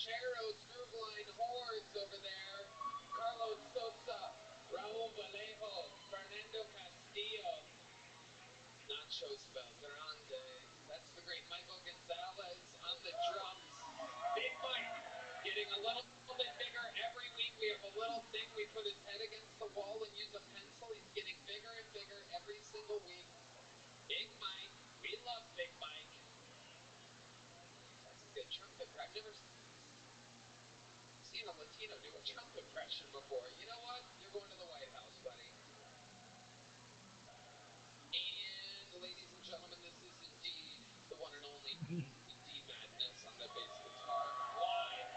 Rancheros, Groove Line, Hordes over there. Carlos Sosa, Raul Vallejo, Fernando Castillo. Nacho Belgrande. That's the great Michael Gonzalez on the drums. Big Mike getting a little bit bigger every week. We have a little thing. We put his head against the wall and use a pencil. He's getting bigger and bigger every single week. Big Mike. We love Big Mike. That's a good trumpet. I've never seen a Latino do a Trump impression before. You know what? You're going to the White House, buddy. And ladies and gentlemen, this is indeed the one and only D Madness on the bass guitar. Live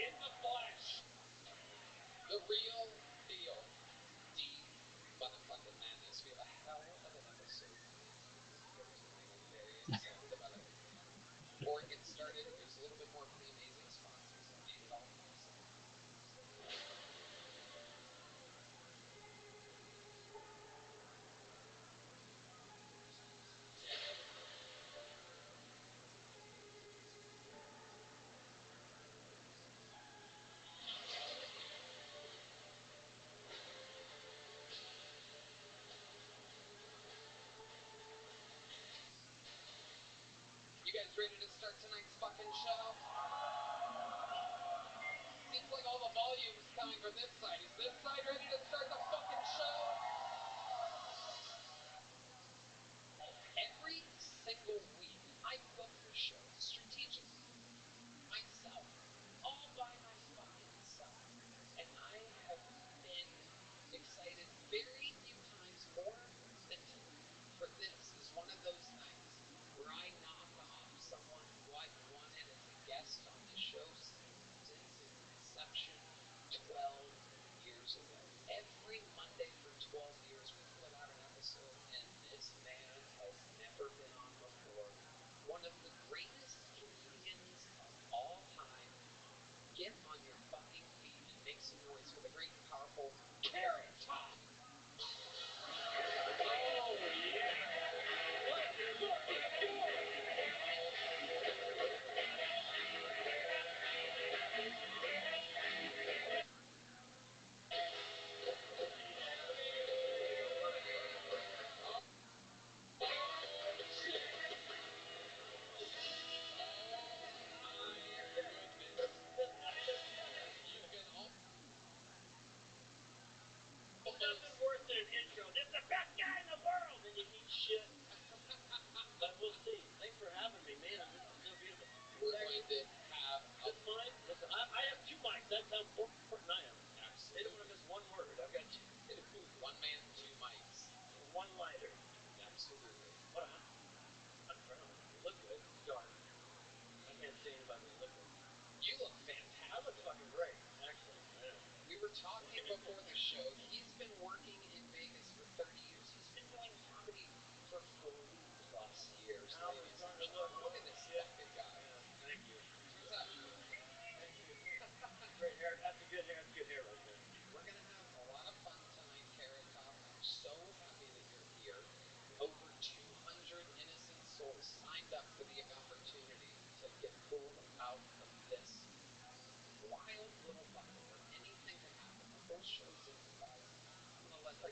in the flesh. The real deal. D motherfucking Madness. We have a hell of an episode. I'm very excited about it. Before it gets started, there's a little bit more for the amazing sponsors that made it all possible. You guys ready to start tonight's fucking show? Seems like all the volume's coming from this side. Is this side ready to start the fucking show? Every single week, I book the show strategically, myself, all by my fucking self. And I have been excited very few times more than tonight. For this is one of those nights where I knock off someone who I've wanted as a guest on the show since its inception 12 years ago. Every Monday for 12 years we put out an episode, and this man has never been on before. One of the greatest comedians of all time. Get on your fucking feet and make some noise for the great and powerful Carrot Top. Oh, yeah. What you fucking doing? Nothing worse than an intro. This is the best guy in the world, and you eat shit. But we'll see. Thanks for having me, man. This is so beautiful. We're going to have This mine. Listen, I have two mics. That's how important I am. They don't want to miss one word. I've got two. One man, two mics. One lighter. Absolutely. What? I'm proud. You look good. Dark. I can't say anybody that look good. You look I fantastic. look fucking great, actually. Yeah. We were talking before the show. He's been working in Vegas for 30 years. He's been doing comedy for 40+ years. Now I'm Ladies and starting to gentlemen. look. Look at this Yeah. fucking guy. Yeah. Thank you. What's up? Thank you. Great hair. That's a good hair. That's good hair right there. We're going to have a lot of fun tonight, Carrot Top. I'm so happy that you're here. Over 200 innocent souls signed up for the opportunity to get pulled out of this wild little bucket where anything can happen. The whole show's improvised. I'm going to let the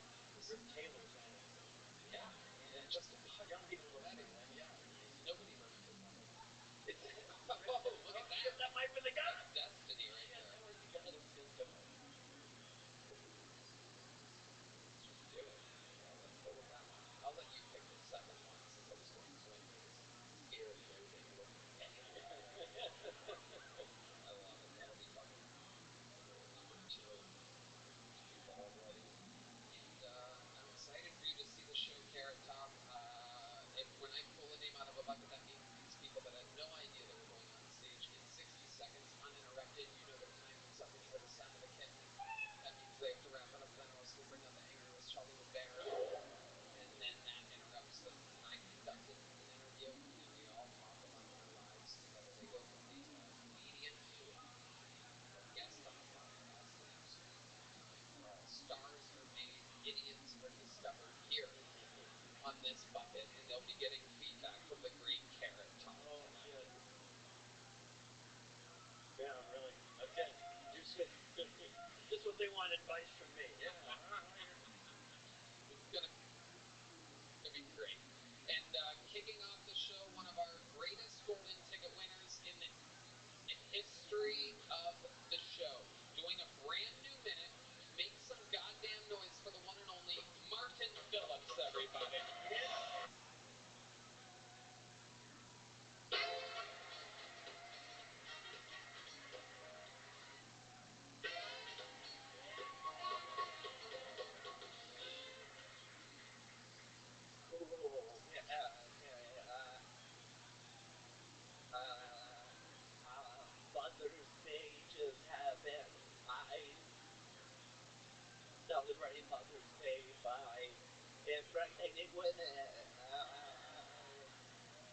when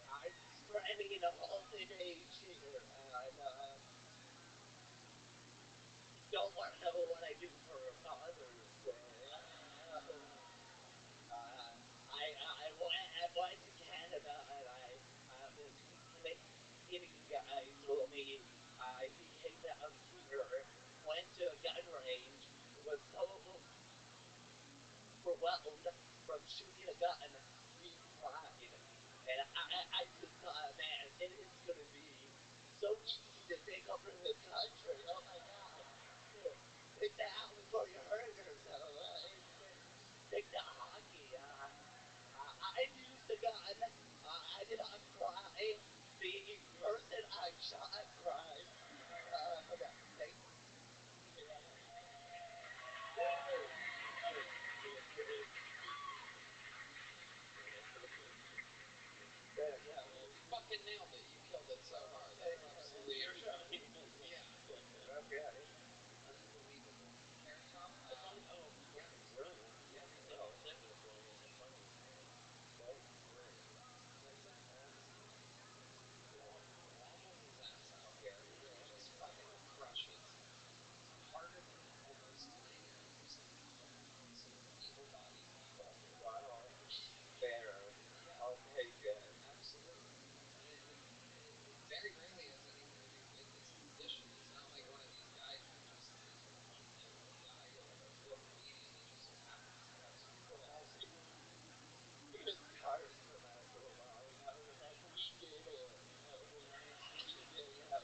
I'm spreading a golden age here, and don't want to know what I do for Father's Day. I went to Canada and this Canadian guy told me he came down here, went to a gun range, was so overwhelmed from shooting a gun, he cried. And I just thought, man, it is going to be so easy to take over the country. Oh my God. Take that out before you hurt yourself. Take the hockey. I used a gun. I did not cry. The person I shot cried. But thank yeah, You fucking nailed it. You killed it so hard. That's absolutely you're showing. yeah, Okay. unbelievable. Carrot top. It's funny. Oh, Yeah, really? yeah. I was saving it for a little funny. That's great. That's Waddles his ass out here. He just fucking crushes harder than almost 99% of some able-bodied people. Wow. Fair. Yeah, I'll take it. absolutely. Very rarely has anyone in his position. He's not like one of these guys that just is a one-note guy, like a real comedian. He just so happens to have cerebral palsy. His car's remarkable. Like we get it. We get it.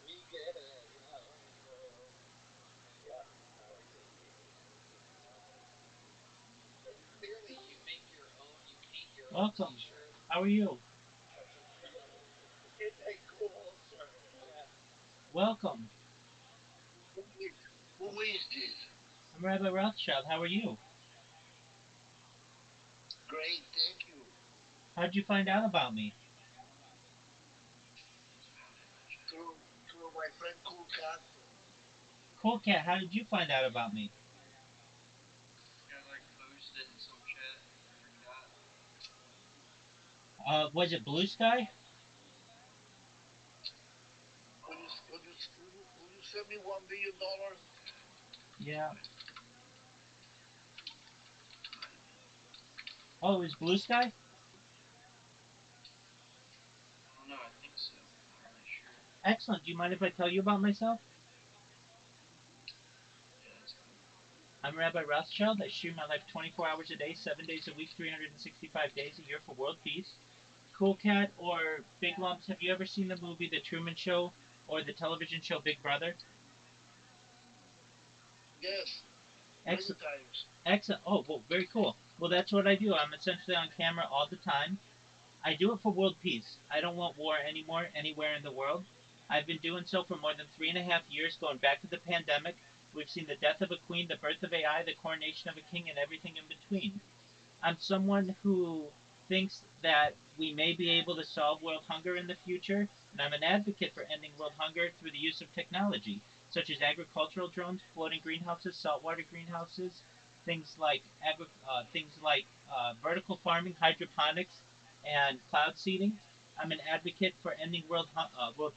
We get it. Yeah. Clearly, you make your own. You paint your own Welcome. T-shirt. How are you? It's a cool shirt. Welcome. Who is this? I'm Rabbi Rothschild. How are you? Great, thank you. How'd you find out about me? Through through my friend Cool Cat. Cool Cat, how did you find out about me? Was it Blue Sky? Will you send me $1 billion? Yeah. Oh, it was Blue Sky? Excellent. Do you mind if I tell you about myself? I'm Rabbi Rothschild. I share my life 24 hours a day, 7 days a week, 365 days a year for world peace. Cool Cat or Big Lumps, have you ever seen the movie The Truman Show or the television show Big Brother? Yes, many Excellent. times. Excellent. Oh, well, very cool. Well, that's what I do. I'm essentially on camera all the time. I do it for world peace. I don't want war anymore anywhere in the world. I've been doing so for more than 3.5 years, going back to the pandemic. We've seen the death of a queen, the birth of AI, the coronation of a king, and everything in between. I'm someone who thinks that we may be able to solve world hunger in the future, and I'm an advocate for ending world hunger through the use of technology, such as agricultural drones, floating greenhouses, saltwater greenhouses, things like vertical farming, hydroponics, and cloud seeding. I'm an advocate for ending world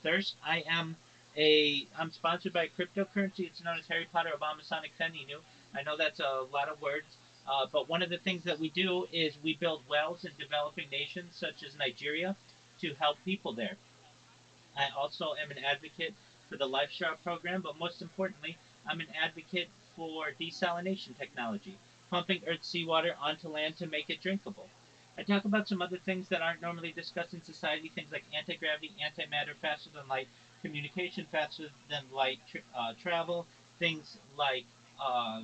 thirst. I'm sponsored by cryptocurrency. It's known as Harry Potter Obama Sonic Feninu. I know that's a lot of words, but one of the things that we do is we build wells in developing nations such as Nigeria to help people there. I also am an advocate for the LifeStar program, but most importantly, I'm an advocate for desalination technology, pumping Earth's seawater onto land to make it drinkable. I talk about some other things that aren't normally discussed in society, things like anti-gravity, antimatter, faster than light, communication faster than light, travel, things like uh,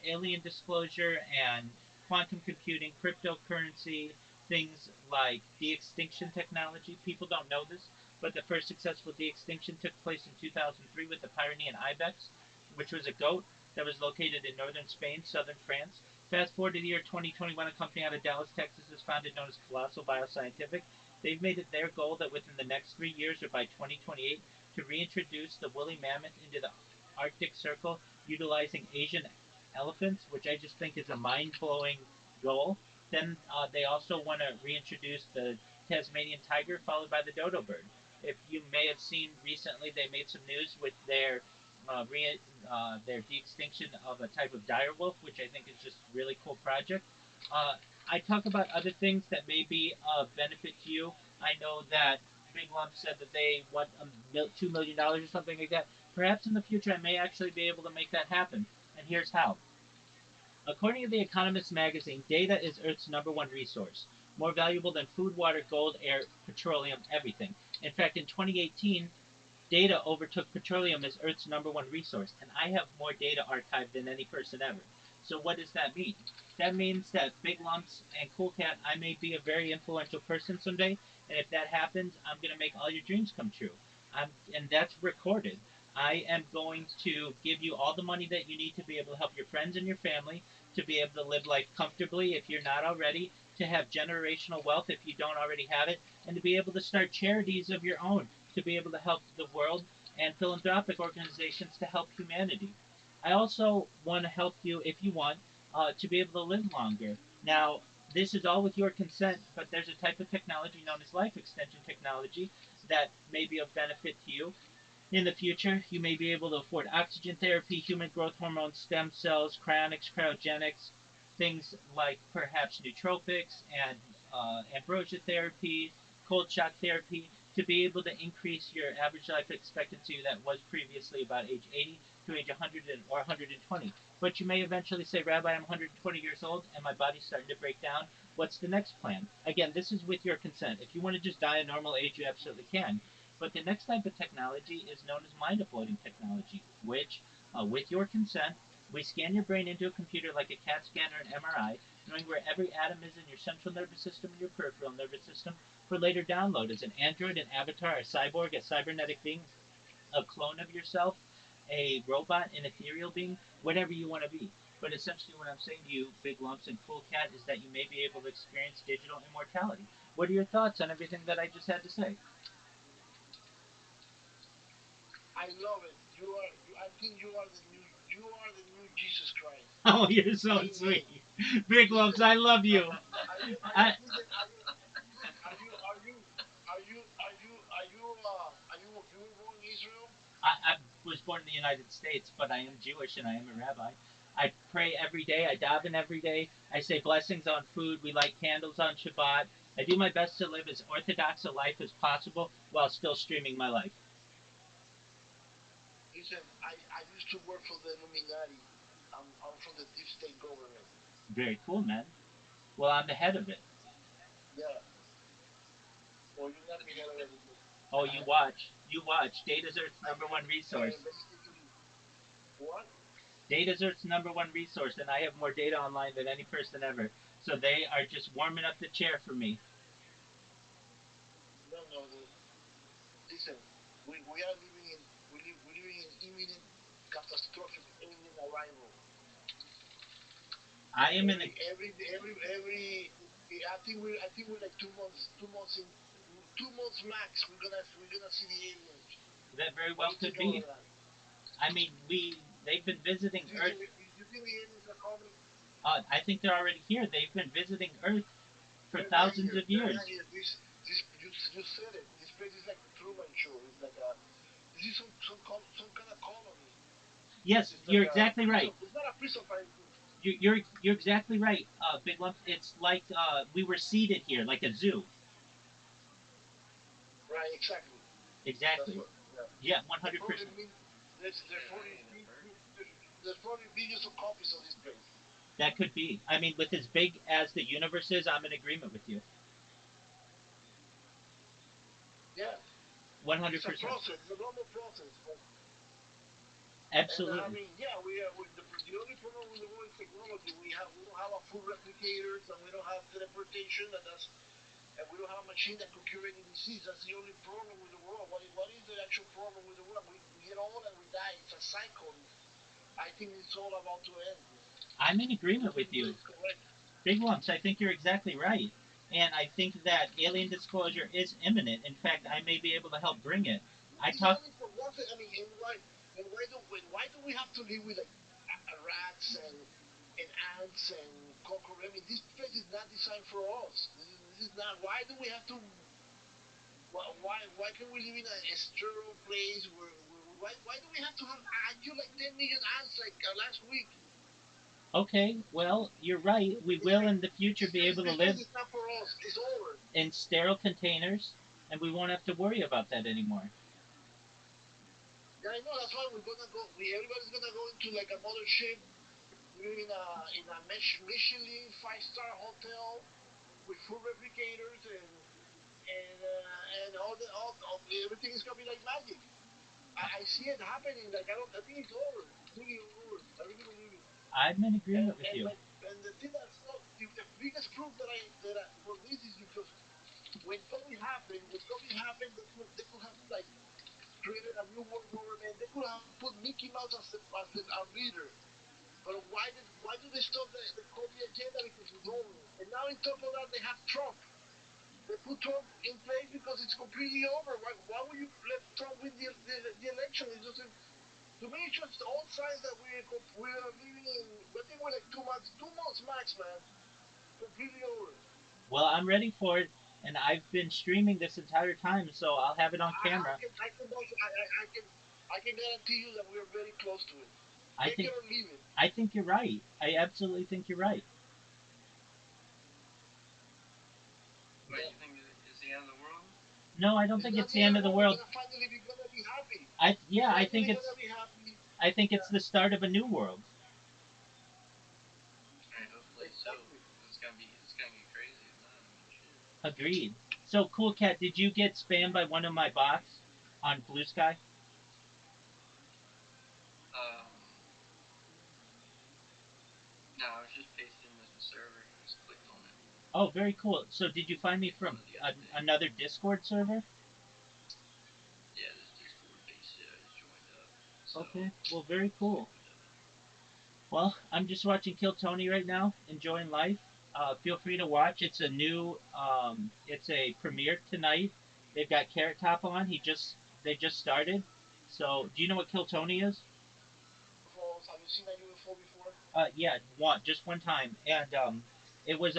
alien disclosure and quantum computing, cryptocurrency, things like de-extinction technology. People don't know this, but the first successful de-extinction took place in 2003 with the Pyrenean ibex, which was a goat that was located in northern Spain, southern France. Fast forward to the year 2021, a company out of Dallas, Texas is founded known as Colossal Bioscientific. They've made it their goal that within the next 3 years or by 2028 to reintroduce the woolly mammoth into the Arctic Circle utilizing Asian elephants, which I just think is a mind blowing goal. Then they also want to reintroduce the Tasmanian tiger, followed by the dodo bird. If you may have seen recently, they made some news with their de-extinction of a type of dire wolf, which I think is just a really cool project. Uh, I talk about other things that may be of benefit to you. I know that Big Lump said that they want $2 million or something like that. Perhaps in the future, I may actually be able to make that happen. And here's how. According to The Economist magazine, data is Earth's number one resource, more valuable than food, water, gold, air, petroleum, everything. In fact, in 2018, data overtook petroleum as Earth's number one resource, and I have more data archived than any person ever. So what does that mean? That means that Big Lumps and Cool Cat, I may be a very influential person someday, and if that happens, I'm gonna make all your dreams come true. And that's recorded. I am going to give you all the money that you need to be able to help your friends and your family, to be able to live life comfortably if you're not already, to have generational wealth if you don't already have it, and to be able to start charities of your own to be able to help the world, and philanthropic organizations to help humanity. I also want to help you, if you want, to be able to live longer. Now, this is all with your consent, but there's a type of technology known as life extension technology that may be of benefit to you. In the future, you may be able to afford oxygen therapy, human growth hormone, stem cells, cryonics, cryogenics, things like perhaps nootropics and ambrosia therapy, cold shock therapy, to be able to increase your average life expectancy that was previously about age 80 to age 100 or 120. But you may eventually say, Rabbi, I'm 120 years old and my body's starting to break down. What's the next plan? Again, this is with your consent. If you want to just die a normal age, you absolutely can. But the next type of technology is known as mind uploading technology, which, with your consent, we scan your brain into a computer like a CAT scan or an MRI, knowing where every atom is in your central nervous system and your peripheral nervous system, for later download as an android, an avatar, a cyborg, a cybernetic being, a clone of yourself, a robot, an ethereal being, whatever you want to be. But essentially, what I'm saying to you, Big Lumps and Cool Cat, is that you may be able to experience digital immortality. What are your thoughts on everything that I just had to say? I love it. You are. You, I think you are the new. You are the new Jesus Christ. Oh, you're so Amen. sweet. Big Lumps, Listen. I love you. Are you? Are you? I, Listen. Are you? Listen. Are you? Are you? Are you? Are you? Are you? Are you? You were born in Israel? I was born in the United States, but I am Jewish and I am a rabbi. I pray every day. I daven every day. I say blessings on food. We light candles on Shabbat. I do my best to live as orthodox a life as possible while still streaming my life. Listen. I used to work for the Illuminati. I'm from the deep state government. Very cool, man. Well, I'm the head of it. Yeah. Well, you're not The the deep head of state. everything. Oh, you watch. You watch. Data's Earth's I, number one I resource. basically what? Data's Earth's number one resource, and I have more data online than any person ever. So they are just warming up the chair for me. No, no. Listen. We are living in we're living in imminent catastrophic alien arrival. I am in a. Every I think we're like 2 months in 2 months max. We're gonna see the aliens. That very What well do you could think about be. that? I mean, they've been visiting Earth. You think the aliens are coming? I think they're already here. They've been visiting Earth for They're not thousands here. of They're not years. here. This you said it. This place is like the Truman Show. It's like a this is some kind of colony. Yes, It's like you're a exactly prison. right. It's not a prison fight. You're exactly right, Big Lump. It's like we were seated here, like a zoo. Right. Exactly. That's Exactly. what. Yeah. Yeah, They 100%. probably mean there's probably there's probably billions of copies of this place. That could be. I mean, with as big as the universe is, I'm in agreement with you. Yeah. It's a 100%. process. It's a normal process. And I Absolutely. mean, yeah, the only problem with the world is technology. We don't have a full replicators, and we don't have teleportation, and we don't have a machine that could cure any disease. That's the only problem with the world. What is the actual problem with the world? We get old and we die. It's a cycle. I think it's all about to end. I'm in agreement What you with do you. is correct. Big Lumps, I think you're exactly right. And I think that alien disclosure is imminent. In fact, I may be able to help bring it. I It's talk. only for nothing. I mean, and why do we have to live with like rats and ants and conquer. I mean, this place is not designed for us. This is not. Why do we have to? Why can we live in a sterile place why do we have to have? I killed like 10 million ants like last week. Okay, well, you're right. We It's will like in the future be able to this place live is not for us. It's over. in sterile containers, and we won't have to worry about that anymore. Yeah, I know. That's why we're gonna go. Everybody's gonna go into like a mothership, living in a Michelin 5-star hotel with full refrigerators and all everything is gonna be like magic. I see it happening. Like I don't. I think it's over. I think it's over. I really believe it. I'm in And agreement with and you. but and the thing that's not the biggest proof that I for this is because when COVID happened, they could have like created a new world government. They could have put Mickey Mouse as a leader. But why do they stop the COVID agenda? Because it's over. And now on top of that, they have Trump. They put Trump in place because it's completely over. Why would you let Trump win the election? It doesn't. To me, it's just all signs that we're living in. I think we're like 2 months, 2 months max, man. Completely over. Well, I'm ready for it, and I've been streaming this entire time, so I'll have it on I camera. can I can also, I can guarantee you that we're very close to it. I Take think it or leave it. I think you're right. I absolutely think you're right. What, you think it's the end of the world? No, I don't It's think not it's the the end end of of the the world. We're world. gonna be happy. I We're yeah, I think finally it's gonna be happy. I think it's Yeah, the start of a new world. Alright, hopefully so. exactly. 'Cause it's gonna get crazy if not. I mean, shit. Agreed. So, Cool Cat, did you get spammed by one of my bots on Blue Sky? No, I was just pasting him as a server. I just clicked on it. Oh, very cool. So, did you find me Clicked on from it the other day. another Discord server? Yeah, this Discord base shit I just joined up. So, Okay, well, very we'll see cool. what does. Well, I'm just watching Kill Tony right now, enjoying life. Feel free to watch. It's a new, it's a premiere tonight. They've got Carrot Top on. They just started. So, do you know what Kill Tony is? UFOs. Have you seen a UFO before? Yeah, just one time, and it was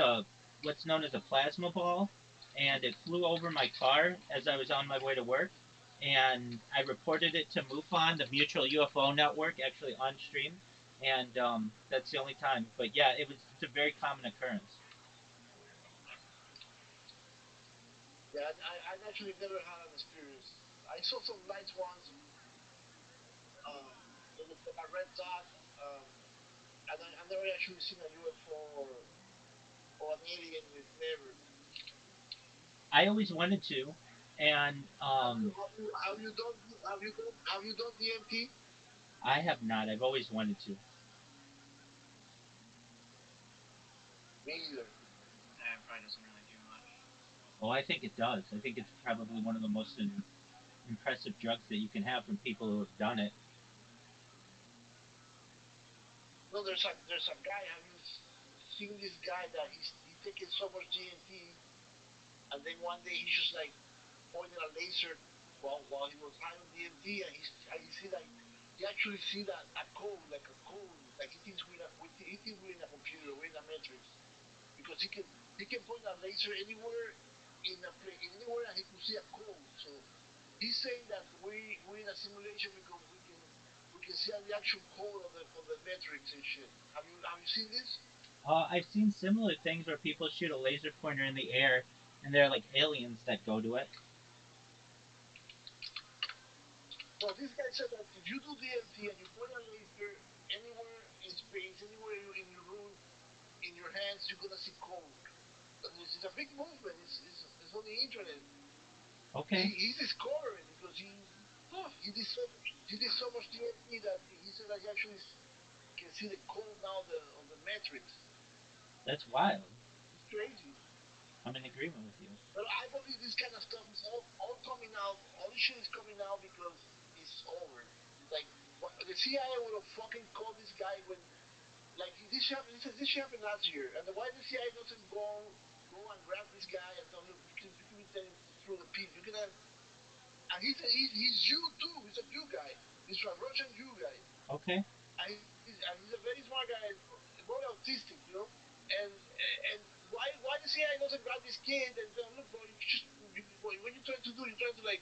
what's known as a plasma ball, and it flew over my car as I was on my way to work, and I reported it to MUFON, the Mutual UFO Network, actually on stream, and that's the only time. But yeah, it's a very common occurrence. Yeah, I actually never had an experience. I saw some lights once. It looked like a red dot. And I've never actually seen a UFO or an alien. Never. I always wanted to, and Have you done DMT? I have not. I've always wanted to. Me either. Nah, it probably doesn't really do much. Oh, I think it does. I think it's probably one of the most impressive drugs that you can have from people who have done it. No, there's a guy. Have you seen this guy that he's taking so much DMT, and then one day he's just like pointing a laser while he was high on DMT, and he see like he actually see that a code like a code like he thinks we're in a computer, we're in a matrix because he can point a laser anywhere in a play anywhere and he could see a code. So he's saying that we're in a simulation because we can see the actual code of the metrics and shit. Have you seen this? I've seen similar things where people shoot a laser pointer in the air, and there are like aliens that go to it. No, this guy said that if you do DMT and you point a laser anywhere in space, anywhere in your room, in your hands, you're gonna see code. And this is a big movement. It's on the internet. Okay, He's discovered it because he did so much DMT that he said that he actually can see the code now of the metrics. that's wild. It's crazy. I'm in agreement with you. But I believe this kind of stuff is all coming out. All this shit is coming out because it's over. Like the CIA would have fucking called this guy when like this shit happened last year, and why the CIA doesn't go and grab this guy and tell him, look, you can be telling through the piece. You can have, and he's Jew too. He's a Jew guy. He's a Russian Jew guy, Okay, and he's a very smart guy, very autistic. And why the CIA doesn't grab this kid and say, look, bro, what you trying to do? You're trying to like,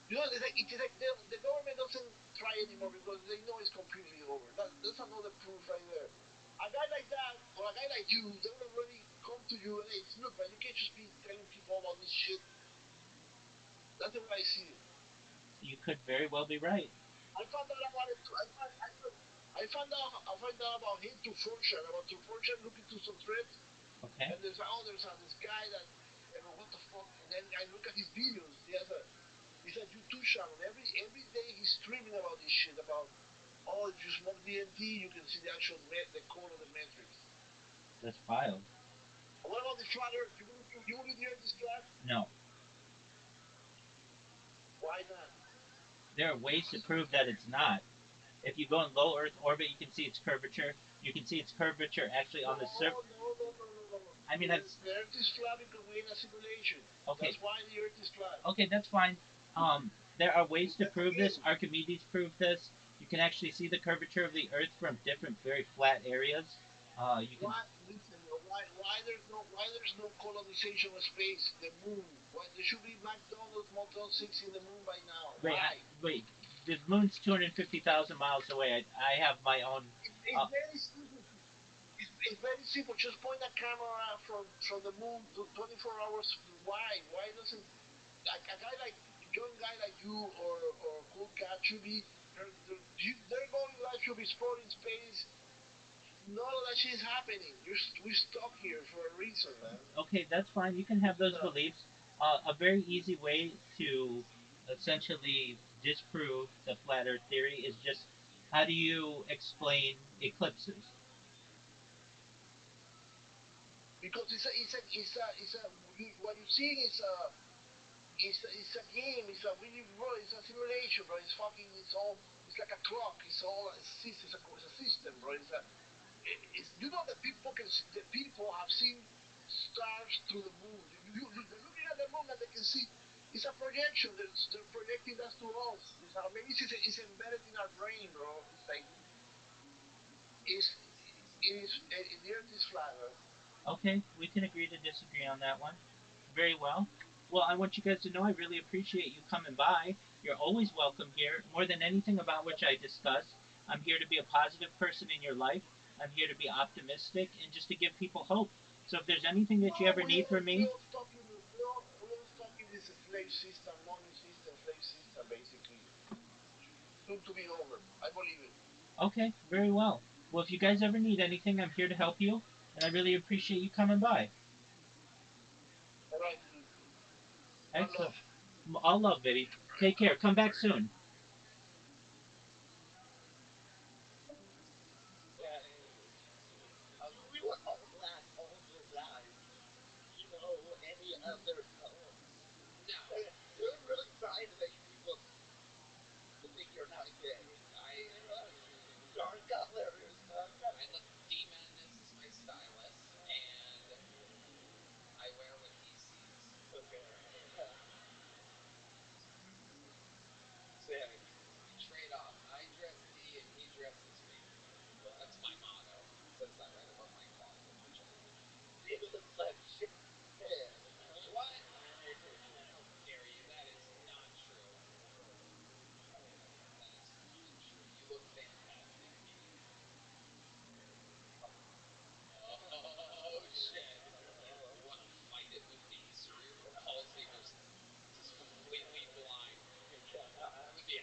it's like the government doesn't try anymore because they know it's completely over. That's another proof right there. A guy like that or a guy like you, they would already come to you and say, look, man, you can't just be telling people about this shit. That's the way I see it. You could very well be right. I found out about it. I found out about him through Fortune. About through Fortune, looking through some threads. Okay, And there's this guy that, what the fuck? And then I look at his videos. He's a YouTube channel. Every day he's streaming about this shit. About, oh, if you smoke DMT, you can see the actual the code of the matrix. that's wild. What about the flat Earth? You believe the Earth is flat? No, Why not? there are ways to prove that it's not. If you go in low Earth orbit, you can see its curvature. You can see its curvature actually No, on the surface. no. I mean, that's The Earth is flat because we're in a simulation. okay. That's why the Earth is flat. Okay, that's fine. There are ways to That's a prove this. game. Archimedes proved this. You can actually see the curvature of the Earth from different, very flat areas. You can. Why? Listen. Why there's no colonization of space? The moon. Why there should be McDonald's Motel 6 in the moon by now? Wait, Why? wait. The moon's 250,000 miles away. I have my own. It's Uh, very simple. It's very simple. Just point a camera from the moon to 24 hours. Why? Why doesn't a guy like young guy like you or cool cat should be their goal in life should be exploring space. None of that shit is happening. We're stuck here for a reason, man. okay, that's fine. You can have those So, beliefs. A very easy way to essentially disprove the flat Earth theory is just how do you explain eclipses? because what you're seeing is it's a game. It's a simulation, bro. It's like a clock. It's a system, bro. The people have seen stars through the moon. They're looking at the moon and they can see it's a projection. They're projecting that to us. Maybe it's embedded in our brain, bro. It's like it's the Earth is flat, bro. Okay, we can agree to disagree on that one. Very well. Well, I want you guys to know I really appreciate you coming by. You're always welcome here. More than anything about which I discuss, I'm here to be a positive person in your life. I'm here to be optimistic and just to give people hope. So if there's anything that you No, ever need from we me, all stuck in this slave system, money system, slave system, basically. Soon to be over. I believe it. okay, very well. Well, if you guys ever need anything, I'm here to help you, and I really appreciate you coming by. All right, dude. One Excellent. love. All love, baby. Take care. Come back soon. Yeah, we were all black all this time. Any other color. No, You're really trying to make people to think you're not gay. I Dark colors. I let D-Man is my stylist, and I wear what he sees. Okay. We, Same. we trade off. I dress D and he dresses me. That's my motto. It says that right above my closet, which I like. He looks like shit. What? How dare you? That is not true. That is not true. You look fantastic, D. Oh shit! You want to fight it with me? Cerebral palsy versus just completely blind. Yeah,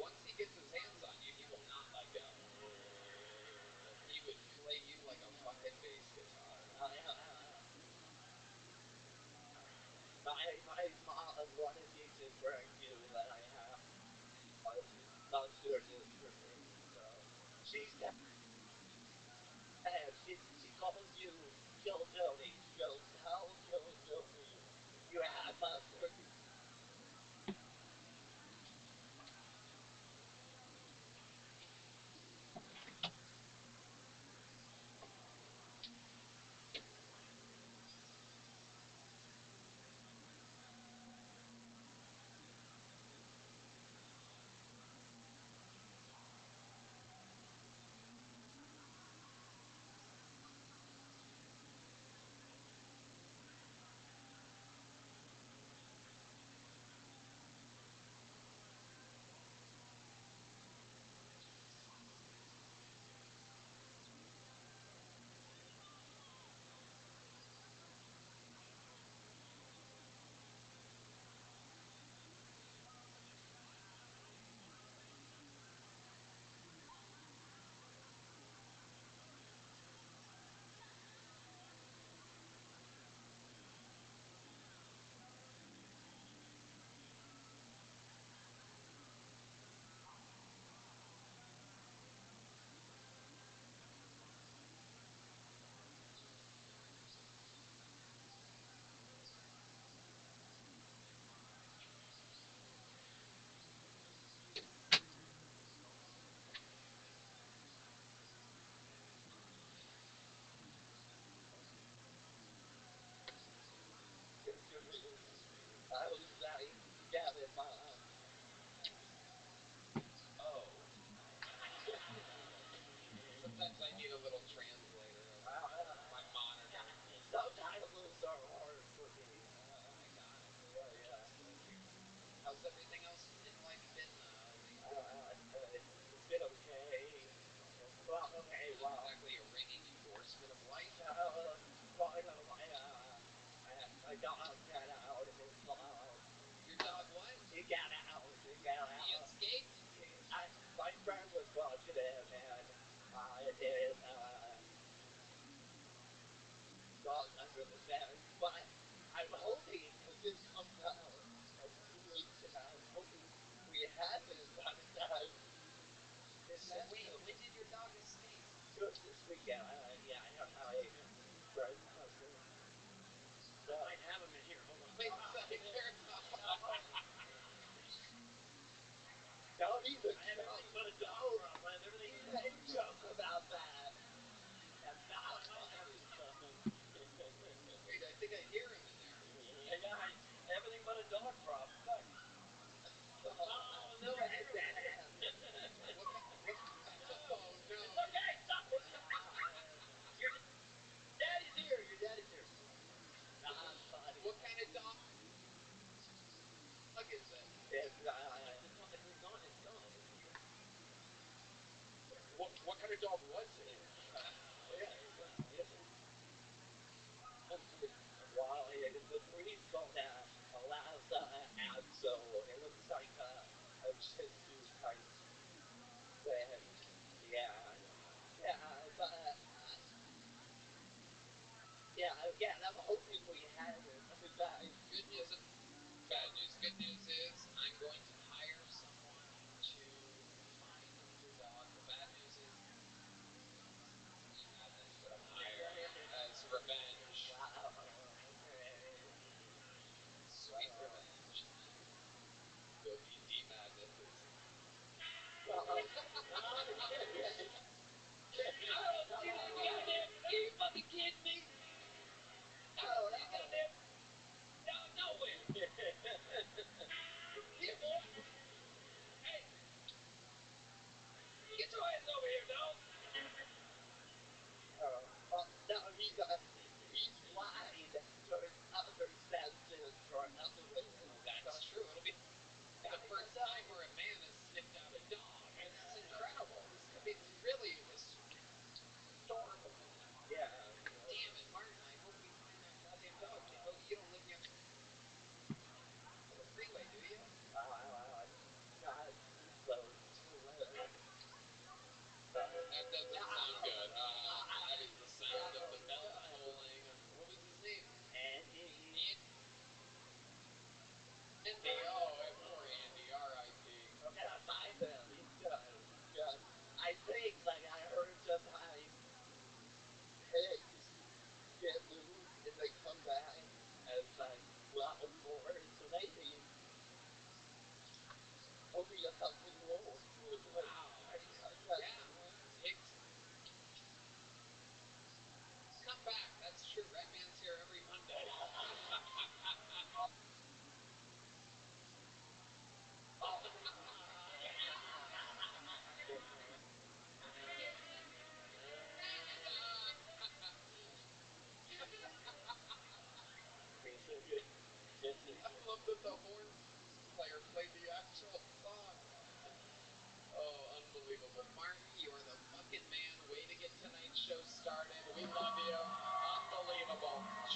once he gets his hands on you, he will not let go. He would play you like a fucking bass guitar. My mom wanted me to correct you that I have non-serious preference. So she's she calls you Joe Jody. She goes, "How Joe Jody? You have monsters."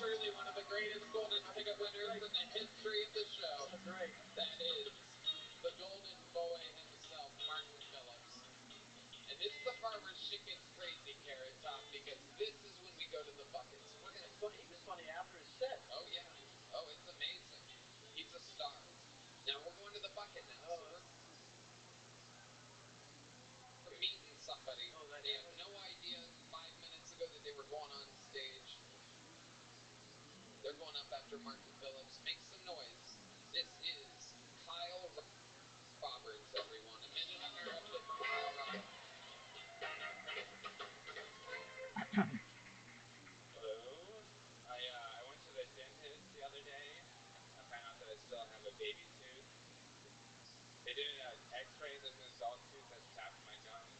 truly one of the greatest golden ticket winners in the history of the show. That's right. That is the golden boy himself, Martin Phillips. And this is the part where shit gets crazy, Carrot Top, because this is when we go to the buckets. We're gonna. He was funny after his set. Oh yeah. Oh, it's amazing. He's a star. Now we're going to the bucket now. Oh, So we're meeting somebody. Oh, that They have no idea 5 minutes ago that they were going on stage. They're going up after Martin Phillips. Make some noise. This is Kyle Roberts, everyone. A minute uninterrupted from Kyle Roberts. Hello. I went to the dentist the other day. I found out that I still have a baby tooth. They did an X-ray. There's an adult tooth that's tapped in my gums.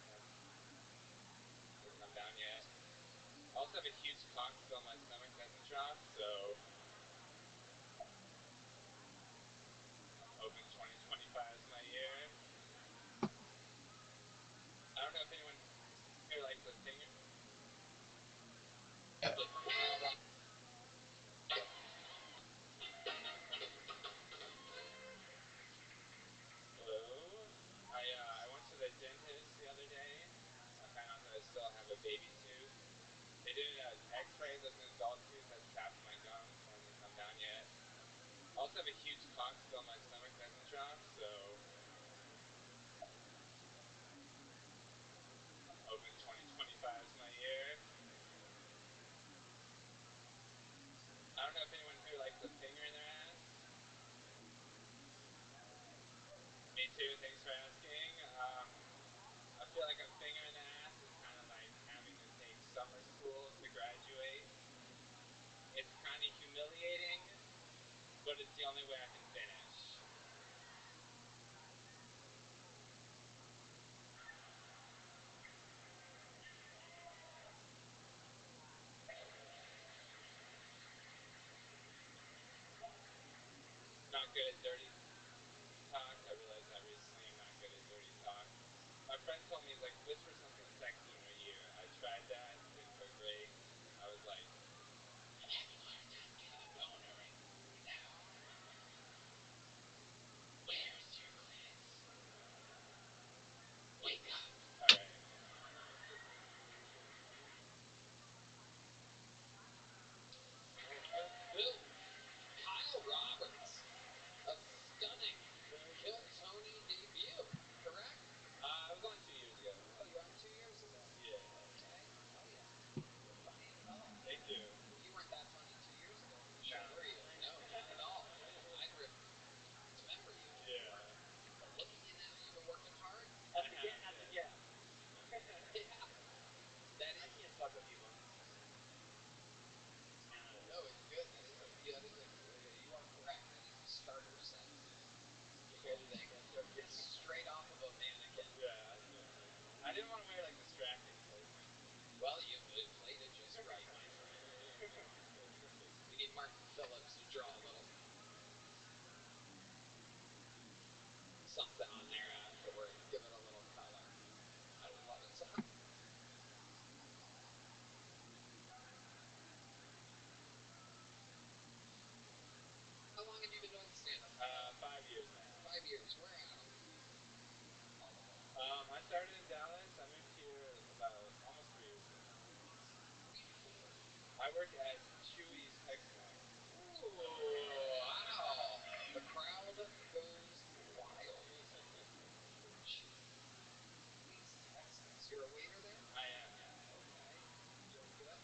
Hasn't come down yet. I also have a huge cock still in my stomach that hasn't dropped. So I'm hoping 2025 is my year. I don't know if anyone here likes a finger. Hello. I went to the dentist the other day. I found out that I still have a baby tooth. They did an X-ray. There's an adult tooth that's tapped in my gums. Hasn't come down yet. I also have a huge cock still in my stomach that hasn't dropped. So I'm hoping 2025 is my year. I don't know if anyone here likes a finger in their ass. Me too. Thanks for asking. I feel like a finger in the ass is kind of like having to take summer school to graduate. It's kind of humiliating, but it's the only way I can finish. Not good at dirty talk. I realized that recently. I'm not good at dirty talk. My friend told me, he's like, whisper something sexy in her ear. I tried that. Didn't go great. I was like, Have you learned how to get a boner now? Where's your clit? Wake up. all right. Bill, Kyle Roberts, a stunning Kill Tony debut, correct? It was only 2 years ago. Oh, you're on 2 years ago. Yeah. Okay. Oh yeah. You're funny as hell. Thank you. You weren't that funny 2 years ago. No. Were you? No, not at all. I'd remember you. Yeah. But look at you now. You've been working hard. At the gap. Yeah. That I is. can't fuck with people. No, it's good. That is a. You are correct. That is a starter set. Whole thing. It's straight off of a mannequin. Yeah. I didn't want to wear like distracting clothing. Well, you played it just right, my friend. We need Martin Phillips to draw a little something on there afterward. Give it a little color. I would love it. So how long have you been doing stand-up? 5 years now. 5 years. Where at? I started in Dallas. I moved here about almost 3 years ago. What do you do for work? I work at Chewy's Tex-Mex. Ooh, wow. The crowd goes wild. Chewy's Tex-Mex. You're a waiter there? I am, yeah. Okay. Doing good?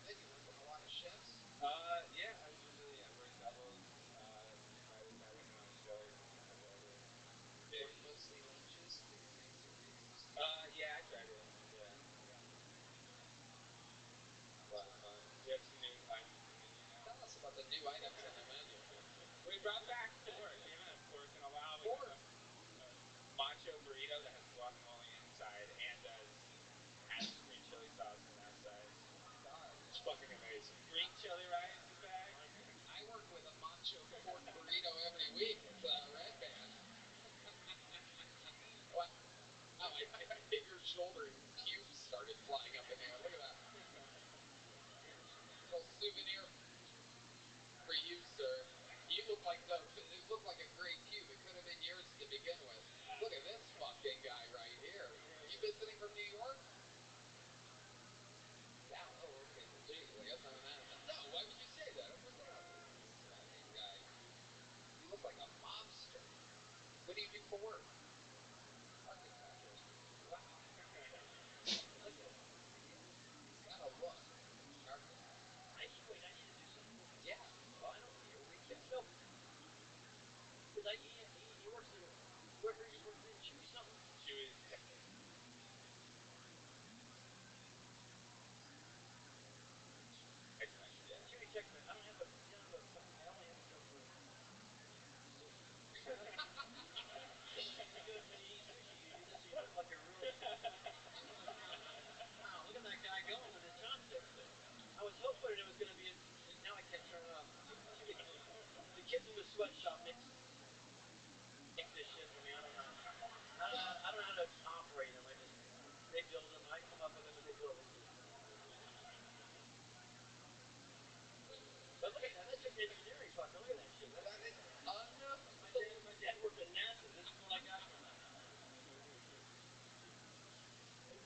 Good. You work with a lot of chefs? Yeah, I work doubles. By the time working on a show, sometimes I order. Work mostly lunches? Do you make some menus? Yeah, I try to. Yeah. A lot of fun. We have some new items in the menu now. Tell us about the new items on the menu. We brought back pork. We haven't had pork in a while. We Pork? have a macho burrito that has guacamole inside and has green chili sauce on the outside. Oh my god. It's fucking amazing. Green chili rice is back. I work with a macho pork burrito every week. It's a red band. What? Oh, I hit your shoulder and pubes started flying up in the air. Look at that. Little souvenir Ford. Fucking fabulous. Wow. Look at him. He's got a look. Sharp guy. Wait, I need to do something with him. Yeah. Well, I don't care. We can film him. Because he works in wherever he's working in Chewy something. Chewy's Texas. Tex-Mex. Yeah. Chewy Tex-Mex. I don't have a fucking. I only have a joke for sushi. Because when you eat sushi, you look like a real. Wow, look at that guy going with his chopsticks. I was hoping it was going to be. Now I can't turn it off. The kids in the sweatshop make this shit for me. I don't know. I don't know how to operate them. They build them. I come up with them and they build them. But look at that. That's just engineering fucking. Look at that shit. That is My dad worked at NASA. This is what I got from him.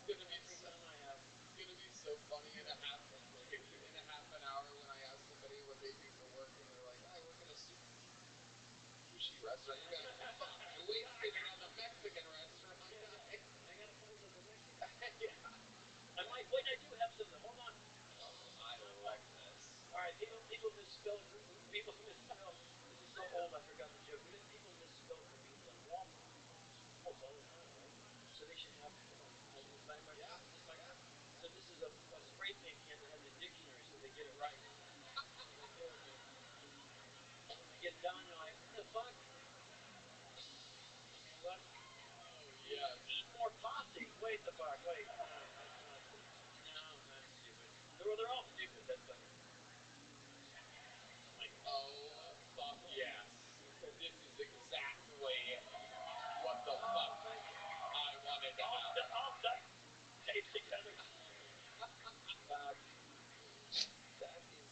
It's gonna be Every so, time I have. it's gonna be so funny in a half an hour when I ask somebody what they do for work and they're like, I work at a sushi restaurant. You're gonna fuck, I wasted it on the Mexican restaurant. I gotta find something Mexican. Yeah. Wait, I do have something. Hold on. Oh, I love this. All right, people misspell. This is so old. I forgot the joke. People misspell greens on Walmart almost all the time, right? So they should have. Hold on. Yeah. This my guy. So this is a spray paint can that has a dictionary, so they get it right. They do it. When they get done, they're like, "What the fuck? What? Oh yes. Eat more possum. Wait the fuck. Wait. No, that's not. No, that's stupid. They're all stupid. That's funny. Oh my god. Oh fuck yes. This is exactly what the fuck Thank you. I wanted to happen. All duct taped together. Fuck. That is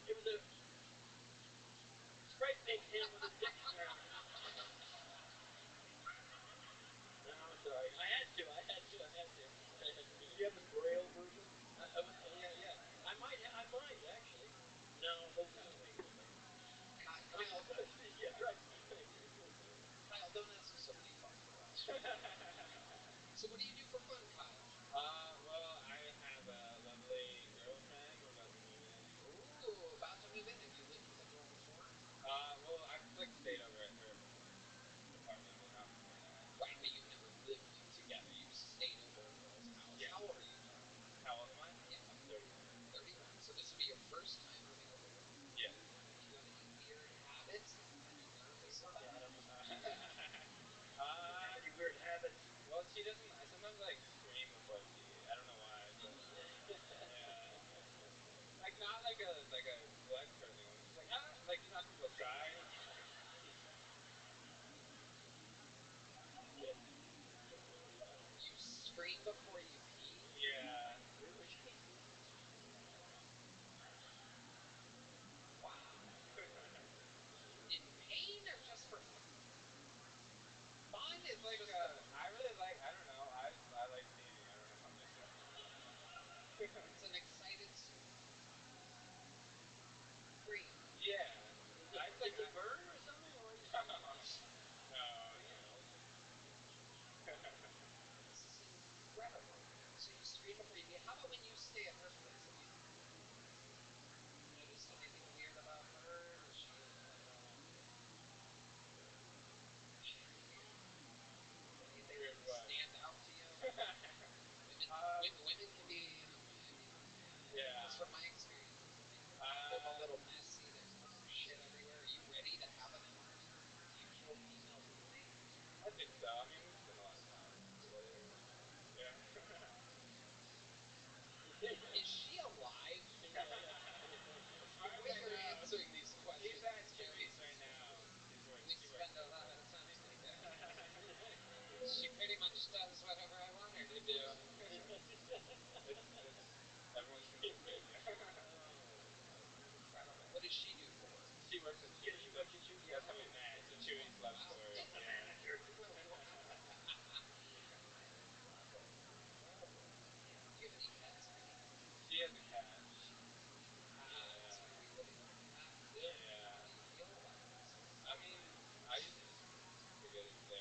It was a spray paint can with a dictionary. No, I'm sorry. I had to. Do you have the Braille version? Yeah. I might actually. No, those are just fake. Kyle, Yeah, right. Kyle, don't ask me so many fucking questions. So what do you do for fun, Kyle? Well, I have a lovely girlfriend. We're about to move in. Ooh, about to move in. Have you lived with a girl before? Well, I've like stayed over at her apartment and house before that. Right, but you've never lived together. You've stayed over a girl's house. Yeah. How old are you, Kyle? How old am I? Yeah. I'm 31. 31. So this will be your first time living over with her. Yes. Do you have any weird habits that you're nervous about? Yeah, I don't. Uh, Any weird habits? well, she doesn't. I sometimes like scream before I pee. I don't know why, but yeah. Like not like a flex or anything. I'm just like like you know how people try. You scream before you pee? Yeah. Really? Wow. In pain or just for fun? It's Like just I really like. I don't know. I like peeing. I don't know. I'm just. it's an excited scream. Yeah. Does it burn or something? Or what No. is This is incredible. So you scream before you pee. How about when you stay at her place? Have you noticed anything weird about her? Does she like anything Weird that what? stand out to you? Women can be, Yeah. just from my experience, they're a little messy. There's a little shit everywhere. Are you ready to have an environment where you kill females easily? I think so. I mean, we spend a lot of time together. Yeah. Is she alive? Yeah. The way you're answering these questions She's at is very Chewy's right now. We spend a lot of time together. She pretty much does whatever I want her to do. It's everyone's communicating. Incredible. What does she do for work? She works at Chewy's. She works at Chewy's. That's how we met. It's a Chewy's love Wow. story. She's the Yeah. manager. Do you have any pets or anything? She has a cat. So you're reliving with the cat. Good. Yeah. How do you feel about this? I mean, I used to just forget it's there.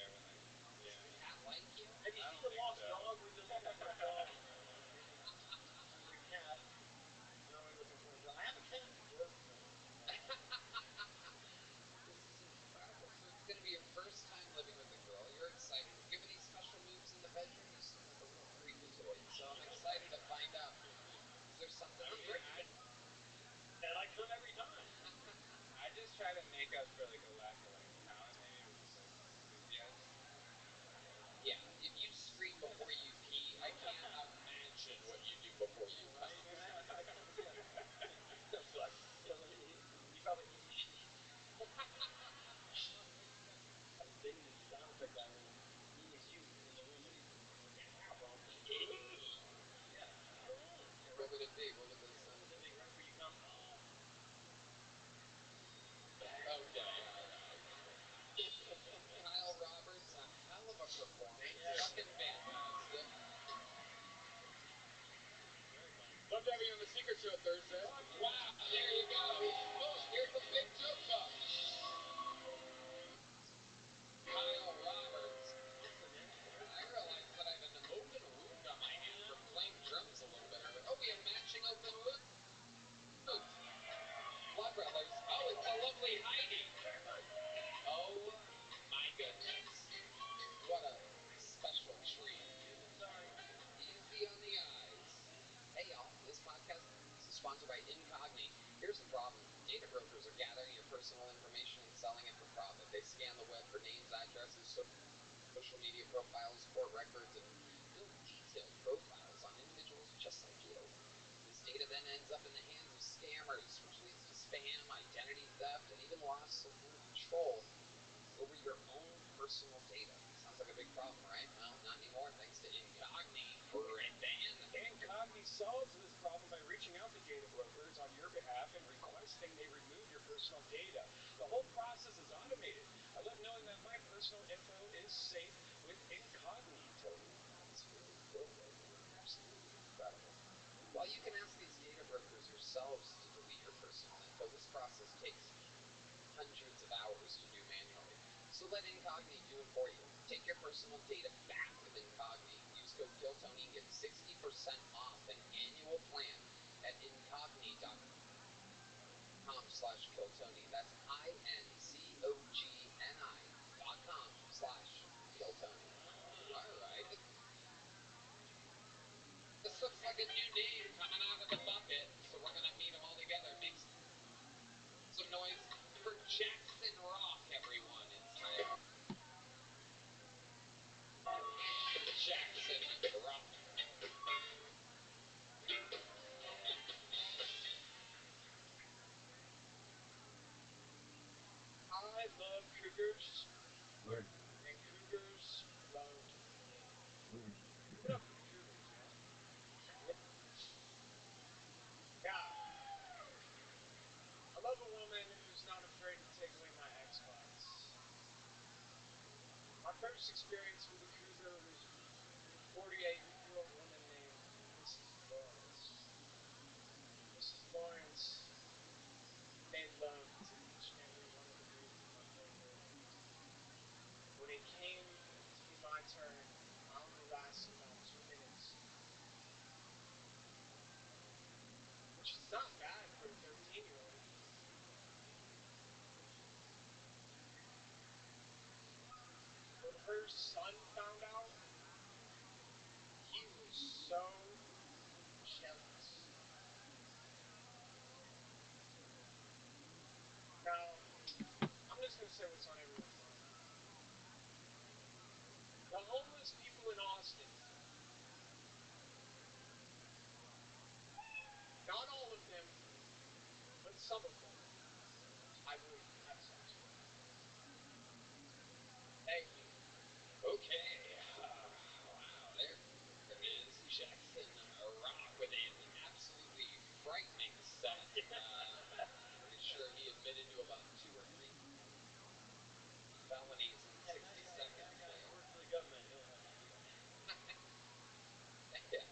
lovely Heidi. Oh my goodness. What a special treat. Sorry. Easy on the eyes. Hey y'all, this podcast is sponsored by Incogni. Here's the problem. Data brokers are gathering your personal information and selling it for profit. They scan the web for names, addresses, social media profiles, court records, and build detailed profiles on individuals just like you. This data then ends up in the hands of scammers, which leads to spam, identity theft, and even loss of control over your own personal data. Sounds like a big problem, right? Well, not anymore, thanks to Incogni. Right, Dan? Incogni solves this problem by reaching out to data brokers on your behalf and requesting they remove your personal data. The whole process is automated. I love knowing that my personal info is safe with Incognito. It's really cool, Logan. Absolutely incredible. While you can ask these data brokers yourselves to delete your personal info, this process takes hundreds of hours to do manually. So let Incogni do it for you. Take your personal data back with Incogni. Use code KILLTONY and get 60% off an annual plan at incogni.com/KillTony. That's incogni.com/KillTony. All right. This looks like a new name coming out of the bucket, so we're going to meet them all together. Make some noise for Jackson Rock, everyone. It's time. Jackson Rock. I love cougars, Word. and cougars love me. Word. Give it up for the cougars, y'all. Yeah. I love a woman who's not afraid to take away my Xbox. My first experience with a cougar was with a 48-year-old woman named Mrs. Lawrence. Mrs. Lawrence made love to each and every one of the dudes in my neighborhood. When it came to be my turn, I only lasted about 2 minutes, which is not bad for a 13-year-old. When her son found out, he was so jealous. Now, I'm just going to say what's on everyone's mind. The homeless people in Austin, not all of them, but some of them, I would have sex with. Thank you. Okay. Wow, there is Jackson Rock with an absolutely frightening set. Pretty sure he admitted to about 2 or 3 felonies in 60 seconds there. Work for the government. He'll have to do that. Yeah.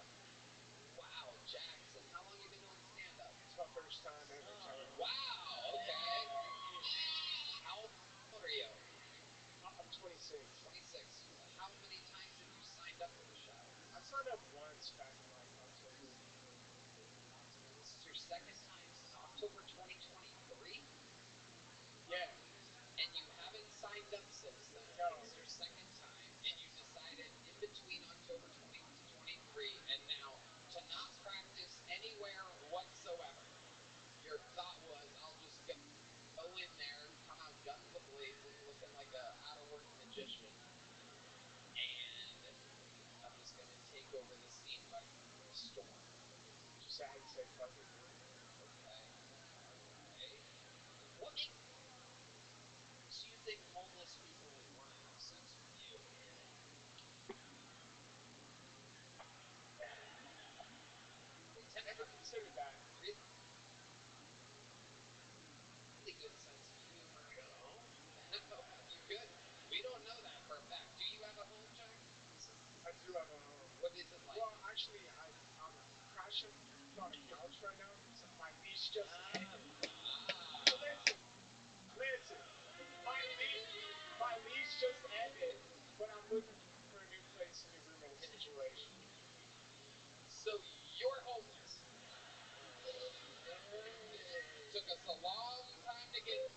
Wow, Jackson, how long you been doing stand-up? It's my first time ever telling. Wow, okay. How old are you? I'm 26. 26. How many times have you signed up for the show? I signed up once back in like October. This is your second time since October 2023? Yeah. And you haven't signed up since then. No. It's your second time, and you decided in between October 2023 and now to not practice anywhere whatsoever. Your thought was, I'll just go in there, come out guns a-blazing, looking like a out-of-work magician, and I'm just going to take over the scene by storm. Just had to say fuck it, dude. Okay, alright. What makes you think homeless people would want to have sex with you? Never considered that. Really good sense of humor. You good? We don't know that for a fact. Do you have a home, Jack? I do have a home. What is it like? Well, actually, I'm crashing on a couch right now. So my leash just ended. So listen. My leash just ended, but I'm looking for a new place, a new room, and a situation. So you're homeless. Took us a long time to get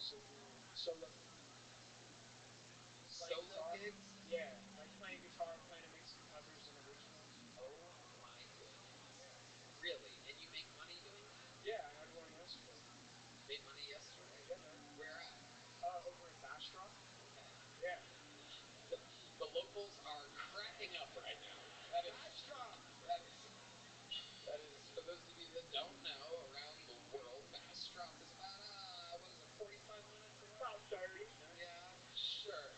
also do solo playing Solo guitar. gigs? Yeah, like playing guitar, playing a mix of covers and originals. Oh my goodness. Yeah. Really? And you make money doing that? Yeah, I had one yesterday. Made money yesterday? Yeah, man. Where at? Over in Bastrop. Okay. Yeah. The, the locals are cracking up right now. That is Bastrop. that is that is for those of you that don't know, around the world, Bastrop is about what is it, 45 minutes away? About 30. Yeah, sure.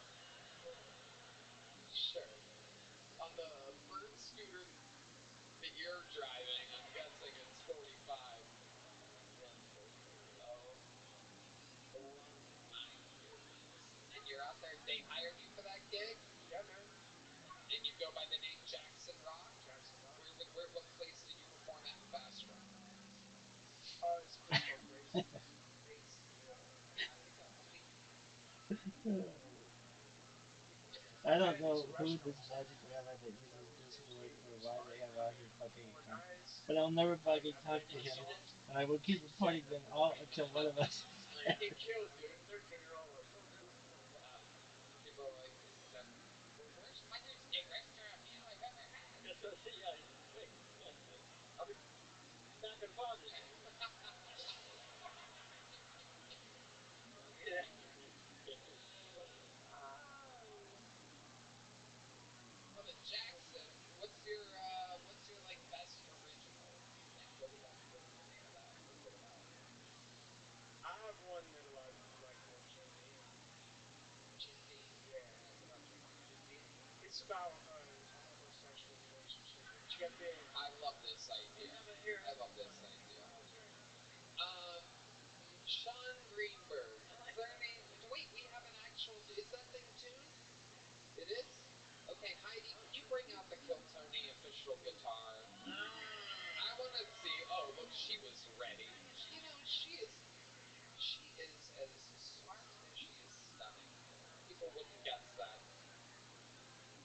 Sure. On the bird scooter that you're driving, I'm guessing it's 45. Yeah, it's 45. Oh my goodness. And you're out there, they hired you for that gig? Yeah, man. And you go by the name Jackson Rock? Jackson Rock. What place did you perform at in Bastrop? It's a place called Gracie's. Gracie's. Yeah. How'd it go? How many people were there? I I don't had these know who this restaurants magic rabbi that that uses would this just to work wait for, and why start they have for all your fucking four account. guys. But I'll never fucking I talk played to my him, songs. and I will keep reporting them all until one of us. It kills, dude. 13-year-old like, oh, dude. People are like, the worst Mother's Day restaurant meal I've ever had. That's what I say. Yeah, he's like, I'll be back on Father's Day. Yeah. Well, then Jackson, what's your like best original? You think? What is the name of that? What's it about? I have one that a lot of people like called Jim Beam. Jim Beam. Yeah. What's it about Jim Beam? It's about a homosexual relationship. Jim Beam. I love this idea. You haven't heard I love this idea. Oh, great. Sean Greenberg. I like Is there that. any? Wait, we have an actual. Is that thing tuned? It is. Okay, Heidi, can you bring out the Kill Tony official guitar? I want to see. Oh, look, she was ready. You know, she is as smart as she is stunning. People wouldn't guess that.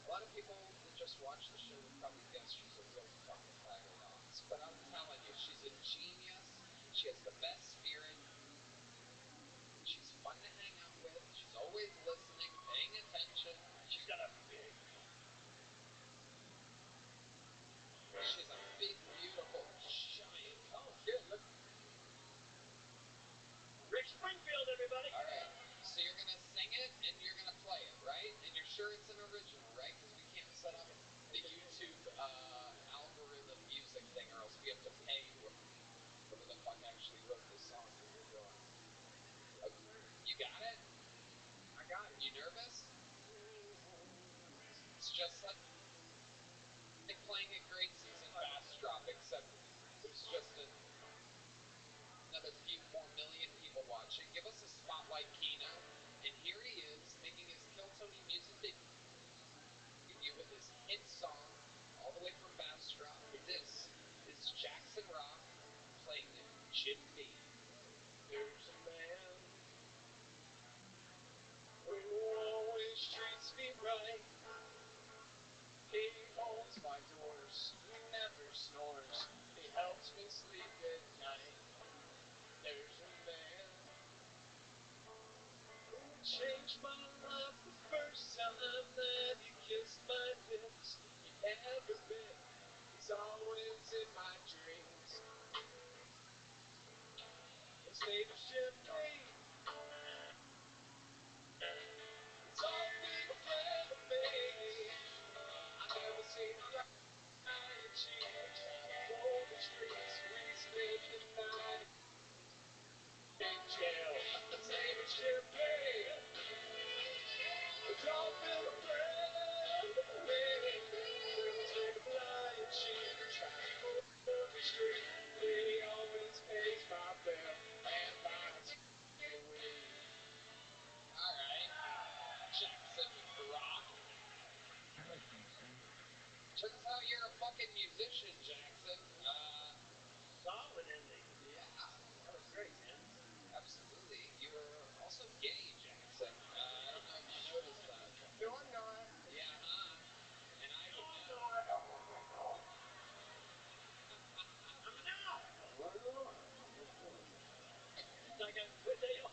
A lot of people that just watch the show would probably guess she's a real fucking bag of rocks. But I'm telling you, she's a genius. She has the best spirit. She's fun to hang out with. She's always listening, paying attention. She's got a big. She's a big, beautiful, giant. Oh, shit, look. Rick Springfield, everybody. All right. So you're gonna sing it and you're gonna play it, right? And you're sure it's an original, right? Because we can't set up the YouTube algorithm music thing, or else we have to pay whoever the fuck actually wrote the song that you're doing. You got it? I got it. You nervous? It's just like playing at Gracie's in Bastrop, except there's just another few more million people watching. Give us a spotlight keynote, and here he is making his Kill Tony music debut with his hit song, all the way from Bastrop. This is Jackson Rock playing Jim Beam. There's a man who always treats me right. He holds my doors, he never snores, he helps me sleep at night. There's a man who changed my life the first time that he kissed my lips. He never bit, he's always in my dreams. His name is Jim Beam. He's always been a friend of me. I never seen him lying cheek. Roll the streets, we spend the night in jail. His name is Jim Beam. It's all been a friend of me. We'll take a flying cheek, try to pull the street. He always pays my bill and buys me weed. All right, Jackson Rock. I like that song. Turns out you're a fucking musician, Jackson. Solid ending. Yeah, That was great, man. absolutely. You're also gay, Jackson. I don't know if you noticed that. No, I'm not. Yeah, huh? And I No, would I'm know. not. I'm not. It's like a video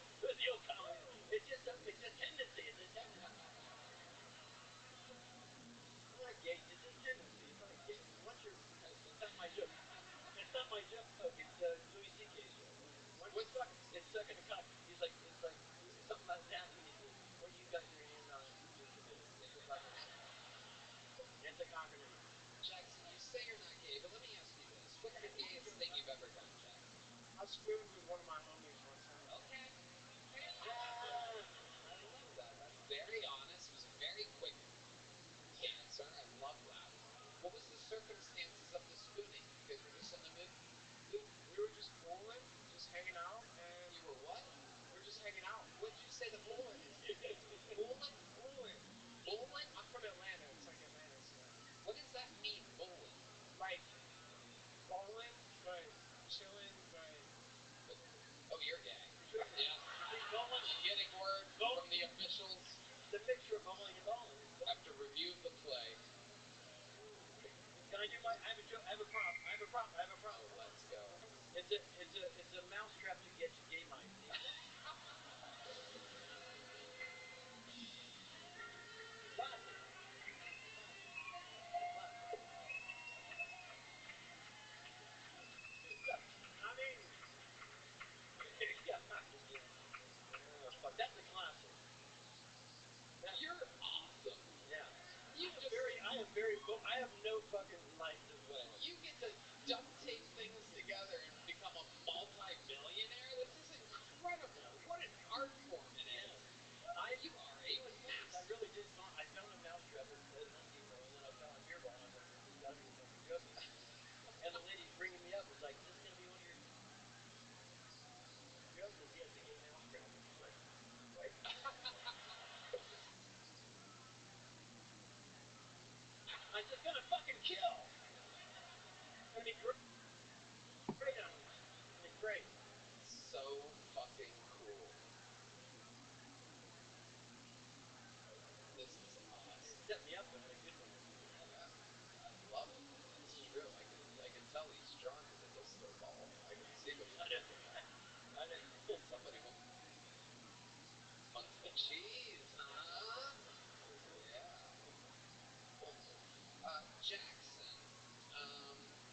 sucking a cock. He's like, it's like something about anatomy. He says, what you got your hand on, you're committed. It's a fucking, it's a cockanoodle. Jackson, you say you're not gay, but let me ask you this: what's the gayest thing you've ever done, Jackson? I spooned with one of my homies one time. Okay. I love that. That's very honest. It was a very quick answer. I love that. What was the circumstances of the spooning? You guys were just in the mood. We were just fooling, just hanging out, and You were what? we were just hanging out. What did you say the fooling is? Fooling? Fooling. Bowling? I'm from Atlanta. It's like Atlanta slang. What does that mean, bowling? Like bowling, but chilling, but Oh, you're gay. You're Yeah. bowling. Getting word Bowl- from the officials It's a mixture of bowling and bowling. after review of the play. Can I do my? I have a joke. I have a prop. I have a prop. I have a prop. Oh, let's go. It's a mousetrap to get gay mice. Classic. I mean, yeah, that's a classic. You're awesome. Yeah. You just I have no fucking license whatever. you get to duct tape things together and become a multi-millionaire. This is incredible. What an art form it is. You are a I master. really did. I found a mousetrap at Home Depot, and then I found a beer bottle. I was like, this has got to be fucking joking. And the lady's bringing me up. It's like, is this gonna be one of your jokes? Is yes, a gay mousetrap? And she's like, wait. I'm just gonna fucking kill. It's gonna be great. Great on it. It's gonna be great. So fucking cool. This is awesome. It set me up though in a good way. Yeah, I love it. It's true. I can tell he's drunk as a disco ball. I can see what he's looking at. Somebody wants the cheese, huh? Yeah. Jackson.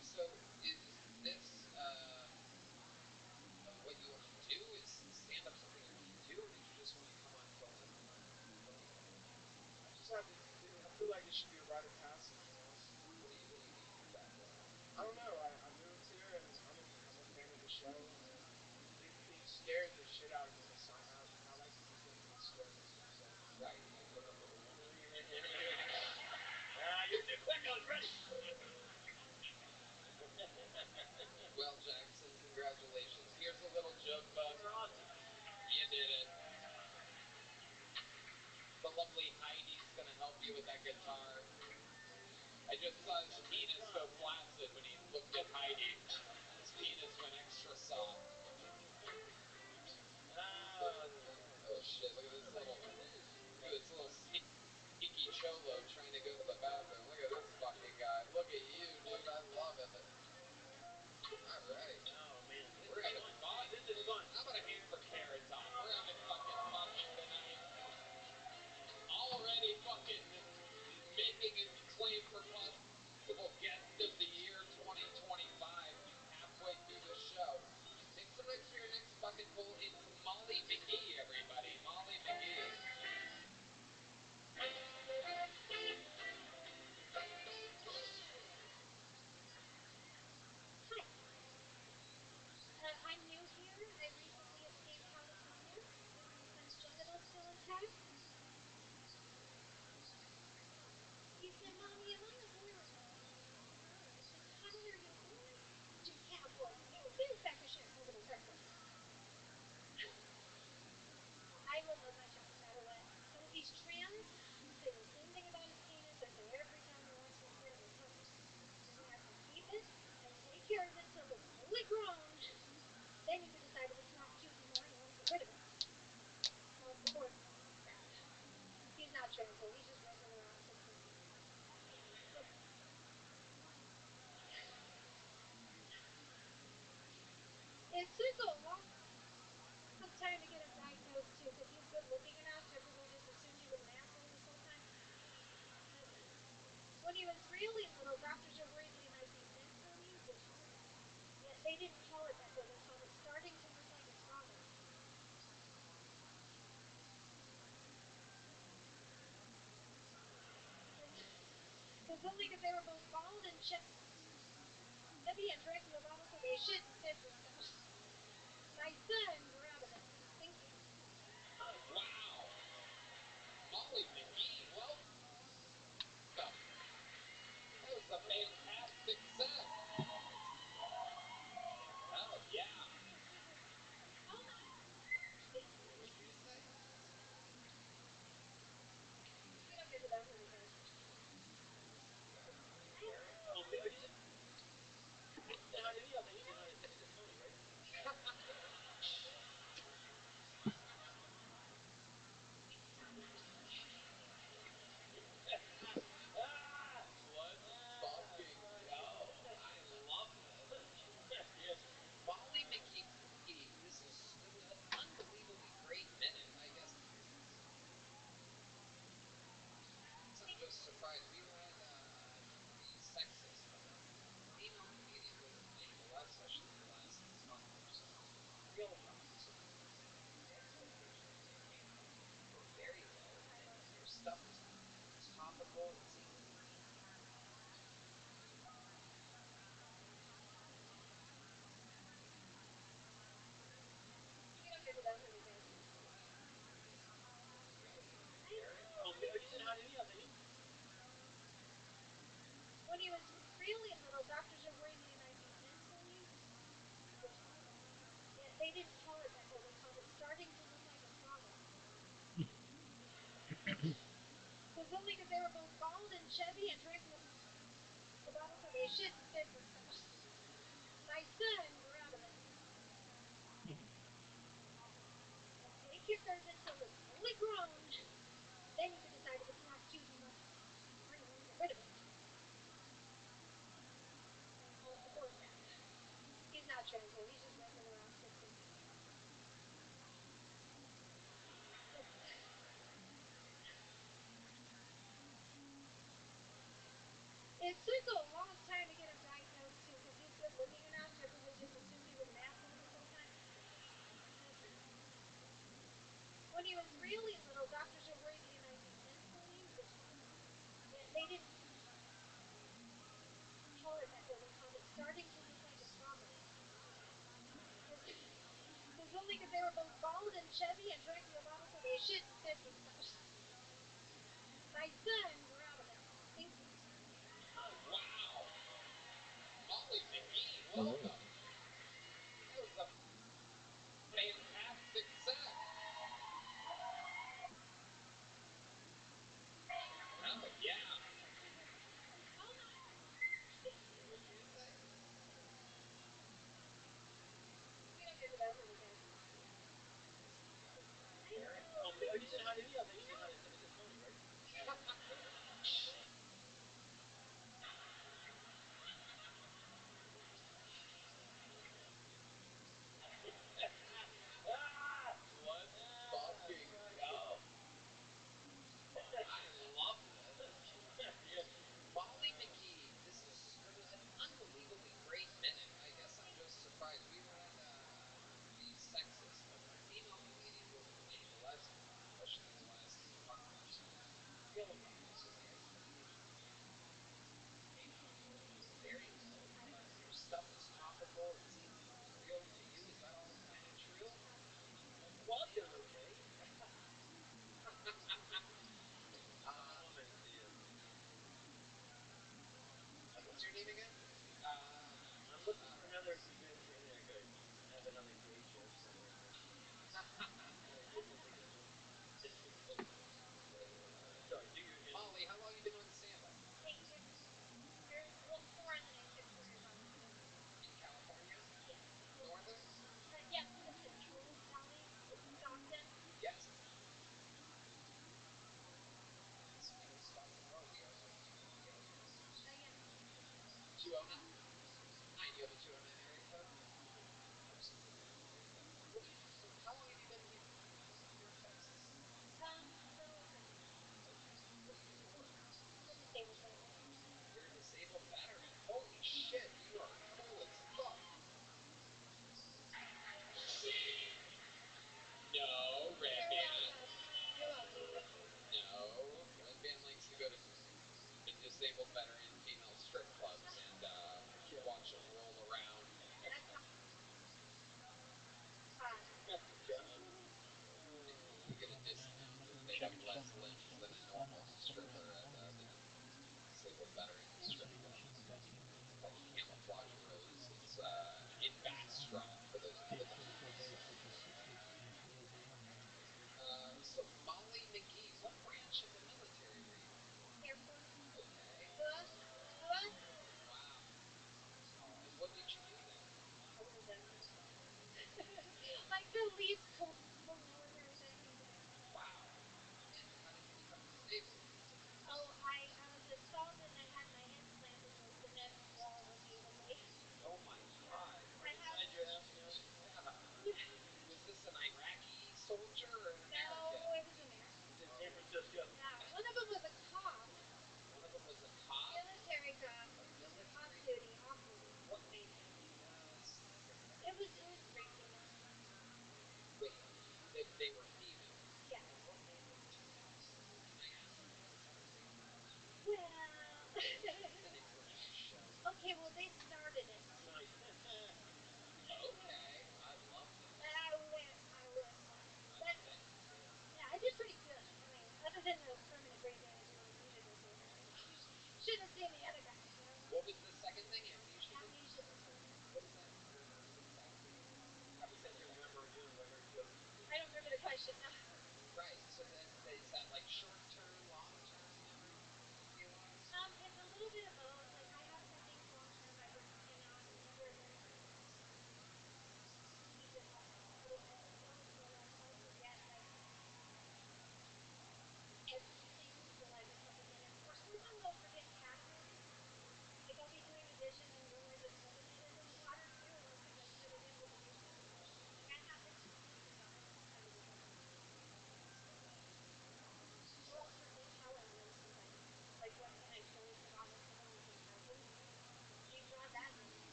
So is this what you want to do? Is stand up something you want to do, or did you just want to come on film and I just have to. I feel like it should be a rite of passage, you know. what do you mean exactly? I don't know. I moved here and I'm a fan of the show, and it scared the shit out of me to sign up, and I like to do things that scare me. So. Right, like hook up with a woman. You're too quick. I was ready. Well, Jackson, congratulations. Here's a little joke, bud. You're awesome. You did it. The lovely Heidi's gonna help you with that guitar. I just saw his penis go flaccid when he looked at Heidi. His penis went extra soft. Oh shit! Look at this little sneaky cholo trying to go to the bathroom. Look at this fucking guy. Look at you, dude. I love it. All right. Oh man, We're having fun. This is fun. How about a hand for Carrot Top? We're having fucking fun here tonight. Already fucking making his claim for possible guest of the year 2025 halfway through the show. Make some noise for your next bucket full. It's Molly McGee, everybody. Molly McGee. I'm new here. I recently escaped California. Is my son's genitals still intact? He said, Mommy, am I a boy or a girl? I said, Tyler, are you a boy? Yeah, boy. You a big sack of shit moving in circles. I will love my child no matter what. So if he's trans, I'm gonna say the same thing about his penis I say every time he wants to start a tongue. You're gonna have to keep it and take care of it till it's fully grown. Then you can decide if it's not cute anymore and you want to get rid of it. Cross the border. He's not trans though, he's just regular autistic. It took a long time to get him diagnosed too, because he's good looking enough. Everybody just assumed he was an asshole this whole time. But when he was really little, doctors are worried that he might be mentally retarded. Yet they didn't call it that though. They called it starting to look like a toddler. only because they were both bald and chubby and drank from the bottle, so they shouldn't differ. So my son grew out of it. Thank you. Wow. Molly McGee, welcome. That was a fantastic set. Oh, yeah. What did you say? We don't get to that part, guys. Let's fucking go. I love this. Molly McGee, this is an unbelievably great minute, I guess. I'm just surprised. We were at the sexist female comedian with AOS, especially the last month or so. Real talk. So your expectations were very low, and your stuff is topical. It seems. We don't get to that part, guys. When he was really little, doctors are worried that he might be mentally. They didn't call it that though. They called it starting to look like a trauma. It was only because they were both bald and chubby and drank from the bottle, so they shouldn't differ. So my son grew out of it. Take your serve until it's fully grown. Then you can decide if it's not too much or you want to get rid of it. Of course not. He's not translated. He's just messing around 16. It took a long time to get him diagnosed too, because he's good looking enough. Everybody just assumed he was an asshole this whole time. When he was really little, doctors are worried that he might be mentally retarded. They didn't call it that though. They called it starting to look like a trauma. It was only because they were both bald and chubby and drank from the bottle, so they shouldn't differ. So my son grew out of it. Thank you. Wow. Molly McGee, welcome. That was a fantastic set. Oh, yeah. What did you say? We don't get to that part, guys. Let's fucking go. I love this. Molly McGee, this is an unbelievably great minute. I guess I'm just surprised. We were at the sexist female comedian with AOS, especially the last month or so. Real talk. So your expectations very low, and your stuff is topical. It seems real to you. Is that all kind of true? Quality is okay. What's your name again? I'm looking for another good. I have another gay joke somewhere. Sorry, do your intro. Molly, how long have you been doing stand-up? 8 years. Well, 4 and then I took 4 years off. In California? Yes. Northern? Yeah, the Central Valley, Stockton. Yes. This people stop the world. We are like 209 listeners. Yeah. 209? You have a 209 area code? Absolutely. So how long have you been here in Texas? Relatively. Okay. What do you do for work? I'm a disabled veteran. You're a disabled veteran. Holy shit, you are cool as fuck. No, Red Band. You're welcome. No, Red Band likes to go to disabled veterans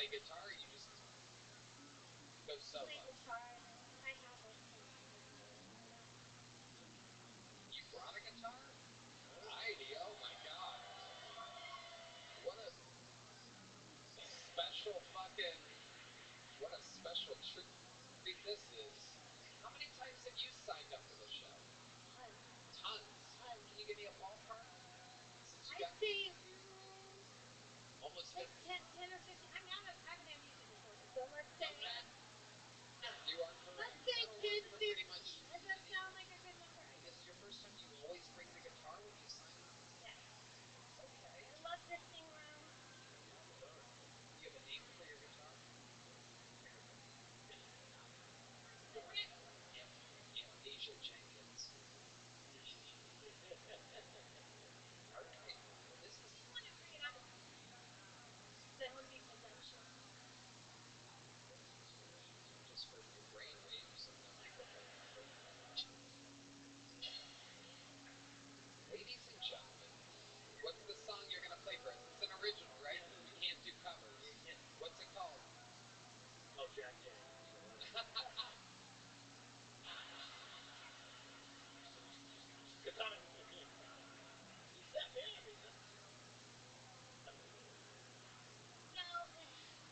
play guitar, or you just go Play solo? guitar, and then I have some acoustic. You brought a guitar? Heidi, oh my god. What a special fucking, what a special treat this is. How many times have you signed up for the show? Tons. Tons. Tons. Can you give me a ballpark? Since you I'd got say almost like 50. 10 or 15. I mean, I haven't had music before, so let's say Okay. You are let's correct. say That'll 10, work for pretty 15. much That does any. sound like a good number, I This guess. is your first time. You always bring the guitar when you sign up? Yes. Okay. I love to sing around. Do you have a name for your guitar? Amnesia Jenkins. All right. Well, this is. I want to bring it out of zombie possession. Just for your brain waves and the microphone cover. Ladies and gentlemen, what's the song you're gonna play for us? It's an original, right? We can't do covers. What's it called? Oh, Jack Daniels. Because I'm he's that big, isn't it? Well,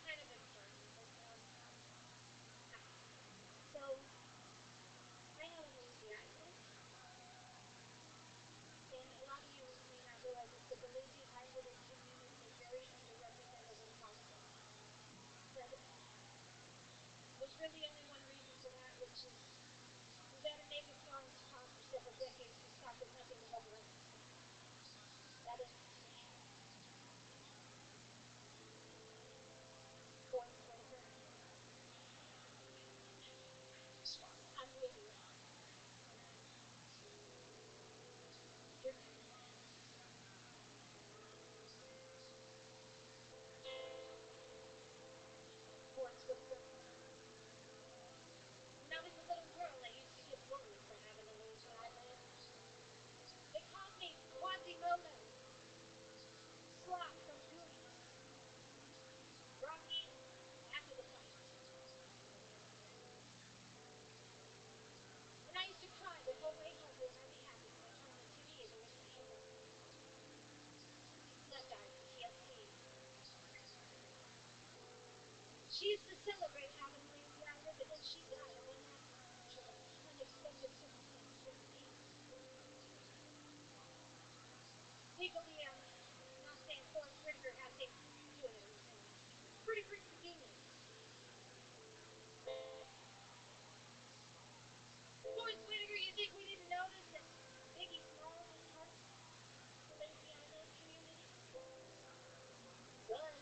kind of important, but so I have an lazy eyelid, and a lot of you may not realize this, but the lazy eyelided community is very underrepresented in Hollywood. But there's really only one reason for that, which is we've had a mega songs pop for several decades whose talk is nothing but love. That is Forrest Whitaker. I'm with you. You're Forrest Whitaker. When I was a little girl, I used to get bullied for having a lazy eyelid. They called me Quasimodo, Sloth from Goonies, Rocky after the fight. And I used to cry the whole way home, but when I'd be happy, when I turn on the TV, there was an ambulance. That died, PTSD. She used to celebrate having a lazy eyelid, but then she died of unexpected circumstances with AIDS. Legally, I'm not saying Forrest Whitaker had things to do with it. I'm saying pretty convenient. Forrest Whitaker, you think we didn't notice that Biggie Smalls was part of the lazy eyelid community? Was.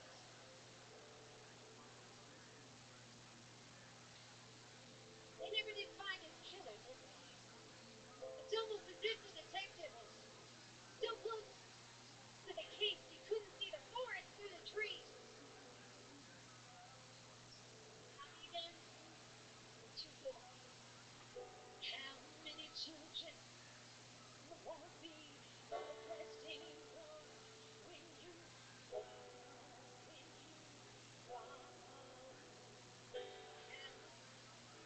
They never did find his killer, did they? It's almost as if the detective was so close to the case he couldn't see the forest through the trees. Happy then? You're too good at me. How many children won't be blessed anymore when you when you gone? How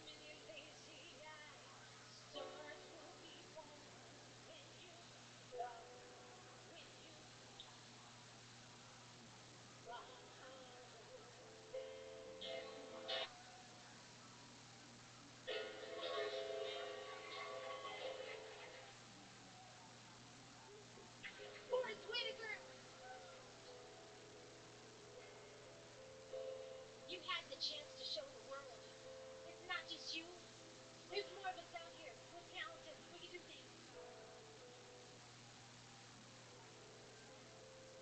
many lazy eyed stars will be born when you gone? When you gone? Forrest Whitaker, you had the chance to show the world. It's not just you. There's more of us out here. We're talented. We can do things.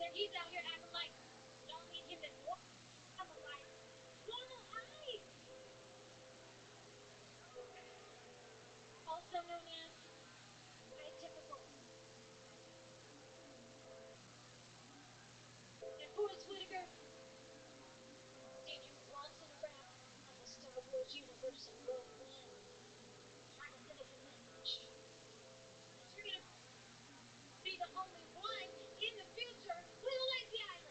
Then he's out here acting like y'all need him to normalize. Normalize! Also known as atypical. And Forrest Whitaker, seen you waltzing around on the Star Wars universe in Rogue One, trying to send us a message that you're gonna be the only one in the future with a lazy eye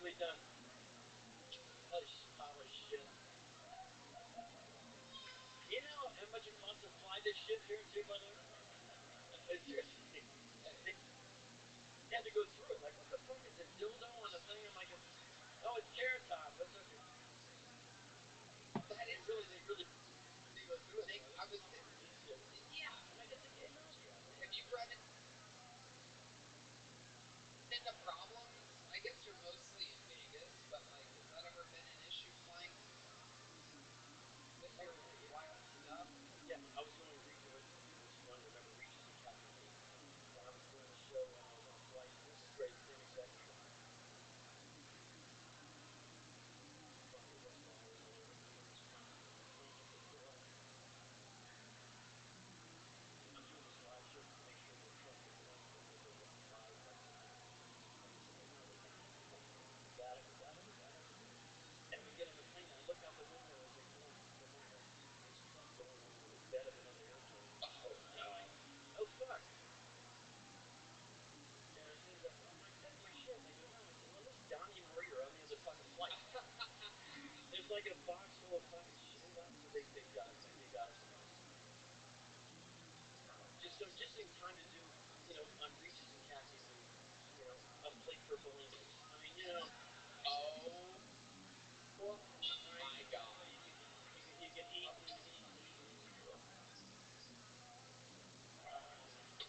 perfectly done. Polished shit. You know how much it costs to fly this shit here too, by the way? Seriously. They had to go through it. Like, what the fuck is this dildo on the thing? I'm like, oh, it's Carrot Top. That's okay. That is They really they go through it. they Like, I was yeah. and I get to get nausea. Have you run into problems? I guess you're mostly in Vegas, but like has that ever been an issue flying with your wild stuff? Yeah, I was doing it was fun. Remember Regis and Kathy Lee? And I was doing a show when I was on flight. This is great. Same exact show. Fucking this wire or whatever. And I'm in this plane. And the plane hits a hill. I'm doing this live show to make sure they trust the plane when they go live, like when they say, hey, no, they can't. We got it. We got it. We got it. And we get on the plane. And I look out the window as they're going. They're going like this truck going over the bed of another airplane. Oh And I'm no. like, oh fuck. And I say, oh my, that's my shit. They go, no. I said, well, at least Donnie and Marie are on the other fucking flight. There's like a box full of fucking shit left, so they got us across. Just in time to do, on Regis and Kathy Lee, a plate for bulimos. I mean, Oh well, my god. you can eat and eat.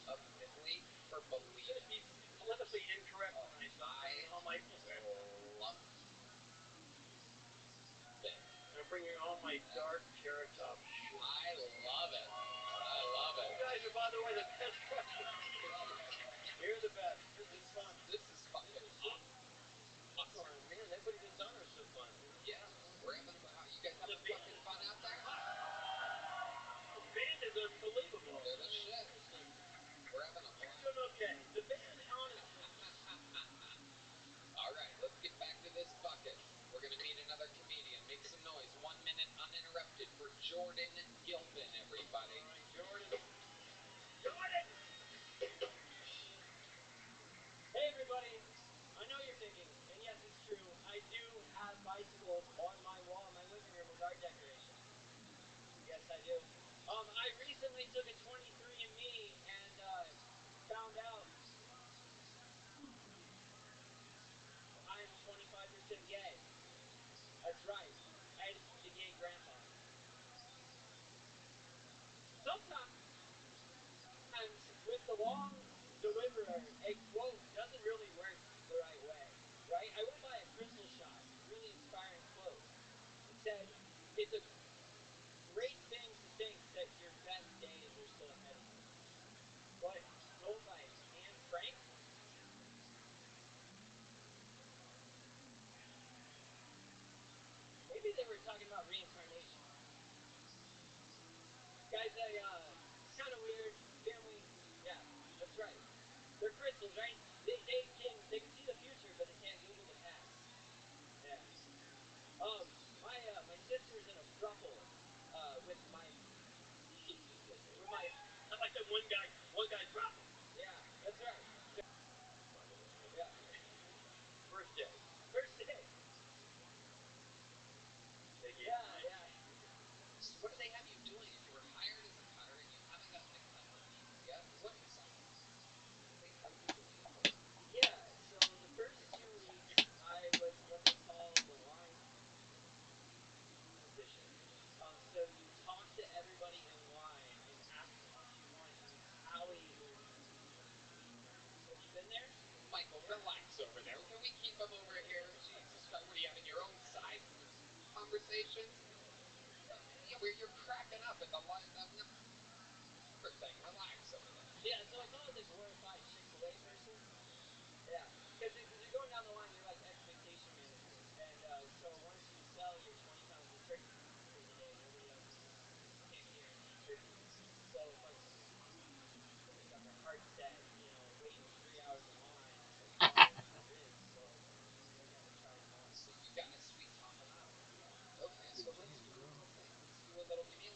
A Finley for Just Bolito. be politically incorrect Oh, tonight, so I'm bringing all my. love it. I'm bringing all my dark carrot top shit. I love it. I love it. You guys are, by the way, the best fucking. You're the best. This is fun. This is fucking This is so awesome. fun, man. Everybody that's on are so fun. Yeah, we're having you guys having fucking fun out there? The band is unbelievable. They're the shit. We're having a You're doing okay. The band, honestly. All right, let's get back to this bucket. We're gonna meet another comedian. Make some noise. 1 minute uninterrupted for Jordan Gilpin, everybody. All right, Jordan. Jordan! Hey, everybody. I know you're thinking, and yes, it's true. I do have bicycles on my wall in my living room with art decorations. Yes, I do. I recently took a 23andMe and found out I'm 25% gay. That's right. I had the gay grandpa. Sometimes with the long deliverer, a quote doesn't really work the right way, right? I went by a crystal shot, really inspiring quote. It said, it's a great thing to think that your best days are still ahead of you. But told by Anne Frank, maybe they were talking about reincarnation. Guys, it's kind of weird. Family, yeah, that's right. They're crystals, right? They can see the future, but they can't Google the past. Yeah. My sister's in a thruple with my with my. I like that one guy thruple. Yeah, that's right. By the way, yeah. First day. First day. They gave Yeah, me yeah. So what do they have you doing? If you were hired as a cutter and you haven't gotten a cut for weeks yet, what do they have you doing? Yeah, so the first 2 weeks I was what they call the line position. So you talk to everybody in line and ask them what you want and you tally. Have you been there? Michael, relax over there. Can we keep him over here? Jesus Christ, what are you having your own side conversations? Yeah, where you're cracking up at the number thing. Relax over there. Yeah, so it's almost a glorified Chick-fil-A person. Yeah, because you're going down the line, you're like expectation manager, and so once you sell your 20 pounds of turkey for the day, nobody else can't guarantee turkey. So it's like somebody's got their heart set, waiting 3 hours in line. It's like, well, there is, so you got to try them on. So you got to sweet talk them out. Okay, so let's do a little thing. Let's do a little. Give me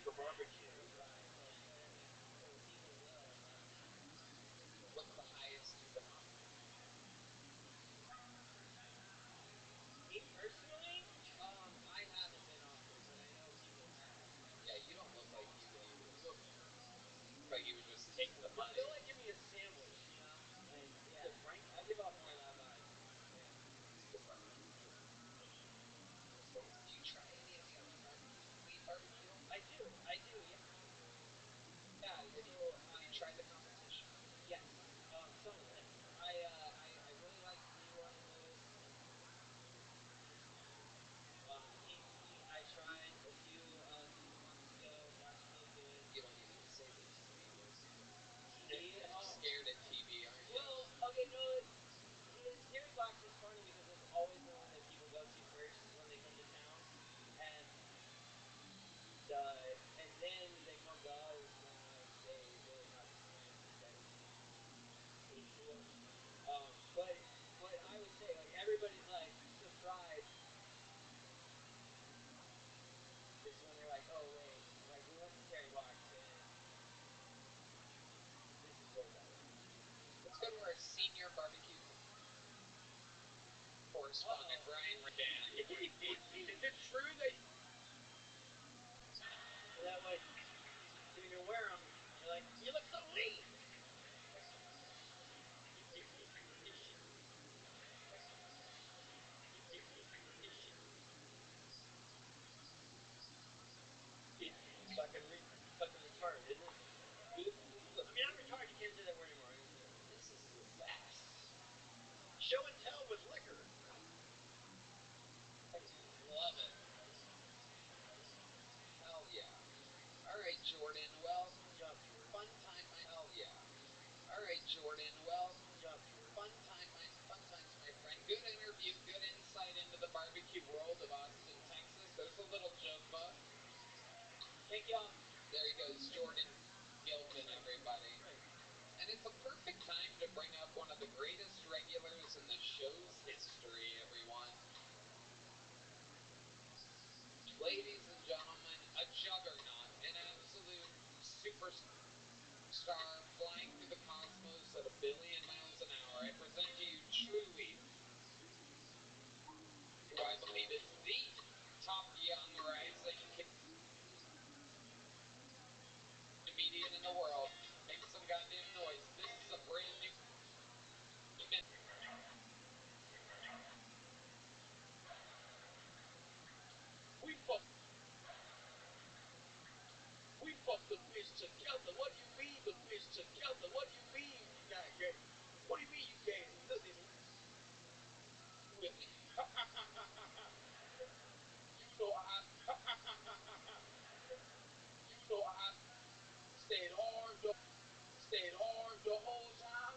for barbecue, right? Like, so people will. What's the highest you've been off? Me personally, I haven't been off it, but I know people have. Yeah, you don't look like you would even look like you would just take the No, money. they'll like give me a sandwich, you know? Like, yeah, Frank? I give off more of that vibe. Yeah. It's a good barbecue. Do you try any of the other barbecues? Wheat barbecue? I do. I do. Yeah. Yeah. Have So have you tried the competition? yes, some of it. I really like Leroy Lewis. I tried a few months ago. That's really good. You don't even say the TV was. TV. You're scared at TV, aren't you? Well, okay, no. Terry Box is funny because it's always the one that people go to first when they come to town, and and then they come to us when like they really have experience and dedication to it. But what I would say, like everybody's like surprised is when they're like, oh wait, like we went to Terry Box and this is way better. Let's go to our senior barbecue correspondent, Brian Redan. Is it true that That way, so you can wear them. You're like, you look so lean. Fucking retarded, isn't it? I mean, I'm retarded. You can't say that word anymore. I'm gonna say it. this is the best? Show and tell with liquor. I love it. Hell yeah. All right, Jordan. Well, Good job, Jordan. fun time. Hell yeah. All right, Jordan. Well, Good job, Jordan. fun times, my friend. Good interview. Good insight into the barbecue world of Austin, Texas. There's a little Jumba. Thank y'all. There he goes, Jordan Gilpin, everybody. Right. And it's a perfect time to bring up one of the greatest regulars in the show's history, everyone. Ladies and gentlemen, a juggernaut, an absolute superstar flying through the cosmos at 1,000,000,000 miles an hour. I present to you truly, who I believe is the top young rising comedian in the world. Make some goddamn noise. This is a brand new. We fucked the bitch together. What do you mean the bitch together? What do you mean you not gay? What do you mean you gay? Listen, with me. You know I you know I stayed hard the whole time.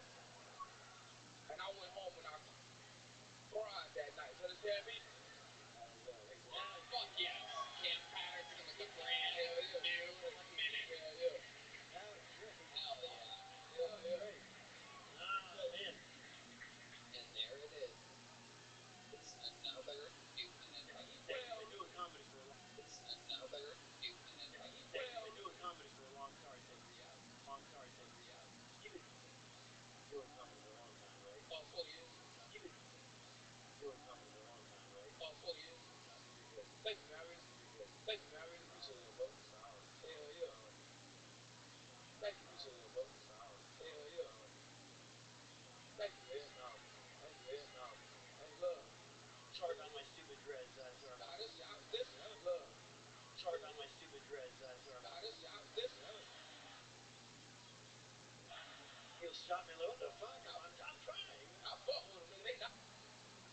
And I went home and I cried that night. You understand me? Fuck yes. Cam Patterson with the brand new minute. Yeah. That was great. Hell yeah. That was great. Oh, man. And there it is. It's another new minute. Thank you. Been doing comedy for a long. It's another new minute. Thank you. Been doing comedy for a long. Sorry, thank you. Long. Sorry, thank you. You've been doing comedy for a long time, right? 40 years. You've been doing comedy for a long time, right? 40 years. That's pretty good. Thank you, man. I really appreciate it, bro. Solid. Hell yeah. Thank you, appreciate it, bro. Solid. Hell yeah. Thank you, man. Solid. Thank you, man. Solid. That's love. Charge on my stupid dreads. That's right. Nah, this is love. Charge on my stupid dreads. That's right. Nah, this He'll stop me like, what the fuck? I'm trying. I fuck with them, nigga. They not.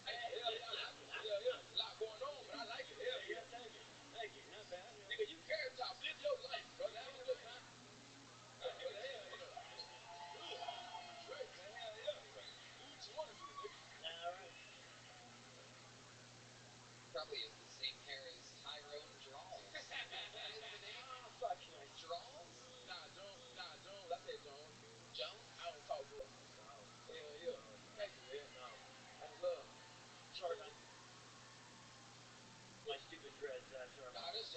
Hell yeah, I like it. Hell yeah. A lot going on, but I like it. Hell yeah. Thank you. Thank you. Not bad. Nigga, you carrot top. Live your life, brother. Have a good time. Hell yeah. Straight, man. Hell yeah. Do what you want to do, nigga. All right. Probably has the same hair as Tyrone Drawls. Is that his name? Oh, fuck you. Drawls? Nah, Jones. I said Jones. Jones? I don't talk to him. Hell yeah. Thank you, man. That's love. Charge on my stupid dreads. That's right. Nah, this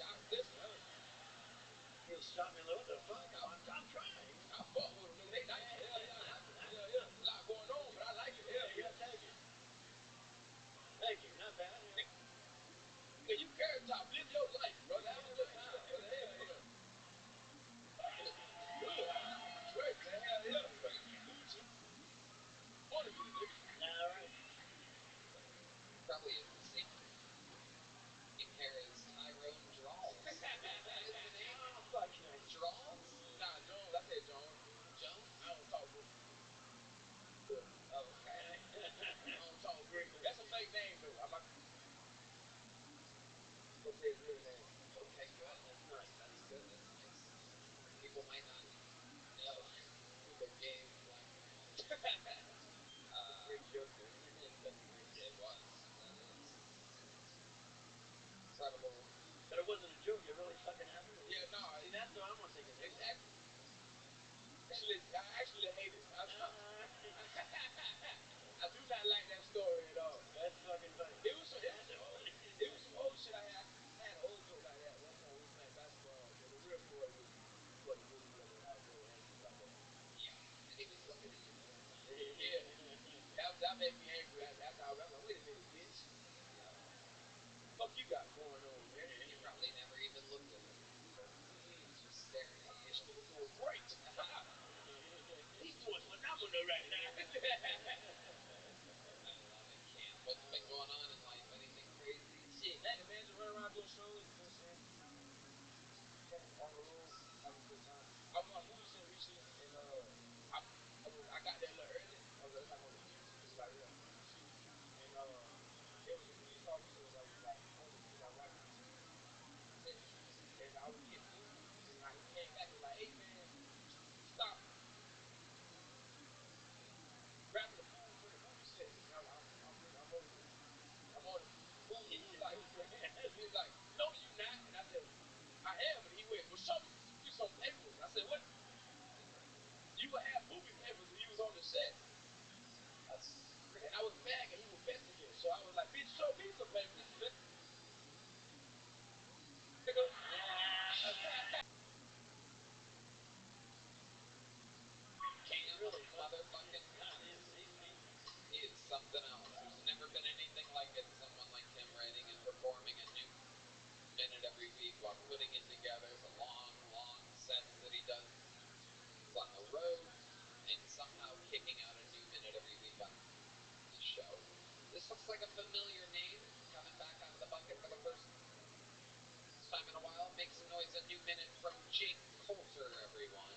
shot me. Like, what the fuck? I'm trying. I fuck with them. They nice. Hell yeah, I like them. Yeah, yeah. A lot going on, but I like it. Hell yeah. Thank you. Thank you. Not bad. Nigga, you carrot top. Live your life, brother. Have a good time, brother. Hell yeah. Good. Great, man. Hell yeah. Gucci. Money, nigga. All right. Probably is the same in hair as Tyrone Drawls. Is that his name? Oh, fuck no. Drawls? Nah, Jones. I said Jones. Jones? I don't talk Greek. Oh, okay. I don't talk Greek. That's a fake name though. I'm not gonna say his real name. Okay, good. That's nice. That's good. That's nice. People might not know who the gay black man is. Great joke there. It was. That is. Incredible. But it wasn't a joke. It really fucking happened. Yeah, no. See, that's what I'm gonna take it. It's I actually hate it. I do not like that story at all. That's fucking funny. It was some old shit I had. I had an old joke like that. One time we was playing basketball, but the real story was before the movie was I was really angry about that. Yeah. And he was looking at you the whole time. Yeah. That made me angry. After I was like, wait a minute, bitch. Yeah. Fuck you got going on, man. You probably never even looked at him. He was just staring at you. This nigga doing great. He's doing phenomenal right now. I love it, Cam. What's been going on in life? Anything crazy? Shit, nothing, man. Just run around doing shows, doing shit. On the road, having a good time. I was on a movie set recently, and I got there a little early. I was like on the beach. It was like real shit. And there was a police officer that was like on the beat, like right next to me. And I was getting food, and like he came back and was like, "Hey man, stop grabbing the food for the movie set." And I'm on it. I'm on it. He was like, "No, you not." And I said, "I am." And he went, "Well, show me some papers." I said, "What? You would have movie papers if you was on the set." That's And I was mad and he was Mexican, so I was like, "Bitch, show me some papers, nigga." Cam, Really motherfucking. He is something else. There's never been anything like it. Someone like him writing and performing a new minute every week while putting it together. The long, long sets that he does. He's on the road and somehow kicking out a new minute every week on the show. This looks like a familiar name coming back out of the bucket for the first time in a while. Make some noise, a new minute from Jake Coulter, everyone.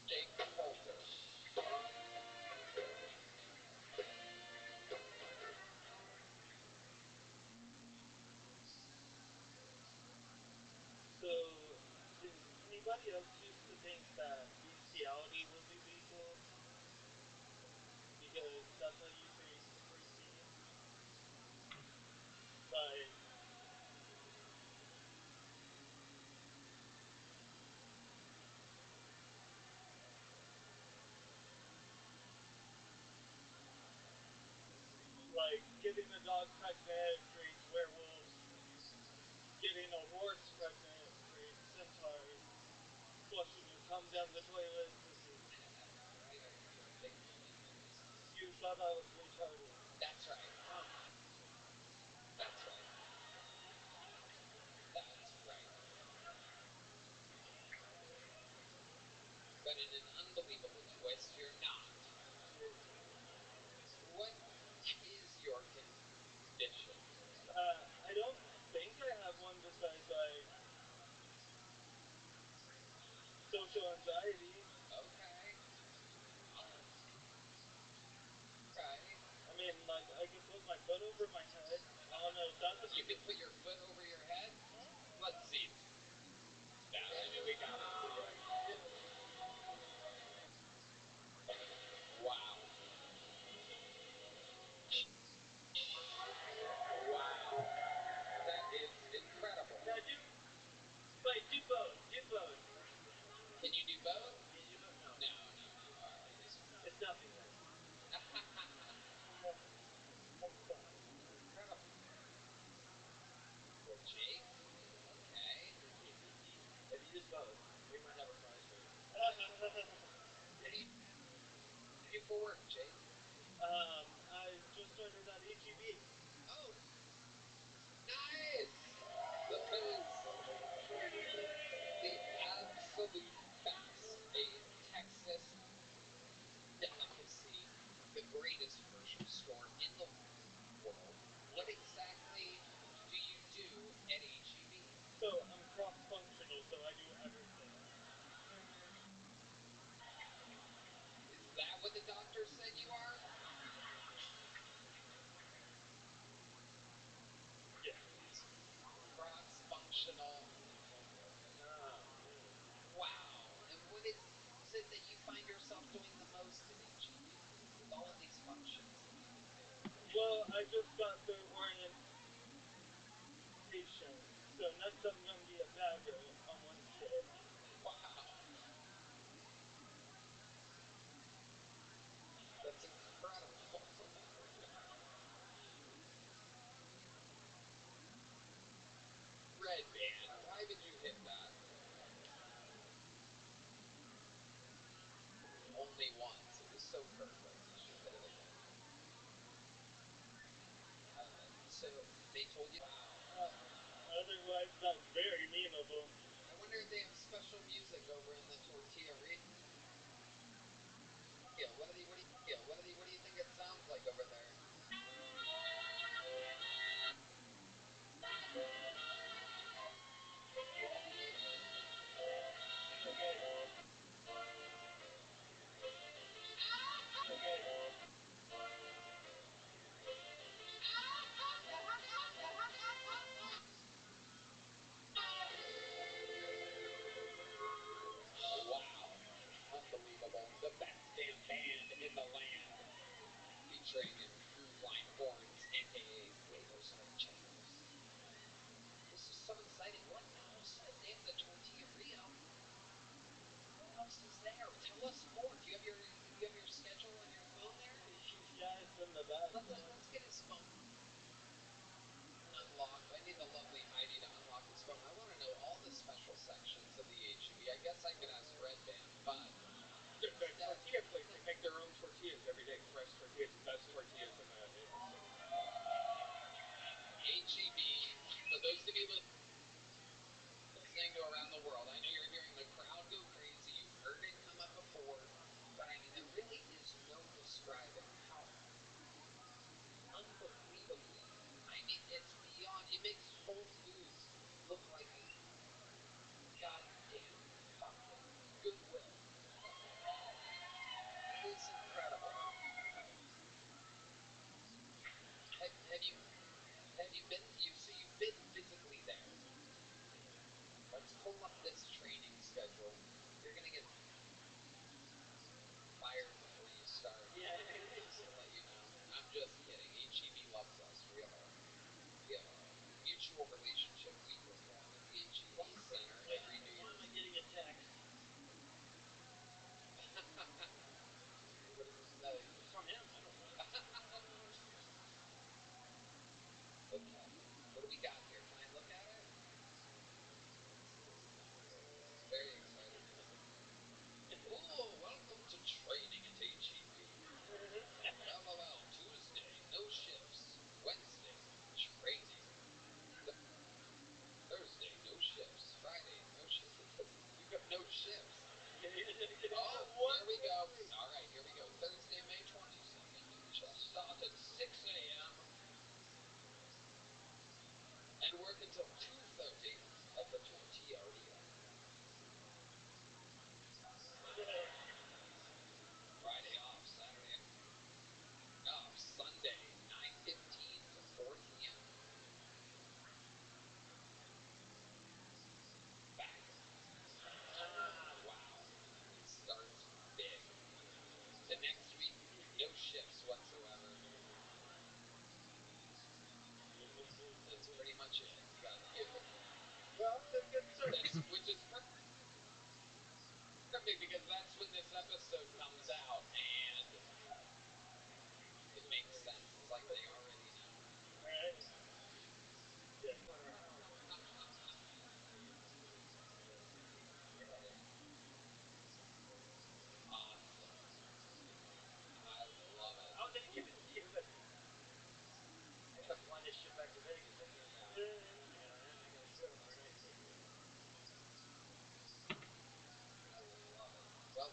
Jake Coulter. So, does anybody else used to think that bestiality was illegal? Because that's how you say freaky. Like, getting a dog pregnant creates werewolves. Getting a horse pregnant creates centaurs. Flushing your cum down the toilet. This is. You thought I was retarded. That's right. That's right. That's right. But in an unbelievable twist, you're not. What is your condition? I don't think I have one besides like social anxiety. Okay. Okay. I mean, like I can put my foot over my head. I don't know if that's a. You can put your foot over your head? Let's see. Yeah, I mean, we got it. Wow. Wow. That is incredible. Now do, wait, do both. Do both. Can you do both? Can you do both? No. No, no, no. All right. It's nothing then. Incredible. for work, Jake? I just started at HEB. Oh, nice! The best. The absolute best. A Texas delicacy. The greatest grocery store in the world. What exactly do you do at HEB? So I'm cross-functional, so I do everything. Is that what the doctor said you are? Yeah. Cross-functional. Wow. And what is it that you find yourself doing the most at HEB with all of these functions that you can do? Well, I just got through orientation, so next I'm gonna be a bagger on Wednesday. Wow. That's incredible. Red band. Why would you hit that? Only once. It was so perfect. You should hit it again. So they told you, wow. Otherwise, that's very memeable. I wonder if they have special music over in the tortilla reel. What do you think it sounds like over there? Wow. Unbelievable. The best damn band in the land. Featuring cruise line horns, aka flavors arrecherados. This is so exciting. What else? They have the tortilla Rio. What else is there? Tell us more. Do you have your schedule on your phone there? Yeah, it's in the bag. Let's get his phone unlocked. I need the lovely Heidi to unlock his phone. I want to know all the special sections of the HEB. I guess I could ask Red Band, but The tortilla place, they make their own tortillas every day. Fresh tortillas, the best tortillas in the city. HEB, for those of you listening to around the world, I know you're hearing the crowd go crazy. You've heard it come up before, but I mean, there really is no describing how unbelievably. I mean, it's beyond. It makes Whole Foods look like a goddamn fucking Goodwill. It is incredible. Have you been? You've been physically there. Let's pull up this training schedule. You're gonna get fired before you start. Yeah. Just to let you know. I'm just kidding. HEB loves us. We have a mutual relationship. We perform at the HEB Center every New Why am I Year's getting a text? What does it say? From him, I don't know. Okay. What do we got here? Can I look at it? It's very exciting. Ooh, welcome to training at HEB. LOL, Tuesday, no shifts. Wednesday, training. Thursday, no shifts. Friday, no shifts. You got no shifts. Oh, here we go. All right, here we go. Thursday, May 22nd. Shift start at 6 a.m. and work until 2:30 at the tortilla Rio. Friday off. Saturday off. Sunday, 9:15 to 4 p.m. Back. Wow. It starts big. The next week, no shifts whatsoever. That's pretty much it. You got it. Well, that's good service. Which is perfect because that's when this episode comes out, and it makes sense. It's like they already know. Right? Yeah. Awesome.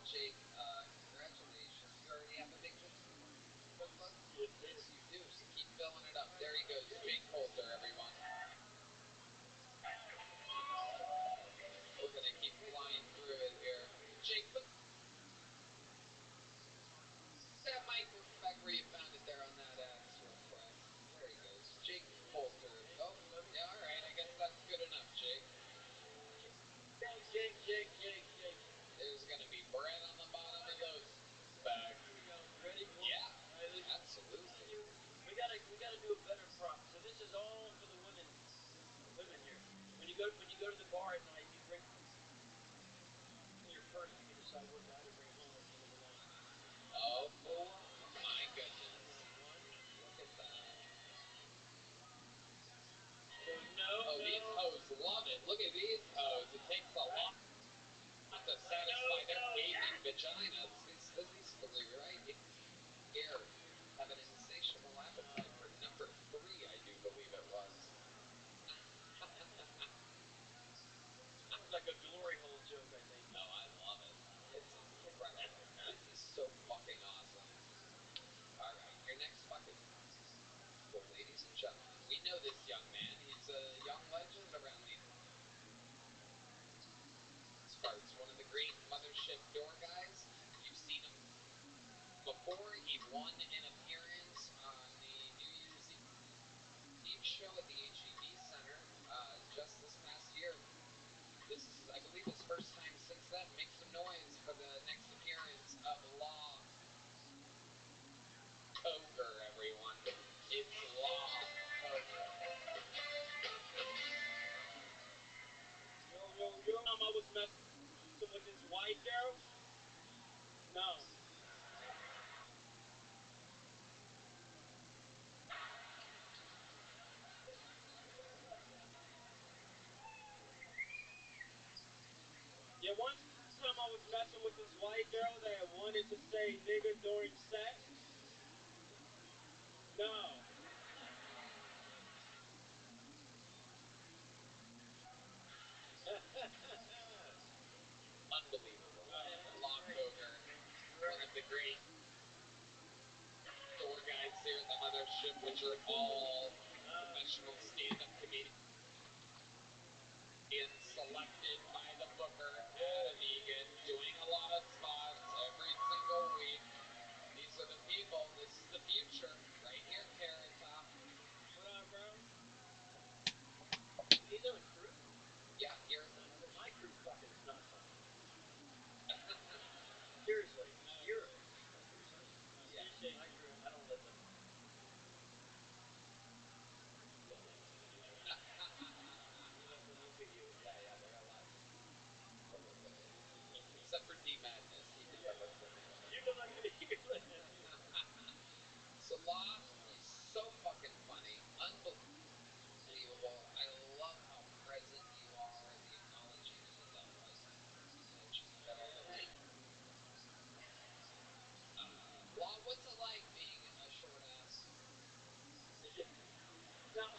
Jake, congratulations. You already have a big cookbook? Yes, sir. Yes, you do. So keep filling it up. There he goes, Jake Coulter, everyone. We're gonna keep flying through it here. Jake, put that mic back where you found it there on that axe real quick. There he goes. Jake Coulter. Oh, yeah, all right. I guess that's good enough, Jake. Jake. There's gonna be bread on the bottom of those bags. Here we go. You ready? Yeah, All right, listen. absolutely. We gotta do a better prop. So this is all for the women here. When you go to the bar at night, you bring your purse. You can decide what guy to bring home when it belongs to you. Oh, my goodness. One. Look at that. So no. Oh, these hoes love it. Look at these hoes. It takes a lot to satisfy their gaping vaginas. These three right here have an insatiable appetite for number 3, I do believe it was. That was like a glory hole joke, I think. No, I love it. It's incredible. This is so fucking awesome. All right, your next bucket. Well, ladies and gentlemen, we know this young man. He's a young legend around these parts. One of the great mothership door guys. You've seen him before. He won an appearance on the New Year's Eve show at the HEB Center just this past year. This is, I believe, his first time since then. Make some noise for the next appearance of Law Coger, everyone. It's Law Coger. Yo, I was messing with this white girl. No. Yeah, one time I was messing with this white girl that wanted to say nigga during sex. No. Unbelievable. Law Coger, one of the great door guys here at the mothership, which are all professional stand-up comedians selected by the booker Adam Egan, doing a lot of spots every single week. These are the people. This is the future right here, Carrot Top. What up, bro? He's on a cruise? Yeah, here. My cruise fucking is not fun. Seriously, you're a Yeah. my cruise. I don't let them. Let them look at you. Yeah, they're a lot. Except for D Madness, he never looks at me. You can look at me. You can look at me. So Law, he's so fucking funny, unbelievable. I love how present you are, the acknowledging of the that Law, what's it like being a short ass? Now,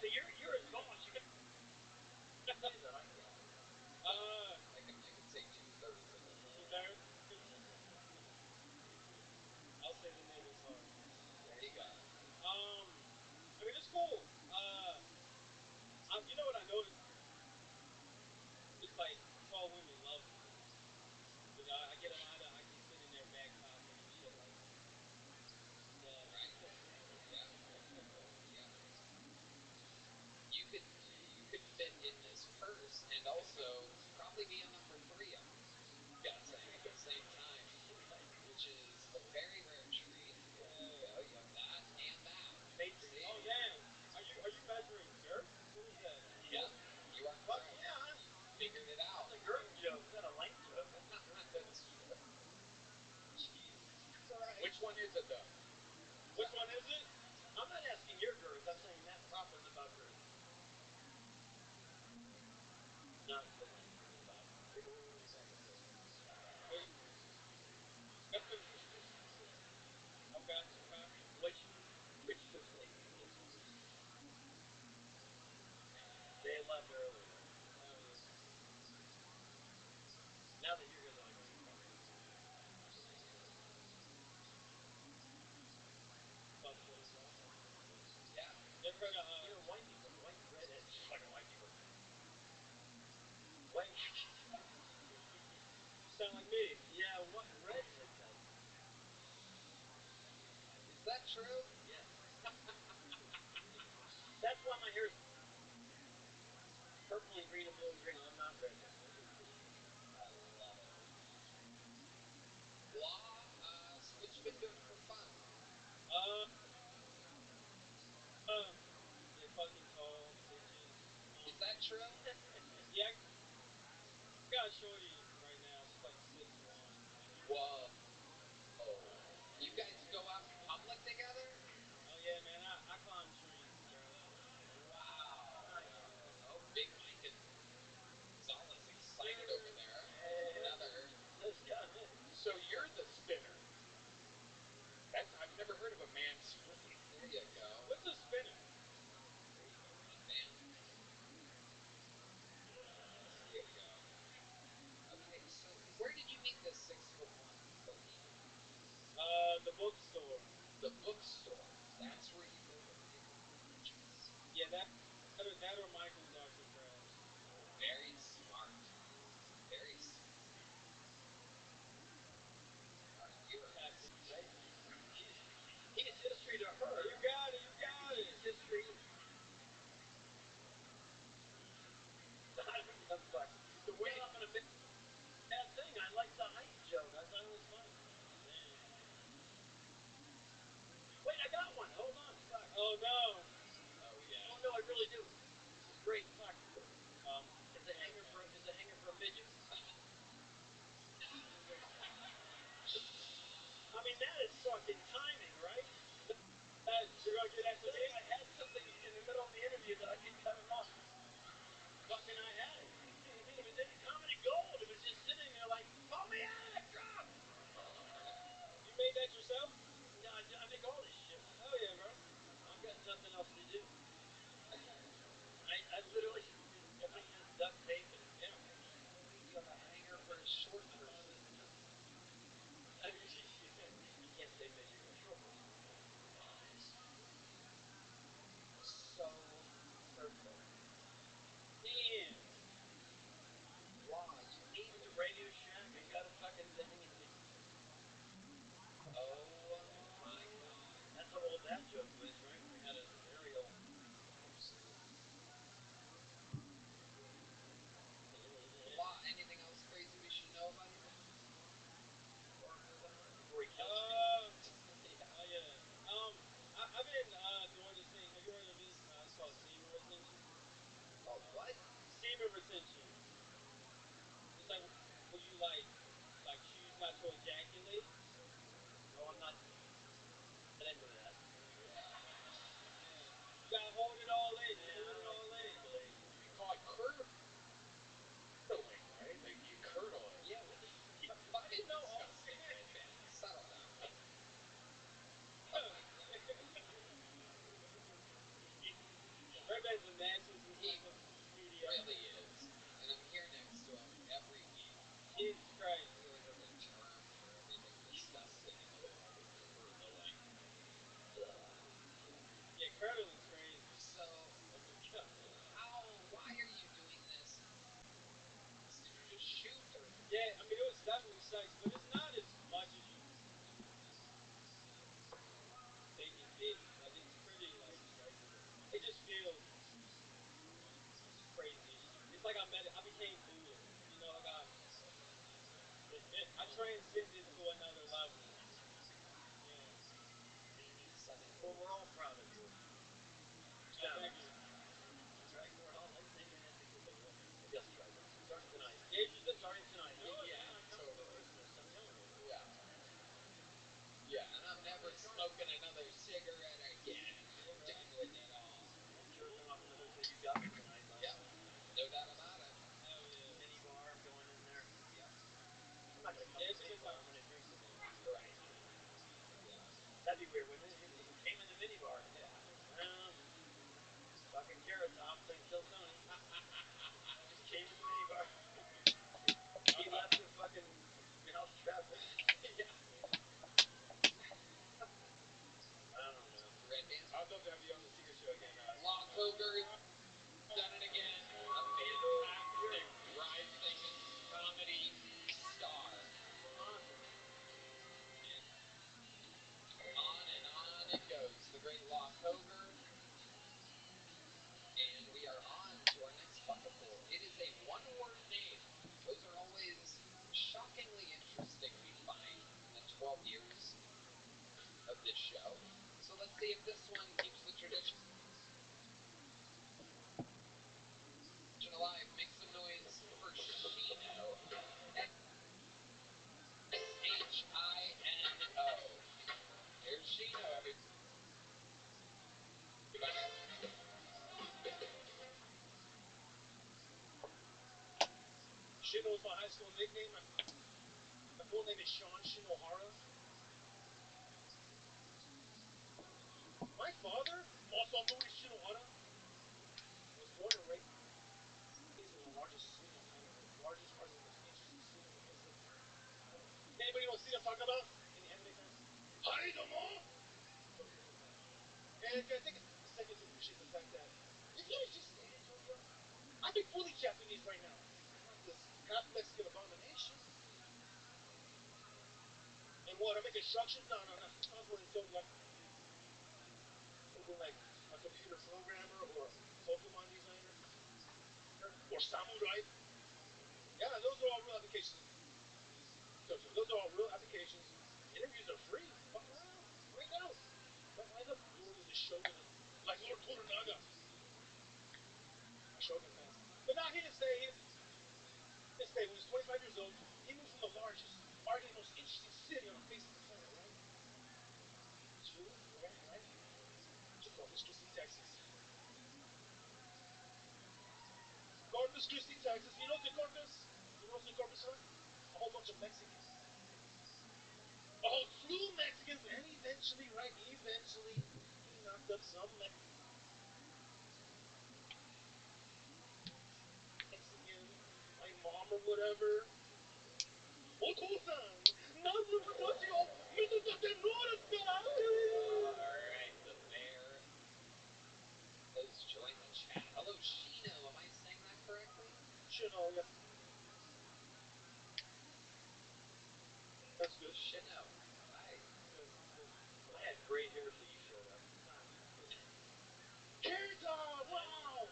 you're his boss. You got. I can say 2/3 of it. 2/3. I'll say the nigga part. There you go. I mean it's cool. You know what I noticed? It's like tall women love me. Cause I get a lot of I can sit in their back pocket and shit like that. Yeah. Right. Yeah. Yeah. You could fit in this purse and also probably be a number 3, I'm guessing, at the same time, which is a very rare treat. There you go. You have that and that. Matrix. See? Oh damn. Are you measuring girth? What is that? Yeah. You are Fuck correct. yeah, I Figured it out. That's a girth joke, not a length joke. That's true. Right. Which one is it though? Which one is it? I'm not asking your girth. I'm saying that prop is about girth. No, it's the length of the top. Okay. Which first lady you kiss first? They left early. Now that you're here, they're like, oh, you fucker. true? Yes. That's why my hair is purple and green and blue and green. I'm not redhead. I love it. Law, so what you been doing for fun? Get fucking tall, bitches. Is that true? Yeah, I got a shorty right now. She's like 6'1". Whoa. You guys go out in public together? Oh yeah, man. I climb trees, bro. Wow. Nice. Oh, Big Mike and Zala's excited over there. Another. Let's go. So you're the spinner. I've never heard of a man spinning. There you go. What's a spinner? There you go, Run Man. There you go. Okay, so where did you meet this 6'1" Bohemian? The bookstore. The bookstore. That's where you go to pick up your bitches. Yeah, that or Michael's Arts and Crafts. Very smart. Very smart. You're That's Right? He's history to her. You got it. You got it. He's history. I don't give a fuck. the way. Got off on a bad thing. I liked the height joke. I thought it was funny. Damn. Wait, I got one. Hold on. Fuck. Oh no. Oh yeah. Oh no, I really do. This is great. Fuck. Um. It's a hanger for a midget. I mean, that is fucking timing, right? You're gonna get that to me? I had something in the middle of the interview that I could cut it off. Fucking, I had it. It was in comedy gold. It was just sitting there like, pull me out of that drop. You made that yourself? No, I make all this shit. Hell yeah, bro. I've got nothing else to do. I literally, everything has duct tape and Yeah. Oh, he's got a hanger for a short person. you can't say midget or short person. So perfect. Damn. Law, you need Went to. to Radio Shack and got a fucking thing and Oh my God. that's how old that joke was, right? We had an aerial. Absolutely. Law, anything else crazy we should know about you? Or moving on? Before he kills me. Yeah. Oh yeah. I've been doing this thing. Have you heard of it? It's called semen retention. Oh, what? Semen retention. It's like where you like choose not to ejaculate. Oh, I'm not into that. Yeah. You gotta hold it all in. You Yeah, I hold it don't like all in. ejaculate. It'd be called curdling, right? Like you curdle it. Yeah, what the Fucking You know all disgusting, this. Red Man. Settle down. Red Man's a naturalist in He the studio. really is. And I'm here next to him every week. Jesus Christ. Really, there's a term for everything disgusting in the world. It's curdling. Yeah, curdling's crazy. So, why are you doing this? Did you just shoot or? Yeah, I mean it was definitely sex, but it's not as much as you think it is. Like it's pretty like it just feels crazy. It's like I became Buddha. You know, like I transcended to another level. Yeah. Well, we're all proud of you. Oh, thank you. That's right. We're all fantastic. Yes, that's right. Starting tonight. Yeah, Starting tonight. Oh, Yeah, yeah. I'm coming for Christmas. I'm telling you. Yeah. Yeah, and I'm never smoking another cigarette again. I'm done with it all. I'm jerking off in the hotel you got me tonight, by Yep. the way. No doubt about it. Hell yeah. Mini bar. I'm going in there. Yep. I'm not gonna come Yeah, to it's the a mini good bar. time. I'm gonna drink the mini bar. Right. Yeah. That'd be weird, wouldn't it? If you came in the mini bar. 12 years of this show. So let's see if this one keeps the tradition alive. Make some noise for Shino. Shino. Here's Shino, everybody. Shino is my high school nickname. My full name is Sean Shinohara. My father, Masamune Shinohara, was born and raised in the largest city in Canada, the largest part of the most interesting city on the face of the planet. Anybody know what city I'm talking about? Any anime fans? Hi, domo! Tokyo, Japan. And I think it's second to appreciate the fact that you guys just stayed in Tokyo. I speak fully Japanese right now. I'm not this half Mexican abomination. And what? I make instructions? No, no, no. I was born in Tokyo. I've been like a computer programmer or Pokemon designer or samurai. Yeah, those are all real applications. Tokyo. Those are all real applications. Interviews are free. Fuck around. Find out. Don't find out. Lord is a shogun. Like Lord Toranaga. My shogun fans. But now he didn't stay. He didn't stay. When he was 25 years old, he moved from the largest, arguably most interesting city on the face of the planet, right? To where, right? To Corpus Christi, Texas. Corpus Christi, Texas. You know what's in Corpus? You know what's in Corpus, son? A whole bunch of Mexicans. A whole slew of Mexicans, and eventually, right? Eventually, he knocked up some Mexican, my mom or whatever. Otosan, nazu watashi o mizutatte no desu ka? Alright, the bear has joined the chat. Hello, Shino. Am I saying that correctly? Shino, yeah. That's good. Shino. Hi. Good, good. I had gray hair till you showed up. Kirita! Wow!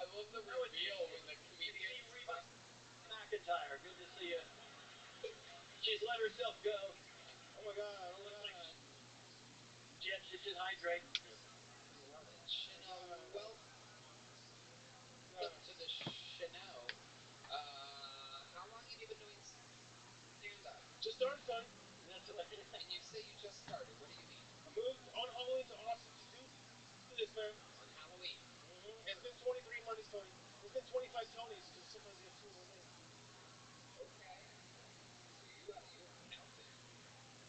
I love the That was reveal easy. when the comedian Reba McIntyre, good to see you. She's let herself go. Oh my god, oh my Looks like god. Jet, she should hydrate. I love it. Shino, welcome God. to the Shino. How long have you been doing stand-up? Just started, Tony. That's what. And you say you just started. What do you mean? I moved on Halloween to Austin to do this, man. On Halloween. It's been 23 Mondays, Tony. It's been 25 Tonys, because sometimes you have two in one day. Okay. So you have counted.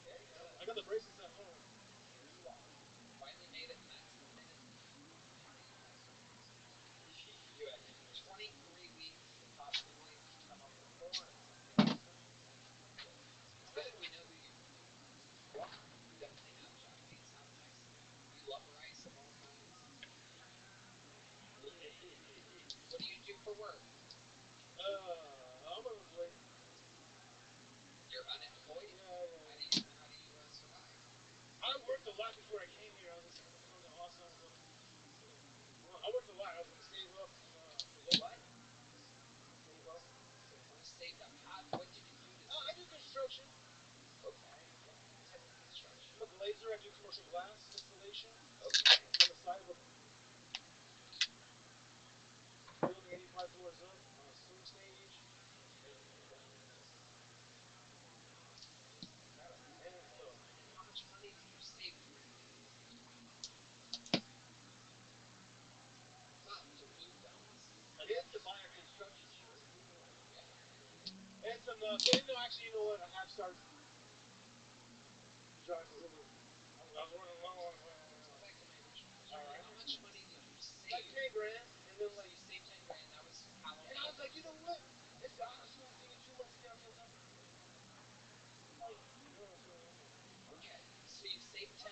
Very good. I got the bracelets at home. Here you are. Finally made it past the minute. You had 23 weeks to possibly come up with more or something like that. It's good. We know who you are. You definitely have Japanese, half Mexican. You love rice of all kinds. What do you do for work? I'm unemployed. You're unemployed? Yeah. How do you survive? I worked a lot before I came here. I was going to come to Austin. I worked a lot. I was going to save up and forget. What? Save up. You saved up. What did you do to save? I do construction. Okay. What type of construction? I'm a glazer. I do commercial glass installation Okay. on the side of a building 85 floors up on a swing stage. Everything like that. Incredible. And stuff. How much money did you save up to move to Austin? Enough to buy a construction shirt. Yeah. It's enough. And no, actually, you know what? I have started driving Uber. I was running low on. Let's go back to my original question. All right. How much money did you save? Like 10 grand, and then So like, you saved 10 grand. That was Halloween. and I was like, you know what? It's the opportunity thing in 2 months to get out here and come. Like, you know what I'm saying? Okay. So you saved 10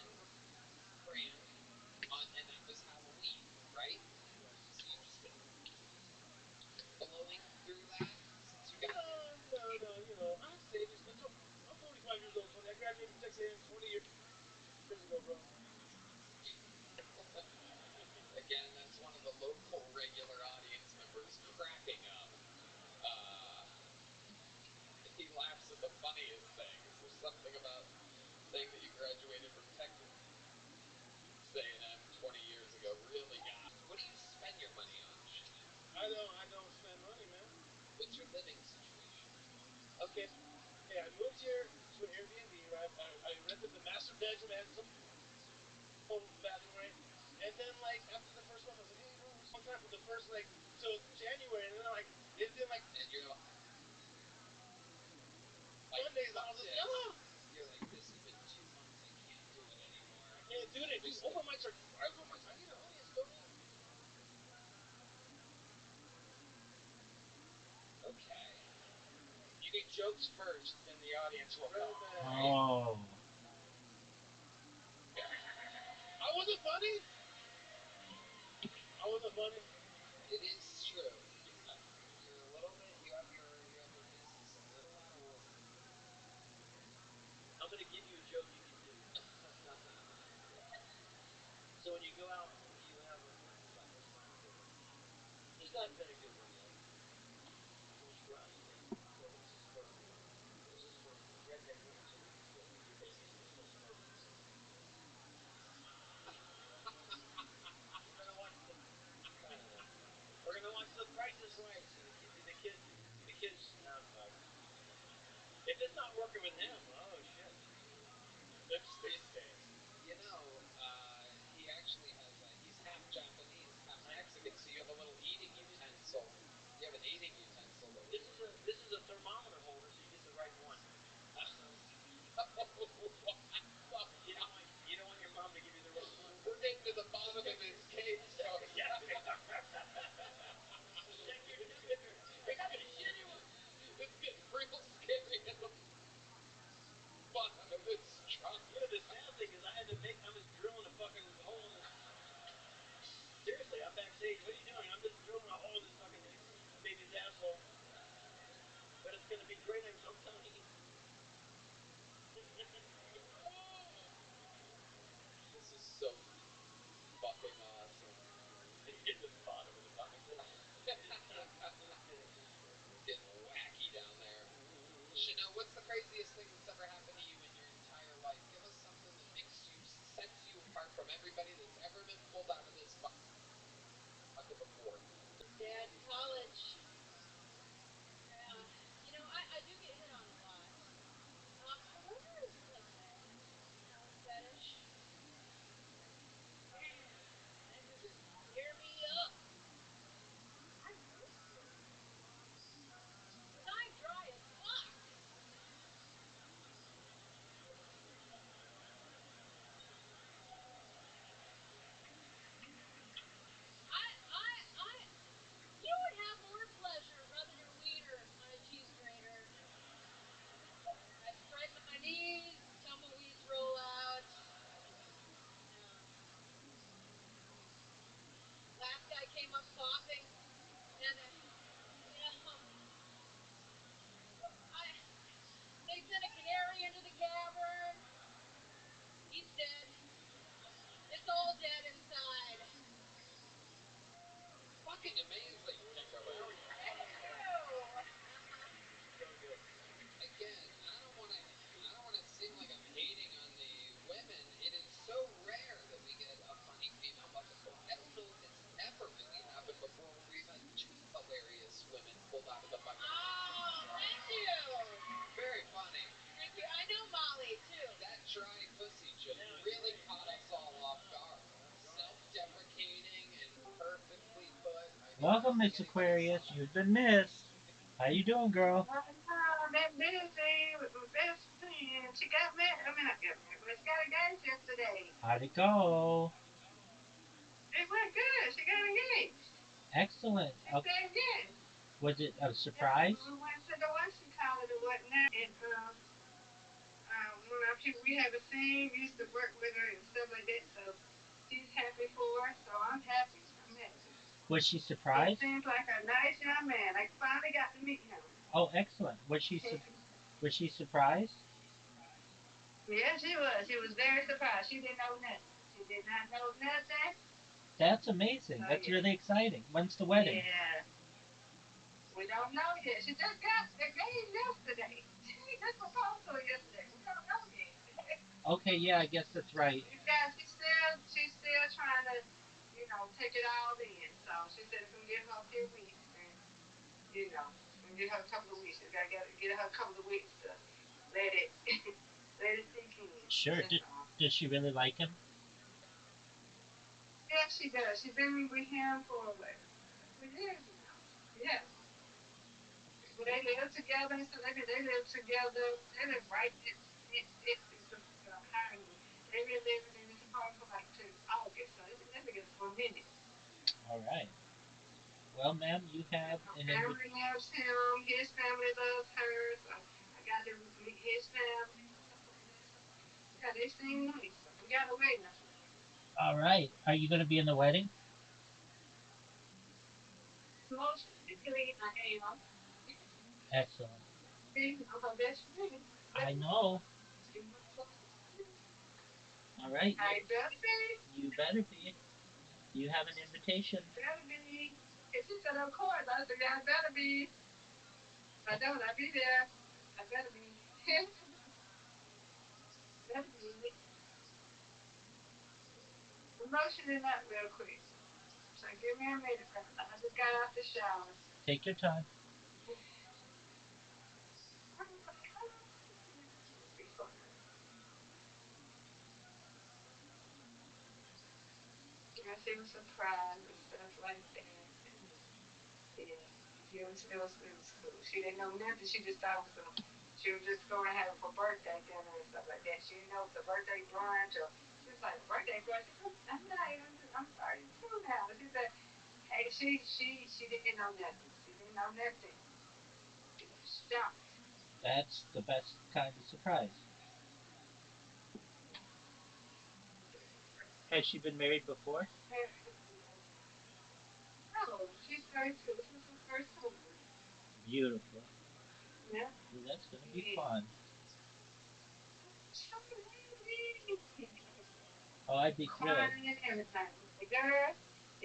grand on, and that was Halloween, right? Yes. So you've just been blowing through that since you got here? No. You know, I have savings. I'm 45 years old, Tony. I graduated from Texas A&M 20 years ago, bro. Again, that's one of the local I don't spend money, man. What's your living situation? Okay, I moved here to an Airbnb, right? I rented the master bedroom and some bathroom, right? And then like after the first month, I was like, hey, bro, this is a long time for the first like till January, and then like it's been like And you're like Mondays, and I fuck was like, this. ah, You're like, this has been 2 months. I can't do it anymore. I can't do that. Dude, open mics are I open mics. I need an audience, Tony. Okay. You need jokes first, then the audience will come. Right? Oh. I wasn't funny. I wasn't funny. It is true. You're a little bit. You have your business a little out of order. I'm gonna give you a joke you can do. So when you go out, you have a what? Let's find a good one. There's not been a good one yet. So when you go out, you say, "So this is for redneck dancers. So your baby's name is Smokey." We're gonna watch the I don't know. We're gonna watch The Price is Right. So the kids. Oh fuck. If it's not working with them, oh shit. Lipstick face. You know, he actually has. He's half Japanese, half Mexican. So you have a little eating utensil. You have an eating utensil that we This can. is a thermometer holder, so you get the right one. You don't want your mom to give you the wrong one. We're getting to the bottom of his case, so Yeah. Check your temperature. I got the shitty one. it's getting real scary at the bottom of his trunk. You know the sad thing is I was drilling a fucking hole in this. Seriously, I'm backstage. What are you doing? I'm just drilling a hole in this fucking baby's asshole. But it's gonna be great. I'm telling you. This is so fucking awesome. Get to the bottom of the bucket. It's getting wacky down there. Chanel, what's the craziest thing that's ever happened to you in your entire life? Give us something that sets you apart from everybody that's ever been pulled out of this bucket before. Yeah, in college. Yeah. I do get hit on a lot. I wonder if like men have a fetish. Man, men just tear me up. I used to. Cause I'm dry as fuck. I you would have more pleasure rubbing your wiener on a cheese grater. I spread my knees, tumbleweeds roll out. Yeah. Last guy came up coughing, and you know, I they sent a canary into the cavern. He's dead. It's all dead inside. Fucking amazing, That Kimberly. was Thank fucking good. you. So good. Again, I don't want to seem like I'm hating on the women. It is so rare that we get a funny female bucket pull. I don't know if it's ever really happened before where we've had two hilarious women pulled out of the bucket. Oh, thank you. Very funny. Thank you. I know Molly too. That dry pussy just That was really great. caught us all off guard. Self-deprecating and perfectly put. I mean, I Welcome, don't think Miss anybody saw Aquarius. that. You've been missed. How you doing, girl? I've been busy with my best friend. She got married. I mean, not got married, but she got engaged yesterday. How'd it go? It went good. She got engaged. Excellent. She Okay. said yes. Was it a Yeah, surprise? we went to the what she called it or whatnot. And one of our people we haven't seen, we used to work with her and stuff like that. So she's happy for her. So I'm happy. I'm happy. Was she He surprised? seems like a nice young man. I finally got to meet him. Oh, excellent. Was she surprised? Yeah, she was. She was very surprised. She didn't know nothing. She did not know nothing. That's amazing. So That's yeah. really exciting. When's the wedding? Yeah. We don't know yet. She just got engaged yesterday. She just proposed to her yesterday. We don't know yet. Okay, yeah, I guess that's right. She's still trying to, take it all in. So she said it's gonna give her a few weeks. Give her a couple of weeks. You gotta get her a couple of weeks to let it let it sink in. Sure. That's Did all. did she really like him? Yeah, she does. She's been with him for what, a couple of years now. Yeah. Well, they live together, and so they live together. They live right it's behind me. They've been living in this apartment for like since August, so they've been living together for a minute. All right. Well, ma'am, you Yeah, have her an invitation. family loves him. His family loves her. So I got to meet his family and stuff like that. So yeah, they seem nice. So we got to wait now. All right. Are you going to be in the wedding? Most likely I am. Excellent. I'm her best friend. I know. She's my closest friend. All right. I better be. You better be. You have an invitation. Better be. And she said, of course. I said, yeah, I better be. If I don't, I'll be there. I better be. Better be. I'm motioning up real quick. So give me a minute, brother. I just got out the shower. Take your time. I she was surprised and stuff like that. And yeah, it was cool. She didn't know nothing. She just thought it was she was just going to have a birthday dinner and stuff like that. She didn't know it was a birthday brunch or she was like, birthday brunch? I'm not even, I'm 32 now. She said, hey, she didn't know nothing. She didn't know nothing. She was shocked. That's the best kind of surprise. Has she been married before? No, she's 32. This was her first husband. Beautiful. Yeah. Well, that's going to be Yeah. fun. So happy. Oh, I'd be thrilled. Crying and everything. The girl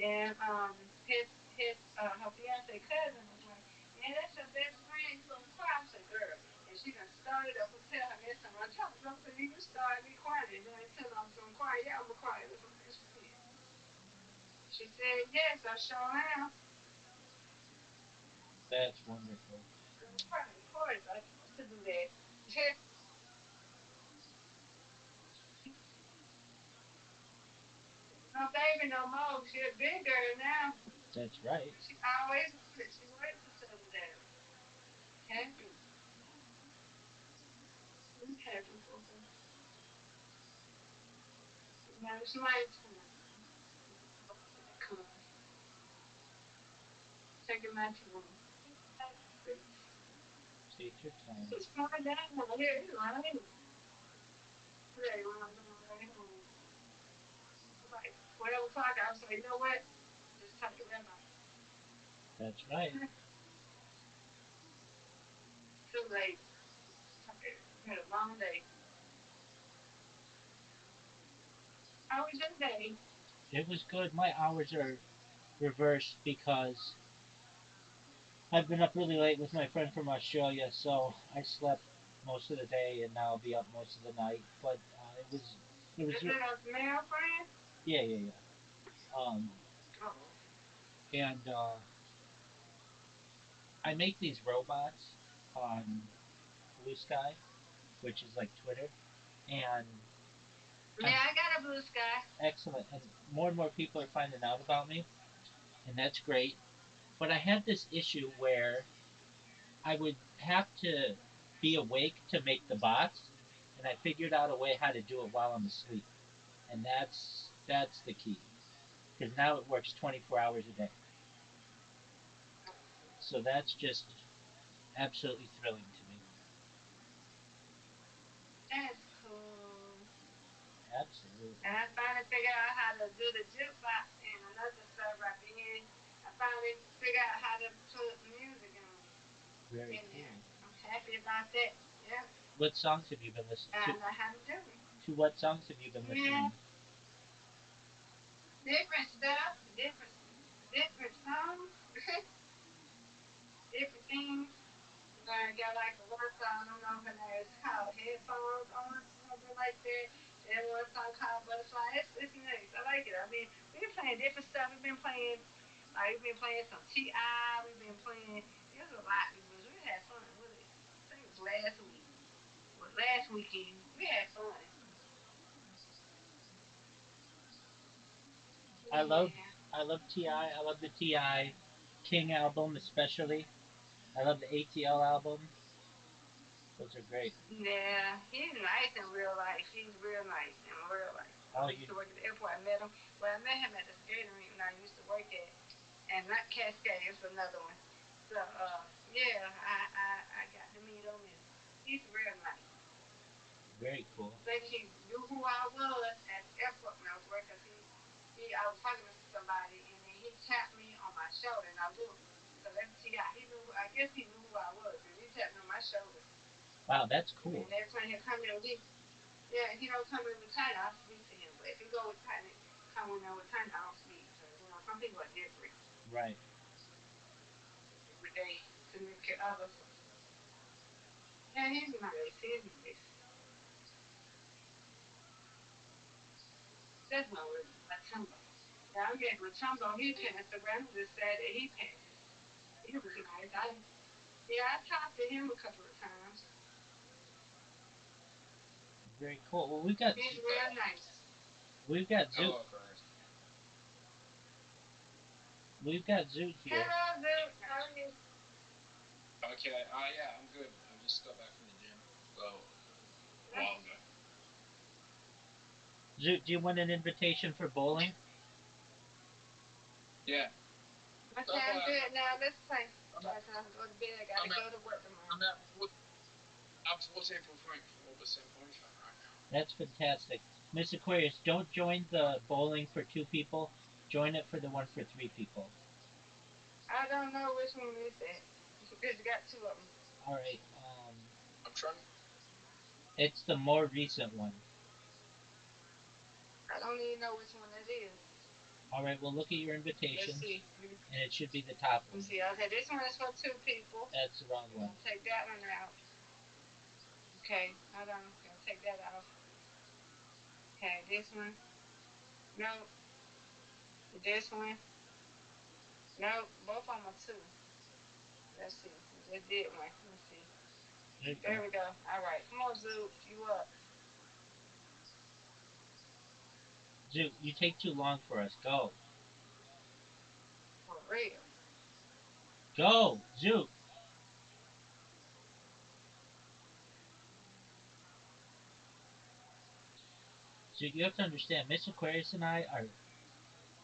and her fiance cousin was like, yeah, that's your best friend. You gonna cry? I said, girl. And she done started up and tell her next time I talk to her, I said, you started me crying. And then I tell her I was gonna cry. Yeah, I'm gonna cry. That's my best friend. She said, yes, I sure am. That's wonderful. I'm gonna cry. Of course, I supposed to do that. No baby no more. She a big girl now. That's right. She always wanted. She wanted to settle down. Happy. I'm happy for her. Now it's my time. Hopefully it comes. Taking my time. Take your time. It's fine down here. It's raining. Today when I'm on my way home. Like 12 o'clock, I was like, you know what? Just take the red light. That's right. Too late. Okay. We had a long day. How was your day? It was good. My hours are reversed because I've been up really late with my friend from Australia, so I slept most of the day and now I'll be up most of the night. But it was, Is it a male friend? yeah, yeah, yeah. Oh. And I make these robots on Blue Sky, which is like Twitter, and I'm Yeah, I got a blue sky. excellent. And more people are finding out about me, and that's great. But I had this issue where I would have to be awake to make the bots, and I figured out a way how to do it while I'm asleep, and that's the key because now it works 24 hours a day. So that's just absolutely thrilling to me. That's cool. Absolutely. And I finally figured out how to do the jukebox in another server I've been in. I finally figured out how to put music on Very in there. cool. I'm happy about that. Yeah, What songs have you been listening I know how to do it. to? What songs have you been Yeah, listening? different stuff, different songs, different things. I got like a one song, I don't know if it is called Headphones on, something like that. And one song called Butterfly. It's nice. I like it. I mean, we've been playing different stuff. We've been playing. Like we've been playing some Ti. We've been playing. There's a lot. We had fun. Was it? I think it was last week. Well, last weekend we had fun. I love Yeah. I love Ti. I love the Ti King album especially. I love the ATL album. Those are great. Yeah, he's nice in real life. He's real nice in real life. When Oh, I used you to work at the airport, I met him. Well, I met him at the skating rink when I used to work at, and not Cascade, it's another one. So, yeah, I got to meet him, and he's real nice. very cool. Think he knew who I was at the airport when I was working. 'Cause I was talking to somebody, and then he tapped me on my shoulder, and I looked. So that's Ti. He knew. I guess he knew who I was because he tapped me on my shoulder. Wow, that's And cool. then every time he come in, yeah, he don't come in with tight. I'll speak to him, but if he go with tight, come in there with tight, I don't speak because some people are different. Right. They significant others. Yeah, he's nice. He's nice. That's no Matumbo. Yeah, I'm getting Matumbo. He passed around this Saturday. He passed. He was nice. I talked to him a couple of times. Very cool. Well, we've got He's real nice. Zoot. Hello, Aquarius. We've got Zoot here. Hello, Duke. How are you? Okay. Yeah, I'm good. I just got back from the gym a while ago. Zoot, do you want an invitation for bowling? Yeah. Okay, I'm good now. Let's play. I'm By at, the time I go to bed, I gotta I'm at, go to work tomorrow. I'm at, I'm 14.4% body fat right now. That's fantastic. Miss Aquarius, don't join the bowling for two people. Join it for the one for three people. I don't know which one is that. Because you got two of them. All right. I'm trying. It's the more recent one. I don't even know which one that is. All right. Well, look at your Let's invitations, see. and it should be the top Let me one. see. Okay, this one is for two people. That's the wrong I'm one. gonna take that one out. Okay, hold on. Gotta take that off. Okay, this one. Nope. This one. Nope. Both of them are two. Let's see. I just did one. Let's see. There you There go. we go. All right. Come on, Zoo. You up? Zoot, you take too long for us. Go. For real. Go. Zoot. Zoot, you have to understand, Miss Aquarius and I are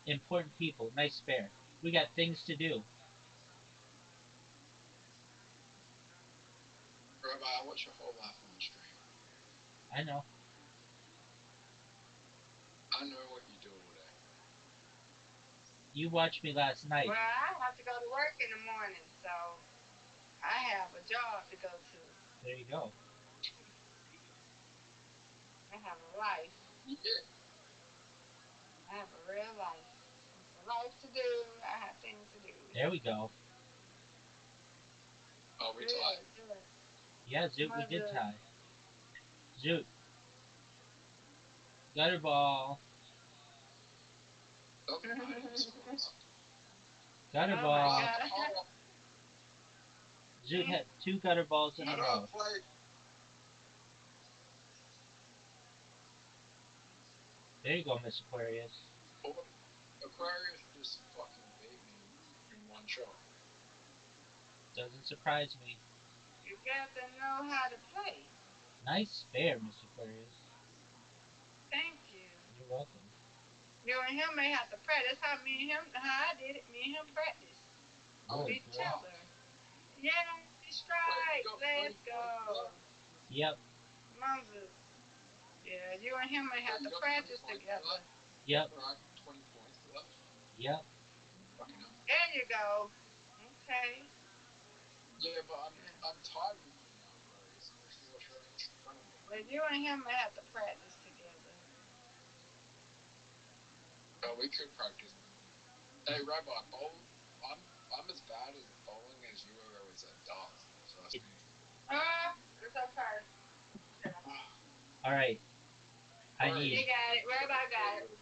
important people. Nice spare. We got things to do. Rabbi, I watch your whole life on the stream. I know. I know what you do all day. You watched me last night. Well, I have to go to work in the morning, so I have a job to go to. There you go. I have a life. Yeah. I have a real life. It's a life to do. I have things to do. There we go. Oh, we tied. Good, good. Yeah, Zoot, we did Mother. tie. Zoot, gutter ball. Doesn't matter. You scored enough. Gutter Oh my ball. God. Zoot had two gutter balls in How a do I row. play? There you go, Miss Aquarius. Oh, Aquarius just fucking beat me in one shot. Doesn't surprise me. You got to know how to play. Nice spare, Miss Aquarius. Thank you. You're welcome. You and him may have to practice. How me and him, how I did it. Me and him practice I with Oh each boy. other. fucked. Yay, Wait, you strike. got Let's 3 points go. left? Yep. Mother. Yeah, you and him may have Wait, you to got 20 practice points together. left? Yep. Right, 20 points left? Yep. Fucking hell. There you go. Okay. Yeah, but Yeah. I'm tied with you now, Aquarius, because you're in front of me. But you and him may have to practice together. Oh, we could practice. Hey, Rabbi, I'm I'm as bad as bowling as you are as a darts. Trust me. It's okay. All right. I Aquarius, You need got it. you got Rabbi to play got it. with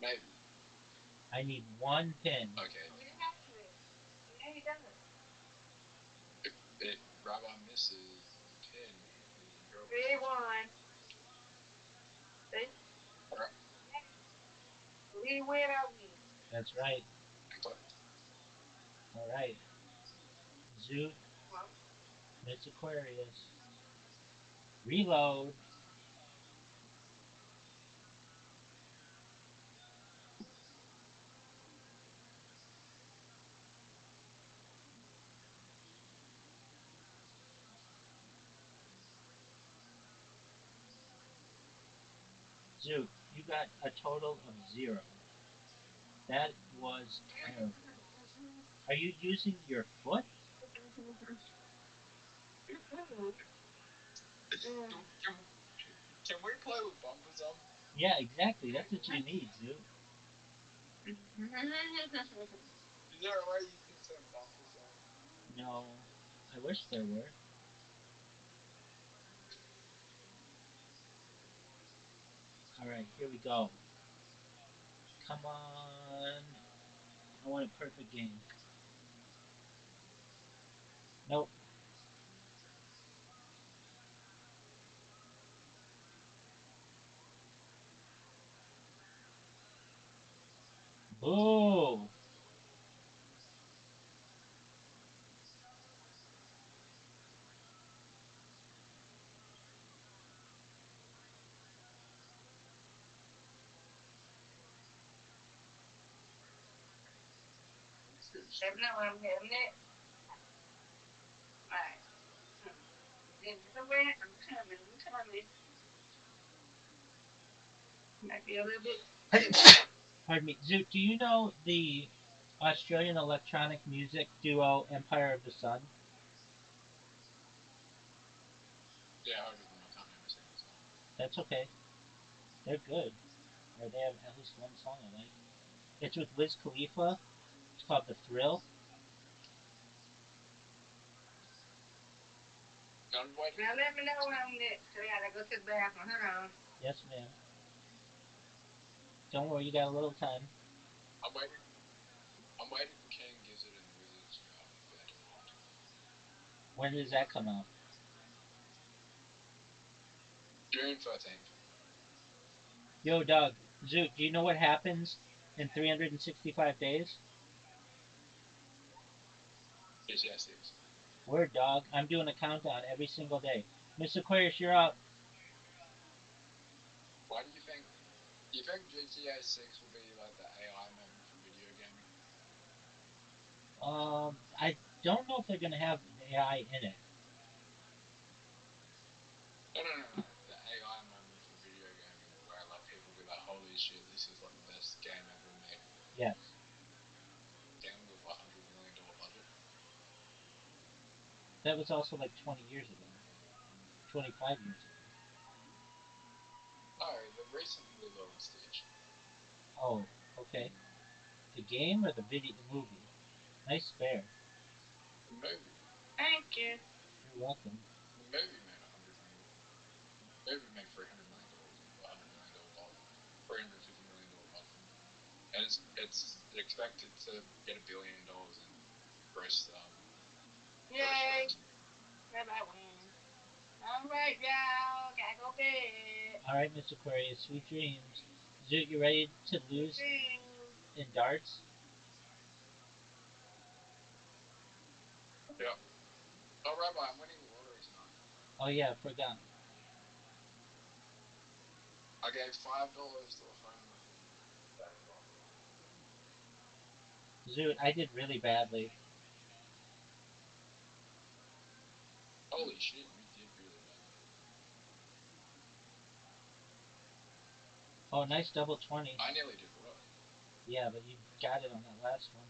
Maybe. I need one pin. Okay. Oh, you got it. Yeah, he does. If Rabbi misses the pin, he's in trouble. 3-1. See? Alright. We win, I win. That's right. Thanks, bud. All right. Zoot, Well, Miss Aquarius. Reload. Zoot, you got a total of 0. That was terrible. Are you using your foot? Can we play with bumpers on? Yeah, exactly. That's what you need, Zoot. Is there a way you can turn bumpers on? No, I wish there were. All right, here we go. Come on. I want a perfect game. Nope. Boo. Let me know when I'm having it. Right. Then you know what? I'm coming. I'm coming. Might be a little bit. Pardon me. Zoot, do you know the Australian electronic music duo Empire of the Sun? Yeah, I heard of them. I can't name a single song. That's okay. They're good. Or they have at least one song I like. It's with Wiz Khalifa. It's called The Thrill. I'm waiting. Now let me know when I'm next. I gotta go to the bathroom. Hold on. Yes, ma'am. Don't worry, you got a little time. I'm waiting. I'm waiting for King Gizzard and the Wizard's Phantom Mind. When does that come out? June 13th. Yo, Doug. Zoot, do you know what happens in 365 days? GCS6. Word, dog. I'm doing a countdown every single day. Miss Aquarius, you're up. Why do you think? Do you think GTA 6 will be like the AI moment for video gaming? I don't know if they're gonna have AI in it. No, no, no, no. The AI moment for video gaming, where like people will be like, "Holy shit, this is like the best game ever made." Yes, Game with $100 million budget. that was also like 20 years ago, 25 years ago. No, the recent Lilo and Stitch. Oh, okay. The game or the video, the movie? Nice spare. The movie. Thank you. You're welcome. The movie made 100 million. The movie made $300 million on a $100 million budget. $350 million budget, and it's expected to get $1 billion in gross Yay. gross. Maybe I win. All right, y'all. Gotta go bed. All right, Miss Aquarius, sweet dreams. Zoot, you ready to Sweet lose dreams. in darts? Yeah. Oh, Rabbi, I'm winning the lottery tonight. Oh yeah, I forgot. I gave $5 to a homeless in Bangkok. Zoot, I did really badly. Holy shit, you did really badly. Oh, nice double 20. I nearly did worse. Yeah, but you got it on that last one.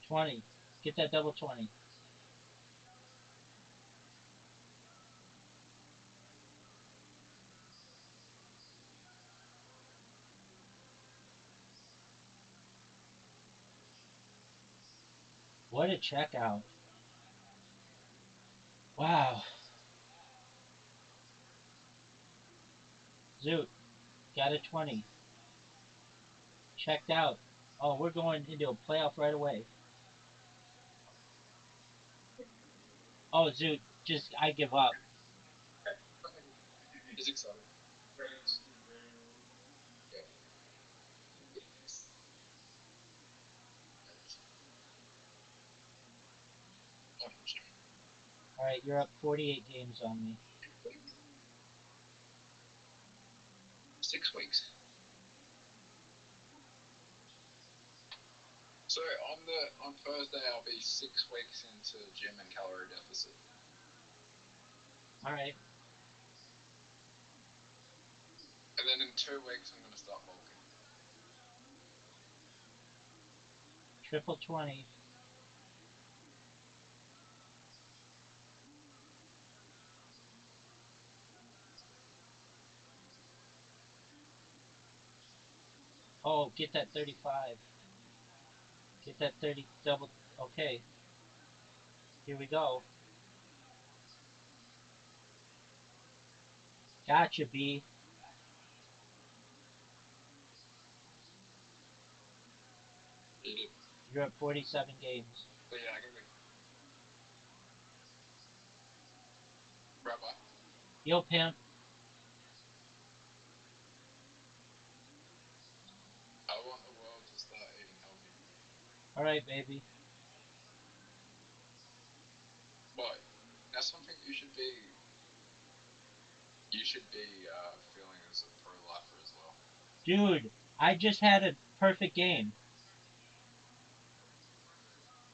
20. Get that double 20. What What a checkout. Wow. Zoot, got a 20. Checked out. Oh, we're going into a playoff right away. Oh, Zoot, just, I give up. He's excited. Alright, you're up 48 games on me. 6 weeks. So on Thursday I'll be 6 weeks into gym and calorie deficit. Alright, And then in 2 weeks I'm gonna start bulking. triple 20. Oh, get that 35. Get that 30 double. Okay, here we go. Gotcha, B. Eat it. You're at 47 games. But yeah, I can be. Rabbi, Yo, pimp. I want the world to start eating healthy. Alright, baby. But that's something you should be feeling as a pro lifer as well. Dude, I just had a perfect game.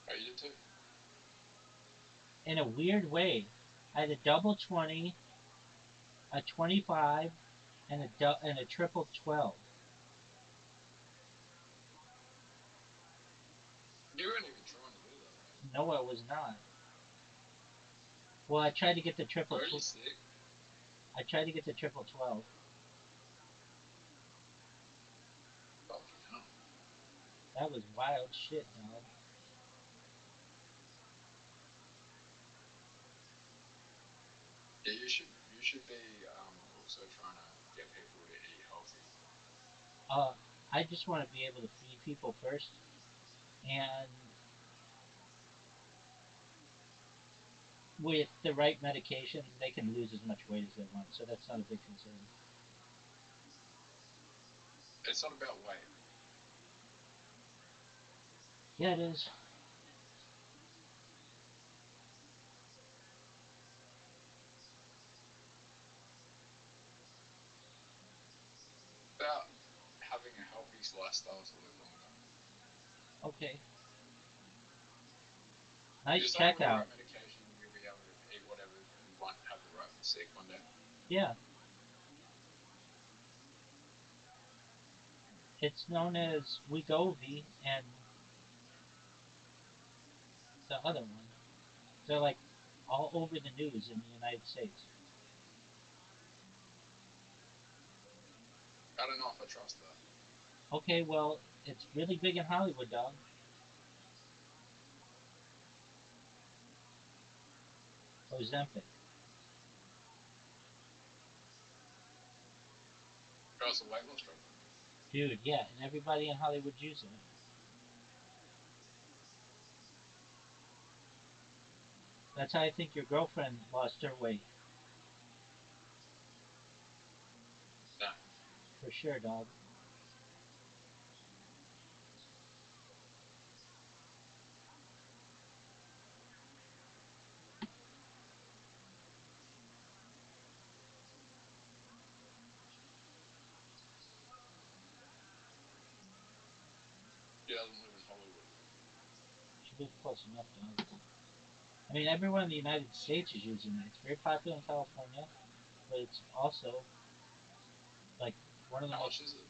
Oh, you did too. In a weird way. I had a double 20, a 25, and a triple 12. You weren't even trying to do that, right? No, I was not. Well, I tried to get the triple. Are you sick? I tried to get the triple 12. Fucking hell. That was wild shit, dog. Yeah, you should be also trying to get people to eat healthy. Uh, I just want to be able to feed people first, and with the right medication, they can lose as much weight as they want. So that's not a big concern. It's not about weight. Yeah, it is. It's about having a healthy lifestyle to live longer. Okay. Nice Just someone with the checkout. right medication, you'll be able to eat whatever you want, have the right physique one day. Yeah, it's known as Wegovy and the other one. They're like all over the news in the United States. I don't know if I trust that. Okay, well, it's really big in Hollywood, dog. Ozempic. But it's a weight loss drug. Dude, yeah, and everybody in Hollywood's using it. That's how I think your girlfriend lost her weight. Nah, For sure, dog. she doesn't live in Hollywood. She lives close enough, dog. I mean, everyone in the United States is using it. It's very popular in California, but it's also like one of the How most. much is it?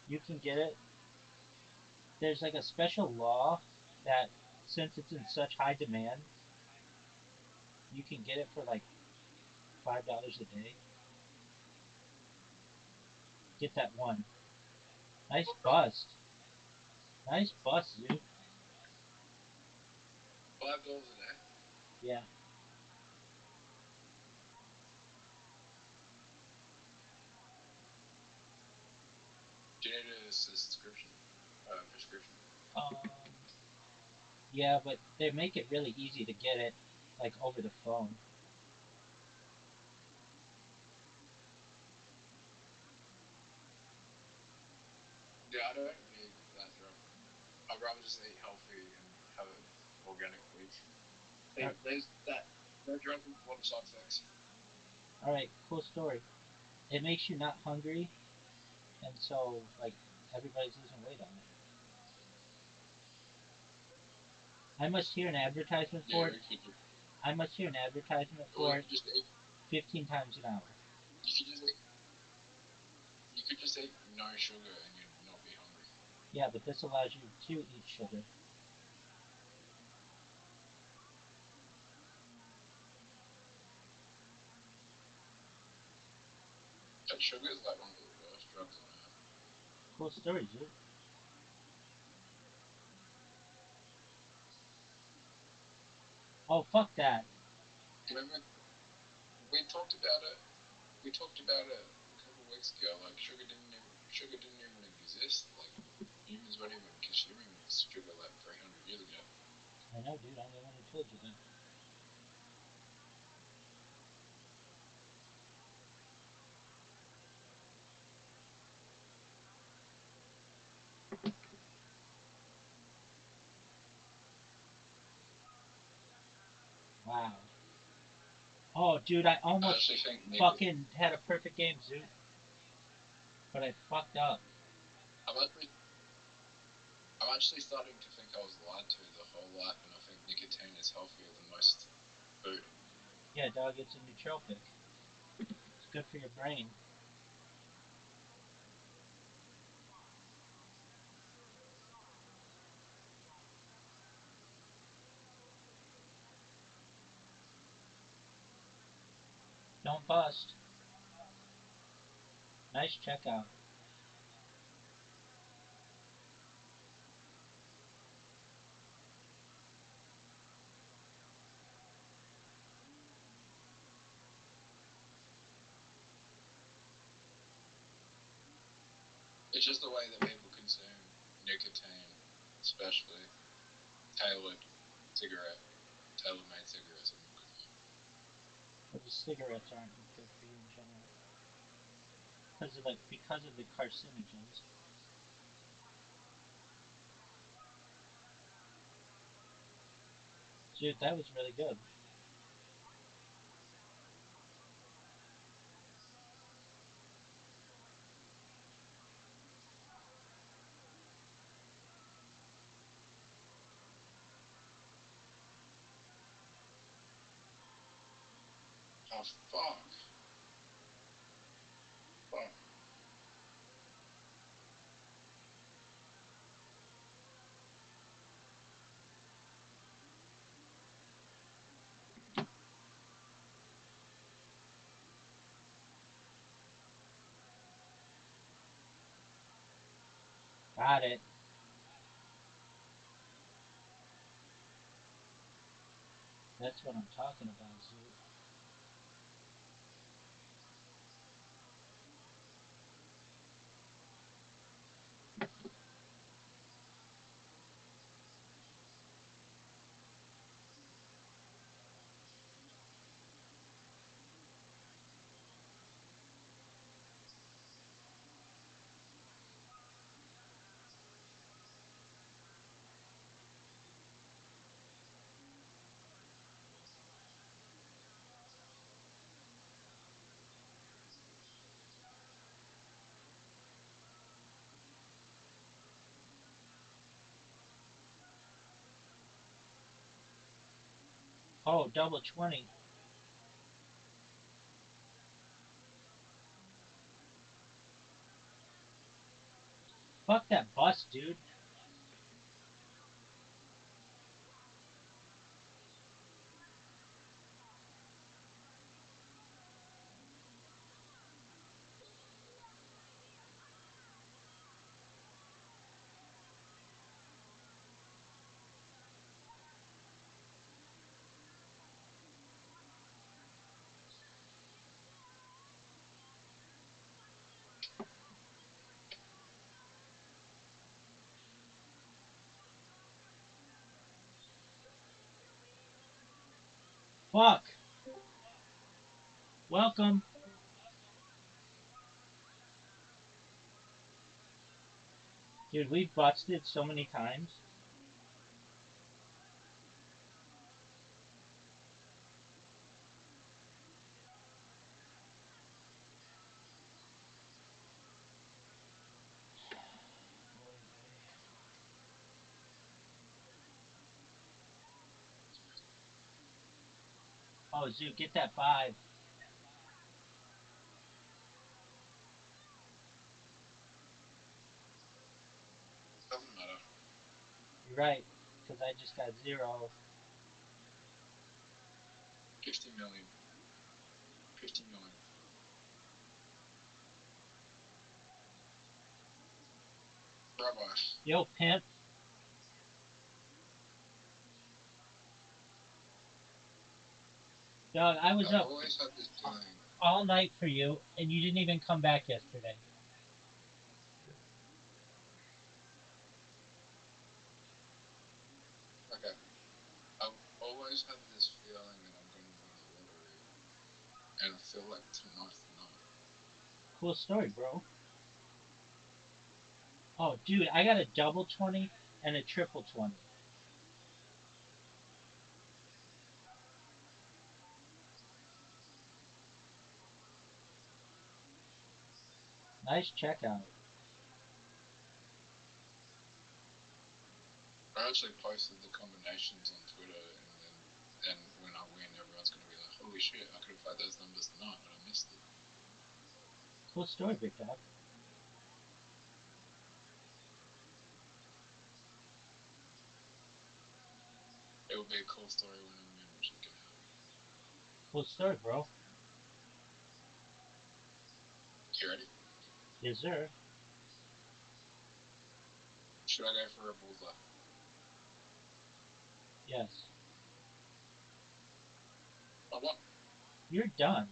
You can get it. There's like a special law that since it's in such high demand, you can get it for like $5 a day. Get that one. Nice bust. Nice bus, dude. $5 a day. Yeah. Do you need a subscription? Prescription? Um, yeah, but they make it really easy to get it, like over the phone. Yeah, I don't need that drug. I'd rather just eat healthy and have organic foods. All There's that drug with a lot of side effects. right, cool story. It makes you not hungry, and so like everybody's losing weight on it. I must hear an advertisement Yeah, for it. you could just, I must hear an advertisement or for it 15 times an hour. you could just eat, you could just eat no sugar and you'd not be hungry. Yeah, but this allows you to eat sugar. But sugar is like one of the worst drugs on earth. Cool story, dude. Oh, fuck that. Remember, we talked about it. We talked about it a couple of weeks ago. Like sugar didn't even exist. Like humans weren't even consuming sugar like 300 years ago. I know, dude. I'm the one who told you that. Wow. Oh, dude, I I almost actually think fucking had a perfect game, dude, but I fucked up. I'm actually, I'm actually starting to think I was lied to the whole life, and I think nicotine is healthier than most food. Yeah, dog, it's a nootropic. It's good for your brain. Don't bust. Nice checkout. It's just the way that people consume nicotine, especially tailored cigarette, tailor-made cigarettes are not good for you. But the cigarettes aren't good for you in general because of the carcinogens. Dude, that was really good. Oh fuck! Fuck! Got it. That's what I'm talking about, dude. Oh, double 20. Fuck that bus, dude. Fuck. Welcome. Dude, we've busted so many times. Oh, Zoo, get that 5. Doesn't matter. You're right, because I just got 0. 50 million. 50 million. Rabbi. Yo, pimp. Dog, I was I've up always had this feeling. all night for you, and you didn't even come back yesterday. Okay. I've always had this feeling that I'm going to win the lottery. And I feel like tonight's the night. Cool story, bro. Oh, dude, I got a double 20 and a triple 20. Nice checkout. I actually posted the combinations on Twitter, and when I win, everyone's going to be like, holy shit, I could have had those numbers tonight, but I missed it. Cool story, big dog. It would be a cool story when I win, which is going to happen. Cool story, bro. You ready? Yes, sir. Should I go for a bullseye? Yes. I won. You're done.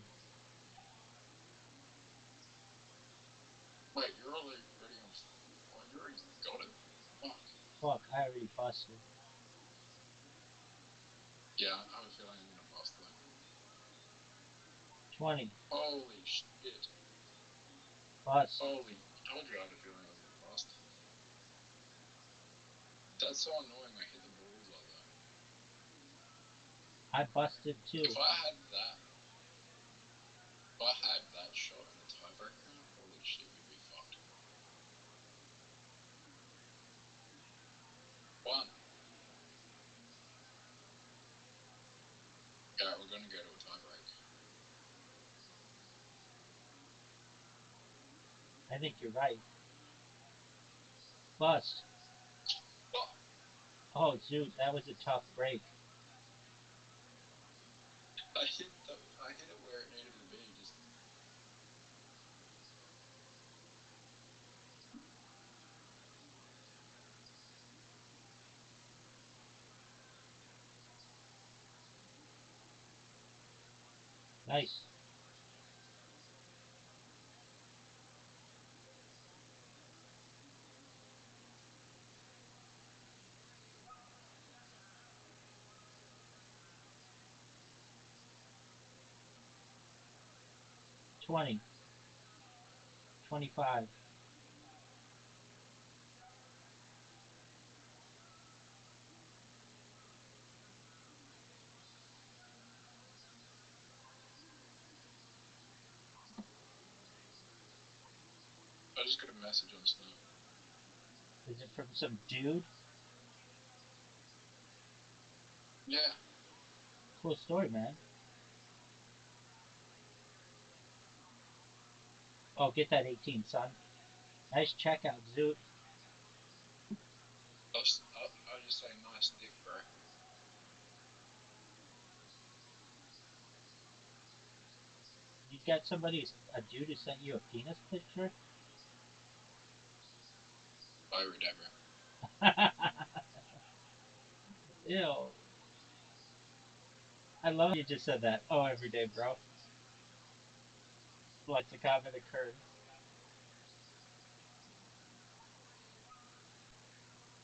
Wait, you're already on. Oh, you already got it? Fuck. Fuck, I already busted. Yeah, I have a feeling I'm going to bust though. 20. Holy shit. Bust. Holy. I told you I had a feeling I was going to bust. That's so annoying. I hit the bullseye though. I busted too. If I had that shot in a tiebreak round, holy shit, we'd be fucked. One. Yeah, we're going to go to a tiebreak. I think you're right. Bust. Oh, Oh, dude, that was a tough break. I hit it where it needed to be. Just Nice. Twenty. 25. I just got a message on Snap. Is it from some dude? Yeah. Cool story, man. Oh, get that 18, son. Nice checkout, Zoot. I just say nice dick, bro. You got somebody, a dude who sent you a penis picture? Every day, bro. Ew. I love how you just said that. Oh, every day, bro. Like the comment occurred.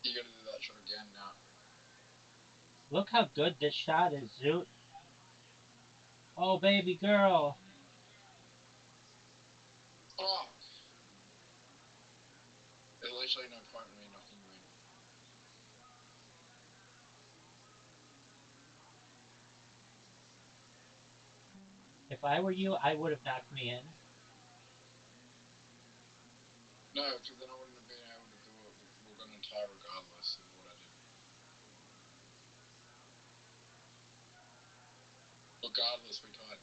You got to do that shot again now. Look how good this shot is, Zoot. Oh, baby girl. Fuck! There's literally no point in me knocking you in. If I were you, I would have knocked me in. No, because then I wouldn't have been able to do it. We're going to tie regardless of what I do. Regardless, we tied.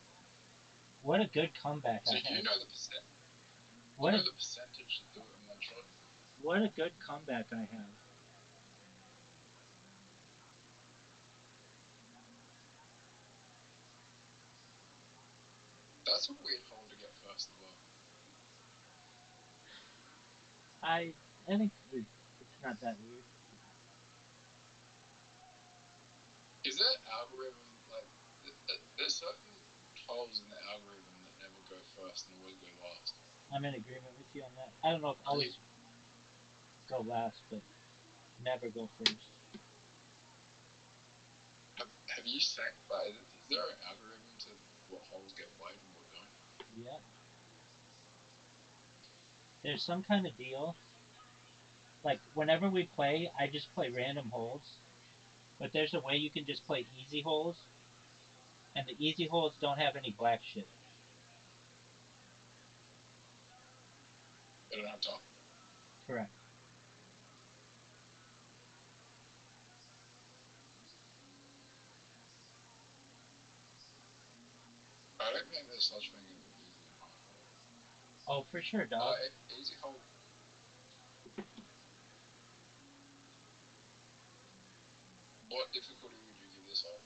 What a good comeback So I do you had. know the percent? You What know a the percentage to do it in one shot? what a good comeback I have. That's a weird hole to get first as well. I think it's not that weird. Is there algorithm like there's certain holes in the algorithm that never go first and always go last? I'm in agreement with you on that. I don't know if Really? always go last, but never go first. Have you set like is there an algorithm to what holes get played and what don't? Yeah. There's some kind of deal. Like whenever we play, I just play random holes. But there's a way you can just play easy holes, and the easy holes don't have any black shit. They don't have top. Correct. I don't think there's such thing as an easy and hard hole. Oh, for sure, dog. Easy hole. What difficulty would you give this hole?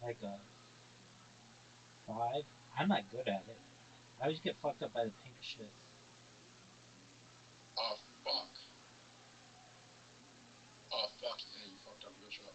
Like a 5. I'm not good at it. I always get fucked up by the pink shit. Oh fuck. Oh fuck yeah, you fucked up your shot.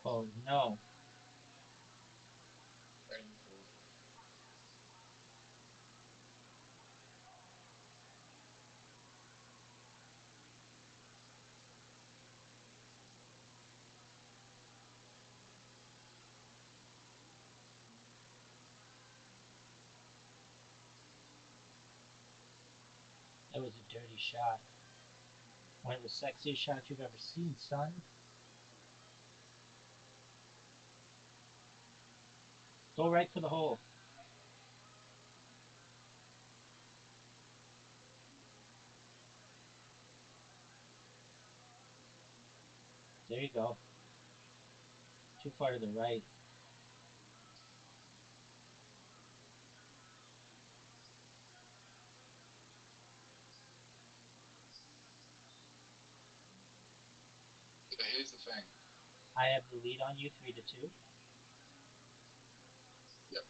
Oh no. Painful. That was a dirty shot. One of the sexiest shots you've ever seen, son. Go right for the hole. There you go. Too far to the right. But here's the thing. I have the lead on you, 3-2. Yep.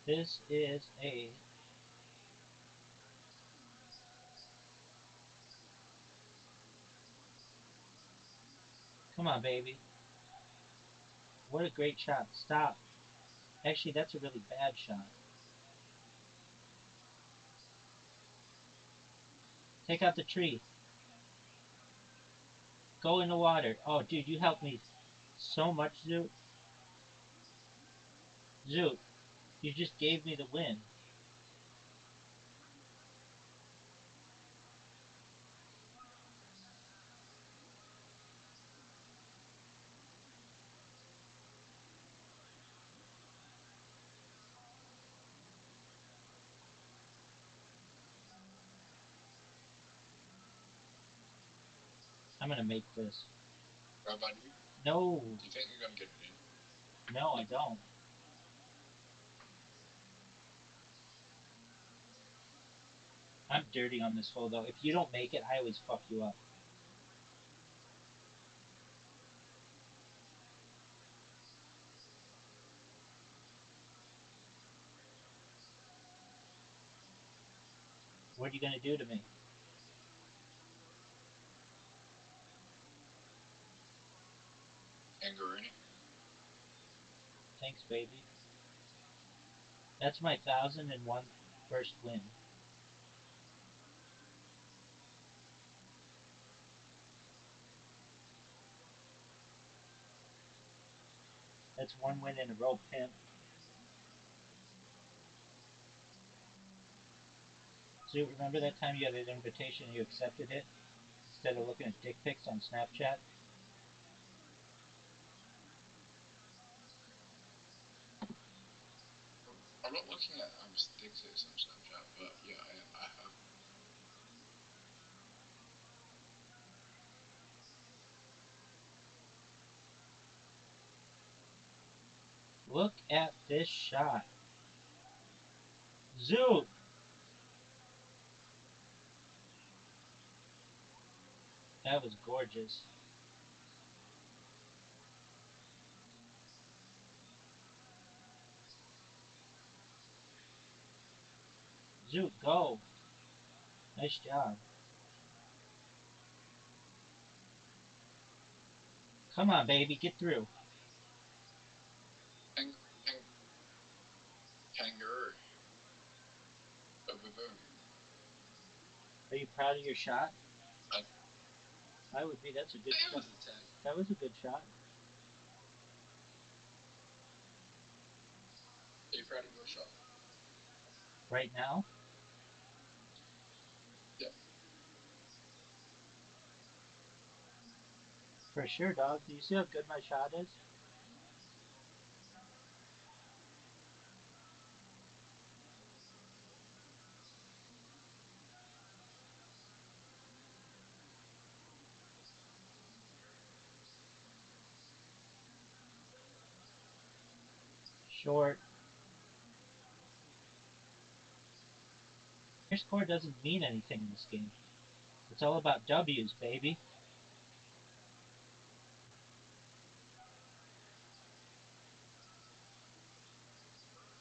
This is a. Come on, baby. What a great shot. Stop. Actually, that's a really bad shot. Take out the tree. Go in the water. Oh, dude, you helped me so much, Zoot. Zoot, you just gave me the win. gonna make this. Rabbi, No, do you think you're gonna get it in? no, I don't. I'm dirty on this hole though. If you don't make it, I always fuck you up. What are you gonna do to me? Kangaroo? Thanks, baby. That's my 1,001 first win. That's one win in a row, pimp. So remember that time you had an invitation and you accepted it instead of looking at dick pics on Snapchat? I'm not looking at stick pics on Snapchat, but yeah, I have. Look at this shot. Zoot! That was gorgeous. Zoot, go. Nice job. Come on, baby, get through. Kang, kang, kangaroo. Boom, boom, boom. Are you proud of your shot? I, I would be. That's a good it shot. was a 10. That was a good shot. Are you proud of your shot? Right now? Yep. For sure, dog. Do you see how good my shot is? Short. Your score doesn't mean anything in this game. It's all about W's, baby.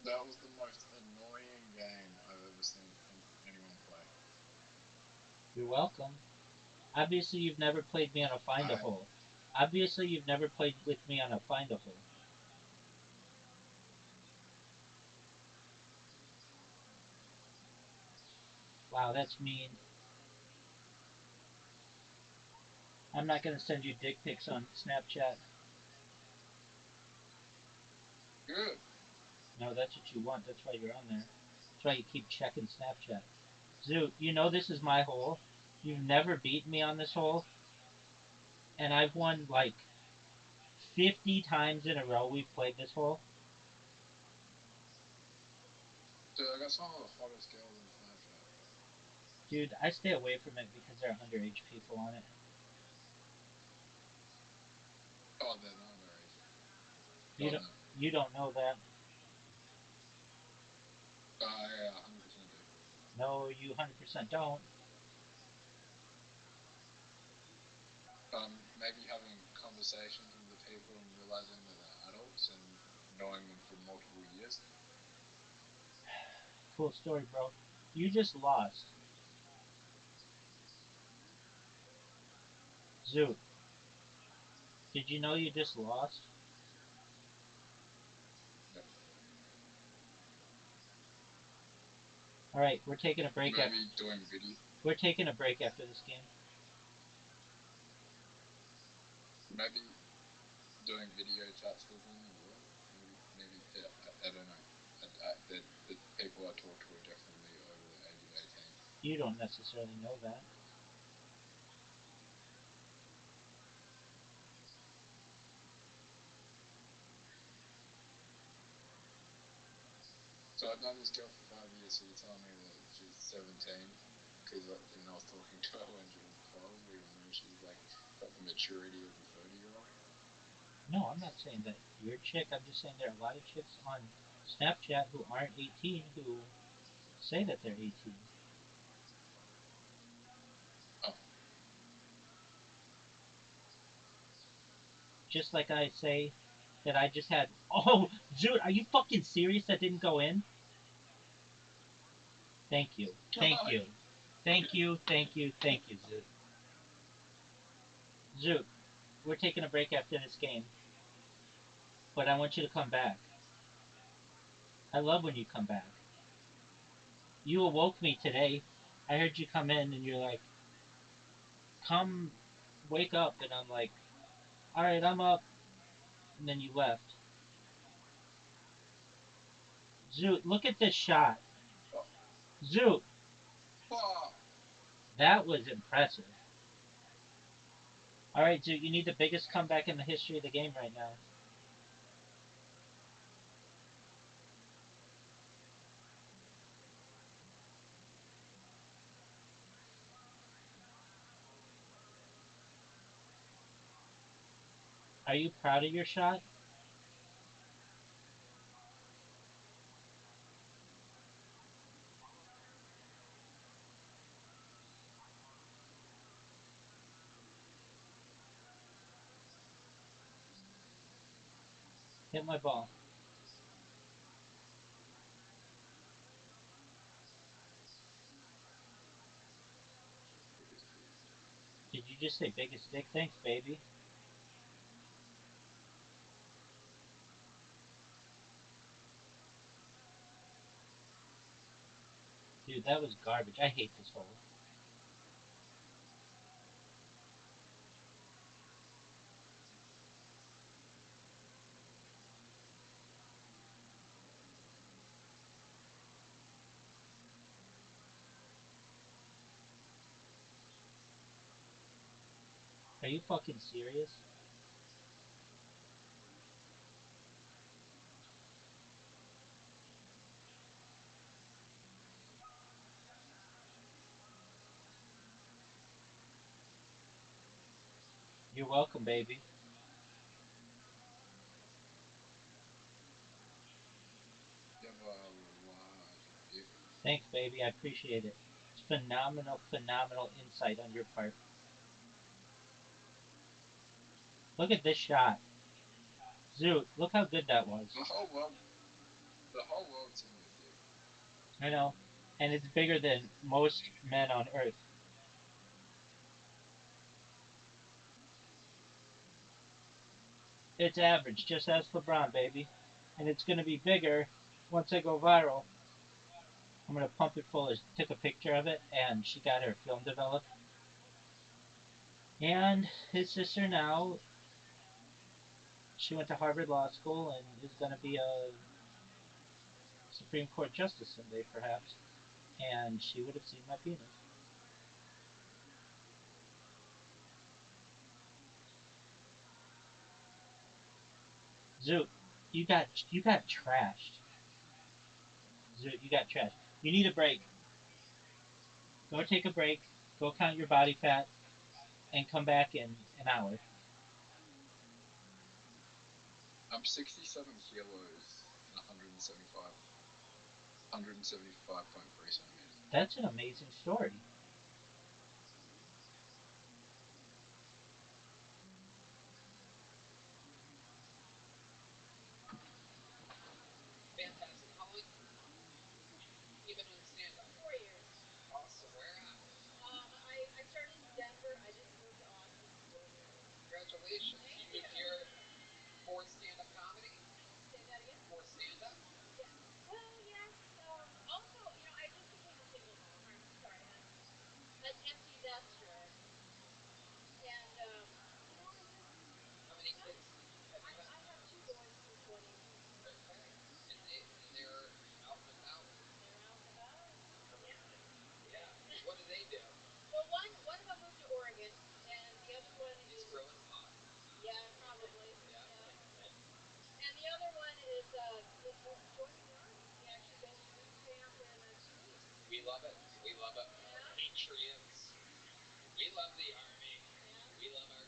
That was the most annoying game I've ever seen anyone play. You're welcome. Obviously, you've never played me on a find a I hole. Obviously, you've never played with me on a find a hole. Wow, that's mean. I'm not going to send you dick pics on Snapchat. good. No, that's what you want. That's why you're on there. That's why you keep checking Snapchat. Zoot, you know this is my hole. You've never beaten me on this hole. And I've won like 50 times in a row we've played this hole. Dude, I got some of the hottest girls on Snapchat, bro. Dude, I stay away from it because there are underage people on it. Oh, they're not underage. You God don't no. you don't know that. Yeah, 100% do. No, you 100% don't. Maybe having conversations with the people and realizing that they're adults and knowing them for multiple years. Cool story, bro. You just lost. Zoot, did you know you just lost? Yep. All right, we're taking a break. Maybe doing video. We're taking a break after this game. Maybe doing video chats with them as well. Maybe yeah, I don't know. The people I talk to are definitely over the age of 18. You don't necessarily know that. So I've known this girl for 5 years, so you're telling me that she's 17? Because I was talking to her when she was 12, even though she's like Got the maturity of a 30-year-old. No, I'm not saying that you're a chick. I'm just saying there are a lot of chicks on Snapchat who aren't 18 who say that they're 18. Oh, Just like I say that I just had. Oh, dude, are you fucking serious? That didn't go in. Thank you, thank God. you, thank you, thank you, thank you, Zoot. Zoot, we're taking a break after this game, but I want you to come back. I love when you come back. You awoke me today. I heard you come in and you're like, come wake up. And I'm like, all right, I'm up. And then you left. Zoot, look at this shot. Oh, Zoot, fuck. that was impressive. All right, Zoot, you need the biggest comeback in the history of the game right now. Are you proud of your shot? Hit my ball. Did you just say biggest dick? Thanks, baby. Dude, that was garbage. I hate this hole. Are you fucking serious? You're welcome, baby. You have a large dick. Thanks, baby. I appreciate it. It's phenomenal, phenomenal insight on your part. Look at this shot. Zoot, look how good that was. The whole world, the whole world's in your dick. I know. And it's bigger than most men on Earth. It's average. Just ask LeBron, baby. And it's going to be bigger once I go viral. I'm going to pump it full. I took a picture of it, and she got her film developed. And his sister now, she went to Harvard Law School and is going to be a Supreme Court justice someday, perhaps. And she would have seen my penis. Zoot, you got trashed. Zoot, you got trashed. You need a break. Go take a break. Go count your body fat, and come back in an hour. I'm 67 kilos and 175.3 centimeters. That's an amazing story. Fantastic. How long you been on stand up? 4 years. Awesome. Where at? I started in Denver. I just moved to Austin 4 years ago. Congratulations. Thank You you. moved here for stand up comedy? Say that again? For stand up? Yeah. Well, yes. Also, I just became a single mom. Or, sorry, an empty nester, and I just How many not. kids have you had? I have two boys who are 20. Okay. And they're out and about. They're out and about. Yeah. Yeah. What do they do? Well, one of them moved to Oregon, and the other one He's is growing pot. yeah, probably Yeah. yeah. And the other one is joining the army. He actually goes to boot camp in 2 weeks. We love it. We love it. Yeah. Patriots. We love the army. Yeah. We love our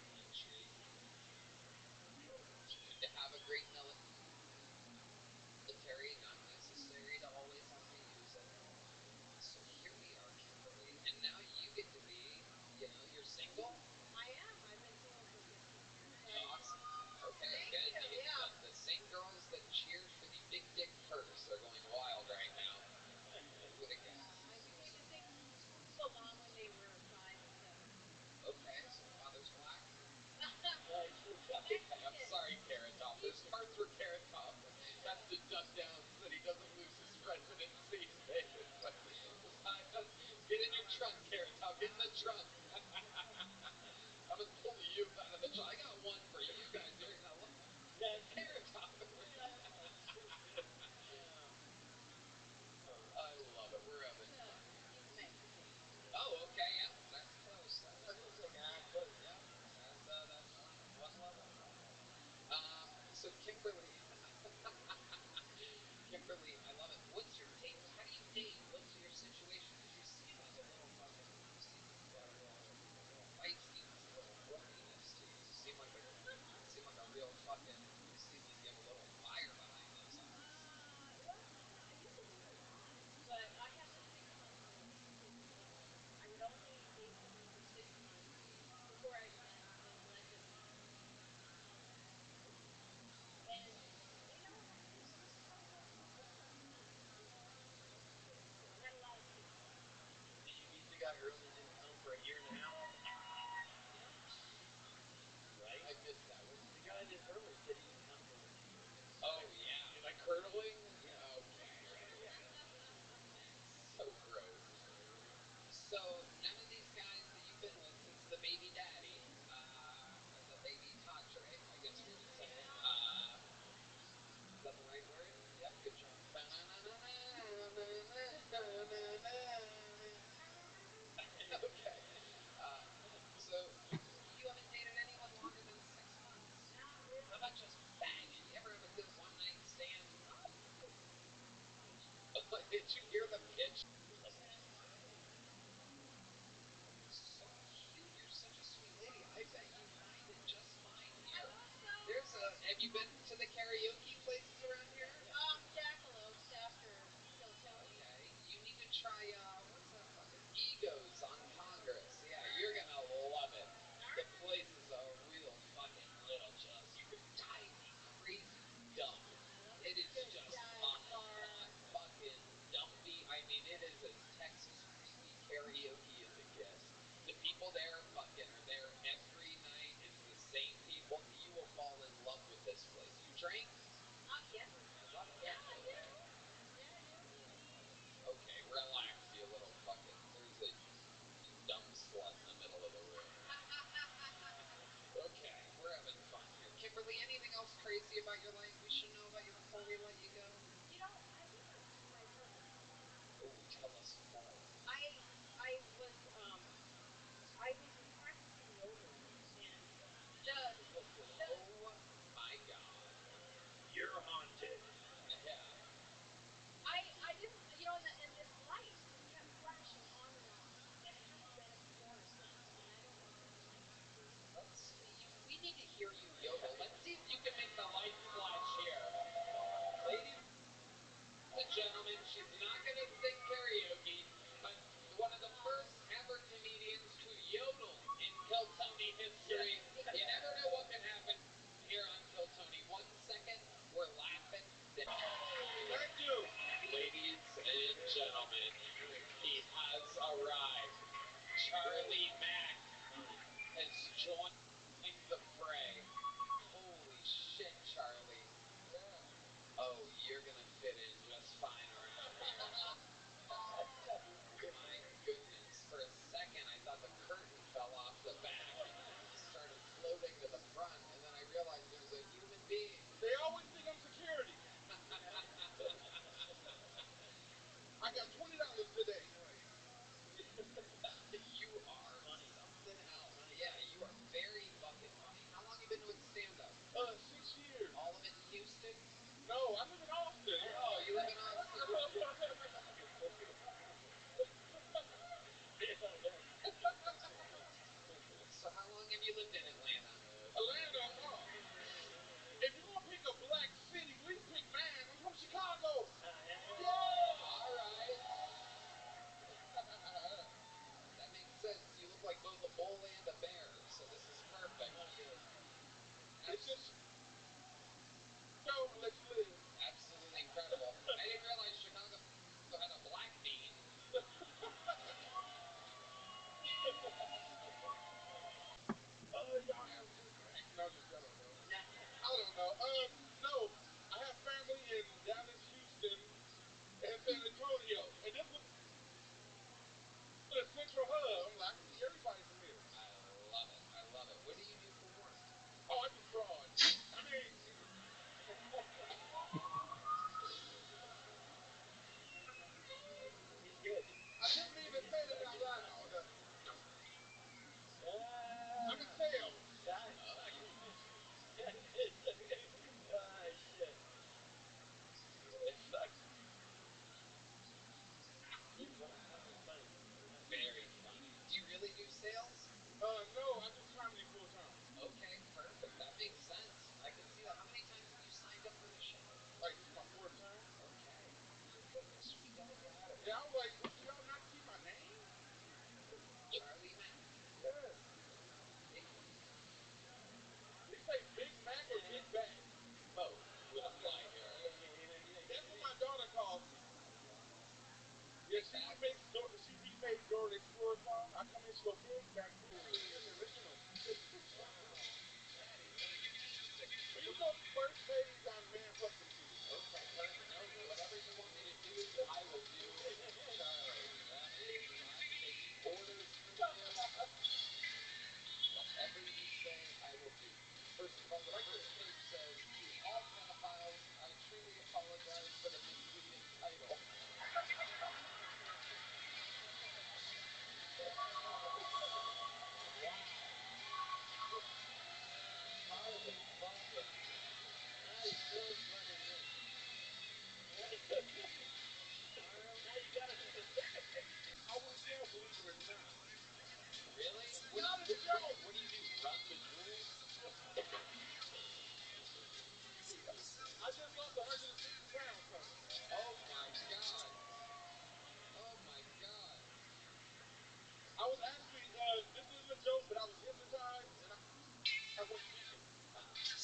for a year and a half. Right? I missed that. What was The guy that earlier said he didn't come for like a year. Oh yeah, like curdling. Yeah. Okay, right. So gross. So none of these guys that you've been with since the baby daddy, the baby Tatre, I guess we would say. Is that the right word? Yeah, good job. Okay. So you haven't dated anyone longer than 6 months? Not really. How about just banging? You ever have a good one night stand? Did you hear the pitch? So cute. You're such a sweet lady. I bet you find it just fine here. There's a. Have you been to the karaoke places around here? Jackalopes after Kiltony. Okay. You need to try. What's that fucking Egos on Congress? Yeah, you're gonna love it. The place is a real fucking little just. You could drive me crazy dumb. It is just fucking dumpy. I mean, it is as Texas creepy karaoke as it gets. The people there fucking are there every night. It's the same people. You will fall in love with this place. You drink? Yes. Yeah, I do. Okay, relax, you little fucking. There's a dumb slut in the middle of the room. Okay, we're having fun here. Kimberly, anything else crazy about your life we should know about you before we let you go? I think my purpose. Oh, tell us more. I was practicing yodeling and Oh my god. You're haunted. Yeah. I didn't and this light just kept flashing on and on. And it hadn't been at 4 or 6 and I don't know if it's like We need to hear you yodel. Let's see if you can make the lights flash here. Ladies and gentlemen, she's not going to sing karaoke, but one of the first ever comedians to yodel in Kiltony history. You never know what can happen here on Kiltony. 1 second, we're laughing. Thank you. Ladies and gentlemen, he has arrived. Charlie Mack has joined the fray. Holy shit, Charlie. Oh, you're gonna fit in just fine around here. My goodness. For a second, I thought the curtain fell off the back and started floating to the front, and then I realized it was a human being. They always think I'm security. I got $20 today. You are something else. Yeah, you are very fucking funny. How long have you been doing stand-up? 6 years. All of it in Houston? No, I live in Austin. Oh, you live in Austin. So how long have you lived in Atlanta? Atlanta. If you're gonna pick a black city, at least pick mine. I'm from Chicago. Yeah. All right. That makes sense. You look like both a bull and a bear, so this is perfect. It's just go let you live. Absolutely incredible. I didn't realize Chicago had a black bean. Y'all have a good night. No, just I don't know. I don't know. No, I have family in Dallas, Houston, and San Antonio, and this was the central hub. I'm like, I can see everybody from here. I love it. I love it. What do you do for work? Oh, I do fraud. I mean, he's good. I shouldn't even say that out loud. I'm in sales. Shit. It's Very funny.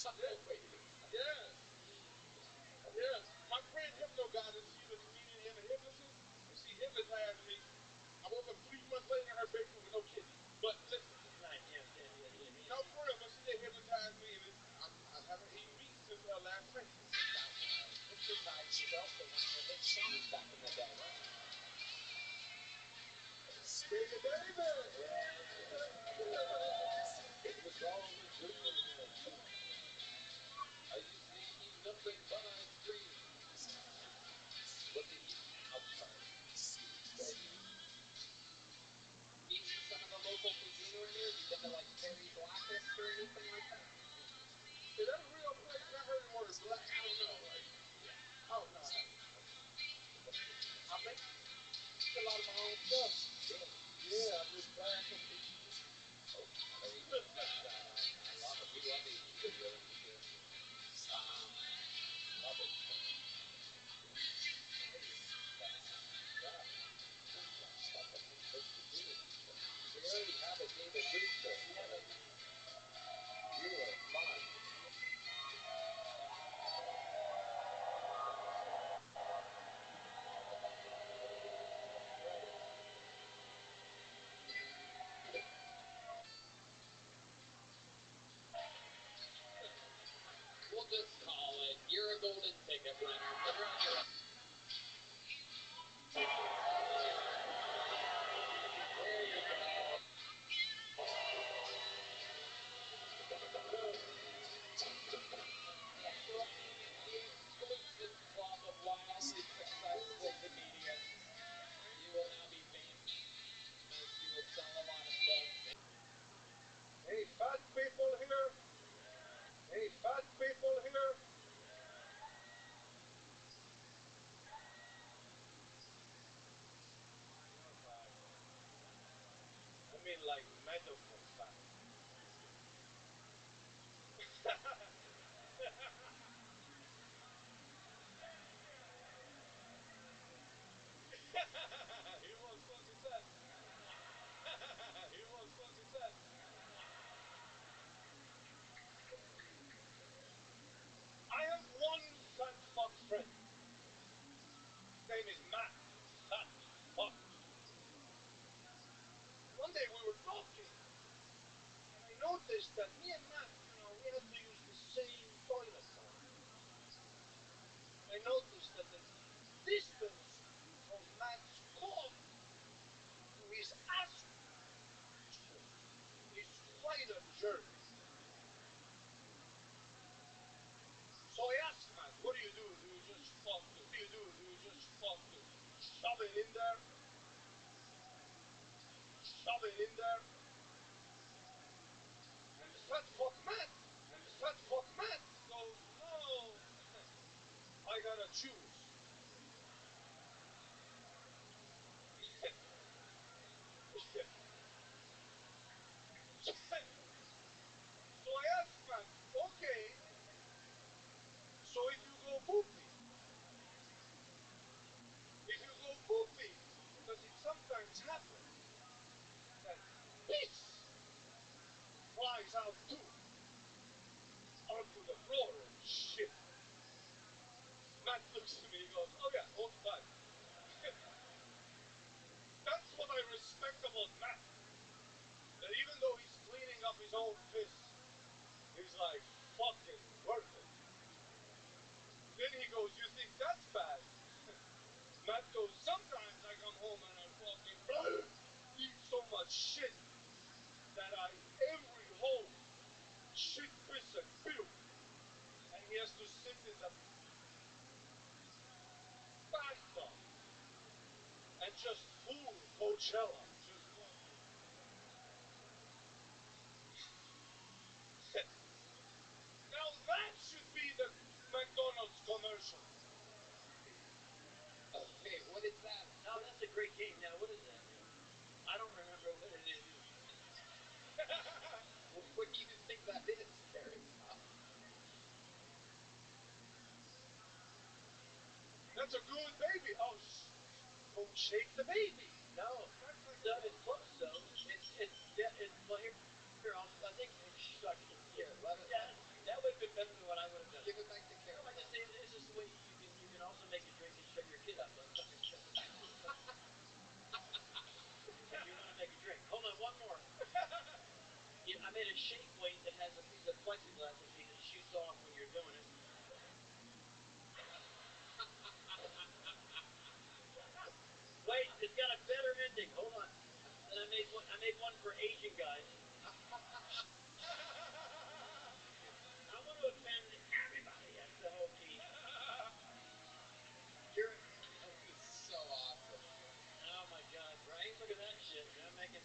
Yes. Yes. My friend Hypno Goddess, she's a comedian and a hypnotist, and she hypnotized me. I woke up 3 months later in her basement with no kidney. But listen. No, for real, but she did hypnotize me, and I haven't eaten meat since last night. Hypnotized was also one of the hit songs back in the day, wasn't it? Baby, baby! It was all a dream. I used to eat nothing but ice cream. What do you now try? Eating some of the local cuisine around here? Have you been to like Terry Blackest or anything like that? Is that a real place? I heard it was black. I don't know. Like, Oh no, I haven't. I make a lot of my own stuff. Really? Yeah, I just buy some. Oh, there we go. I love it. We love eating good around here. Love it. We already have a David Rooster. You are fun. We'll just call it. You're a golden ticket winner. Congratulations. There you go. The exclusive club of wildly successful comedians. You will now be famous. You will sell a lot of books. Hey, fat people here. Hey, fat people here. I mean, like medical fat. He was what he said. He was what he said. I have one fat fuck friend. His name is Matt. Fat fuck. One day we were talking, and I noticed that me and Matt, we had to use the same toilet bowl. I noticed that the distance from Matt's cock to his asshole is quite a journey. So I asked Matt, what do you do? Do you just fucking shove it in there? Shove it in there? And the fat fuck Matt goes, no, I gotta choose. So I asked Matt, okay, so if you go poopy, does it sometimes happen that piss flies out too onto the floor and shit? Matt looks at me, he goes, oh yeah, all the time. That's what I respect about Matt. That even though he's cleaning up his own piss, he's like, fucking worth it. Then he goes, you think that's bad? Matt goes, sometimes I come home and I fucking eat so much shit that every hole, shit, piss, and puke. And he has to sit in the bathtub and just fool Coachella. Just now that should be the McDonald's commercial. Okay, what is that? No, that's a great game. Now, what is that? I don't remember what it is. What do you think that is, Terry? That's a good baby. Oh, don't shake the baby. No, so it's close though. It's well here. I think Here, let it. that would have been better. shake weight that has a piece of plexiglass machine that shoots off when you're doing it. Wait, it's got a better ending. Hold on. Then I made one for Asian guys. I want to offend everybody. That's the whole key. You're. This is so awesome. Oh my God, right? Look at that shit. I'm making.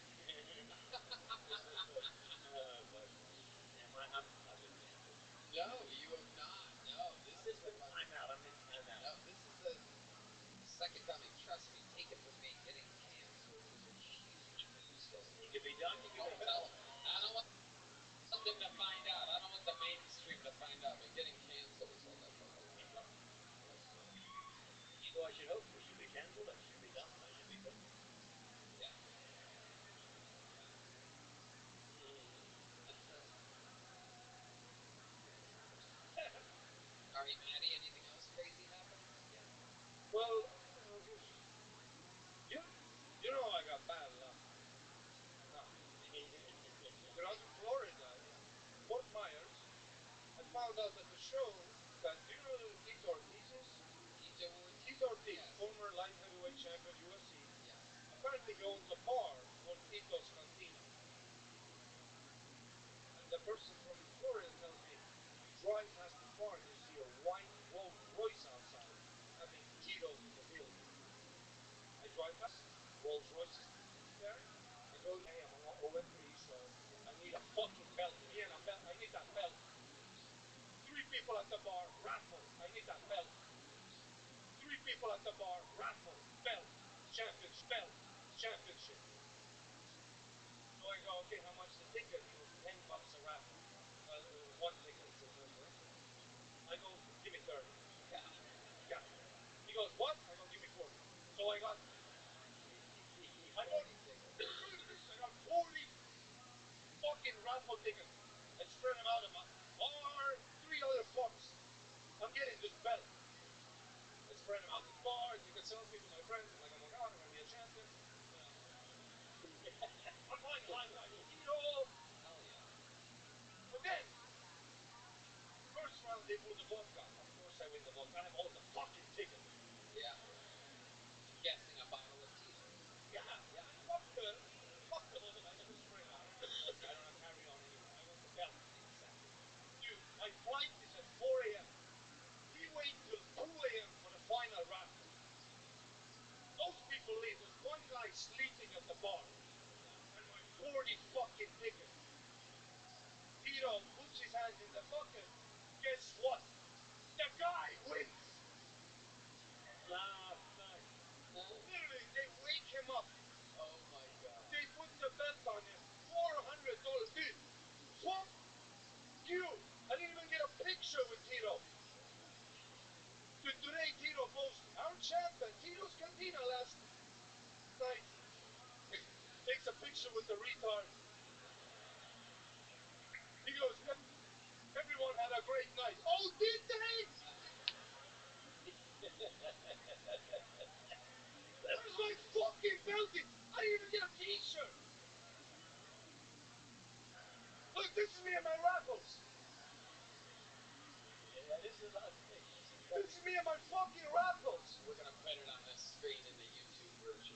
I've been canceled. No, you have not. No, this is the fun. I'm out. I'm in timeout. No, this is the second coming. Trust me, take it from me. Getting canceled is a huge news story. You can be done. You can Don't be tell them. I don't want them to find out. I don't want the mainstream to find out. But getting canceled is like a fucking. I should hope it should be canceled. I should be done. I should be done. Yeah. All right, Maddie. Anything else crazy happen? Yeah. Well, you know I got bad luck. You're out in Florida, Fort Myers. I found out at the show that, do you know who Tito Ortiz is? Tito Ortiz, Yes. former light heavyweight champion, UFC. Yes. Apparently he owns a bar called Tito's Cantina. And the person from Florida tells me, you drive past the bar and you see a white Rolls Royce outside. That means Tito's in the building. I drive past, Rolls Royce is there. I go, hey, I'm on 0-3, so I need a fucking belt. I need that belt. 3 people at the bar, raffle. I need that belt. 3 people at the bar, raffle, belt, championship. So I go, okay, how much the ticket? He goes, $10 a raffle. One ticket. I go, give me 30. Yeah. He goes, what? I go, give me 40. So I got 40 fucking raffle tickets. I spread them out in my bar, 3 other fucks. I'm getting this belt. I spread them out in the bar, ticket salespeople, my friends. I'm like, oh my God, I'm going to be a champion. I'm going high Tito. Hell yeah. But then, first round, they pull the vodka. Of course I win the vodka. I have all the fucking tickets. Yeah. I'm guessing a bottle of Tito. Yeah. Fuck the vodka. I never spray it out. I don't have carry on anymore. I want the belt. Exactly. Dude, my flight is at 4 a.m. We wait till 2 a.m. for the final raffle. Those people leave. There's one guy sleeping at the bar. And my 40 fucking tickets. Tito puts his hand in the bucket. Guess what? The guy wins. Literally, they wake him up. Oh my God. They put the belt on him. $400. Dude, fuck you. I didn't even get a picture with Tito. Dude, today Tito posts our champion, Tito's Cantina last night. Takes a picture with the retard. He goes, everyone had a great night. Oh, did they? Where's my fucking belt? I didn't even get a t-shirt. Look, this is me and my raffles. Yeah, this is us. This is me and my fucking raffles. We're gonna put it on the screen in the YouTube version.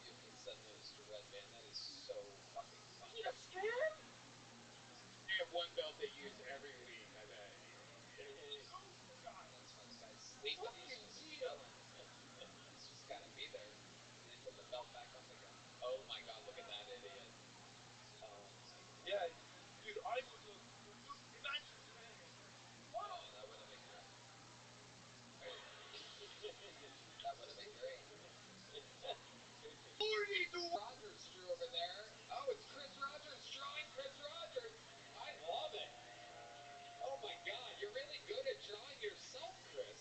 You can send those to Red Band. That is so fucking funny. Is it a scam? We have one belt they use every week. I bet. God. That's why the guy's sleeping. He's just chilling. He's just gotta be there. And they put the belt back up again. Oh my God! Look at that idiot. Oh my God. Yeah, dude, I would look. Dude, imagine. Oh, that would have been great. That would have been great. 42. Rogers drew over there. Oh, it's Chris Rogers drawing Chris Rogers. I love it. Oh my God, you're really good at drawing yourself, Chris.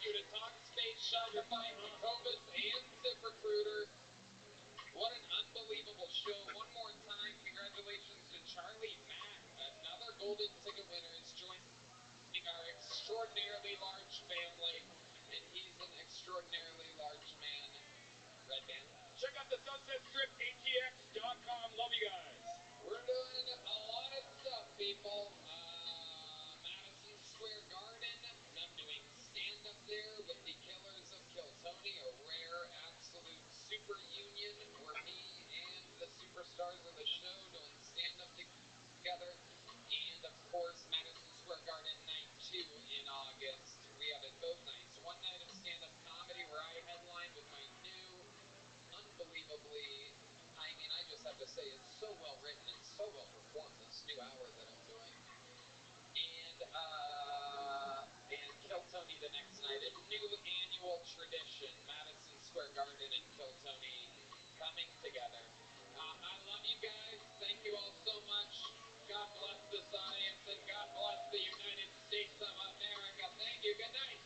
you to Talkspace, Shopify, Provis, and ZipRecruiter. What an unbelievable show. One more time, congratulations to Charlie Mack, another golden ticket winner, is joining our extraordinarily large family, and he's an extraordinarily large man. Red Band. Check out the Sunset Strip, ATX.com. Love you guys. We're doing a lot of stuff, people. Madison Square Garden. I'm doing stand-up there with the Killers of Kill Tony, a rare absolute super union where me and the superstars of the show doing stand-up together. And, of course, Madison Square Garden Night 2 in August. We have it both nights. One night of stand-up comedy where I headline with my new, unbelievably, I mean, I just have to say, it's so well written and so well performed, this new hour that I'm doing. And Kill Tony the next night, a new annual tradition, Madison Square Garden and Kill Tony coming together. I love you guys. Thank you all so much. God bless this audience, and God bless the United States of America. Thank you. Good night.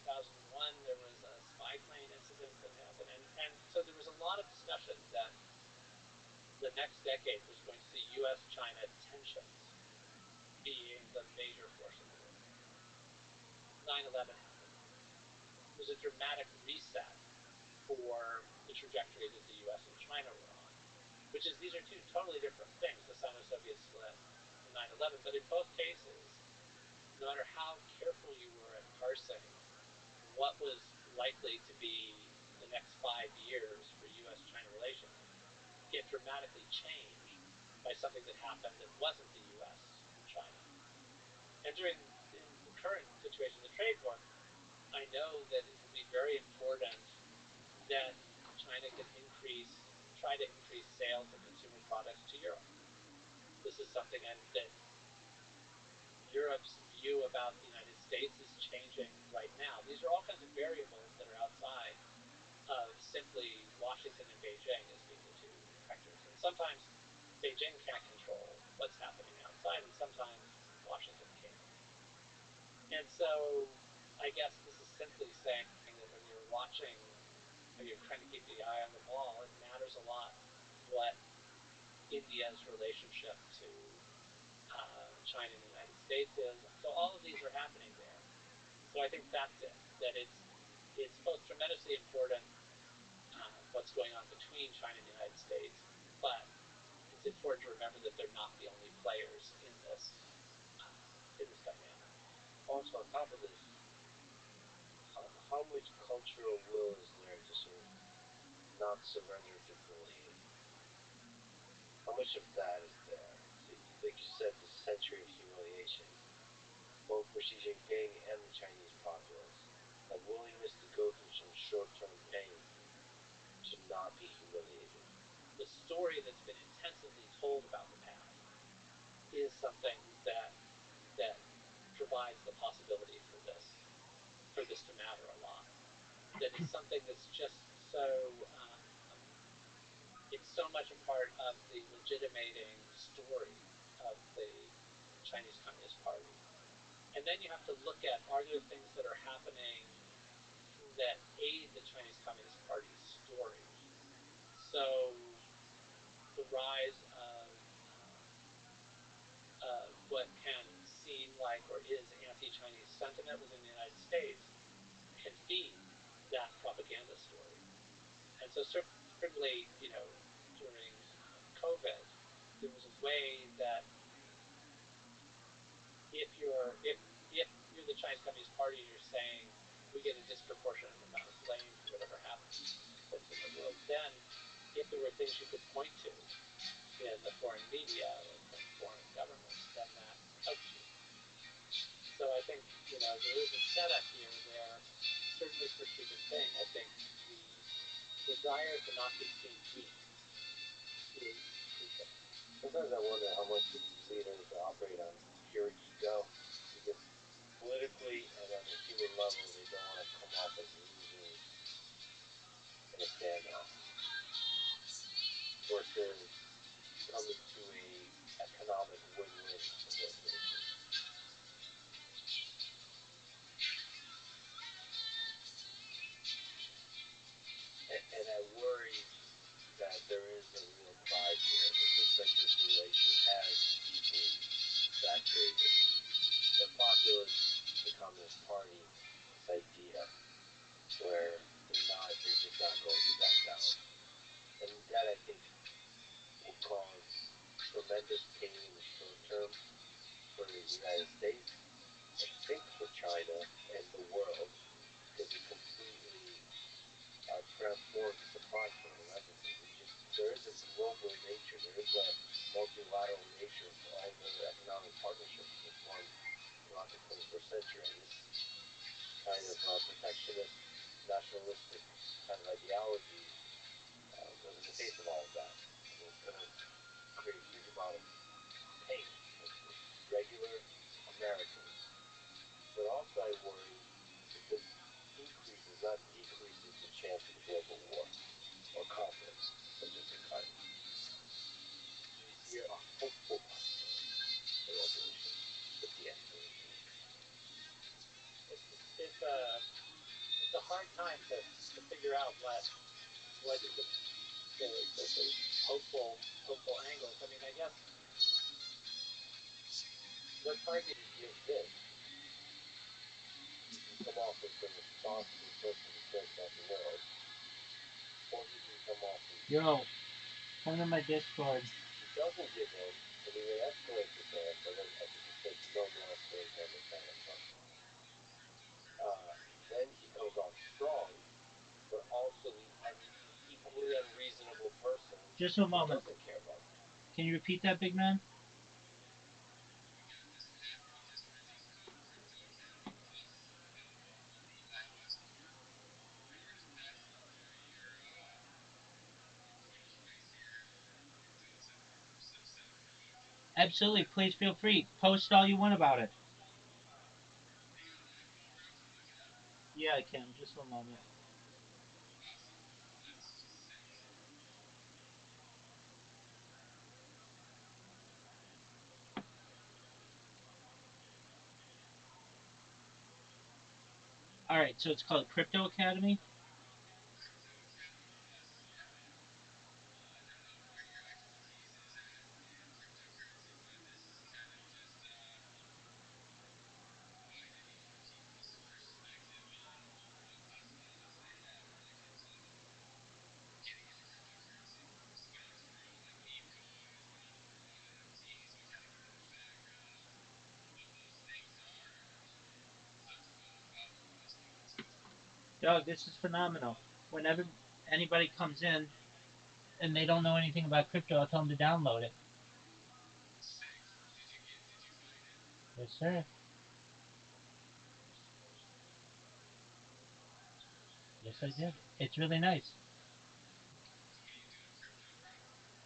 2001, there was a spy plane incident that happened, and so there was a lot of discussion that the next decade was going to see U.S.-China tensions being the major force in the world. 9/11 happened. It was a dramatic reset for the trajectory that the U.S. and China were on, which is these are two totally different things, the Sino-Soviet split and 9/11, but in both cases, no matter how careful you were at parsing what was likely to be the next 5 years for U.S.-China relations, it dramatically changed by something that happened that wasn't the U.S. and China. And during the current situation, the trade war, I know that it will be very important that China can try to increase sales of consumer products to Europe. This is something that Europe's view about the United States is changing right now. These are all kinds of variables that are outside of simply Washington and Beijing as being the two actors. And sometimes Beijing can't control what's happening outside, and sometimes Washington can. And so I guess this is simply saying that when you're watching, or you're trying to keep the eye on the ball, it matters a lot what India's relationship to China and the United States is. So all of these are happening there. So I think that's it. That it's both tremendously important what's going on between China and the United States, but it's important to remember that they're not the only players in this dynamic. Also, on top of this, how much cultural will is there to sort of not surrender to bullying? How much of that is there? Like you said, the century of humiliation, both for Xi Jinping and the Chinese populace, a willingness to go through some short-term pain to not be humiliated. The story that's been intensively told about the past is something that provides the possibility for this to matter a lot. That it's something that's just so it's so much a part of the legitimating story of the Chinese Communist Party. And then you have to look at, are there things that are happening that aid the Chinese Communist Party's story? So the rise of what can seem like or is anti-Chinese sentiment within the United States can feed that propaganda story. And so certainly, during COVID, there was a way that if you're the Chinese Communist Party and you're saying we get a disproportionate amount of blame for whatever happens in the world, then if there were things you could point to in the foreign media or from foreign governments, then that helped you. So I think there is a setup here where certainly for Xi Jinping, I think the desire to not be seen weak is crucial. Sometimes I wonder how much of these leaders operate on pure ego, because politically and on a human level, they don't want to come off as losers in a standoff, versus coming to a economic win-win for both nations. And I worry that there is a real pride here, that the centrist relation has deeply saturated the populace, the Communist Party, this idea where they're just not going to back down. And that, I think, will cause tremendous pain in the short term for the United States, I think for China and the world, because it completely transforms the supply chain of everything. There is a global nature, there is a multilateral nature to all the economic partnerships that formed throughout the 21st century. And this kind of protectionist, nationalistic kind of ideology was in the face of all of that. And it's going to create a huge amount of pain for regular Americans. But also I worry that this increases, not decreases, the chance of a global war or conflict of different kinds. Do you see a hopeful possibility for resolution, for de-escalation? hard time to figure out what is the hopeful angles. I mean, I guess they're targeting you and this. You can come off as the responsible person who cares about the world, or you can come off as Yo, come to my Discord. who doesn't give in, and he may escalate the fan, but then I think he said no more escalation on the fan. Then he comes off strong, but also an equally unreasonable person Just a who moment. doesn't care about you. Can you repeat that, big man? Absolutely. Please feel free. Post all you want about it. Yeah, I can. Just a moment. All right. So it's called Crypto Academy. Doug, this is phenomenal. Whenever anybody comes in and they don't know anything about crypto, I'll tell them to download it. Yes, sir. Yes, I did. It's really nice.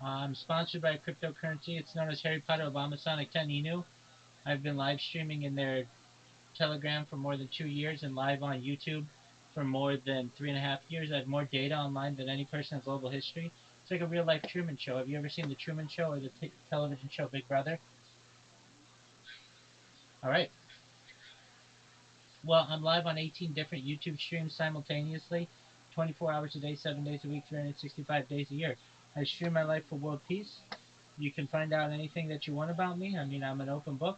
I'm sponsored by a cryptocurrency. It's known as Harry Potter Obama Sonic 10 Inu. I've been live streaming in their Telegram for more than 2 years and live on YouTube for more than 3.5 years. I have more data online than any person in global history. It's like a real life Truman Show. Have you ever seen the Truman Show or the television show Big Brother? All right. Well, I'm live on 18 different YouTube streams simultaneously, 24 hours a day, 7 days a week, 365 days a year. I stream my life for world peace. You can find out anything that you want about me. I mean, I'm an open book.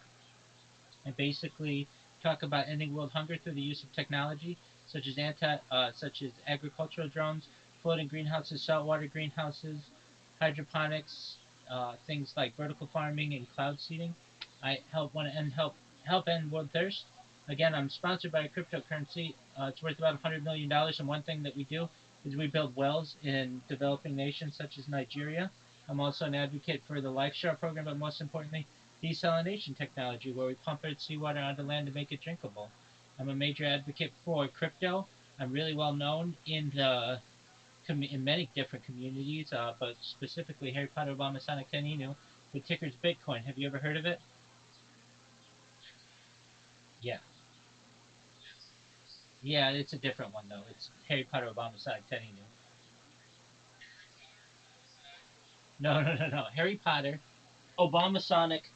I basically talk about ending world hunger through the use of technology, such as agricultural drones, floating greenhouses, saltwater greenhouses, hydroponics, things like vertical farming and cloud seeding. I help end world thirst. Again, I'm sponsored by a cryptocurrency. It's worth about $100 million, and one thing that we do is we build wells in developing nations such as Nigeria. I'm also an advocate for the Life Share program, but most importantly, desalination technology, where we pump earth seawater onto land to make it drinkable. I'm a major advocate for crypto. I'm really well known in many different communities, but specifically Harry Potter Obama Sonic 10 Inu. The ticker's Bitcoin. Have you ever heard of it? Yeah. Yeah, it's a different one though. It's Harry Potter Obama Sonic 10 Inu. No, no, no, no. Harry Potter Obama Sonic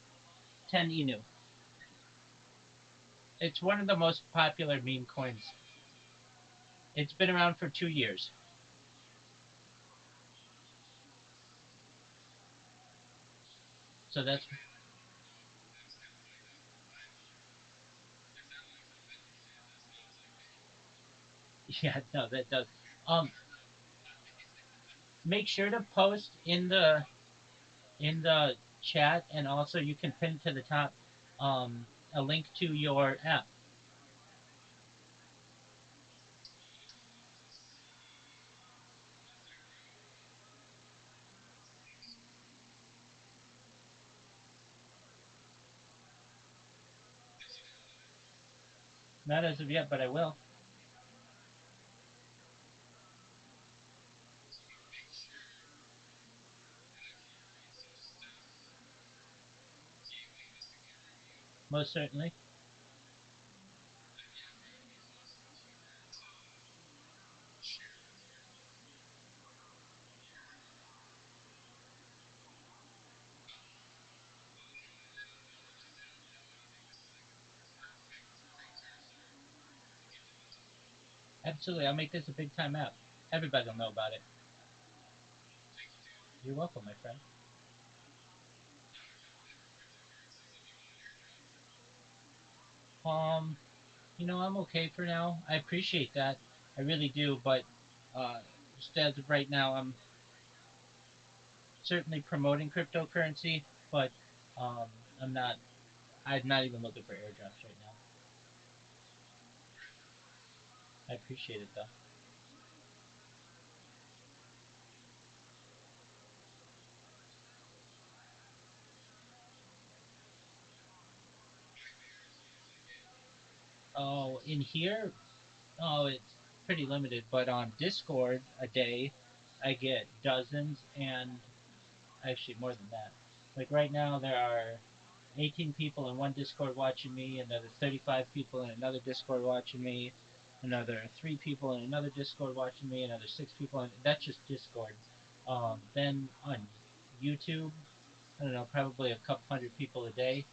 10 Inu. It's one of the most popular meme coins. It's been around for 2 years. So that's yeah, no, that does. Um, Make sure to post in the chat, and also you can pin to the top a link to your app. Not as of yet, but I will. Most certainly. Absolutely, I'll make this a big time app. Everybody will know about it. You're welcome, my friend. Um, I'm okay for now. I appreciate that. I really do, but uh, just as of right now, I'm certainly promoting cryptocurrency, but um, I'm not. I'm not even looking for airdrops right now. I appreciate it though. Oh, in here, oh, it's pretty limited, but on Discord a day, I get dozens and actually more than that. Like right now, there are 18 people in one Discord watching me, another 35 people in another Discord watching me, another 3 people in another Discord watching me, another 6 people. That's just Discord. Then on YouTube, I don't know, probably a couple hundred people a day,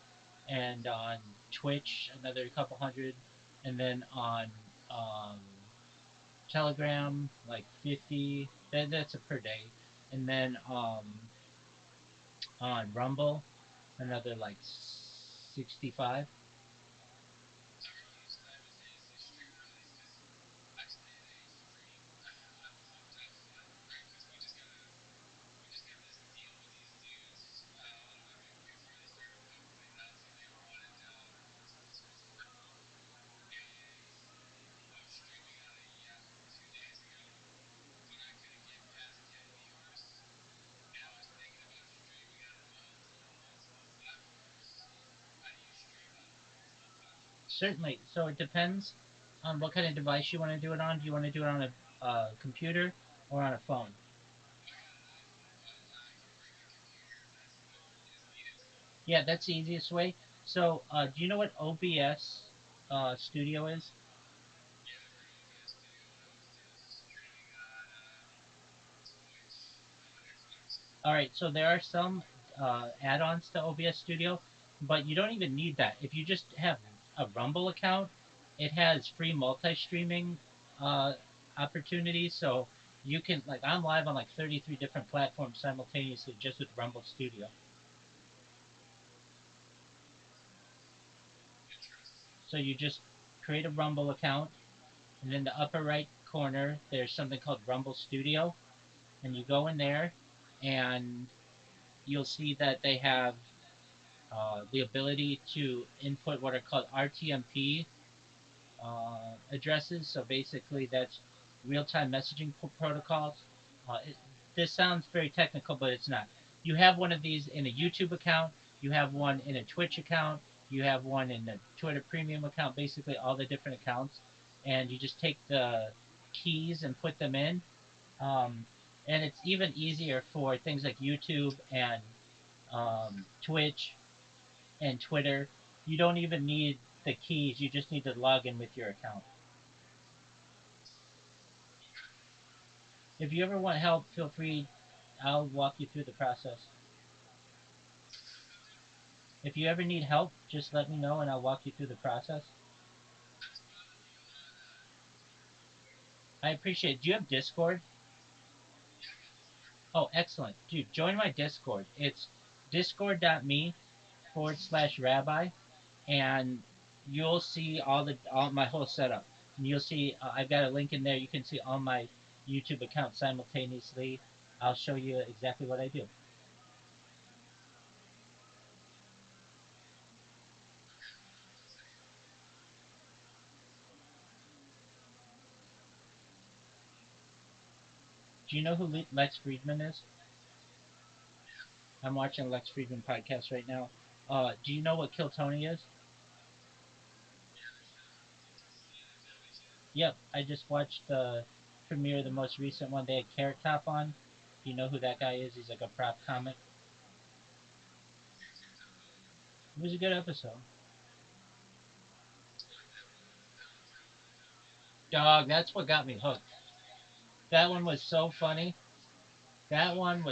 and on Twitch, another couple hundred, and then on um, Telegram, like 50. That's a per day, and then on Rumble, another like 65. Certainly. So it depends on what kind of device you want to do it on. Do you want to do it on a computer or on a phone? Yeah, that's the easiest way. So, do you know what OBS Studio is? All right, so there are some add-ons to OBS Studio, but you don't even need that. If you just have a Rumble account, it has free multi-streaming uh, opportunities. So you can, like, I'm live on like 33 different platforms simultaneously just with Rumble Studio. So you just create a Rumble account, and in the upper right corner, there's something called Rumble Studio, and you go in there, and you'll see that they have the ability to input what are called RTMP addresses. So basically, that's real-time messaging protocols. It, this sounds very technical, but it's not. You have one of these in a YouTube account. You have one in a Twitch account. You have one in a Twitter Premium account. Basically, all the different accounts, and you just take the keys and put them in. Um, and it's even easier for things like YouTube and Twitch and Twitter. You don't even need the keys. You just need to log in with your account. If you ever want help, feel free. I'll walk you through the process. If you ever need help, just let me know and I'll walk you through the process. I appreciate it. Do you have Discord? Oh, excellent. Dude, join my Discord. It's discord.me/rabbi, and you'll see all my whole setup. And you'll see I've got a link in there. You can see all my YouTube accounts simultaneously. I'll show you exactly what I do. Do you know who Lex Friedman is? I'm watching a Lex Friedman podcast right now. Do you know what Kill Tony is? Yep, I just watched the premiere, the most recent one. They had Carrot Top on. Do you know who that guy is? He's like a prop comic. It was a good episode. Dog, that's what got me hooked. That one was so funny. That one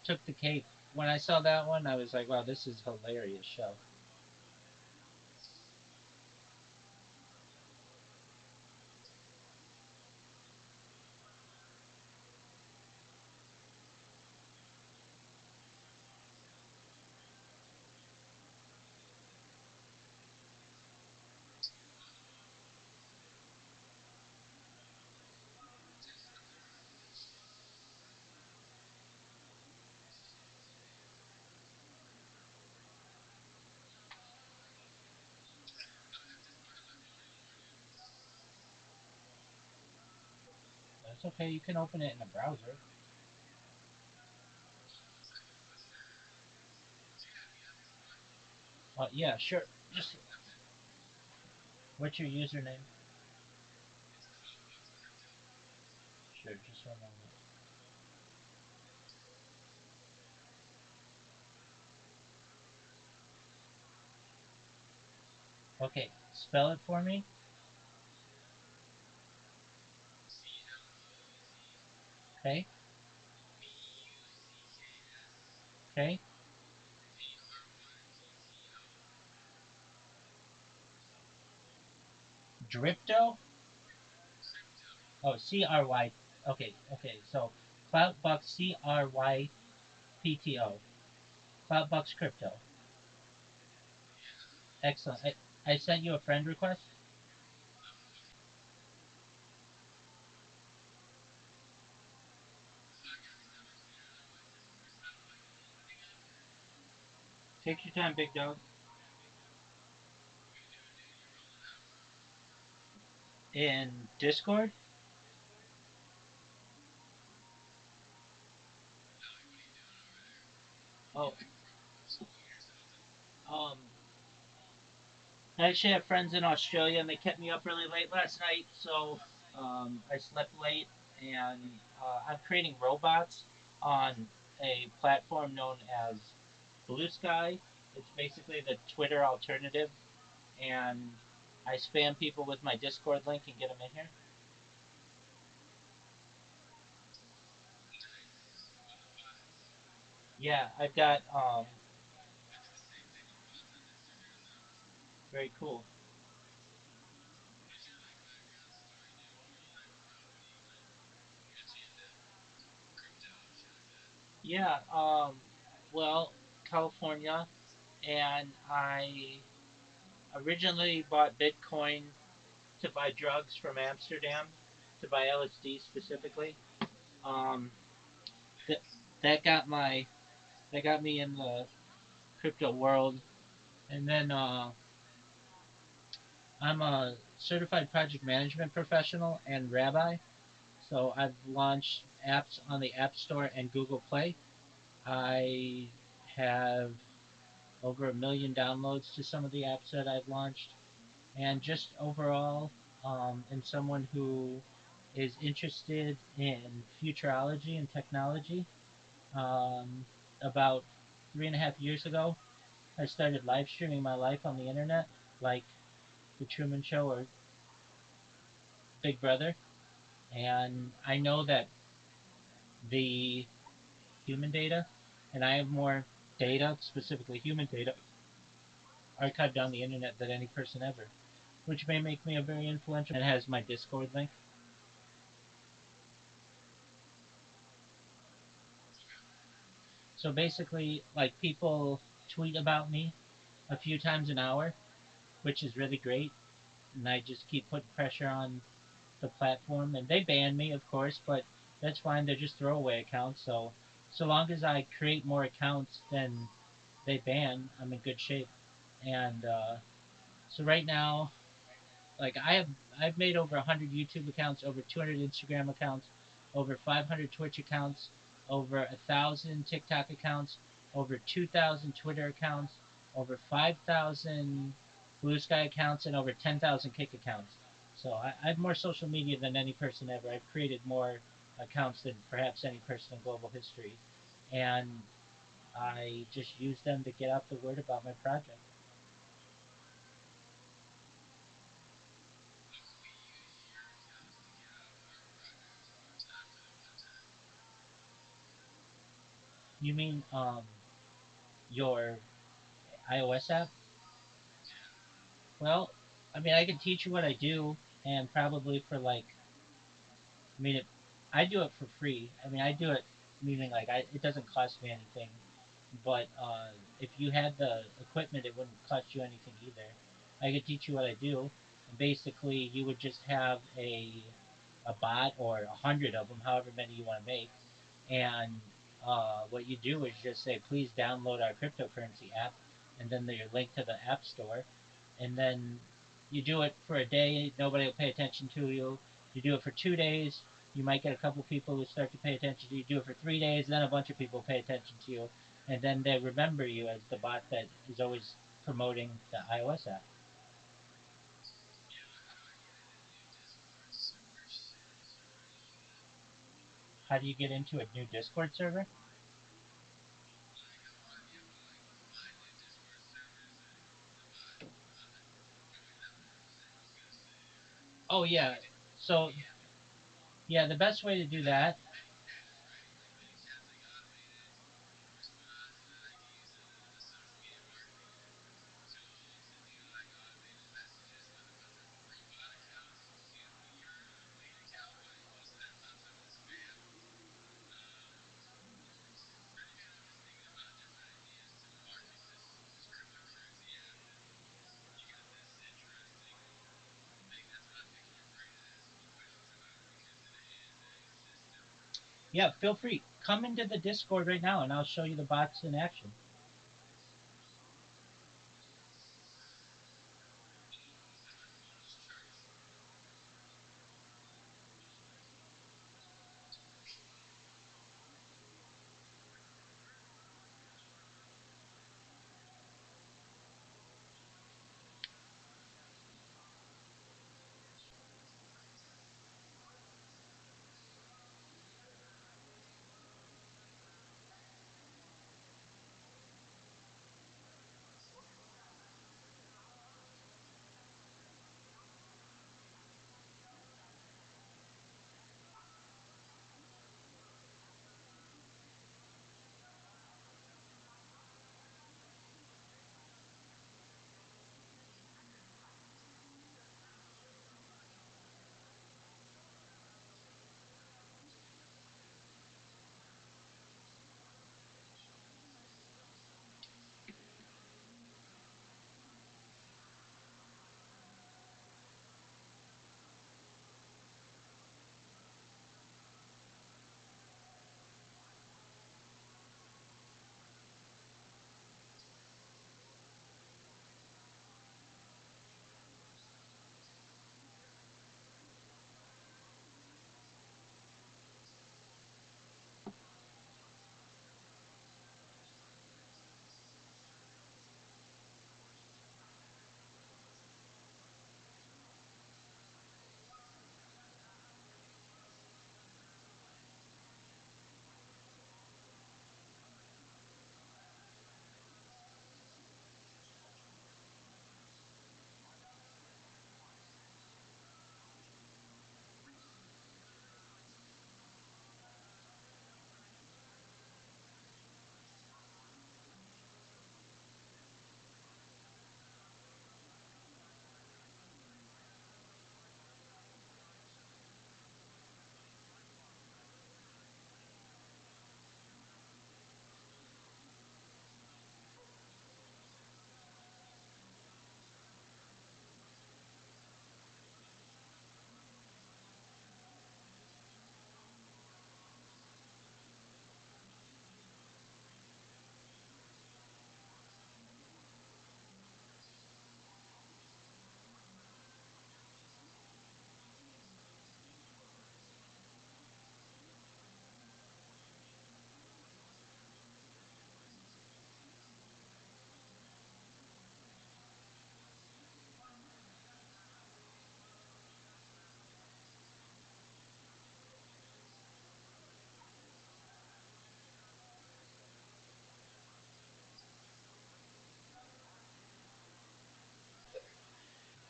took the cake. When I saw that one, I was like, wow, this is a hilarious show. That's okay. You can open it in a browser. Yeah, sure. Just what's your username? Sure, just one moment. Okay, spell it for me. Okay, okay. Dripto? Oh, CRY. Okay, okay. So Cloudbox CRYPTO. Cloudbox Crypto. Excellent. I sent you a friend request. Take your time, big dog. In Discord? Oh, um, I actually have friends in Australia, and they kept me up really late last night, so I slept late, and I'm creating robots on a platform known as Blue Sky. It's basically the Twitter alternative, and I spam people with my Discord link and get them in here. Yeah, I've got very cool. Yeah, well, California, and I originally bought Bitcoin to buy drugs from Amsterdam, to buy LSD specifically. Um, that that got my that got me in the crypto world, and then I'm a certified project management professional and rabbi. So I've launched apps on the App Store and Google Play. I have over 1 million downloads to some of the apps that I've launched, and just overall, am someone who is interested in futurology and technology. Um, about 3.5 years ago, I started live streaming my life on the internet, like The Truman Show or Big Brother. And I know that the human data, and I have more data, specifically human data, archived on the internet than any person ever, which may make me a very influential and has my Discord link. So basically, like people tweet about me a few times an hour, which is really great, and I just keep putting pressure on the platform, and they ban me, of course, but that's fine. They're just throwaway accounts, so long as I create more accounts than they ban, I'm in good shape. And so right now, like I've made over 100 YouTube accounts, over 200 Instagram accounts, over 500 Twitch accounts, over 1,000 TikTok accounts, over 2,000 Twitter accounts, over 5,000 Blue Sky accounts, and over 10,000 Kick accounts. So I have more social media than any person ever. I've created more accounts than perhaps any person in global history, and I just use them to get out the word about my project. You mean your iOS app? Well, I mean, I can teach you what I do, and probably for like, I mean, I do it for free. I mean, I do it meaning like it doesn't cost me anything. But if you had the equipment, it wouldn't cost you anything either. I could teach you what I do. And basically, you would just have a bot or 100 of them, however many you want to make, and what you do is just say, please download our cryptocurrency app, and then your link to the app store, and then you do it for a day. Nobody will pay attention to you. You do it for 2 days. You might get a couple people who start to pay attention to you. Do it for 3 days, then a bunch of people pay attention to you, and then they remember you as the bot that is always promoting the iOS app. How do you get into a new Discord server? Oh yeah. So yeah, the best way to do that. Yeah, feel free. Come into the Discord right now, and I'll show you the bots in action.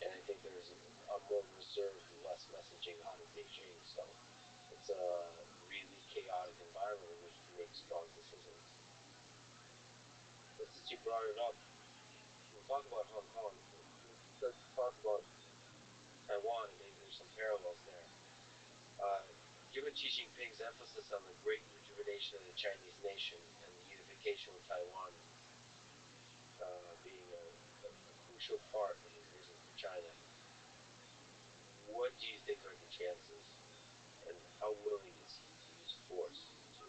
And I think there's a more reserved, less messaging out of Beijing. So it's a really chaotic environment in which to make strong decisions. But since you brought it up, we'll talk about Hong Kong. Let's talk about Taiwan, and maybe there's some parallels there. Uh, Given Xi Jinping's emphasis on the great rejuvenation of the Chinese nation and the unification with Taiwan being a crucial part of his vision for China, what do you think are the chances, and how willing is he to use force to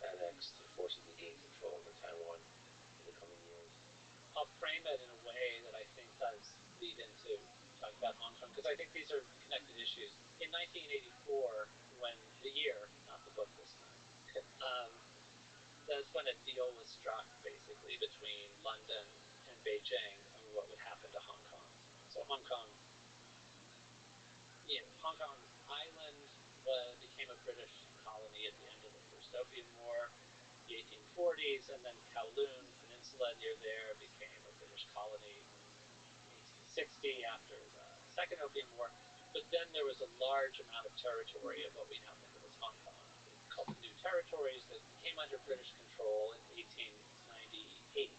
annex, to forcibly gain control over Taiwan in the coming years? I'll frame it in a way that I think does lead into talking about Hong Kong, because I think these are connected issues. In 1984, year, not the book this time. That's when a deal was struck, basically, between London and Beijing over what would happen to Hong Kong. So Hong Kong Island became a British colony at the end of the First Opium War, the 1840s, and then Kowloon Peninsula near there became a British colony in 1860 after the Second Opium War. But then there was a large amount of territory of what we now think of as Hong Kong, called the New Territories, that came under British control in 1898,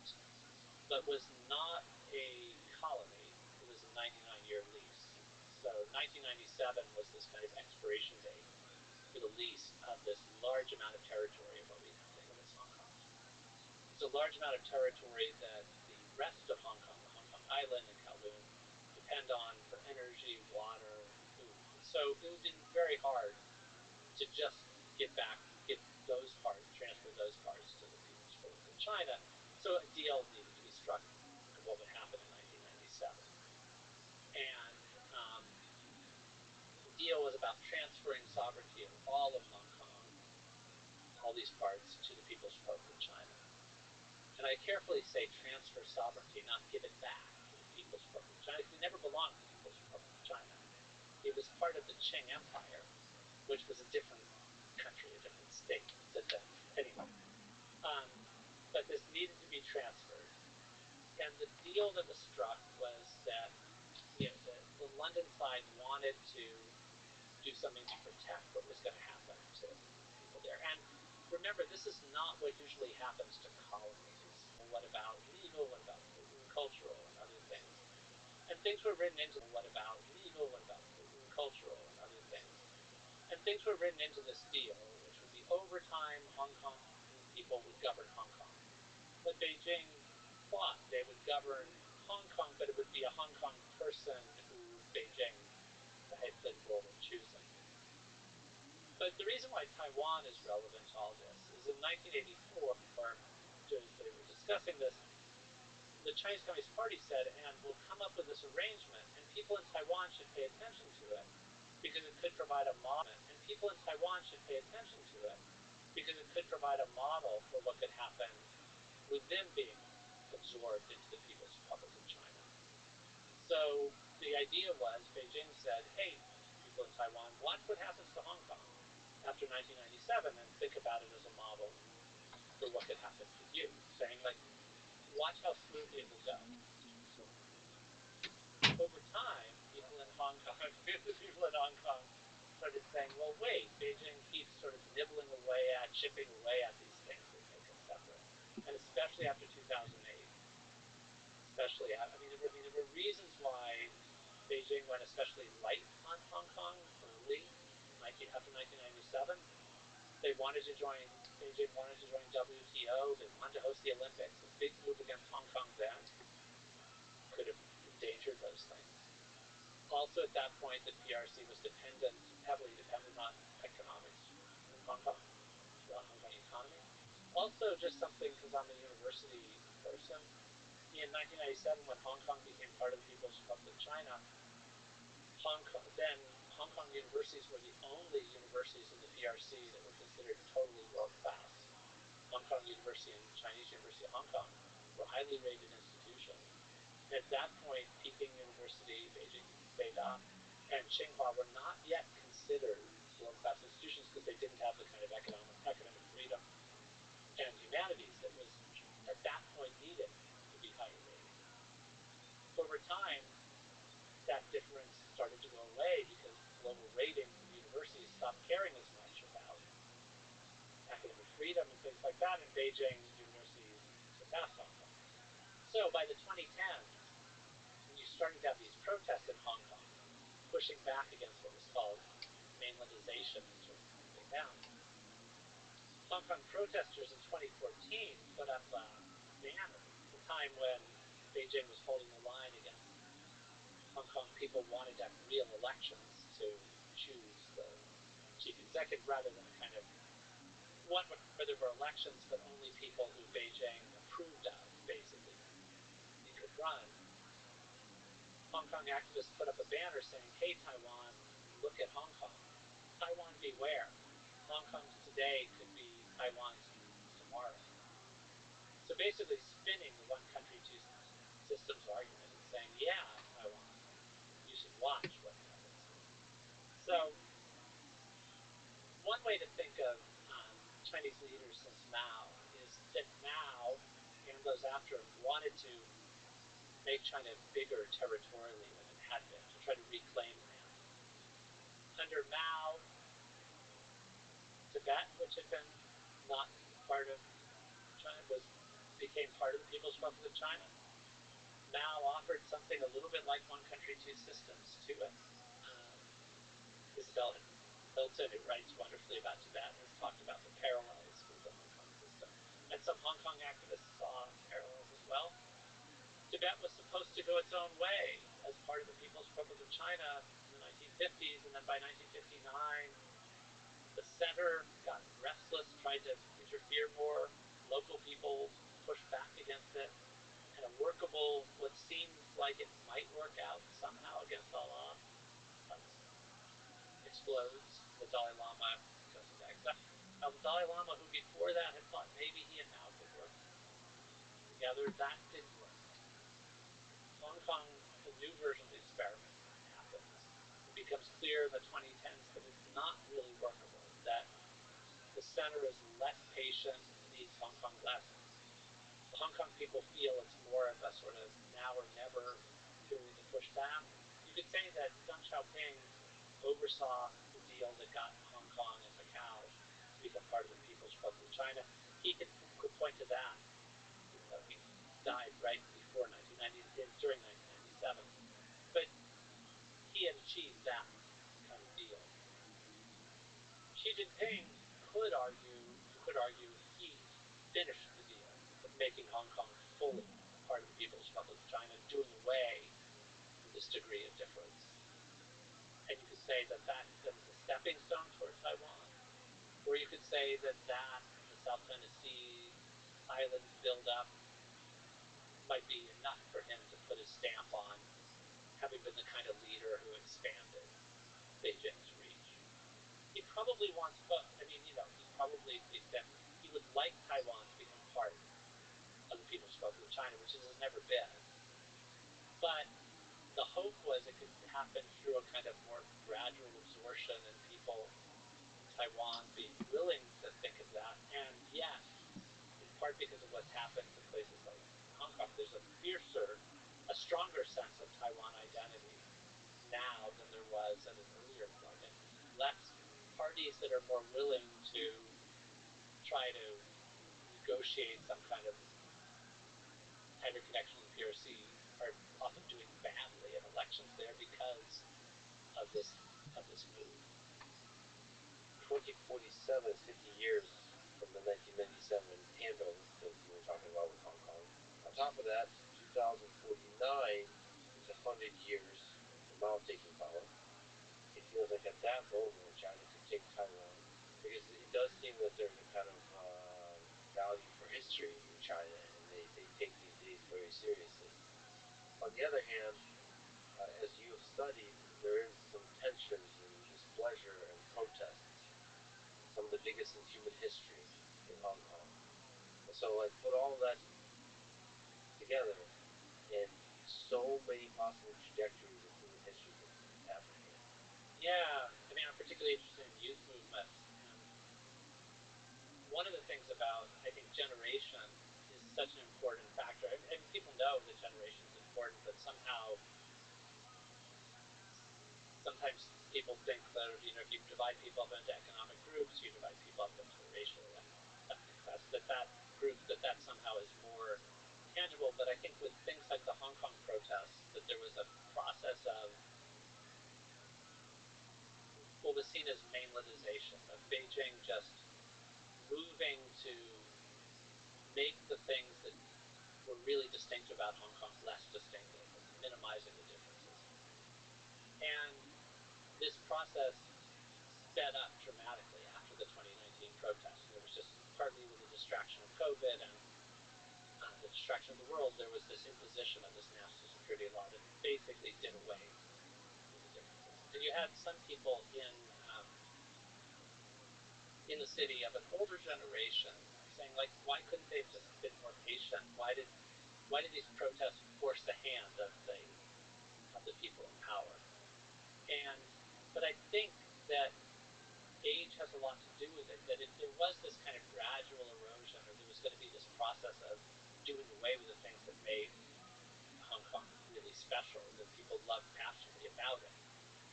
but was not a colony. It was a 99-year lease. So 1997 was this kind of expiration date for the lease of this large amount of territory of what we now think of as Hong Kong. It's a large amount of territory that the rest of Hong Kong, the Hong Kong Island and Kowloon, depend on for energy, water, food. So it would have been very hard to just transfer those parts to the People's Republic of China. So a deal needed to be struck of what would happen in 1997. And the deal was about transferring sovereignty of all of Hong Kong, all these parts, to the People's Republic of China. And I carefully say transfer sovereignty, not give it back to the People's Republic of China, because it never belonged to the People's Republic of China. It was part of the Qing Empire, which was a different country, a different state then. Anyway, but this needed to be transferred. And the deal that was struck was that the London side wanted to do something to protect what was going to happen to people there. And remember, this is not what usually happens to colonies. What about legal? What about cultural and other things? And things were written into what about legal? What about cultural and other things? And things were written into this deal, which would be over time, Hong Kong people would govern Hong Kong. But Beijing thought they would govern Hong Kong, but it would be a Hong Kong person who Beijing, the head role in choosing. But the reason why Taiwan is relevant to all this is in 1984, as they were discussing this, the Chinese Communist Party said, and we'll come up with this arrangement, and people in Taiwan should pay attention to it, because it could provide a model, and people in Taiwan should pay attention to it, because it could provide a model for what could happen with them being absorbed into the People's Republic of China. So the idea was, Beijing said, hey, people in Taiwan, watch what happens to Hong Kong after 1997 and think about it as a model for what could happen to you, saying, like, watch how smoothly it will go. Over time, people in Hong Kong started saying, well, wait, Beijing keeps sort of nibbling away at, chipping away at these things that make us separate. And especially after 2008. There were reasons why Beijing went especially light on Hong Kong early, after 1997. Beijing wanted to join WTO, they wanted to host the Olympics. A big move against Hong Kong then could have endangered those things. Also at that point, the PRC was heavily dependent on economics in Hong Kong, the Hong Kong economy. Also just something, because I'm a university person, in 1997 when Hong Kong became part of the People's Republic of China, Hong Kong universities were the only universities in the PRC that were considered totally world-class. Hong Kong University and Chinese University of Hong Kong were highly rated institutions. And at that point, Peking University, Beijing, Beida, and Tsinghua were not yet considered world-class institutions because they didn't have the kind of academic freedom and humanities that was at that point needed to be higher rated. Over time, that difference started to go away because global ratings of universities stopped caring as much about academic freedom and things like that, and Beijing universities surpassed Hong Kong. So by the 2010s, when you started to have these protests in Hong Kong, pushing back against what was called mainlandization, sort of moving down, Hong Kong protesters in 2014 put up a banner at the time when Beijing was holding the line against Hong Kong people wanted to have real elections to choose the chief executive rather than a kind of one where there were elections but only people who Beijing approved of, basically, you could run. Hong Kong activists put up a banner saying, hey Taiwan, look at Hong Kong. Taiwan beware. Hong Kong's today could be Taiwan's tomorrow. So basically spinning the one country, two systems argument and saying, yeah, Taiwan, you should watch what happens here. So one way to think of Chinese leaders since Mao is that Mao and those after him wanted to make China bigger territorially than it had been, to try to reclaim land. Under Mao, Tibet, which had been not part of China, became part of the People's Republic of China. Mao offered something a little bit like one country, two systems to it. Isabel Hilton, who writes wonderfully about Tibet, has talked about the parallels with the Hong Kong system. And some Hong Kong activists saw parallels as well. Tibet was supposed to go its own way as part of the People's Republic of China in the 1950s, and then by 1959, the center got restless, tried to interfere more. Local people pushed back against it, and a workable, what seemed like it might work out somehow against all odds, explodes. The Dalai Lama goes into exile. Now, the Dalai Lama, who before that had thought maybe he and Mao could work together, that didn't work. Hong Kong, the new version of the experiment, happens. It becomes clear in the 2010s that it's not really workable, that the center is less patient, needs Hong Kong less. The Hong Kong people feel it's more of a sort of now or never period to push back. You could say that Deng Xiaoping oversaw the deal that got Hong Kong and Macau to become part of the People's Republic of China. He could point to that, even though he died right before 1990, during 1997. But he had achieved that kind of deal. Xi Jinping could argue he finished the deal of making Hong Kong fully part of the People's Republic of China, doing away with this degree of difference. And you could say that was a stepping stone toward Taiwan, or you could say that the South Tennessee Islands build-up might be enough for him to put his stamp on, having been the kind of leader who expanded Beijing's reach. He probably wants both. I mean, he probably thinks that he would like Taiwan to become part of the People's Republic of China, which it has never been. But the hope was it could happen through a kind of more gradual absorption and people in Taiwan being willing to think of that. And yet, in part because of what's happened to places like Hong Kong, there's a stronger sense of Taiwan identity now than there was at an earlier point, and less parties that are more willing to try to negotiate some kind of tighter connection with the PRC are often doing badly in elections there because of this move. 2047 is 50 years from the 1997 handover that you were talking about with Hong Kong. On top of that, 2049 is 100 years from Mao taking power. It feels like at that moment China could take Taiwan, because it does seem that there's a kind of value for history in China, and they take these days very seriously. On the other hand, as you have studied, there is some tensions and displeasure and protests, some of the biggest in human history in Hong Kong. And so I put all that together, and so many possible trajectories of human history could happen here. Yeah, I mean, I'm particularly interested in youth movements. And one of the things about, I think, generation is such an important factor. I mean, people know that generation is important, but sometimes people think that, if you divide people up into economic groups, you divide people up into racial ethnic classes, that somehow is more tangible. But I think with things like the Hong Kong protests, that there was a process of what was seen as mainlandization, of Beijing just moving to make the things that were really distinct about Hong Kong less distinctive, minimizing the differences. And this process sped up dramatically after the 2019 protests. There was just, partly with the distraction of COVID and the distraction of the world, there was this imposition of this national security law that basically did away with the differences. And you had some people in in the city of an older generation saying, like, why couldn't they have just been more patient? Why did these protests force the hand of the people in power? And but I think that age has a lot to do with it. That if there was this kind of gradual erosion, or there was going to be this process of doing away with the things that made Hong Kong really special, that people loved passionately about it,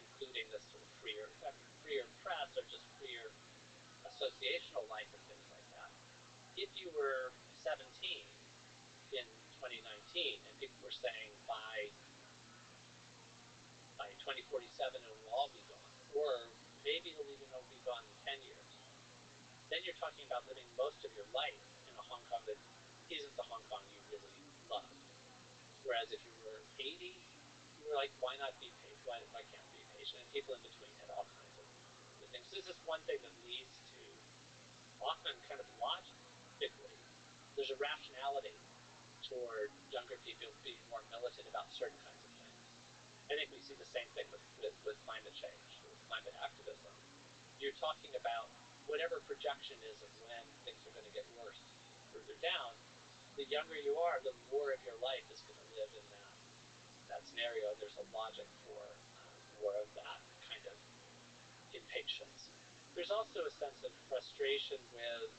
including this sort of freer press, or just freer associational life and things like that. If you were 17 in 2019 and people were saying by 2047 it will all be gone, or maybe it'll even be gone in 10 years, then you're talking about living most of your life in a Hong Kong that isn't the Hong Kong you really loved. Whereas if you were 80, you were like, why not be patient? Why can't we be patient? And people in between had all kinds of things. This is one thing that leads to, often kind of logically, there's a rationality toward younger people being more militant about certain kinds of things. I think we see the same thing with climate change, with climate activism. You're talking about whatever projection is of when things are going to get worse further down. The younger you are, the more of your life is going to live in that scenario. There's a logic for more of that kind of impatience. There's also a sense of frustration with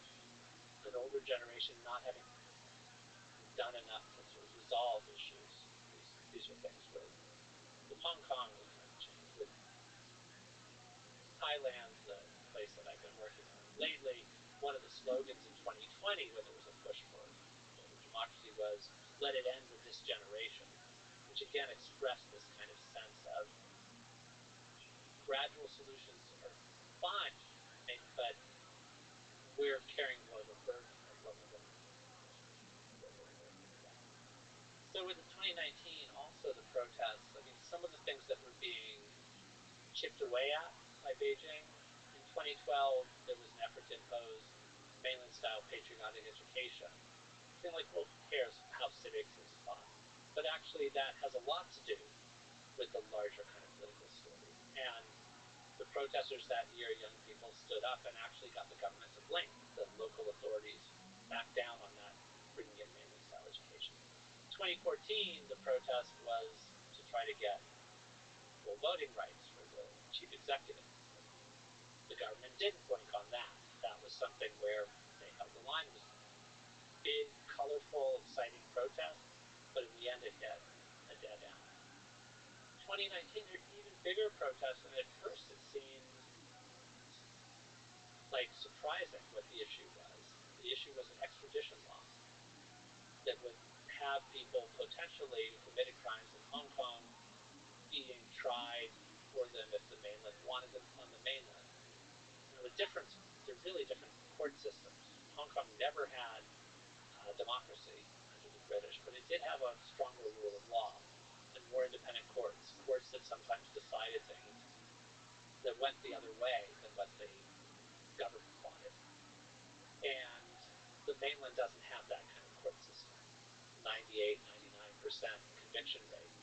an older generation not having done enough to sort of resolve issues. These are things with Hong Kong, with climate change, with Thailand, the place that I've been working on lately. One of the slogans in 2020, when there was a push for democracy, was "Let it end with this generation," which again expressed this kind of sense of gradual solutions are fine, but we're carrying more of a burden of what we're going to get. So with the 2019, also the protests, I mean, some of the things that were being chipped away at by Beijing. In 2012, there was an effort to impose mainland-style patriotic education. Feeling like, well, who cares how civics is taught? But actually, that has a lot to do with the larger kind of political story. And the protesters that year, young people stood up and actually got the government to blink. The local authorities backed down on that, bringing in mainland-style education. 2014, the protest was to try to get full voting rights for the chief executive. The government didn't blink on that. That was something where they held the line. It was big, colorful, exciting protest, but in the end it hit a dead end. 2019, there are even bigger protests, and at first it seemed like surprising what the issue was. The issue was an extradition law that would have people potentially who committed crimes in Hong Kong being tried for them if the mainland wanted them on the mainland. Now they're really different court systems. Hong Kong never had democracy under the British, but it did have a stronger rule of law and more independent courts that sometimes decided things that went the other way than what the government wanted. And the mainland doesn't have that kind of court system. 98, 99% conviction rate.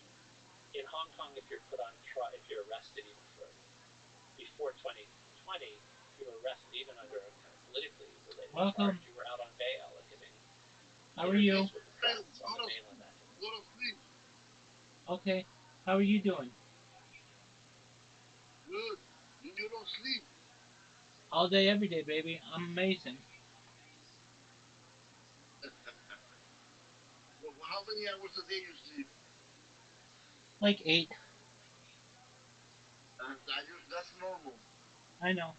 In Hong Kong, if you're put on trial, if you're arrested even for before 2020, you were arrested even under a kind of politically related Welcome. charge. You were out on bail and giving How are you? with the press on the mainland. Go to sleep. Okay. How are you doing? Good. You don't sleep. All day, every day, baby. I'm amazing. Well, how many hours a day you sleep? Like 8. That's normal. I know.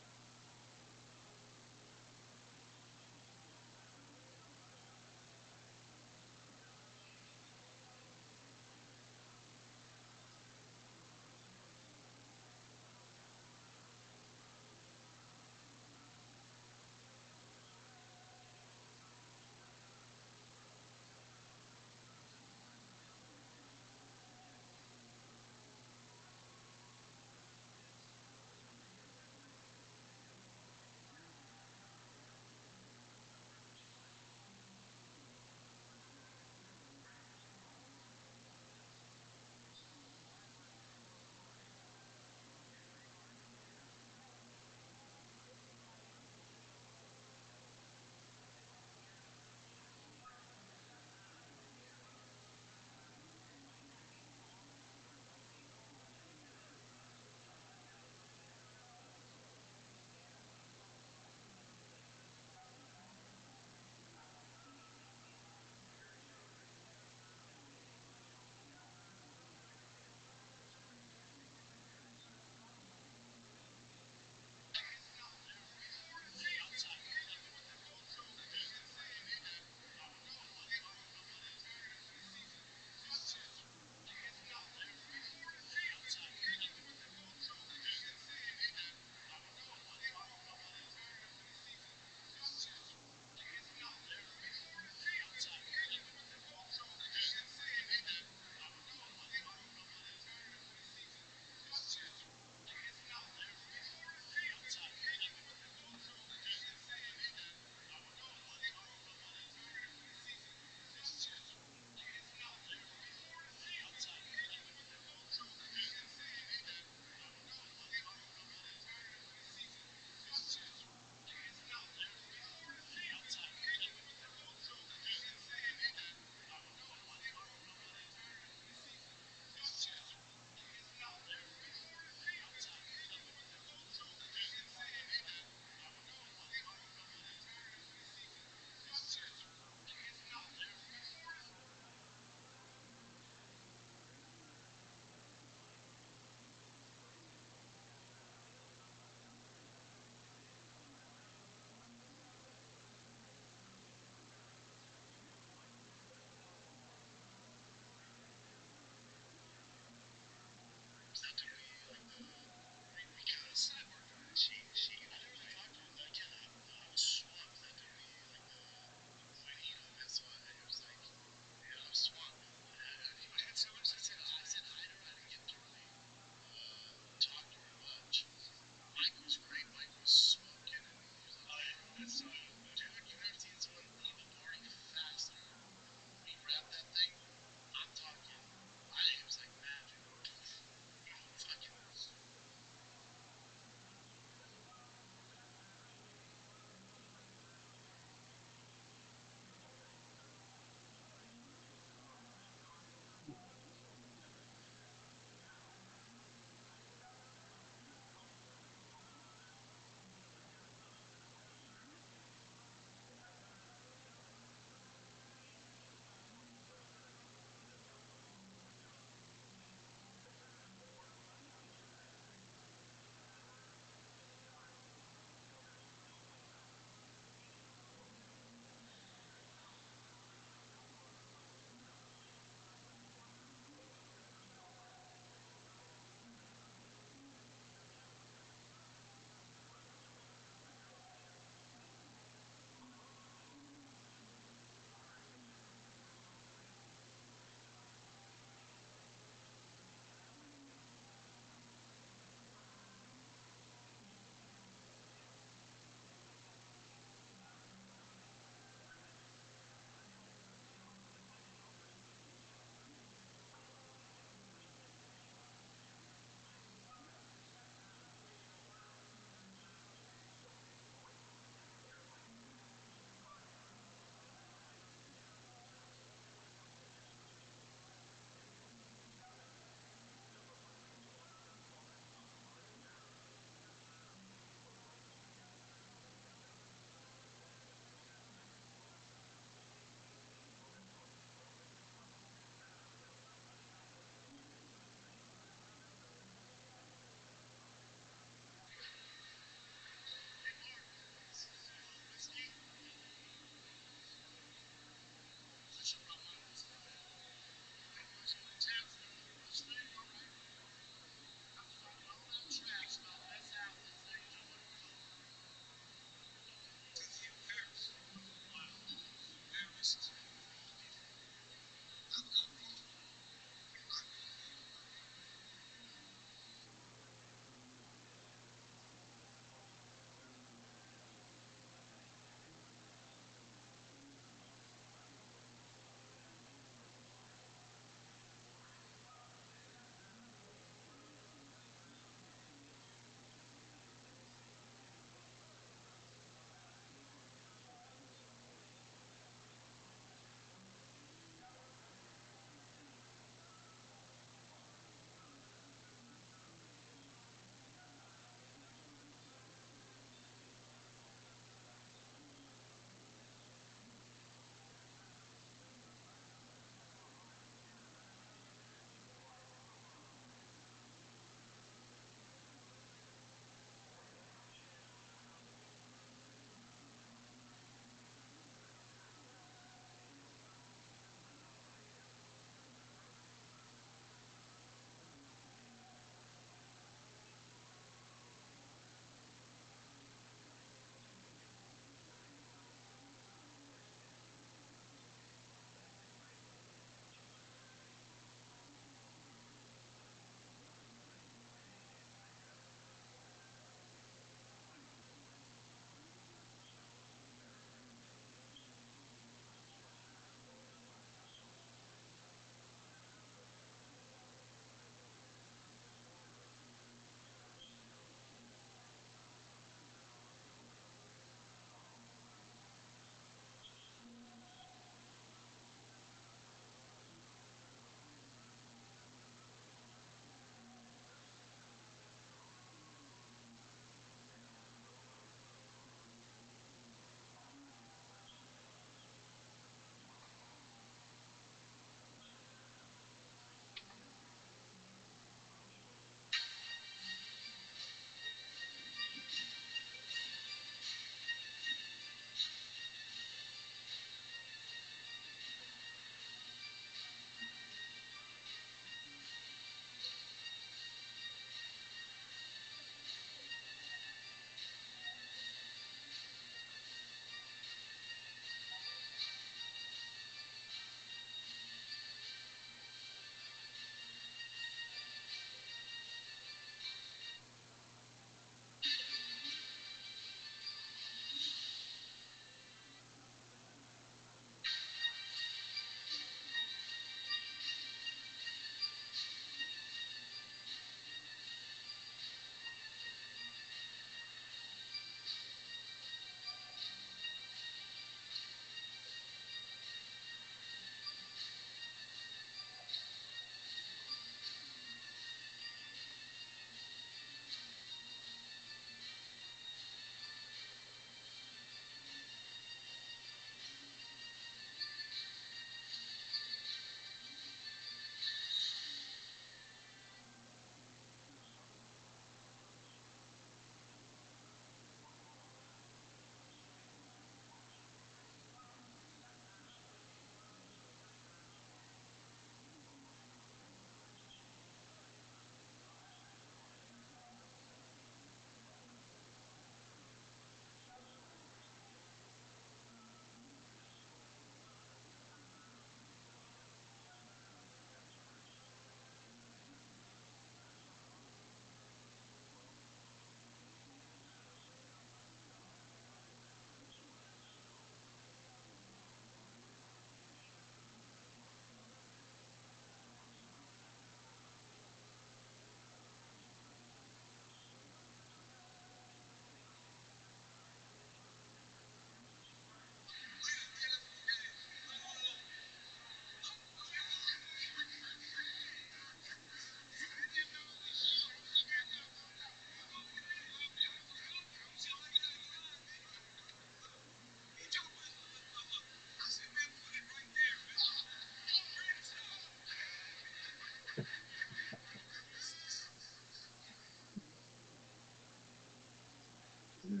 Why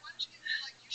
don't you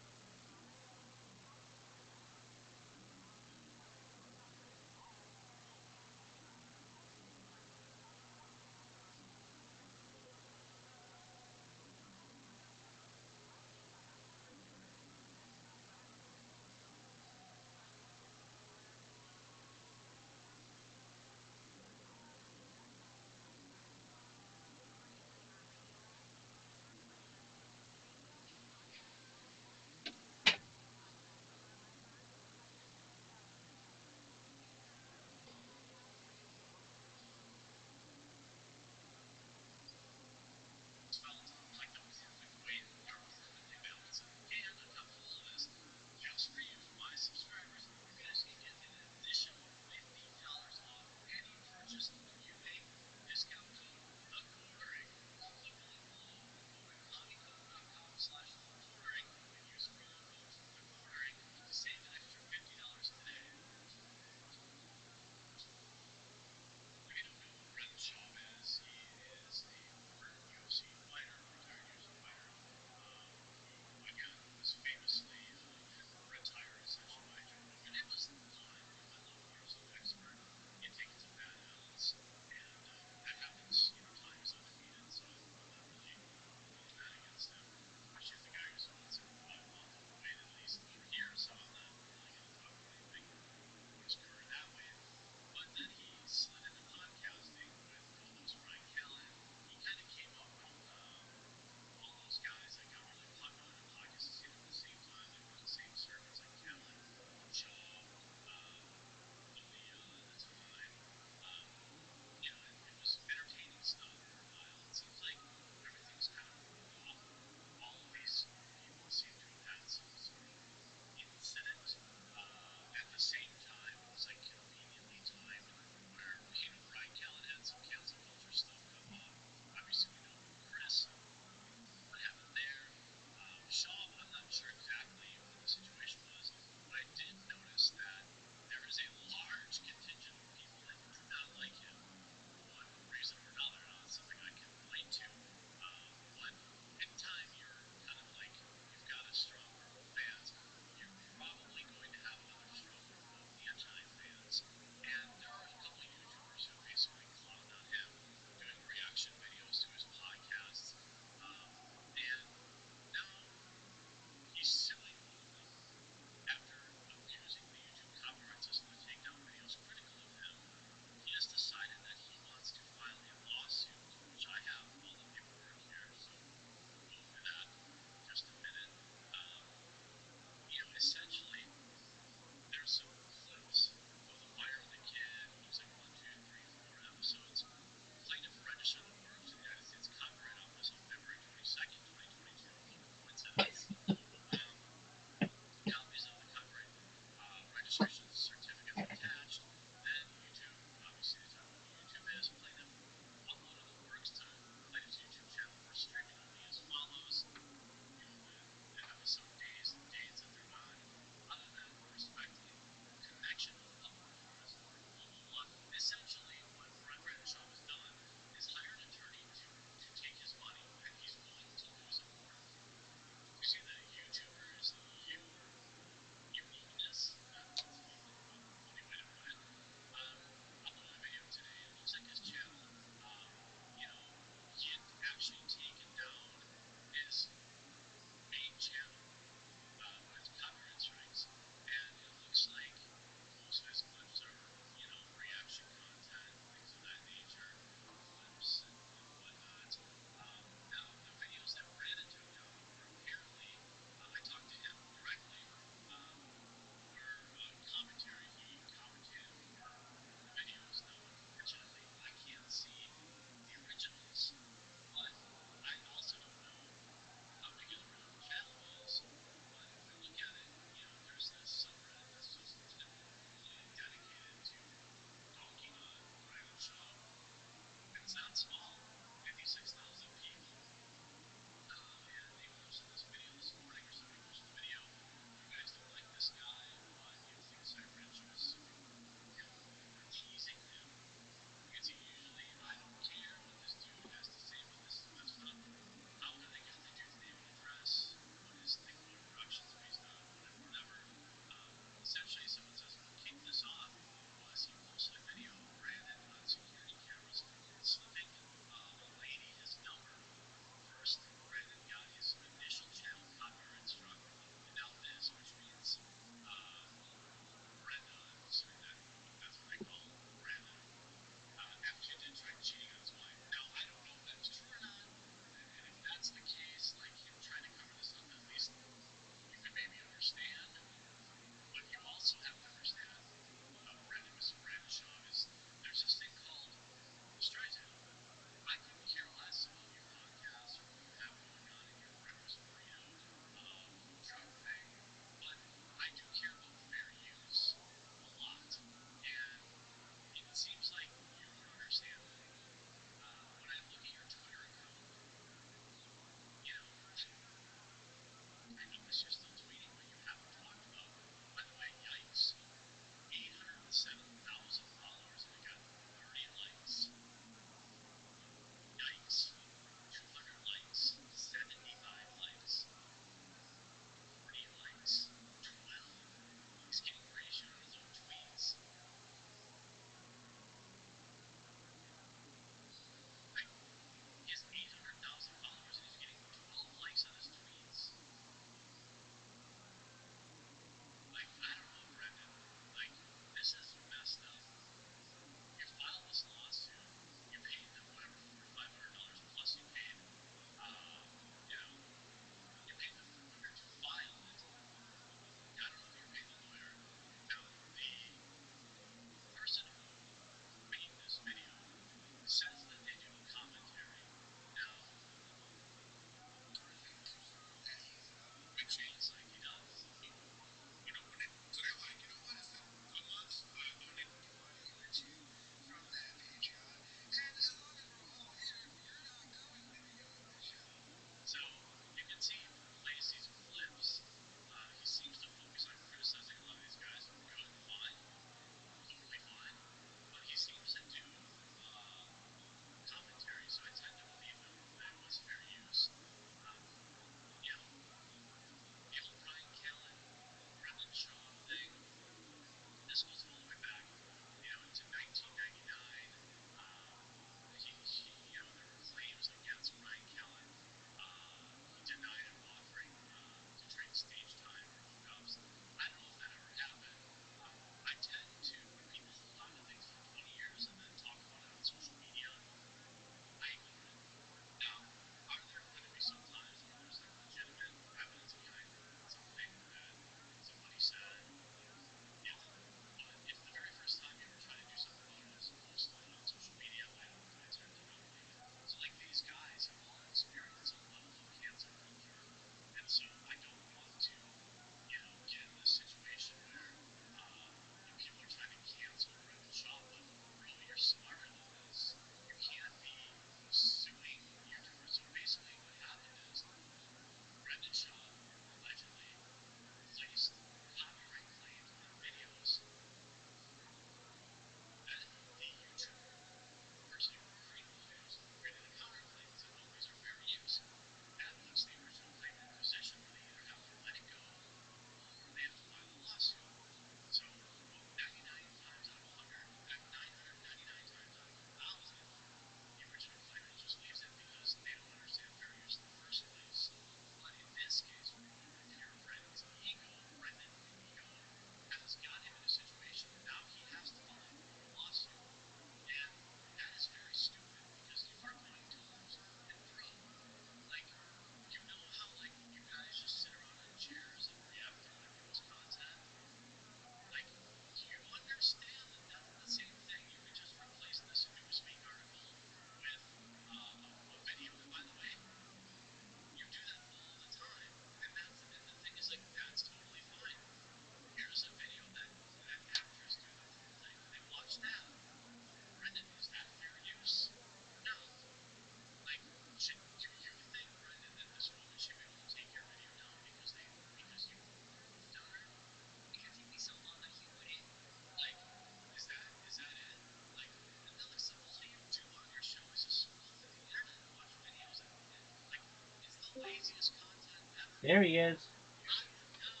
There he is. Got him down.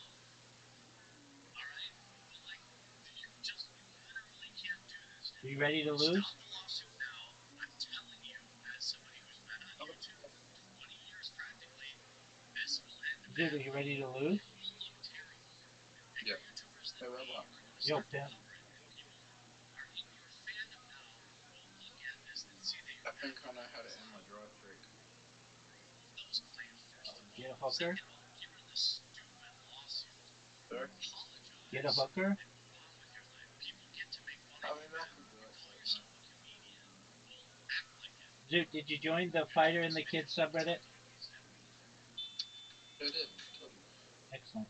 All right, but like, you literally can't do this, Are dude. you ready to lose? Stop the lawsuit now. I'm telling you, as somebody who's been on YouTube for 20 years practically, this will end Dude, are you badly. ready to lose? It will look terrible. And Yeah. YouTubers Hey, that me Rabbi. are going to Yo, start pimp. covering, and people who are in your fandom now will look at this and see that I you're think I acting know like how a to end my clown. dry streak. Those play first of Get all. a hooker? Second of all, give her the stupid lawsuit, Sorry? Get a apologize, hooker? and move on with your life. People get to make fun I of mean, you that now. could work, Call but no. yourself a comedian. Well, act like it. Dude, did you join the Fighter and the Kids subreddit? Yeah, I did. Totally. Excellent.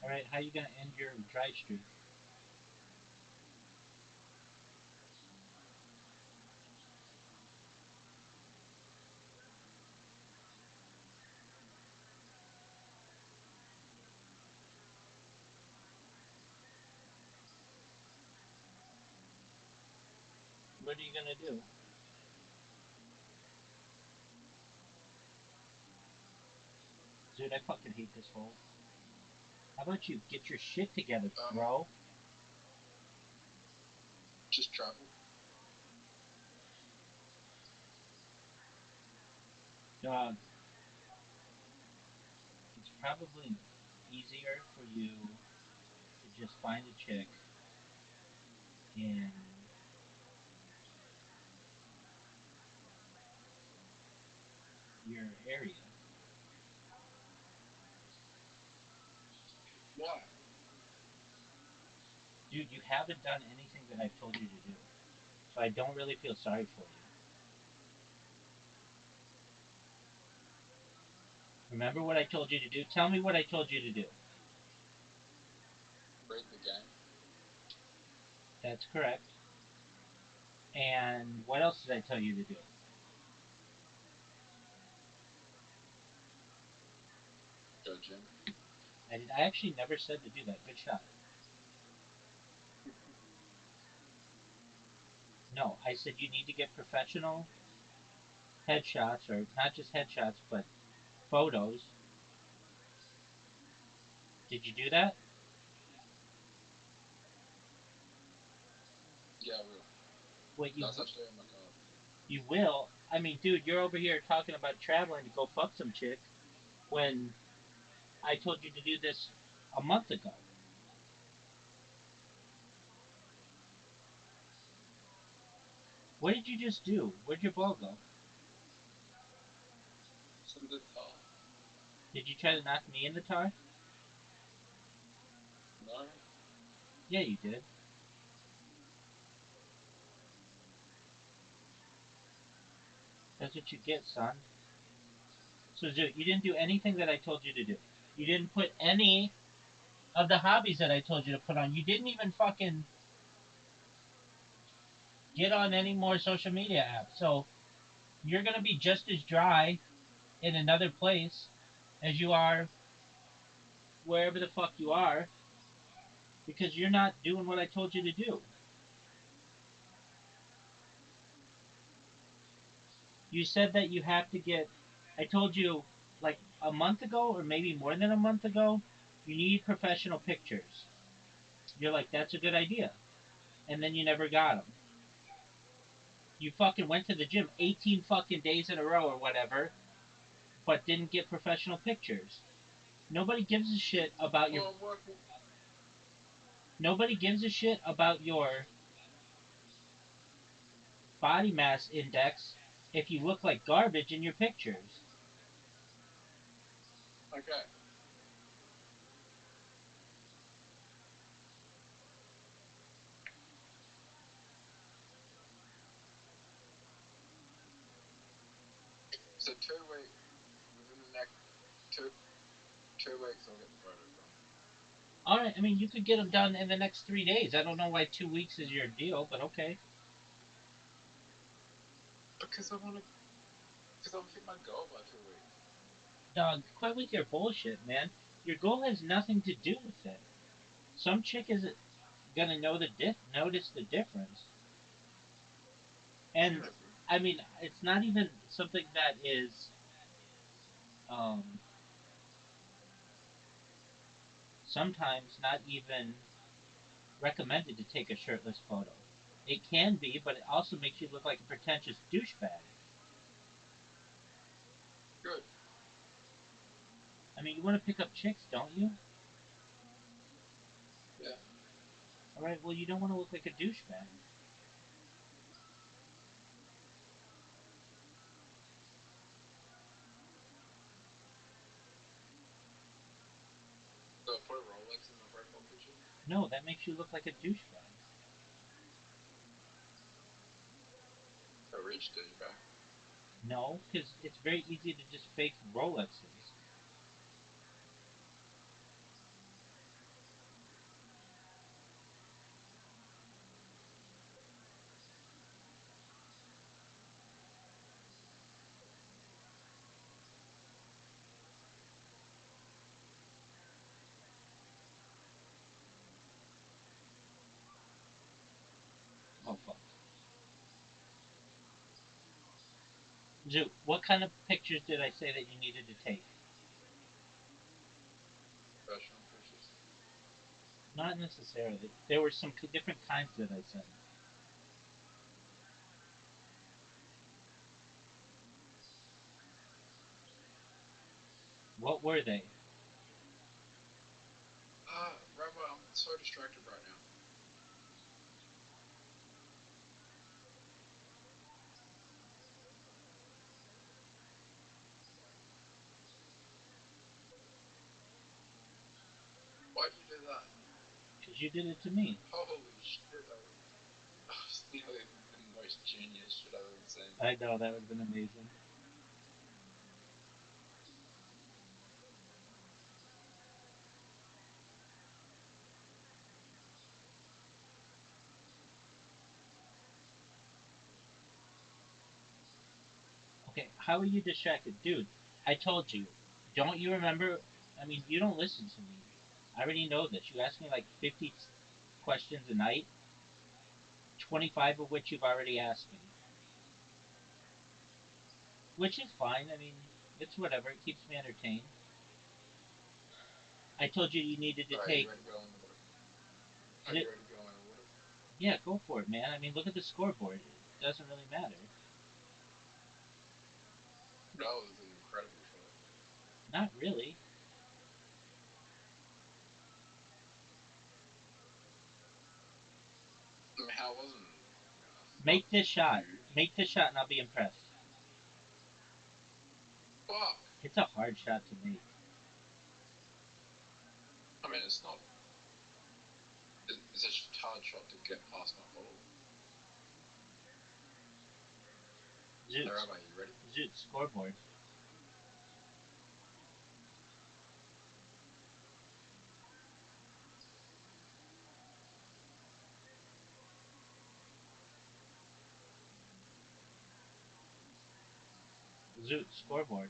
Alright, how you gonna end your dry streak? What are you gonna do? Dude, I fucking hate this hole. How about you get your shit together, bro? Just travel. Dog, it's probably easier for you to just find a chick in your area. Why? Dude, you haven't done anything that I've told you to do. So I don't really feel sorry for you. Remember what I told you to do? Tell me what I told you to do. Read the game. That's correct. And what else did I tell you to do? Go gym. I actually never said to do that. Good shot. No, I said you need to get professional headshots, or not just headshots, but photos. Did you do that? Yeah, I will. What That's actually on my card. you will? I mean, dude, you're over here talking about traveling to go fuck some chick when I told you to do this a month ago. What did you just do? Where'd your ball go? It's in the tar. Did you try to knock me in the tar? No? Yeah, you did. That's what you get, son. So, dude, you didn't do anything that I told you to do. You didn't put any of the hobbies that I told you to put on. You didn't even fucking get on any more social media apps. So, you're going to be just as dry in another place as you are wherever the fuck you are because you're not doing what I told you to do. You said that you have to get. I told you like a month ago, or maybe more than a month ago, you need professional pictures. You're like, that's a good idea. And then you never got them. You fucking went to the gym 18 fucking days in a row or whatever, but didn't get professional pictures. Nobody gives a shit about your. Well, I'm working. Nobody gives a shit about your body mass index if you look like garbage in your pictures. Okay. So 2 weeks, within the next two weeks, I'll get the photos done. All right, I mean, you could get them done in the next 3 days. I don't know why 2 weeks is your deal, but okay. Because I'll hit my goal by 2 weeks. Dog, quit with your bullshit, man. Your goal has nothing to do with it. Some chick is gonna notice the difference, and Yeah, I mean, it's not even something that is um, sometimes not even recommended to take a shirtless photo. It can be, but it also makes you look like a pretentious douchebag. Good. I mean, you want to pick up chicks, don't you? Yeah. All right, well, you don't want to look like a douchebag. So I put a Rolex in my profile picture. No, that makes you look like a douchebag. A rich douchebag. No, because it's very easy to just fake Rolexes. Oh, fuck. Zoo, what kind of pictures did I say that you needed to take? Professional pictures. Not necessarily. There were some different kinds that I said. What were they? Rabbi, I'm so distracted right now. Why'd you do that? Because you did it to me. Holy shit! I was nearly the most genius shit I've ever seen. I know, that would have been amazing. Okay, how are you distracted? Dude, I told you. Don't you remember? I mean, you don't listen to me. I already know this. You ask me like 50 questions a night, 25 of which you've already asked me. Which is fine. I mean, it's whatever. It keeps me entertained. I told you you needed to Alright, you take. ready to go in order? Are It, you ready to go in order? yeah, go for it, man. I mean, look at the scoreboard. It doesn't really matter. That was an incredible shot. Not really. I mean, how wasn't Make this fucking shot. huge? Make this shot, and I'll be impressed. Fuck! It's a hard shot to make. I mean, it's not. It's a hard shot to get past my ball. Zoot. Hey, Rabbi, you ready? Zoot, scoreboard. Zoot, scoreboard.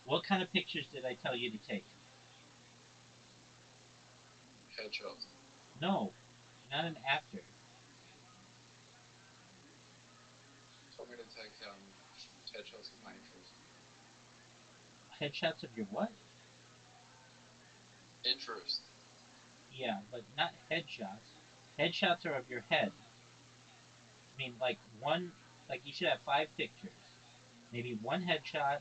What kind of pictures did I tell you to take? Headshots. No, not an actor. Told me to take headshots of my interest. Headshots of your what? Interest. Yeah, but not headshots. Headshots are of your head. I mean, like one, like you should have 5 pictures. Maybe one headshot,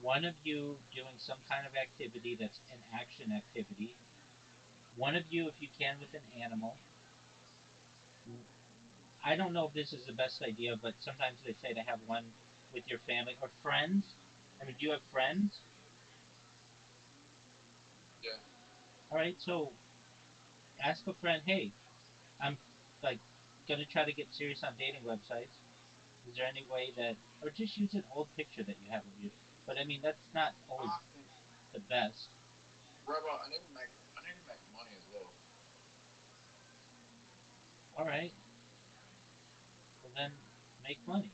one of you doing some kind of activity that's an action activity, one of you, if you can, with an animal. I don't know if this is the best idea, but sometimes they say to have one with your family or friends. I mean, do you have friends? Yeah. All right, so ask a friend, hey, I'm like gonna try to get serious on dating websites. Is there any way that, or just use an old picture that you have of you? But I mean, that's not always the best. Rabbi, I need to make money as well. All right, well then make money.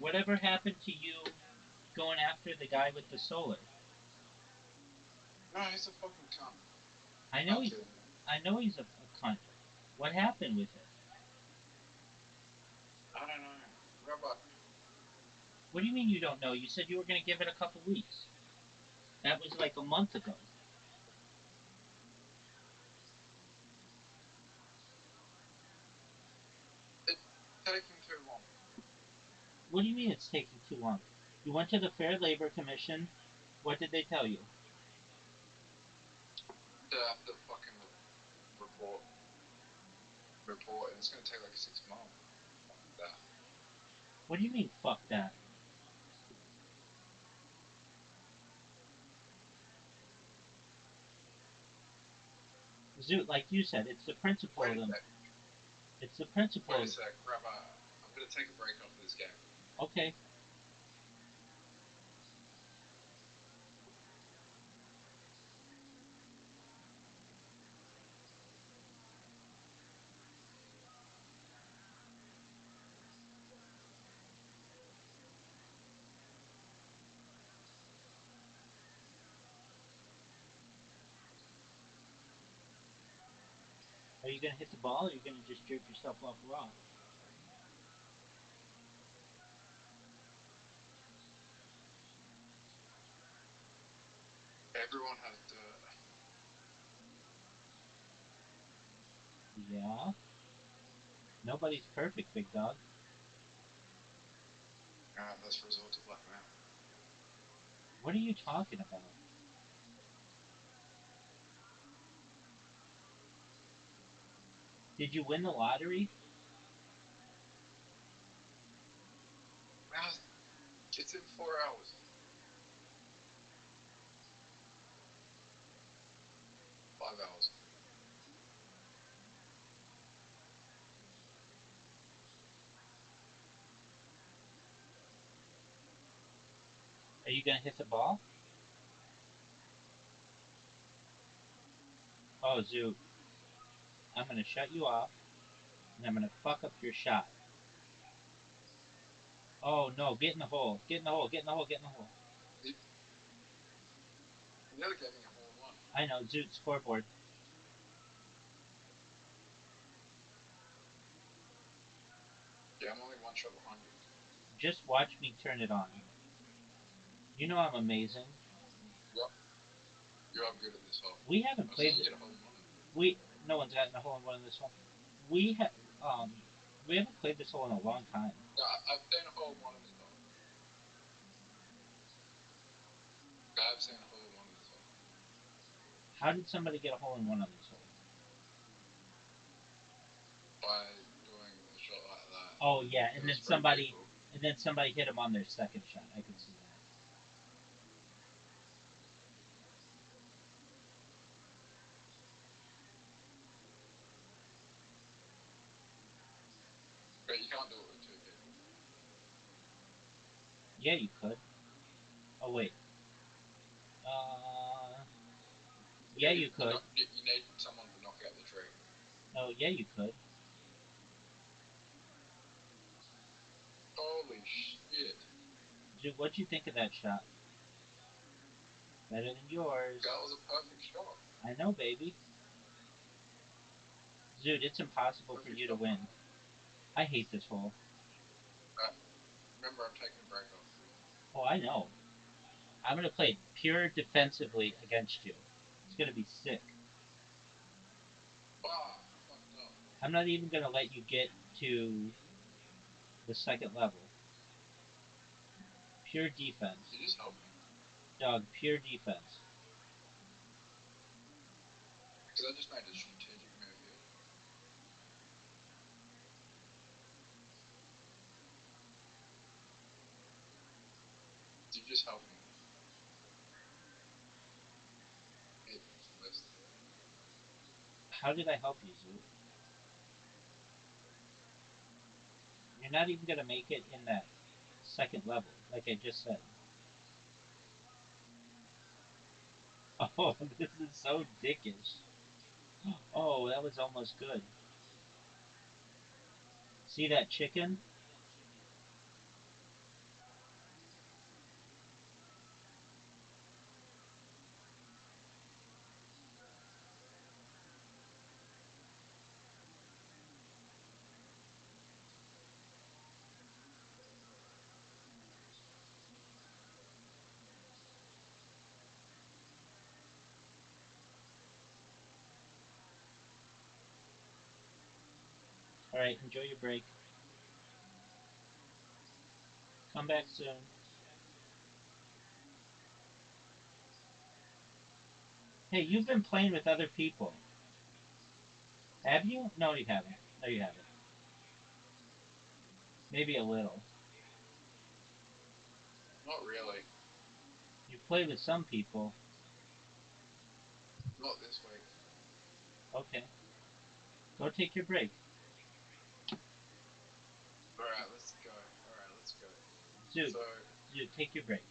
Whatever happened to you going after the guy with the solar? No, he's a fucking cunt. I know I'll he's tell you that. I know he's a cunt. What happened with it? I don't know. Rabbi, What do you mean you don't know? You said you were going to give it a couple weeks. That was like a month ago. it's taking too long. What do you mean it's taking too long? You went to the Fair Labor Commission. What did they tell you? To have to fucking report, and it's gonna take like 6 months. Fuck that. What do you mean, fuck that? Zoot, like you said, it's the principle Wait of a them. sec. It's the principle. Wait a sec, Rabbi. I'm gonna take a break off this game. Okay. Are you going to hit the ball or are you going to just jerk yourself off raw? Everyone has dirt. Yeah. Nobody's perfect, big dog. Alright, let's resort to blackmail. What are you talking about? Did you win the lottery? It's in 4 hours. 5 hours. Are you going to hit the ball? Oh, Zoot. I'm going to shut you off and I'm going to fuck up your shot. Oh, no. Get in the hole. Get in the hole. Get in the hole. Get in the hole. You nearly gave me a hole in one. I know. Zoot, scoreboard. Yeah, I'm only one shot behind you. Just watch me turn it on. You know I'm amazing. Yep. You are good at this hole. We haven't I've played. seen you get a hole in one. No one's gotten a hole in one in this one. We ha- um we haven't played this hole in a long time. No, I've seen a hole in one in this hole. I've seen a hole in one in this hole. How did somebody get a hole in one on this hole? By doing a shot like that. Oh yeah, and then There's three somebody people. hit him on their second shot. I could see that. But you can't do it with two people. Yeah, you could. Oh wait. Uh, yeah, you could. You need someone to knock out the tree. Oh yeah, you could. Holy shit. Dude, what'd you think of that shot? Better than yours. That was a perfect shot. I know, baby. Dude, it's impossible for you to win. I hate this hole. Remember, I'm taking a break off. Oh, I know. I'm gonna play pure defensively against you. It's gonna be sick. Fuck, I fucked up. I'm not even gonna let you get to the second level. Pure defense. You just help me. Dog, pure defense. Because I just made a strategic move here. You just help me. It missed. How did I help you, Zoo? You're not even gonna make it in that second level, like I just said. Oh, this is so dickish. Oh, that was almost good. See that chicken? All right, enjoy your break. Come back soon. Hey, you've been playing with other people. Have you? No, you haven't. No, you haven't. Maybe a little. Not really. You played with some people. Not this week. Okay. Go take your break. Alright, let's go. Alright, let's go. Dude, So, dude, take your break.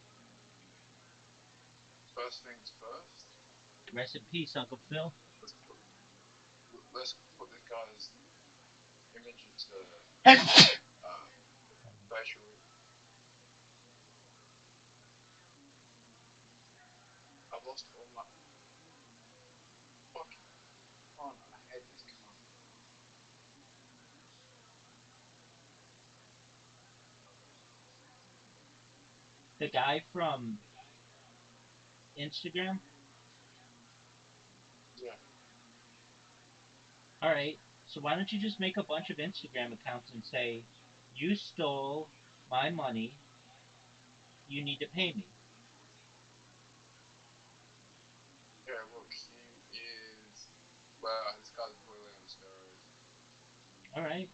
first things first, Rest in peace, Uncle Phil. let's put, let's put this guy's image into facial. I've lost all my fucking cunt. I hate this cunt. The guy from Instagram. Yeah. All right. So why don't you just make a bunch of Instagram accounts and say, "You stole my money. You need to pay me." Yeah, look, he is. Wow, this guy's clearly on steroids. All right.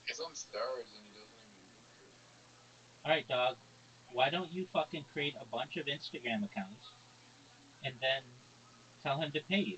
He's on steroids and he doesn't even look good. All right, dog. Why don't you fucking create a bunch of Instagram accounts and then tell him to pay you?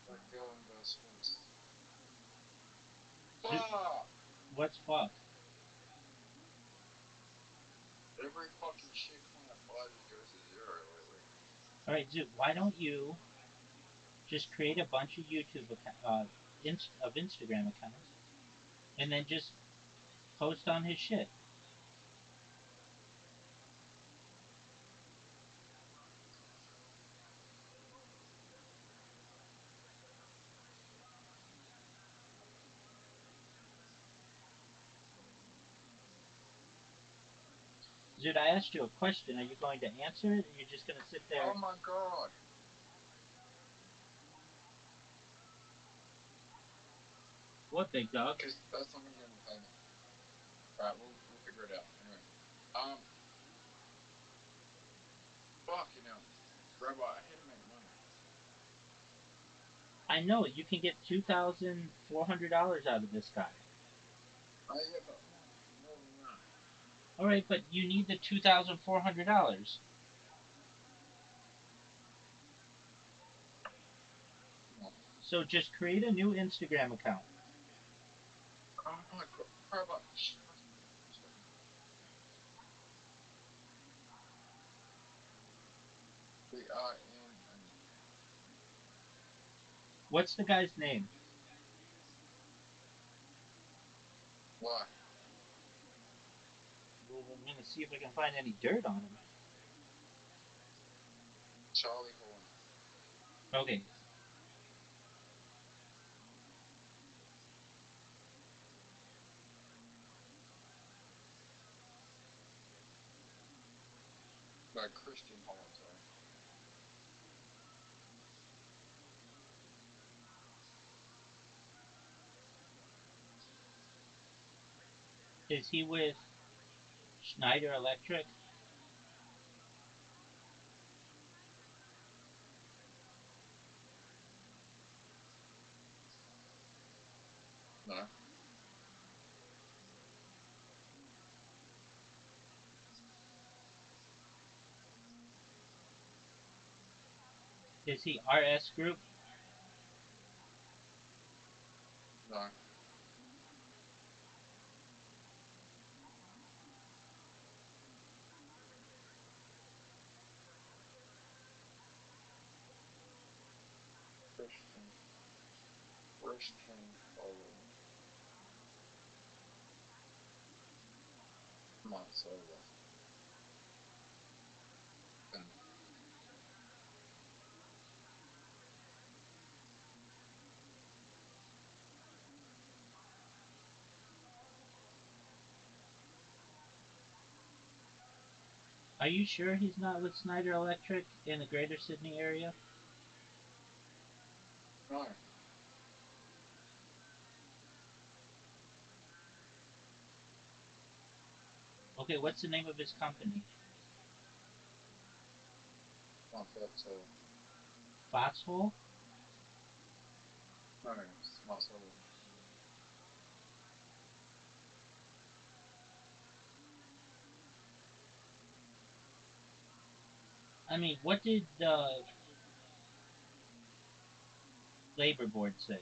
Like the investments. Dude, Fuck! what's fucked? Every fucking shit coin I buy just goes to zero lately. All right, dude. Why don't you just create a bunch of of Instagram accounts and then just post on his shit? Dude, I asked you a question. Are you going to answer it, or are you just going to sit there? Oh my god! What, big dog? Because that's not gonna pay me. Alright, we'll figure it out. Anyway. Fuck, you know. Rabbi, I had to make money. I know it. You can get $2,400 out of this guy. Oh yeah, but more than that. All right, but you need the $2,400. No. So just create a new Instagram account. Oh my god. Rabbi, shut up. Stop. We are in an. What's the guy's name? Why? Well, I'm going to see if I can find any dirt on him. Charlie Horn. Okay. No, Christian Horn, sorry. Is he with Schneider Electric? No. Is he RS Group? No. Christian. Christian following. Not solo. And Are you sure he's not with Snyder Electric in the Greater Sydney area? no. Okay, what's the name of his company? Not that solo. Foxhole? No, it's not solo. I mean, what did the labor board say?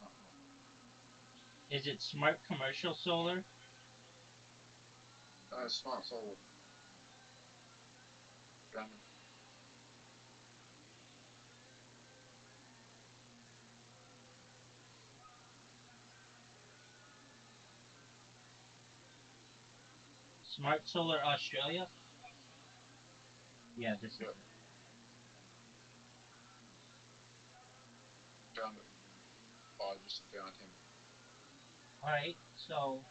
Not Is it smart commercial solar? no, it's not solo. Gun. Smart Solar Australia? Yeah, this is Yep. it. Found it. Oh, I just found him. Alright, so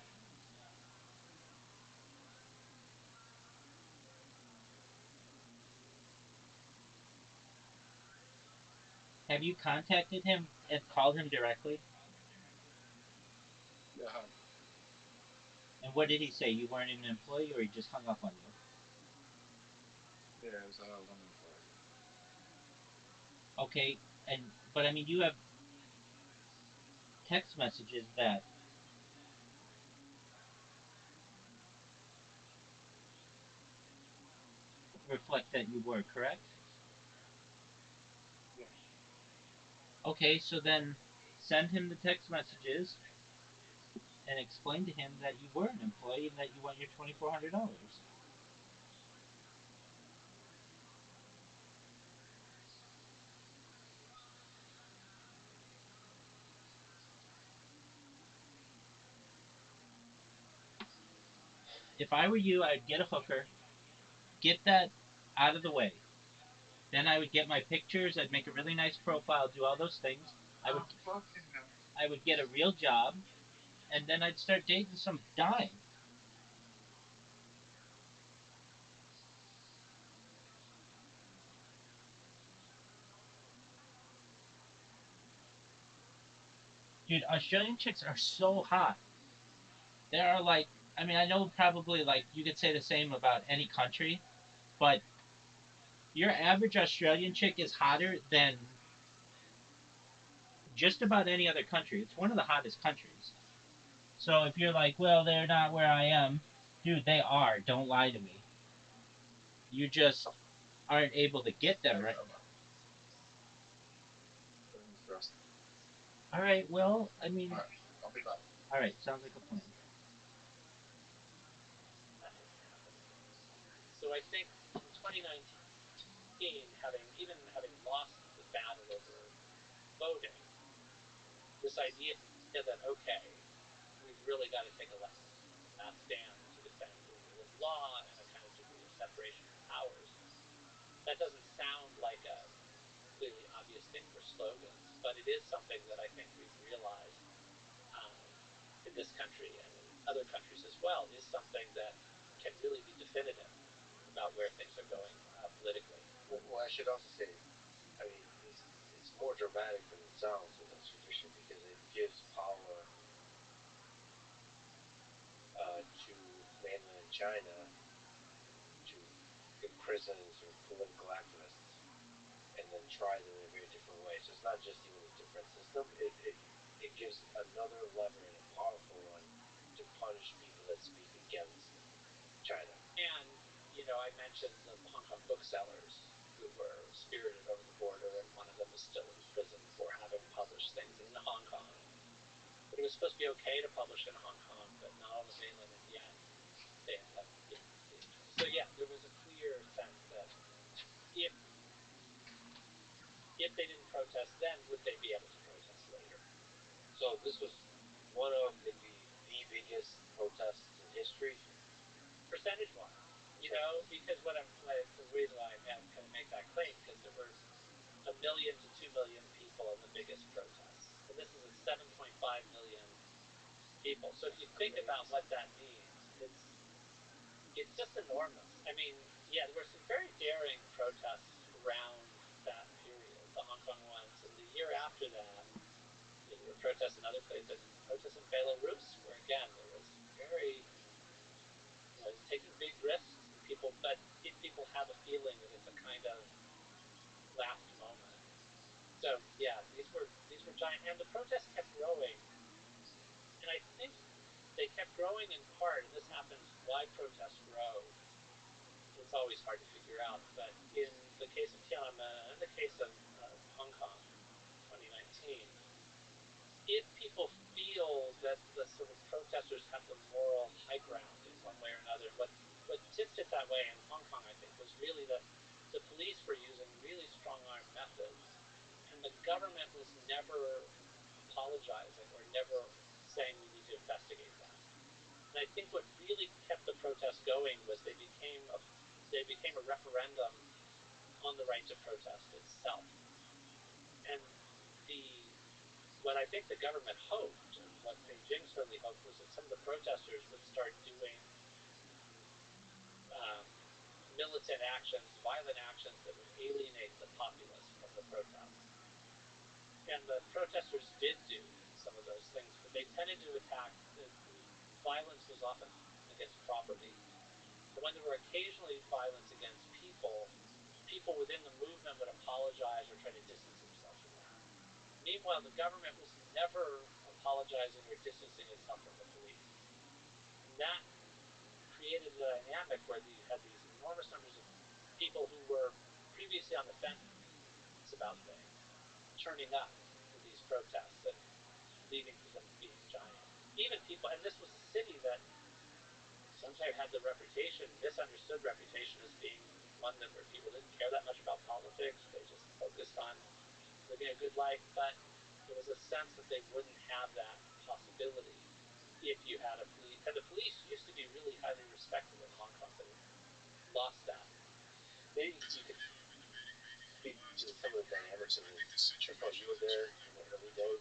have you contacted him and called him directly? Yeah, And what did he say? You weren't an employee or he just hung up on you? yeah, it was one employee. Okay, and but I mean you have text messages that reflect that you were, correct? Yeah. Okay, so then send him the text messages and explain to him that you were an employee and that you want your $2,400. If I were you, I'd get a hooker, get that out of the way. Then I would get my pictures, I'd make a really nice profile, do all those things. I would Oh, fucking hell. I would get a real job, and then I'd start dating some dime. Dude, Australian chicks are so hot. There are like, I mean, I know probably like you could say the same about any country, but your average Australian chick is hotter than just about any other country. It's one of the hottest countries. So if you're like, well, they're not where I am, dude, they are. Don't lie to me. You just aren't able to get them right. Interesting. All right, well, I mean, Alright, I'll be back. all right, sounds like a plan. That ain't happening. So I think in 2019, having lost the battle over voting, this idea that okay, we've really got to take a last stand to defend the rule of law and a kind of degree of separation of powers. That doesn't sound like a clearly obvious thing for slogans, but it is something that I think we've realized in this country and in other countries as well is something that can really be definitive about where things are going politically. Well, I should also say, I mean, it's more dramatic than it sounds in this tradition because it gives power to mainland China to imprison sort of political activists and then try them in a very different way. So it's not just even a different system; it gives another lever and a powerful one to punish people that speak against China. And I mentioned the Hong Kong booksellers. who were spirited over the border, and one of them is still in prison for having published things in Hong Kong. But it was supposed to be okay to publish in Hong Kong, but not on the mainland, and yet they ended up being tried. So yeah, there was a clear sense that if they didn't protest then, would they be able to protest later? So this was one of maybe the biggest protests in history, percentage-wise. You know, because the reason why I kind of make that claim, because there were 1 million to 2 million people in the biggest protests, and this is a 7.5 million people. So if you think about what that means, it's just enormous. I mean, yeah, there were some very daring protests around that period, the Hong Kong ones, and the year after that, there were protests in other places, protests in Belarus, where again there was very taking big risks, but if people have a feeling that it's a kind of last moment. So yeah, these were giant, and the protests kept growing, and I think they kept growing in part, and this happens. Why protests grow? It's always hard to figure out. But in the case of Tiananmen and the case of Hong Kong, 2019, if people feel that the sort of protesters have the moral high ground in one way or another, what tipped it that way in Hong Kong, I think, was really that the police were using really strong-arm methods, and the government was never apologizing or never saying we need to investigate that. And I think what really kept the protests going was they became a referendum on the right to protest itself. And what I think the government hoped, and what Beijing certainly hoped, was that some of the protesters would start doing militant actions, violent actions that would alienate the populace from the protests. And the protesters did do some of those things, but they tended to attack. The violence was often against property. And when there were occasionally violence against people within the movement would apologize or try to distance themselves from that. Meanwhile, the government was never apologizing or distancing itself from the police. And that created a dynamic where you had these enormous numbers of people who were previously on the fence about things turning up in these protests and leading to them being giant. Even people, and this was a city that sometimes had the misunderstood reputation, as being one where people didn't care that much about politics. They just focused on living a good life. But there was a sense that they wouldn't have that possibility if you had a police. And the police used to be really highly respected in Hong Kong, but it lost that. maybe you could speak to some of the dynamics of it. First of all, you were there in the early days.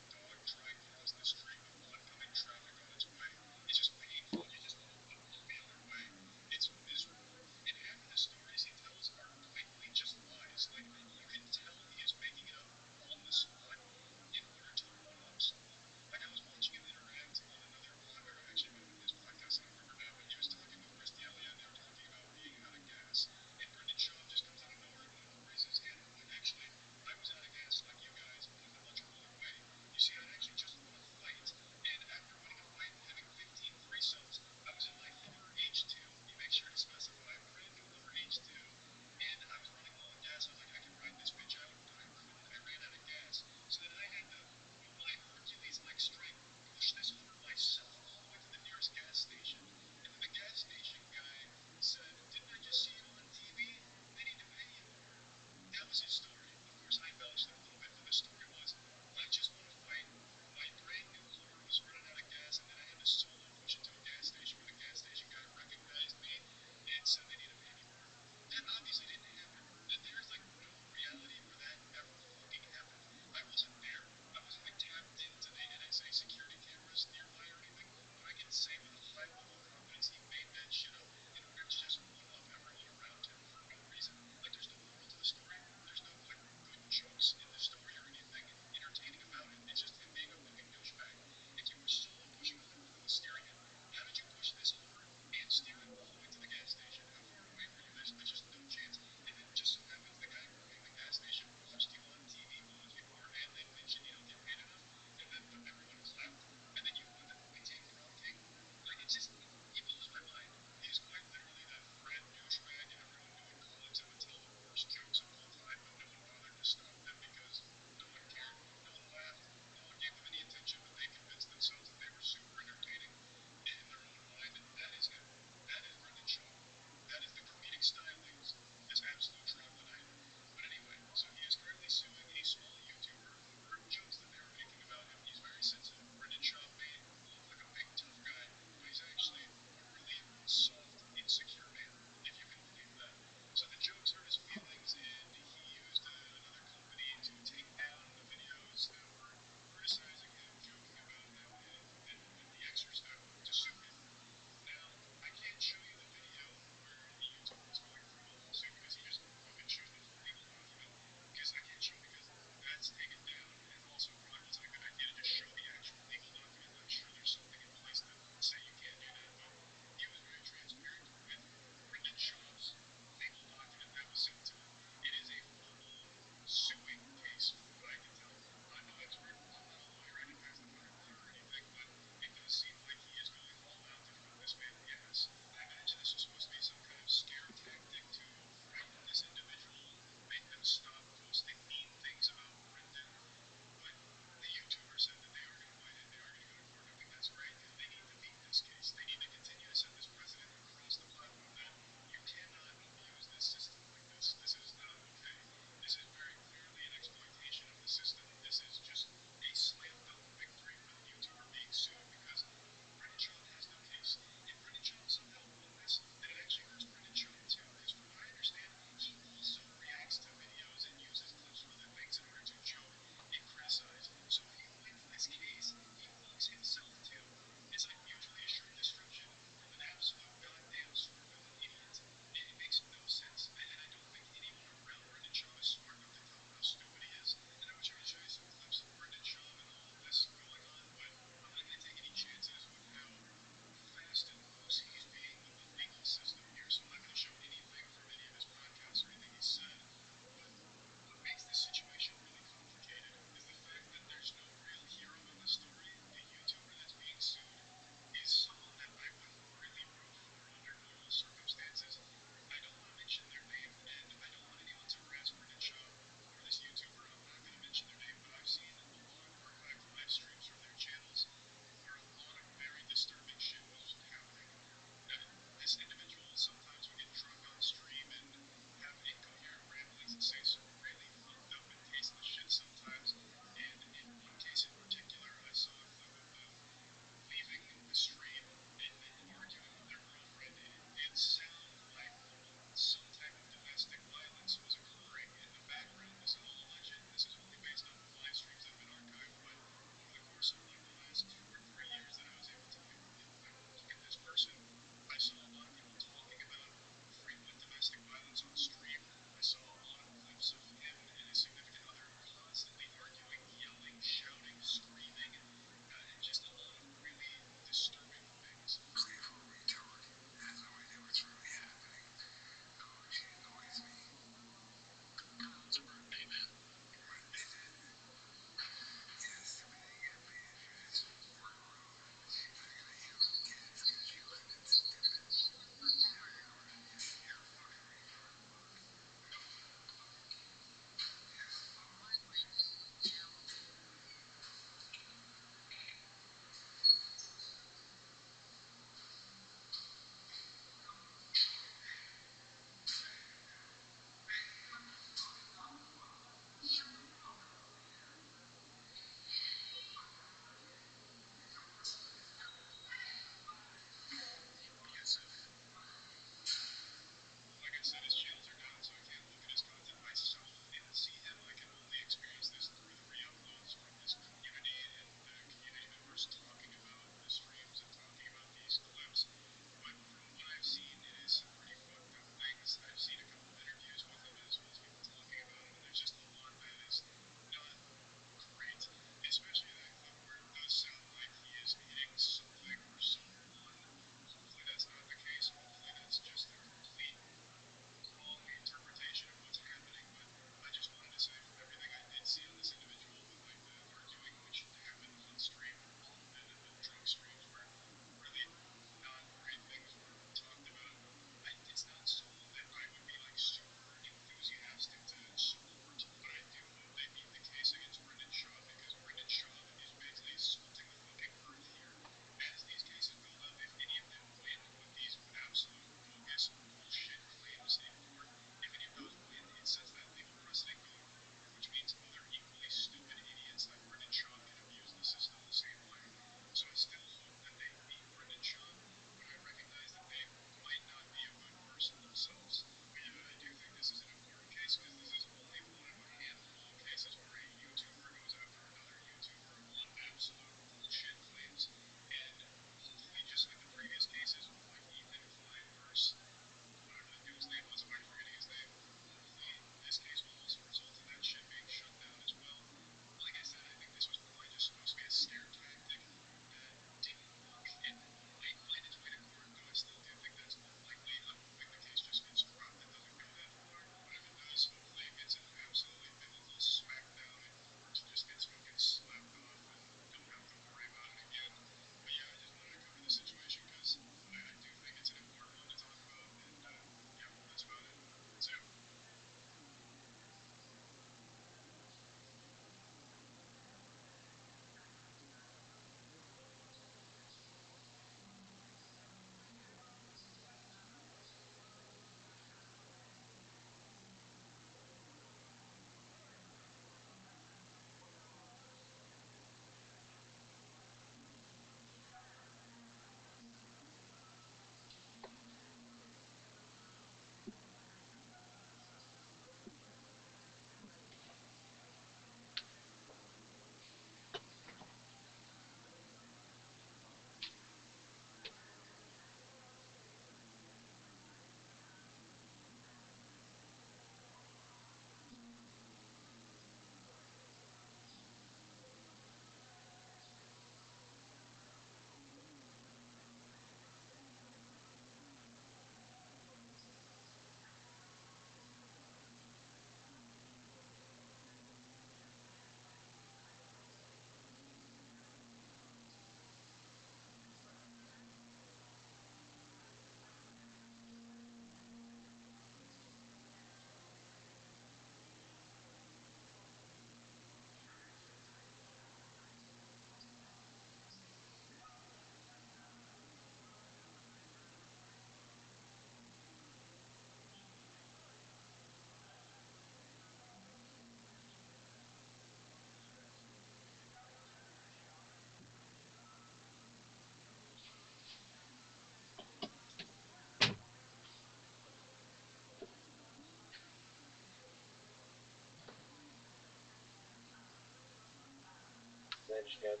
understand,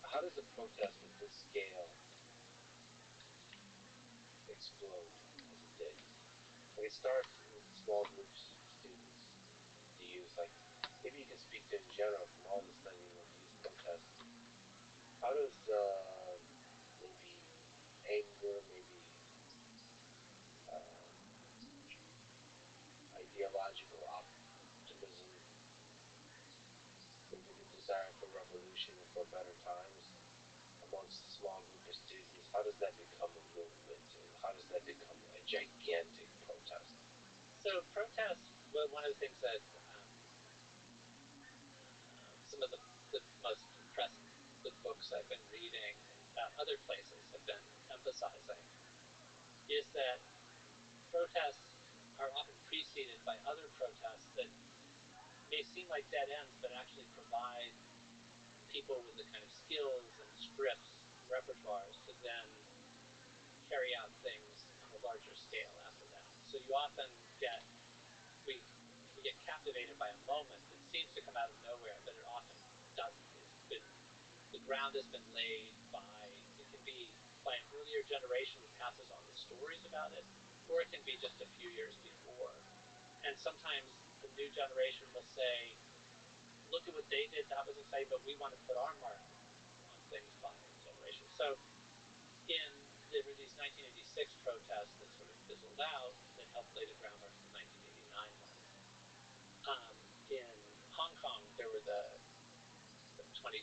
how does a protest at this scale explode as it did? Like, it starts with small groups of students, the youth. Like, maybe you could speak to in general from all the studying of youth protests. How does maybe anger, maybe ideological optimism, maybe the desire for revolution and for better times amongst a small group of students, how does that become a movement? And how does that become a gigantic protest? So protests, well, one of the things that some of the most impressive books I've been reading about other places have been emphasizing is that protests are often preceded by other protests that may seem like dead ends, but actually provide people with the kind of skills and scripts and repertoires to then carry out things on a larger scale after that. So you often get, we get captivated by a moment that seems to come out of nowhere, but it often doesn't. It's been, the ground has been laid by, it can be by an earlier generation that passes on the stories about it, or it can be just a few years before. And sometimes the new generation will say, look at what they did, that was exciting, but we want to put our mark on things by generation. So there were these 1986 protests that sort of fizzled out that helped lay the groundwork for the 1989 ones. In Hong Kong, there were the 2012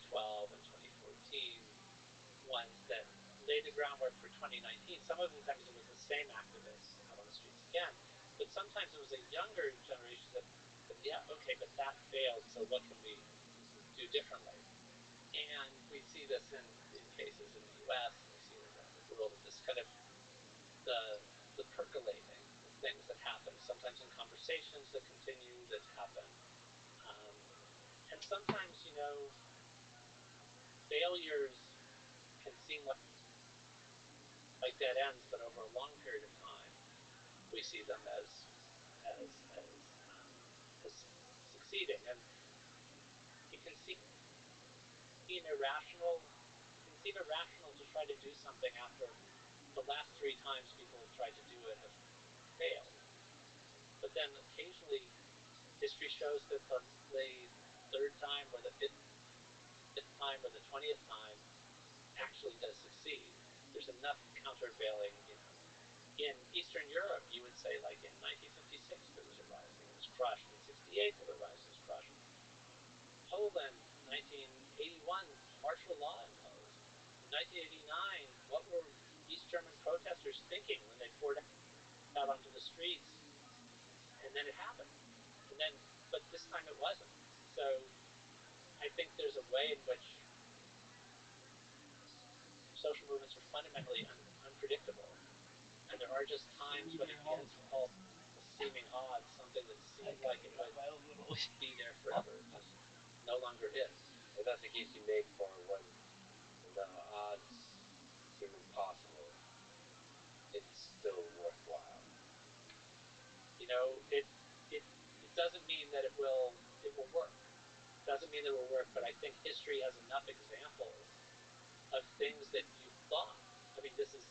and 2014 ones that laid the groundwork for 2019. Some of the times it was the same activists out on the streets again, but sometimes it was a younger generation that said, yeah, okay, but that failed, so what can we do differently? And we see this in cases in the US, and we see it around the world, of this kind of the percolating of things that happen, sometimes in conversations that continue, that happen. And sometimes, failures can seem like dead ends, but over a long period of time, we see them as succeeding. And it can seem irrational. It can seem irrational to try to do something after the last 3 times people have tried to do it have failed. But then occasionally, history shows that the 3rd time or the 5th time or the 20th time actually does succeed. There's enough countervailing, in Eastern Europe, you would say, like in 1956, there was a rising, it was crushed. In 68, there was a rising, it was crushed. Poland, 1981, martial law imposed. In 1989, what were East German protesters thinking when they poured out onto the streets? And then it happened. But this time it wasn't. So I think there's a way in which social movements are fundamentally unpredictable. And there are just times when it gets called a seeming odds, something that seemed like it would be there forever, just no longer is. And that's the case you make for when the odds seem impossible, it's still worthwhile. It doesn't mean that it will work. It doesn't mean that it will work, but I think history has enough examples of things that you thought. I mean, this is,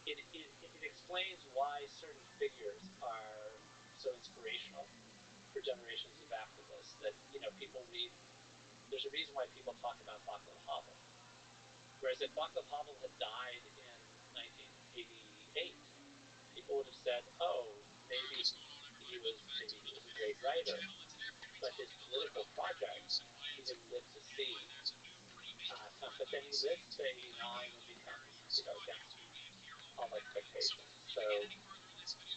it explains why certain figures are so inspirational for generations of activists that, people read. There's a reason why people talk about Václav Havel. Whereas if Václav Havel had died in 1988, people would have said, oh, maybe he was a great writer, but his political project, he didn't live to see. But then he lives to 89 and becomes, against all expectations. So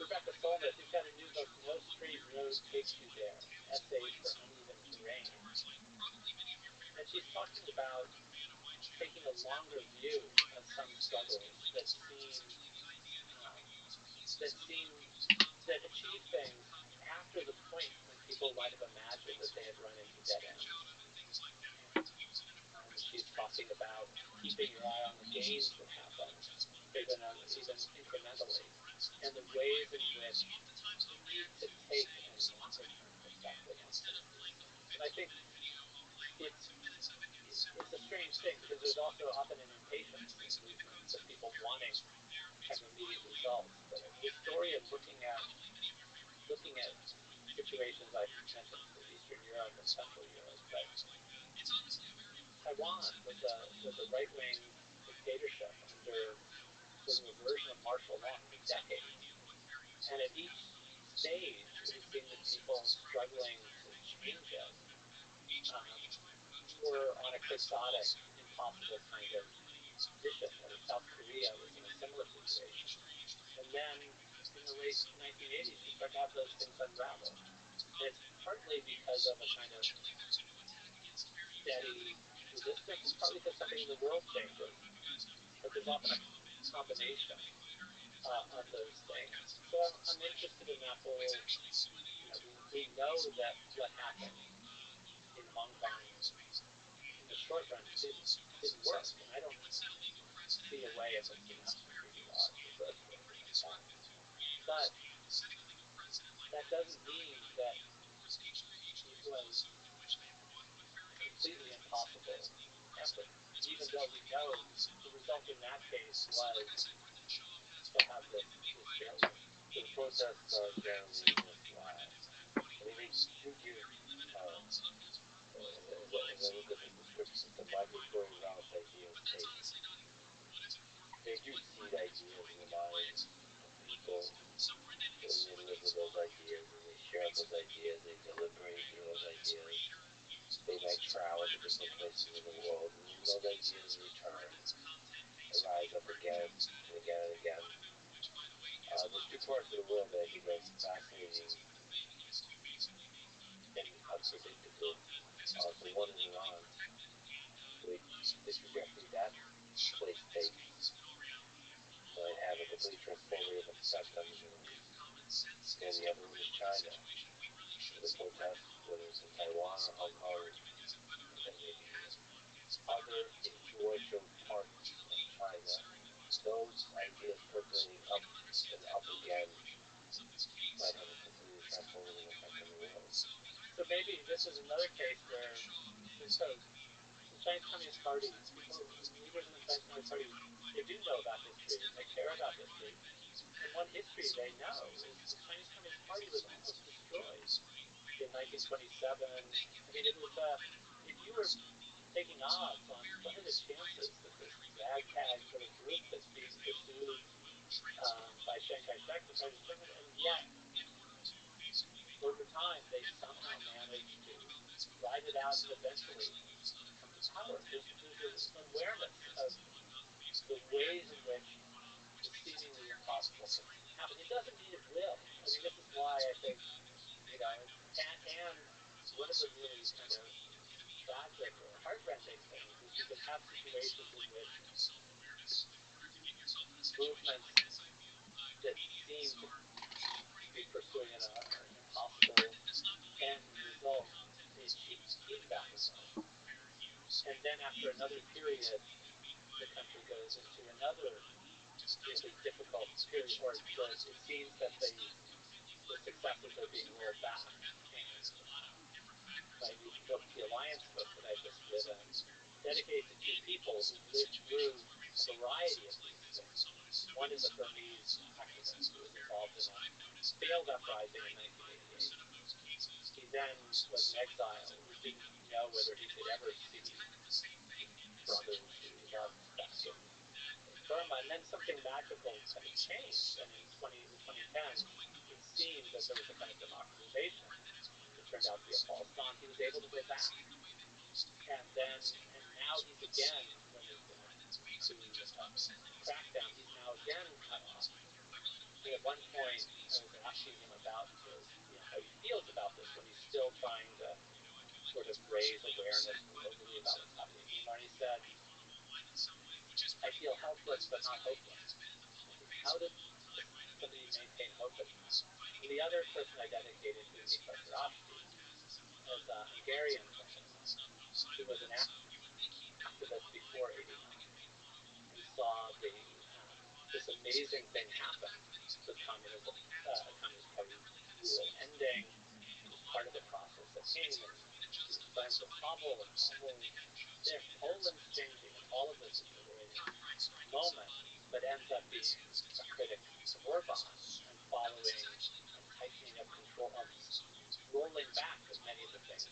Rebecca Solnit, who's got a new book, No Straight Road Takes You There, Essays for Uneven Terrain. And she's talking about taking a longer view of some struggles that achieve things after the point when people might have imagined that they had run into dead ends. And she's talking about keeping your eye on the gains that happen, even incrementally, and the ways in which you need to take a longer term perspective on things. And I think, it's a strange thing because there's also often an impatience in movements of people wanting kind of immediate results. But the story of looking at situations I mentioned in Eastern Europe and Central Europe, but Taiwan was a right wing dictatorship under sort of a version of martial law for decades, and at each stage it would seem that people struggling to change it were on a quixotic, impossible kind of mission. I mean, South Korea was in a similar situation. And then in the late 1980s, you start to have those things unravel. And it's partly because of a kind of steady resistance, and partly because something in the world changes. But there's often a combination of those things. So I'm interested in that whole, we know that what happened in Hong Kong in the short run didn't work, and I don't see a way in which the mass security laws would work or anything like that. But that doesn't mean that it was a completely impossible effort, even though we know the result in that case was to have this failure. So the protests are generally just, I mean, they do give, as I look at the description, the migratory routes idea of state. They do seed ideas in the minds of people, and they live with those ideas, and they share those ideas, they deliberate through those ideas. They might travel to different places in the world, and then those ideas return, rise up again and again and again. There's two parts of the world that I think are fascinating and unpredictable. So one is Iran, which the trajectory that place takes might have a completely transformative effect on the Middle East. And the other one is China. The protests, whether it's in Taiwan or Hong Kong, there may be other influential parts of China. Those ideas percolating up and up again might have a completely transformative effect on the world. So maybe this is another case where, so the Chinese Communist Party, leaders in the Chinese Communist Party, they do know about history, they care about history. And one history they know is the Chinese Communist Party was almost destroyed in 1927. I mean, it was, if you were taking odds on what are the chances that this ragtag sort of group that's being pursued by Chiang Kai-shek to try to destroy it, and yet over time they somehow managed to ride it out and eventually come to power. There's an awareness of the ways in which the seemingly impossible can happen. It doesn't mean it will. I mean, this is why I think, and one of the really kind of tragic or heart-wrenching things is you can have situations in which movements that seem to be pursuing an impossible end result, they achieve that result. And then after another period, the country goes into another really difficult period, or it seems that the successes are being rolled back. And my new book, The Alliance book, that I've just written, dedicated to two people who lived through a variety of these things. One is a Burmese activist who was involved in a failed uprising in 1988. He then was in exile. He didn't know whether he could ever see brothers who he loved back in Burma. And then something magical kind of changed. And in 2010s, it seemed that there was a kind of democratization. It turned out to be a false dawn. He was able to go back. And now he's again, when there's been a crackdown, he's now again cut off. And at one point, I was asking him about how he feels about this when he's still trying to sort of raise awareness globally about what's happening in Myanmar. He said, I feel helpless but not hopeless. How does somebody maintain hope in that? And the other person I dedicated to, Mikhail Rothschild, is a Hungarian person who was an activist before '89 and saw this amazing thing happen with Communist Party rule ending, and was part of the process that came, and he was friends with Poland's changing, and all of this is liberating moment, but ends up being a critic of Orban and following and tightening up control, of rolling back of many of the things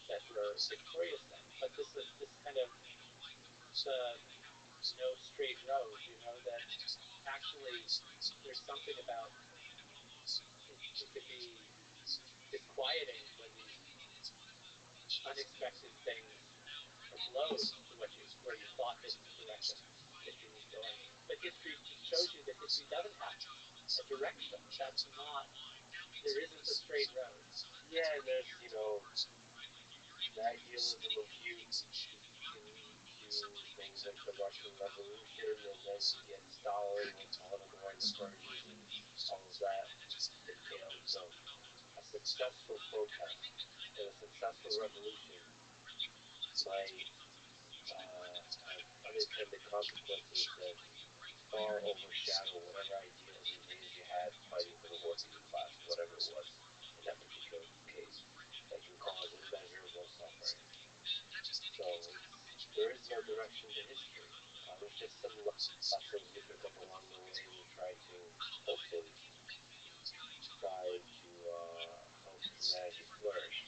that were victorious then. But this kind of the no straight road, that actually there's something about it could be disquieting when these unexpected things or blows to where you thought this is the direction history was going. But history shows you that history doesn't have a direction. That's not. There isn't a straight road. Yeah, and there's the idealism of youth can lead to things like the Russian Revolution, and then you get Stalin with Holodomor and the purges and all of that entails. So a successful protest and a successful revolution might have unintended consequences that far overshadow whatever ideals and dreams you had fighting for the working class, whatever it was in that particular case, that can cause immeasurable suffering. So there is no direction to history. There's just some lessons we pick up along the way, and we try to hopefully try to help humanity flourish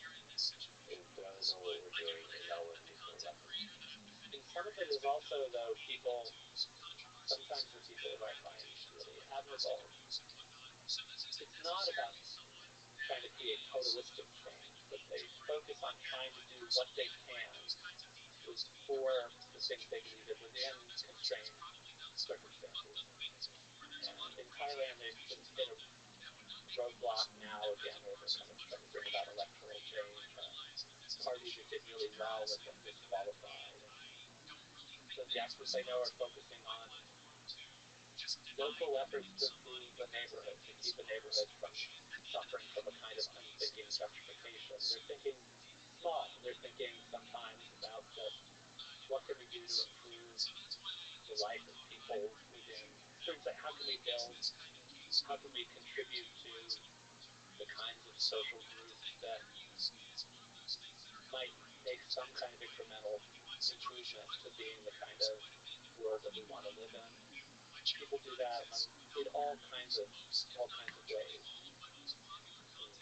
and realize all what we're doing and not learn nuclear weapons. And some of it is also, though, sometimes the people that I find really admirable, it's not about trying to create totalistic change, but they focus on trying to do what they can for the things they believe in within constrained circumstances. And in Thailand, they've sort of hit a roadblock now again, where they're kind of trying to bring about electoral change. Parties that did really well have been disqualified. So the experts I know are focusing on local efforts to improve a neighborhood, to keep a neighborhood from suffering from a kind of unthinking gentrification. They're thinking small. They're thinking sometimes about what can we do to improve the life of people within. For instance, how can we build? How can we contribute to the kinds of social groups that might make some kind of incremental improvement to being the kind of world that we want to live in? People do that in all kinds of ways.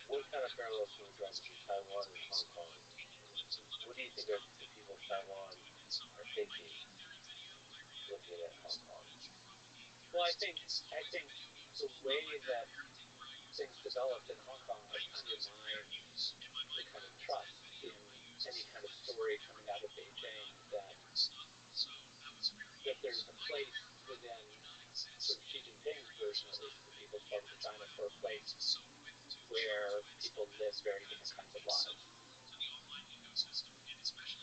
What kind of parallels can we draw between Taiwan and Hong Kong? What do you think the people of Taiwan are thinking, looking at Hong Kong? Well, I think the way that things developed in Hong Kong has undermined the kind of trust in any kind of story coming out of Beijing that there's a place within sort of Xi Jinping's version, at least of the People's Republic of China, for a place where people live very different kinds of lives.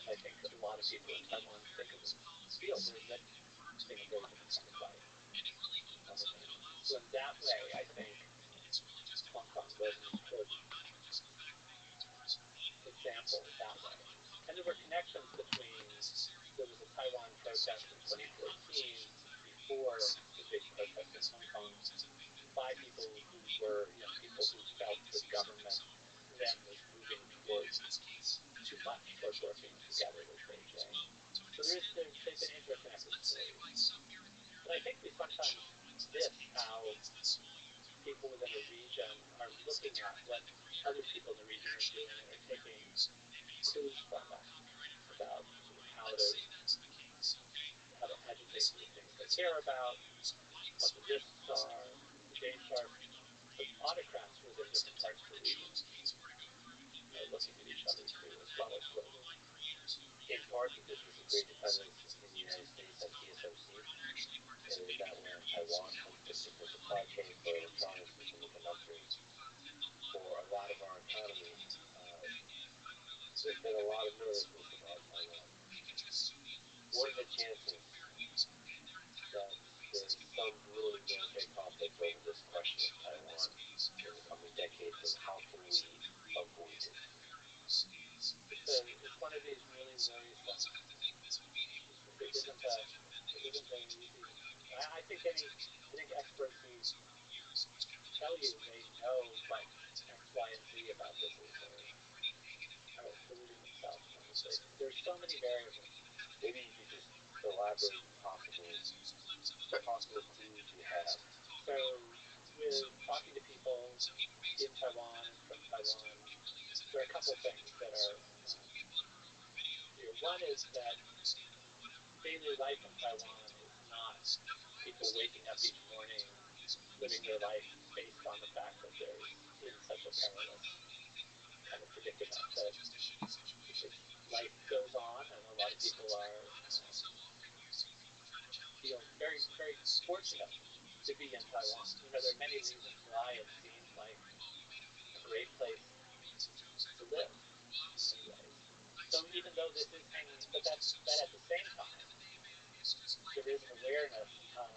I think a lot of people in Taiwan feel they're living a very different kind of life. So in that way, I think Hong Kong was an important example that way. And there were connections between, there was a Taiwan protest in 2014 before the big protest in Hong Kong by people who were, people who felt the government then was moving towards too much toward working together with Beijing. So they've been interconnected stories. But I think we sometimes miss how people within a region are looking at what other people in the region are doing and are taking clues from that about sort of how to agitate for the things they care about, what the risks are, what the dangers are. But autocrats within different parts of the region are looking at each other too, as well as globally. In part because there's a great dependence in the United States on TSMC, and in that way on Taiwan has been the supply chain for electronics and semiconductors for a lot of our economy. There's been a lot of nervousness about Taiwan. What are the chances that there's some brewing military conflict over this question of Taiwan in the coming decades, and how can we avoid it? It's one of these really worrisome. It isn't an easy. I think experts who tell you they know what X, Y, and Z about this are deluding themselves. there's so many variables. Maybe you could just elaborate possible clues you have. So, with talking to people in Taiwan and from Taiwan, there are a couple things that are clear. One is that daily life in Taiwan is not people waking up each morning, living their life based on the fact that they're in such a perilous kind of predicament. That life goes on, and a lot of people are feel very, very fortunate to be in Taiwan. You know, there are many reasons why it seems like a great place to live in many ways. So even though this is hanging, but that at the same time, there is an awareness of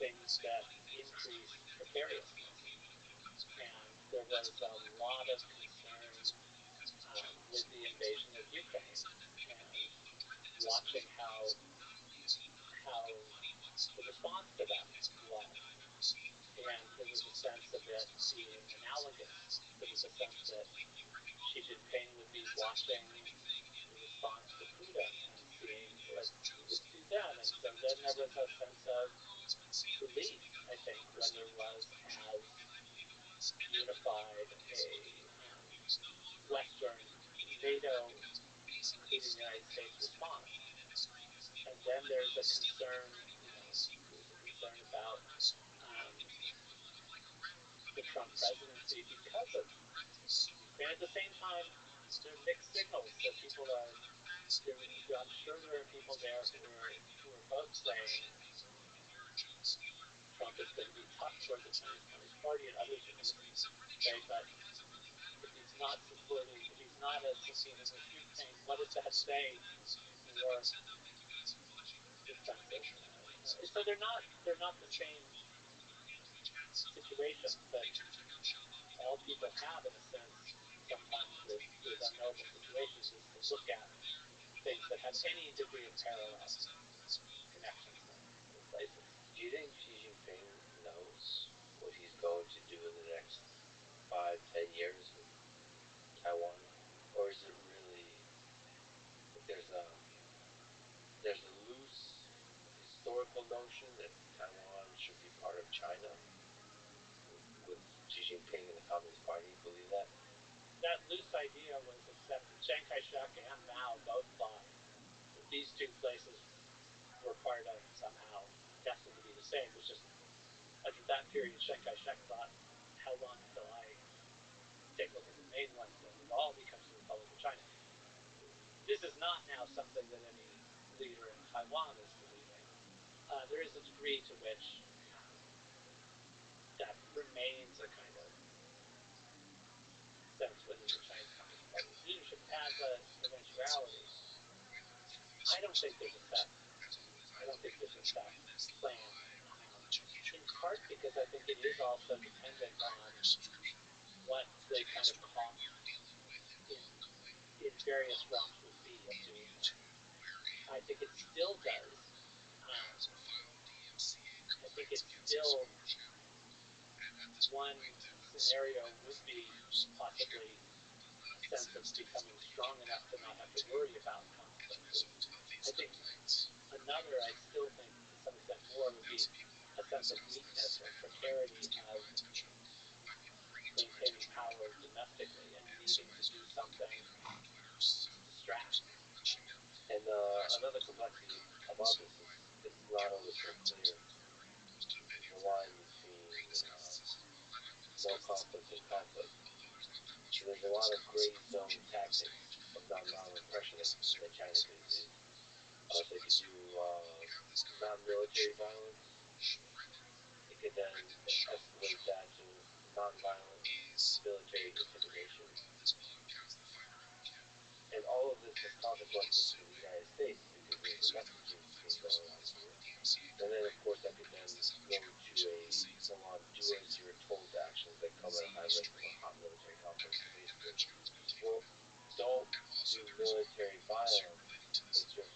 things that increase precariousness. And there was a lot of concern with the invasion of Ukraine and watching how the response to that was. And there was a sense of it being analogous. There was a sense that Xi Jinping would be watching the response to Putin and seeing, let's do that. And so then there was a sense of relief, I think, when there was as unified a Western NATO, including the United States, response. And then there's a concern, about the Trump presidency because of Ukraine. At the same time, there are mixed signals that people are. I'm sure there are people there who are both saying Trump is going to be tough toward the Chinese Communist Party, and others are going to say, but if he's not as supportive of Ukraine, what does that say for defensive? So they're not the same situations, but all people have, in a sense, sometimes with unknowable situations, is to look at things that have any degree of parallel connections in places. Do you think Xi Jinping knows what he's going to do in the next 5-10 years with Taiwan, or is it really there's a loose historical notion that Taiwan should be part of China with Xi Jinping and the Communist Party? Believe that? That loose idea was accepted. Chiang Kai-shek and Mao both thought that these two places were part of somehow destined to be the same. It was just at that period, Chiang Kai-shek thought, how long until I take over the mainland and it all becomes the Republic of China? This is not now something that any leader in Taiwan is believing. There is a degree to which that remains a kind of sense within the Chinese Communist Party leadership as an eventuality. I don't think there's a set plan. In part because I think it is also dependent on what the kind of cost in various realms would be of doing it. I think it still does. I think it's still one scenario would be possibly a sense of becoming strong enough to not have to worry about consequences. I think another, I still think to some extent more, would be a sense of weakness or precarity of maintaining power domestically and needing to do something to distract. And another complexity about this is it's not always so clear the line between no conflict and conflict. So there's a lot of gray zone tactics of nonviolent pressure that China could do. So they could do non-military violence. It could then escalate that to non-violent military intimidation. And all of this has consequences for the United States because there's a messaging scheme going on here. And then, of course, that could then go to a full-on do-as-you're-told actions that come at a high rate from a hot military conflict. Basically, well, don't do military violence. It's just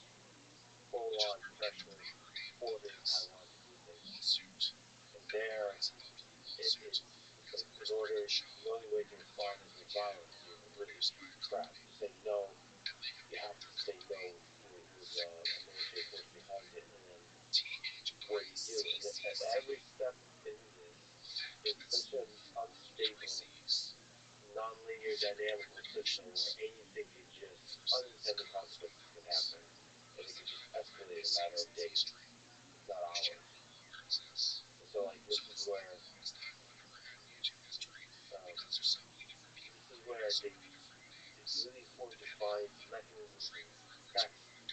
full-on pressure, ordering Taiwan to do things. And there, it's like in order, the only way to respond is with violence. You're completely trapped. You say no, you have at every step in this, it's such an unstable, non-linear dynamical system where anything could just, unintended consequences can happen, and it could just escalate in a matter of days, if not hours. And so, like, this is where they it's really important to find mechanisms and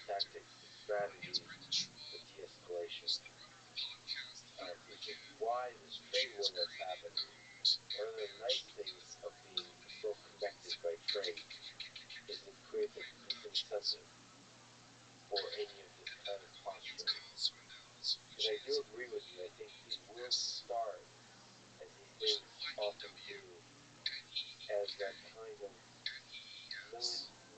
tactics and strategies for de-escalation. Which is why this trade war that's happening, one of the nice things of being so connected by trade is it creates a disincentive for any of this kind of posturing. And I do agree with you. I think it will start, as these things often do, as that kind of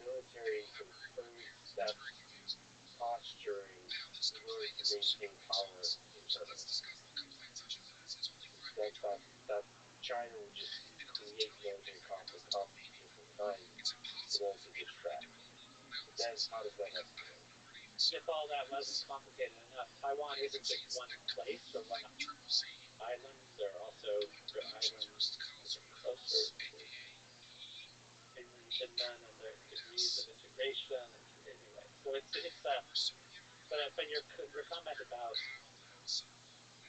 military sort of early steps posturing in order to maintain power internally. That China will just create military conflict of different kinds in order to distract. But then how does that escalate? If all that wasn't complicated enough, Taiwan isn't just one place or one island. There are also other islands closer to Finland and their degrees of integration. Anyway, so but your comment about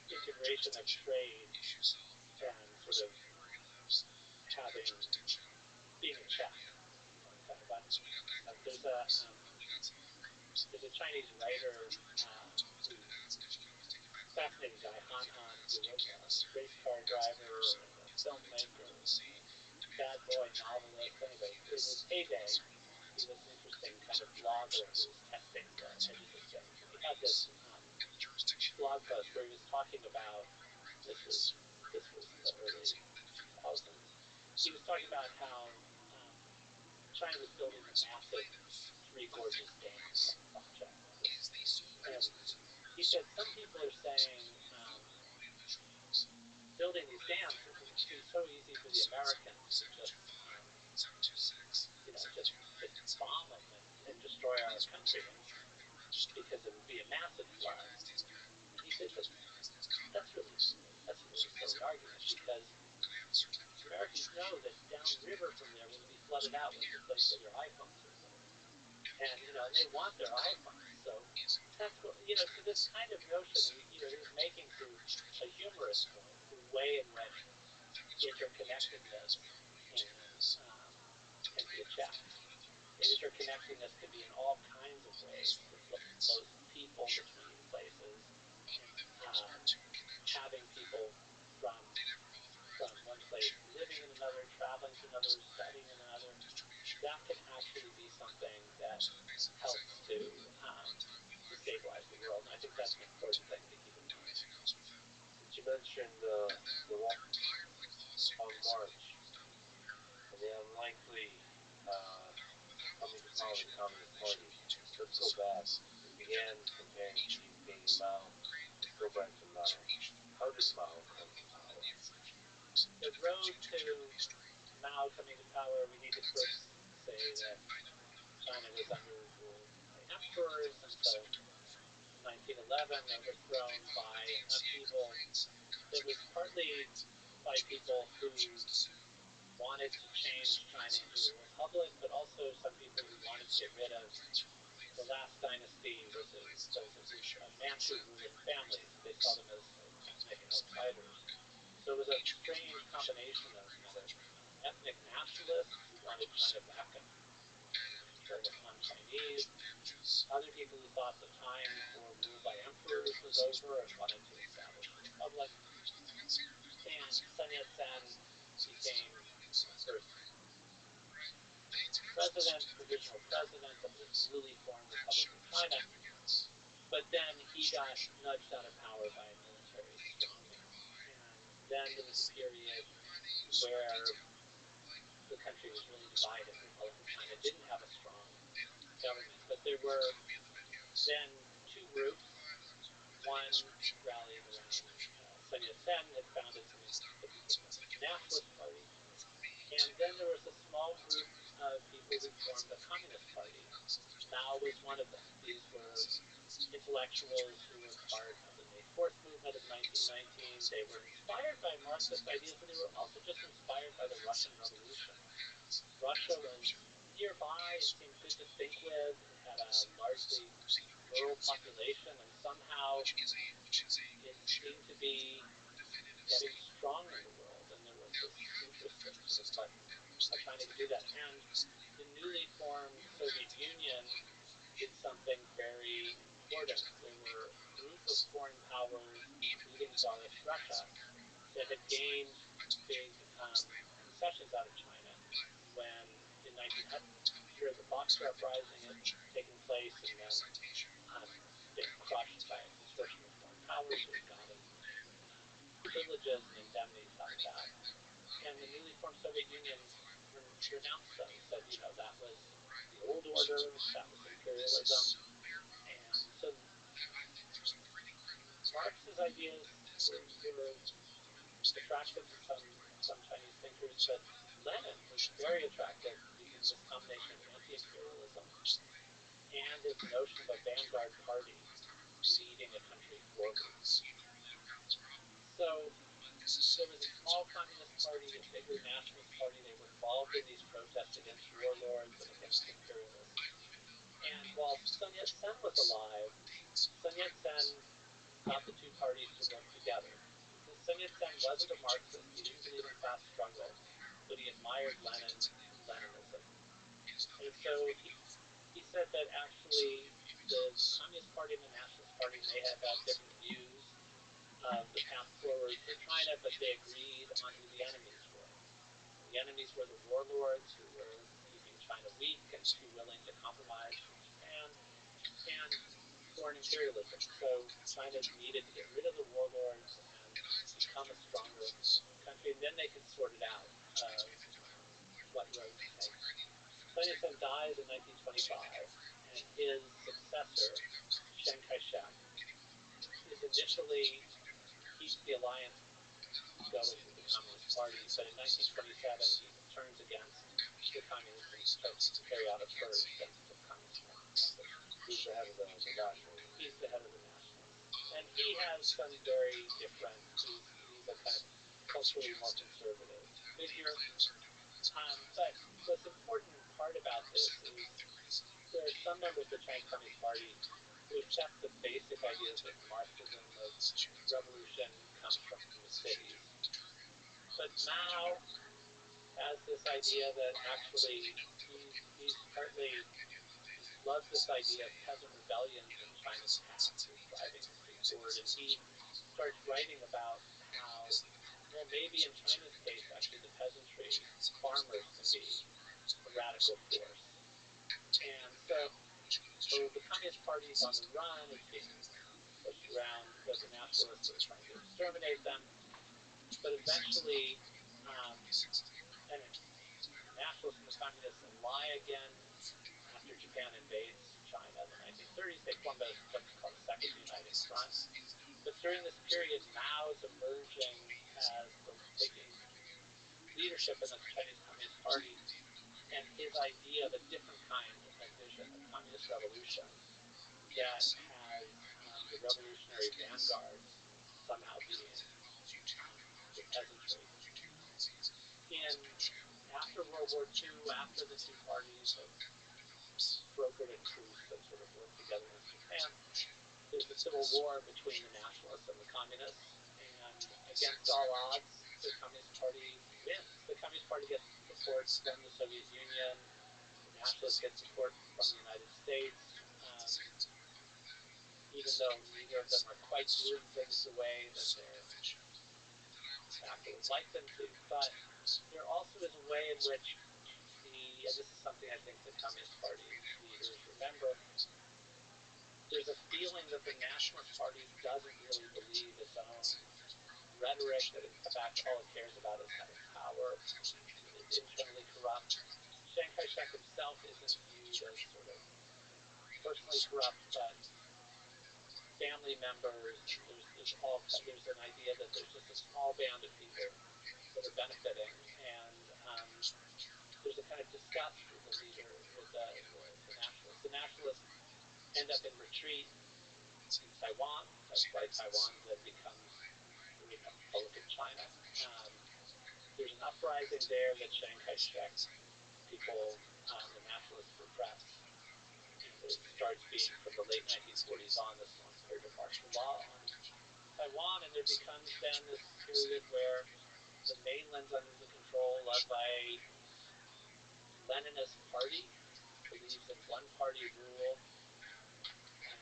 integration of trade and sort of having being a check on Taiwan. There's a Chinese writer, fascinating guy, Han An, who was a race car driver and a filmmaker, bad boy novelist. Anyway, in his heyday, he was an interesting kind of blogger who was testing the edges of things. And he had this blog post where he was talking about this was the early 2000s. He was talking about how China was building a massive Three Gorges Dam project. And he said some people are saying building these dams is going to be so easy for the Americans to just bomb them and destroy our country because it would be a massive flood. And he said that's a really silly argument because Americans know that downriver from there will be flooded out with the place where their iPhones are built. And, they want their iPhones. So that's what, so this kind of notion, he was making to a humorous point, the way in which interconnectedness can be a check. And interconnectedness can be in all kinds of ways. It flows people between places, having people from one place living in another, traveling to another, studying in another. That can actually be something that helps to destabilize the world. And I think that's an important thing to keep in mind. Since you mentioned the walk on March and the unlikely coming to power of the Communist Party, let's go back. We began comparing Xi Jinping and Mao. Let's go back to Mao. How did Mao come to power? The road to Mao coming to power, we need to first say that China was under rule by emperors until 1911, overthrown by an upheaval that was partly by people who wanted to change China into a republic, but also some people who wanted to get rid of the last dynasty was a Manchu ruling families. They saw them as kind of maybe outsiders. So it was a strange combination of kind of ethnic nationalists who wanted China back and control of Han-Chinese, other people who thought the time for rule by emperors was over and wanted to establish a republic, and Sun Yat-sen became first provisional president of this newly formed Republic of China, but then he got nudged out of power by a military strongman. And then there was a period where the country was really divided. The Republic of China didn't have a strong government, but there were then two groups. One rallied around Sun Yat-sen had founded something that became a nationalist party, and then there was a small group of people who formed the Communist Party. Mao was one of them. These were intellectuals who were part of the fourth movement of 1919, they were inspired by Marxist ideas, but they were also just inspired by the Russian Revolution. Russia was nearby, it seemed good to think with, it had a largely rural population, and somehow it seemed to be getting strong in the world, and there was this interest in sort of trying to do that. And the newly formed Soviet Union did something very important. There were a group of foreign powers, including Tsarist Russia, that had gained big concessions out of China when in 1900 the Boxer Uprising had taken place and then been crushed by a consortium of foreign powers who had gotten privileges and indemnities out of that. And the newly formed Soviet Union renounced those, said, that was the old order, that was imperialism. And so Marx's ideas were attractive to some Chinese thinkers, but Lenin was very attractive in this combination of anti-imperialism and his notion of a vanguard party leading a country forward. So there was a small communist party, a bigger nationalist party. They were involved in these protests against warlords and against imperialism. And while Sun Yat-sen was alive, Sun Yat-sen got the two parties to work together. Sun Yat-sen wasn't a Marxist. He didn't believe in class struggle, but he admired Lenin and Leninism. And so he said that actually the Communist Party and the Nationalist Party may have had different views of the path forward for China, but they agreed on who the enemies were. The enemies were the warlords who were keeping China weak and too willing to compromise with Japan, and foreign imperialism. So China needed to get rid of the warlords and become a stronger country, and then they could sort it out what road to take. Sun Yat-sen dies in 1925, and his successor, Chiang Kai-shek, is initially keeps the alliance going with the Communist Party, but in 1927 he turns against the communists and starts to carry out a purge against the communist methods. Who's the head of the nationalists? He's the head of the nationalists, and he has some very different. He's a kind of culturally more conservative figure. But what's important part about this is there are some members of the Chinese Communist Party who accept the basic ideas of Marxism, of revolution comes from the cities. But Mao has this idea that actually he's partly loves this idea of peasant rebellions in China's past as driving history forward, and he starts writing about how, well, maybe in China's case, actually the peasantry, farmers can be a radical force. And so the Communist Party is on the run, it's being pushed around because the nationalists are trying to exterminate them, but eventually, and the nationalists and the communists ally again after Japan invades China in the 1930s. They form what's called a Second United Front. But during this period, Mao is emerging as taking leadership in the Chinese Communist Party, and his idea of a different kind of vision of communist revolution that has the revolutionary vanguards somehow being the peasantry. After World War II, after the two parties have brokered a truce that sort of worked together against Japan, there's a civil war between the nationalists and the communists, and against all odds, the Communist Party wins. The Communist Party gets support from the Soviet Union, the nationalists get support from the United States, even though neither of them are quite doing things the way that their backer would like them to. But there also is a way in which and this is something I think the Communist Party leaders remember, there's a feeling that the Nationalist Party doesn't really believe its own rhetoric, that in fact all it cares about is having power, that it's internally corrupt. Chiang Kai-shek himself isn't viewed as sort of personally corrupt, but family members, there's an idea that there's just a small band of people that are benefiting, and there's a kind of disgust with the leader, with the nationalists. The nationalists end up in retreat. in Taiwan. That's why Taiwan then becomes the Republic of China. There's an uprising there that Chiang Kai-shek people, the nationalist repress, and it starts being from the late 1940s on this long period of martial law on Taiwan, and there becomes then this period where the mainland's under the control led by Leninist party, believes in one-party rule,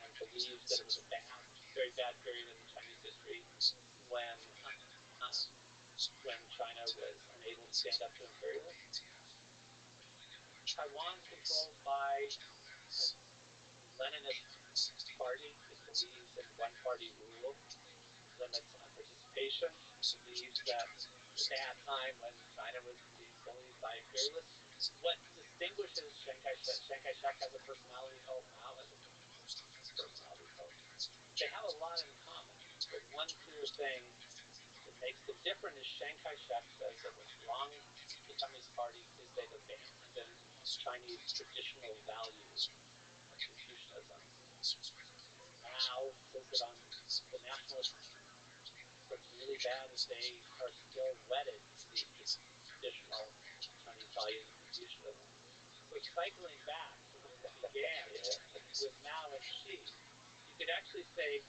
and believes that it was a very bad period in Chinese history when China was unable to stand up to imperialism. Taiwan's controlled by a Leninist party that believes in one-party rule, limits on participation, believes that the bad time when China was being bullied by imperialists. What distinguishes Chiang Kai-shek? Chiang Kai-shek has a personality cult. Mao has a personality cult. They have a lot in common, but one clear thing that makes them different is Chiang Kai-shek says that what's wrong with the Communist Party is they've abandoned Chinese traditional values of Confucianism. Mao says that on the nationalists, what's really bad is they are still wedded to these traditional Chinese values of Confucianism. So cycling back to where it began with Mao and Xi, you could actually say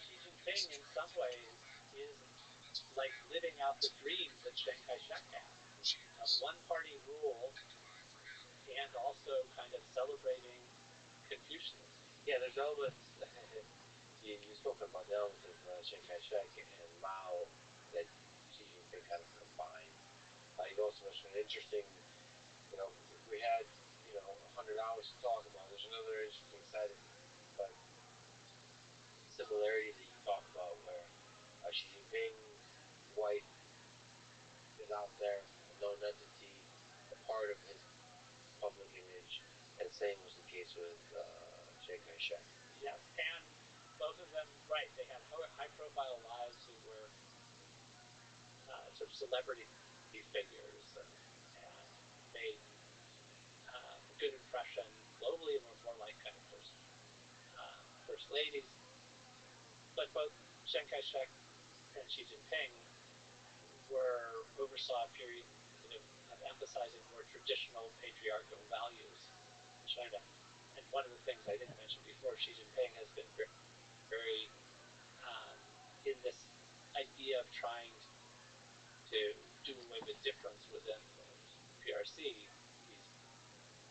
Xi Jinping in some ways is like living out the dreams that Chiang Kai-shek had of one-party rule and also kind of celebrating Confucianism. Yeah, there's elements. You spoke about the elements of Chiang Kai-shek and Mao that Xi Jinping kind of combined. You also mentioned an interesting, we had 100 hours to talk about. There's another interesting side of but similarity that you talk about where Xi Jinping's wife is out there, a known entity, a part of his public image, and same was the case with Chiang Kai-shek. Yes, and both of them, right, they had high-profile lives who were sort of celebrity figures and made a good impression globally and were more like kind of first ladies. But both Chiang Kai-shek and Xi Jinping oversaw a period of emphasizing more traditional patriarchal values in China. And one of the things I didn't mention before, Xi Jinping has been very in this idea of trying to do away with difference within the PRC. He's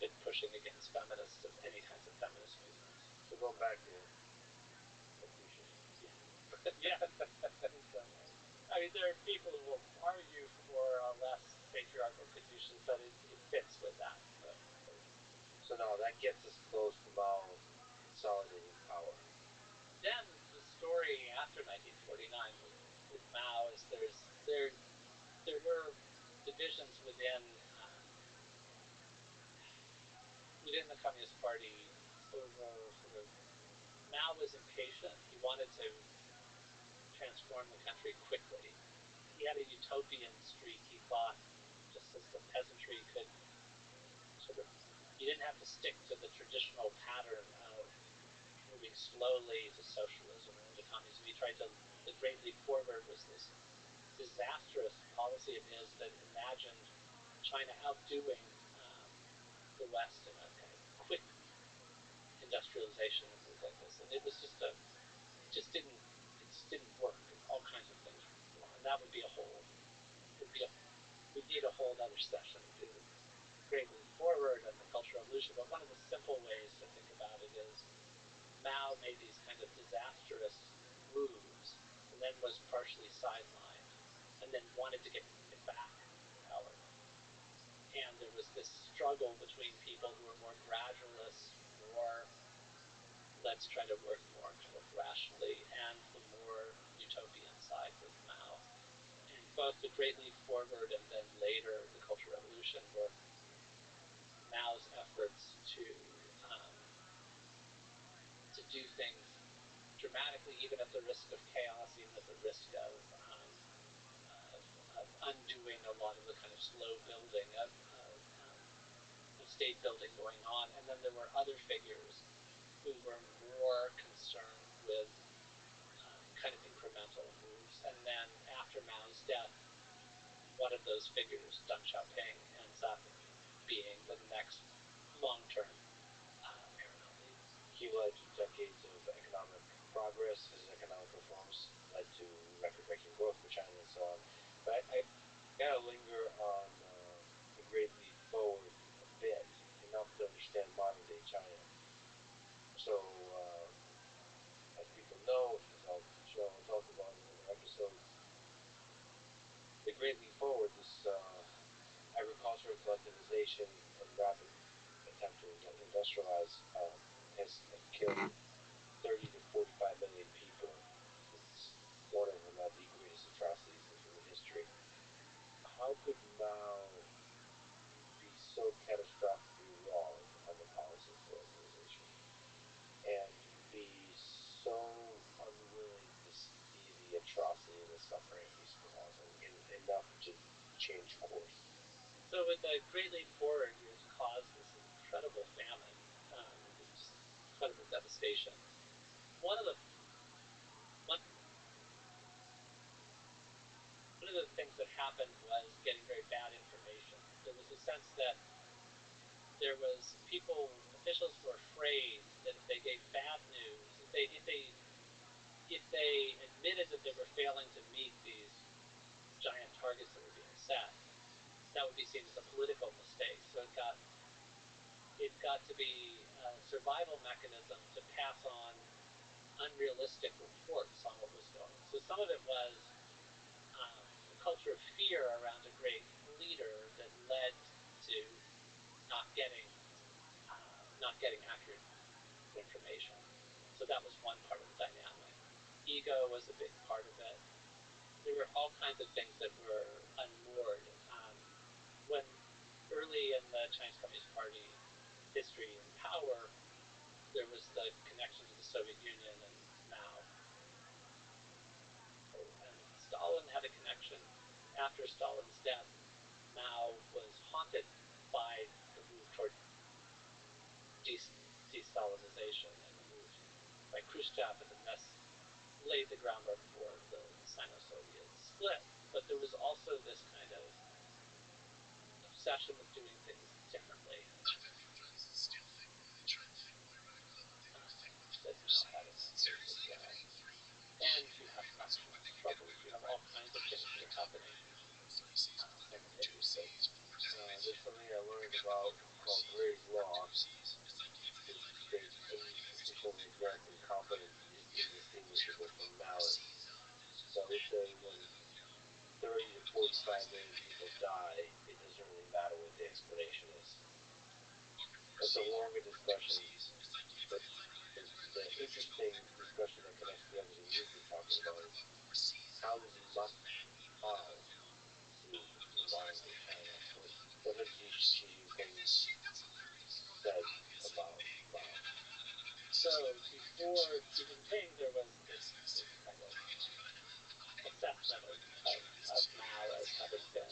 been pushing against feminists and any kinds of feminist movements. So going back to Confucius. Yeah. I mean, there are people who will argue for a less patriarchal Confucius, but it fits with that. So now that gets us close to Mao consolidating power. Then the story after 1949 with Mao is there were divisions within the Communist Party over sort of Mao was impatient. He wanted to transform the country quickly. He had a utopian streak. He thought just as the peasantry could sort of, you didn't have to stick to the traditional pattern of moving slowly to socialism or to communism. He tried to, the Great Leap Forward was this disastrous policy of his that imagined China outdoing the West in a kind of quick industrialization and things like this. And it was just it just didn't work. All kinds of things were wrong. And that would be we'd need a whole other session to do the Great Leap Forward and the Cultural Revolution. But one of the simple ways to think about it is Mao made these kind of disastrous moves and then was partially sidelined and then wanted to get back power. And there was this struggle between people who were more gradualists, more let's try to work more kind of rationally, and the more utopian side with Mao. And both the Great Leap Forward and then later the Cultural Revolution were Mao's efforts to do things dramatically, even at the risk of chaos, even at the risk of undoing a lot of the kind of slow building of state building going on. And then there were other figures who were more concerned with kind of incremental moves. And then after Mao's death, one of those figures, Deng Xiaoping, ends up being the next long-term paramount leader. He led to decades of economic progress. His economic reforms led to record-breaking growth for China and so on. But I gotta linger on the Great Leap Forward a bit, enough to understand modern-day China. So, as people know, if you follow the show, I talked about in other episodes, the Great Leap Forward, this agricultural collectivization and rapid attempt to industrialize has killed 30 to 45 million people. It's one of, if not the greatest atrocities in human history. How could Mao be so catastrophically wrong on the policy of colonialization and be so unwilling to see the atrocity and the suffering he's causing enough to change course? So with the Great Leap Forward, he has caused this incredible famine, just incredible devastation. One of the things that happened was getting very bad information. There was a sense that there was officials were afraid that if they gave bad news, if they admitted that they were failing to meet these giant targets that were being set, that would be seen as a political mistake. So it got to be a survival mechanism to pass on unrealistic reports on what was going. So some of it was a culture of fear around a great leader that led to not getting accurate information. So that was one part of the dynamic. Ego was a big part of it. There were all kinds of things that were unmoored. When early in the Chinese Communist Party history and power, there was the connection to the Soviet Union and Mao. And Stalin had a connection. After Stalin's death, Mao was haunted by the move toward de-Stalinization and the move by Khrushchev, and then this laid the groundwork for the Sino-Soviet split. But there was also this kind of obsession with doing things differently that Mao had in that case as well. And you have factional troubles. You have all kinds of things that are happening simultaneously. There's something I learned about called Gray's Law, which states any sufficiently advanced incompetence is indistinguishable from malice. So I would say when 30 to 45 million people die, it doesn't really matter what the explanation is. That's a longer discussion, but the interesting discussion that connects to everything you've been talking about is how does Mao see the modern-day China? What has Xi Jinping said about Mao? So before Xi Jinping, there was this kind of assessment of Mao as having been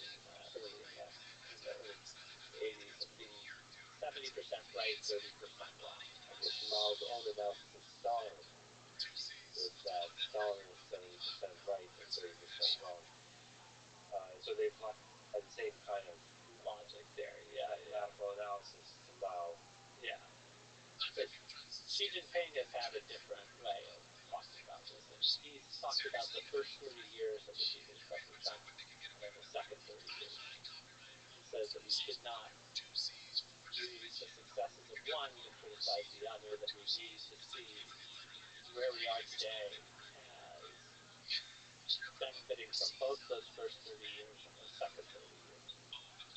early in the early 80s of being 70% right, 30% wrong. I guess Mao's own analysis of Stalin was that Stalin was 70% right and 30% wrong. So they apply the same kind of logic there, mathematical analysis to Mao. Yeah. But Xi Jinping has had a different way of talking about this. And he's talked about the first 30 years of the People's Republic of China and then the second 30 years. He says that we should not use the successes of one to criticize the other, that we need to see where we are today as benefiting from both those first 30 years and those second 30 years,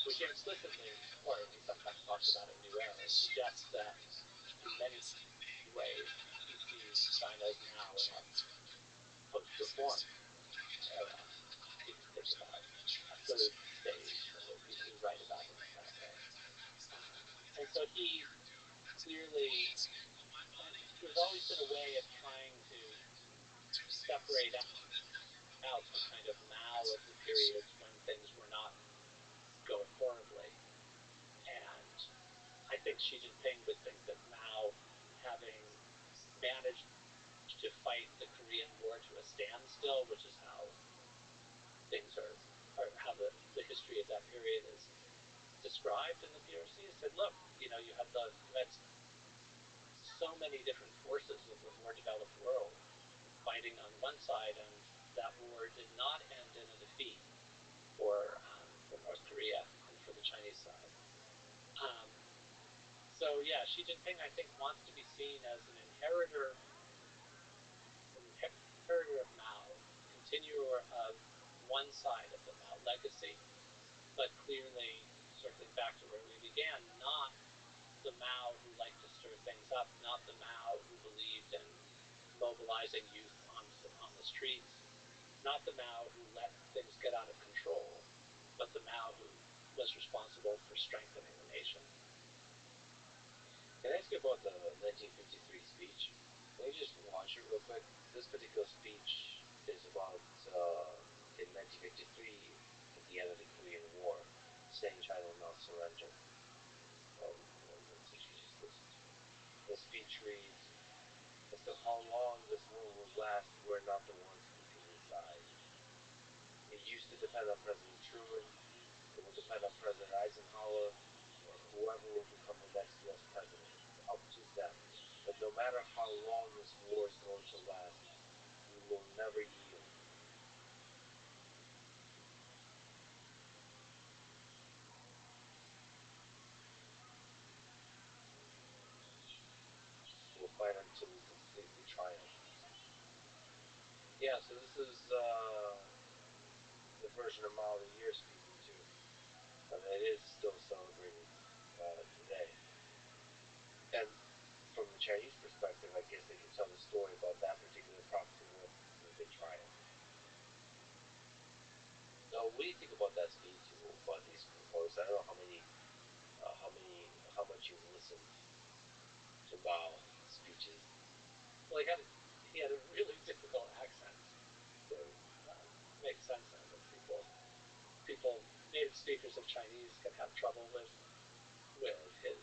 which implicitly, or he sometimes talks about a new era, suggests that in many ways he sees China as now in a post-reform era. If you think about a third stage, or people who write about him in that way. And so he clearly, there's always been a way of trying to separate out the kind of Mao of the periods when things were not going horribly. And I think Xi Jinping would think that Mao, having managed to fight the Korean War to a standstill, which is how things are how the history of that period is described in the PRC. It said, look, you had so many different forces of the more developed world fighting on one side, and that war did not end in a defeat for North Korea and for the Chinese side. So yeah, Xi Jinping, I think, wants to be seen as an inheritor of Mao, continuer of one side of the Mao legacy, but clearly circling back to where we began, not the Mao who liked to stir things up, not the Mao who believed in mobilizing youth on the streets, not the Mao who let things get out of control, but the Mao who was responsible for strengthening the nation. Can I ask you about the 1953 speech? Can you just watch it real quick? This particular speech is about, in 1953, at the end of the Korean War, saying China will not surrender. Let's actually just listen to it. The speech reads, as to how long this war will last, we're not the ones who can decide. It used to depend on President Truman. It will depend on President Eisenhower, or whoever will become the next U.S. president. It's up to them. But no matter how long this war is going to last, we will never yield. We'll fight until we completely triumph. Yeah, so this is the version of Mao that you're speaking to. And it is still celebrated today. And from the Chinese perspective, I guess they can tell the story about that particular prophecy war that they triumphed. Now, what do you think about that speech, about these quotes? I don't know how much you've listened to Mao speeches. Well, he had a really difficult accent to make sense of it. Native speakers of Chinese can have trouble with his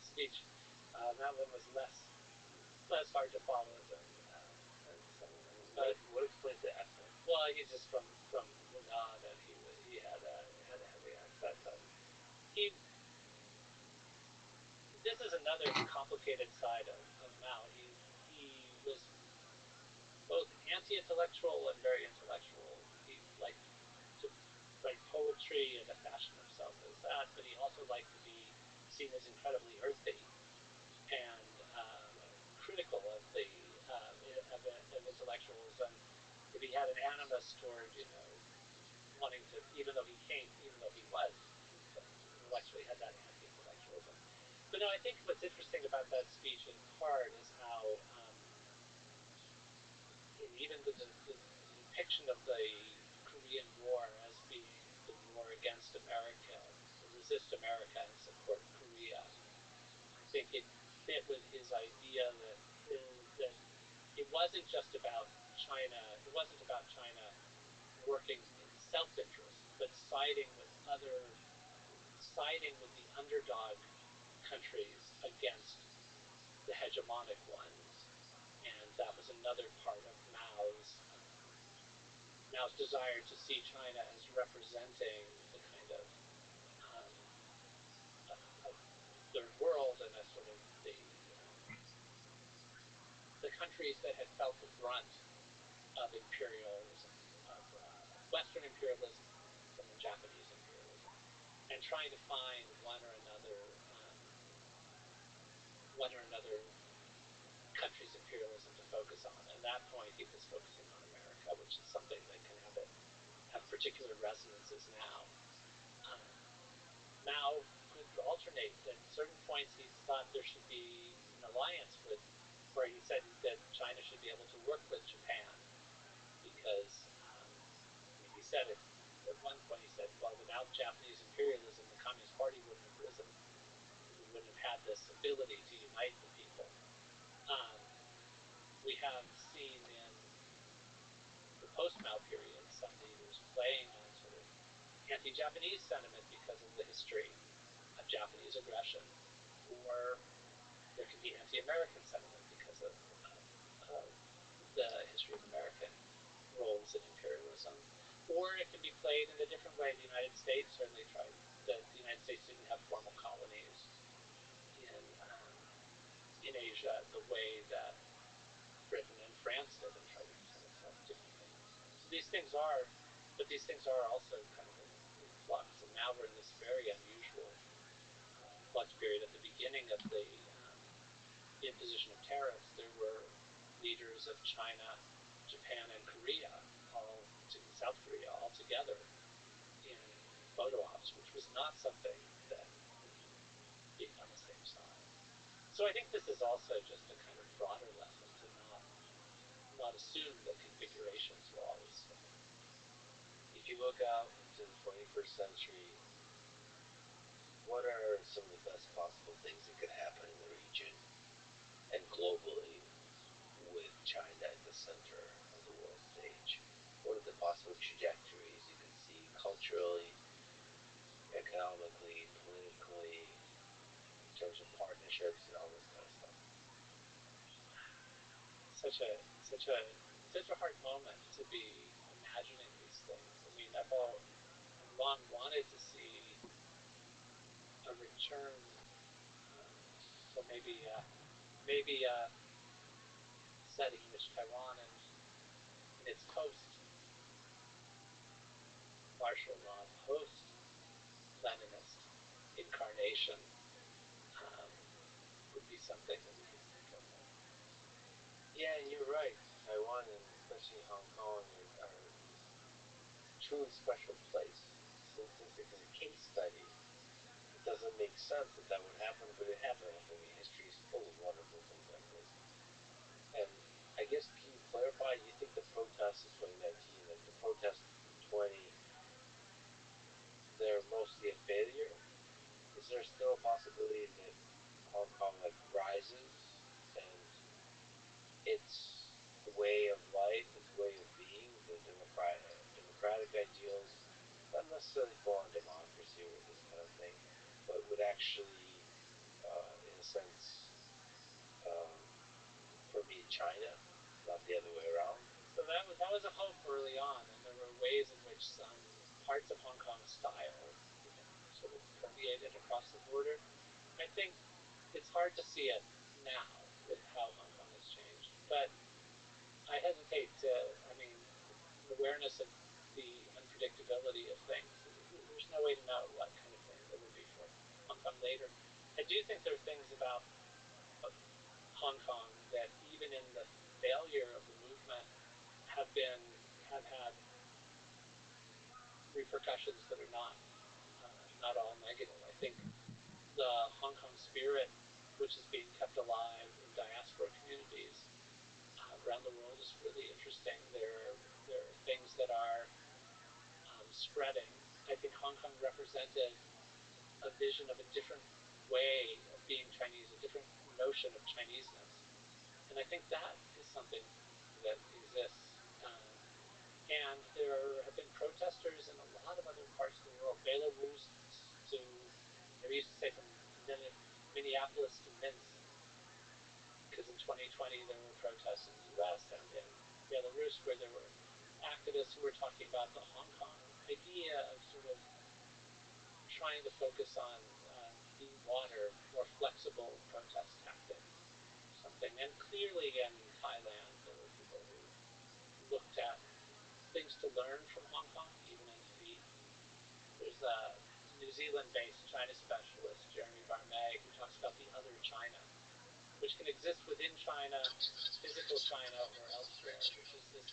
speech. That one was less hard to follow than some of them. But what explains the accent? Well, he's just from Hunan, and he had a heavy accent. This is another complicated side of Mao. He was both anti-intellectual and very intellectual. He liked to write poetry and to fashion himself as that, but he also liked to be seen as incredibly earthy and critical of intellectuals. And if he had an animus toward, wanting to, even though he was intellectually had that anti-intellectualism. But no, I think what's interesting about that speech in part is how even the depiction of the Korean War as being the war against America, to resist America and support Korea, I think it fit with his idea that it wasn't just about China. It wasn't about China working in self-interest, but siding with the underdog countries against the hegemonic ones, and that was another part of Mao's desire to see China as representing the kind of third world and a sort of the countries that had felt the brunt of imperialism, of Western imperialism from Japanese imperialism, and trying to find one or another country's imperialism to focus on. At that point, he was focusing on America, which is something that can have particular resonances now. Mao could alternate. At certain points, he thought there should be an alliance where he said that China should be able to work with Japan, because he said it at one point. He said, "Well, without Japanese imperialism, the Communist Party wouldn't have risen. We wouldn't have had this ability to unite the people." We have seen in the post-Mao period some leaders playing on sort of anti-Japanese sentiment because of the history of Japanese aggression, or there can be anti-American sentiment because of participate in a different way. The United States certainly tried. The United States didn't have formal colonies in Asia the way that Britain and France did, and tried to present itself differently. So these things are also kind of in flux. And now we're in this very unusual flux period. At the beginning of the imposition of tariffs, there were leaders of China, Japan, and Korea, South Korea, all together in photo ops, which was not something that being on the same side. So I think this is also just a kind of broader lesson to not assume that configurations will always stay. If you look out into the 21st century, what are some of the best possible things that could happen in the region and globally with China at the center of the world stage? What are the possible trajectories you could see culturally, economically, politically, in terms of partnerships and all this kind of stuff? Such a hard moment to be imagining these things. I mean, I've long wanted to see a return, or maybe a setting in which Taiwan in its post-martial law, post-Leninist incarnation would be something that we could think of. Yeah, and you're right. Taiwan and especially Hong Kong are truly special place. Since it's a case study, it doesn't make sense that would happen, but it happened. I mean, history is full of wonderful things like this. And I guess, can you clarify, you think the protests of 2019, like the protests in 20, they're mostly a failure? Is there still a possibility that Hong Kong rises and its way of life, its way of being, the democratic ideals, not necessarily full on democracy or this kind of thing, but would actually, in a sense, permeate China, not the other way around? So that was a hope early on, and there were ways in which some parts of Hong Kong style even sort of permeated across the border. I think it's hard to see it now with how Hong Kong has changed, but I hesitate to. I mean, awareness of the unpredictability of things. There's no way to know what kind of thing there will be for Hong Kong later. I do think there are things about Hong Kong that, even in the failure of the movement, have had repercussions that are not all negative. I think the Hong Kong spirit, which is being kept alive in diaspora communities around the world, is really interesting. There are things that are spreading. I think Hong Kong represented a vision of a different way of being Chinese, a different notion of Chineseness, and I think that is something that exists. And there have been protesters in a lot of other parts of the world. Belarus to, we used to say from Minneapolis to Minsk, because in 2020 there were protests in the U.S. and in Belarus where there were activists who were talking about the Hong Kong idea of sort of trying to focus on deep water, more flexible protest tactics, something. And clearly in Thailand there were people who looked at things to learn from Hong Kong, even in defeat. There's a New Zealand-based China specialist, Jeremy Barmay, who talks about the other China, which can exist within China, physical China, or elsewhere, which is this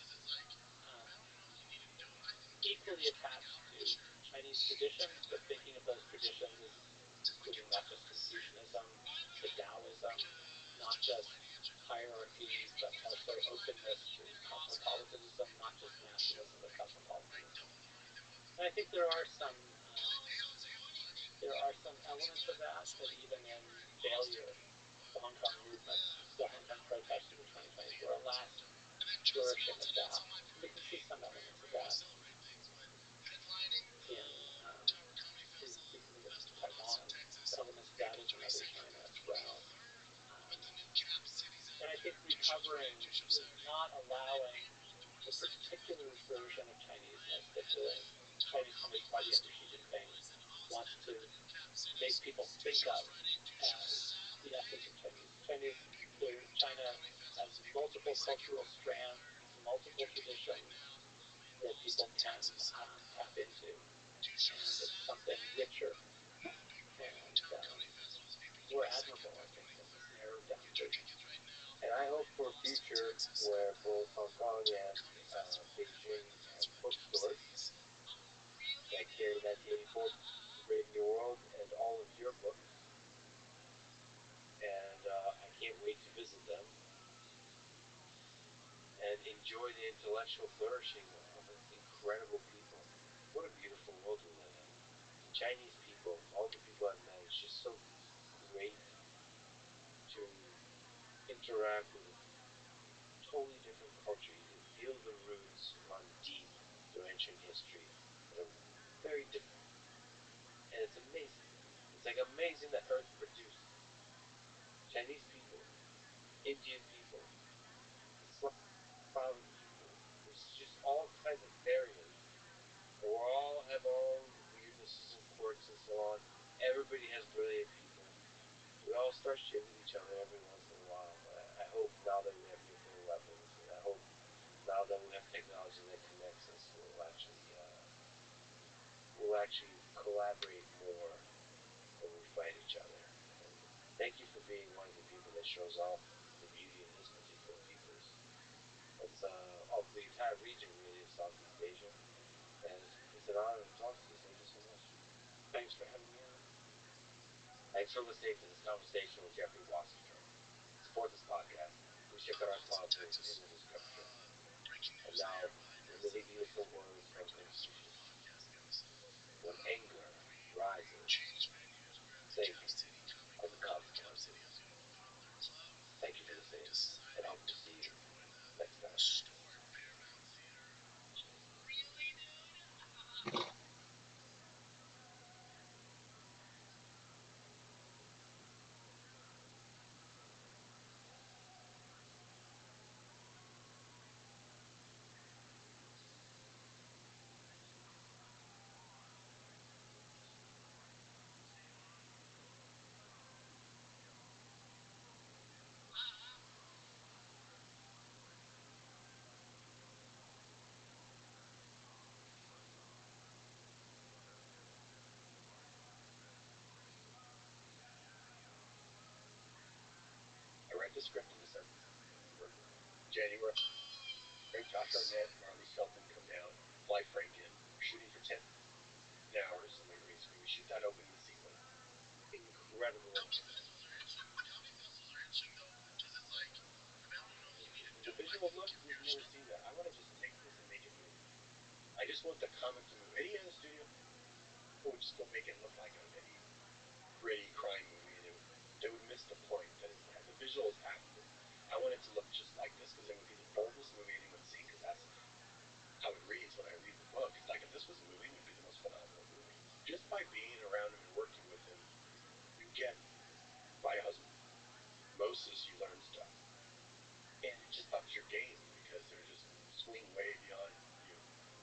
equally attached to Chinese traditions, but thinking of those traditions as including not just Confucianism, but Taoism, not just hierarchy, but also openness to cosmopolitanism, not just nationalism, but cosmopolitanism. And I think there are some elements of that even in failure, the Hong Kong movement, the Hong Kong protests of the 2020s were a last flourishing of that. And we can see some elements of that in speaking of Taiwan, elements of that in other China as well. And I think recovering is not allowing the particular version of Chineseness that the Chinese Communist Party under Xi Jinping wants to make people think of as the essence of Chinese. China has multiple cultural strands, multiple traditions that people can tap into, and it's something richer and more admirable, I think, than this narrowed down version. And I hope for a future where both Hong Kong and Beijing have bookstores that carry 1984, Brave New World, and all of your books. And I can't wait to visit them and enjoy the intellectual flourishing of incredible people. What a beautiful world we live in. The Chinese people, all the people I've met, it's just so great to interact with a totally different culture. You can feel the roots run deep through ancient history that are very different. And it's amazing. It's like amazing that Earth produced Chinese people, Indian people, Slavic people. There's just all kinds of variants. And we all have our own weirdnesses and quirks and so on. Everybody has brilliant people. We all start shit with each other every once in a while. I hope now that we have nuclear weapons, and I hope now that we have technology that connects us, we'll actually collaborate more than we fight each other. And thank you for being one of the people that shows off the beauty of this particular peoples. It's of the entire region, really, of Southeast Asia. And it's an honor to talk to you. Thank you so much. Thanks for having me on. Thanks for listening to this conversation with Jeffrey Wasserstrom. Support this podcast. Please check out our talk links in the description. And now, let me leave you with some words from Confucius. When anger rises, think of the consequences. Thank you for listening, and hope to see you next time. I read the script in December. January, Josh Arnett, Marley Shelton come down, fly Frank in. We're shooting for 10 hours in the green screen. We shoot that opening sequence. Incredible. The visual look, we've never seen that. I want to just take this and make it move. I just want the comic to move. Any other studio would just go make it look like a gritty crime movie, and they would miss the point that the visuals have to. I want it to look just like this because it would be the boldest movie anyone's seen, because that's how it reads when I read the book. It's like, if this was a movie, it would be the most phenomenal movie. Just by being around him and working with him, you get my osmosis, you learn stuff. And it just ups your game because they're just swing way beyond you.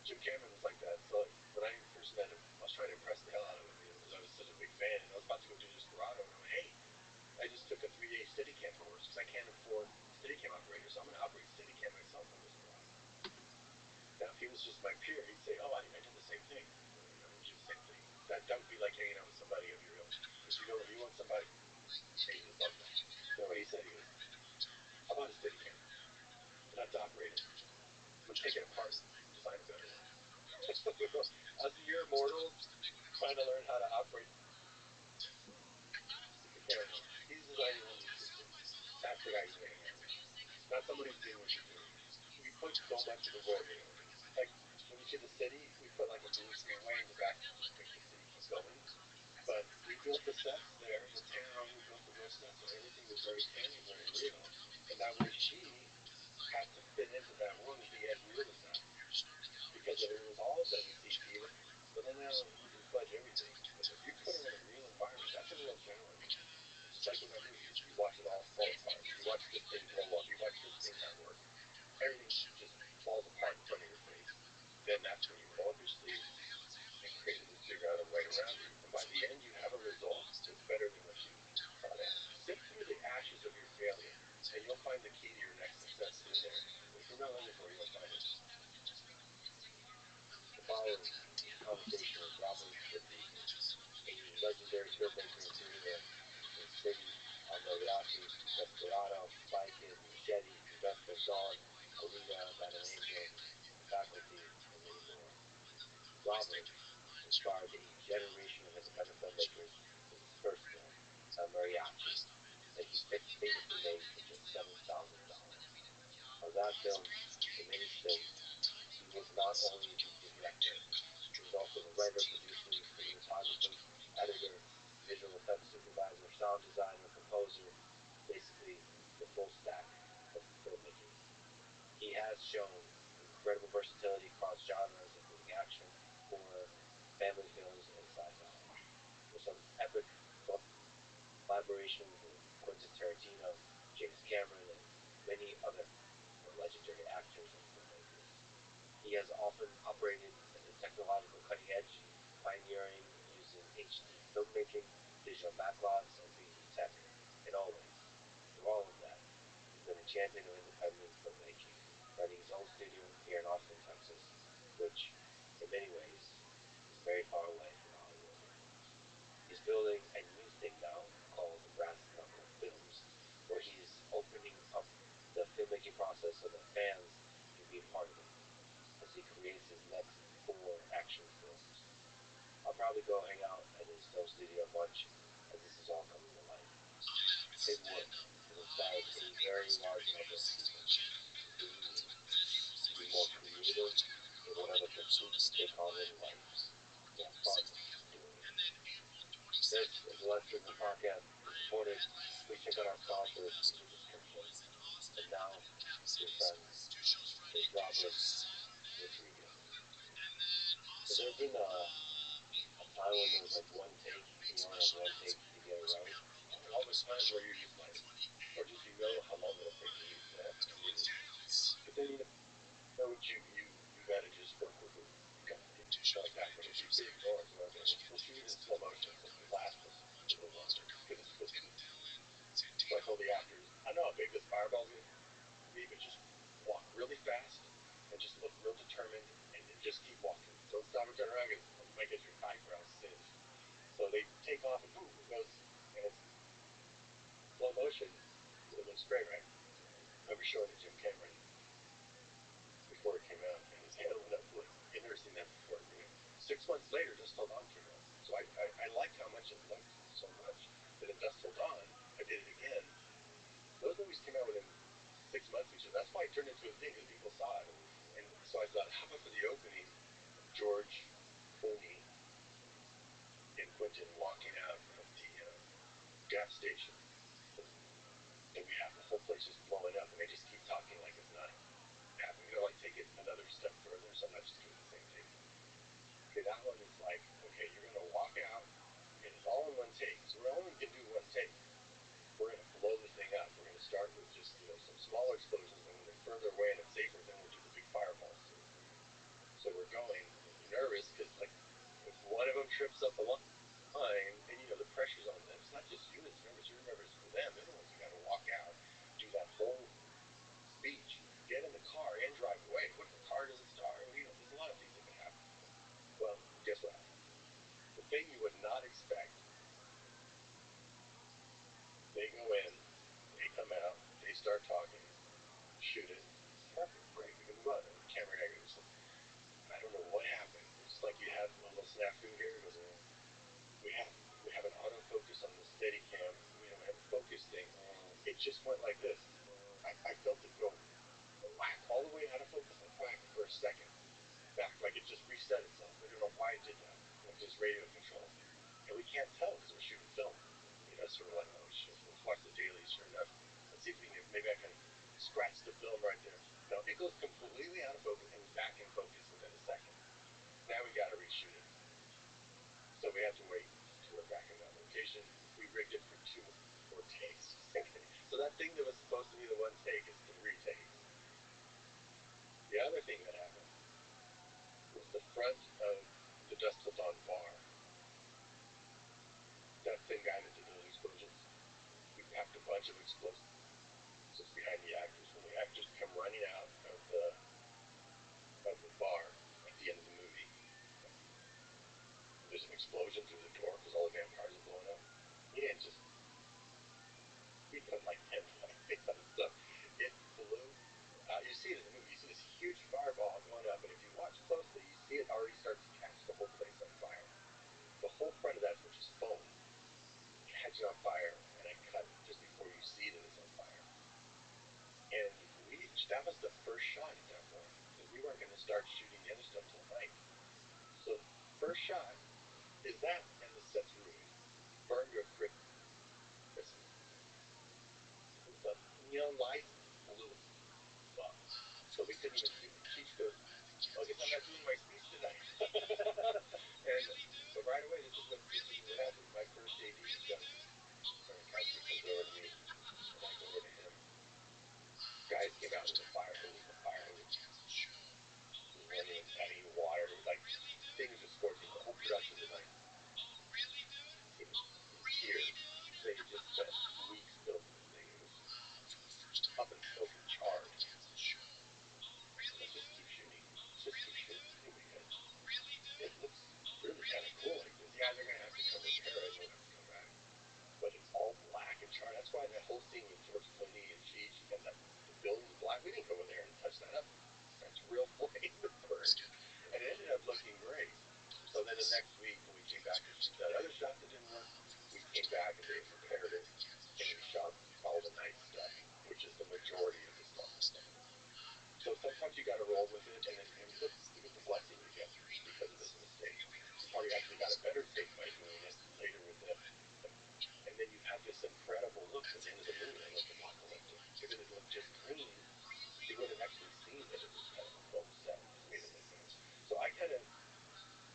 Jim Cameron was like that. So when I first met him, I was trying to impress the hell out of him, because I was such a big fan. And I was about to go do Desperado, and I went, hey, I just took a 3-day Steadicam course because I can't afford Steadicam operators, so I'm going to operate Steadicam myself on Desperado. Now, if he was just my peer, he'd say, oh, I did the same thing. You do the same thing. That would be like hanging out with somebody of your ilk. If you want somebody, hey, you love that. You know what he said? He goes, how about a Steadicam? Not to operate it. Let's take it apart and design a better one. As a year immortal, trying to learn how to operate the camera. He's designing all these systems. That's the guy you want to hang out with. Not somebody who's doing what you're doing. We put so much of the world in it. Like, when you see the city, we put like a blue screen way in the back to make the city keep going. But we built the sets there. In Tehran, we built the real sets, so everything was very tangible and real. And that way she had to fit into that world and be as real as that. Because if it was all done in CG, well, then you can fudge everything. But if you put her in a real environment, that's a real challenge. It's just like with our movies. You watch it all fall apart. You watch this thing blow up. You watch this thing not work. Everything just falls apart in front of your face. Then that's when you roll up your sleeves film in many stints. He was not only the director, he was also the writer, producer, cinematographer, editor, visual effects supervisor, sound designer, composer, basically the full stack of filmmaking. He has shown incredible versatility across genres, including action, horror, family films, and sci-fi. With some epic collaborations with Quentin Tarantino, James Cameron, and many other legendary actors and filmmakers. He has often operated at the technological cutting edge, pioneering using HD filmmaking, digital backlogs, and 3D tech. And always, through all of that, he's been a champion of independent filmmaking, running his own studio here in Austin, Texas, which, in many ways, is very far away from Hollywood. He's building a new thing now called Brass Knuckle Films, where he's opening up the filmmaking process so that fans can be a part of it as he creates his next 4 action films. I'll probably go hang out at his film studio lunch as this is all coming to life. His work has inspired a very large number of people, including me, to be more creative in whatever pursuit you take on in life. To have fun doing it. This is the Let's Driven Podcast. To support it, please check out our sponsors in the description. And now, dear friends, here's Robert Rodriguez. Has there been a time when there was like one take, and you only have one take to get it right? All the times where you're just like, or just you know how long it'll take you to have to do it. But then you know what you gotta just work with it. You gotta get like that. But if you say ignore it, we'll shoot it in slow motion so the last was a little longer because it's supposed to be. So I told the actors, I know how big this fireball's gonna be, but just walk really fast and just look real determined and just keep walking. Don't stop and turn around because you might get your eyebrows singed. So they take off and boom, it goes, and it's slow motion. It looks great, right? I was showing it to Jim Cameron before it came out, and his hand went up. Look, you've never seen that before. 6 months later, Dust Till Dawn came out. So I liked how much it looked so much that in Dust Till Dawn, I did it again. Those movies came out within 6 months of each other. That's why it turned into a thing, because people saw it. And so I thought, how about for the opening, George Clooney and Quentin walking out of the gas station. And we have the whole place just blowing up, and they just keep talking like it's not happening. You know, like take it another step further, so I'm not just doing the same thing. Okay, that one is like, okay, you're going to walk out, and it's all in one take. So we only can do one take. We're going to blow the thing up. We're going to start with just some smaller explosions, and when they're further away and it's safer, then we'll do the big fireballs. So we're going nervous because like if one of them trips up the line, and the pressure's on them. It's not just you that's nervous. You're nervous for them. They're the ones who got to walk out, do that whole speech, get in the car, and drive away. What if the car doesn't start? There's a lot of things that can happen. Well, guess what? The thing you would not expect. They go in, they come out, they start talking, shoot it. Perfect, great, we can move on. And the camera guy goes, I don't know what happened. It's like you had a little snafu here. It goes, we have an autofocus on the Steadicam. We have a focus thing. It just went like this. I felt it go whack all the way out of focus, like whack for a second. Back, like it just reset itself. I don't know why it did that. Like it's radio control. And we can't tell because we're shooting film. So we're like, oh shit, let's watch the dailies. Sure enough, let's see if we can, maybe I can scratch the film right there. No, it goes completely out of focus and back in focus within a second. Now we got to reshoot it. So we have to wait till we're back in that location. We rigged it for 2 more takes. So that thing that was supposed to be the one take is 3 takes. The other thing that happened was the front of the Dust Till Dawn bar. That thin guy that did those explosions. We packed a bunch of explosives behind the actors. When the actors come running out of the bar at the end of the movie, there's an explosion through the door because all the vampires are blowing up. We didn't just. We put like 10 lights on stuff. It blew. You see it in the movie. You see this huge fireball going up, and if you watch closely, you see it already start to catch the whole place on fire. The whole front of that, which is foam, catching on fire, and I cut it just before you see that it's on fire. And that was us the first shot at that point because we weren't going to start shooting the other stuff till night. So first shot is that, and the set's ruined, burned to a crisp. The neon lights blew up, so we couldn't even see. She goes, "Well, I guess I'm not doing my speech tonight." And but right away, this is what happened. My first AD was done. My counselor comes over to me, and I go over to him. Guys came out with a fire hose. We weren't even adding water. It was like things were scorching. The whole production design. It was tears. They had just spent weeks building this thing. It was up in smoke and charred. Let's just keep shooting. Because it looks really kind of cool like this. Yeah, they're gonna have to come repair it. We'll have to come back. But it's all black and charred. That's why that whole scene with George Clooney and Cheech and the building's black. We didn't go in there and touch that up. That's real flame that burned. And it ended up looking great. So then the next week when we came back to shoot that other shot that didn't work, we came back and they repaired it and we shot all the night stuff, which is the majority of the stuff. So sometimes you got to roll with it, and look at the blessing you get because of this mistake. You probably actually got a better take by doing it later with it, and then you have this incredible look at the end of the movie. Like apocalyptic. If it had looked just clean, you would have actually seen that it was kind of a foam set made to look better. So I kind of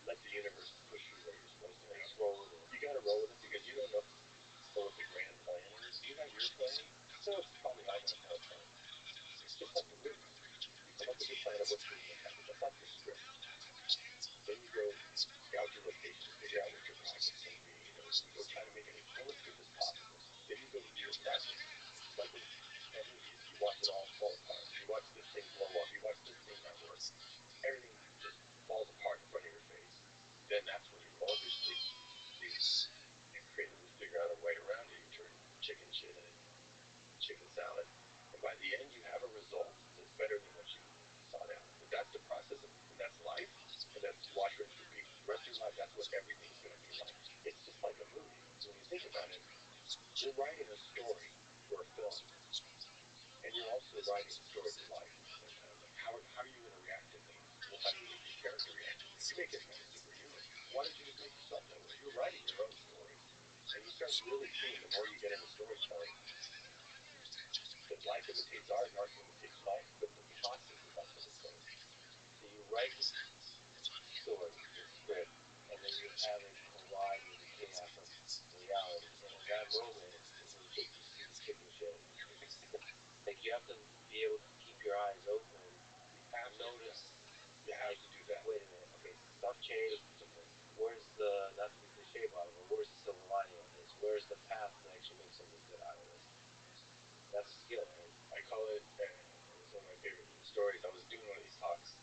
let the universe push you where you're supposed to. I just roll with it. You got to roll with it because you don't know what the grand plan is. You have your plan. So it's probably all going to fall apart. It's just like the movies. You come up with your plan of what's going to happen, just like the script. Then you go scout your location, figure out what your project's going to be. You go try to make it as realistic as possible. Then you go do it that way. Like with movies, you watch it all fall apart. You watch this thing blow up. You watch this thing not work. Everything just falls apart in front of your face. Then that's when you obviously the creators figure out a way around it. You turn chicken shit into chicken salad, and by the end you have a result that's better than what you sought out. But that's the process, and that's life, and that's watch, rinse, repeat. The rest of your life, that's what everything's going to be like. It's just like a movie. When you think about it, you're writing a story for a film, and you're also writing a story for life at the same time. Like how are you going to react to things? Well, how do you make your character react to things? You make it kind of superhuman. Why don't you just make yourself that way? You're writing your own story, and you start really seeing the more you get into storytelling that life imitates art and art imitates life, but the process is also the same. So you write the story, the script, and then you have it collide with the chaos of reality. And in that moment is when you see the chicken shit. Like you have to be able to keep your eyes open. You have to notice. You have to do that. Wait a minute. Okay, stuff changed. Where's the, not to be cliche about it, but where's the silver lining on this? Where's the path to actually make something good out of this? That's a skill, right? I call it, it's one of my favorite stories. I was doing one of these talks.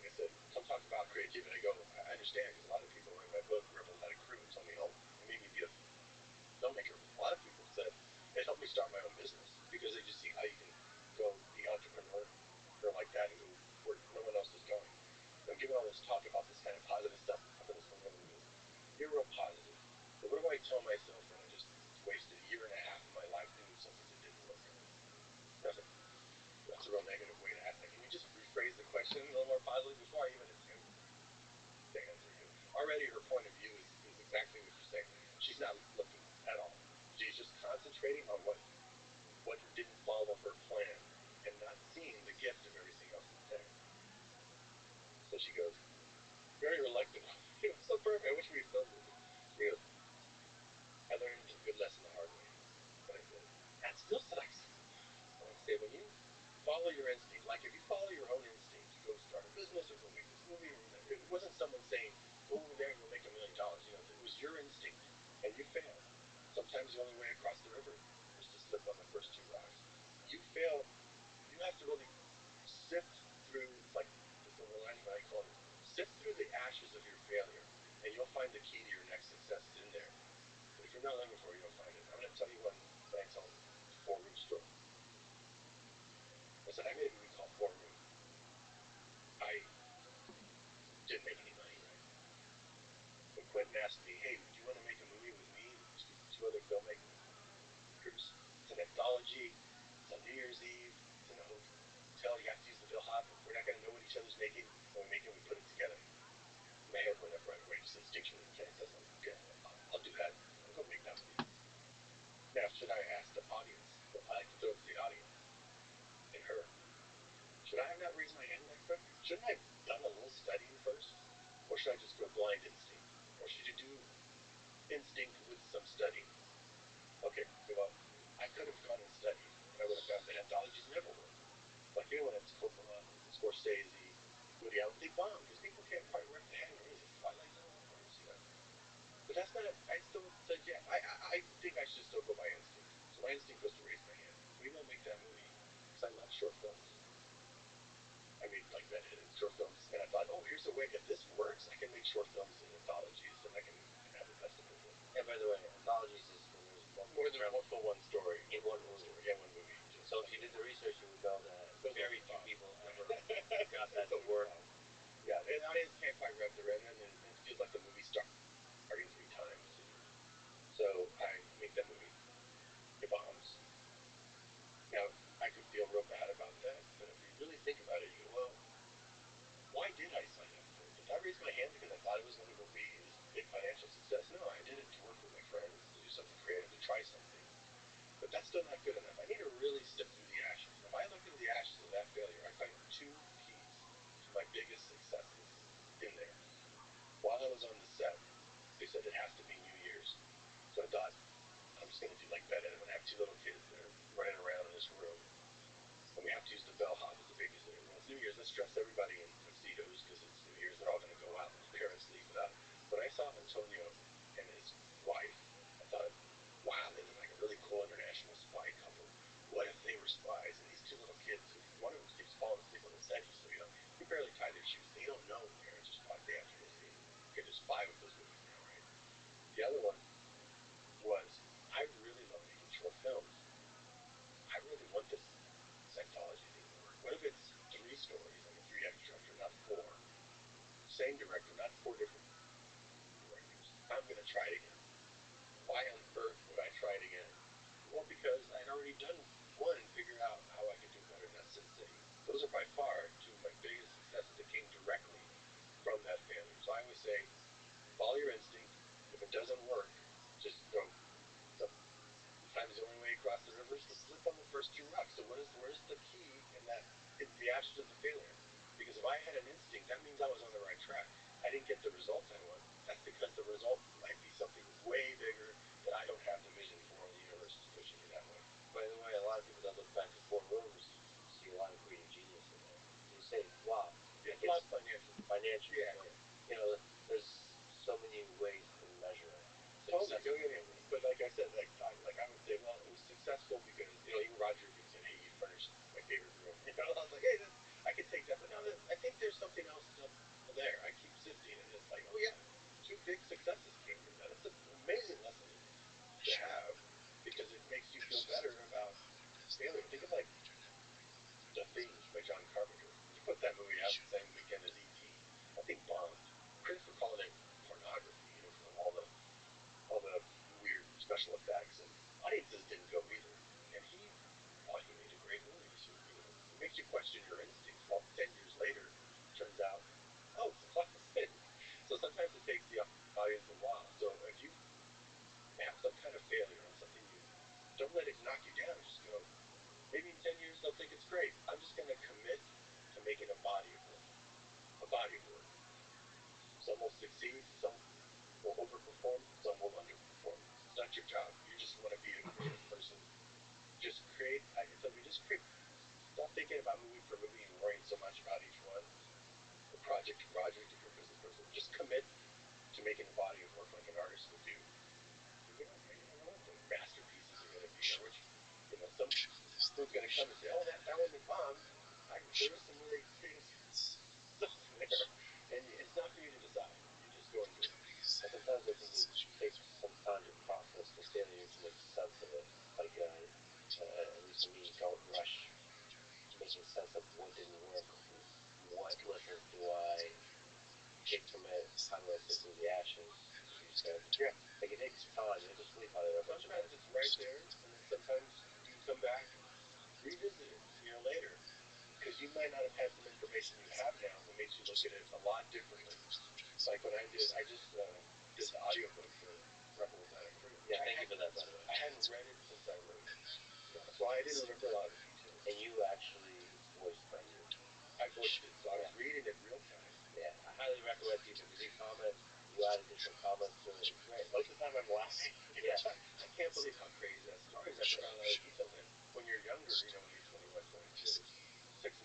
Like I said, come talk about creativity. I go, I understand because a lot of people read my book, Rebel Had a Crew, and told me, oh, it made me be a filmmaker. A lot of people said it helped me start my own business because they just see how you can go be entrepreneur or like that and go where no one else is going. I'm giving all this talk about this kind of positive stuff. How this one woman goes, you're real positive. But what do I tell myself when I just wasted a year and a half of my life doing something that didn't work? Nothing. That's a real negative way to ask that. Can you just rephrase the question a little more positively before I even attempt to answer you? Already her point of view is exactly what you're saying. She's not looking at all. She's just concentrating on what didn't follow her plan and not seeing the gift of everything else that's there. So she goes, very reluctant. It was so perfect. I wish we had filmed it. She goes, I learned a good lesson the hard way. And I said, that still sucks. And I say, when you follow your instinct, like if you follow your own instinct to go start a business or go make this movie, it wasn't someone saying, go over there and you'll make $1 million. It was your instinct, and you failed. Sometimes the only way across the river is to slip on the first 2 rocks. You fail, you have to really sift through, like the silver lining, I call it, sift through the ashes of your failure, and you'll find the key to your next success is in there. But if you're not looking for it, you don't find it. I'm going to tell you one that I tell 4-room story. I said, I made a movie called 4-Room. I didn't make any money, right? But Quentin asked me, hey, do you want to make a movie with me and 2 other filmmakers? It's an anthology. It's on New Year's Eve. It's in a hotel tell you have to use the bellhop. We're not going to know when each other's making. When we make it, we put it together. My hand went up right away, just instinctually. Okay, that's like, okay, I'll do that. I'll go make that movie. Now, should I ask the audience? I like to throw it to the audience and her. Should I have not raised my hand that quick? Shouldn't I have done a little studying first? Or should I just go blind instinct? Or should you do instinct with some studying? Okay, well, I could have gone and studied, and I would have gotten the anthologies never work. Like, when it's Coppola, Scorsese, Woody Allen, they bomb because people can't quite wrap their head around it. Twilight Zone, I don't see that. But that's not, I still said, yeah, I think I should still go by instinct. So my instinct was to raise my hand. Maybe I'll make that movie because I love short films. I made like edited short films, and I thought, oh, here's a way. If this works, I can make short films in anthologies, and I can have the best of both worlds. And by the way, anthologies is when there's more than one story in one movie. Yeah, one movie. So if you did the research, you would know that very few people ever got that to work. Yeah, and the audience can't quite wrap their head around it, and it feels like the movie starting 3 times. So I make that movie. It bombs. Now, I could feel real bad about that, but if you really think about it, you go, well, why did I sign up for it? Did I raise my hand because I thought it was going to go be this big financial success? No, I did it to work with my friends, to do something creative, to try something. But that's still not good enough. I need to really sift through the ashes. If I look into the ashes of that failure, I find 2 keys to my biggest successes in there. While I was on the set, they said it has to be New Year's. So I thought, I'm just going to do like that. I'm going to have 2 little kids that are running around in this room. And we have to use the bellhop as a babysitter. Well, it's New Year's. Let's dress everybody in tuxedos because it's New Year's. They're all going to go out. The parents leave without. When I saw Antonio and his wife, I thought, wow, they look like a really cool international spy couple. What if they were spies? And these 2 little kids, one of them keeps falling asleep on the set. He's so young. They barely tie their shoes. They don't know parents are spies. They have to go see. Okay, there's 5 of those movies now, right? The other one was, I really love making short films. I really want this anthology thing to work. What if it's 3 stories? I'm a 3-act director, not 4. Same director, not 4 different directors. I'm going to try it again. Why on earth would I try it again? Well, because I'd already done one and figured out how I could do better in that Sin City. Those are by far 2 of my biggest successes that came directly from that failure. So I always say, follow your instinct. If it doesn't work, just go. Sometimes the only way across the river is to slip on the first 2 rocks. So where's the key in that? It's the ashes of the failure. Because if I had an instinct, that means I was on the right track. I didn't get the results I want. That's because the result might be something way bigger that I don't have the vision for, and the universe is pushing me that way. By the way, a lot of people that look back at 4 rooms see a lot of creative genius in there. You say flop. Yeah, flop financially. Financially. Yeah. There's so many ways to measure it. Totally. Don't get me. But like I said, like I would say, well, it was successful because even Roger even said, hey, you furnished my favorite room. I was like, hey, I could take that, but no, I think there's something else still there. I keep sifting, and it's like, oh yeah, 2 big successes came from that. It's an amazing lesson to have because it makes you feel better about failure. Think of like The Thing by John Carpenter. He put that movie out the same weekend as E.T. That thing bombed. Critics were calling it pornography, for all the weird special effects, and audiences didn't go either. And he thought he made a great movie. So, it makes you question your instincts. Well, 10 years later, it turns out, oh, it's a classic. So sometimes it takes the audience a while. So if you have some kind of failure on something new, don't let it knock you down. Just go, maybe in 10 years they'll think it's great. I'm just going to commit to making a body of work. A body of work. Some will succeed, some will overperform, some will underperform. It's not your job. You just want to be a creative person. Just create. I can tell you, just create. Stop thinking about movie for movie and worrying so much about each one. The project to project, if you're a business person, just commit to making a body of work like an artist would do. You don't know what the masterpieces are going to be. Which, someone's going to come and say, "Oh, that one was bomb." There is some really creative stuff in there, and it's not for you to decide. You just go and do it. Sometimes I think it takes some time to process the failure to make sense of it. Like, at least for me, don't rush making sense of what didn't work. What lessons do I take from it? How do I sift through the ashes? You said, yeah. Like, it takes time. You have to sleep on it. Sometimes it's right there, and then sometimes you come back, revisit it a year later, because you might not have had some information you have now that makes you look at it a lot differently. Like when I just did the audiobook for Rebel Without a Crew. Yeah, thank you for that, by the way. I hadn't read it since I wrote it. Yeah. So I didn't remember a lot of the details. And you actually voiced Benji. I voiced it, so I was reading it real time. Yeah, I highly recommend people to read comments. You add additional comments to it. It's great. Most of the time I'm laughing. Yeah. I can't believe how crazy that story is. I forgot a lot of details in. When you're younger, you know, when you're 21, 22, 6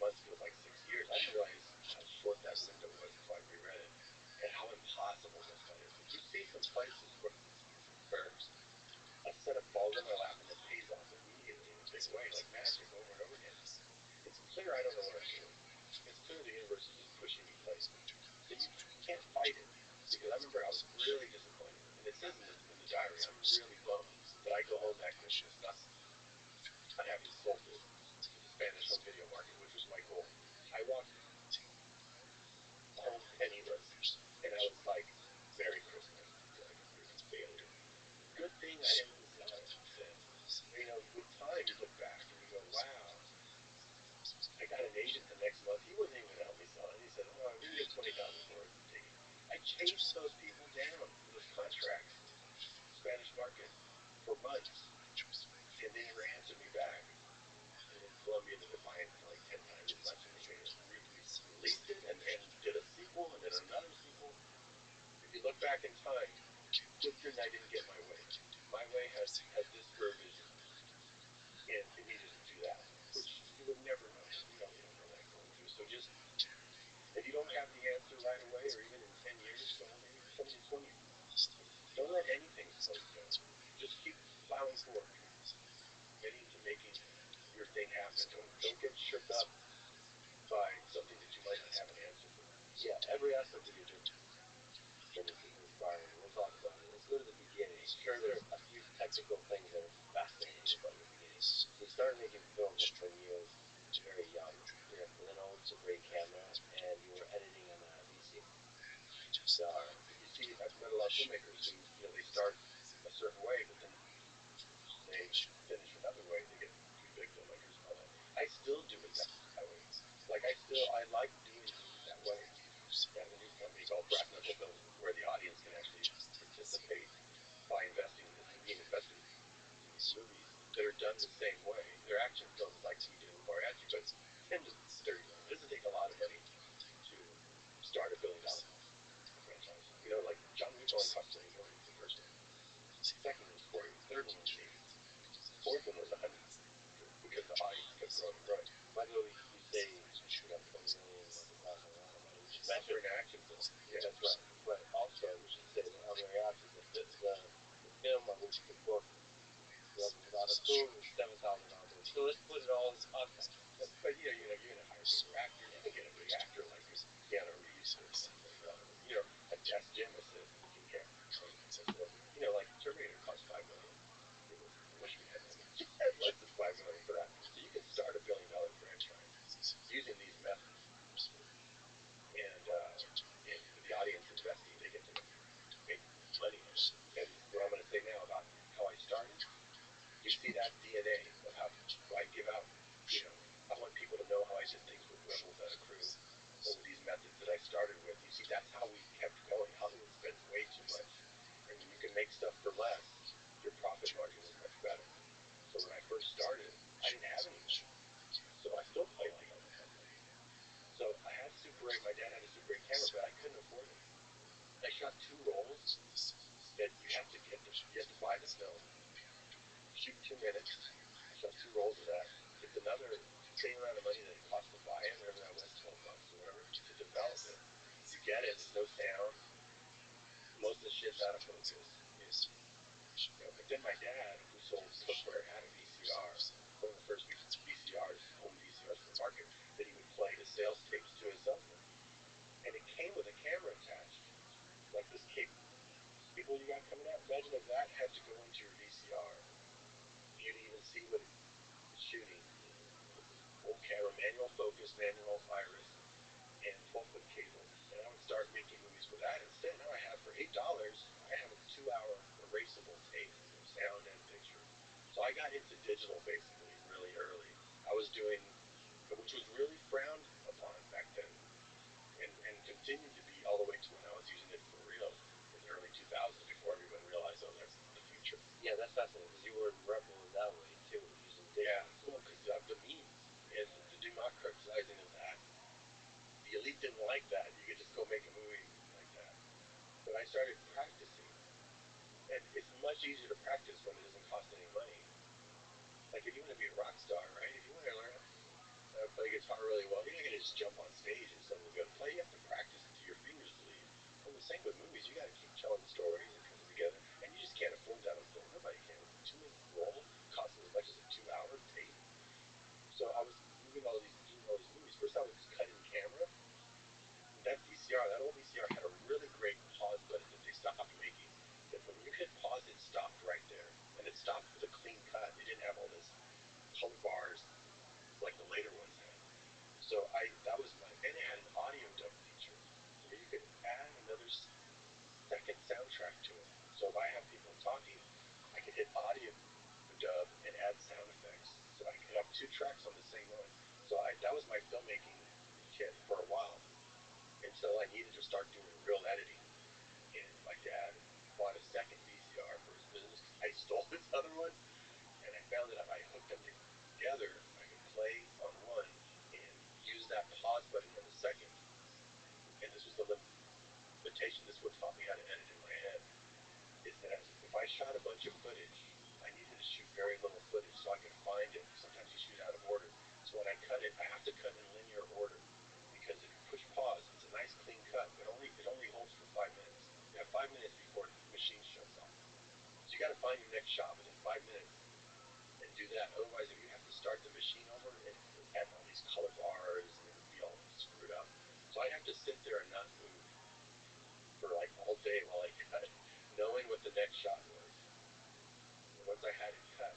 months feels like 6 years. I didn't realize how short that window was until I reread it and how impossible this guy is. Like, you see some places where a setup falls in my lap and it pays off immediately in a big way, like magic over and over again. It's clear I don't know what I'm doing. It's clear the universe is just pushing me places. So you can't fight it. Because I remember I was really disappointed. And it says in the diary, I'm really bummed that I go home that Christmas not having sold it to the Spanish home video market, which was my goal. I walked home penniless, and I was like, Merry Christmas. You're like a freaking failure. Good thing I didn't sell it then. You know, with time you look back and you go, wow. I got an agent the next month. He wasn't even going to help me sell it. He said, oh, we can get 20,000 for it. Take it. I chased those people down for those contracts, Spanish market, for months. And they never answered me back. And then Columbia ended up buying it for like 10 times as much. And they released it and did a sequel and then another sequel. If you look back in time, good thing I didn't get my way. My way has this verbiage, and it needed to do that, which you would never know. You don't know that going through. So just, if you don't have the answer right away, or even in 10 years, so maybe 20, don't let anything slow you down. Just keep plowing forward, committing to making your thing happen. Don't get shook up by something that you might not have an answer for. Yeah, every aspect of your business is inspiring. We'll talk about it. Let's go to the beginning. Sure, there's a few technical things that are fascinating about your beginning. You started making films when you were very young. You had Lino, it's a great camera, and you were editing in VCR. You see, I've met a lot of filmmakers who, you know, they start a certain way, but then they finish another way. They get to be big filmmakers and all that. I still do it that way. Like, I like doing things that way. I have a new company called Brass Knuckle Films, where the audience can actually participate by investing being invested in these movies that are done the same way. They're action films like we did with Mariachi, but 10 to 30 million. It doesn't take a lot of money to start $1 billion franchise. You know, like John Wick only cost $20 million for the first one. The second one was 40. The third one was 80. The fourth one was 100 because the audience kept growing and growing. By the way, you say you got 20 million, like it costs a lot of money. That's for an action film. Yeah, that's right. But also, we should say that on Mariachi, the film on which the book Rebel Without a Crew is $7,000. So let's put it all in context. But yeah, you're gonna hire bigger actors. You can get a big actor like Keanu Reeves for $20 million. You know, and Jess Jim is a looking camera. You know, like Terminator cost $5 million. I wish we had less than $5 million for that. So you can start $1 billion franchise using these methods. And the audience investing, they get to make money. And what I'm going to say now about how I started, you see that DNA of how I give out, you know, I want people to know how I did things with Rebel Without a Crew or with these methods that I started with. You see, that's how we kept going. Hollywood spends way too much. And when you can make stuff for less, your profit margin is much better. So when I first started, I didn't have any money. So I still played like I had money. So I had Super 8. My dad had a Super 8 camera, but I couldn't afford it. I shot 2 rolls that you have to buy the film, shoot 2 minutes. I shot 2 rolls of that. It's another same amount of money that it cost to buy it, whatever that was, $12 or whatever, to develop it. You get it, there's no sound. Most of the shit's out of focus. You know, but then my dad, who sold cookware, had a VCR, one of the first VCRs, home VCRs for the market, that he would play his sales tapes to his cell phone. And it came with a camera attached, like this cable you got coming out. Imagine if that had to go into your VCR for you to even see what it's shooting. Old camera, manual focus, manual iris, and 12-foot cable. And I would start making movies with that instead. Now I have for $8, I have a 2-hour erasable tape, sound and picture. So I got into digital basically really early. I was doing, which was really frowned continued to be all the way to when I was using it for real in the early 2000s before everyone realized, oh, that's the future. Yeah, that's fascinating because you were rebel in that way too, using digital. Yeah, well, because you have the means and the democratizing of that. The elite didn't like that. You could just go make a movie like that. But I started practicing, and it's much easier to practice when it doesn't cost any money. Like if you want to be a rock star, right? If you want to learn how to play guitar really well, you're not going to just jump on stage and suddenly be able to play. You have to practice until your fingers bleed. Well, the same with movies. You got to keep telling stories and put them together, and you just can't afford that on film. Nobody can. A 2-minute roll costs as much as a 2-hour tape. So I was doing all these movies. First, I was just cutting camera. That VCR, that old VCR, had a really great pause button that they stopped making. That when you hit pause, it stopped right there, and it stopped with a clean cut. It didn't have all this color bars like the later ones had. So that was and it had an audio dub feature where you could add another second soundtrack to it. So if I have people talking, I could hit audio dub and add sound effects. So I could have 2 tracks on the same one. So that was my filmmaking kit for a while until I needed to start doing real editing. And my dad bought a second VCR for his business because I stole his other one. And I found that if I hooked them together, I could play on one and use that pause button on the second. And this was the limitation. This is what taught me how to edit in my head. Is that if I shot a bunch of footage, I needed to shoot very little footage so I could find it. Sometimes you shoot out of order. So when I cut it, I have to cut in linear order. Because if you push pause, it's a nice clean cut, but it only holds for 5 minutes. You have 5 minutes before the machine shuts off. So you got to find your next shot within 5 minutes and do that. Otherwise, if you have to start the machine over, it would add all these color bars and it would be all screwed up. So I have to sit there and not move for like all day while I cut, knowing what the next shot was. And once I had it cut,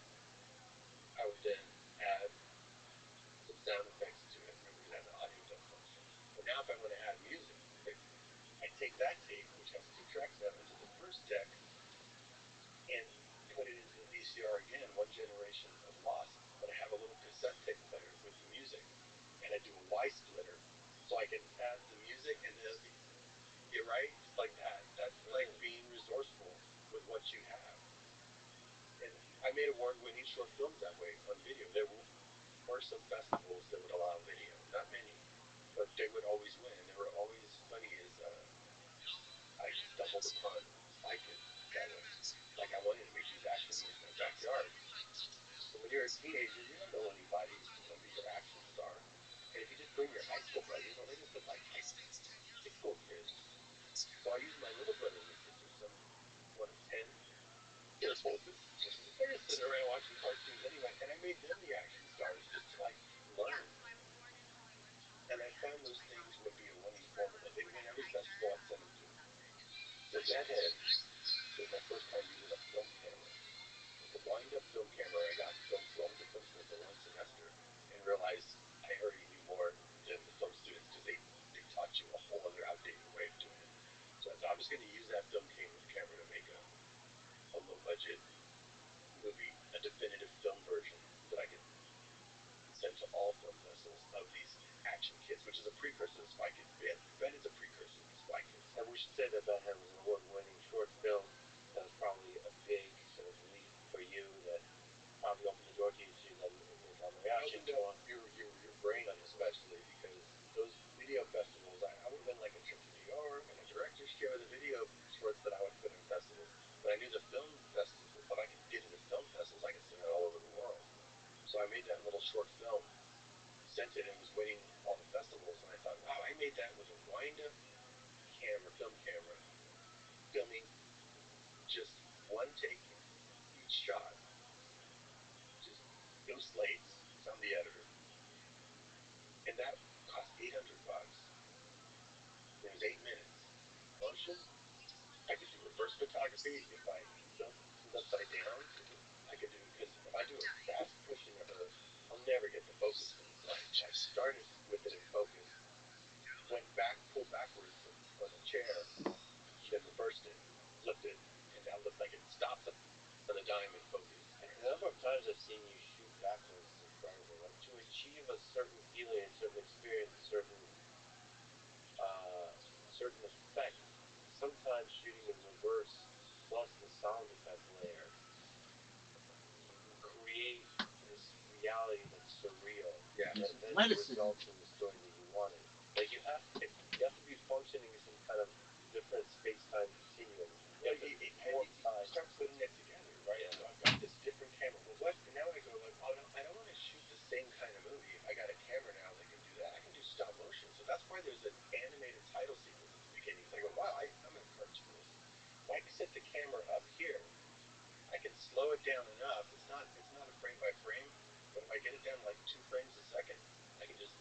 I would then add some sound effects to it. Remember, it had the audio dub function. But now if I want to add music, I take that tape, which has 2 tracks now, into the first deck and put it into the VCR again, one generation of loss. But I have a little cassette tape player with the music, and I do a Y splitter, so I can add the music and you're right, just like that. That's like being resourceful with what you have. And I made award-winning short films that way on video. There were some festivals that would allow video, not many, but they would always win. And they were always funny is I stumbled upon Spy Kids that way. Like I wanted to make these action movies in my backyard. So when you're a teenager, you don't know anybody who's going to be your action star. And if you just bring your high school buddies, they just look like high school kids. So I used my little brother and sister, some 10. They're both they're just sitting around watching cartoons anyway, and I made them the action stars just to like learn. And I found those things would be a winning formula. They win every festival I sent them to. So Deadhead was my first time using a film camera. It's a wind-up film camera. I got filmed for all the film school for one semester and realized I already knew more than the film students because they taught you a whole other outdated way of doing it. So I thought I was going to use that film camera to make a low-budget movie, a definitive film version that I could send to all film festivals of these action kids, which is a precursor to Spy Kids. Ben is a precursor to Spy Kids. And we should say that Bedhead was an award-winning short film. That was probably a big sort of leap for you that probably opened the door to you to then work on reaction to on. Your brain especially because those video festivals, I would have been like a trip to New York and a director's chair with the video shorts that I would put in festivals. But I knew the film festival, if I could get into film festivals, I could send it all over the world. So I made that little short film, sent it, and it was winning all the festivals. And I thought, wow, I made that with a wind-up film camera, filming just one take each shot, just no slates. I'm the editor, and that cost $800. It was 8 minutes. Motion, I could do reverse photography if I filmed upside down. I could do it because if I do a fast pushing of her, I'll never get the focus. So I started with it in focus, went back, pulled backwards on the chair, then reversed it, flipped it, and now it looks like it stops on a dime in focus. And the number of times I've seen you shoot backwards is incredible. Like to achieve a certain feeling, a certain experience, a certain certain effect. Sometimes shooting in reverse plus the sound effect layer, you can create this reality that's surreal. Yeah. And then it Medicine. results in the story that you wanted. Like you have to be functioning in some kind of different space-time continuum. You have to warp time. Start putting it together, right? Yeah. So I've got this different camera. Well, what? And now I go like, oh no, I don't want to shoot the same kind of movie. If I got a camera now that can do that, I can do stop motion. So that's why there's an animated title sequence at the beginning. So I go, wow, I'm a cartoonist. If I set the camera up here, I can slow it down enough. It's not a frame by frame, but if I get it down like 2 frames a second, I can just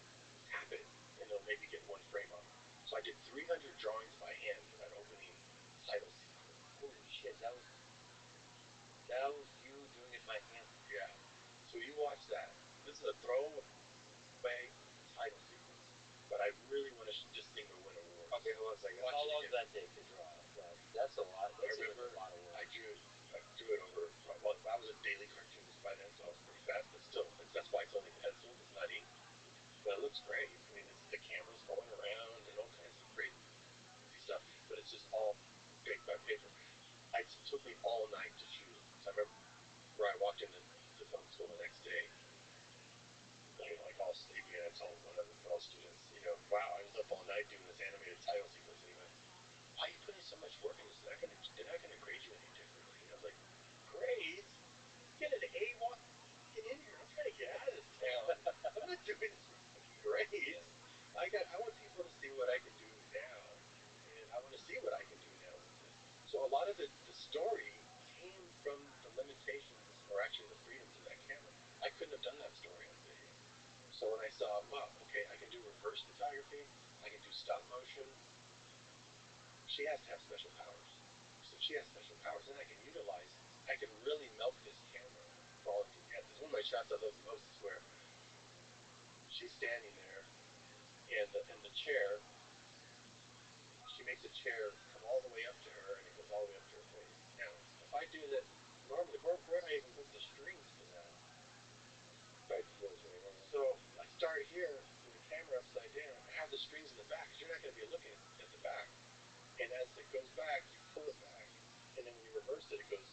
tap it and it'll maybe get 1 frame off. So I did 300 drawings by hand for that opening title sequence. Holy shit, that was you doing it by hand. Yeah. So you watch that. This is a throwaway title sequence, but I really want to this thing to win awards. Okay, hold on a second. How long did that take to draw? That's a lot. That's a lot of work. I drew it over. Well, I was a daily cartoonist by then, so I was pretty fast. But still, that's why it's only pencil. It's not ink. But it looks great. I mean, the camera's going around and all kinds of crazy stuff. But it's just all paper by paper. It took me all night to shoot it. So I remember I walked into film school the next day, like all sleepy, and I told one of the fellow students, wow, I was up all night doing this animated title sequence, and he went, why are you putting so much work into this? They're not gonna grade you any differently. And I was like, grades? Get an A walking in here. I'm trying to get out of this town. I'm not doing this for fucking grades. I want people to see what I can do now, and I want to see what I can do now with this. So a lot of the story came from the limitations, or actually the freedoms of that camera. I couldn't have done that story on video. So when I saw, wow, okay, I can do reverse photography, I can do stop motion. She has to have special powers. So she has special powers, and I can really milk this camera for all it can get. There's one of my shots I love the most is where she's standing there, and the chair, she makes the chair come all the way up to her, and it goes all the way up to her face. Now, if I do that normally, where do I even put the strings for that? Right, goes right on. So I start here with the camera upside down. I have the strings in the back because you're not going to be looking at the back. And as it goes back, you pull it back, and then when you reverse it, it goes.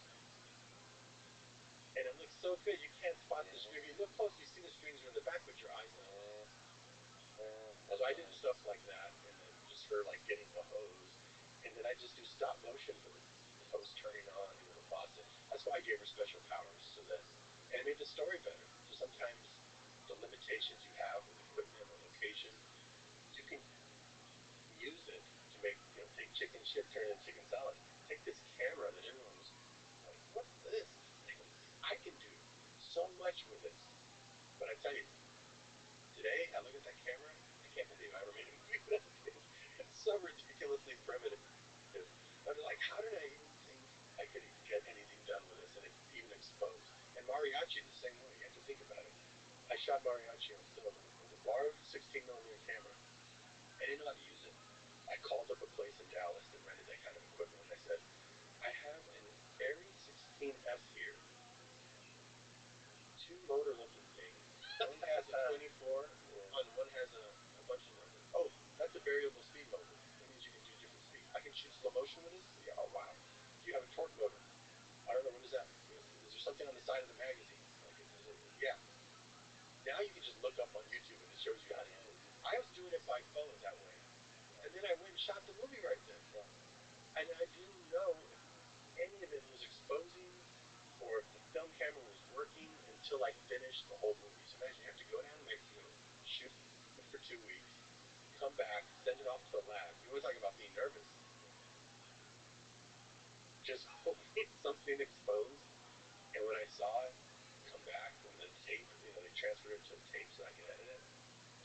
And it looks so good, you can't spot the string. If you look close, you see the strings are in the back, but your eyes don't. So I did stuff like that, and then just her like getting the hose, and then I just do stop motion for the hose turning on into the faucet. That's why I gave her special powers, so that, and it made the story better. So sometimes the limitations you have with equipment or location, you can use it to make, take chicken shit, turn it into chicken salad. Take this camera that everyone was like, what's this? I can do so much with this. But I tell you, today I look at that camera, I can't believe I ever made a movie with that thing. It's so ridiculously primitive. I'm like, how did I even think I could get anything done with this and even exposed? And mariachi the same way. You have to think about it. I shot mariachi on film with a borrowed 16mm camera. I didn't know how to use it. I called up a place in Dallas that rented that kind of equipment, and I said, I have an Aries 16F here. 2 motor-looking things. One has a 24, and one has a bunch of numbers. Oh, that's a variable speed motor. That means you can do different speeds. I can shoot slow motion with this? Yeah, oh, wow. Do you have a torque motor? I don't know, what is that? Is there something on the side of the magazine? Yeah. Now you can just look up on YouTube and it shows you how to do it. I was doing it by phone that way. And then I went and shot the movie right then. And I didn't know if any of it was exposing or if the film camera was working until I finished the whole movie. So imagine you have to go down to Mexico, shoot it for 2 weeks, come back, send it off to the lab. You always talk about being nervous. Just hoping something exposed. And when I saw it come back with the tape, they transferred it to the tape so I could edit it,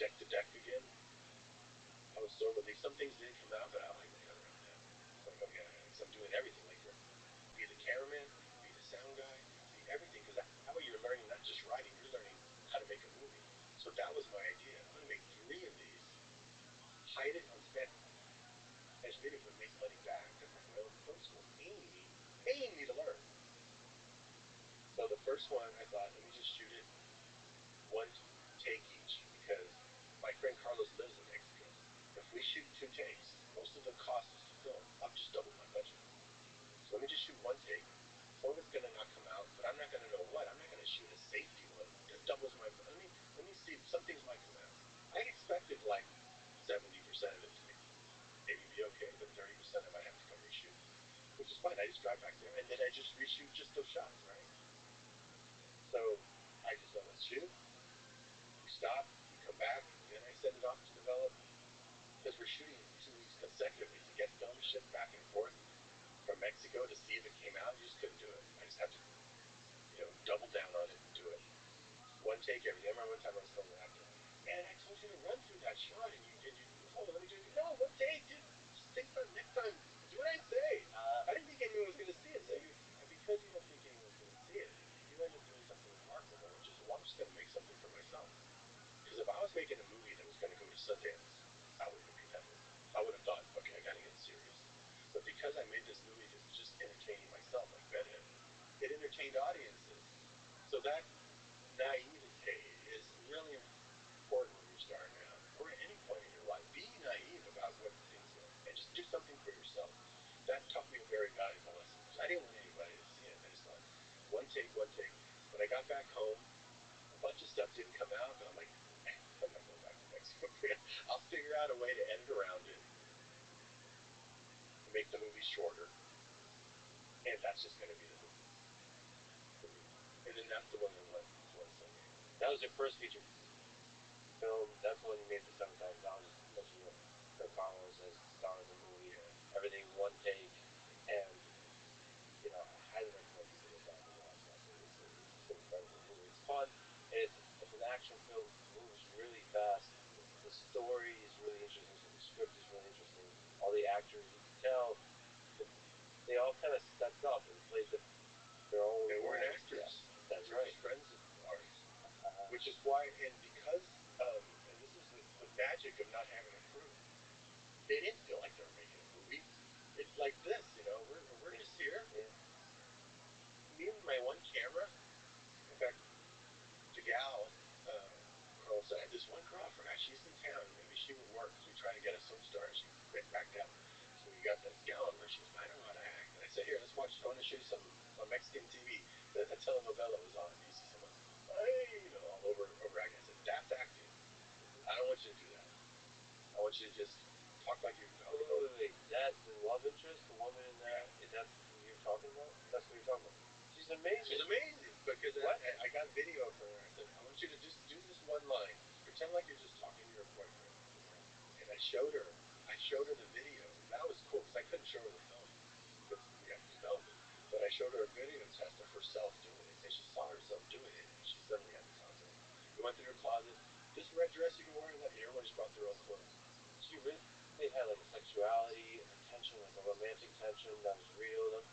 deck to deck again. I was so relieved. Some things didn't come out, but I like the cut around that. It's like, okay, because I'm doing everything. Like, be the cameraman, be the sound guy, be everything. Because that way you're learning not just writing, you're learning how to make a movie. So that was my idea. I'm going to make 3 of these, hide it on Spanish video, but make money back. That's like my own film school paying me to learn. So the first one, I thought, let me just shoot it 1 take each, because my friend Carlos lives in Mexico. If we shoot 2 takes, most of the because we're shooting 2 weeks consecutively to get film shipped back and forth from Mexico to see if it came out. You just couldn't do it. I just had to, double down on it and do it. One take everything. I remember one time I was telling an actor, man, I told you to run through that shot, and you hold on, let me do it. No, one take, dude. Just think about it next time. Do what I say. I didn't think anyone was going to see it. So and because you don't think anyone's going to see it, you end up doing something remarkable, which is, well, I'm just going to make something for myself. Because if I was making a movie that was going to go to Sundance, I would have been competitive. I would have thought, okay, I got to get serious. But because I made this movie that was just entertaining myself, like Bedhead, it entertained audiences. So that naivete is really important when you're starting out, or at any point in your life. Be naive about what things are, and just do something for yourself. That taught me a very valuable lesson. I didn't want anybody to see it. I just thought, one take, one take. When I got back home, a bunch of stuff didn't come out, but I'm like, I'm not going back to Mexico. I'll figure out a way to edit around it, make the movie shorter, and that's just going to be the movie for me. And then that's the one that won Sundance. That was your first feature film. That's when you made the $7,000. Especially with Carlos as the star of the movie. Yeah. Everything one take, and I highly recommend people go back and watch that movie. It's an incredible movie. It's fun. It's an action film. It moves really fast. The story is really interesting. So the script is really interesting. All the actors, you can tell, they all kind of stepped up and played their own. They weren't roles. actors. Yes, that's right. Friends of ours. Which is why, and because, and this is the magic of not having a crew. They didn't feel like they were making a movie. It's like this, we're just here. Yeah. Me with my one camera. In fact, the gal, Carl said, I had this one girl, I forgot she's in town. Maybe she would work. We tried to get a soap star. She quit, backed out. So we got this gal over. She goes, I don't know how to act. And I said, here, let's watch. I want to show you some Mexican TV. The telenovela was on. You see someone, all over acting. I said, that's acting. I don't want you to do that. I want you to just talk like you're talking. Wait. That the love interest, the woman in that, is that who you're talking about? That's what you're talking about. She's amazing. She's amazing because I got video from her. I said, I want you to just do this one line. Pretend like you're just talking to your boyfriend. And I showed her the video. That was cool because I couldn't show her the film because we have to develop it. But I showed her a video test of herself doing it, and she saw herself doing it, and she suddenly had the confidence. We went through her closet. This red dress you can wear, and everyone just brought their own clothes. She really had like a sexuality, a tension, like a romantic tension that was real. It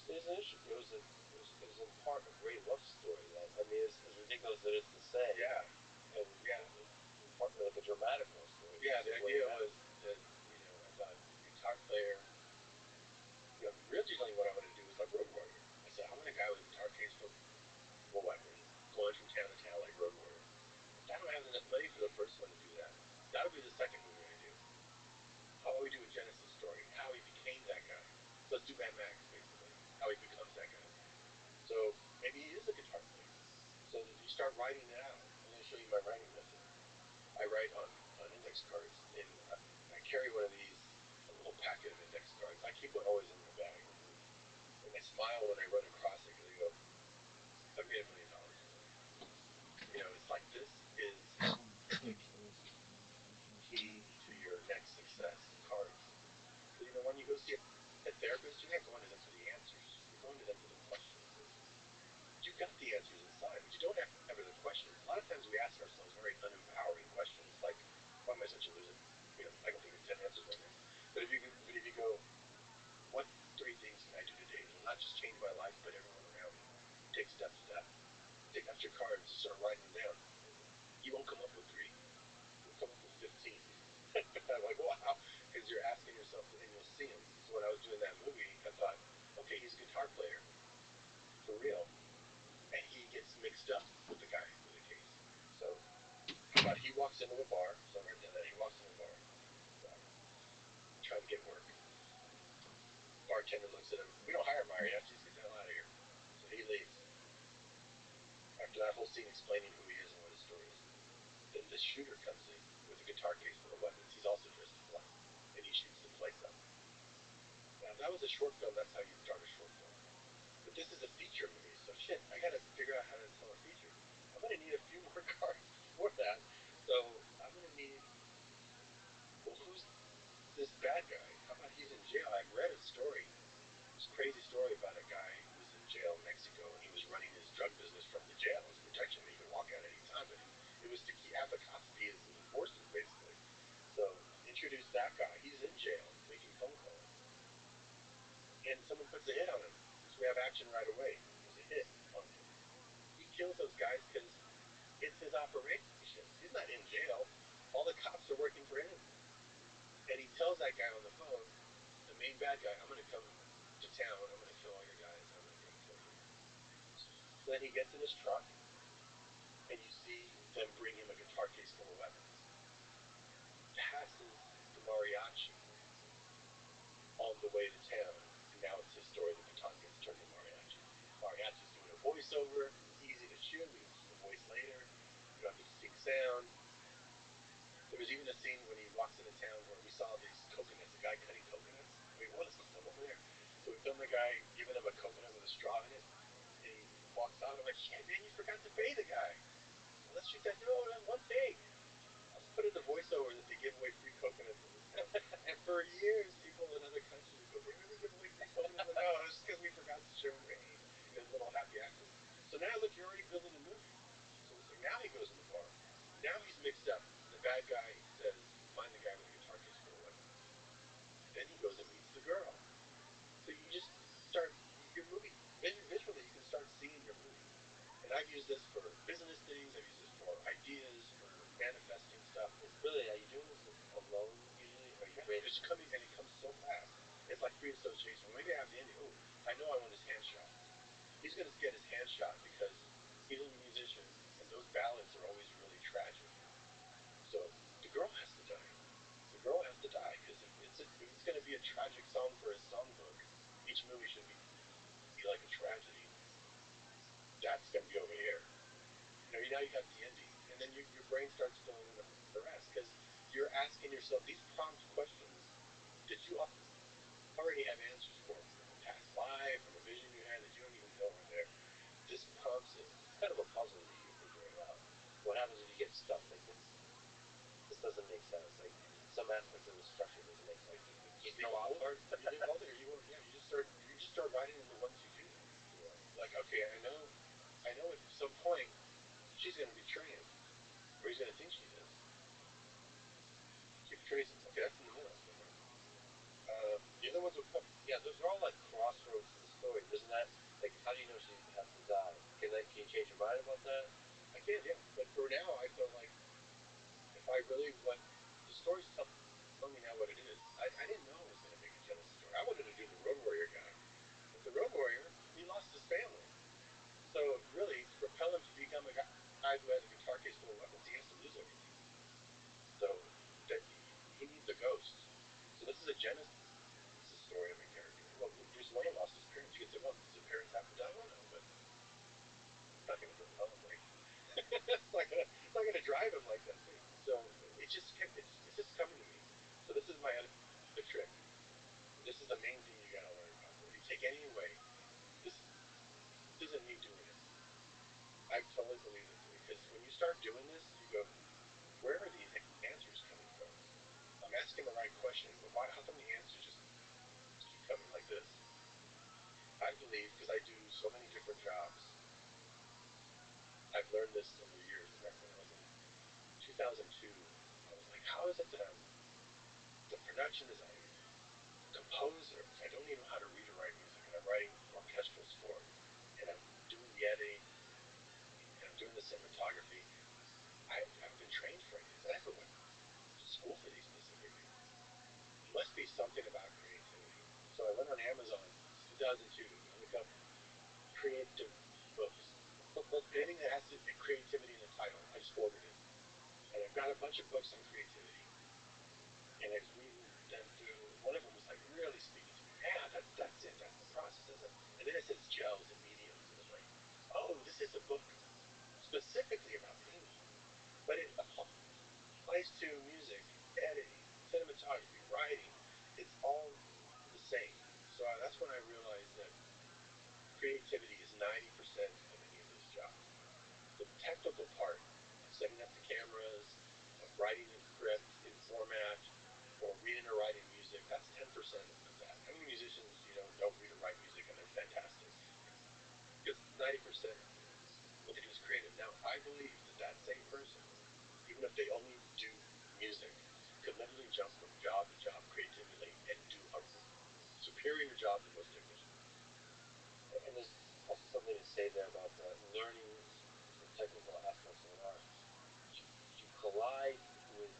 was an issue. It was in part a great love story. As ridiculous as it is to say. Yeah. And part like a dramatic love story. Yeah, the idea was that I thought guitar player. Originally what I wanted to do was like Road Warrior. I said I want a guy with a guitar case full of weapons, going from town to town like Road Warrior. I don't have enough money for the first one to do that. That'll be the second movie I do. How about we do a Genesis story? How he became that guy. So let's do Mad Max, basically. How he becomes that guy. So maybe he is a guitar player. So you start writing it out. I'm going to show you my writing method. I write on index cards, and I carry one of these, a little packet of index cards. I keep one always in my bag. And I smile when I run across it because I go, I made $1 million. It's like this is key to your next success cards. So, when you go see a therapist, you're not going to them for the answers. You're going to them for the questions. You got the answers inside, but you don't have the questions. A lot of times we ask ourselves very unempowering questions, like, why am I such a loser? I can think of 10 answers right now. But if you go, what 3 things can I do today that will not just change my life, but everyone around me? Take steps to that. Take out your cards, start writing them down. You won't come up with 3. You'll come up with 15. I'm like, wow, because you're asking yourself, and you'll see them. So when I was doing that movie, I thought, okay, he's a guitar player, for real. And he gets mixed up with the guy with the case. So, how about he walks into a bar, so right then, he walks into a bar, trying to get work. Bartender looks at him, we don't hire Mario, just get the hell out of here. So he leaves. After that whole scene explaining who he is and what his story is, then the shooter comes in with a guitar case full of weapons. He's also dressed in black, and he shoots the place up. Now, if that was a short film, that's how you start a short film. But this is a feature movie, so shit, I gotta figure out how to tell a feature. I'm gonna need a few more cards for that. So I'm gonna need, well, who's cops be his enforcers, basically. So introduce that guy. He's in jail making phone calls, and someone puts a hit on him. So we have action right away. There's a hit on him. He kills those guys because it's his operation. He's not in jail. All the cops are working for him. And he tells that guy on the phone, the main bad guy, I'm going to come to town. I'm going to kill all your guys. I'm going to come kill you. So then he gets in his truck, and you see them bring him a guitar case full of weapons. Passes the mariachi on the way to town, and now it's his story. The baton gets turned to mariachi. Mariachi's doing a voiceover, easy to shoot. We can do the voice later. You don't have to sync sound. There was even a scene when he walks into town where we saw these coconuts, a guy cutting coconuts. Wait, what is going on over there? So we filmed the guy giving him a coconut with a straw in it, and he walks out. I'm like, shit, man, you forgot to pay the guy. Well, let's shoot that. No, that's one take. I'll just put in the voiceover that they give away free coconuts. And for years, people in other countries would go, they really give away free coconuts? Like, no, it's just because we forgot to show Wayne in his little happy accident. So now, look, you're already building a movie. So now he goes in the bar. Now he's mixed up. The bad guy says, find the guy with the guitar case full of weapons. Then he goes and meets the girl. So you just start, your movie, visually, you can start seeing your movie. And I've used this for business things. I've used this for ideas, for manifesting stuff. It's really, are you doing this alone usually? Or are you creating? It's coming, and it comes so fast. It's like free association. Maybe I have Andy. Oh, I know I want his hand shot. He's going to get his hand shot because he's a musician, and those ballads are always really tragic. So the girl has to die. The girl has to die because if it's going to be a tragic song for his songbook, each movie should be like a tragedy. That's going to be over here. Now you got the ending, and then your brain starts filling in the rest because you're asking yourself these prompt questions that you already have answers for from a past life, from a vision you had that you don't even know are there. This prompts it. It's kind of a puzzle that you're figuring out. What happens if you get stuck? Like this doesn't make sense. Like some aspects of the structure doesn't make sense. You know, all there. You won't. Yeah, you just start writing in the 1, 2, 2. Yeah. Like, okay, I know at some point she's going to betray him, or he's going to think she is. She betrays him. Okay, that's in the middle. The other ones will come. Yeah, those are all like crossroads in the story. Doesn't that, like, how do you know she has to die? Can you change your mind about that? I can, yeah. But for now, I feel like if I really want the story's telling me now what it is. I didn't know it was going to make a Genesis story. I wanted to do the Road Warrior guy. But the Road Warrior, he lost his family. So really, to propel him to become a guy who has a guitar case full of weapons, he has to lose everything. So that he needs a ghost. So this is a Genesis story of a character. Well, Bruce Wayne lost his parents. You could say, well, does his parents have to die? Well, no, but it's not going to propel him like it's not going to drive him like that thing. So it's just coming to me. So this is my other trick. This is the main thing you got to learn about. If you take any away, this isn't me doing it. I totally believe it because when you start doing this, you go, where are these answers coming from? I'm asking the right question, but why? How come the answers just keep coming like this? I believe because I do so many different jobs. I've learned this over years. Back when I was in 2002, I was like, how is it that I'm the production designer, composer? I don't even know how to read or write music, and I'm writing orchestral scores, and I'm doing the editing, and I'm doing the cinematography. I've been trained for these. I never went to school for these specifically. It must be something about creativity. So I went on Amazon, 2002, to look up creative books. Anything that has creativity in the title, I just ordered it. And I've got a bunch of books on creativity. And I was reading them through. One of them was like really speaking to me. Yeah, that's it. That's the process. And then it says gels and mediums. And I'm like, oh, this is a book specifically about painting. But it applies to music, editing, cinematography, writing. It's all the same. So that's when I realized that creativity is 90% of any of those jobs. The technical part of setting up the cameras, of writing a script in format, or reading or writing music, that's 10% of that. How many musicians, don't read or write music and they're fantastic? Because 90% what they do is creative. Now, I believe that same person, even if they prepare your job the most technician. And there's also something to say there about learning the technical aspects of an art. You collide with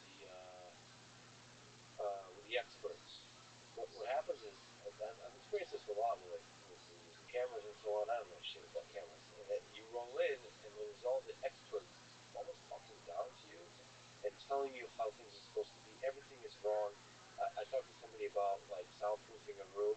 the experts. What happens is I've experienced this a lot with using cameras and so on. I don't know shit about cameras, and that you roll in and there's all the experts almost talking down to you and telling you how things are supposed to be. Everything is wrong. I talked to somebody about like soundproofing a room,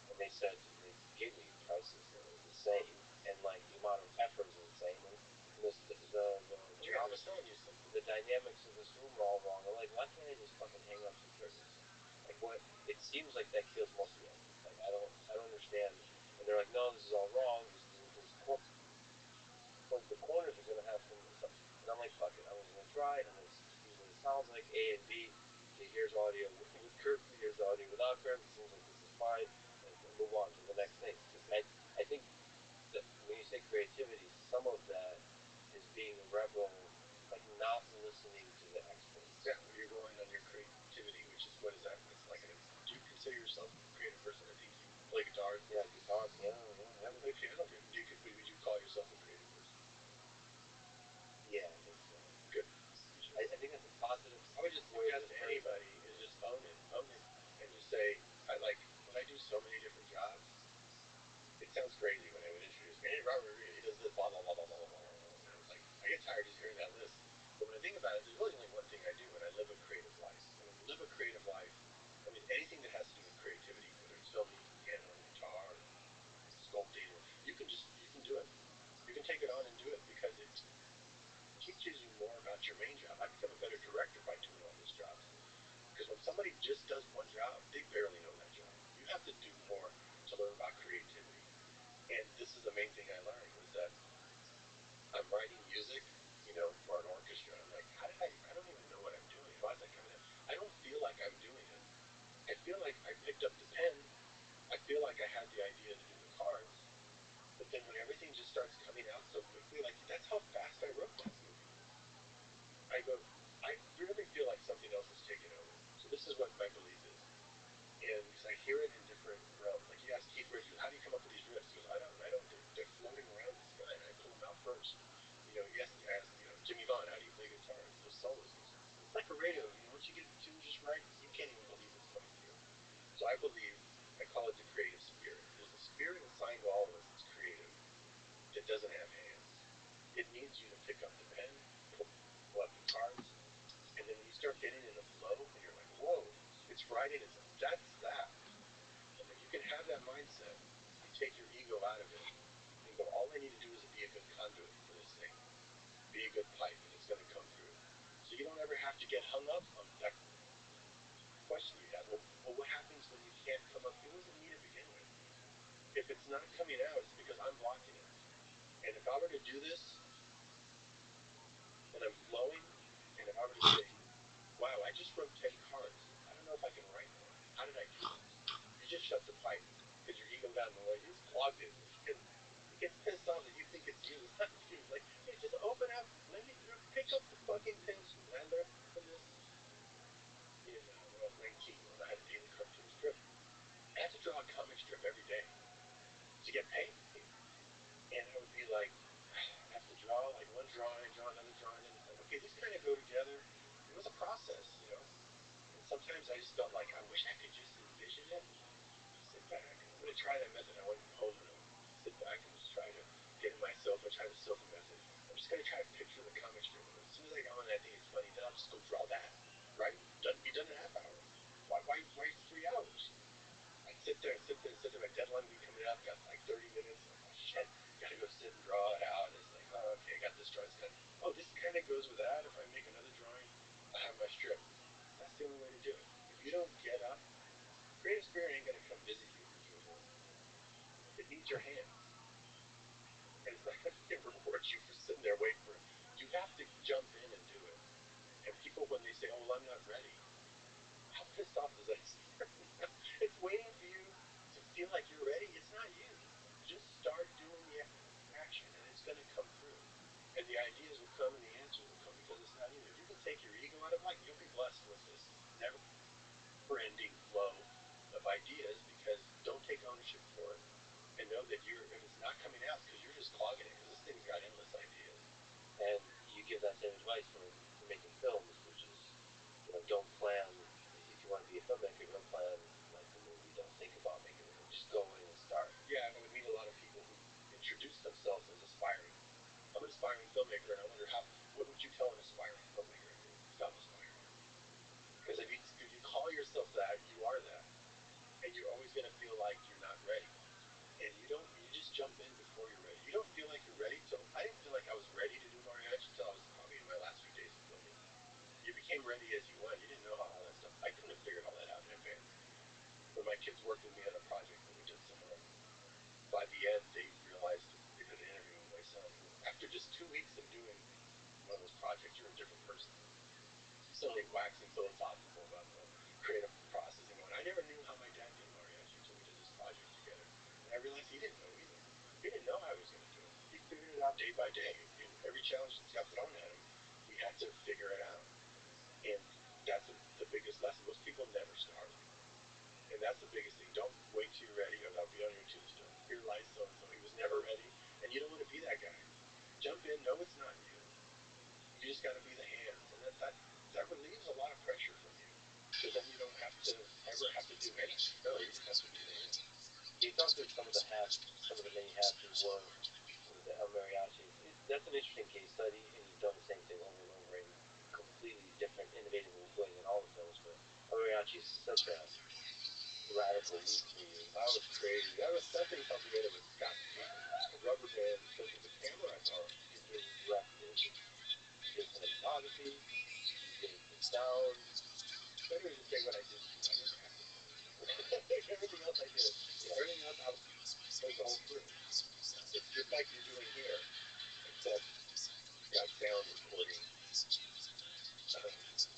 and they said they gave me prices that was insane, and like the amount of effort is insane, and Dude, I was telling you something. the dynamics of this room are all wrong. I'm like, why can't I just fucking hang up some curtains? Like, what? It seems like that kills most of the effort. Like, I don't understand. And they're like, no, this is all wrong. The corners are gonna have some. And I'm like, fuck it. I'm just gonna try. I'm gonna see what it sounds like. A and B. Okay, here's audio with curtains. Here's audio without curtains. Seems like this is fine. And move on to the next thing. Because I think that when you say creativity, some of that is being a rebel, like not listening to the experts. Yeah, you're going on your creativity, which is what is that? It's like do you consider yourself a creative person? I think you play guitar. Yeah, guitar, piano, I play piano. Would you call yourself a creative person? Yeah, I think so. Good. I think that's a positive. I would just suggest to anybody is just own it, and just say, I like when I do so many different jobs. It sounds crazy when I would introduce me. Hey, Robert, he does this, blah blah blah blah blah blah blah. You know, it's like I get tired just hearing that list. But when I think about it, there's really only one thing I do, and I live a creative life. And when you live a creative life, I mean anything that has to do with creativity, whether it's filming, piano, guitar, sculpting, you can do it. You can take it on and do it because it teaches you more about your main job. I become a better director by doing all those jobs. Because when somebody just does one job, they barely know that job. You have to do more to learn about creativity. And this is the main thing I learned was that I'm writing music, for an orchestra. I'm like, I don't even know what I'm doing. Why is that coming out? I don't feel like I'm doing it. I feel like I picked up the pen. I feel like I had the idea to do the cards. But then when everything just starts coming out so quickly, like that's how fast I wrote that movie. I really feel like something else is taking over. So this is what my belief is. And because I hear it in different realms. Like you ask Keith Richards, how do you come up with these riffs? He goes, I don't. They're floating around the sky, and I pull them out first. You ask Jimmy Vaughn, how do you play guitar? Those solos. It's like a radio. Once you get the tune just right, you can't even believe it's coming through. So I believe, I call it the creative spirit. There's a spirit inside all of us that's creative that doesn't have hands. It needs you to pick up the pen, pull up the cards, and then when you start getting in the flow, and you're like, whoa, it's writing. That's that. And if you can have that mindset, you take your ego out of it and go, all I need to do is be a good conduit for this thing. Be a good pipe, and it's going to come through. So you don't ever have to get hung up on that question you have. Well, what happens when you can't come up? It wasn't me to begin with. If it's not coming out, it's because I'm blocking it. And if I were to do this, and I'm flowing, and if I were to say, wow, I just wrote 10 cards. I don't know if I can write more. How did I do that? You just shut the pipe because your ego got in the way. You just clogged it. It gets pissed off that you think it's you. It's not you. Like, dude, just open up. Let me through. Pick up the fucking pencil. And I learned this when I was 19 when I had a daily cartoon strip. I had to draw a comic strip every day to get paid. And I would be like, I have to draw like one drawing, draw another drawing, and it's like, okay, these kind of go together. It was a process. And sometimes I just felt like I wish I could just envision it. Sit back. I'm going to try that method. I went home and I sit back and just try to get in myself. I try the Sofa method. I'm just going to try to picture the comic strip. And as soon as I go in, I think it's funny. Then I'll just go draw that. Right? Be done in a half hour. Why 3 hours? I'd sit there. My deadline would be coming up. Got like 30 minutes. I'm like, oh shit. Got to go sit and draw it out. And it's like, oh, okay, I got this drawing. Oh, this kind of goes with that. If I make another drawing, I have my strip. That's the only way to do it. If you don't get up, creative spirit ain't going to come visit you for 2 minutes. It needs your hands. And it's not going to reward you for sitting there waiting for it. You have to jump in and do it. And people, when they say, oh, well, I'm not ready, how pissed off does that start? It's waiting for you to feel like you're ready. It's not you. Just start doing the action, and it's going to come through. And the ideas will come, and the answers will come because it's not you. If you can take your ego out of it, you'll be blessed with this never-ending flow of ideas because don't ready as you went. You didn't know how all that stuff. I couldn't have figured all that out in advance. When my kids worked with me on a project that we did some by the end, they realized they did an interview with my son. After just 2 weeks of doing one of those projects, you're a different person. Suddenly waxing philosophical about the creative process and going, I never knew how my dad did mariachi until we did this project together. And I realized he didn't know either. He didn't know how he was going to do it. He figured it out day by day. And every challenge that got thrown at him, he had to figure it out. And that's the biggest lesson. Most people never start. And that's the biggest thing. Don't wait till you're ready, or that'll be on your tombstone. Here lies so-and-so. He was never ready, and you don't want to be that guy. Jump in. No, it's not you. You just got to be the hands. And that relieves a lot of pressure from you. Because then you don't have to ever have to do anything. No, you just have to be the hands. He talked through some of the hats, some of the many hats he wore with the El Mariachi. That's an interesting case study, and you've done the same thing over and over in completely different, innovative ways in all the films. But El Mariachi is such a radical leap for you. That was crazy. That thing fell together with Scott Speed, rubber band, because of the camera. I thought You directed, you did cinematography, you did the sound. it's better to say what I did too. I didn't have to say everything else I did. Yeah. Everything else I was the whole crew. It's just like you're doing here, except got sound recording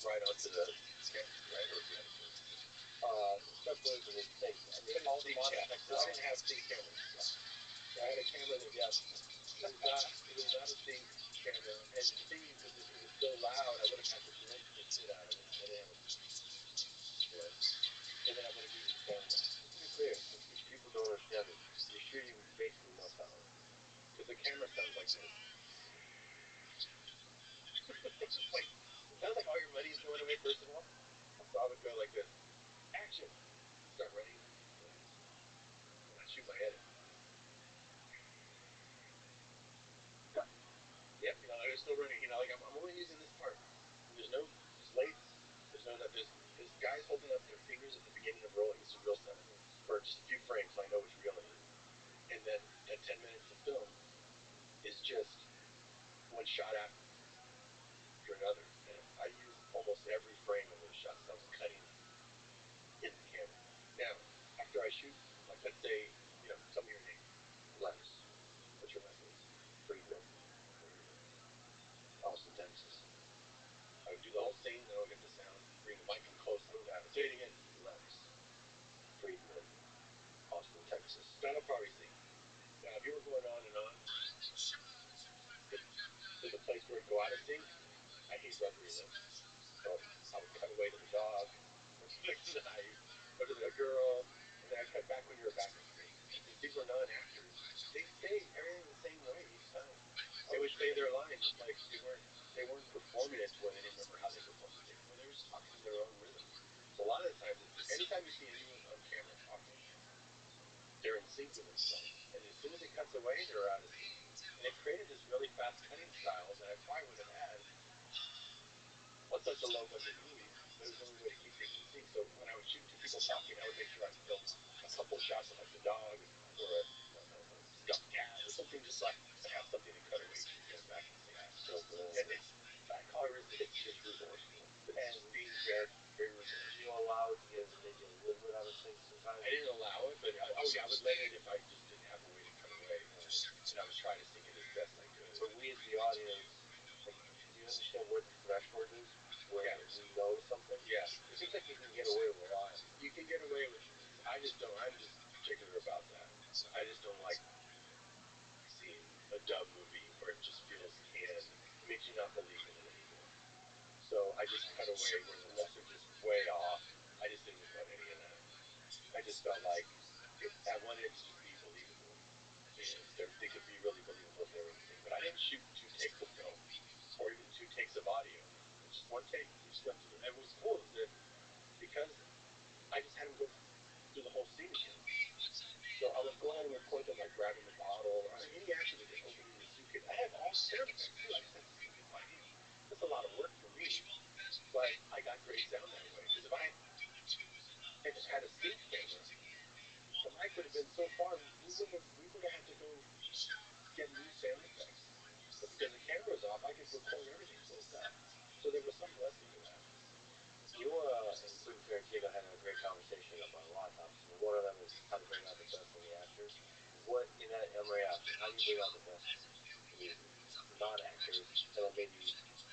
right onto the camera, right? Or the Stuff goes in these things. I mean, all the modern technology. I didn't have sync cameras. Yeah. So I had a camera that, yes, it was not a sync camera. And the thing is, because it was so loud, I would have had to blend the shit out of it. I didn't have a blend. And then I would have needed sound guy. Just to be clear, if people don't understand this, you're shooting basically no sound. Because the camera sounds like this. Like, it sounds like all your money is going away, first of all. So I would go like this. Action. Start running. And I'd shoot my edit. Yep, I was still running. Like I'm only using this part. There's no slates. There's no that. There's guys holding up their fingers at the beginning of rolling. This is real stuff for just a few frames, so I know which reel it is. And then that 10 minutes of film is just one shot after another. And I use almost every frame of those shots. I was cutting in the camera. Now, after I shoot, like let's say, tell me your name. Lex. What's your last name? Friedman. Austin, Texas. I would do the whole scene, then I would get the sound, bring the mic in close like that. Say it again. Lex. Friedman. Austin, Texas. That'll probably sing. Now, if you were going on and on, there's a place where it go out of sync. I hate rubbery lips. So I would cut away to the dog, or to the knife, or to the girl, and then I'd cut back when you're back in sync. Because these were non-actors. They say everything the same way each time. They would say their lines just like they weren't performing it to where they didn't remember how they performed it. They were just talking in their own rhythm. So a lot of the times, anytime you see anyone on camera talking, they're in sync with themselves. And as soon as it cuts away, they're out of sync. And it created this really fast cutting style that I probably would have had on such a low budget movie. But it was the only way to keep things in sync. So when I would shoot two people talking, I would make sure I film a couple shots of like the dog or a stuffed cat or something, just like to have something to cut away to get back in sync. So good. And I call it it's just resourceful. It's being very, very resourceful. You allow it to get maybe a little bit out of sync sometimes? I didn't allow it, but I would let it if I just didn't have a way to cut away. And I would try to sync it as best I could. But we as the audience, like, do you understand where the threshold is? Where we know something? Yeah. It seems like you can get away with a lot. You can get away with I'm just particular about that. I just don't like seeing a dub movie where it just feels canned. It makes you not believe in it anymore. So I just cut away where the message is way off. I just didn't want any of that. I just felt like I wanted it to just be believable. And they could be really believable if they were in sync. But I didn't shoot 2 takes of film or even 2 takes of audio. It's just 1 take. We just went through it. And what was cool is that because I just had him go through the whole scene again. So I would go ahead and record them like grabbing the bottle or any action that they're opening the suitcase. I have all the sound effects too. I just have to sync it by hand. That's a lot of work for me, but I got great sound that way. Because if I had just had a sync camera, the mic would have been so far, we would have had to go get new sound effects. But because the camera was off, I could record everything close up. So there was some blessing to that. think I'm having a great conversation about a lot of topics. I mean, one of them is how to bring out the best in the actors. What in that I'm already asking, how do you bring out the best in these non-actors, and then maybe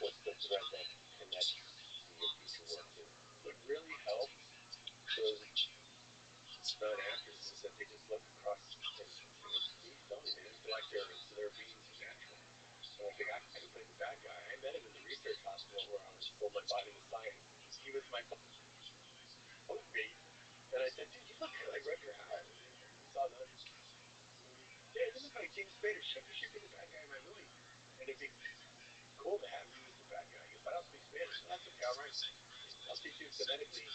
what's the thread that connects to your future work too? What really helped those non-actors was that they just looked across and see filming. They didn't feel like they're being too natural. So like the guy who played the bad guy, I met him in the research hospital where I was told my body was science. He was my mate, and I said, dude, you look kind of like Rutger Hauer. You saw the movie? Yeah, you look like James Spader. You should be the bad guy in my movie. And it'd be cool to have you as the bad guy. He goes, I don't speak Spanish. So that's okay, all right. I'll teach you phonetically.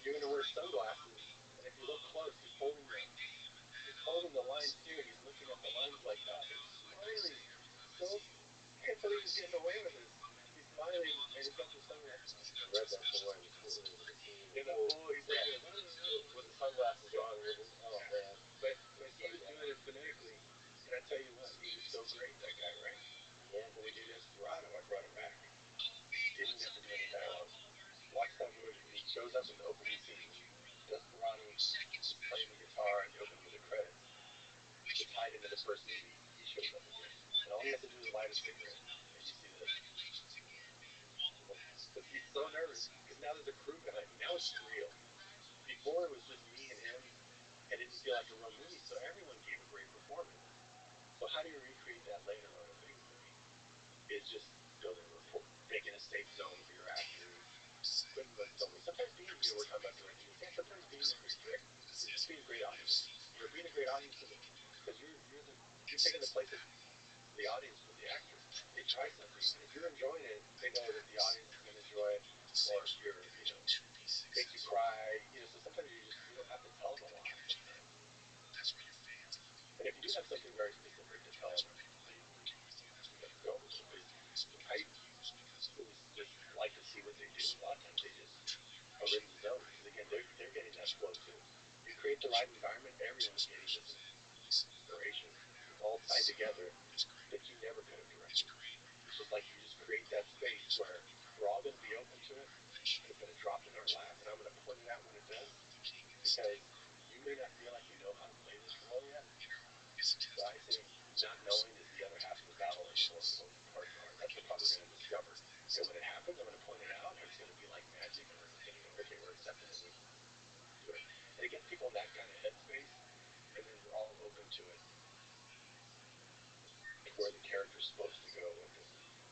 You're going to wear sunglasses, and if you look close, he's holding the lines here, and he's looking at the lines like that. And he's smiling. So can't believe he's getting away with this. He's smiling, and he's got the sunglasses on. I read that somewhere in the pool. There was a scene In the pool, he's like, with the sunglasses on. Oh man! But he was doing it phonetically, and I tell you what, he was so great, that guy, right? Yeah. When we did Desperado, I brought him back. Didn't have to do any dialogue. Watch that movie. He shows up in the opening scene. Desperado, he's playing the guitar at the opening of the credits. To tie it into the first movie, he shows up again. And all he has to do is light a cigarette. And you see this. But he's so nervous because now there's a crew behind him. Now it's real. Before it was just me and him. It didn't feel like a real movie, so everyone gave a great performance. So how do you recreate that later on a big movie? It's just building a rapport, making a safe zone for your actors. But filming. Sometimes being, we're talking about directing. Yeah, sometimes being there is great. It's just being a great audience. Being a great audience because you're taking the place of the audience for the actors. They try something, and if you're enjoying it, they know that the audience is going to enjoy it. Or if you're, makes you cry, so sometimes you don't have to tell them a lot sometimes. And if you do have something very specific to tell them, you got to go with it. But writers who just like to see what they do, a lot of times they just are in the zone because again they're getting that flow too. You create the right environment, everyone's getting this inspiration. It's all tied together that you never could have directed. It's just like you just create that space where we're all going to be open to it. It's going to drop in our lap, and I'm going to point it out when it does because you may not feel like you know how to play this role yet. But I say not knowing is the other half of the battle and the more important part. That's the part we're going to discover. And when it happens, I'm going to point it out, and it's going to be like magic, and we're going to go, okay, we're accepting it, we do it. And it gets people in that kind of headspace, and then we're all open to it. Where the character's supposed to go,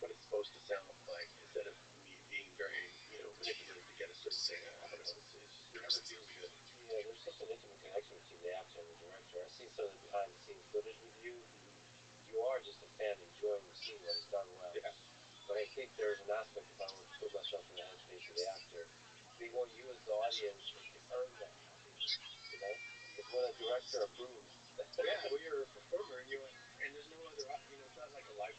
what it's supposed to sound like, instead of me being very, manipulative to get a certain thing. I don't know. It's just whatever feels good. Yeah, there's such an intimate connection between the actor and the director. I've seen some of the behind-the-scenes footage with you. You are just a fan enjoying the scene when it's done well. Yeah. But I think there's an aspect, if I were to put myself in the headspace of the actor, they want you as the audience to earn that happiness. Because when a director approves, yeah, well, you're a performer, and there's no other, it's not like a live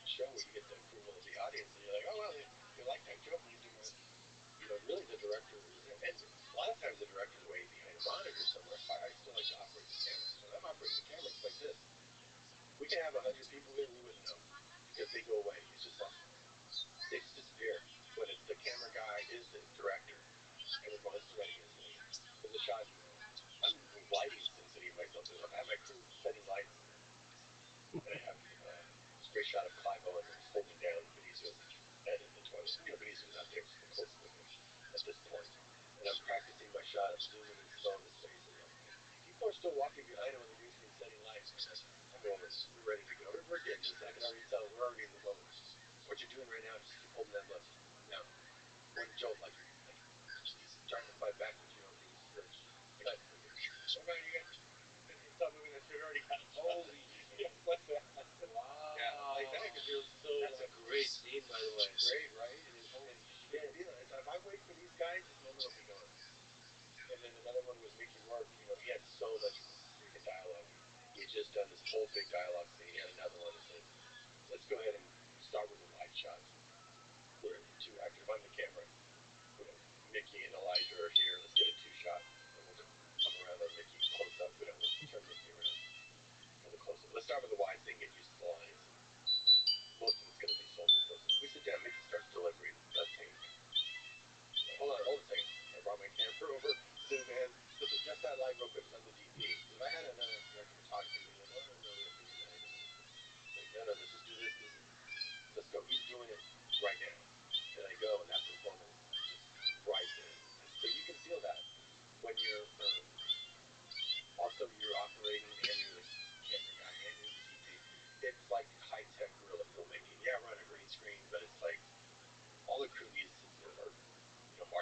show where you get the approval of the audience, and you're like, oh well, they like that joke, I'm gonna do my, really the director is, and a lot of times the director's way behind a monitor somewhere. I still like to operate the camera. So when I'm operating the camera, it's like this. We can have 100 people here, we wouldn't know because they go away. It's just us. They just disappear. When it's the camera guy is the director, and we're going, this is ready, there's a shot. I'm lighting sensitive myself. I have my crew setting lights, and I have this great shot of Clive Owen where he's holding down Benizio's head in the toilet. Benizio's not there, just close look at this point. And I'm practicing my shot of zooming and slowing his face. And people are still walking behind him on the green screen setting lights. I'm going, we're ready to go. We're getting this. I can already tell we're already in the moment. What you're doing right now is just keep holding that look. Now, when Joe, like he's trying to fight back, but you don't think he's rich. Like, oh man, you got stop moving that shit already got holy yes, like that. Wow. Yeah, like that because you're so that's a great scene, by the way. Great, right? And you didn't feel it. So if I wait for these guys, this moment will be gone. And then another one was Mickey Rourke. He had so much freaking dialogue. He had just done this whole big dialogue scene. He had another one that said, let's go ahead and start with a wide shot. Where the two actors on the camera, Mickey and Elijah are here. Let's get a two-shot. And we'll come around on Mickey close up. We'll turn Mickey around for the close up. Let's start with the wide thing, get used to the lines. Most of it's going to be sold in person. We sit down, Mickey starts delivering a take. Hold on a second. I brought my camera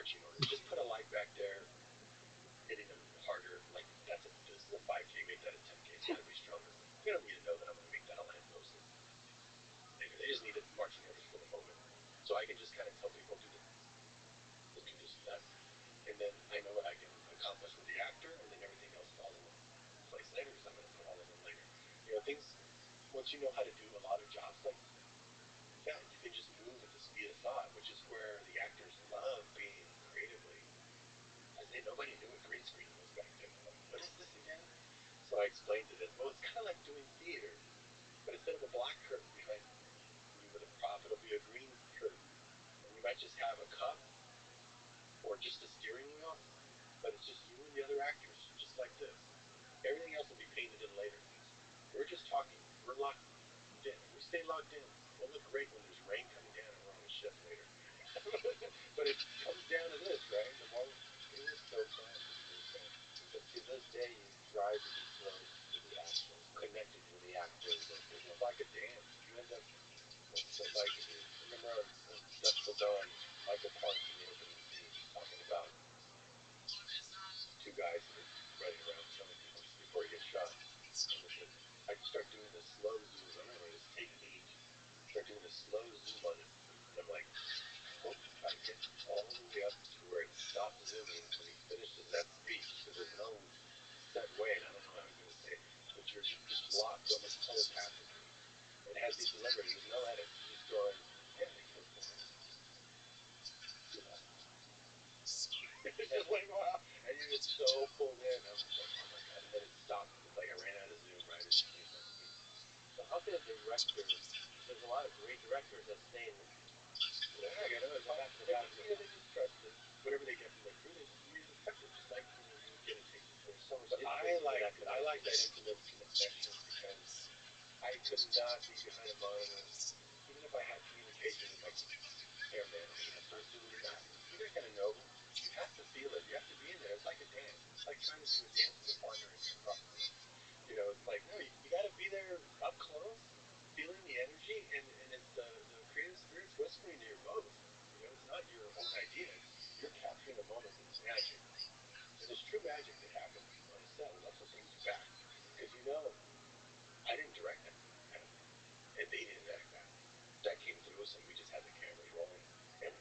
marching orders. Just put a light back there, hitting them harder. Like this is a 5K, make that a 10K. It's got to be stronger. They don't need to know that I'm going to make that a lamppost. They just need marching orders for the moment. So I can just kind of tell people, do this, and that. And then I know what I can accomplish with the actor, and then everything else falls into place later because I'm going to put all of them later. Things, once you know how to do a lot of jobs like that, you can just move at the speed of thought, which is where the actors love being creatively, because nobody knew what green screen was back then. They're like, what is this again? So I explained to them, well, it's kind of like doing theater, but instead of a black curtain behind you with a prop, it'll be a green curtain, and you might just have a cup or just a steering wheel, but it's just you and the other actors, just like this. Everything else will be painted in later. We're just talking. We're locked in. We stay locked in. We'll look great when there's rain coming down and we're on a ship later. But it comes down to this, right? The more it was so fun. But to this day, you try to be close to the action, connected with the actors. It's like a dance. You end up, like, remember on Dusk Till Dawn, Michael Parks in the opening scene talking about two guys that are running around killing people just before he gets shot. And they said, I start doing the slow zoom. I remember this take 8. Start doing the slow zoom on it. And I'm like, oh, I get all the way up to where it stops zooming when he finishes that speech. Because there's no set way, and I don't know how he's going to say it. But you're just locked almost telepathically. It has these deliveries. There's no edit. You're just going, yeah, they killed 4 guys. It's just like, wow. And you're just so pulled in. I was like, oh my God. And then it stops. It's like I ran out of zoom right as it came that speech. So how can a director, there's a lot of great directors that stay in Yeah, it's all, they just trust that whatever they get from their crew, they just respect it, just like you would get a take. There's so much But I like that intimate connection because I could not be behind a monitor, even if I had communication with my cameraman. Okay, now start zooming back. You're not gonna know. You have to feel it. You have to be in there. It's like a dance. It's like trying to do a dance with a partner across the room. It's like no, you got to be there up close, feeling the energy, and it's the creative spirits whispering to your boat. It's not your own idea. You're capturing the moment with magic. And there's true magic that happens on a set, and that's what brings you back. Because I didn't direct that kind of thing. And they didn't act that. That came through us, and we just had the cameras rolling, and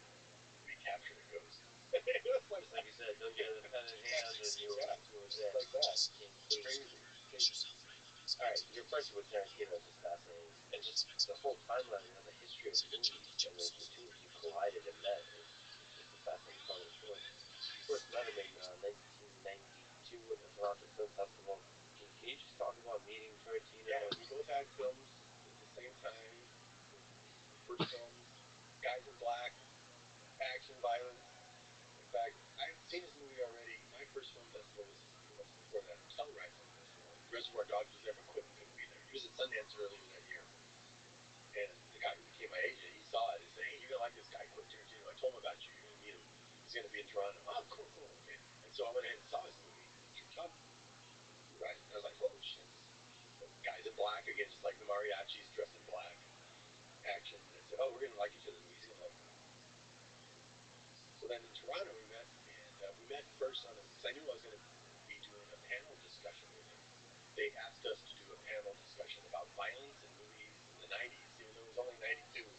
we captured a ghost. It was like you said, don't get a pen in hand, and you were there. Like that. Crazy. All right, your friendship with Tarantino is just fascinating. And just the whole timeline of the history of movies, and the two of you collided and met is just a fascinating part of the story. You first met him in 1992 at the Toronto Film Festival. Can you just talk about meeting Tarantino? Yeah, we both had films at the same time. First films, Guys in Black, action, violence. In fact, I had seen his movie already. My first film festival was a few months before that, Telluride Film Festival. Reservoir Dogs was there, but couldn't be there. He was at Sundance earlier that year. And the guy who became my agent, he saw it. He said, hey, you're going to like this guy, Quentin Tarantino. I told him about you. You're going to meet him. He's going to be in Toronto. Oh, cool, okay. And so I went ahead and saw his movie, True Top. Right? And I was like, oh, shit. Guys in Black, again, just like the mariachis dressed in black. Action. And I said, oh, we're going to like each other's movies. He's going to like mine. So then in Toronto we met, and we met first because I knew I was going to be doing a panel discussion with him. They asked us to do a panel discussion about violence in movies in the 90s, even though it was only 92.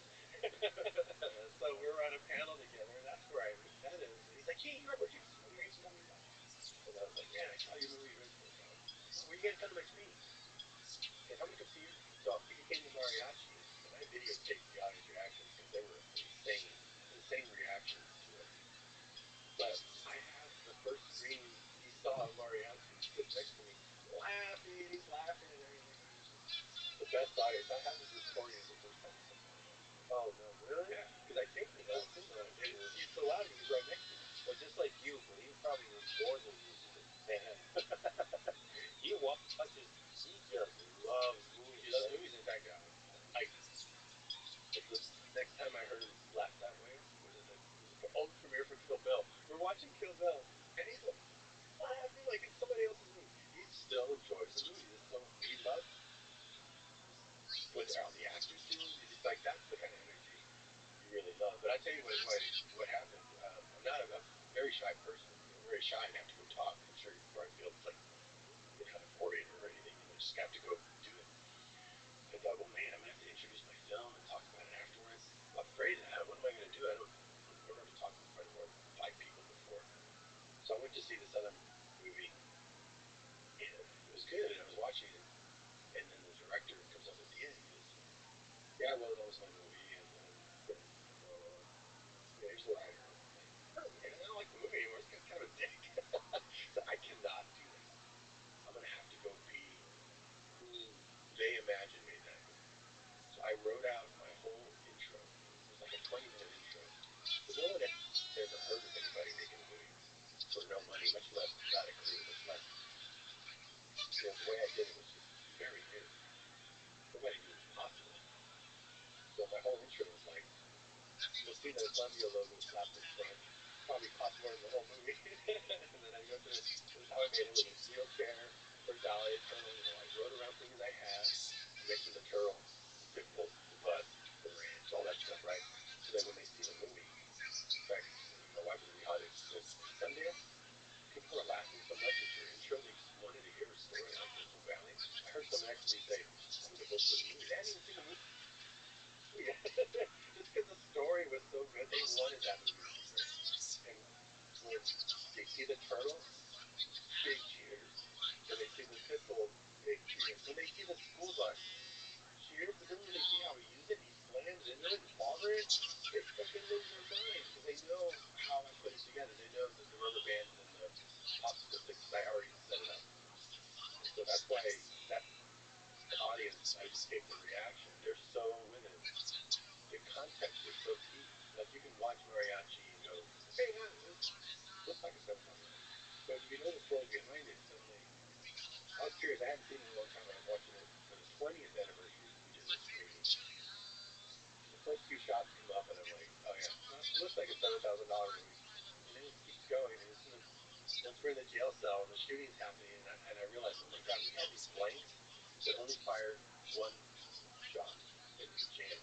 So we were on a panel together, and that's where I met him. And he's like, hey, Robert, you saw me recently? And I was like, yeah, I saw your movie. Oh, were you going to come to my screening? Okay, I'm going to come see you. So he became the mariachi, and I videotaped the audience reactions because they were insane reactions to it. But I have the first screening, he saw a mariachi sitting next to me, laughing, he's laughing and everything. The best audience. I have this recording of the first time he said that. Oh, no, really? Yeah, because I taped it. He's so loud, he was right next to me. Well, just like you, he probably was more than used to. Man. He watches, he just loves movies. He loves movies. In fact, the next time I heard him laugh that way was at the premiere for Kill Bill. We're watching Kill Bill, and he's laughing like it's somebody else's movie. He still enjoys the movie. He loves what the actors do. It's like that's the kind of energy you really love. But I tell you what happened. very shy and have to go talk. I'm sure Brian Field's like didn't have a orator or anything, just have to go do it. I thought, well, man, I'm gonna have to introduce my film and talk about it afterwards. I'm afraid of that. What am I gonna do? I've never talked in front of more than 5 people before. So I went to see this other movie, and it was good. And I was watching it, and then the director comes up at the end. He goes, "Yeah, well, that was my movie, and yeah, here's what I heard." I'm like, "Oh, man, I don't like the movie anymore. This guy's kind of a dick." So I cannot do that. I'm gonna have to go be who they imagine made that movie. So I wrote out my whole intro. It was like a 20-minute intro. Because no one had ever heard of anybody making a movie for no money, much less without a crew, much less. The way I did it was just very new. Nobody knew it was possible. So my whole intro was like, you'll see the Columbia logo slapped in front. Probably cost more than the whole movie. And then I go through, this is how I made it with a wheelchair for Dolly, a turtle. I rode around things I had. I mentioned the turtle, the pitbull, the bus, the ranch, all that stuff, right? So that when they see the movie, in fact, my wife was really hot. At Sundance, people were laughing so much at your intro, they just wanted to hear a story like Crystal Valley. I heard someone actually say, I'm going to vote for the movie. They hadn't even seen the movie. Just because the story was so good, they wanted that movie to be great. And when they see the turtle, big cheers. When they see the pit bull, big cheers. When they see the school bus, cheers. But then when they see how he used it, he slams into it and falls in it, they fucking lose their mind because they know how I put it together. They know that the rubber bands and the popsicle sticks, I already set it up. And so that's why that the audience, I just take the reaction. They're so with it. The context is so key. Like you can watch mariachi and go, hey, this looks like a $7,000. But if you know the story behind it, suddenly, I was curious. I hadn't seen it in a long time. I was watching it for the 20th anniversary. We did a screening. The first few shots come up, and I'm like, oh yeah, well, it looks like a $7,000 movie. And then it keeps going, and as soon as once we're in the jail cell and the shooting's happening, and I realized, oh my god, we had these blanks that could only fire one shot and we jammed.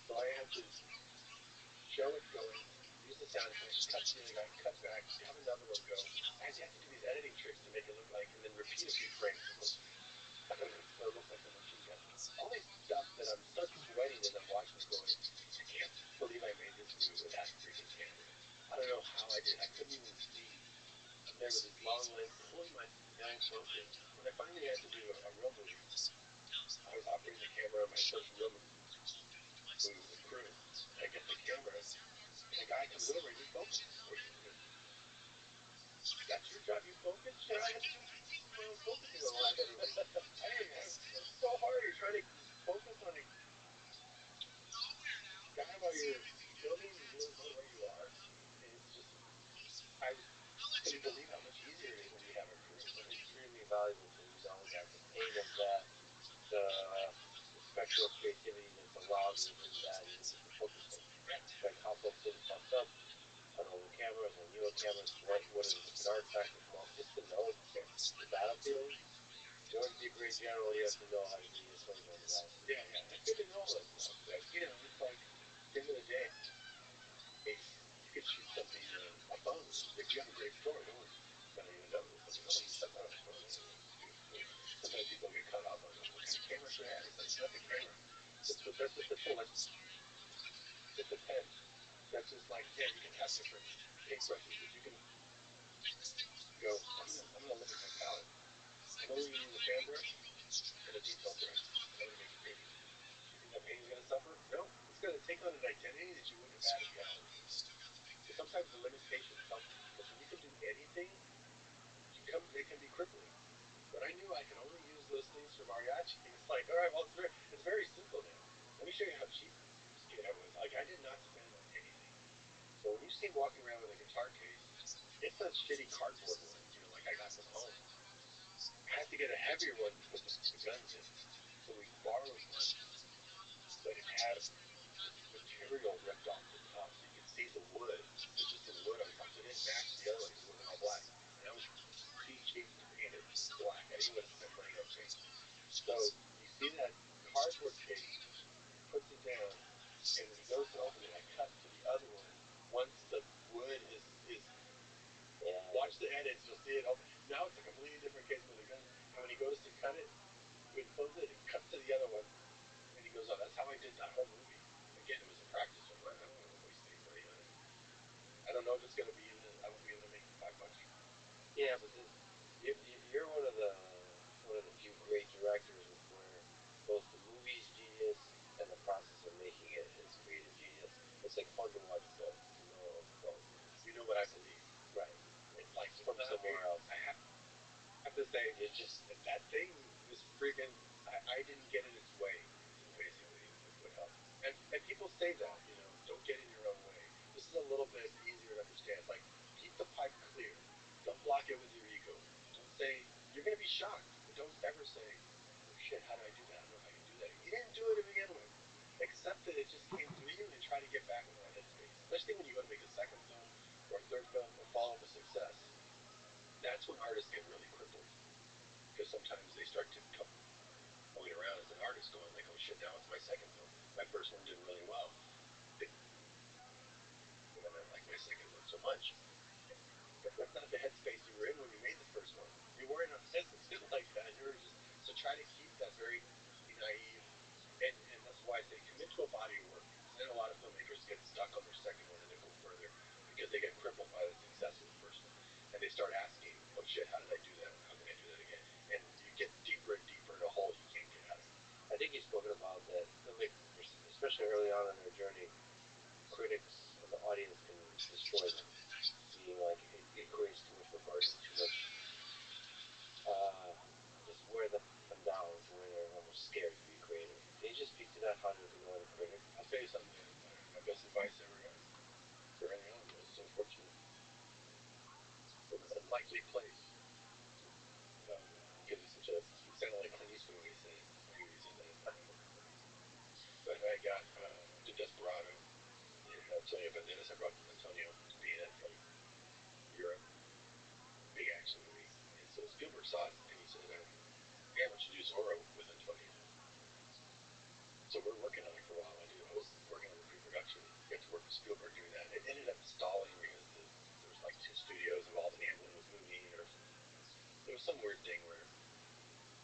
So I had to show it going, use the sound effects, cut to the other guy, cut back, have another one go. I had to do these editing tricks to make it look like, and then repeat a few frames. So it looks like a machine gun. All this stuff that I'm sweating as I'm watching it going, I can't believe I made this movie with that freaking camera. I don't know how I did. I couldn't even see. I'm there with this long lens pulling my dang focus. When I finally had to do a real movie, I was operating the camera on my first real movie with a crew. I get the camera, and a guy comes over and he focuses for me. He goes, that's your job, you focus? You know, I had to do my own focusing on all that. It's so hard. You're trying to focus on a guy while you're filming and he doesn't know where you are. And it's just, I couldn't believe how much easier it is when you have a crew. It's extremely valuable to know that the pain of that, the spectral creativity that's allowed within that is the focusing. Yeah. Like how folks get it fucked up on older cameras, on newer cameras, what are the different artifacts that come off, just to know the battlefield. In order to be a great general, you have to know how to be a soldier on the battlefield. Yeah. It's good to know all that stuff. But, it's like, at the end of the day, you could shoot something a phone. If you have a great story, no one's going to even notice. I mean, oh, you shot that on a phone. Sometimes people get caught up on, what kind of camera should I have? It's like, it's not the camera. That's just a tool. It's a pen. That's just like, yeah, you can have different paintbrushes, but you can go, I'm gonna limit my palette. I'm only gonna use a fan brush and a detail brush. I'm gonna make it pretty. You think that painting's gonna suffer? No. It's gonna take on an identity that you wouldn't have had if you had it. So sometimes the limitations help you because when you can do anything, they can be crippling. But I knew I could only use those things for mariachi. It's like, all right, well, it's very simple now. Let me show you how cheap it was. Like, I did not spend on anything. So when you see me walking around with a guitar case, it's a shitty cardboard one, like I got from home. I had to get a heavier one to put the guns in. So we borrowed one, but it had this material ripped off the top, so you could see the wood. It's just the wood on top, so it didn't match the other one because it wasn't all black. And I was too cheap to paint it black. I didn't want to spend money on paint. So you see that cardboard case, he puts it down, and when he goes to open it, I cut to the other one. Once the wood is watch case. You'll see it open. Now it's a completely different case with a gun. And when he goes to cut it, when he closes it, it cuts to the other one. And he goes, "Oh, that's how I did that whole movie." Again, it was a practice film. I don't want to waste any money on it. I don't know if it's going to be in it. I won't be able to make $5. Yeah, but you're one of the few great directors where both the movie's genius and the process of making it is creative genius. It's like fun to watch both. You know both. You know what I believe, Right. It's like From somewhere else. I have to say, it's just that thing was freaking. I didn't get in its way. Is basically what helped. And people say that, don't get in your own way. This is a little bit easier to understand. It's like keep the pipe clear. Don't block it with your ego. Don't say you're going to be shocked, but don't ever say, "Oh shit, how did I do that? I don't know if I can do that." You didn't do it to begin with. Accept that it just came through you and try to get back into that headspace. Especially when you go to make a second film or a third film or follow up with success. That's when artists get really crippled because sometimes they start to come going around as an artist, going like, "Oh shit, now it's my second film. My first one did really well, and I like my second one so much." That's not the headspace you were in when you made the first one. You weren't hesitant like that. You were just so try to keep that very naive, and that's why I say commit to a body of work. Because I know a lot of filmmakers get stuck on their second one and they go further because they get crippled by the success of the first one, and they start asking, "Oh shit, how did I do that? How can I do that again?" And you get deeper and deeper in a hole you can't get out of. I think you've spoken about that filmmakers, especially early on in their journey, critics and the audience can destroy them. Meaning, like, it creates too much bombardment, too much, just wear them down to where they're almost scared to be creative. Can you just speak to that, how to ignore the critic? I'll tell you something, man. My best advice I ever got early on was so fortunate from an unlikely place. Because he's such a, he sounded like Clint Eastwood when he said it. Maybe he said that. I don't know. But I got the Desperado. Antonio Banderas. I brought Antonio to be in it from Europe. Big action movie. And so Spielberg saw it and he said, "Hey, I want you to do Zorro with Antonio." So we're working on it for a while. I was working on the pre-production. Got to work with Spielberg doing that. It ended up stalling because there was like two studios involved and Amblin was moving, or there was some weird thing where.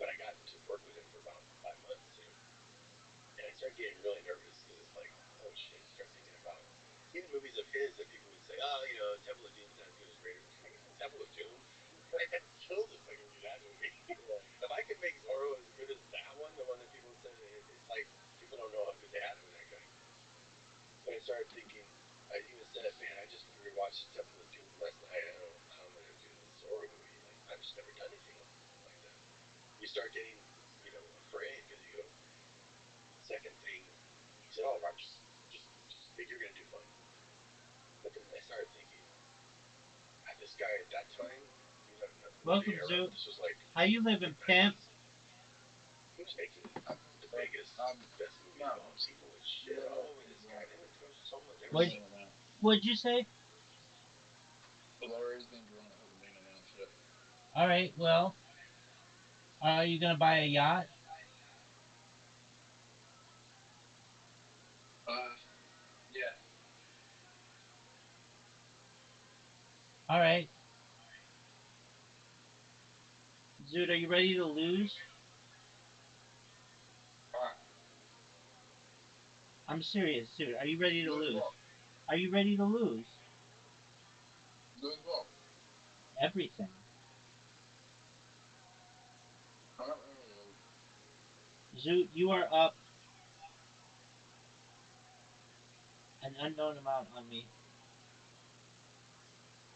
But I got to work with him for about 5 months, and I started getting really nervous because it's like, oh shit, you start thinking about even movies of his that people would say, "Oh, Temple of Doom's not as good as Raider." Temple of Doom, I'd kill if I could do that movie. If I could make Zorro as good as that one, the one that people said, it's like people don't know how good they had it with that guy. But I started thinking, I even said, "Man, I just rewatched Temple of Doom last night. I don't know how I'm gonna do this Zorro movie. Like I've just never done anything like that." You start getting, afraid because you go. Second thing, he said, "Oh, Rob, just think you're gonna do fine." But then I started thinking, this guy at that time, he was at Welcome, the era. Zoo. This was like How you living, pimp? he was making the biggest, best movie of all. People would shit all over this guy. They would throw so much. What'd you say? The lottery's been drawn. It hasn't been announced yet. All right. Well, are you gonna buy a yacht? Yeah. All right. Zoot, are you ready to lose? Alright. I'm serious, Zoot. Are you ready to Lose lose? what? Are you ready to lose? Lose what? Everything. I don't really lose. Zoot, you are up an unknown amount on me.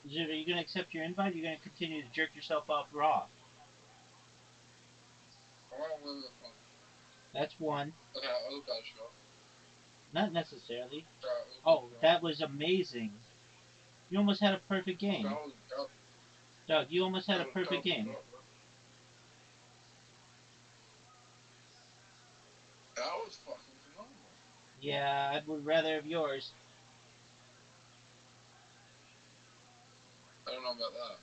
Zoot, are you gonna accept your invite? Or are you gonna continue to jerk yourself off raw? I want to lose this one. That's one. Okay, I'll look at the show. Not necessarily. Okay, Oh, that was amazing. You almost had a perfect game. That Doug, you almost had a was perfect game. That was fucking phenomenal. Yeah, I would rather have yours. I don't know about that.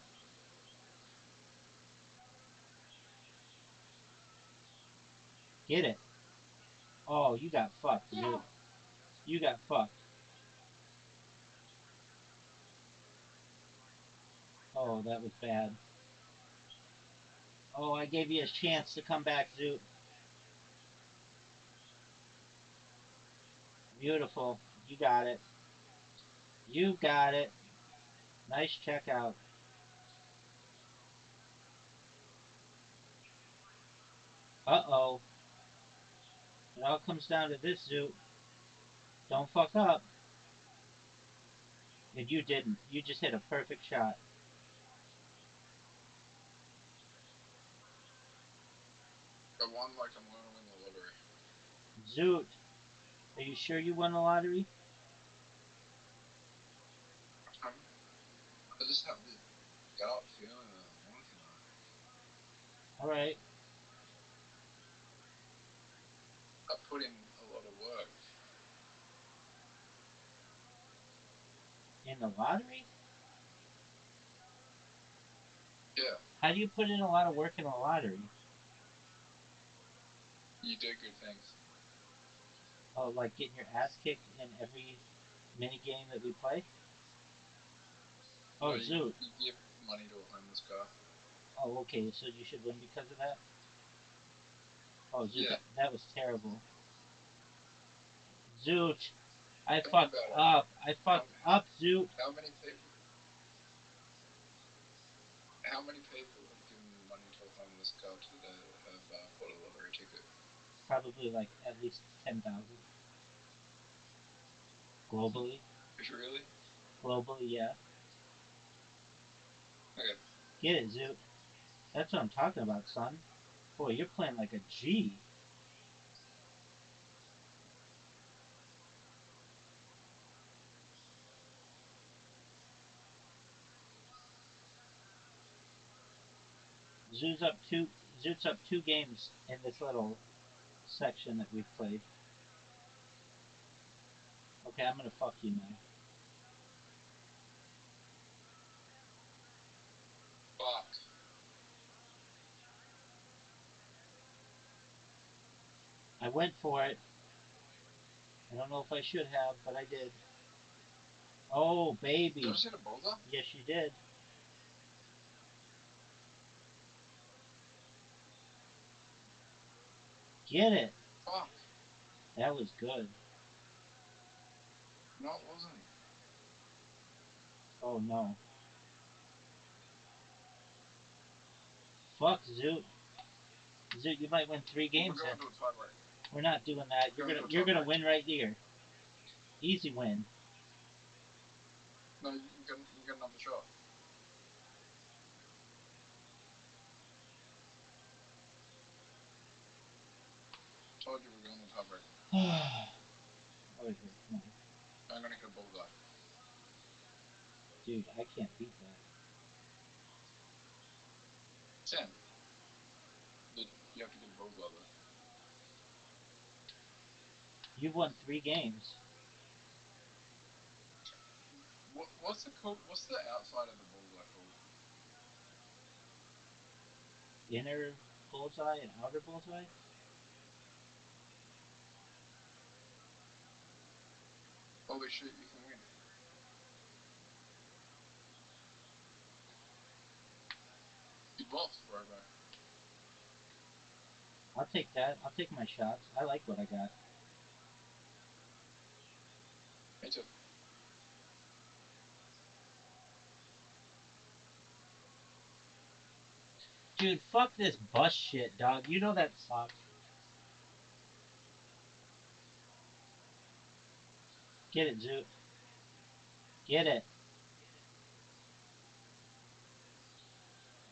Get it. Oh, you got fucked, Zoot. You got fucked. Oh, that was bad. Oh, I gave you a chance to come back, Zoot. Beautiful. You got it. You got it. Nice checkout. Uh-oh. It all comes down to this, Zoot. Don't fuck up. And you didn't. You just hit a perfect shot. I won like I'm going to win the lottery. Zoot, are you sure you won the lottery? I just have this gut feeling that I want to know. Alright. I put in a lot of work. In the lottery? Yeah. How do you put in a lot of work in a lottery? You do good things. Oh, like getting your ass kicked in every mini game that we play? Oh, No, Zoot. you give money to a homeless guy. Oh, okay, so you should win because of that? Oh, Zoot, Yeah. that was terrible. Zoot, I Think fucked about it. up. I fucked up, Zoot. How many people? How many people have given money to a homeless guy to have bought a lottery ticket? Probably like at least 10,000. Globally? Really? Globally, yeah. Okay. Get it, Zoot. That's what I'm talking about, son. Boy, you're playing like a G. Zoot's up two. Zoot's up 2 games in this little section that we've played. Okay, I'm gonna fuck you now. Fuck. I went for it. I don't know if I should have, but I did. Oh, baby. Did I just hit a boulder? Yes, you did. Get it. Fuck. That was good. No, it wasn't. Oh, no. Fuck, Zoot. Zoot, you might win 3 games We're then. going to a tiebreak. We're not doing that. You're gonna win right here. Easy win. No, you get another shot. Told you we're going to tiebreak. Okay, come on. I'm gonna hit a bullseye. Dude, I can't beat that. Sam. But you have to get a bullseye though. You've won 3 games. What's the outside of the bullseye called? Inner bullseye and outer bullseye? Holy shit, you can win. You lost, Robo. I'll take that. I'll take my shots. I like what I got. Me too. Dude, fuck this bus shit, dog. You know that sucks. Get it, Zoot. Get it.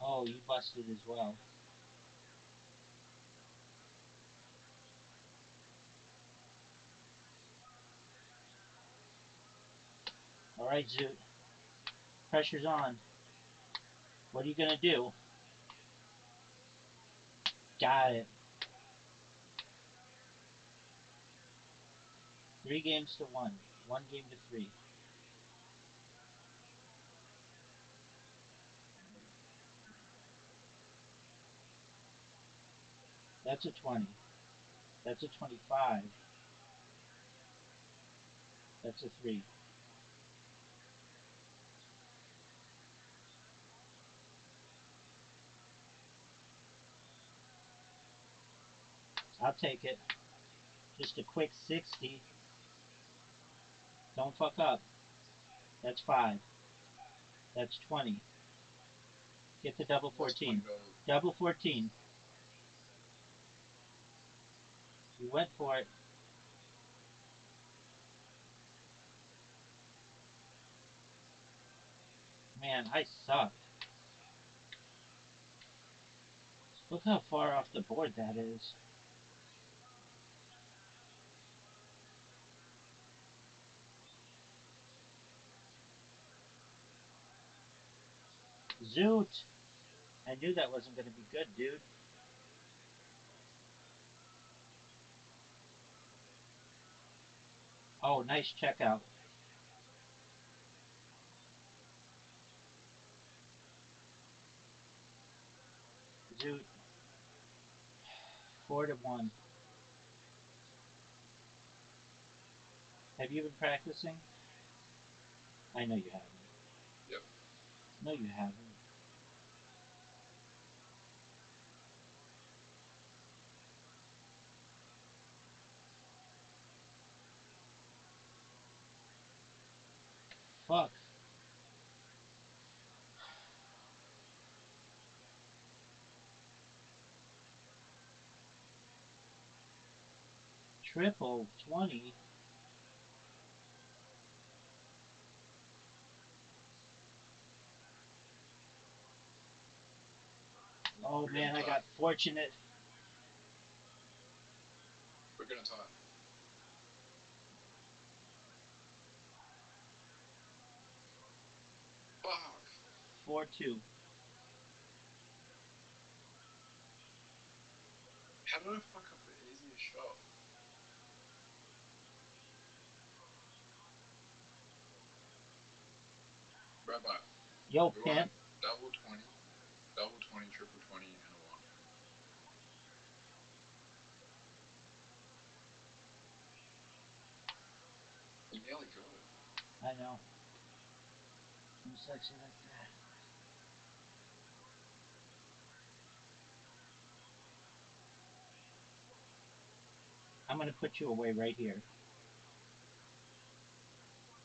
Oh, you busted as well. Alright, Zoot. Pressure's on. What are you gonna do? Got it. 3 games to 1. 1 game to 3. That's a 20. That's a 25. That's a 3. I'll take it. Just a quick 60. Don't fuck up. That's 5. That's 20. Get the double 14. Double 14. You went for it. Man, I suck. Look how far off the board that is. Zoot! I knew that wasn't going to be good, dude. Oh, nice checkout. Zoot. 4-1. Have you been practicing? I know you haven't. Yep. No, you haven't. Fuck. Triple 20. Oh man, I got fortunate. We're gonna tie. Fuck. 4-2. How did I fuck up the easiest shot? Rabbi. Yo, We pimp. want double 20, double 20, triple 20, and a 1. You nearly got it. I know. I'm sexy like that. I'm gonna put you away right here.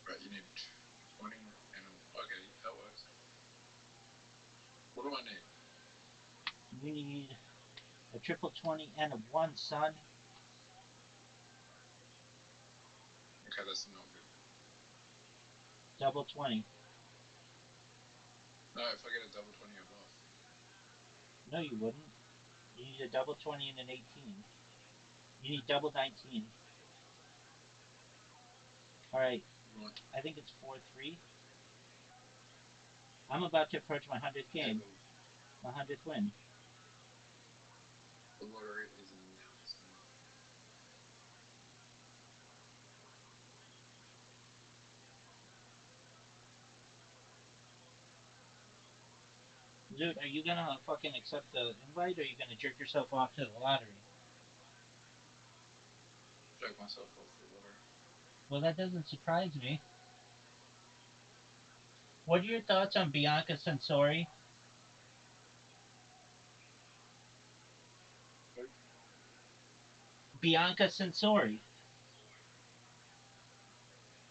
Right, you need 20 and a... Okay, that works. What do I need? You need a triple 20 and a 1, son. Okay, that's not good. Double 20. No, if I get a double 20, I bluff. No, you wouldn't. You need a double 20 and an 18. You need double 19. Alright. Right. I think it's 4-3. I'm about to approach my 100th game. My 100th win. The lottery is announcing. Dude, are you gonna fucking accept the invite or are you gonna jerk yourself off to the lottery? Joke myself off the lottery. Well, that doesn't surprise me. What are your thoughts on Bianca Sensori? Who? Bianca Sensori.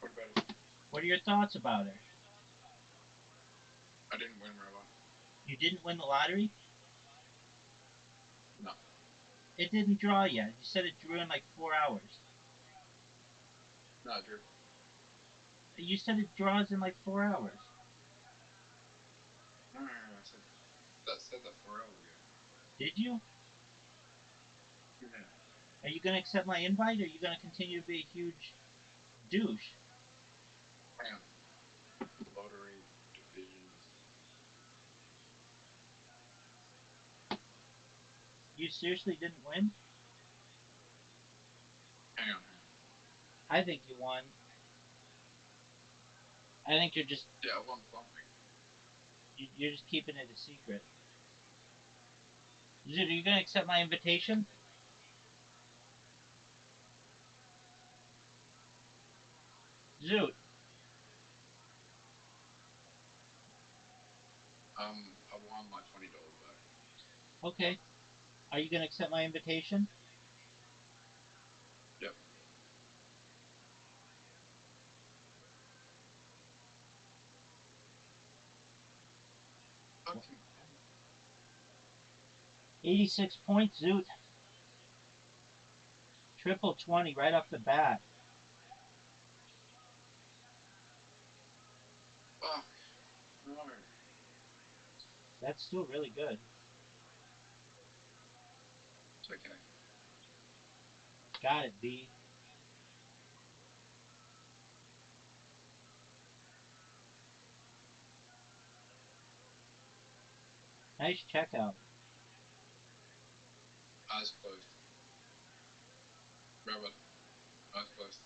What about it? What are your thoughts about her? I didn't win, Rabbi. You didn't win the lottery? No. It didn't draw yet. You said it drew in like 4 hours. No, Drew. You said it draws in like 4 hours. No, I said that 4 hours ago. Did you? Yeah. Are you gonna accept my invite or are you gonna continue to be a huge douche? Hang on. Lottery divisions. You seriously didn't win? Hang on. I think you won. I think you're just Yeah, I won something. you're just keeping it a secret. Dude, are you gonna accept my invitation? Zoot. I won like $20 back. Okay. Are you gonna accept my invitation? fucking 86 points, Zoot. Triple 20 right off the bat. fuck. No. That's still really good. It's okay. Got it, B. Nice checkout. Eyes closed. Robert, eyes closed.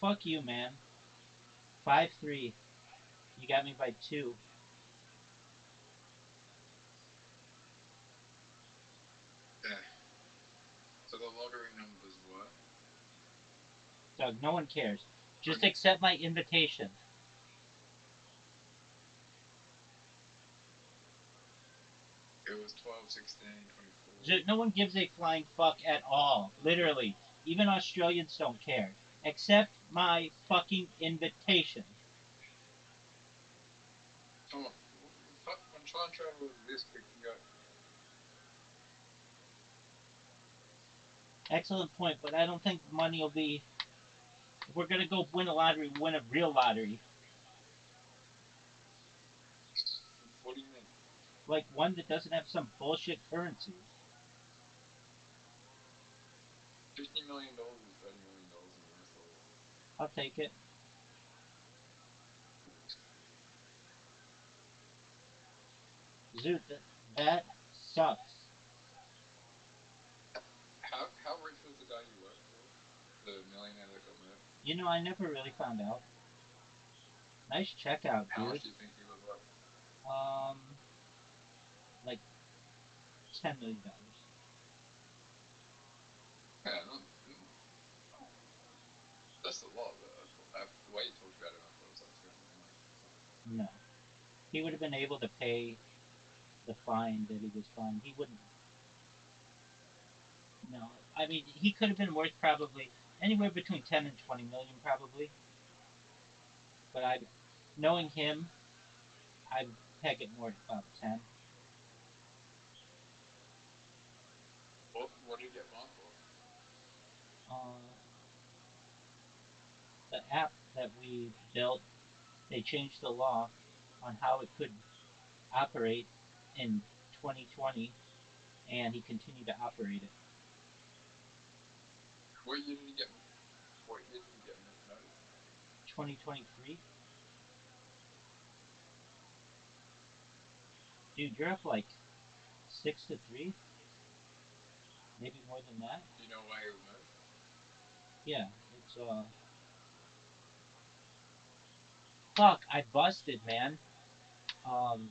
Fuck you, man. 5-3. You got me by 2. Yeah. So the lottery numbers were. Doug, no one cares. Just Okay. accept my invitation. It was 12, 16, 24. Zoot, no one gives a flying fuck at all. Literally. Even Australians don't care. Accept my fucking invitation. Come on. I'm trying to travel this quick and go. Excellent point, but I don't think money will be. If we're gonna go win a lottery, win a real lottery. What do you mean? Like one that doesn't have some bullshit currency. $50 million is $30 million in US dollars. I'll take it. Zoot, that sucks. How rich was the guy you worked for? The millionaire that got murdered? You know, I never really found out. Nice checkout, How dude. much do you think he was worth? Um, like $10 million. Yeah, that's a lot, but the way you talked about it, I thought it was like 200 million. No, he would have been able to pay the fine that he was fined. He wouldn't. No, I mean he could have been worth probably anywhere between 10 and 20 million, probably. But knowing him, I'd peg it more to about 10. What did he get fined for? Uh, the app that we built, they changed the law on how it could operate in 2020, and he continued to operate it. What year did he get? What year did he get murdered? 2023, dude, you're up like 6-3, maybe more than that. Do you know why he was murdered? Yeah, it's fuck. I busted, man. Um,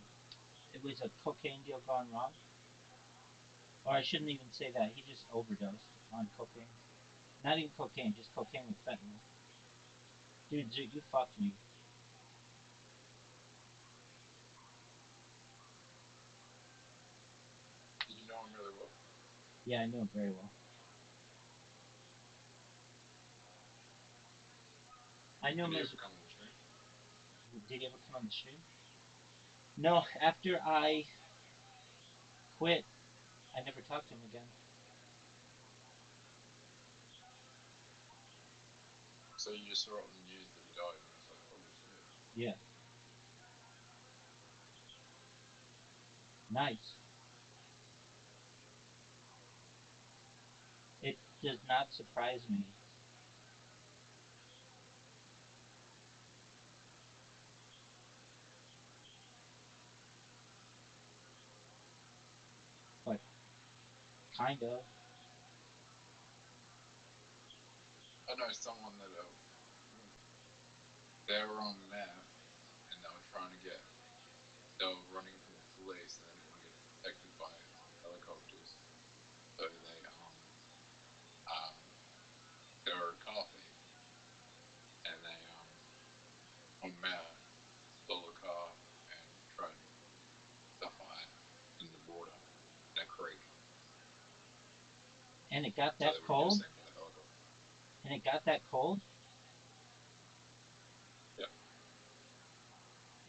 it was a cocaine deal gone wrong. Or I shouldn't even say that. He just overdosed on cocaine. Not even cocaine, just cocaine with fentanyl. Dude, you fucked me. Did you know him really well? Yeah, I knew him very well. I knew Did him he as. ever come on the stream? Did he ever come on the stream? No, after I quit, I never talked to him again. So you just saw it on the news that he died, and it's like, holy shit. Yeah. Nice. It does not surprise me. But kind of. I know someone that they were on meth, and they were trying to get. They were running from the police, and they didn't want to get detected by helicopters, so um they were a car thief, and they on meth stole a car and tried to hide in the water, in a creek, And it got so that they wouldn't get cold? seen by the helicopter. And it got that cold? Yep.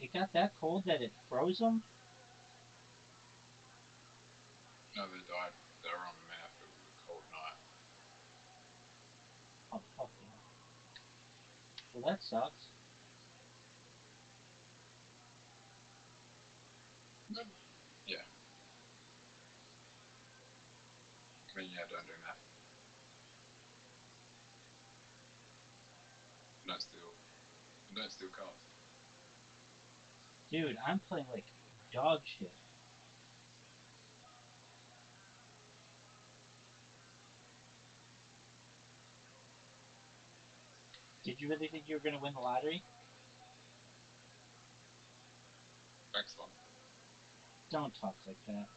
It got that cold that it froze them? No, they died. They were on meth. It was a cold night. Oh, fuck yeah. Well, that sucks. Yeah. I mean, yeah, don't do meth. Don't steal. And don't steal cars. Dude, I'm playing like dog shit. Did you really think you were going to win the lottery? Next one. Don't talk like that.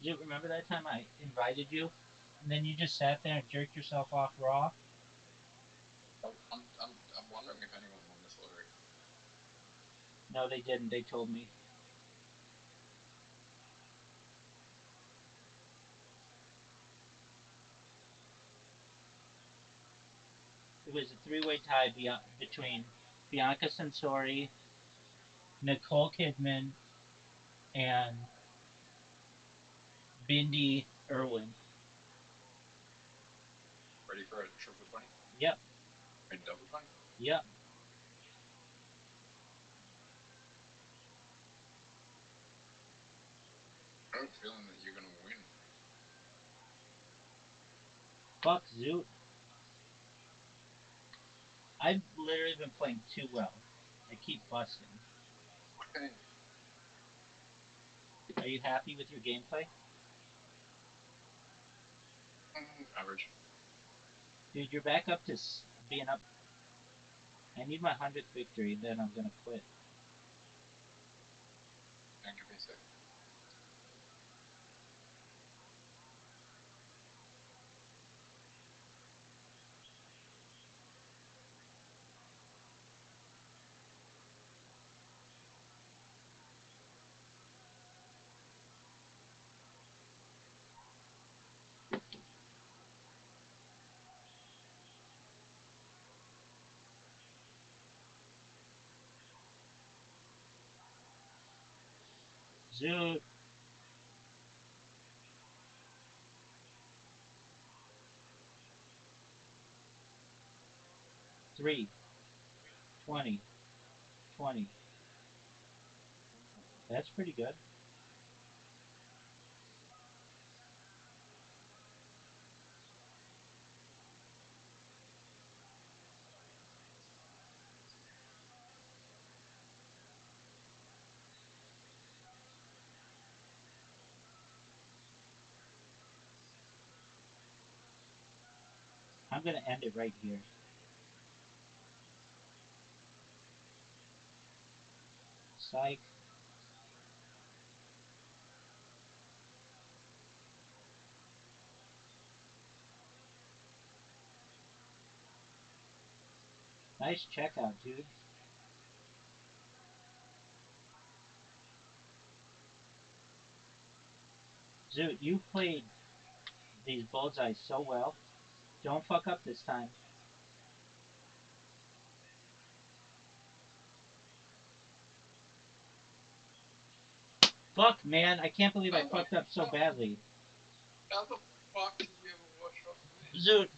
Do you remember that time I invited you, and then you just sat there and jerked yourself off raw? I'm wondering if anyone won this lottery. No, they didn't. They told me. It was a three-way tie between Bianca Sensori, Nicole Kidman, and Bindi Irwin. Ready for a triple 20? Yep. And double 20? Yep. I have a feeling that you're going to win. Fuck Zoot. I've literally been playing too well. I keep busting. Okay. Are you happy with your gameplay? Average. Dude, you're back up to being up. I need my 100th victory, then I'm gonna quit. Don't give me a sec. Zoot. Three. 20. 20. That's pretty good. I'm gonna end it right here. Psych. Nice checkout, dude. Zoot, you played these bullseyes so well. Don't fuck up this time. Fuck, man. I can't believe I fucked up so badly. How the fuck did you have a wash off this? Zoot,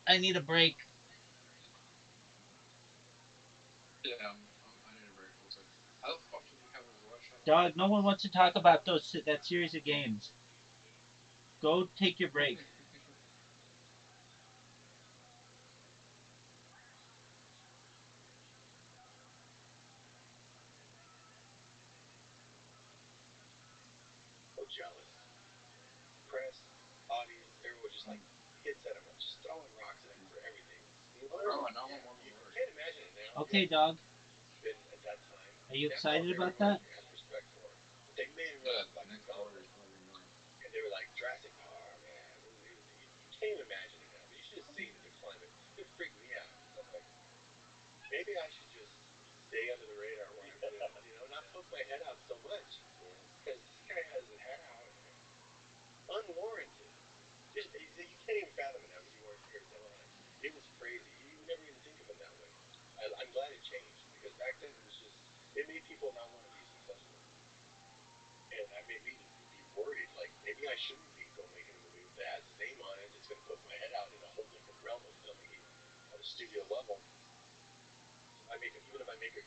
I need a break. Yeah, I need a break also. How the fuck did you have a wash off? Dog, no one wants to talk about that series of games. Go take your break. So jealous. Press, audience, everyone just like hits at him, just throwing rocks at him for everything. Bro, no one won the You lottery. can't imagine it now. Okay, dog. Been at that time. Are you That's how excited big about everyone that? has respect for him. But they made him Yeah, like the next dumb. lottery is going to be mine. And they were like Jurassic Park, man. You can't even imagine it now. But you should have seen the climate. It freaked me out. I'm like, maybe I should just stay under the radar where I'm in, not poke my head out so much. Because this guy has his head out unwarranted.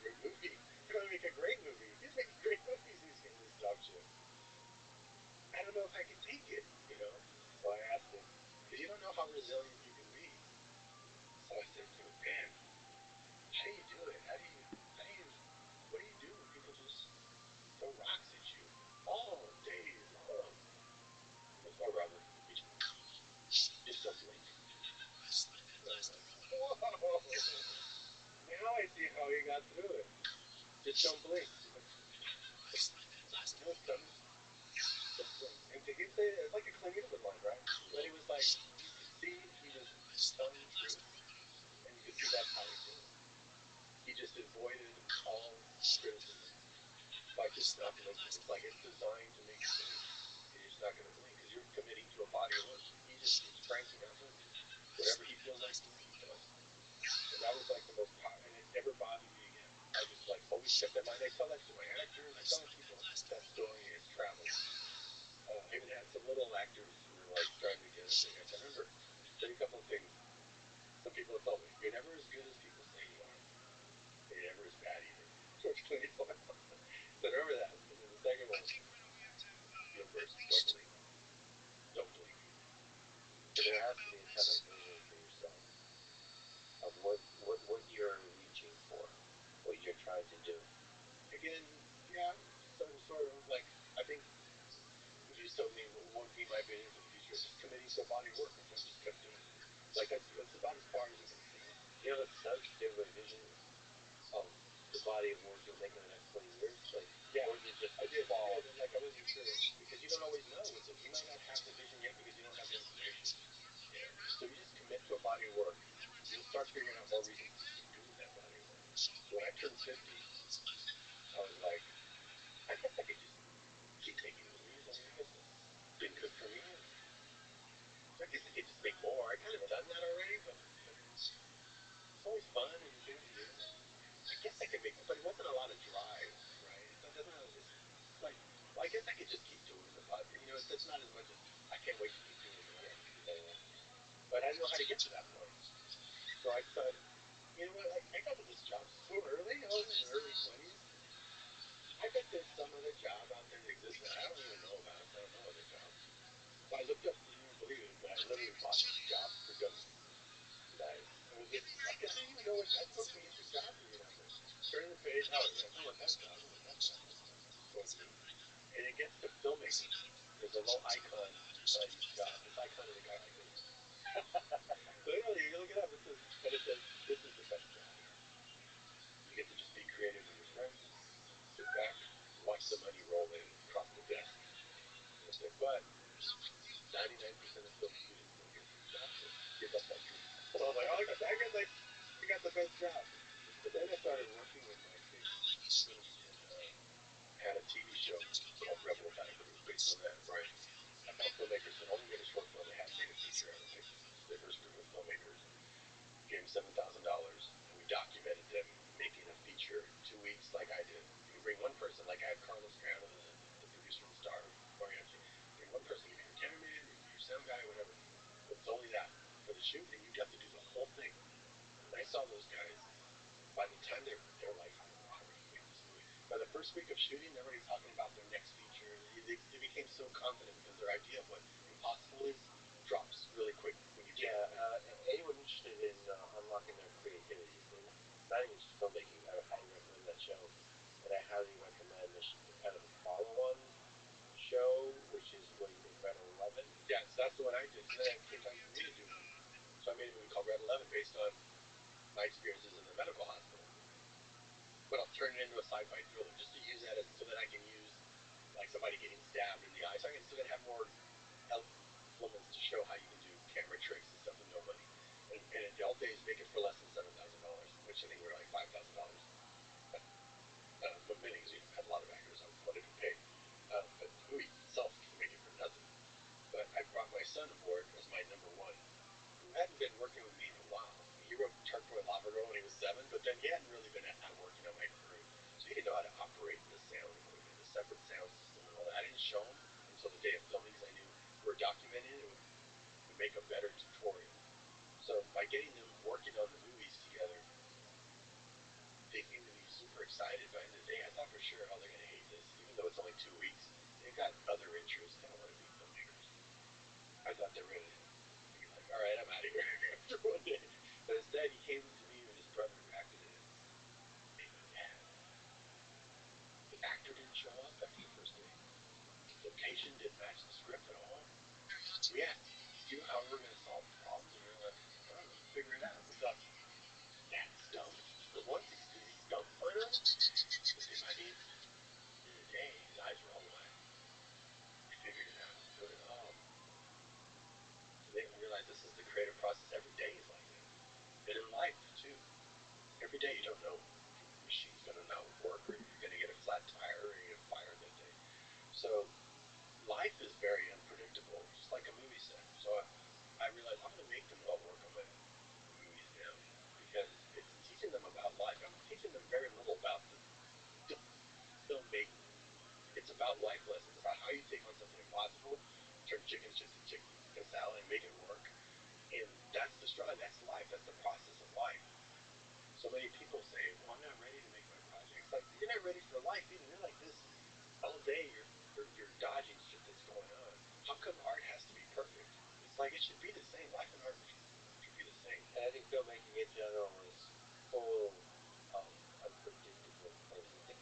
great movie. You're going to make a great movie. He's making great movies. He's getting this dog shit. I don't know if I can take it, you know? So I asked him, because you don't know how resilient you can be. So I said to him, man, how do you do it? What do you do when people just throw rocks at you all day long? He goes, oh, Robert, just don't blink. Whoa! Now I see how he got through it. Just don't blink. You know what's coming? Don't blink. And to him say it's like a Clint Eastwood line, right? But it was like you could see he was telling the truth, and you could see that's how he did it. He just avoided all criticism by just not blinking. It's like it's designed to make you blink, and you're just not going to blink because you're committing to a body of work. He just is cranking out movies. Whatever he feels like doing, he does. And that was like the most powerful, and it never bothered me again. I just like always kept that in mind. I tell that to my actors. I tell people that story has traveled. I even had some little actors who were like trying to get us. I said, remember, tell you a couple of things. Some people have told me, you're never as good as people say you are. And you're never as bad either. George Clooney told me. So remember that. And then the second one, feel first, don't blink. Don't blink. So there has to be a kind of vision for yourself of what you're reaching for, what you're trying to do. Again, yeah, sort of like, I think if you told me what would be my vision for the future, just committing to a body of work, which I just kept doing. Like, that's about as far as you can see. Do you have a sense, do you have a vision of the body of work you'll make in the next 20 years? Like, yeah, or is it just I did. Like, I wasn't sure, because you don't always know. You might not have the vision yet because you don't have the information. Yeah. So you just commit to a body of work. You'll start figuring out more reasons to keep doing that body of work. So when I turned 50, I was like, I guess I could just keep making movies. I mean, I guess it's been good for me. So I guess I could just make more. I kind of done that already, but it's always fun and things to do. I guess I could make, but it wasn't a lot of drive, right? It's like, well, I guess I could just keep doing the podcast. You know, it's not as much as I can't wait to keep doing the other. But I didn't know how to get to that point. So I decided, you know what, I got to this job so early. I was in the early 20s. I bet there's some other job out there that exists that I don't even know about. I don't know other jobs. So I looked up, you wouldn't believe it, but I literally bought jobs for dummies. Nice. It was just, I didn't even know what, I spoke to each job to get on there. Turn the page, oh yeah, I don't want that job, I don't want that job. Going through. And it gets to filmmaking. There's a little icon beside each job. This icon is a guy like me. So you know, you look it up, but it says, this is the best job. You get to just be creative with your friends, sit back, watch the money roll in across the desk. That's it. But 99% of film students don't get these jobs. So give up that dream. So I was like, oh, I got the best job. But then I started working with my kids and had a TV show called Rebel Without a Crew, based on that, right? I found filmmakers that only made a short film. They hadn't made a feature. I picked this diverse group of filmmakers, gave them $7,000, and we documented them making a feature in 2 weeks, like I did. You can bring one person, like I had Carlos Grana, the producer and star of Mariachi. Bring one person. You can be your cameraman, you can be your sound guy, whatever. But it's only that for the shoot, and you got to do the whole thing. And I saw those guys. By the time they're like, I don't know how we're gonna make this movie. By the first week of shooting, they're already talking about their next feature. They became so confident because their idea of what impossible is drops really quick when you get anyone interested in unlocking their creativity, not even just filmmaking, I highly recommend that show. And I highly recommend the kind of the follow-on show, which is what you did, Red 11. Yeah, so that's the one I did. So then it came time for me to do one. So I made a movie called Red 11 based on my experiences in the medical hospital. But I'll turn it into a sci-fi thriller just to use that so that I can use like somebody getting stabbed in the eye. So I can still have more elements to show how you can do camera tricks and stuff with no money. And in the old days, make it for less than $7,000, which I think were like $5,000. But many, you know, had a lot of actors I wanted to pay. But the movie itself, you can make it for nothing. But I brought my son aboard as my number one, who hadn't been working with me in a while. He wrote Truck Boy Lava Girl when he was 7, but then he hadn't really been out working on my crew. So he didn't know how to operate the sound equipment, the separate sound system and all that. I didn't show him until the day of filming because I knew we asked, do you know how we're going to solve problems? And we were like, I don't know, figure it out. We thought, that's dumb. But once these dumb find out, but then by the end of the day, his eyes were all wide. We figured it out. We're like, oh. So they realized this is the creative process. Every day is like this. And in life, too. Every day you don't know if your machine's going to not work, or you're going to get a flat tire, or you get fired that day. So life is very unpredictable, just like a movie set. So I realized I'm going to make them all work on my movies now, because it's teaching them about life. I'm teaching them very little about the filmmaking. It's about life lessons, about how you take on something impossible, turn chicken shit to chicken salad, and make it work. And that's the struggle. That's life. That's the process of life. So many people say, well, I'm not ready to make my project. It's like, you're not ready for life either. You're like this all day. You're dodging shit that's going on. How come art has to be perfect? It's like, it should be the same. Life and art should be the same. And I think filmmaking in general is full of unpredictable things.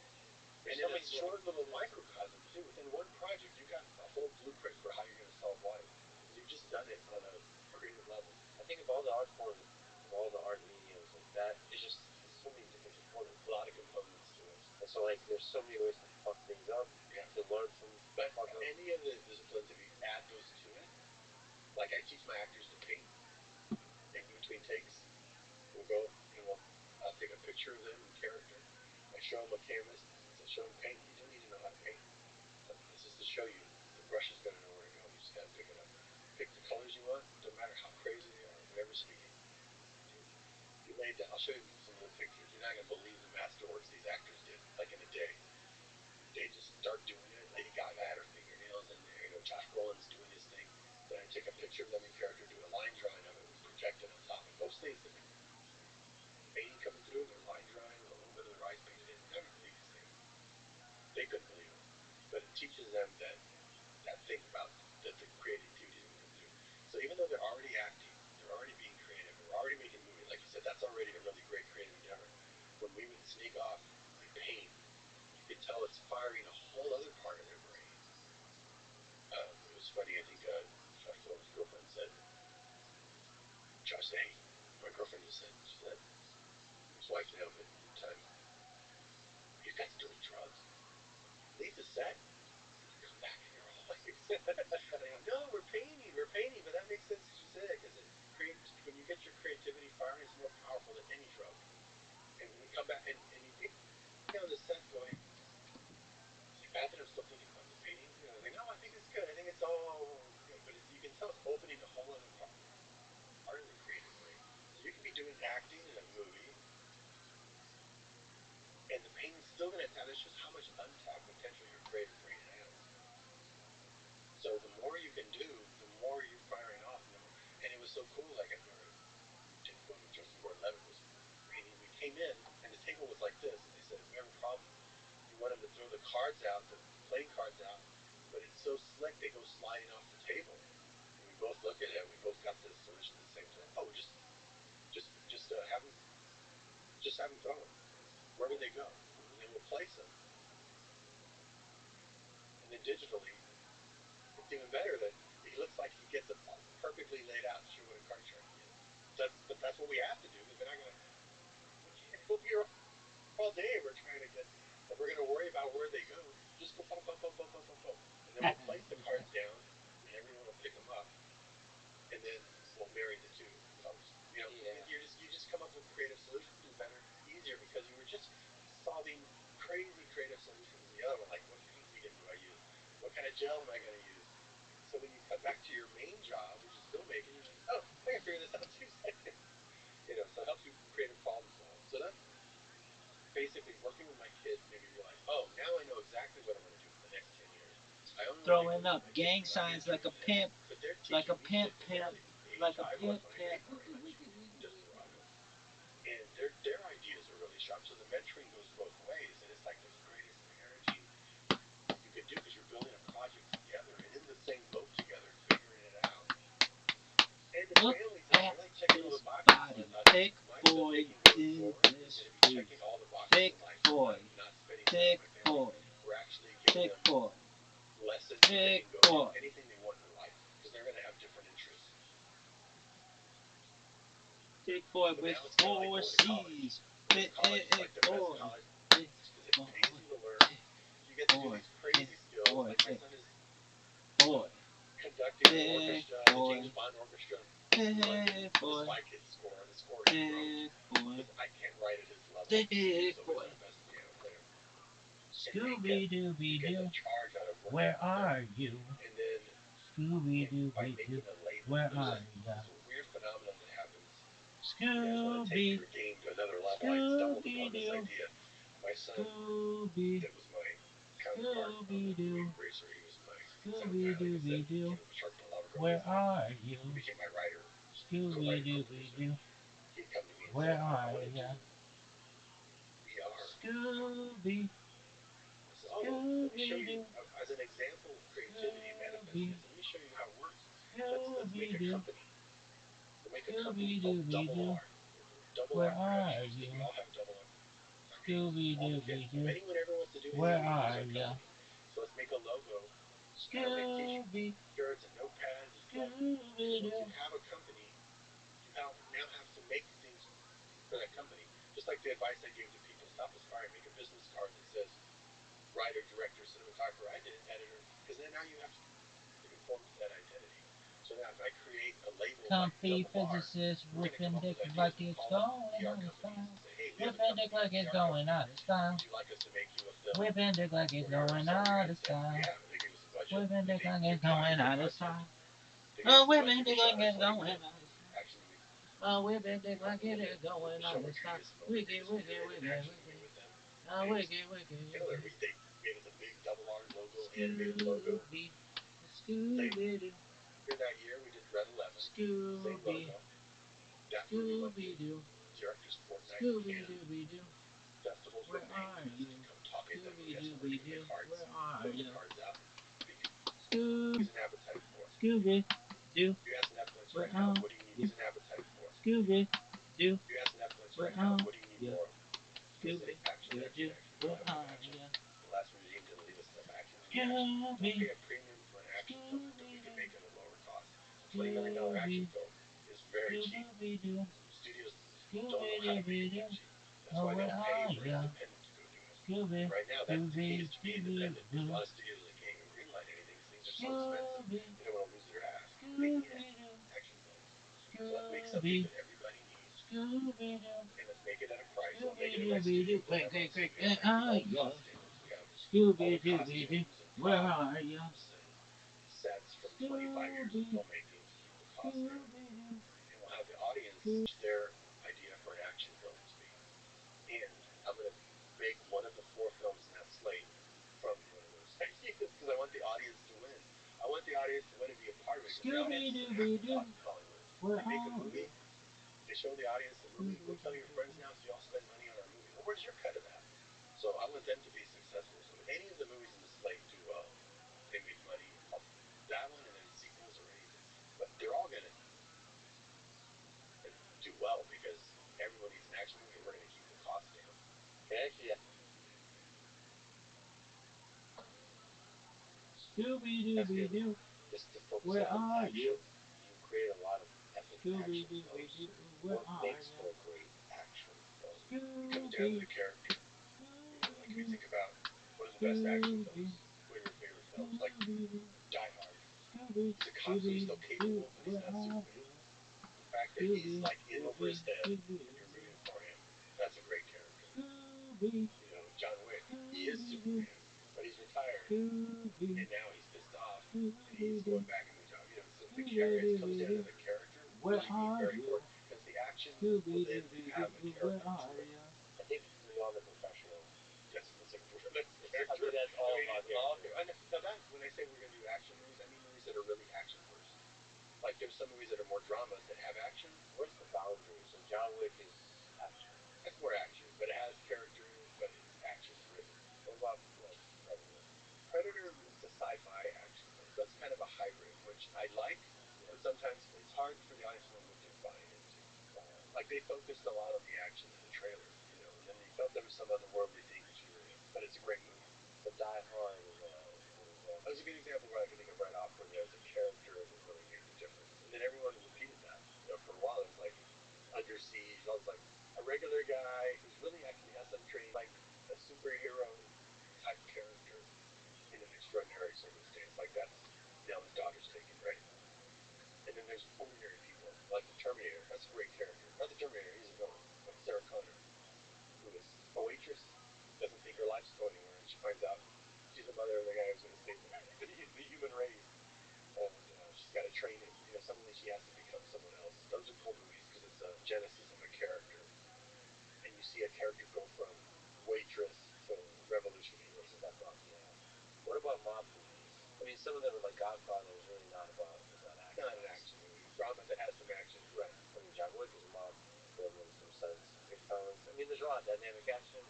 And in a short little microcosm, too. Within one project, you got a whole blueprint for how you're going to solve life. Because you've just done it on a creative level. I think of all the art forms, of all the art mediums, like that, it's just so many different components. A lot of components to it. And so, like, there's so many ways to fuck things up. Yeah. To learn from. But any of the disciplines, if you add those to it, like I teach my actors to paint in between takes. We'll go and I'll take a picture of them in character. I show them a canvas. I show them paint. You don't need to know how to paint. This is to show you. The brush is going to know where to go. You just got to pick it up. Pick the colors you want. Don't matter how crazy they are. Whatever's speaking. You lay down. I'll show you some little pictures. You're not going to believe the masterworks these actors did, like in a day. They just start doing it. Lady Gaga had her fingernails in there. Josh Brolin's doing his thing. Then I take a picture of them in character, do a line drawing of it, we project it on top. And most things, the painting coming through, their line drawing, a little bit of their eyes painted in, they're not going to believe these things. They couldn't believe it. But it teaches them that thing about that the creativity is going to come through. So even though they're already acting, they're already being creative, they're already making movies, like you said, that's already a really great creative endeavor. When we would sneak off and paint, you could tell it's firing a whole other part of their brain. It was funny, I think Josh Brolin's girlfriend said, Josh said, hey, my girlfriend just said, she said, his wife now, but at the time, you guys doing drugs. Leave the set, come back in your whole life. No, we're painting, but that makes sense as you said, because when you get your creativity firing, it's more powerful than any drug. And when you come back, and you get on the set going, is it bad that I'm still thinking about the painting? Like, no, I think it's good. I think it's all good. But you can tell it's opening a whole other part of the creative brain. So you can be doing acting in a movie, and the painting's still going to tell. It's just how much untapped potential your creative brain has. So the more you can do, the more you're firing off. And it was so cool. Like I remember going to Justin Gordon-Levitt was painting. We came in, and the table was like this. And they said, we have a problem. You want them to throw the cards out, the playing cards out, but it's so slick they go sliding off the table. And we both look at it. We both got the solution at the same time. Oh, just have them throw them. Where do they go? And then we'll place them. And then digitally, it's even better that it looks like he gets it perfectly laid out to show what a card shark is. But that's what we have to do, because we're not going to. We'll be here all day. We're trying to get. If we're going to worry about where they go, just go bump, bump, bump, bump, bump, bump, bump. And then we'll place the cards down, and everyone will pick them up. And then we'll marry the two colors. You just come up with creative solutions better, easier, because you were just solving crazy creative solutions. The other one, like, what paint medium do I use? What kind of gel am I going to use? So when you come back to your main job, which is filmmaking, you're like, oh, I can figure this out too. So it helps you creative problem solve. So that's basically working with my kids made me realize, oh, now I know exactly what I'm going to do for the next 10 years. Throwing up gang signs like a pimp, like a pimp, like a pimp. And their ideas are really sharp. So the mentoring goes both ways, and it's like the greatest parenting you could do, because you're building a project together and in the same boat together, figuring it out. And the family time, I like checking all the boxes. Thick boy did this for you. Thick boy. Thick boy. We're actually Thick giving them boy. lessons. Thick boy. Anything they want in life, because they're going to have different Big boy But with now it's kind of like four going to college. C's. Because college is Big like the best boy. college Big because it boy. pays you to learn. You get to do Boy. these crazy skills. Boy. Like my son is Boy. conducting the Big orchestra, the boy. James Bond orchestra. Big Like, this is boy. my kid's score. The score he Big wrote. boy. I can't write at his level. Big Steve's always boy. our best piano player. Scooby Dooby You get Doo. a charge out of working Where with them. are you? And then Scooby by Dooby Doo. making a label, Where there's are you? a weird phenomenon that happens. You guys want to take Scooby. your game to another level. I stumbled Scooby upon this Doo. idea. My son, Scooby. that was my counterpart on the Scooby Doo. Wing Racer. He was my sound Scooby guy, like I said. Dooby Doo. Came with the Sharpton Lava Where are you? He became my writer, Scooby co-writer, Dooby co-producer. Doo. He'd come to me and Where say, I are want to ya? do VR. Scooby. I said, oh, let me show you, as an example of creativity and manifesting this, let me show you how it works. Let's make a company. We'll make a company called Double R. Double Where R are Productions, because you? we all have double R. Scooby All the Dooby kids. If Doo. anyone ever wants to do Where anything, we can use are our ya? company. So let's make a logo. How to make Scooby. t-shirts and notepads and stuff. Scooby Once Doo. you have a company, you now have to make things for that company. Just like the advice I gave to people, stop aspiring, make a business card that says writer, director, cinematographer, editor, because then now you have to conform to that identity. So now if I create a label Comfy like Double R, physicist we're going to whipping come up dick with ideas. like We'll it's call up going PR out of companies style. and say, hey, we have a Whipping dick company, like it's PR going company. out of style. Would you like us to make you a film? Whipping dick like it's going out of style. Yeah, they gave us a budget. Whipping dick like it's They going out gave of us a style. budget. Oh, We whipping dick like shot it's us like going out of style. action movies. Oh, whipping dick like it is going Michelle out of style. Rodriguez and Wiggy, Rodriguez, we wiggy, created wiggy, an action wiggy. movie with them. Oh, wiggy, wiggy, Killer. wiggy. They made us a big Double R logo, animated logo. Scooby, Scooby Doo. Later that year, we did Red 11, same Scooby, logo. That movie went to Scooby Doo. Directors Fortnight in Scooby Cannes. Dooby Doo. Festivals Where were paying are us you? to come talk at them. Scooby Guess what? We're Dooby doing Doo. the cards. Where are Putting you? the cards out. Scooby He's an appetite for. Doo. You ask Netflix Where right now, are what do you need? you? He's an appetite for. Scooby Doo. You ask Netflix Where right now, are what do you need you? more of? He'll say Scooby action, action, Doo. action. We Where don't have are enough action. you? The last regime didn't leave us enough action. Don't Scooby. pay a premium for an action film that we can make at a lower cost. A $20 million action film is very cheap. Scooby Doo. Studios don't know Scooby how to make Dooby it Doo. that cheap. That's Oh, why where they'll pay are for an ya? independent to go do it. Scooby Right now, that Dooby pays to be Dooby independent. There's a Doo. lot of studios that can't even greenlight anything because things are so expensive. Scooby. They don't want to lose their ass making Scooby Doo. action films. So let's make something Scooby. that everybody needs, Scooby Doo. and let's make it at a price. We'll make Scooby it by Dooby studio. Doo. We'll Quick, have our quick, quick. studio. Where are We ya? have costumes. We have all Scooby the Dooby Doo. costumes and Where props are ya? and sets from 25 years of Scooby. filmmaking to keep the cost down. Scooby Doo. And we'll have the audience their idea for an action film to be. And I'm going to make one of the 4 films in that slate from one of those ideas because I want the audience to win. I want the audience to win and be a part of it because the audience is half the cost of Hollywood. Where They make a are movie, ya? they show the audience the movie, go tell your friends now so you all spend money on our movie. Well, where's your cut of that? So I want them to be successful. So if any of the movies in the slate do well, they make money. That one and then sequels or anything. But they're all going to do well because everyone needs an action movie and we're going to keep the cost down. And actually, Scooby Dooby Doo. just to focus Where on are action, you? you create a lot of epic Scooby action Dooby films. Doo. Where What are makes ya? for a great action film? It comes down to Scooby. the character. Like if you think about what are the best action Scooby. films, what are your favorite films? Like Scooby Doo. Die Hard. Scooby He's a cop, so he's still Doo. capable, but he's Where not are Superman. you? The fact that he's like in over his head and you're rooting for him, that's a great character. Scooby. You know, John Wick, he is Superman, but he's retired Scooby. and now he's pissed off and Scooby he's Doo. going back in the job. You know, so the character, it comes down to the character Where really being are very you? important because the action Scooby will then Dooby have a Doo. Where character to are it. you? I think beyond the professional. Yes, it's a that's I think that's all about character. now that when I say we're going to do action movies, I mean movies that are really action first. Like there's some movies that are more dramas that have action. Where's the boundary? So John Wick is action. That's more action, but it has character, but it's action driven. What about like Predator? Predator is a sci-fi action film. So that's kind of a hybrid, which I like, but sometimes it's hard for the audience to know what they're buying into. Like they focused a lot on the action in the trailer, you know, and then they felt there was some otherworldly thing that you were in. But it's a great movie. So Die Hard is a good example. That was a good example where I can think of right off where there's a character that really made the difference. And then everyone repeated that. You know, for a while it was like under superhero type character in an extraordinary circumstance. Like that's now his daughter's taken, right? And then there's ordinary people, like the Terminator. That's a great character. Not the Terminator, he's a villain. But Sarah Connor, who is a waitress, doesn't think her life's going anywhere, and she finds out she's the mother of the guy who's going to save the human race. And she's got to train him. Suddenly she has to become someone else. Those are cool movies because it's a genesis of a character. And you see a character go from waitress to revolution hero. So that's awesome. Yeah. What about mob movies? I mean, some of them are like Godfather is really not about action. Not an action movie. Drama that has some action. Right. I mean, John Wick is a mob film in some sense. Big Talents. I mean, there's a lot of dynamic action,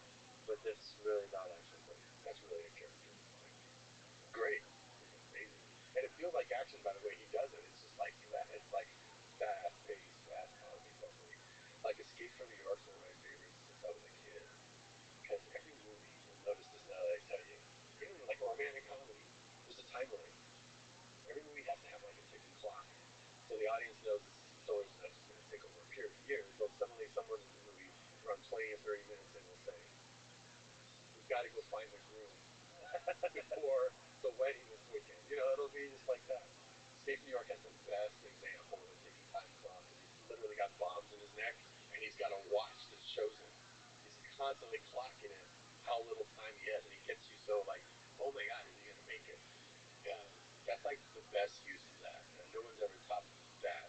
but that's really not action film. That's really a character. Like, great. It's amazing. And it feels like action by the way he does it. It's just like that. It's like fast-paced, fast-talking movie. Like Escape from New York is one of my favorites since I was a kid. Because every movie, you'll notice this now that I tell you, even like a romantic comedy, there's a timeline. Every movie has to have like a ticking clock. So the audience knows this story's not just going to take over a period of years. But suddenly someone in the movie run 20 or 30 minutes and will say, we've got to go find the groom before the wedding this weekend. It'll be just like that. Escape from New York has the best example of a ticking time clock. He's literally got bombs in his neck, and he's got a watch that shows him. He's constantly clocking it how little time he has, and he gets you so like, oh my God, is he going to make it? Yeah, that's like the best use of that. And no one's ever topped that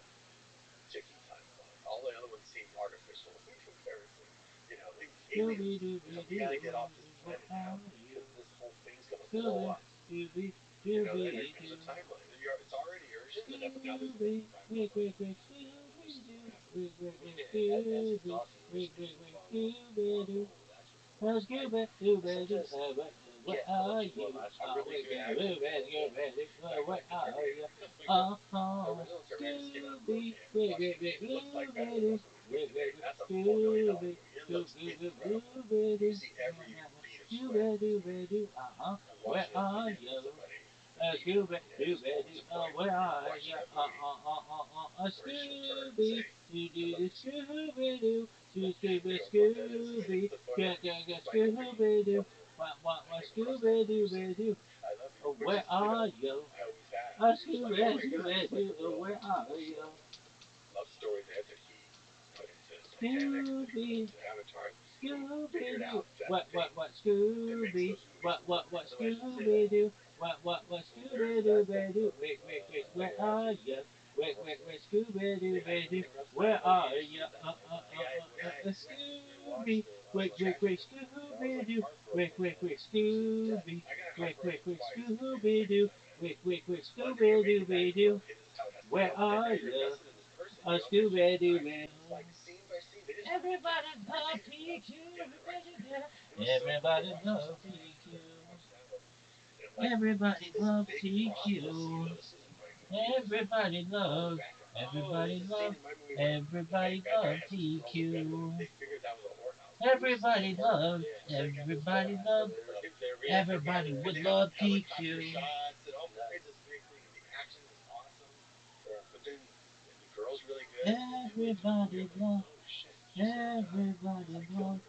ticking time clock. All the other ones seem artificial in comparison. Aliens, we got to get off this planet now because this whole thing's going to blow up. There's a timeline. It's already urgent, but now there's a timeline. That's exhausting. Let's go back to bed. What are you? What are you? Scooby, That's a $4 million movie. It looks incredible. You see every beat of sweat. Where are you? Scooby, where are you? Scooby, Scooby Doo, Scooby, Scooby, Scooby Doo, what, Scooby Doo, where are you? Scooby Doo, where are you? Love story there that he put into Titanic, Scooby, to Avatar. Scooby Doo, What, Scooby, what, Scooby Doo, what, Scooby Doo, where are you? Scooby Doo, where are you? Scooby, Scooby Doo, Scooby, Scooby Doo, Scooby Doo, where are you? Scooby Doo. Everybody love PQ. Everybody love PQ. Everybody love TQ. Everybody love. Everybody love. Everybody love TQ. Everybody love. Everybody love. Everybody would love TQ. But then the girl's really good. Everybody love. Oh shit! Everybody love.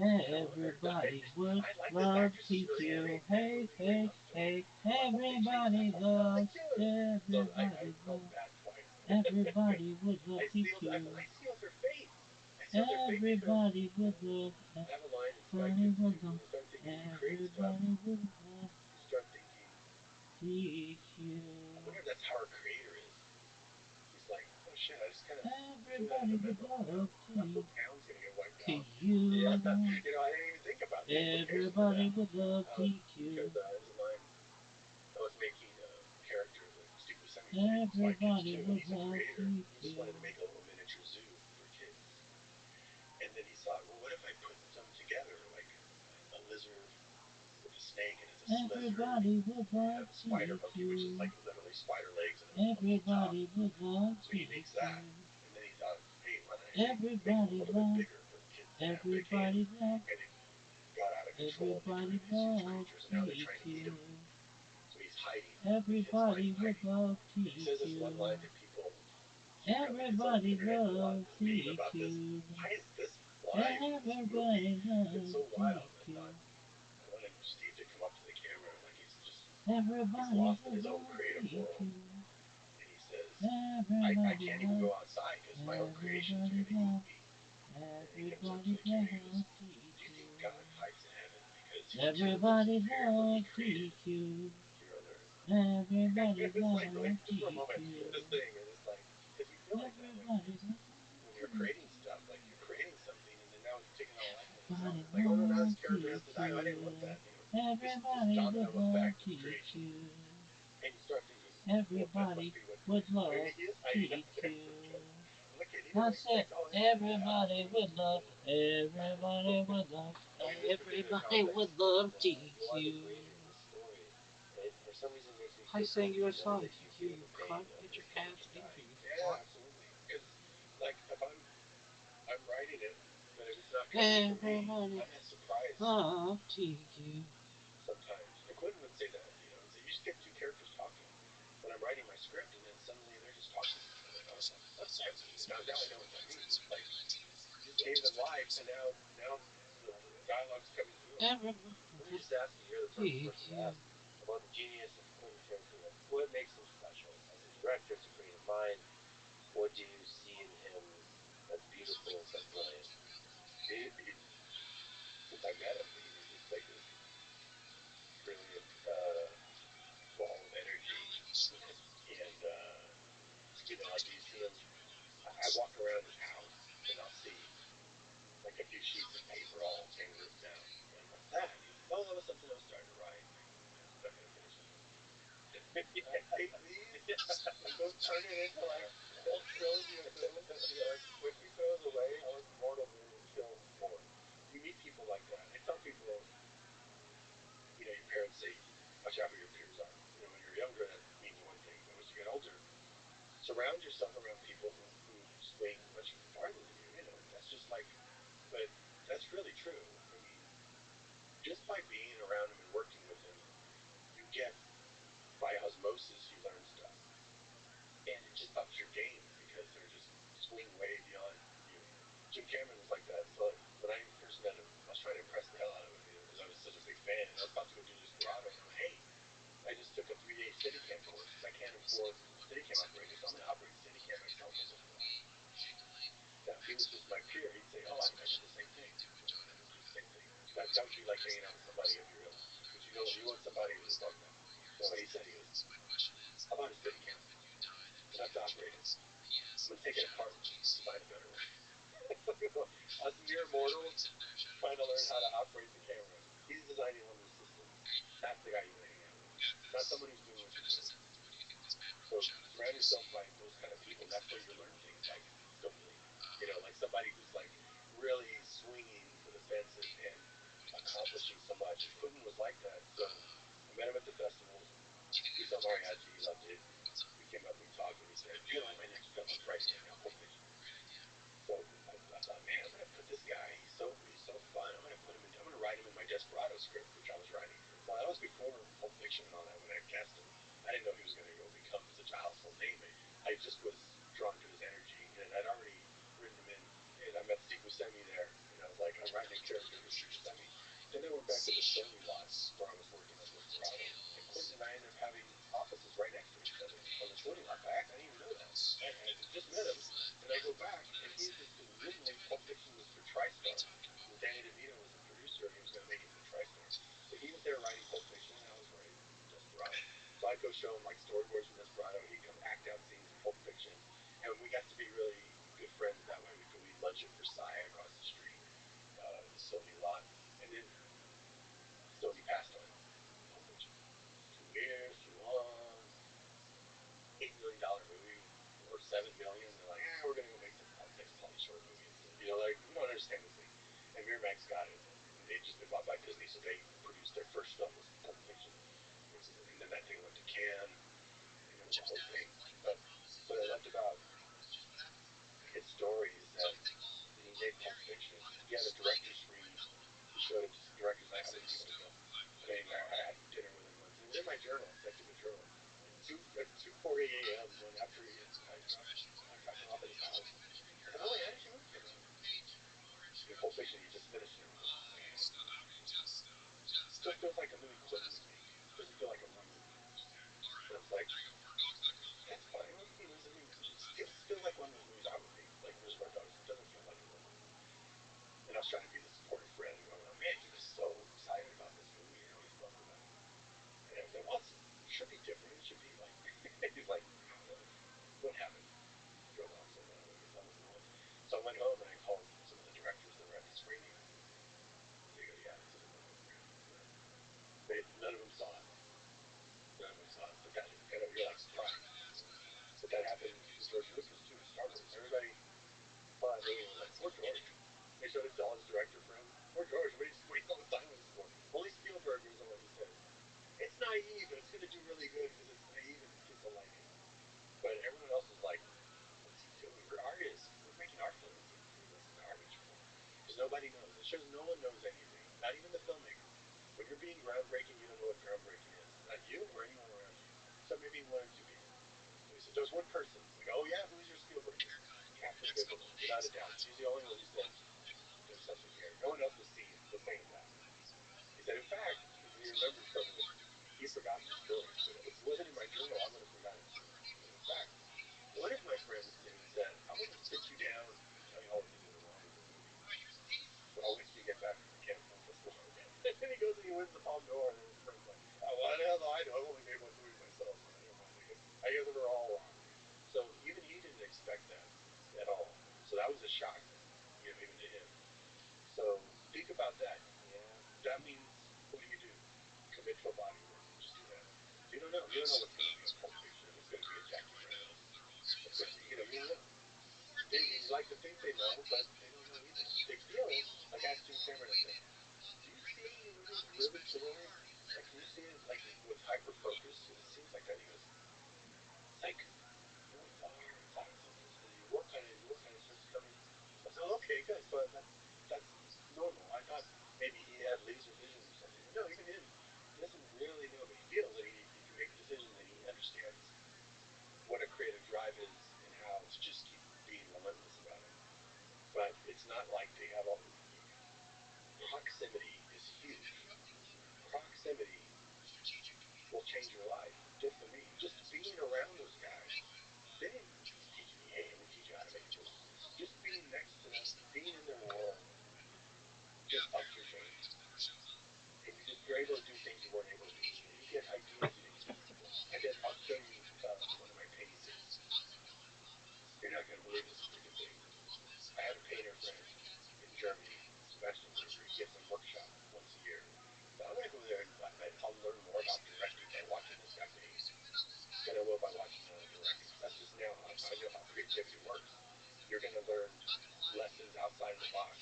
Everybody would love TQ. Hey, hey, hey. Everybody loves. Everybody loves. Everybody would love TQ. I see with her face. Everybody would love. I have a line in Spike Everybody would Kids love. too. Start thinking create stuff. Everybody would love Start thinking. TQ. I wonder if that's how our creator is. He's like, oh shit, I just kind of. Everybody would love That whole TQ. town's gonna get wiped To out. you. Yeah. I didn't even think about that. Everybody would love TQ. Because there's a line. I was making a character that Steve Buscemi played in Spy Kids Everybody 2, and would he's a love creator. He just TQ. wanted to make a little miniature zoo for kids. And then he thought, well, what if I put them together, like a lizard with a snake, and it's a Everybody would love a spider monkey, which is TQ. like literally spider legs and a Everybody would love so he makes that. TQ. And then he thought, hey, why don't I make Everybody it a little love. bit bigger for the kids to have big Everybody hands. love. And it got out of control. Everybody These huge love creatures, and now they're trying to eat TQ. him. So he's hiding. Everybody would love He says this one TQ. line to people. Everybody loves TQ. Why is this flying in this movie? Everybody loves It's so wild. I TQ. thought, Everybody lost in his will own creative teach world. you. And he says, I Everybody can't even will. go outside because my own creations are Everybody going to eat will. me. And he comes up to Everybody the king and he goes, will do teach you think you. God hides in heaven because he too lives in Everybody fear of what he will created teach you. here on earth? Everybody It's like, really, will just for a teach moment, you. this thing, and it's like, because we feel like that Everybody will when you're creating stuff, like you're creating something, and then now it's taking on a life of its own. Everybody It's like, oh no, now will this character has teach to die. Oh, I didn't want you. that. This Everybody domino would love effect of teach creation, you. and you start thinking, well, that must Everybody be what would creation. love He is hiding teach out there. you. Look at, he didn't That's it. expect all this to be happening. Everybody would love. Everybody would love. I mean, this particular Everybody context would love is teach you are the you. creator of this story. It for some reason makes me I feel sang good you a to know song. that you Did feel you the pain cut? of Get your this cats character in dying. for you? Yeah, absolutely. Because, like, if I'm writing it, but if it's not coming from me, Everybody I'm not surprised love teach you. sometimes. And Quentin would say that, he'd say, you just get two characters talking when I'm writing my script, and then suddenly they're just talking. I'm like, oh, what does that mean? Now I know what that means. It's like you just gave them life, and now the dialogue's coming through them. Everybody Let me just ask you, you're the perfect teach person to you. ask about the genius of Quentin Tarantino. What makes him special as a director, as a creative mind? What do you see in him that's beautiful, that's brilliant? Since I met him, he was just like this brilliant ball of energy. And, like you see him, I walk around his house and I'll see like a few sheets of paper all handwritten down. And I'm like, what's that? And he says, oh, that was something I was starting to write. I'm not going to finish it. Take these and go turn it into like a whole trilogy of films. Like when he goes away, all his mortal wound will kill more. You meet people like that. I tell people, your parents say, watch out who your peers are. When you're younger, that means one thing. But as you get older, surround yourself around people who swing much farther than you. That's just like, but that's really true. I mean, just by being around him and working with him, you get, by osmosis, you learn stuff. And it just ups your game because they're just swing way beyond you. Jim Cameron was like that. So when I first met him, I was trying to impress the hell out of him, because I was such a big fan. And I was about to go do Desperado, and I'm like, hey, I just took a 3-day Steadicam course because I can't afford Steadicam operating, so I'm going to operate Steadicam myself on Desperado. Now, if he was just my peer, he'd say, oh, I did the same thing. I just do the same thing. That would be like hanging out with somebody of your ilk. Because you want somebody who's above that. So what he said, he goes, how about a Steadicam? I don't have to operate it. I'm going to take it apart and design a better one. Us mere mortals trying to learn how to operate the camera. He's designing all those systems. That's the guy you want to hang out with. Not someone who's doing what you're doing. So surround yourself by those kind of people. That's where you learn things like filmmaking. Like somebody who's like really swinging for the fences and accomplishing so much. And Quentin was like that. So I met him at the festivals. He saw Mariachi. He loved it. We came up, we talked, and he said, you know what my next film I'm writing right now, Pulp Fiction. So I thought, man, I'm gonna put this guy. He's so fun. I'm gonna write him in my Desperado script, which I was writing. Well, that was before Pulp Fiction and all that when I cast him. I didn't know he was gonna go become such a household name. I just was drawn to his energy, and I'd already written him in. And I met Steve Buscemi there, and I was like, I'm writing a character for Steve Buscemi. And then we're back at the Sony lot where I was working on Desperado, and Quentin and I ended up having offices right next to each other on the Sony lot. By accident, I didn't even know that. I just met him, and I go back, and he's because originally Pulp Fiction was for TriStar. And Danny DeVito was the producer, and he was going to make it for TriStar. So he was there writing Pulp Fiction, and I was writing Desperado. So I'd go show him like storyboards from Desperado. He'd come act out scenes in Pulp Fiction, and we got to be really good friends that way. We'd go eat lunch at Versailles across the street, the Sony lot, and then Sony passed on Pulp Fiction. 2 years, too long. $8 million movie or $7 million. They're like, we're gonna go make some Texas Holly short movies. Like we don't understand this thing. And Miramax got it. And they'd just been bought by Disney, so they produced their first film was Pulp Fiction. And then that thing went to Cannes, and it was a whole thing. But what I loved about his story is that when he made Pulp Fiction, he had a director's read. He showed it to some directors. I wouldn't give it a film. I had dinner with him once. It was in my journal, executive journal. At 2:40 a.m. one after I dropped him off at his house. I said, oh wait, how did your movie come out? In Pulp Fiction, he just finished it. It still feels like a movie Quentin would make. It doesn't feel like a movie movie was like, poor George. They showed it to all his director friends. Poor George, what are you just wasting all this time with this for? Only Spielberg was the one who said, it's naive, but it's going to do really good because it's naive and kids will like it. But everyone else was like, what's he doing? We're artists. We're making art films. What's he doing this garbage for? Because nobody knows. It shows no one knows anything, not even the filmmaker. When you're being groundbreaking, you don't know what groundbreaking is. Not you or anyone around you. So maybe one or two people. So he said, there's one person. Like, oh yeah, who's your Spielberg? Captain Bigelow, without a doubt. He's the only one who said, there's something here. No one else was saying that. He said, in fact, he remembered from it, he forgot the story. But if it wasn't in my journal, I would have forgotten it. But in fact, one of my friends came and said, I want to sit you down and tell you all the things that are wrong with the movie. But I'll wait till you get back from the Cannes Film Festival. And then he goes and he wins the Palme d'Or, and then his friend's like, oh, what the hell do I know? I've only made one movie myself. I don't mind. I guess they were all wrong. So even he didn't expect that at all. So that was a shock, even to him. So think about that. Yeah. That means, what do? Commit to a body of work. Just do that. You don't know. You don't know what's going to be a Pulp Fiction. What's going to be a Jackie Brown. What's going to be, you don't know. They like to think they know, but they don't know either. They feel it. Like I asked Jim Cameron, I said, do you see your movies really clearly? Like, can you see it like with hyper focus? And it seems like that. He goes, it's like really far. It's out of focus. But you work on it. Starts coming. I said, oh, okay, good. So that's normal. I thought maybe he had laser vision or something. But no, even him, he doesn't really know, but he feels that he can make decisions and he understands what a creative drive is and how to just keep being relentless about it. But it's not like they have all. Proximity is huge. Proximity will change your life. Just for me, just being around those guys, they didn't teach me, hey, let me teach you how to make a movie. Just being next to them, being in their world, just ups your game. And you're able to do things you weren't able to do. And you get ideas you didn't get before. I'll show you one of my paintings. You're not going to believe this freaking thing. I had a painter friend in Germany, Sebastian Berger. He gives a workshop once a year. So I'm going to go there and I'll learn more about directing by watching this guy paint than I will by watching another director. That's just now how I know how creativity works. You're going to learn lessons outside the box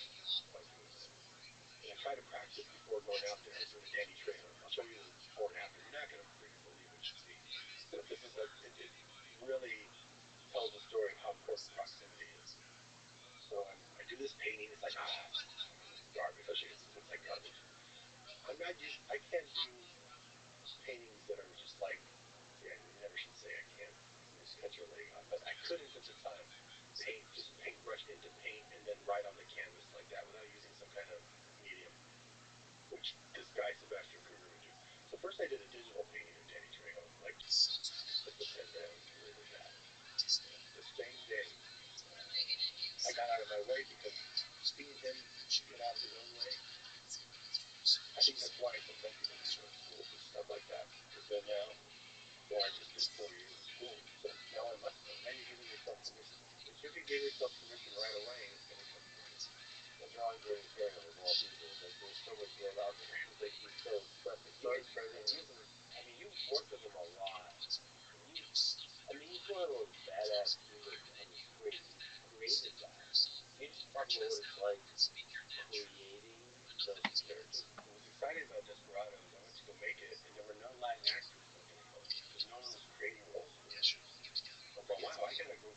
by doing this. And I try to practice before going out there. I was doing a Danny Trejo. I'll show you the before and after. You're not going to freaking believe what you see. But this is it really tells the story of how important proximity is. So I do this painting. It's like, garbage. I'll show you. It looks like garbage. I can't do paintings that are just like, yeah, you never should say I can't. You just cut your leg off. But I couldn't at the time just paintbrush into paint and then write on the canvas like that without using some kind of medium, which this guy Sebastian Kruger would do. So first I did a digital painting of Danny Trejo, like put the pen down and get rid of that. The same day, I got out of my way because seeing him get out of his own way, I think that's why it's effective when you go to school for stuff like that. Because then now, I just did 4 years of school, so now I must know. Now you're giving yourself permission. If you can give yourself permission right away, it's going to come through. The drawing Danny Trejo of all people, like there's so much love out there. Like he's so expressive. So expressive. You work with him a lot. He's one of those badass humans on the screen. He created that. You just talk about what it's like creating those characters. What was exciting about Desperado is I went to go make it, and there were no Latin actors looking at it because no one was creating roles for me. I thought, wow, I gotta go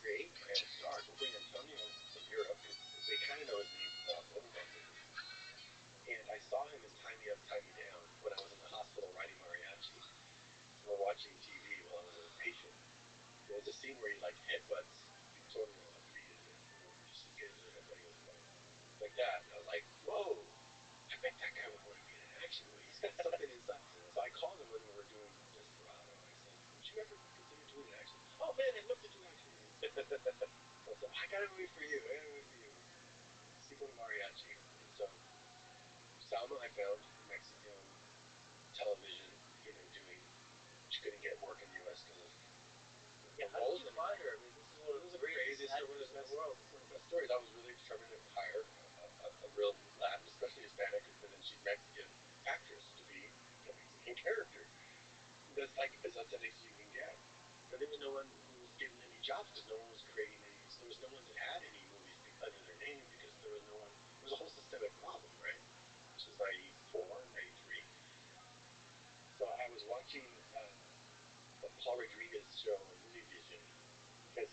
create my own stars. We'll bring Antonio from Europe because they kind of know his name from all over my movies. And I saw him in Tie Me Up, Tie Me Down when I was in the hospital writing mariachi. We're watching TV while I was a patient. There was a scene where he like headbutts Victoria like feet in it. Just to get his headbutting his butt. Like that. And I was like, whoa, I bet that guy would want to be in an action movie. He's got something inside. So I called him when we were doing Desperado. I said, would you ever consider doing an action? Oh man, I'd love to do action movies. So I said, I got a movie for you. Sequel to Mariachi. And so Salma I found Mexican television, doing, she couldn't get work in the U.S. because of how did you find her? This is one of the craziest actors in the world. One of the best stories. I was really determined to hire a real Latin, especially Hispanic, and then she's Mexican actress to be a Mexican character. That's the next you can get. But there was no one who was getting any jobs because no one was creating any. There was no one that had any movies 94, 93. So I was watching the Paul Rodriguez show on Univision because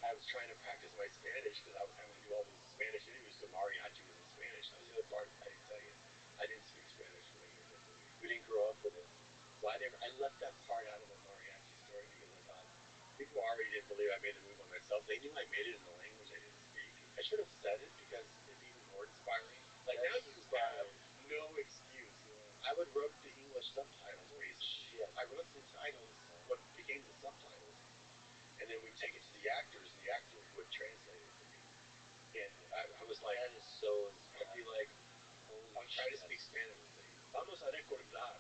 I was trying to practice my Spanish because I was having to do all these Spanish interviews. So mariachi was in Spanish. That was the other part I didn't tell you. I didn't speak Spanish when I made that movie. We didn't grow up with it. So I left that part out of the mariachi story because I thought people already didn't believe I made the movie by myself. They knew I made it in a language I didn't speak. I should have said it because it'd be even more inspiring. Like now you have no excuse. I would wrote the English subtitles basically. I wrote the titles, what became the subtitles, and then we'd take it to the actors, and the actors would translate it for me. And I was like, that is so inspiring. I'd be like, I would try to speak Spanish and say, vamos a recordar,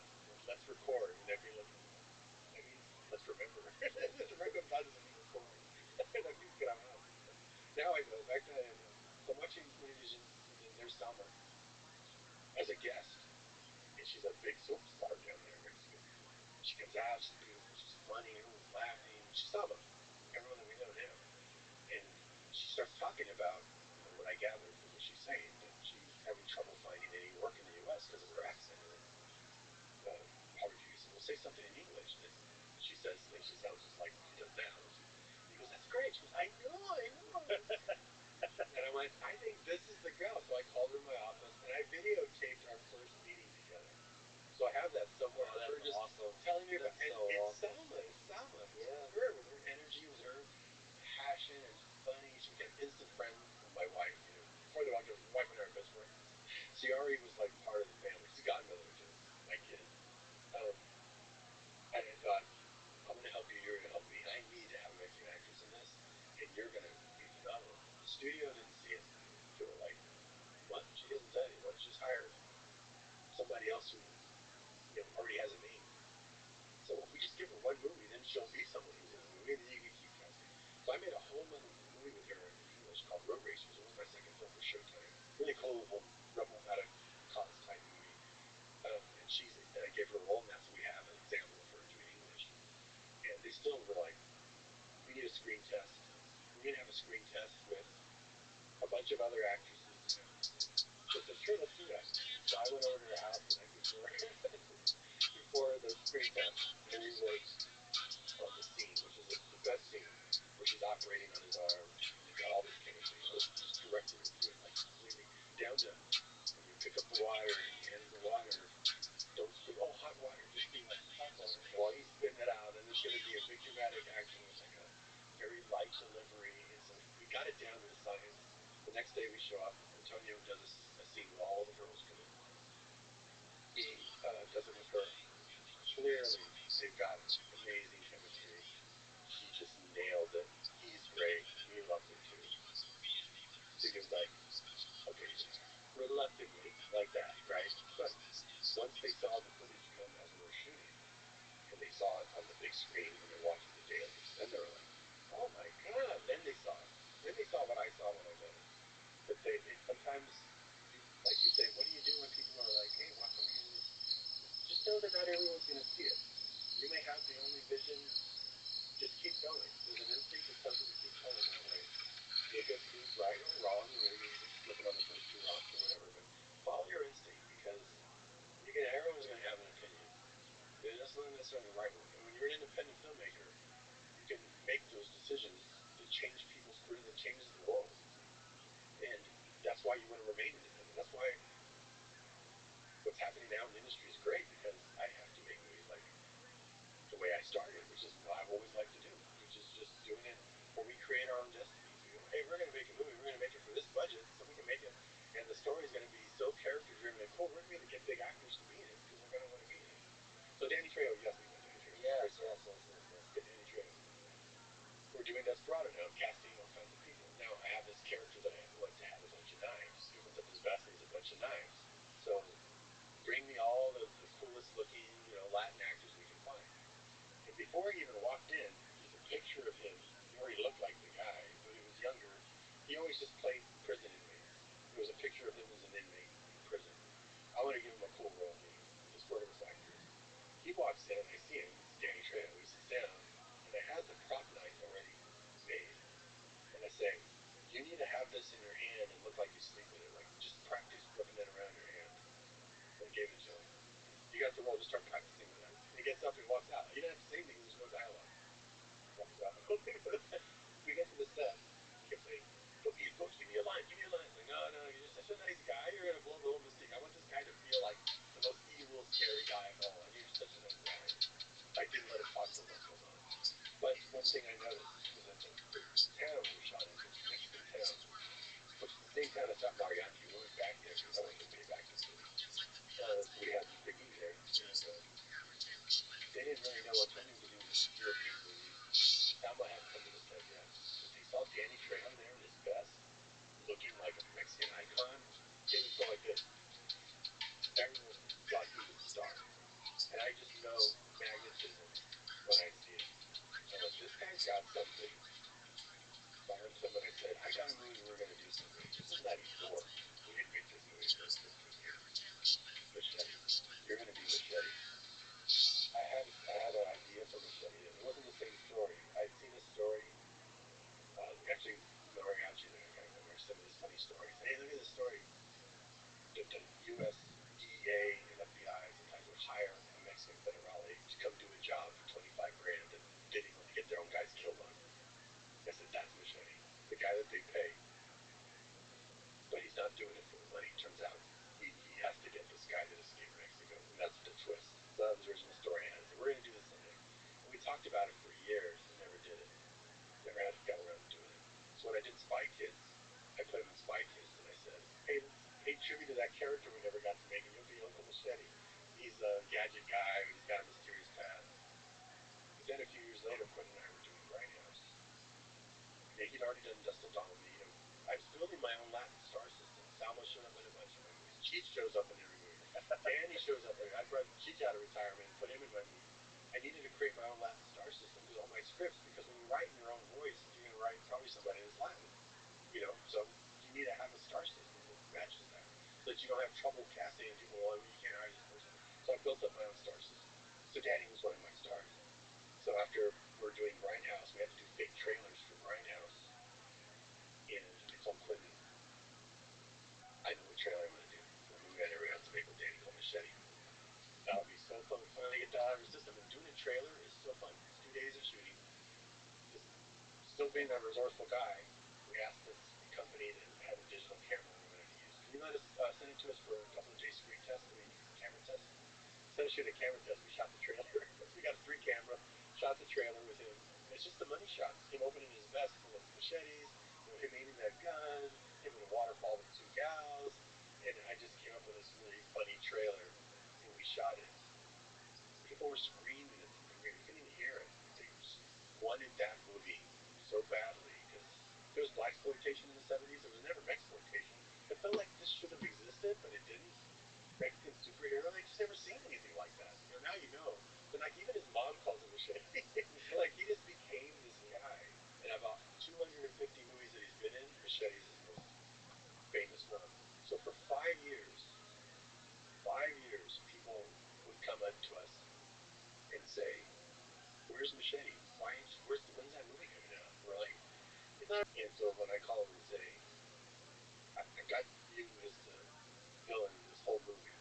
let's record, and they'd be looking at me like, that means let's remember. Recordar doesn't mean record. That means grabar. Now I go back then. So I'm watching Univision, and then there's Summer as a guest, and she's a big superstar down there in Mexico. She comes out, she's beautiful, she's funny, everyone's laughing. She's Summer, everyone that we know now. And she starts talking about, what I gathered from what she's saying, that she's having trouble finding any work in the U.S. because of her accent. And Paul Rodriguez said, well, say something in English. And she says, and she sounds just like she does now. He goes, that's great. She goes, I know. And I went, I think this is the girl. So I called her in my office, and I videotaped our first meeting together. So I have that somewhere. Oh, that's just awesome. Telling me about, and it's Selma. It's Selma. Yeah. Her, with her energy, with her passion, and funny. She became instant friends with my wife. Before they walked over, my wife and I are best friends. She already was like part of the family. She's godmother to my kid. And I thought, I'm going to help you. You're going to help me. I need to have a Mexican actress in this, and you're going to be phenomenal. The studio didn't see it. They were like, what? She doesn't tell anyone. She just hired somebody else who already has a name. So if we just give her one movie, then she'll be someone who's in a movie, and then you can keep casting. So I made a whole other movie with her in English called Road Racers. It was my second film for Showtime. Really cool, rebel out of college type movie. And I gave her a role in that, so we have an example of her doing English. And they still were like, we need a screen test. We're going to have a screen test with a bunch of other actresses. She said, sure, let's do that. So I went over to her house the night before, before the screen test, and we wrote the scene, which is the best scene, where she's operating on his arm, and they've got all this chemistry. I was just directed into it, like completely down to when you pick up the water and you hand the water, don't say, oh, hot water, just be like, hot water, while he's spitting it out, and there's going to be a big dramatic action with like a very light delivery, and so we got it down to the science. The next day we show up, Antonio does a scene where all the girls come in. He does it with her. Clearly, they've got amazing chemistry. She just nailed it. He's great. He loves it too. Studio's like, okay, reluctantly, like that, right? But once they saw the footage come as we were shooting, and they saw it on the big screen when they're watching the dailies, then they were like, oh my God. Then they saw it. Then they saw what I saw when I met them. But sometimes, like you say, what do you do when people are like, hey, watch something? Just know that not everyone's going to see it. You may have the only vision. Just keep going. There's an instinct that tells you to keep going that way. You could be right or wrong, or maybe looking on the first two rocks or whatever, but follow your instinct because everyone's going to have an opinion. That's not necessarily the right one. And when you're an independent filmmaker, you can make those decisions that change people's careers, that changes the world. And that's why you want to remain independent. That's why what's happening now in the industry is great because I have to make movies like the way I started, which is what I've always liked to do, which is just doing it where we create our own destiny. We go, hey, we're going to make a movie. We're going to make it for this budget so we can make it. And the story is going to be so character-driven and cool. We're going to get big actors to be in it because they're going to want to be in it. So Danny Trejo, you asked me about Danny Trejo. Yes. Get Danny Trejo. We're doing Desperado now. I'm casting all kinds of people. Now I have this character that I want to have a bunch of knives. He opens up his vest and there's a bunch of knives. So bring me all the coolest looking, Latin actors we can find. And before he even walked in, there's a picture of him. He already looked like the guy, but he was younger. He always just played prison inmates. There was a picture of him as an inmate in prison. I want to give him a cool role. He's one of his actors. He walks in and I see him. It's Danny Trejo. He sits down and it has the prop knife already made. And I say, you need to have this in your hand and look like you sleep with it. Like just practice whipping it around your hand. We get to the set. He kept saying, "Coach, give me a line, give me a line." It's like, no, no, you're such a nice guy. You're gonna blow the whole mystique. I want this guy to feel like the most evil, scary guy of all. And you're such a nice guy. I didn't let him talk for about so long. But one thing I noticed was that the town we shot in, it's Mexican town, which is the same town I shot Mariachi. We went back there because I wanted to pay back to the city. So we had this big movie there. And they didn't really know what filming to do with European movies. Salma hadn't come to the set yet. But they saw Danny Trejo there in his vest, looking like a Mexican icon. They would go like this. Everyone thought he was a star. And I just know magnetism when I see it. I'm like, this guy's got something. So I went to him and I said, I got a movie we're going to do someday. This is 94. We didn't make this movie for 15 years. Machete. You're going to be Machete. I had an idea for Machete. It wasn't the same story. I'd seen a story. Actually, Mariachi there, I got to remember some of his funny stories. Hey, look at this story. The U.S. DEA and FBI sometimes would hire a Mexican federale to come do a job for 25 grand that they didn't want to get their own guys killed on. I said, that's Machete. The guy that they pay. But he's not doing it for the money. Turns out he has to get this guy that escaped Mexico. And that's the twist. So that was the original story. And I said, we're going to do this someday. And we talked about it for years and never did it. Never got around to doing it. So when I did Spy Kids, I put him in Spy Kids and I said, hey, pay tribute to that character we never got to make, and you'll be Uncle Machete. He's a gadget guy, but he's got a mysterious past. But then a few years later, Quentin and I were doing Grindhouse. And he'd already done Dust Till Dawn with me. You know, I was building my own Latin star system. Salma showed up in a bunch of my movies. Cheech shows up in every movie. Danny shows up in. I brought Cheech out of retirement and put him in my movie. I needed to create my own Latin star system with all my scripts because when you write in your own voice, you're going to write probably somebody that's Latin. You know, so you need to have a star system that matches that, so that you don't have trouble casting and people going, well, you can't hire this person. So I built up my own star system. So Danny was one of my stars. So after we're doing Grindhouse, we had to do fake trailers for Grindhouse, and I told Clinton, I know what trailer I'm going to do for a movie I never got to make with Danny called Machete. That would be so fun. Finally get that out of your system. And doing a trailer is so fun. It's 2 days of shooting. Just still being a resourceful guy, we asked this company that had a digital camera we wanted to use. Can you let us send it to us for a couple of days screen tests so we can camera test? Instead of shooting a camera test, we shot the trailer. We got a 3 camera, shot the trailer with him. And it's just the money shots. Him opening his vest full of machetes, you know, him aiming that gun, him in a waterfall with 2 gals. And I just came up with this really funny trailer, and we shot it. People were screaming at the premiere. You couldn't even hear it. They wanted that movie so badly because there was blaxploitation in the 70s. There was never Mexploitation. It felt like this should have existed, but it didn't. Mexican superhero, they just never seen anything like that. You know, now you know. But like even his mom calls him Machete. Like he just became this guy. And about 250 movies that he's been in, Machete's his most famous one. So for 5 years, people would come up to us and say, where's Machete? When's that movie coming out? We're like, it's not. And so when I call him and say, I got you as the villain in this whole movie,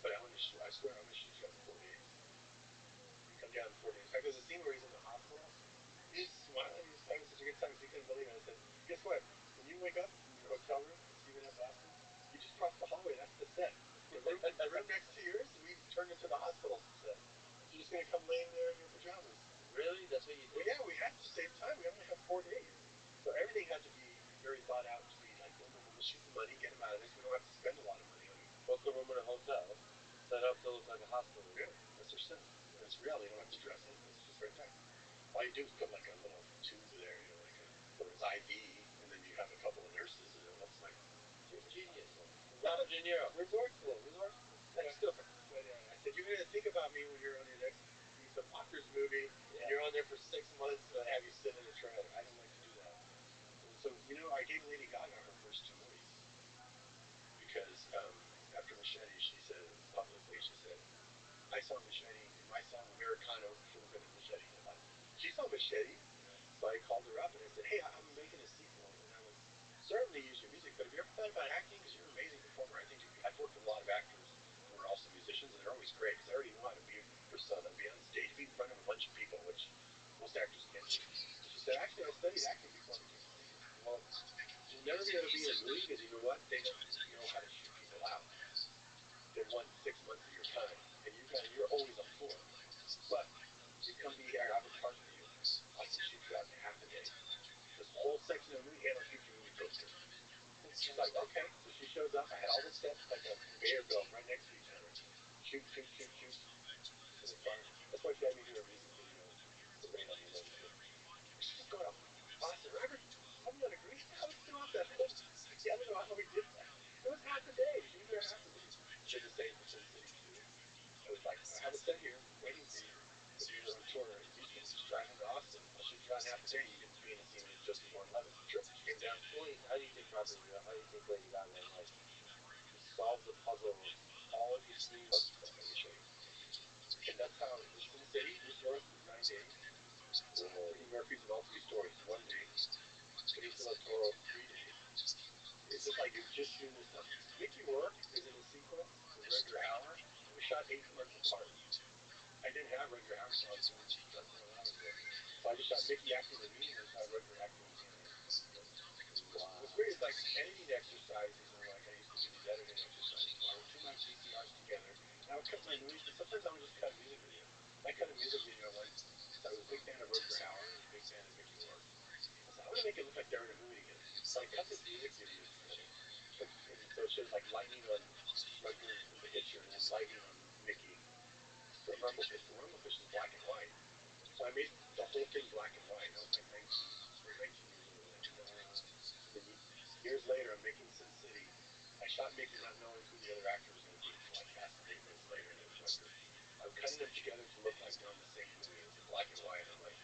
but I swear I'm going to shoot you up in 4 days. You come down in 4 days. In fact, there's a scene where he's in the hospital. He's smiling. He's having such a good time. He couldn't believe it. I said, guess what? When you wake up in your hotel room in Stephen F. Austin, you just cross the hallway. That's the set. The room next to yours, we turned into the hospital set. You're just going to come lay in there in your pajamas. Really? That's what you did? Well, yeah, we had to save time. We only have 4 days. So everything had to be very thought out to be like, we'll shoot the money, get him out of this. We don't have to spend a lot of money on him. Book a room in a hotel, set up to look like a hospital. Yeah, that's their set. And it's real. You don't have to dress it. It's just right there. All you do is put like a little tube there, you know, like for his IV, and then you have a couple of nurses, and it looks like Genius. Robert De Niro. Resourceful. Next door. But I said, you're going to think about me when you're on your next piece of Oscars movie, and you're on there for 6 months, and I have you sit in a trailer. I don't like to do that. And so, you know, I gave Lady Gaga her first 2 movies. Because after Machete, she said, publicly, she said, I saw Machete, and my song Americano should have been a Machete. I thought, she saw Machete? So I called her up, and I said, hey, I'm making a sequel, and I would certainly use your music, but have you ever thought about acting? Because you're an amazing performer. I think I've worked with a lot of actors who are also musicians, and they're always great, because I already know how to be a persona, be on stage, be in front of a bunch of people, which most actors can't do. She said, what? They don't know how to shoot people out. They want 6 months of your time, and you're always on tour. But you come be here, I have a part for you. I can shoot you out in half a day. This whole section of the movie, and I'll shoot your movie poster. She's like, okay. So she shows up. I had all the sets like a conveyor belt right next to each other. Shoot, shoot, shoot, shoot. And it's fine. That's why she had me do a music video for Rain on the Eleven too. She's just going, Austin, Robert, I'm not agreeing. How throughout that whole I don't know how we did that. It was half a day. She was there half a day. Did the same for Sin City 2. I was like, I have a set here waiting for you. If you're on tour in Houston, just drive into Austin. I'll shoot you out in half a day. You get to be in a scene with just before 11. Sure. She came down. How do you think Lady Gaga like solves the puzzle of all these themes? Let me show you. And that's how in Sin City, Bruce Willis was 9 days. Eddie Murphy's in all 3 stories, 1 day. Benicio del Toro, 3 days. It's just like you're just shooting this stuff. Mickey Rourke is in a sequence with Rutger Hauer. We shot 8 months apart. I didn't have Rutger Hauer until I was doing Just One Hours ago. So I just shot Mickey acting with me and then shot Rutger acting with me. Wow. What's great is like editing exercises, like I used to do these editing exercises where I would put my VCRs together and I would cut my movies, but sometimes I would just cut a music video. I cut a music video once, so I was a big fan of Rutger Hauer and a big fan of Mickey Rourke. I said, I want to make it look like they're in a movie together. So I cut this music video together. And so it shows like lightning on Rutger with the picture and then lightning on Mickey. The Rumblefish. The Rumblefish is black and white. So I made the whole thing black and white. I was like 19 years old. And then years later, I'm making Sin City. I shot Mickey not knowing who the other actor was going to be until I cast him 8 months later, and it was Rutger. I'm cutting them together to look like they're on the same movie. It's in black and white. I'm like,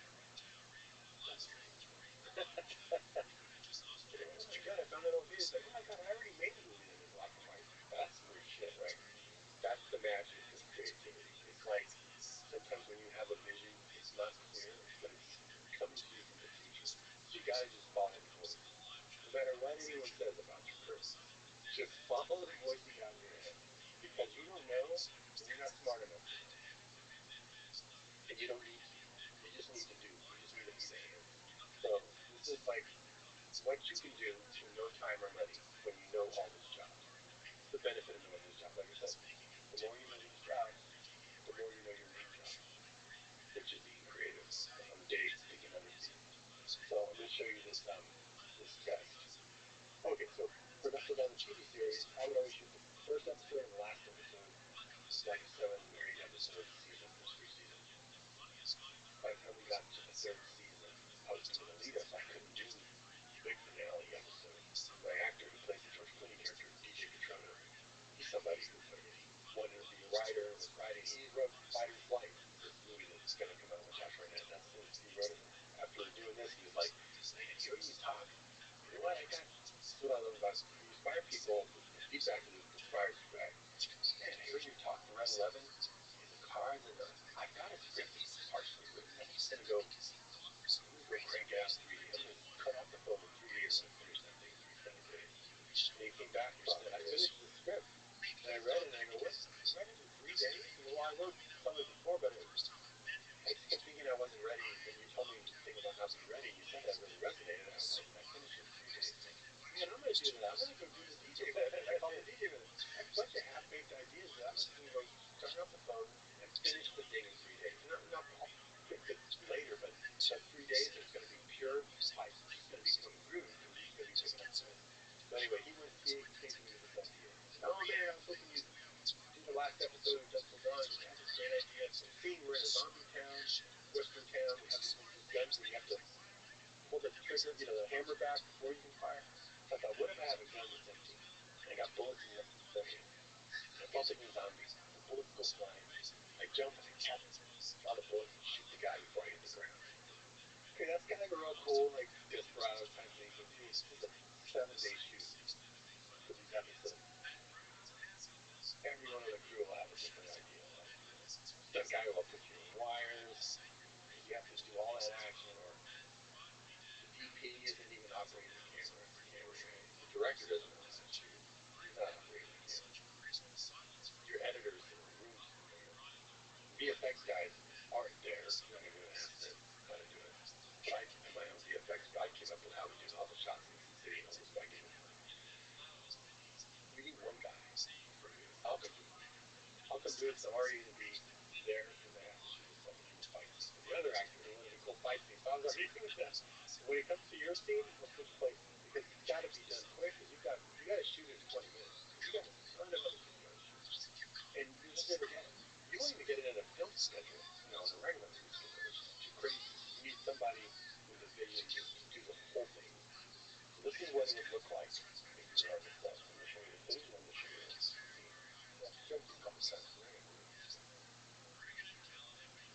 that's oh my god, I found that old video. It's like, oh my god, I already made a movie that in black and white. That's weird shit, right? That's the magic of creativity. It's like sometimes when you have a vision, it's not clear, but it's coming to you from the future. So you gotta just follow the voice. No matter what anyone says about your curtains, just follow the voice you got in your head. Because you don't know, and you're not smart enough to know. And you don't need to. You just need to do. You just need to be there. So this is like what you can do in no time or money when you know all these jobs. It's the benefit of knowing these jobs. Like I said, the more you know these jobs, the more you know your main job, which is being creative on dates, thinking other things. So I'm going to show you this this test. Okay, so for on the TV series, I would always shoot the first episode and the last episode, like a 7 or 8 episode season, this 3 seasons. By the time we got to the 3rd season, I was doing Alita, so I couldn't do the big finale episode. My actor who plays the George Clooney character, DJ Petrono, he's somebody who wanted to be a writer, was writing. He wrote Fight or Flight, this movie that's going to come out with Josh Arnett. That's his. He wrote it. After doing this, he was like, man, hearing you talk, you know what? This is what I love about it. When you inspire people, the feedback loop inspires you back. Man, hearing you talk, the Red 11, and the cars, and I've got a script that's partially written. I'm just going to go crank it out in 3D. I'm going to cut off the phone in 3D. I'm going to finish that thing in 3 days. And he came back and said, I finished the script. And I read it and I go, what? You read it in 3 days? He goes, well, I wrote some of it before, but I just kept thinking I wasn't ready. And then you told me the thing about not being ready. You said that really resonated. I wrote and I finished it in 3 days. Man, I'm going to do that. I'm going to go do the DJ with it. I call it DJ with it. I have a bunch of half-baked ideas that I'm just going to go turn off the phone and finish the thing in 3 days. And I'll fix it later, but 3 days it's going to be pure hype. It's just going to be from groove because he's going to be picking up the notes. So anyway, he came to me with this idea. Oh man, I was hoping you'd do the last episode of Dusk Till Dawn. I have this great idea. It's a scene, we're in a zombie town, western town. We have these guns where you have to pull the trigger, the hammer back before you can fire. So I thought, what if I have a gun that's empty? And I got bullets in the hand. It's all thinking zombies. The bullets go flying. I jump and I catch all the bullets and shoot the guy before I hit the ground. Okay, that's kind of a real cool, like, Desperado type thing, but dude, this is a 7-day shoot for these episodes. Every one of the crew will have a different idea. Like, that guy will put you in wires, because you have to do all that action, or the DP isn't even operating the camera. The director doesn't know how to shoot. He's not operating the camera. Your editors in the room somewhere. VFX guys aren't there. You're not going to go and ask them how to do it. But I am my own VFX guy. I came up with how to do all the shots in Sin City almost by game of time. your scene, we'll switch places because it's got to be done quick because you got to shoot it in 20 minutes. You got a ton of other shit you got to shoot, and you just never get it. You won't even get it in a film schedule, on a regular movie schedule. It's just too crazy. You need somebody with a vision to do the whole thing. So this is what it would look like if you were on the set. I'm going to show you the footage and I'm going to show you the scene. I'll show you a couple times.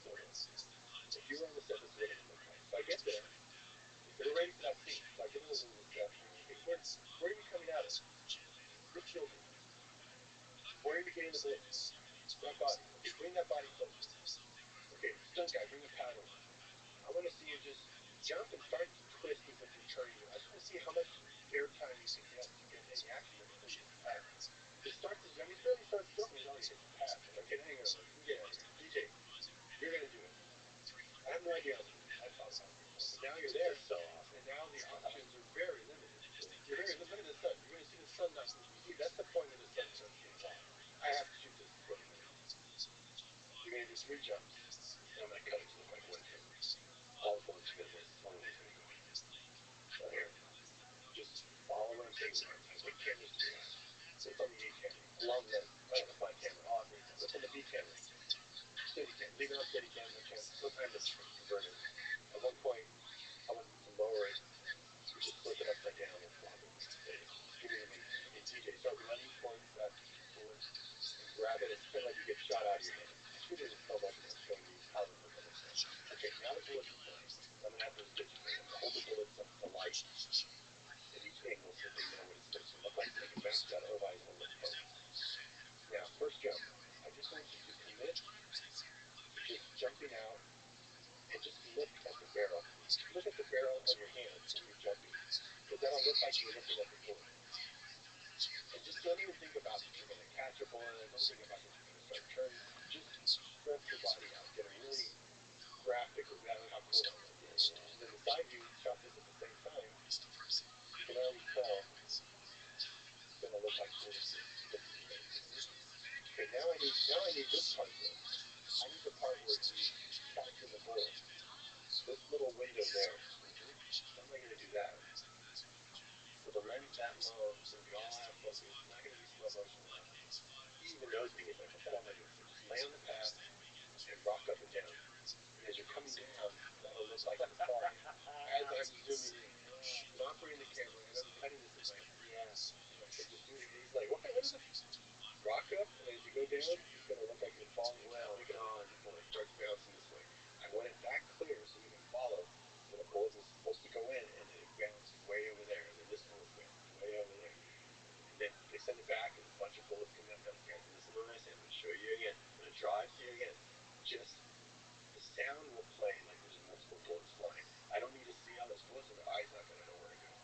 So if you were on the set, this is what it would look like. So I get there. They said, we're ready for that scene. So I give them a little description. Okay, where are you coming out of? This building. Where are you getting the bullet? That body. Okay, bring that body closer. Okay, stunt guy, bring the paddle. I want to see you just jump and start twisting with your turning. I just want to see how much airtime you can get to get any action in before you hit the pad. It starts to, he barely starts jumping, he's already hit the pad. Like, okay, hang on, you get out of here. DJ, you're going to do it. I have no idea how to do it. I thought about it before. But now you're there, so awesome. And now the options are very limited. You're very, look at the sun. You're going to see the sun not moving. You see, that's the point where the sun starts getting hot. I have to shoot this in 20 minutes. You're going to do 3 jumps, and I'm going to cut it to look like one take. All the bullets are going to miss. Only one's going to go in. So here, just follow what I'm saying. What cameras do you have? What's on the A camera? Long lens. Oh, the flat camera. Awesome. What's on the B camera? Steady cam. Leave it on steady cam. No chance. No time to convert it. At one point, I wanted to lower it. You just flip it upside down and flop it. Give it to me. Okay, DJ, start running towards that bullet and grab it. It's kind of like you get shot out of your hand. I shoot it in slow motion. I'm showing you how to look on the set. Okay, now the bullet's flying. I'm going to have those digits. I'm going to hold the bullets up to light at each angle so they know what it's supposed to look like so they can match that. Otherwise, it'll look fake. Now, first jump. I just want you to commit to just jumping out and just look at the barrel. Look at the barrel on your hand when you're jumping. Because that'll look like you're looking at the bullet. And just don't even think about that you're going to catch a bullet. Don't think about that you're going to start turning. Just stretch your body out. Get a really graphic of that, how cool that was. And then the side view shot this at the same time. You can already tell it's going to look like bullets hit the face. Okay, now I need this part though. I need the part where he's catching the bullet. This little window there. How am I going to do that? So the lens that low is going to be all out of focus. It's not going to be slow motion. He even knows me. He's like, what the hell am I doing? So just lay on the pad and rock up and down. And as you're coming down, that'll look like you're falling. As I'm zooming in. I'm operating the camera and I'm cutting this with my hands. And I said, just do it again. He's like, what is it? Rock up, and as you go down, it's going to look like you're falling. Well, make it look like the bullet starts bouncing this way. I want it that clear so we can follow where the bullet was supposed to go in, and then it bounced way over there, and then this bullet bounced way over there. And then they send it back, and a bunch of bullets come down. Guys, listen to what I say. I'm going to show you again. I'm going to draw it to you again. Just the sound will play like there's multiple bullets flying. I don't need to see all those bullets, and the eye's not going to know where to go.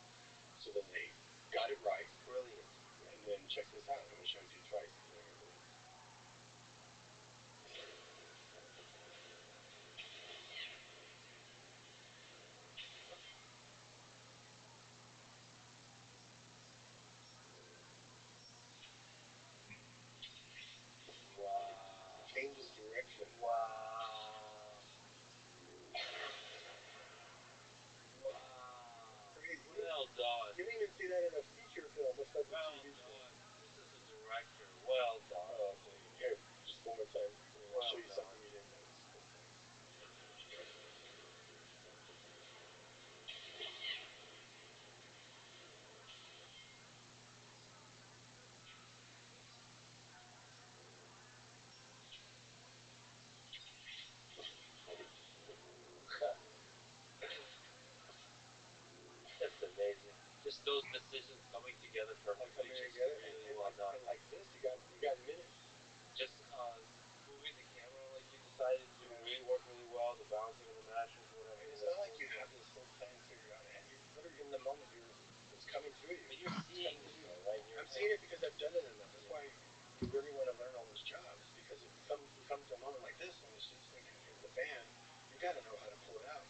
So then they got it right. Brilliant. And then check this out. I'm going to show it to you twice. Changes direction. Wow. Crazy. Well done. You didn't even see that in a feature film, much less a Well TV show. done. This is a director. Well done. Oh, here, just one more time. I'll show you Well something you didn't notice. That's amazing. Just those decisions coming together perfectly. Really well done. And like this, you got minutes. Just moving the camera like you decided to really work really well. The balancing of the matches, whatever. And it's not like you have this whole plan figured out ahead. You're literally in the moment. It's coming through you. But you're seeing it, though, right? I'm seeing it because I've done it enough. That's why you really want to learn all those jobs, because if comes to a moment like this when the shit's going to hit the fan, you got to know how to pull it out.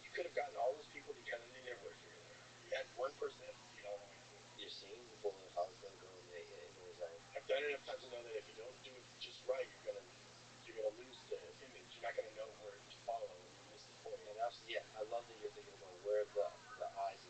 You could have gotten all those people together and they never would have figured it out. You had one person that see it all the way through. You're seeing the bullet, how it's going to go in the zone. I've done it enough times to know that if you don't do it just right, you're gonna lose the image. You're not gonna know where to follow and you miss the point. And that's, yeah, I love that you're thinking about where the eyes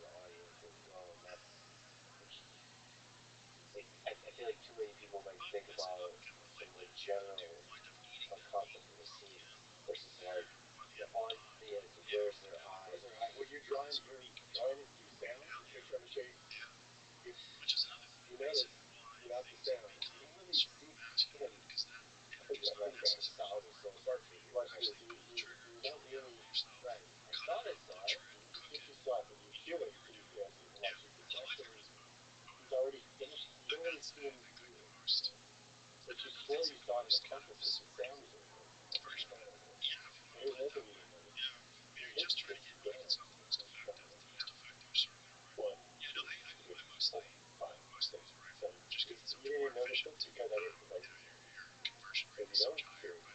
on the compass with the sound is over there. And it wasn't even like you hit this ground. What? Five, six, seven. You didn't notice it because I didn't play it. Because you don't hear it.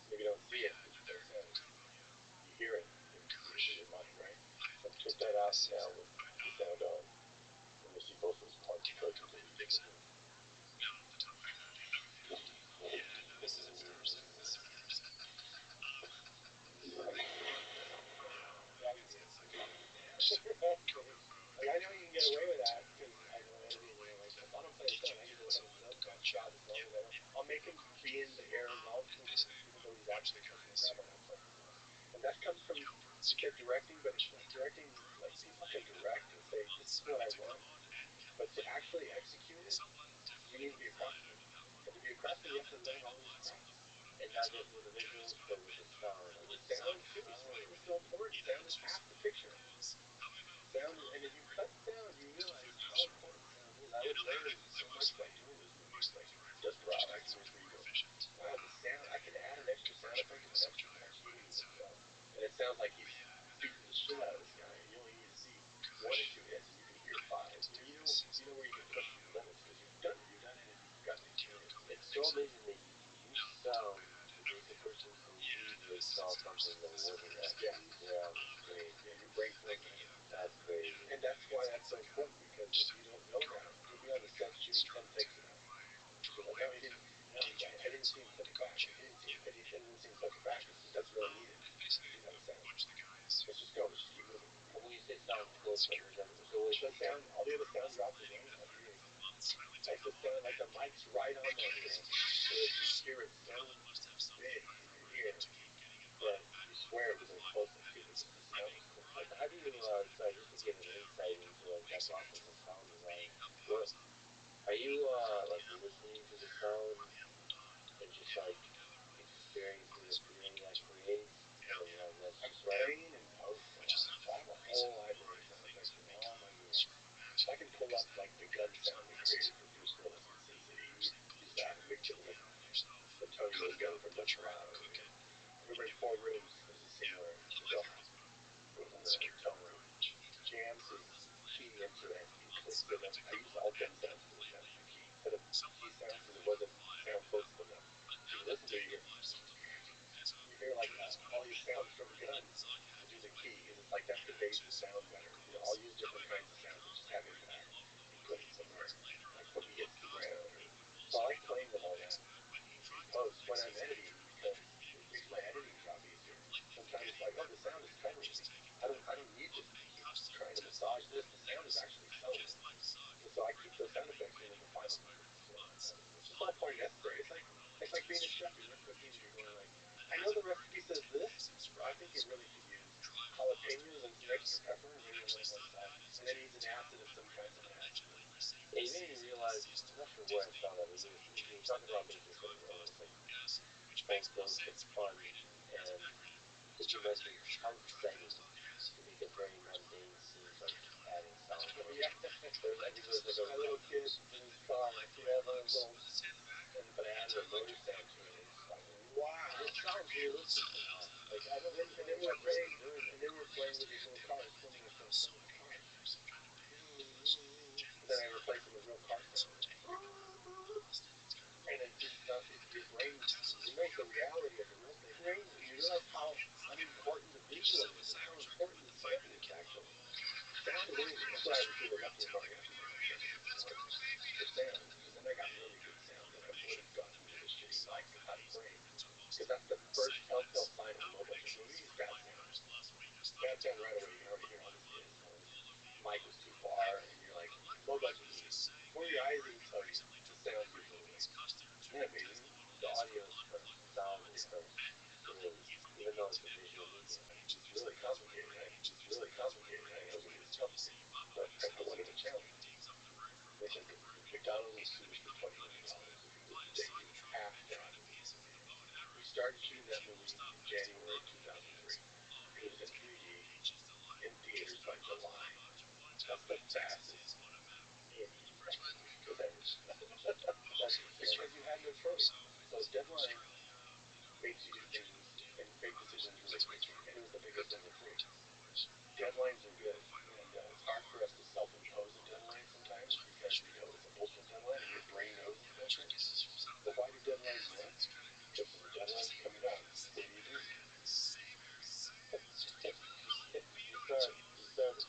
Maybe you don't see it, but you hear sound. You hear it in your mind, right? So take that out now with the sound on. And you'll see both those parts play completely differently. This is embarrassing. Like, I know you can get away with that because I know editing. You know, like if I don't play a sound, I can go ahead and sub that shot as long as I don't. I'll make him be in the air relatively, even though he's actually touching the ground. I'm not playing the sound. And that comes from you said directing, but it's like directing. Like people can direct and say this is what I want, but to actually execute it, you need to be a craftsman. And to be a craftsman, you have to learn all these crafts. And not just with the visuals, but with the sound. With the sound too. Sound is so important. Sound is half the picture. Sound, and if you cut sound, you realize how important sound is. I would learn so much by doing those movies, like Desperado. Here's where you go, wow, the sound. I can add an extra sound effect and an extra punch hitting himself, and it sounds like he's beating the shit out of this guy. You only need to see one or two hits, and you can hear five. You know where you can push your limits because you've done it. You've done it, and you've got the experience. It's so amazing that you use sound to make a person believe they saw something that wasn't actually there on the screen. Yeah, your brain fills it in. That's crazy. And that's why that's so important, because if you don't know that, you'll be on the set shooting 10 takes of that. You're like, no, I didn't see him flip it back. I didn't see him flip it back. That's really needed. You know, sound. Let's just go. Let's just keep moving. And when you say sound close, so it's the sound, all the other sound drops are right on your ear. Like the sound, like the mic's right on that thing, so that you hear it so big in your ear that you swear it was in close up too, because the sound is close. Like, how do you, sorry, just to get an insight into, like, that process of sound design, what, are you, like, listening to the sound and just, like, experiencing the feeling that creates, and, that's just right? Playing and post a lot. So I have a whole library of sound effects in all my movies. So I can pull up, like, the gun sound they created for Bruce Willis in Sin City. Use that and mix it with the Tony Lee gun from Desperado. Remember in Four Rooms, there's a scene where the bellhouse goes in the hotel room, jams his key into it, and clicks it up. I used all gun sounds for the key instead of key sounds because it wasn't sound close enough. So you listen to it, you hear like all these sounds from guns through the key, and it's like that's the base to sound better. You know, I'll use different kinds of sounds that just have impact and put it somewhere, like when he hits the ground. So I like playing with all that in post when I'm editing because it makes my editing job easier. Sometimes it's like, oh, the sound is covering me. I don't need to keep trying to massage this. The sound is actually selling it. And so I keep those sound effects in the final movie. So it's just all part necessary. It's like being a chef. You're cooking and you're going like, I know the recipe says this, but I think you really could use jalapenos and some extra pepper and maybe a little more salt. And then needs an acid of some kind, someone has to. Yeah, you made me realize, I'm not sure where I saw that, but you were talking about making something almost like expensive but fun, and that you mentioned how exciting to make a very mundane scene like adding sound. Yeah. I think there was like my little kid in his car, he had one of those little, but I added a motor sound to it, and it's like, wow, it sounds realistic. like I don't think, and then we're playing with these little cars, filming ourselves playing with cars. And then I replace them with real car sounds. And it just your brain, you make the reality of the real thing. You realize how unimportant the visual is and how important the sound is actually. Sound is everything. That's why I was really lucky about the sound, because then I got really good sound that I would have gotten with a shitty mic without a frame. Because that's the first telltale sign of a low budget movie is bad sound. Bad sound right away. You can already hear all this is. Mic was too far, and you're like, low budget movie. Before your eyes even tell you, the sound gives it away. Isn't that amazing? The audio is first, the sound is first. It is, even though it's a visual medium. It's really complicated, right? I know it's complicated, but I wanted a challenge. They said McDonald's is sued us for $20 million if you would they do half that. We started shooting that movie in January 2003. It was in 3D in theaters by July. That's the fastest movie was ever. Because you had no choice.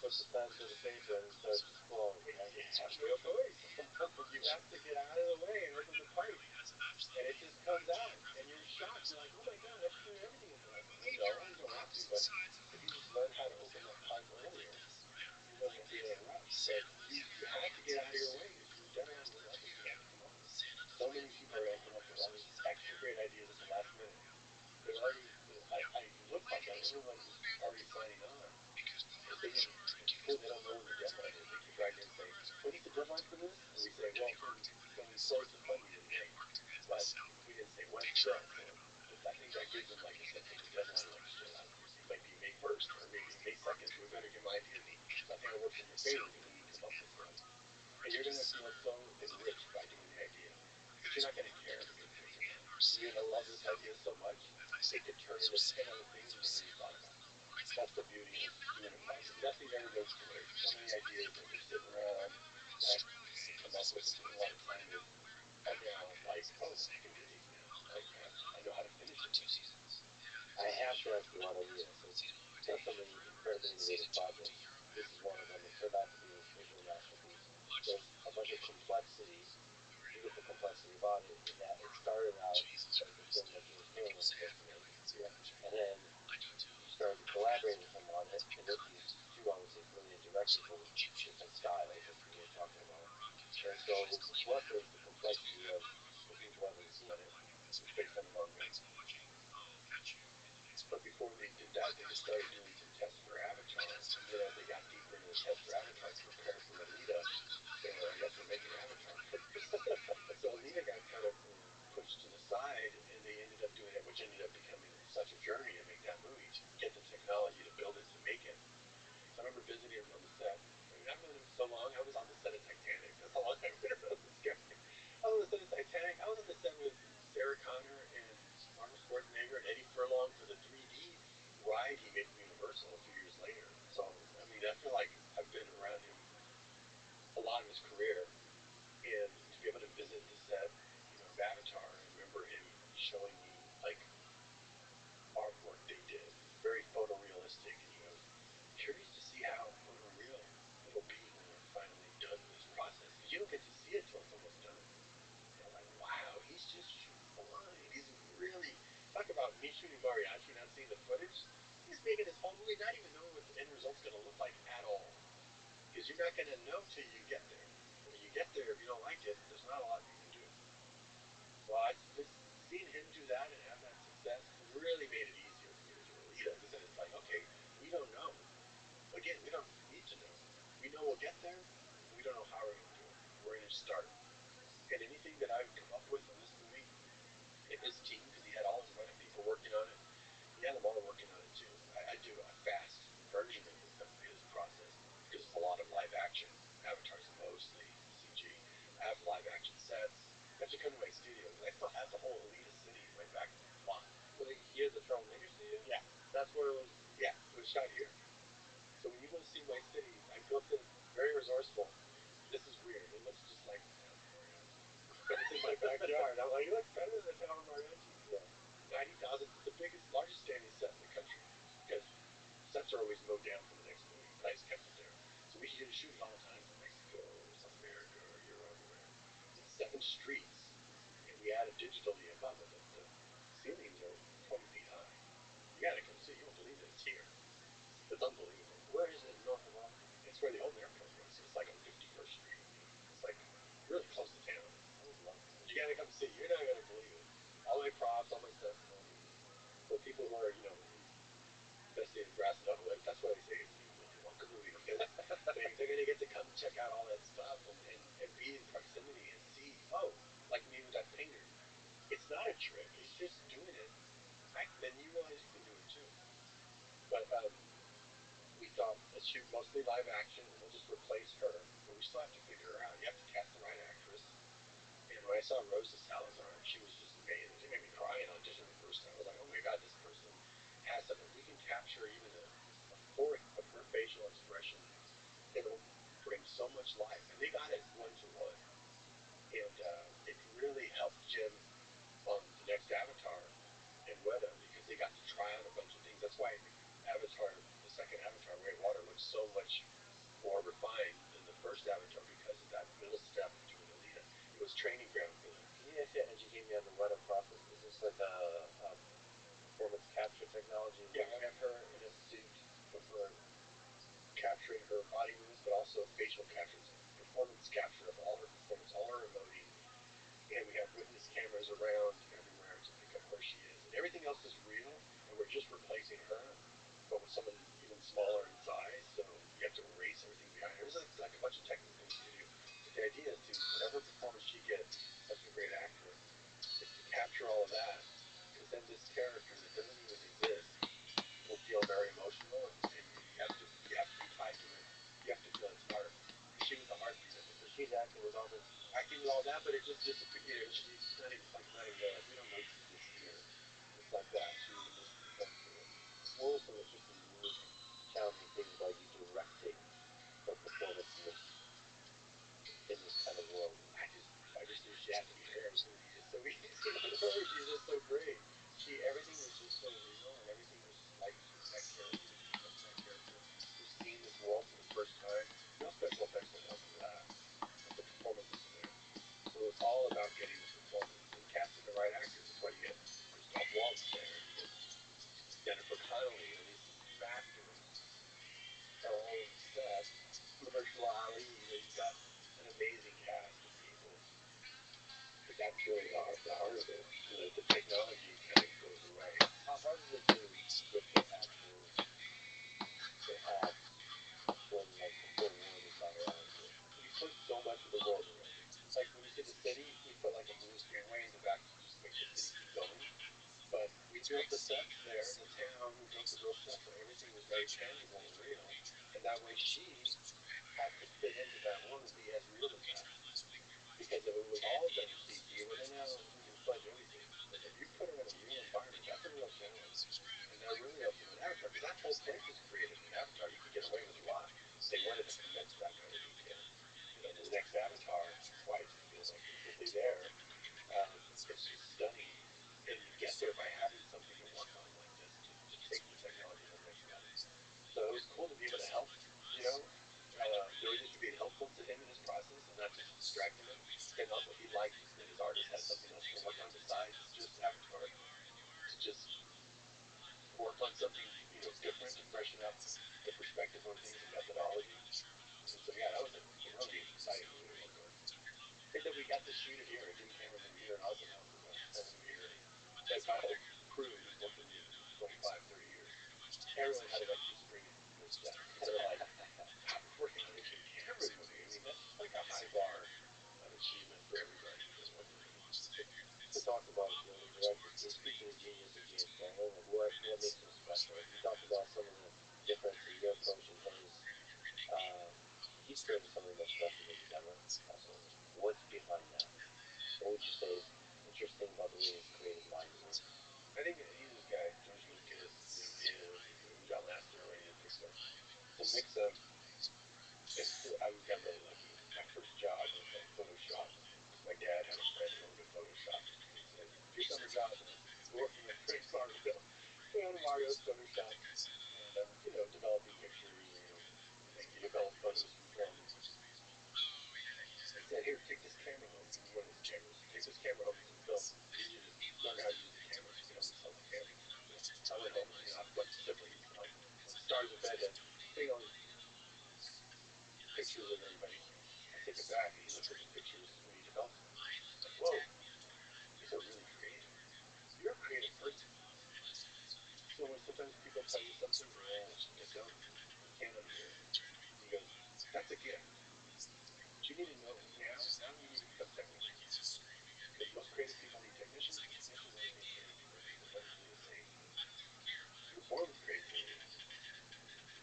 put the pen to the paper and start just flowing. You have no choice. You have to get out of the way and open the pipe. And it just comes out. And you're shocked. You're like, oh my God, I can do everything in life. No, you don't have to. But if you just learn how to open that pipe earlier, you wouldn't be interrupted. But you have to get out of your way. If you're dead on the level you have to come up with. So many people are going to come up with all these extra great ideas at the last minute. They're already, I look like everyone who's already signing on. If they didn't, in school, they don't know when the deadline is. They keep writing and say, when is the deadline for this? And we say, well, when we close the funding in May. But we didn't say when still. So I think that gives them like a sense of a deadline, like shit, it might be May 1st or maybe May 2nd, so we better get my ideas. So I think it works in your favor when you come up with stuff. And you're going to feel so enriched by doing the idea. But you're not going to care if it gets taken out. You're going to love this idea so much, it could turn into 10 other things you never even thought about. That's the beauty of doing a project. Nothing ever goes to waste. So many ideas that were sitting around that you come up with and took a lot of time with are now like, oh, I can do these now. I know how to finish it. I have to ask you one of you. Definitely incredibly innovative projects. This is one of them. It turned out to be this visual masterpiece. There's a bunch of complexity, beautiful complexity about it, in that it started out as a film that James Cameron was supposed to make. Yeah. And then you started to collaborate with him on it, and with these two, I would say, brilliant directors with different styles, like you were talking about. And so, what was the complexity of the people who haven't seen it? It's based on a manga. But before they did that, they just started doing some tests for Avatar. And then as they got deeper into the tests for Avatar to prepare for Alita, they were like, I guess we're making Avatar. So Alita got kind of pushed to the side, and they ended up doing it, which ended up becoming such a journey to make that movie, to get the technology to build it, to make it. So I remember visiting him on the set. I mean, I've known him so long. I was on the set of Titanic. That's how long I've been around this guy. I was on the set of Titanic. I was on the set with Sarah Connor and Arnold Schwarzenegger and Eddie Furlong for the 3D ride he made from Universal a few years later. So, I mean, I feel like I've been around him a lot of his career, and to be able to visit the set, of Avatar, I remember him showing me, like, artwork they did, very photorealistic, and he goes, curious to see how photoreal it'll be when we're finally done with this process, because you don't get to see it till it's almost done. And I'm like, wow, he's just shooting blind. He's really, talk about me shooting mariachi, not seeing the footage. He's making this whole movie not even knowing what the end result's going to look like at all. Because you're not going to know till you get there. And when you get there, if you don't like it, there's not a lot you can do. So I just seen him do that and have that success really made it easier for me to do Alita. Because then it's like, okay, we don't know. Again, we don't need to know. We know we'll get there. We don't know how we're going to do it. We're going to start. And anything that I've come up with in this movie, in his team, because he had all his writing people working on it, he had them all working on it too. I do a fast version of his process, because it's a lot of live action. Avatar's mostly CG. I have live action sets. You have to come to my studio, because I still have the whole Alita city in my back lot. Well, here, the Throne Maker Studio? Yeah. That's where it was? Yeah, it was shot here. So when you go see my city, I built it very resourceful. This is weird. It looks just like but it's in my backyard. I'm like, it looks better than the Tower of Mariachi. Yeah. 90,000, the largest standing set in the country. Because sets are always mowed down for the next movie. But I just kept it there. So we should shoot it all the time from Mexico, South America, Europe, wherever. It's 7 streets. And we added digitally above it. The ceilings are 20 feet high. You gotta come see. You won't believe it. It's here. It's unbelievable. Where is it north of Boston? It's where the old airport was. It's like on 51st Street. It's like really close to town. You gotta come see. You're not gonna believe it. All my props, all my stuff. So people who are, investigating grass and up with, that's why they say it's the Willy Wonka movie, because they're gonna get to come check out all that stuff and be in proximity and see, oh, like me with that painter. It's not a trick. He's just doing it. Then you realize you can do it too. But we thought, let's shoot mostly live action, and we'll just replace her. But we still have to figure her out. You have to cast the right actress. And when I saw Rosa Salazar, she was just amazing. She made me cry in audition the first time. I was like, oh my God, this person has something. We can capture even a fourth of her facial expression. It'll bring so much life. And they got it 1-to-1. And it really helped Jim on the next Avatar and Weta, because they got to try out a bunch of things. That's why Avatar, the second Avatar, Way of Water, looks so much body movements, but also facial capture, performance capture of all her performance, all her emoting. And we have witness cameras around everywhere to pick up where she is. And everything else is real, and we're just replacing her, but with someone even smaller in size. So you have to erase everything behind her. There's like a bunch of technical things you do. But the idea is to, whatever performance she gets, such a great actor, is to capture all of that. Because then this character that doesn't even exist will feel very emotional, and you have to be tied to it. You have to feel its heart. She was the heartbeat of it. So she's acting with all this. Acting with all that, but it just disappears. She's not even there. We don't know she's just here. It's like that. She just becomes here. What were some interesting, unique, challenging things about you directing her performance in this kind of world? I just knew she had to be her. It was going to be so easy with her. She's just so great. Everything was just so real, and everything was like that character. She becomes that character who's seeing this world for the first time. No special effects will help with that, but the performance is there. So it's all about getting the performance and casting the right actors. That's why you get Christoph Waltz there, you get Jennifer Connelly, and these actors are all on set. Mahershala Ali, you've got an amazing cast of people. But that's really the heart of it. The technology kind of goes away. How hard is it to get the actors to have when like the full world is not around you? We put so much of the world around you. Like when you see the city, we put like a blue screenway in the back to just make the city keep going. But we built the sets there in the town. We built the real stuff, so everything was very tangible and real. And that way she has to fit into that world and be as real as that. Because if it was all done in CG, well then we can fudge everything. But if you put her in a real environment, that's a real challenge. And they're really up to an Avatar, because that whole place is created in Avatar. You could get away with a lot. They wanted to commit to that kind of detail. The next Avatar, twice it feels like completely there. It's just stunning. And you get there by having something to work on like this to take the technology to the next level. So it was cool to be able to help, really just to be helpful to him in his process and not just distracting him. And also he liked that his artist had something else to work on besides just Avatar. To just work on something, different to freshen up the perspective on things and methodology. And so yeah, that was a really exciting movie to work on. And then we got to shoot it here. Jim Cameron's here in Austin House with us, filming here. Like my whole crew who's worked with me 25, 30 years. Everyone had to like be screaming from the set. They're like, working on a Jim Cameron movie. I mean, that's just like a high bar of achievement for everybody that's working with him. To talk about the directors, can you speak to the genius of James Cameron? Like what makes him special? You talked about some of the difference in your approach and his. He's created some of the most special movies ever. Absolutely. What's behind that? What would you say is interesting about the way his creative mind works? I think he's this guy, George Lucas, John Lasseter, and Pixar. It's a mix of. I got really lucky. My first job was at Photoshop. My dad had a friend who owned a Photoshop and said, "Your summer job is working with Frank Mario." We owned Mario's Photoshop, and I was, developing pictures, making develop photos from film. He said, "Here, take this camera home. You need one of these cameras. Take this camera home and some film. I need you to learn how to use the camera so you can help me sell the camera." I went home, I have a bunch of siblings, and I was stars in bed, seeing all these pictures of everybody. I take it back, and he looks at the pictures when he develops them. He's like, "Whoa, these are really creative. You're a creative person." So when sometimes people tell you something, they can't unhear it. And he goes, "That's a gift. But you need to know now you need to become technical. Because most creative people need technicians, and technicians only need creative people because others do the same. You're born with creativity.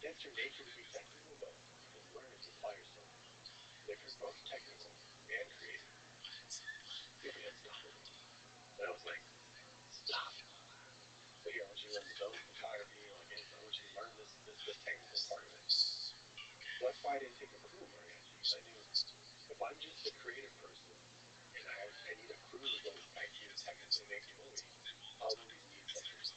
That's your nature to be technical, but you can learn it to apply yourself. And if you're both technical and creative, you'll be unstoppable." And I was like, "Stop." So here, I want you to learn film photography, like anything. I want you to learn this technical part of it. So that's why I didn't take a crew very much, because I knew if I'm just a creative person and I need a crew to go actually technically make the movie, all movies need such a crew.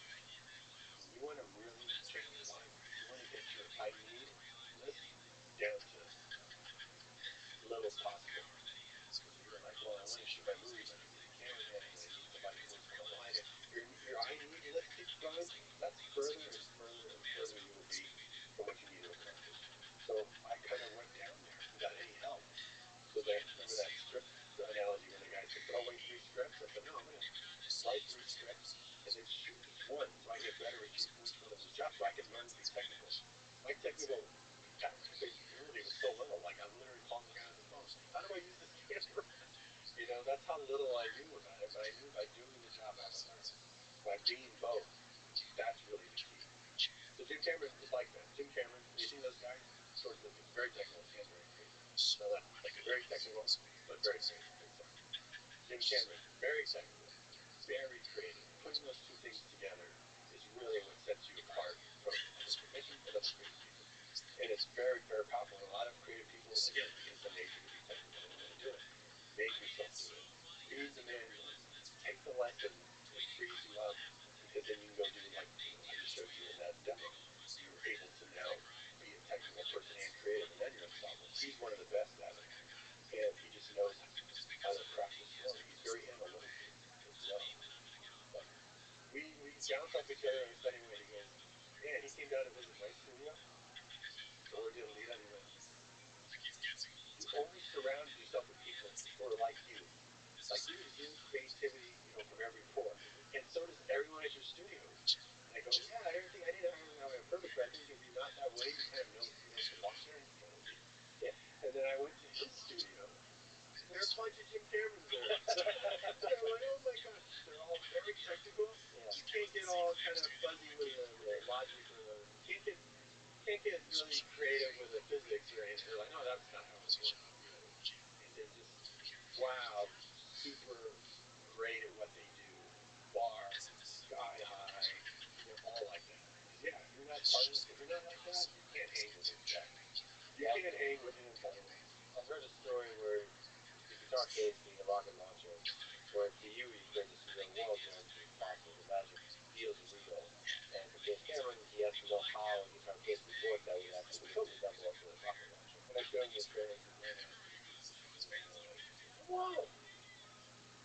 When you want to really change your life, you want to get your I need list down to little possible. Because you're like, well, I want to shoot my movie, but I need a cameraman, and I need somebody who knows how to light it. Your I need list keeps growing. That's further and further and further you will be from what you need to accomplish. So I kind of how little I knew about it, but I knew by doing the job I learned. By being both, that's really the key. So Jim Cameron is like that. Jim Cameron, you see those guys? Short looking, very technical and very creative. No, that like very technical, but very creative. Jim Cameron, very technical, very creative. Putting those two things together is really what sets you apart from other clinicians and other creative people. And it's very, very powerful. A lot of creative people, again, because the nature to be technical, they don't want to do it. Make yourself do it. Be the manual. Take the lessons. It frees you up because then you can go do like I just showed you in that demo. You're able to now be a technical person and creative, and then you're unstoppable. He's one of the best at it, and he just knows how to craft the story. He's very analytical as well. But we bounced off each other, and we said anyway, he goes, yeah, he came down to visit my studio. So we're doing lead on, he went, you only surround yourself with people who are like you. Like you exude creativity, from every pore. And so does everyone at your studios. And I go, yeah, everything I didn't have it perfect, but I think if you're not that way, you kind of know, to walk there. And kind of, yeah. And then I went to his studio. There are a bunch of Jim Camerons there. And I'm like, oh my gosh, they're all very technical. Yeah. You can't get all kind of fuzzy with the logic or you can't get really creative with the physics or anything. They're like, no, that's not how it works. And they're just, wow, super great at what they do. Bar, sky high, they're all like that. Because, yeah, if you're not part of this, if you're not like that, you can't hang with those guys. You can't hang with him. I've heard a story where the guitar case being a rocket launcher, where for you create this real world where everything is possible. The magic feels real. And for James Cameron, he has to know how a guitar case would work that would actually resemble a rocket launcher. When I showed him the trailer for Brandon, whoa!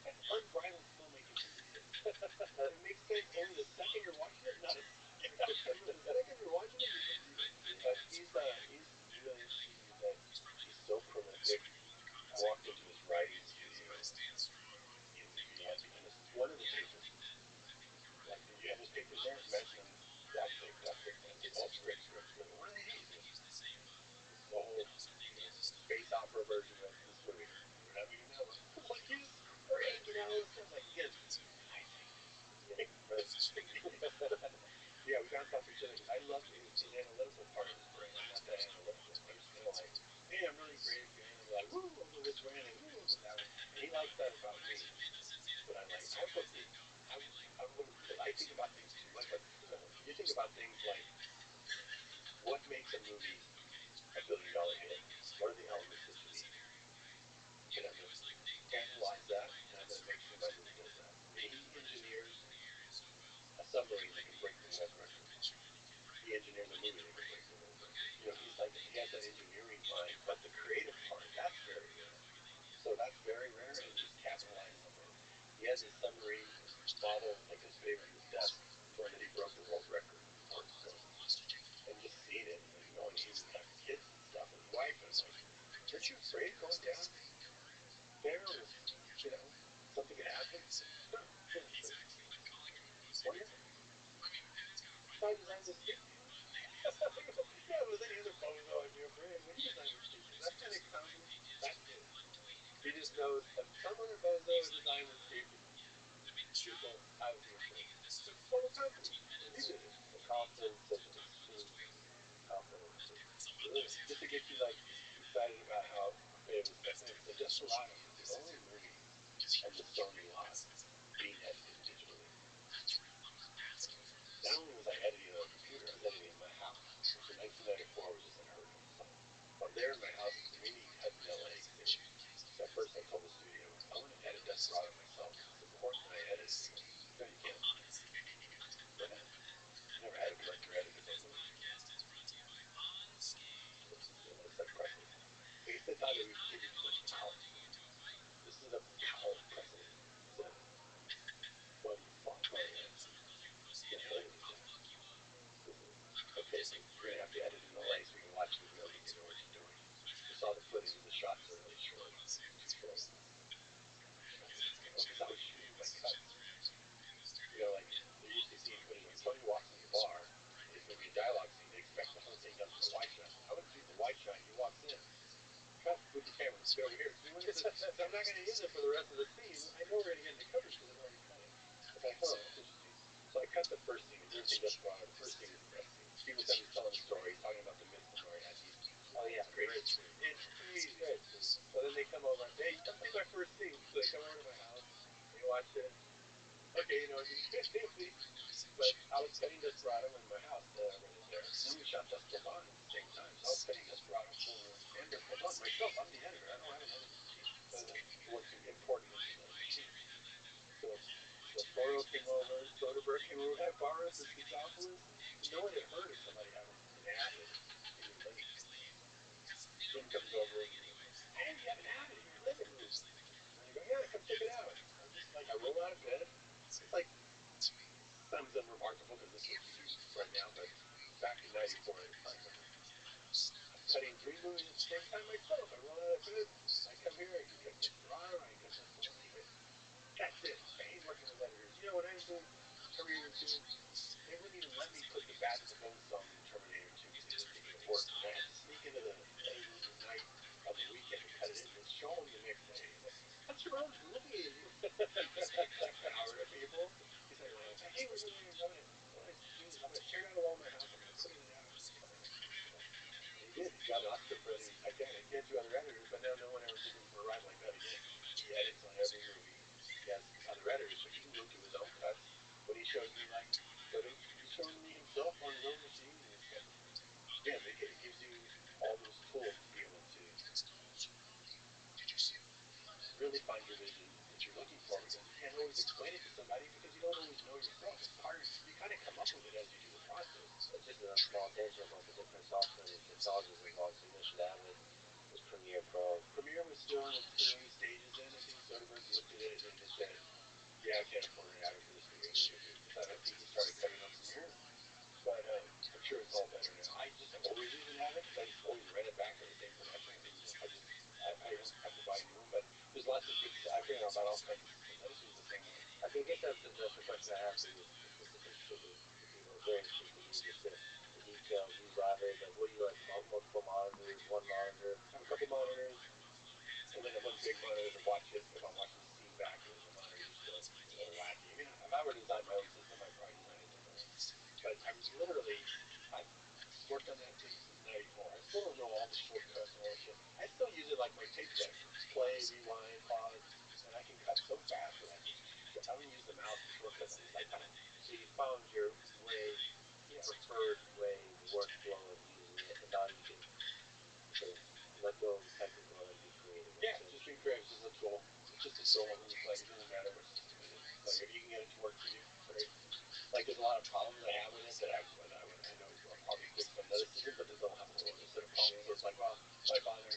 That's unbridled filmmaking for me. It makes sense only the second you're watching it, not a second. The second you're watching it, you believe it. But he's really interesting is that he's so prolific. I walked into his writing studio, and one of the papers, like, you have his papers there, imagine them duct tape, and all scripts. What are these? The whole space opera version of this movie. We're having an hour. Like, he's great, stuff like this. I think this. Yeah, we bounced off each other because I love his analytical part of his brain. I'm not that analytical. I'm just kind of like, hey, I'm really creative guy. And I'm like, woo, over this brand and woo, over that one. And he likes that about me. But I'm like, I think about things too much. Like, you think about things like, what makes a movie a $1 billion hit? What are the elements that you need? And I'm going to analyze that, and I'm going to make sure my movie does that. I mean, he engineers a submarine that can break the web record. He engineers a movie that can break the web record. He has that engineering mind, but the creative part, that's very rare. So that's very rare, and he's capitalized on that. He has his submarine model, like his favorite in his desk, showing that he broke the world record before it was built. And just seeing it, and knowing he would have kids and stuff, and his wife, and like, aren't you afraid of going down there with, something could happen? No. Wonderful. So I designed this thing. Yeah, if it was any other bozo, I'd be afraid. But he designed this thing. That kind of confidence, that's it. He just knows if some other bozo designed this thing, people, I would be afraid. Total confidence. And he did it. The confidence of extreme confidence. Just to get you, like, excited about how creative this stuff is. And just a lot of it. The only movie on the Sony lot being edited digitally. Not only was I editing it on a computer, I was editing in my house. Which in 1994 was just unheard of. So I'm there in my house, the community cuts in LA. So at first I told the studio, I want to edit Desperado myself. It's important that I edit it. No, you can't. Go ahead. I never had a director edit his own movie. It's like get over here. So I'm not going to use it for the rest of the scene. I know we're going to get into coverage because I've already cut it. It's like, oh, that's interesting. So I cut the first scene. Everything gets brought out. The first scene is the best scene. Steve Buscemi's telling the story. He's talking about the mitzvah at these. Oh yeah, It's great. great scene. It's crazy. Great scene. So then they come over. Hey, come see my first scene. So they come over to my house. They watch it. Okay, you know, but I was cutting Desperado in my house when it was there. And then we shot Desperado at the same time. So I was cutting Desperado and Desperado myself. I'm the editor. I don't have another team. What's important is so Del Toro came over, Soderbergh came over, had Boris and Christopoulos. No one had heard of somebody having an avid in your living room. Jim comes over and hey, you have an avid in your living room. And I go, yeah, come check it out. I'm just like, I roll out of bed. It's like, sounds unremarkable because this is what you do right now, but back in '94, I'm cutting 3 movies at the same time myself. I roll out of bed. I come here, I can cut Desperado, I cut Desperado. That's it. I hate working with editors. You know, when I was doing Terminator 2, they wouldn't even let me put the Bad to the Bone song in Terminator 2 because they didn't think it would work. And I had to sneak into the editor the night of the weekend and cut it in and show them the next day. Like, that's your own movie. Power to people. He's like, hey, we're doing it. What I do is I'm going to tear down the wall in my house. I'm going to put it in the attic. And he did. He got an Oscar for editing Titanic. He had 2 other editors, but now no one ever took him for a ride like that again. He edits on every movie. He has other editors, but he can go do his own cuts. When he showed me, like, he's showing me himself on his own machine. And it's like, again, it gives you all those tools to be able to really find your vision that you're looking for because you can't always explain it to somebody because you don't always know yourself. It's part of, you kind of come up with it as you do the process. Just a small tangent about the different software and technologies involved. So you mentioned Avid was Premiere Pro. Premiere was still in its early stages then. I think Soderbergh looked at it and just said, yeah, I can't afford an Avid for this movie. I think he started cutting on Premiere. But I'm sure it's all better now. I just have always used an Avid because I just always rent it back to the same production. I don't have to buy a new one, but there's lots of good stuff. I figured out about all kinds of systems. I just use the same one. I think that's the question I have for you specific to the people. It's very interesting to me just the details. Use Avid. Like, what do you like? Multiple monitors, one monitor. I have a couple monitors, and then one big monitor to watch it if I'm watching the scene back, and then the monitor just goes a little wacky. I mean, if I were to design my own system, I'd probably design it differently. But I've worked on that thing since '94. I still don't know all the shortcuts and all that shit. I still use it like my tape deck. Play, rewind, pause, and I can cut so fast that I don't use the mouse for shortcuts on this iPad. So you found your way, preferred way, the workflow of using it, and now you can sort of let go of the technical and be creative. Yeah, just being creative is just a tool. It's just a tool. It's like it doesn't matter what system it is. Like if you can get it to work for you, great. Like there's a lot of problems I have with it that I know I'll probably fix on another system, but there's a whole set of problems. So it's like, well, why bother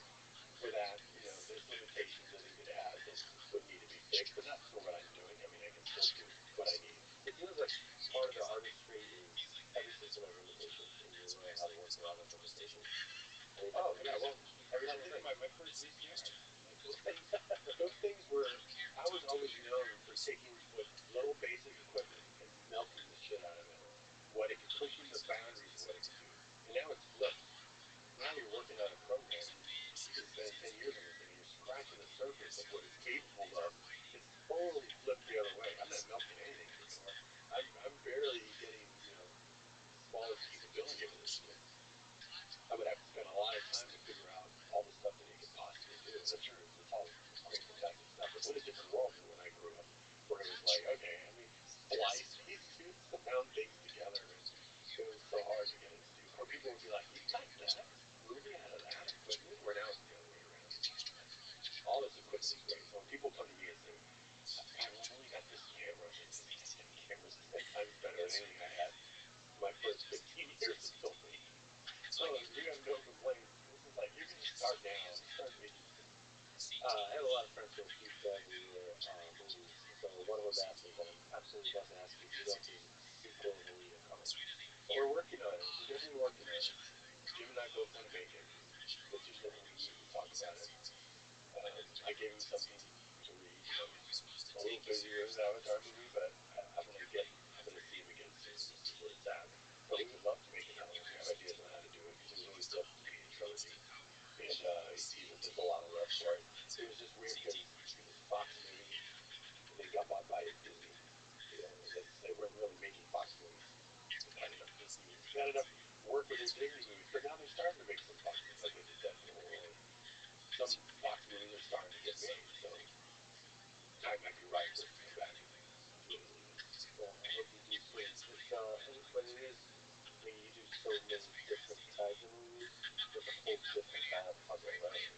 for that? You know, there's limitations I think it has that would need to be fixed, but not for what I'm doing. I mean, I can still do what I need. It feels like part of the artistry is every system has limitations, and you learn how to work around those limitations. Oh yeah, well, I'm thinking my first VCR. Like those things were. I was always known for taking what little basic equipment and milking the shit out of it. What it could pushing the boundaries of what it could do. And now it's flipped. Now you're working on a program. You can spend 10 years on this thing and you're scratching the surface of what it's capable of. It's totally flipped the other way. I'm not milking anything anymore. I'm barely getting, the smallest capability of this thing. I would have to spend a lot of time to figure out all the stuff that it could possibly do. And sure, it's all great, fantastic stuff. But what a different world than when I grew up, where it was like, okay, I mean, splice these two sound things together, and it was so hard to get it to do. Or people would be like, you got that movie out of that equipment? Where now it's the other way around. All this equipment is great. So when people come to me and say, I've only got this camera, and that camera's 10 times better than anything I had my first 15 years of filming. So you have no complaints. This is like, you're going to start now. Start making I have a lot of friends who are huge fans of your movies. So one of them asked me, but I'm absolutely must ask you, do you know if there's a sequel of Alita coming? We're working on it. We're definitely working on it. Jim and I both want to make it. As soon as we meet, we talk about it. I gave him something to read. A little busier as Avatar movie, but I'm gonna see him again soon and see where it's at. But we would love to make another one. We have ideas on how to do it because it was always built to be a trilogy, and there's a lot of love for it. it was just weird because it was Fox movies, and they got bought by Disney. They weren't really making Fox movies. They had enough Disney movies. Got enough work with their Disney movies, but now they're starting to make some Fox movies, like with the Deadpool, or some Fox movies are starting to get made. So time might be right for us to come back and do a little bit. Well, I hope you do soon. But it is when you do so many different kinds of movies, it's a whole different kind of puzzle, right?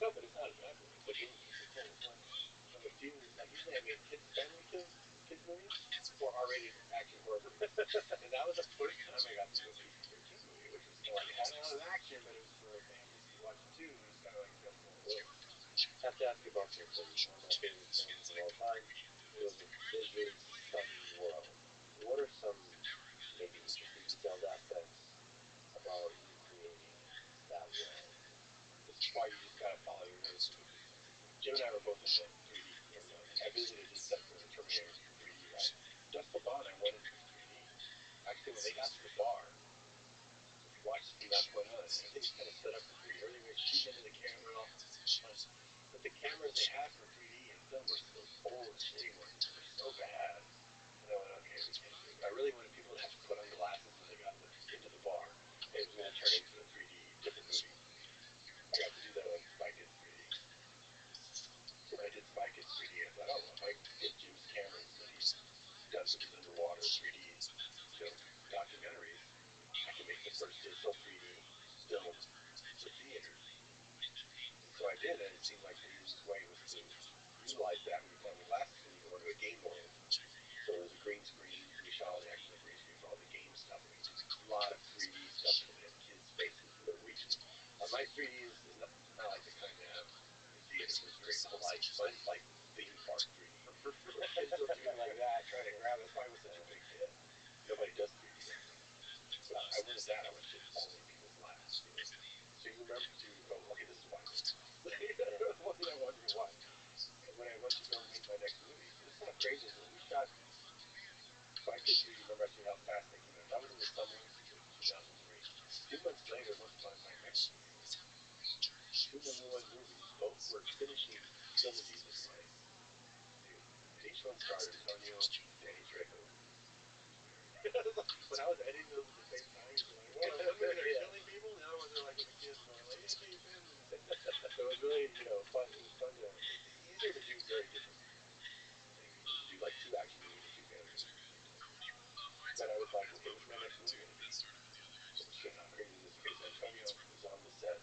No, but it's not a bad movie. It's a movie. It's a cool one. One of the few, like usually I made kids movies or R-rated action horror movies. And that was the first time I got to do a PG-13 movie, which was kind of like, it had a lot of action, but it was for families to watch it too. It was kind of like simple. Well, I have to ask you about your film. One of my favorite films of all time. It was a visually stunning world. What are some maybe interesting detailed aspects about you creating that world? This is why you just gotta follow your nose to movies. Jim and I were both into 3D. I visited his set for the Terminator 3D ride. Dusk Till Dawn, I went in for 3D. Actually, when they got to the bar, if you watch the scene, that's going on. Everything's kind of set up for 3D. Everything was shooting into the camera, all fun. But the cameras they had for 3D and film were those old, shitty ones. They were so bad. And I went, okay, we can't do it. I really wanted people to have to put on glasses when they got into the bar. It was going to turn into a 3D different movie. I got to do that on Spy Kids 3D. So when I did Spy Kids 3D, I thought, oh, well, if I get Jim's cameras that he's done for these underwater 3D, documentaries, I can make the first digital 3D film for theaters. And so I did, and it seemed like the easiest way was to utilize that when you put on the glasses when you go into a game world. So it was a green screen. We shot all the action on green screen for all the game stuff, and we did a lot of 3D stuff coming in kids' faces. My 3D is not like the kind you have in theaters. It's very polite. Mine's like theme park 3D. Kids don't do it like that. Trying to grab. That's why it was such a big hit. Nobody does 3D that way. So I wanted that. I wanted to only people's lives. So you remember to go, okay, this is why. Wasn't I wondering why? And when I went to go make my next movie, this is how crazy this was. We shot Spy Kids 3D. Remember I told you how fast they came out. That was in the summer of 2003. 2 months later, Once Upon a Time in Mexico came out. 2 number 1 movies. Both were finishing trilogies of mine. Dude. And each one starred Antonio, Danny Trejo. When I was editing those at the same time, you're like, well, one movie they're killing people, the other ones are like with the kids going like, hey, family. So it was really, fun. It was fun to. It's easier to do very different things than to do like 2 action movies and 2 family movies at the same time. But I was like, okay, what's my next movie gonna be? Oh shit, how crazy is this? Okay, so Antonio is on the set.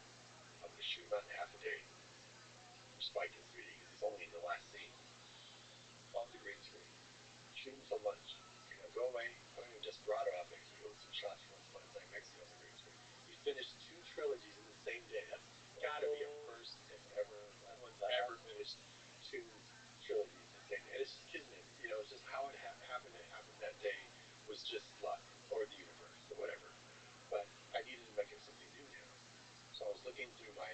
I'm gonna shoot him out in half a day for Spy Kids 3D because he's only in the last scene on the green screen. Shoot him till lunch. Go away, put on your Desperado outfit because we're doing some shots for Once Upon a Time in Mexico on the green screen. We finished 2 trilogies in the same day. That's gotta be a first if ever. No one's ever finished 2 trilogies in the same day. And it's just kismet. It's just how it happened to happen that day was just luck or the universe or whatever. But I needed to make it something new now. So I was looking through my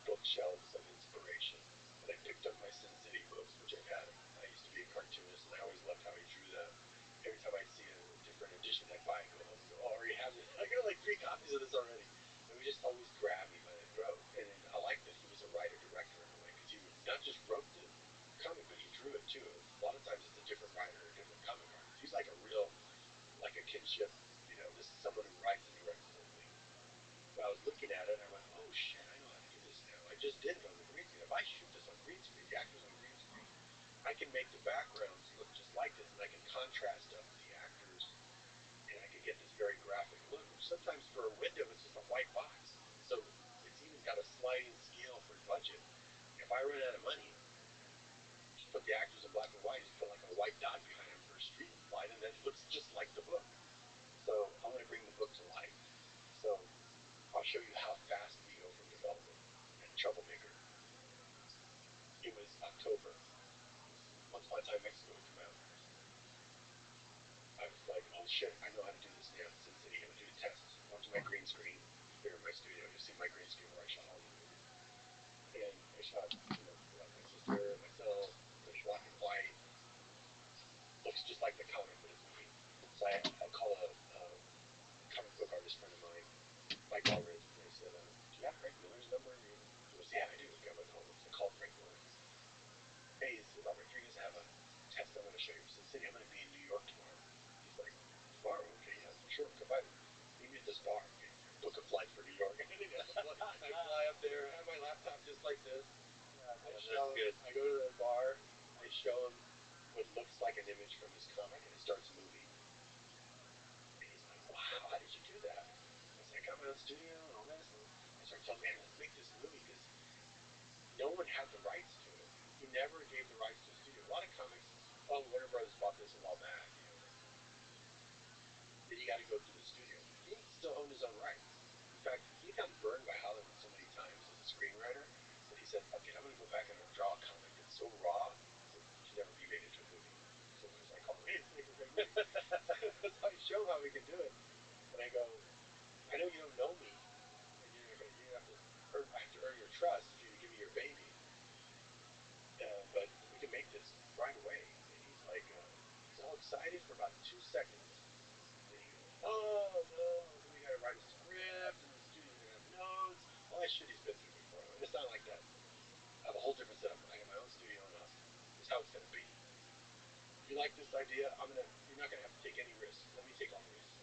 bookshelves of inspiration, and I picked up my Sin City books, which I've had. I used to be a cartoonist, and I always loved how he drew them. Every time I'd see a different edition, I'd buy it, go home, and go, oh, I already have this. I got like 3 copies of this already. And we just always grabbed me by the throat. And then I liked that he was a writer-director in a way, because he not just wrote the comic, but he drew it too. A lot of times it's a different writer, a different comic artist. He's like a real, like a kinship. This is someone who writes and directs the whole thing. But I was looking at it, and I went, oh shit, I know how to do this now. I just did it on the green screen. If I shoot this on green screen, the actors on green screen, I can make the backgrounds look just like this, and I can contrast up the actors, and I can get this very graphic look, which sometimes for a window it's just a white box. So it's even got a sliding scale for budget. If I run out of money, just put the actors in black and white, just put like a white dot behind them for a street light, and then it looks just like the book. So I want to bring the book to life. So I'll show you how fast we go from development and Troublemaker. It was October. Once Upon a Time in Mexico would come out. I was like, oh shit, I know how to do this now in Sin City. I'm going to do a test. I went to my green screen here in my studio. You'll see my green screen where I shot all the movies. And I shot, my sister, myself, it's black and white. Looks just like the comic, but it's me. So I call a comic book artist friend of mine, Mike Allred, and I said, do you have Frank Miller's number? He goes, yeah, I do. Okay, I'm going to call him. So I called Frank That's good. I go to the bar, I show him what looks like an image from his comic, and it starts moving. And he's like, wow, how did you do that? I was like, I got my own studio and all this. And I started telling him, man, let's make this movie, because no one had the rights to it. He never gave the rights to a studio. A lot of comics, oh, Warner Brothers bought this a while back. Then you got to go through the studio. He still owned his own rights. In fact, he got burned by Hollywood so many times as a screenwriter that he said, okay, I'm going to go back and draw a comic that's so raw that it can never be made into a movie. So as I call him, hey, let's make a great movie. So I show him how we can do it. And I go, I know you don't know me, and I have to earn your trust for you to give me your baby. But we can make this right away. And he's like, he's all excited for about 2 seconds. And he goes, oh no, we gotta write a script, and the studio's gonna have notes, all that shit he's been through before. And it's not like that. I have a whole different setup. I have my own studio in Austin. This is how it's gonna be. You like this idea? You're not gonna have to take any risks. Let me take all the risks.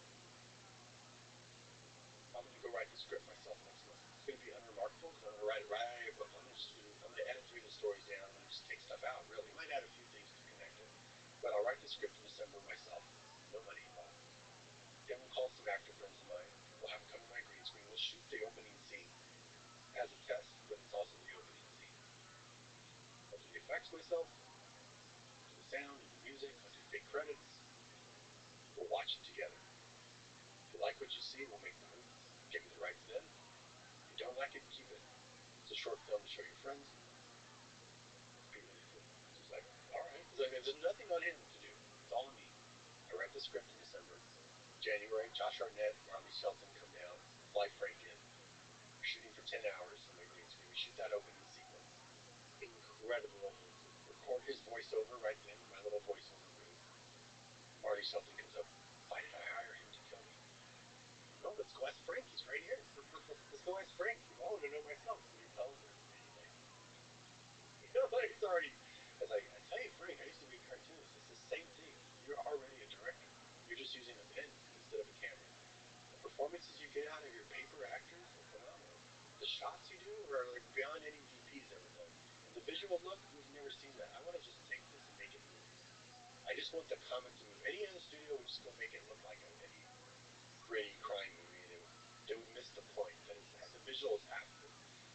I'm gonna go write the script myself next month. It's gonna be unremarkable because I'm gonna write a book. I'm gonna edit 3 of the stories down. I'm gonna just take stuff out. Really, I might add a few things to connect it, but I'll write the script in December myself. No money involved. Then we'll call some actor friends of mine. We'll have them come to my green screen. We'll shoot the opening scene as a test, but it's also the opening scene. I'll do the effects myself. Do the sound, do the music. I'll do fake credits. We'll watch it together. If you like what you see, we'll make the movie. Give me the rights then. If you don't like it, keep it. It's a short film to show your friends. It'll be really cool. He's like, all right. He's like, there's nothing on him to do. It's all on me. I write the script in December. January, Josh Arnett and Rabbi Rothschild come down, fly Frank in. We're shooting for 10 hours on my green screen. We shoot that opening sequence. Incredible. Record his voiceover right then, my little voiceover booth. Marty Shelton comes up. Why did I hire him to kill me? No, let's go ask Frank. He's right here. Let's go ask Frank. I want to know myself. So he tells me. He's already. I was like, I tell you, Frank, I used to be a cartoonist. It's the same thing. You're already a director. You're just using a pen instead of a camera. The performances you get out of your paper actors are phenomenal. The shots you do are like beyond any DP's ever done. And the visual look, we've never seen that. I want to just take this and make it move. I just want the comic to move. Any other studio would just go make it look like any gritty crime movie, and they would miss the point. That is, the visuals have to.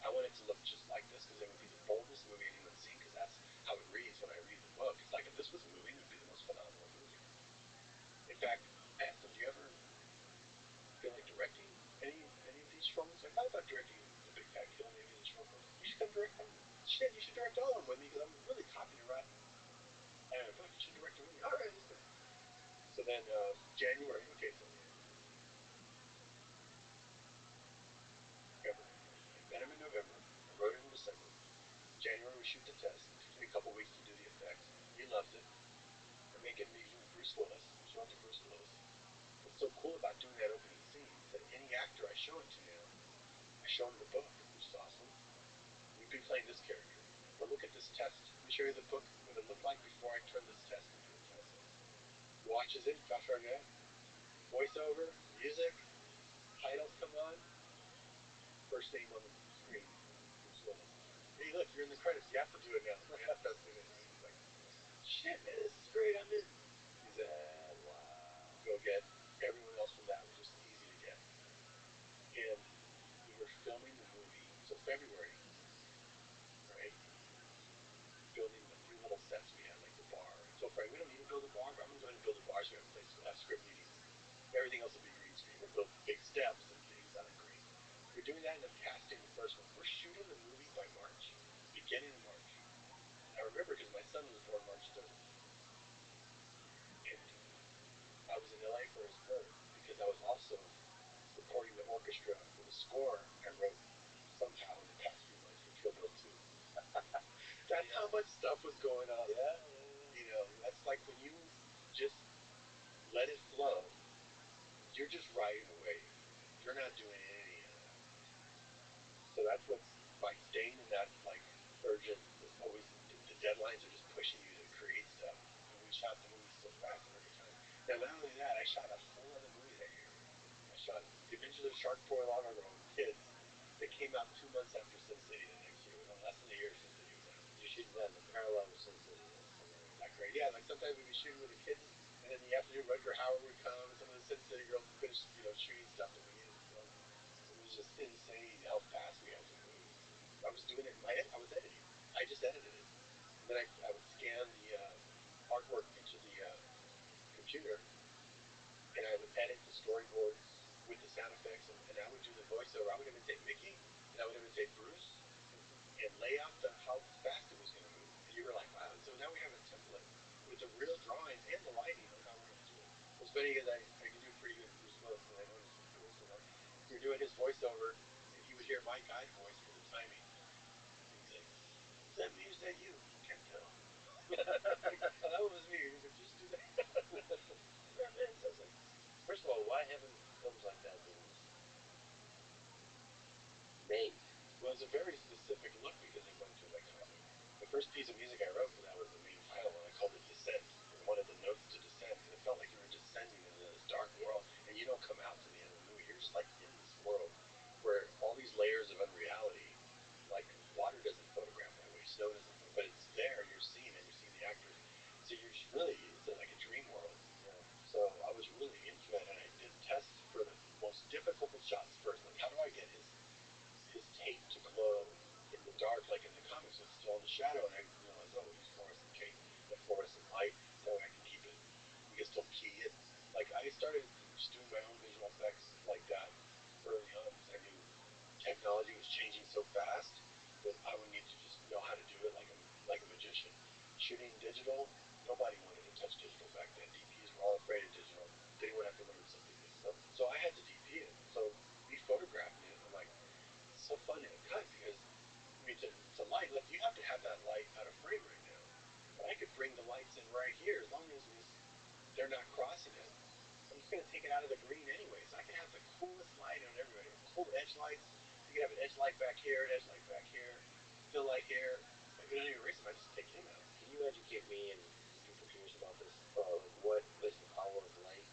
I want it to look just like this because it would be the boldest movie anyone's seen, because that's how it reads when I read the book. It's like, if this was a movie, it would be the most phenomenal movie. In fact, I asked him, do you ever feel like directing any of these films? I thought about directing The Big Fat Kill, maybe the short films. You should come direct them. Shit, you should direct all of them with me, because I'm really copyright. And fuck, you should direct a movie. All right, let's do it. So then January, okay, so November. I met him in November. I wrote it in December. January we shoot the test. It took me a couple weeks to do the effects. He loves it. I make it meet with Bruce Willis. I show it to Bruce Willis. What's so cool about doing that opening scene is that any actor I show it to now, I show him the book, which is awesome. You've been playing this character, but look at this test. Let me show you the book, what it looked like before I turned this test into a test. He watches it, Josh Arnett, voiceover, music, titles come on, first name on the screen, Bruce Willis. Hey, look, you're in the credits. You have to do it now. Manifesting it. He's like, shit, man, this is great. I'm in. He said, wow. Go get. Everyone else from that was just easy to get. And we were filming the movie, so February, right? Building the few little sets we had, like the bar. So Frank, we don't need to build a bar, but I'm going to go ahead and build a bar so we have a place to have script meetings. Everything else will be green screen. We'll build big steps and things out of green. We're doing that, and I'm casting the first one. We're shooting the movie by March, beginning of March. I remember because my son was born March 3rd. And I was in LA for his birth because I was also recording the orchestra for the score I wrote somehow in the past few months for Kill Bill 2. That's how much stuff was going on. Yeah. You know, that's like when you just let it flow, you're just riding a wave. You're not doing any of that. So that's what's by staying in that like urgent, always the deadlines are just pushing you to create stuff. And we shot the movie so fast every time. Now not only that, I shot a whole other movie that year. I shot The Adventures of Shark Boy Lava Girl with kids. That came out 2 months after Sin City the next year. It was less than a year since City was out. Did you Right? Yeah, like sometimes we'd be shooting with the kids, and in the afternoon, Rutger Hauer would come, and some of the Sin City girls would finish, shooting stuff that we needed to film. It was just insane how fast we had to move. I was doing it in I was editing. I just edited it, and then I would scan the artwork into the computer, and I would edit the storyboards with the sound effects, and I would do the voiceover. I would imitate Mickey, and I would imitate Bruce, and lay out how fast it was going to move. And you were like, wow. And so now we have a template with the real drawings and the lighting on how we're going to do it. What's funny is I can do pretty good Bruce Willis, and I know this is Bruce, and we were doing his voiceover, and he would hear my guy's voice for the timing. He'd be like, is that me or is that you? Can't tell. That was me. He said, just do that. First of all, why haven't films like that been made? Well, it's a very specific look because they went to like the first piece of music I wrote for that was the main title, and I called it Descent. I wanted the notes to descend, and it felt like you were descending into this dark world, and you don't come out to the end of the movie. You're just like in this world where all these layers of unreality, like water doesn't photograph that way, snow doesn't, but it's there. You're seeing it. You're seeing the actors. So you're just really, it's like a dream world. Yeah. So I was really into it, and I did tests for the most difficult shots first. Like, how do I get his tape to glow in the dark, like in the comics? It's still in the shadow, and I realized, oh, we use fluorescent tape, the fluorescent light, so I can keep it. We can still key it. Like, I started just doing my own visual effects like that early on because I knew technology was changing so fast that I would need to just know how to do it like a magician. Shooting digital, nobody wanted to touch digital back then. DPs were all afraid of digital. They would have to learn something new. So I had to DP it. So me photographing it, I'm like, it's so fun to cut because to light, like you have to have that light out of frame right now. But I could bring the lights in right here as long as they're not crossing it. I'm just gonna take it out of the green anyways. I can have the coolest light on everybody. Cool edge lights. You can have an edge light back here, an edge light back here, still light here. If you don't even erase them, I just take him out. Can you educate me and people curious about this? What is the power of light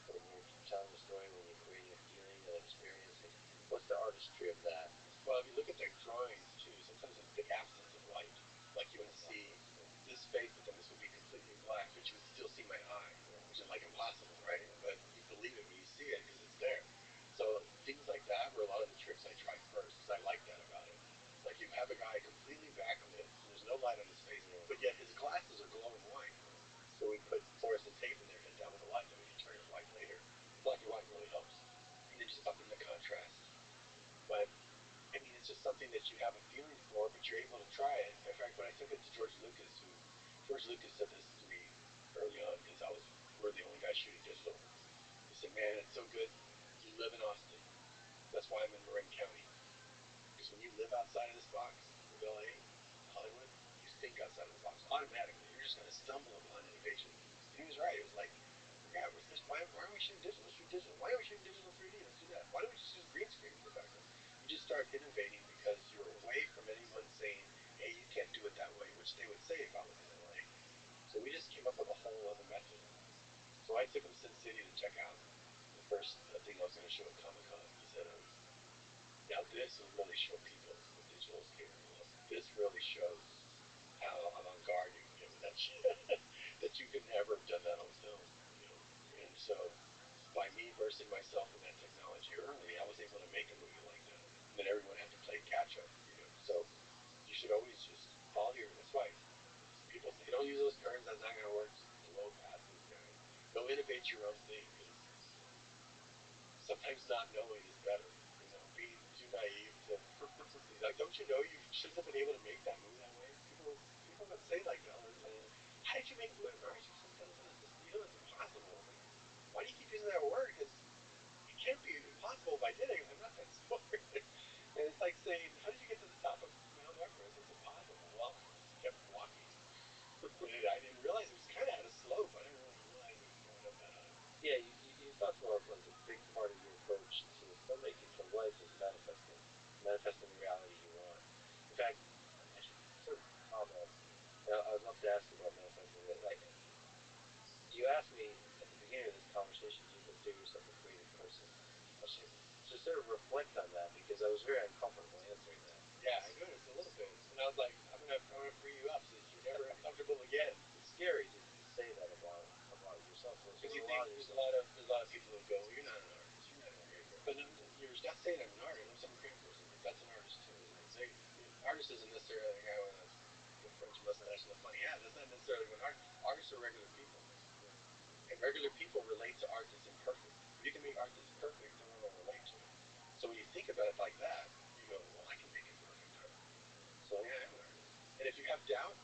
when you're telling a story, when you're creating a feeling, an experience? Like, what's the artistry of that? Well, if you look at their drawings too, sometimes it's the absence of light. Like you would see this face, but then this would be completely black, but you would still see my eye, which is like impossible, right? But you believe it when you see it because it's there. So things like that were a lot of the tricks I tried first because I like that about it. Like you have a guy completely backlit, and there's no light on his face, but yet his glasses are glowing white. So we put fluorescent tape in there, hit that with a light, then we can turn it white later. Black and white really helps. And then just up in the contrast. But I mean, it's just something that you have a feeling for, but you're able to try it. In fact, when I took it to George Lucas said this to me early on because we're the only guys shooting digital. He said, "Man, it's so good. You live in Austin. That's why I'm in Marin County. Because when you live outside of this box of LA, Hollywood, you think outside of the box automatically. You're just going to stumble upon innovation." And he was right. It was like, yeah, why aren't we shooting digital? Let's shoot digital. Why aren't we shooting digital 3D? Let's do that. Why don't we just use green screen for background? You just start innovating because you're away from anyone saying, hey, you can't do it that way, which they would say if I was in LA. So we just came up with a whole other method. So I took him to Sin City to check out the first thing I was going to show at Comic-Con. He said, now this will really show people what digital is capable of. This really shows how avant-garde you can get with that shit. That you could never have done that on film. And so by me versing myself in that technology early, I was able to make a movie like that. And then everyone had to play catch up. So you should always just follow that's why people say, don't use those terms, that's not going to work. Just blow past these guys. Go innovate your own thing. Sometimes not knowing is better. Being too naive to, like, don't you know you shouldn't have been able to make that movie that way? People would say like that all the time. How did you make a movie? It's impossible. Why do you keep using that word? Because it can't be impossible if I did it. I'm not that smart. And it's like saying, how did you get to the top of Mount Everest? It's impossible. Well, I just kept walking. I didn't realize it was kind of at a slope. I didn't really realize it was going up that high. Yeah, you talked about like a big part of your approach to filmmaking for life is manifesting the reality you want. In fact, I should sort of follow. I'd love to ask you about manifesting it. Like, you asked me at the beginning of this conversation, do you consider yourself a creative person? I should sort of reflect on that because I was very uncomfortable answering that. Yeah, I noticed a little bit, and I was like, I'm gonna free you up so that you're never uncomfortable But again, it's scary to say that about yourself. Because There's you a think lot of there's a yourself. lot of people who go, well, you're not an artist, you're not a creator. But no, you're not saying I'm an artist. I'm saying I'm a creative person. But that's an artist too, isn't it? They, artist isn't necessarily the guy with the French mustache and the funny hat. That's not necessarily what artists are regular people. And regular people relate to art that's imperfect. If you can make art that's perfect, no one will relate to it. So when you think about it like that, you go, well, I can make imperfect art. So yeah, I'm an artist. And if you have doubt,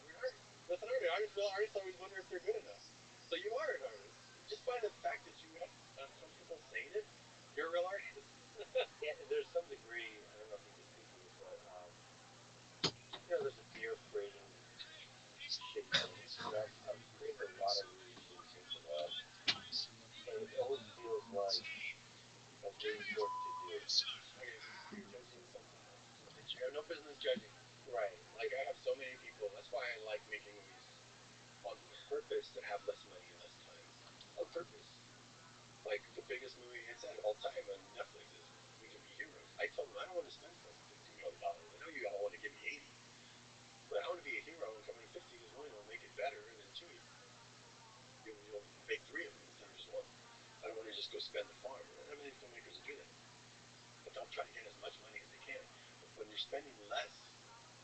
you're an artist. That's an artist. Artists always wonder if they're good enough. So you are an artist. Just by the fact that you are uncomfortable saying it, you're a real artist. Yeah, there's some degree. I don't know if you can speak to this, but there's a fear of creating shitty things. I've created a lot of really shitty things in the past, and it always feels like a really work to do. Okay, you're judging something that you have no business judging. Right. Like I have so many people. That's why I like making movies on purpose that have less money and less time. On purpose. Like the biggest movie it's at all time on Netflix is We Can Be Heroes. I told them I don't want to spend $50 million. I know you all want to give me 80, but I want to be a hero and come in 50 because one, it'll make it better, and then two, you'll make three of them instead of just one. I don't want to just go spend the farm. I don't have many filmmakers who do that. But they'll try to get as much money as they can. But when you're spending less,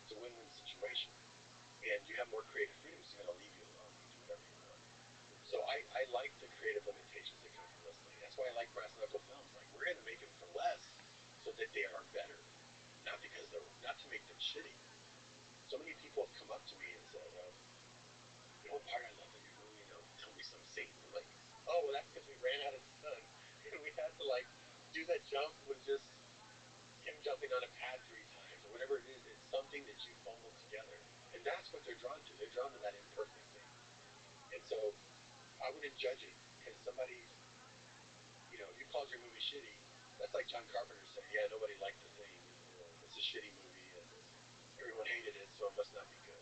it's a win-win situation. And you have more creative freedom, so you're going to leave you alone. You can do whatever you want. So I like the creative limitations that come from less money. That's why I like brass knuckle films. Like we're going to make them for less so that they are better, not because they're not to make them shitty. So many people have come up to me and said, "You know what part I love in your movie? Tell me some scene." I'm like, "Oh, well, that's because we ran out of sun and we had to like do that jump with just him jumping on a pad 3 times or whatever it is. It's something that you fumbled together." And that's what they're drawn to. They're drawn to that imperfect thing. And so I wouldn't judge it because somebody, if you called your movie shitty, that's like John Carpenter saying, yeah, nobody liked The Thing. It's a shitty movie and everyone hated it, so it must not be good.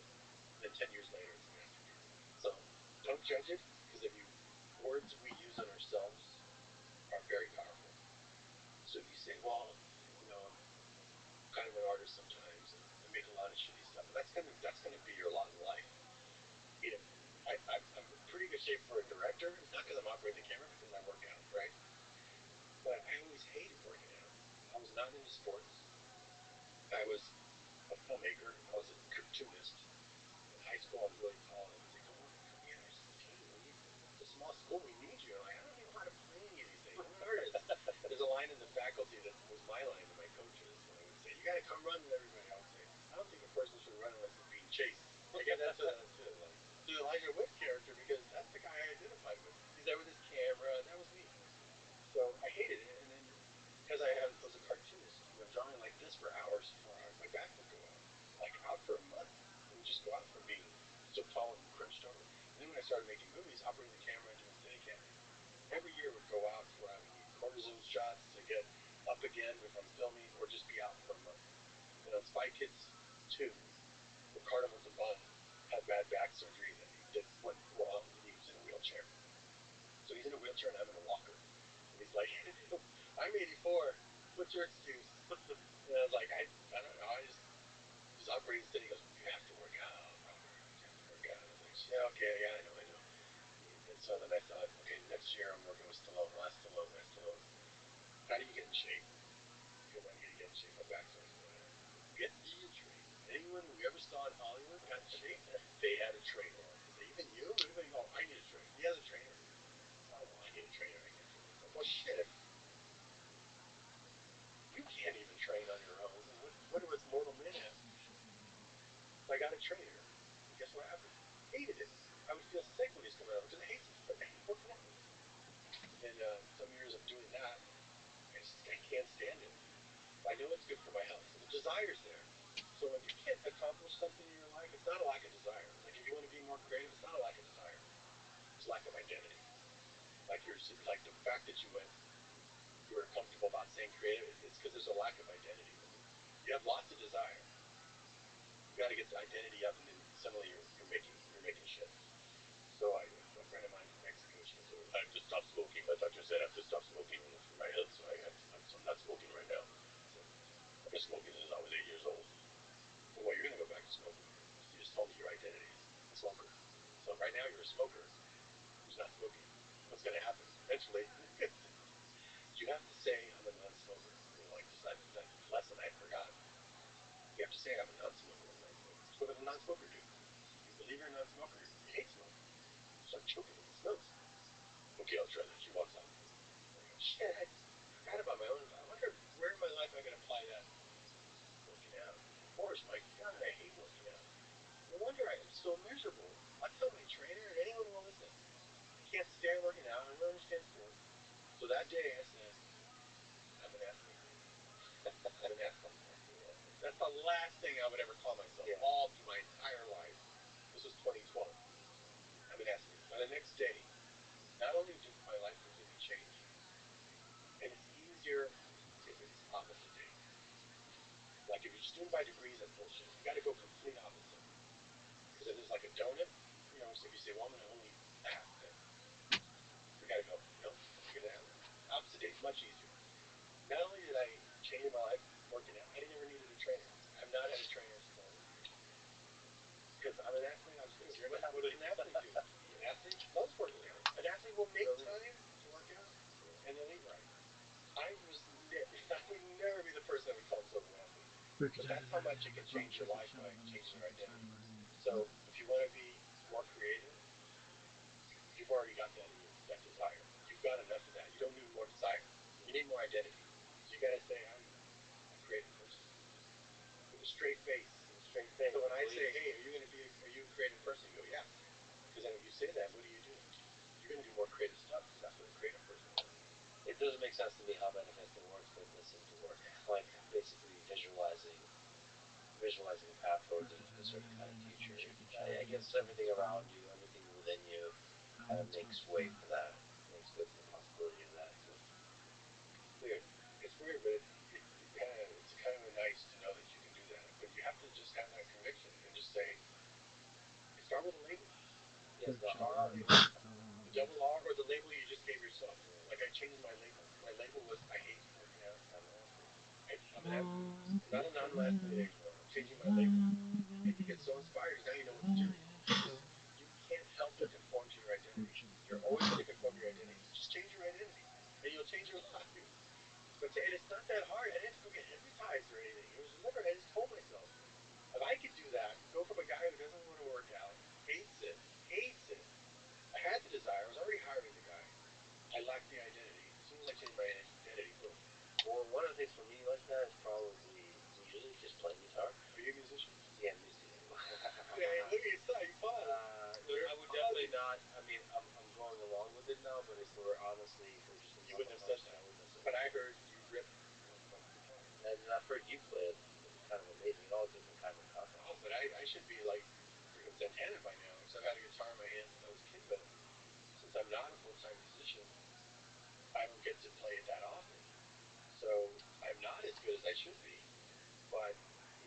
And then 10 years later, it's a masterpiece. So don't judge it because words we use on ourselves are very powerful. So if you say, well, I'm kind of an artist sometimes and I make a lot of shitty stuff, that's gonna be your lot in life. I'm in pretty good shape for a director, not because I'm operating the camera, because I work out, right? But I always hated working out. I was not into sports. I was a filmmaker. I was a cartoonist. In high school, I was really tall. And I was like, come here, there's a team. It's a small school. We need you. I'm like, I don't even know how to play any of these things. I'm an artist. There's a line in the faculty that was my line to my coaches. And I would say, you got to come run with everybody. I would say, I don't think a person should run unless he's being chased. I get that to the Elijah Wood character because that's the guy I identified with. He's there with his camera. That was me. So I hated it. And then because was a cartoonist, drawing like this for hours, my back would go out. Like out for a month. It would just go out from being so tall and crunched over. And then when I started making movies, operating the camera, doing Steadicam, every year would go out where I would need cortisone shots to get up again if I'm filming or just be out for a month. And on Spy Kids 2, Ricardo Montalban had bad back surgery that went wrong and he was in a wheelchair. So he's in a wheelchair and I'm in a walker. And he's like, I'm 84. What's your excuse? And I was like, I don't know. I just was operating steady. He goes, you have to work out, Robert. You have to work out. I was like, yeah, okay, yeah, I know. And so then I thought, okay, next year I'm working with Stallone. Last Stallone. How do you get in shape? Because I need to get in shape. My back's always bad. Get in shape. Anyone who ever saw in Hollywood got in shape, they had a trainer. Even you? Everybody go, I need a trainer. He has a trainer. Oh, well, I need a trainer. I can't do it. Well, shit, if you can't even train on your own, what do us mortal men have? So I got a trainer. And guess what happened? Hated it. I would feel sick when he's coming out because I hate working out. And some years of doing that, I can't stand it. I know it's good for my health. So the desire's there. So if you can't accomplish something in your life, it's not a lack of desire. Like if you want to be more creative, it's not a lack of desire. It's lack of identity. Like the fact that you were comfortable about saying creative, it's because there's a lack of identity. You have lots of desire. You got to get the identity up, and then suddenly you're making shit. So a friend of mine from Mexico, she goes, I have to stop smoking. My doctor said I have to stop smoking for my health, so I'm not smoking right now. So I've been smoking since I was 8 years old. So, well, you're gonna go back to smoking. You just told me your identity is a smoker who's not smoking, what's going to happen? Eventually, you have to say, I'm a non-smoker. Like that lesson I forgot. You have to say, I'm a non-smoker. I'm a non-smoker. So what does a non-smoker do? You believe you're a non-smoker, you hate smoking. You start choking with the smokes. Okay, I'll try that. She walks out. I go, shit, I just forgot about my own. I wonder where in my life I can apply that. Working out. Of course, my God, I hate working out. No wonder I am so miserable. I tell my trainer and anyone who will listen, I can't stand working out. I don't understand sports. So that day I said, I'm an athlete. I'm an athlete. That's the last thing I would ever call myself all through my entire life. This was 2012. I'm an athlete. Now the next day, not only did my life completely change, and it's easier if it's opposite day. Like if you're just doing by degrees, that's bullshit. You got to go complete opposite. Because if there's like a donut, so if you say, well, I'm going to only eat half of it, we got to go, figure that out. Opposite day is much easier. Not only did I change my life working out, I never needed a trainer. I've not had a trainer since I was a kid. Because I'm an athlete, I'm serious. What does an athlete do? An athlete loves working out. An athlete will make time to work out, and they'll eat right. I would never be the person that would call himself an athlete. But that's how much it can change your life by changing your identity. So if you want to be more creative, you've already got that in you, that desire. You've got enough of that. You don't need more desire. You need more identity. So you got to say, I'm a creative person. With a straight face. So when I say, hey, are you a creative person? You go, yes. Because then if you say that, what do? You're going to do more creative stuff because that's what a creative person does. It doesn't make sense to me how manifesting works, but listen to work. Like basically visualizing a path towards a certain kind of future. I guess everything around you, everything within you, kind of makes way for that. Makes way for the possibility of that. So weird. It's weird, but it's kind of nice to know that you can do that. But you have to just have that conviction and just say, start with a label. Yes, the R. The double R or the label you just gave yourself. Like I changed my label. My label was I hate working out. I'm an athlete. Not a non-athlete anymore. I'm changing my label. And you get so inspired because now you know what to do. You can't help but conform to your identity. You're always going to conform to your identity. Just change your identity, and you'll change your life. But it's not that hard. I didn't have to go get hypnotized or anything. It was literally, I just told myself, if I could do that, go from a guy who doesn't want to work out, hates it. I had the desire. I was already hiring the guy. I lacked the identity. As soon as I changed my identity, boom. Well, one of the things for me like that is probably music, just playing guitar. Are you a musician? Yeah, music. Yeah, look at your side. You paused. I would definitely not. I mean, I'm going along with it now, but if we're just you wouldn't have said that. But I heard you rip on guitar. And I've heard you play it. It's kind of amazing. All different kinds of content. Oh, but I should be like freaking Santana by now because I've had a guitar in my hand since I was a kid. But since I'm not a full-time musician, I don't get to play it that often. So I'm not as good as I should be. But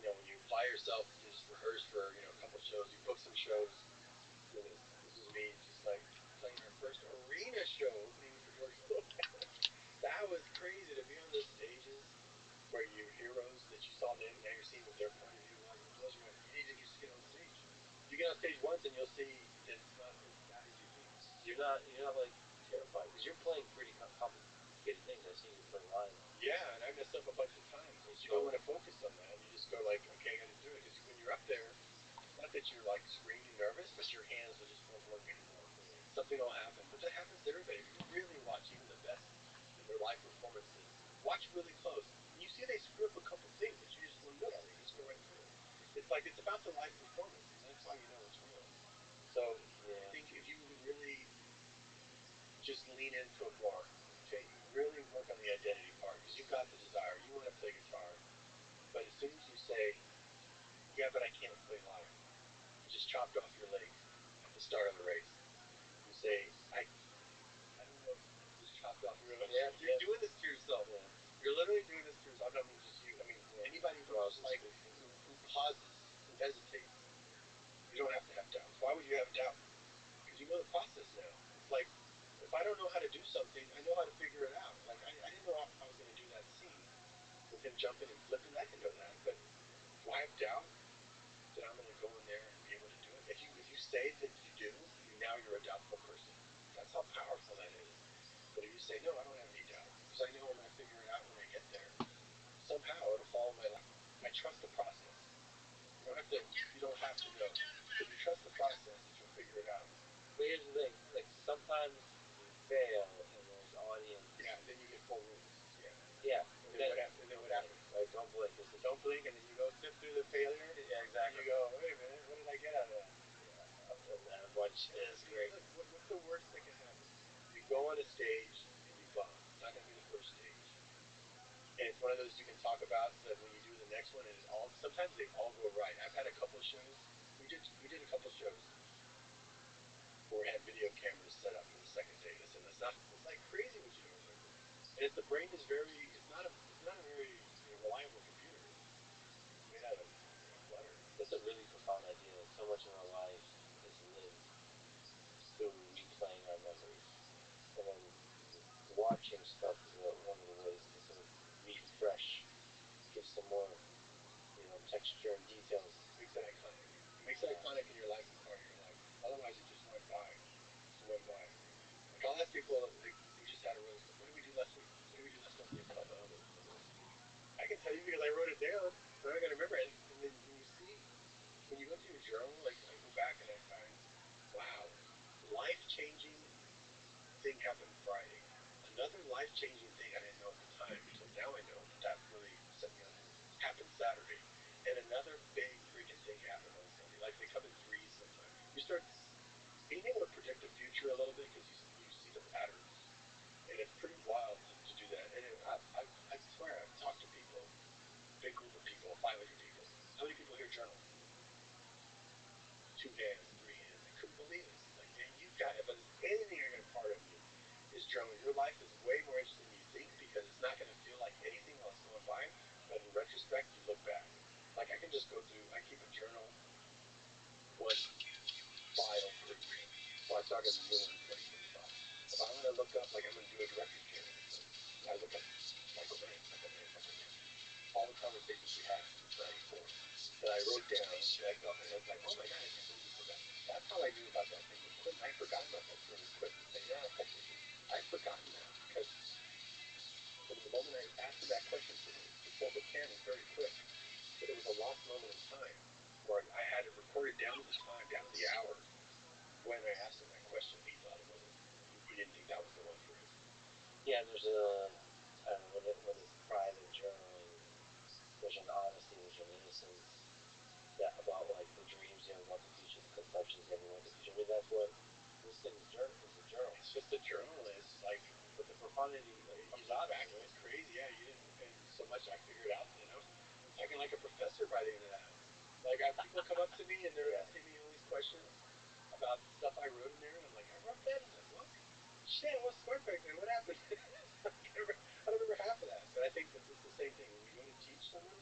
when you apply yourself, you just rehearse for a couple shows. You book some shows. This was me just like playing our first arena show opening for George Floyd. That was crazy to be on those stages where your heroes that you saw then, now you're seeing what their point of view was. It blows your mind. You need to just get on stage. You get on stage once and you'll see that it's not as bad as you think. You're not like terrified because you're playing pretty complicated things. I see you play live. Yeah, and I messed up a bunch of times. You don't want to focus on that. You just go like, okay, I got to do it. Because when you're up there, it's not that you're like screaming nervous, but your hands will just won't work anymore. Something will happen. But that happens to everybody. If you really watch even the best in their live performances, watch really close. And you see they screw up a couple things that you just won't notice. They just go right through it. It's like it's about the live performance, and that's how you know it's real. So I think if you really just lean into it more, really work on the identity part, because you've got the desire. You want to play guitar. But as soon as you say, yeah, but I can't play live, you just chopped off your legs at the start of the race. You say, I don't know, just chopped off your legs. Yeah, you're doing this to yourself. Yeah. You're literally doing this to yourself. I don't mean just you. I mean, anybody who's like, who pauses, who hesitates, you don't have to have doubts. Why would you have doubt? Because you know the process now. It's like, if I don't know how to do something, I know how to figure it out. Like, I didn't know I was going to do that scene with him jumping and flipping. I can know that. But do I have doubt that I'm going to go in there and be able to do it? If you say that you do, now you're say, no, I don't have any doubt, because I know I'm going to figure it out when I get there. Somehow it'll fall in my lap. I trust the process. You don't have to. You don't have to know. If you trust the process, you'll figure it out. But here's the thing, like sometimes you fail and there's audience. Yeah, then you get full rooms. Yeah. Yeah. And then what happens? And then what happens? Right, don't blink. They say Don't blink, and then you go sift through the failure. Yeah, exactly. And you go, wait a minute, what did I get out of that? Yeah. And which is great. Look, what's the worst that can happen? You go on a stage and you bomb. It's not going to be the first stage. And it's one of those you can talk about so that when you do the next one, and it all sometimes they all go right. I've had a couple shows. We did a couple shows where we had video cameras set up for the second day. Listen, it's like crazy what you don't remember. And if the brain is it's not a very reliable computer. It's made out of butter. That's a really profound idea. Like so much of our life is lived through replaying our memories, and then watching stuff is one of the ways to sort of refresh, give some more, texture and details. Makes it iconic. It makes it iconic in your life and part of your life. Otherwise, it just went by. Like I'll ask people, like we just had a roast. What did we do last week? What did we do last month? I can tell you because I wrote it down, so I'm gonna remember it. And then when you go through your journal, like I go back and I find, wow, life-changing thing happened Friday. Another life-changing thing I didn't know at the time, so now I know that really set me on it. Happened Saturday, and another big freaking thing happened on Sunday. Like they come in threes sometimes. You start being able to predict the future a little bit because you see the patterns, and it's pretty wild to do that. And I swear I've talked to people, big group of people, 500 people. How many people here journal? 2 hands, 3 hands. I couldn't believe it. Like, man, you got it. But anything you're gonna part of you is journaling. Your life is way more interesting than you think because it's not gonna feel like anything while it's going by. But in retrospect, you look back. Like I can just go through. I keep a journal, one file per year. So I started a new one in 2025. If I'm gonna look up, like I'm gonna do a director's journal, I look up Michael Mann. All the conversations we had since '94 that I wrote down. And I was like, oh my god, I can't believe you forgot. That's how I knew about that thing with Clinton. I forgot about that thing with Clinton. I've forgotten that because from the moment I asked him that question to pull the pen, it's very quick. But it was a lost moment in time where I had it recorded down to the time, down to the hour when I asked him that question. He thought it wasn't. He didn't think that was the one for him. Yeah, there's I don't know, when it's private journaling, there's an honesty, there's an innocence about like the dreams you have about the future, the conceptions you have about the future. I mean, that's what this thing is a journal. It's just a journal. It's like, but the profundity comes out back. It's crazy. Yeah, you didn't. And so much I figured out. And I was talking like a professor by the end of that. Like people come up to me and they're asking me all these questions about stuff I wrote in there, and I'm like, I wrote that in the book. Shit, I was smart back then. What happened? I don't remember half of that. But I think that it's the same thing. When you go to teach someone,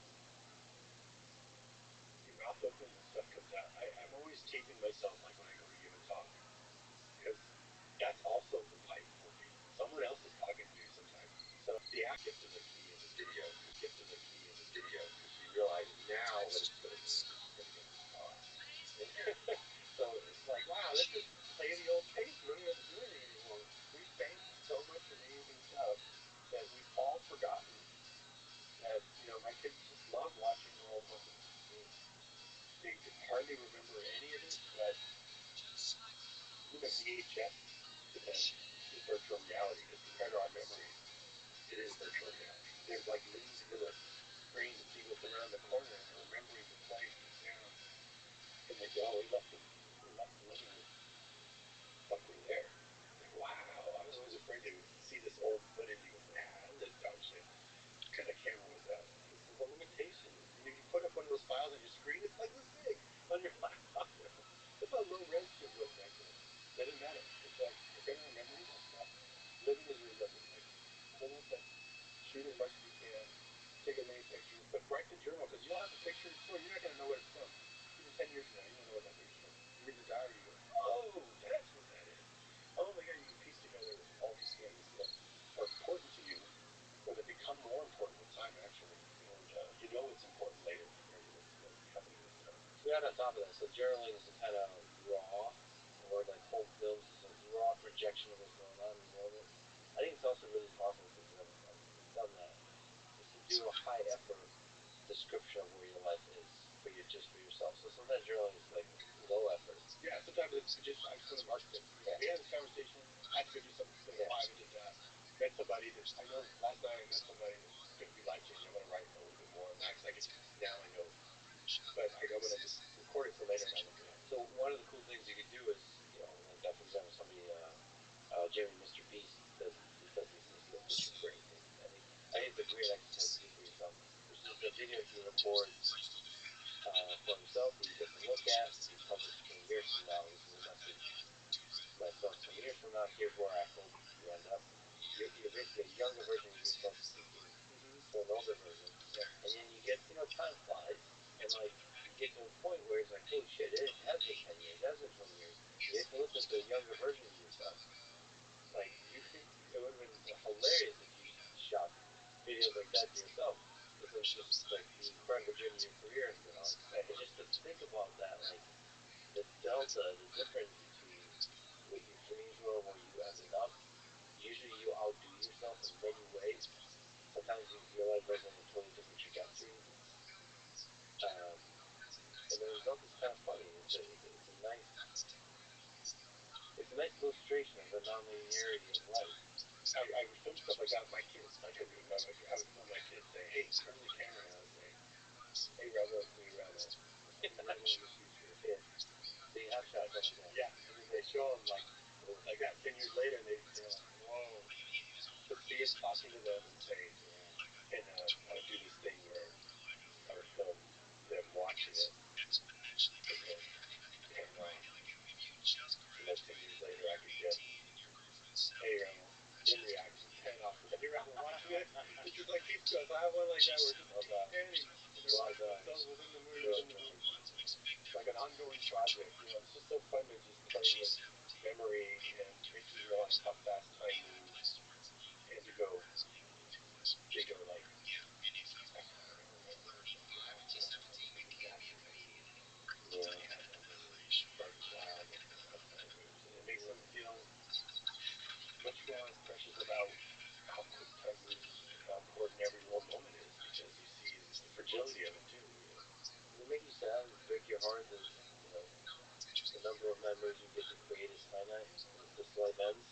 your mouth opens and stuff comes out. I'm always taping myself like when I go to give a talk. Because that's also the pipe for me. Someone else is talking to you sometimes. So the gift is the key in the video. The gift is the key in the video. Because you realize now what it's going to mean. It's going to get this far. So it's like, wow, let's just play the old tape. We don't have to do anything anymore. We've banked so much amazing stuff that we've all forgotten. That, my kids just love watching the old ones. They hardly remember any of it, but even VHS to them is virtual reality because compared to our memories, it is virtual reality. They're like leaning into the screen to see what's around the corner and they're remembering the place and the sound. And they go, oh, we left the living room. Like we're there. Like, wow, I was always afraid they would see this old footage and go, nah, this dumb shit. What kind of camera was that? This is a limitation. And if you put up one of those files on your screen, it's like this big on your laptop. That's how low res kids was back then. Doesn't matter. It's like, compared to our memories and stuff, living is really living. Like, living is like, shoot as much as you can, take as many pictures, but write the journal, because you'll have a picture in store, you're not going to know what it's from. Even 10 years from now, you don't know what that picture's from. You read the diary, you go, oh, that's what that is. Oh my god, you can piece together all these things that are important to you, or that become more important with time, actually. And you know it's important later compared to what's happening this time. Yeah, on top of that, so journaling is kind of raw, or like whole films is a raw projection of what's going on in the moment. I think it's also really possible because I've done that. Is to do a high effort description of where your life is for you, just for yourself. So sometimes you're only like low effort. Yeah, sometimes it's just I just want to mark things. You know, we had this conversation. I had to go do something till 5. I did that. Met somebody that I know. Last night I met somebody that's going to be life changing. I'm going to write a little bit more on that because I can now I know. But I'm going to just record it for later and not look it up. So one of the cool things you could do is, you know, like for example, somebody, Jeremy, Mr. Beast, he does these things called vision brains. I think it's a great exercise to do for yourself. There's just a video he records for himself that he gets to look at. He publishes 20 years from now. This is a message to myself 20 years from now. Here's where I hope you end up. You're basically a younger version of yourself speaking to an older version. Yep. And then you get, you know, time flies. And like, you get to a point where it's like, holy shit, it has been 10 years, it has been 20 years. You get to listen to a younger version of yourself. Like, it would have been hilarious if you shot videos like that to yourself. This is just like the incredible journey your career has been on. And just to think about that, like, the delta, the difference between what your dreams were and where you ended up, usually you outdo yourself in many ways. Sometimes your life goes on a totally different trajectory. And the result is kind of funny. It's a nice illustration of the nonlinearity of life. I would film stuff like that with my kids. I couldn't do it. I would film my kids saying, "Hey, turn the camera," and I would say, "Hey, Rebel, it's me, Rebel. Rebel in the future." Yeah. So you have shots like that. Yeah, and then they show them like that 10 years later, and they're like, "Whoa!" To see it talking to them and saying, yeah. And I would do this thing where I would film them watching it, and then turn it off. And then 10 years later, I could get, "Hey, Rebel," in reaction, 10 off. Hey, Rebel, watching it. It just like keeps going. So I have one like that where it's just panning, and they're watching themselves within the movie. Like an ongoing project. You know, it's just so fun to just play with memory and make you realize how fast time moves, and to go like, I can't remember what word that you have to exactly mean. Yeah. Like, wow, look how fast time moves. And it makes them feel much more precious about how quick time moves and how important every little moment is, because you see the fragility of it too. You know? Does it make you sad and break your heart that, you know, the number of memories you get to create is finite? This life ends.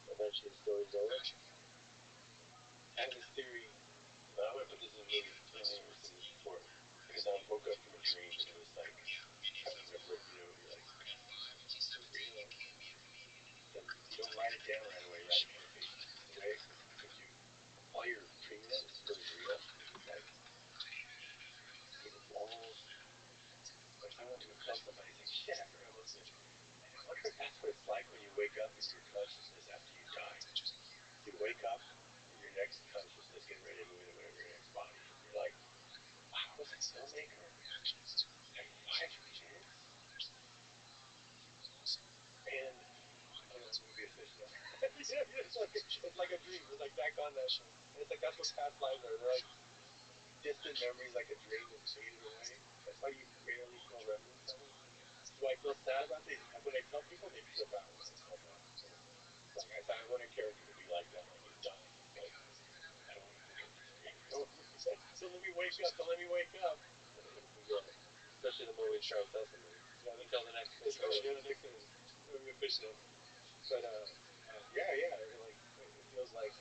Eventually, the story's over. I have this theory. I'm going to put this in the movie. I think I've seen this before. Because I woke up from a dream and it was like trying to remember it. You know, you're like, okay, was it real? And you don't write it down right away. Write annotations away, because while you're dreaming it, it's really real. It's like, it almost like someone's going to tell somebody, say, shit, I forgot about this. And I wonder if that's what it's like when you wake up in your consciousness after you die. You wake up in your next consciousness, getting ready to move into whatever your next body is. You're like, wow, I was a filmmaker. I had 5 kids. And movie official. It's like a dream. It's like back on that. And it's like that's what past lives are. They're like distant memories, like a dream that's faded away. That's why you rarely feel remnants of it. Do I feel sad about it? When I tell people, they feel bad when I tell them. Like I want a character to be like that. Like he's dying. He's like, I don't want to forget this dream. So let me wake up. Don't let me wake up. Yeah. Especially the more we try to tell somebody. Yeah, you tell the next person. Yeah, the next one. Movie official. But yeah. Like it feels like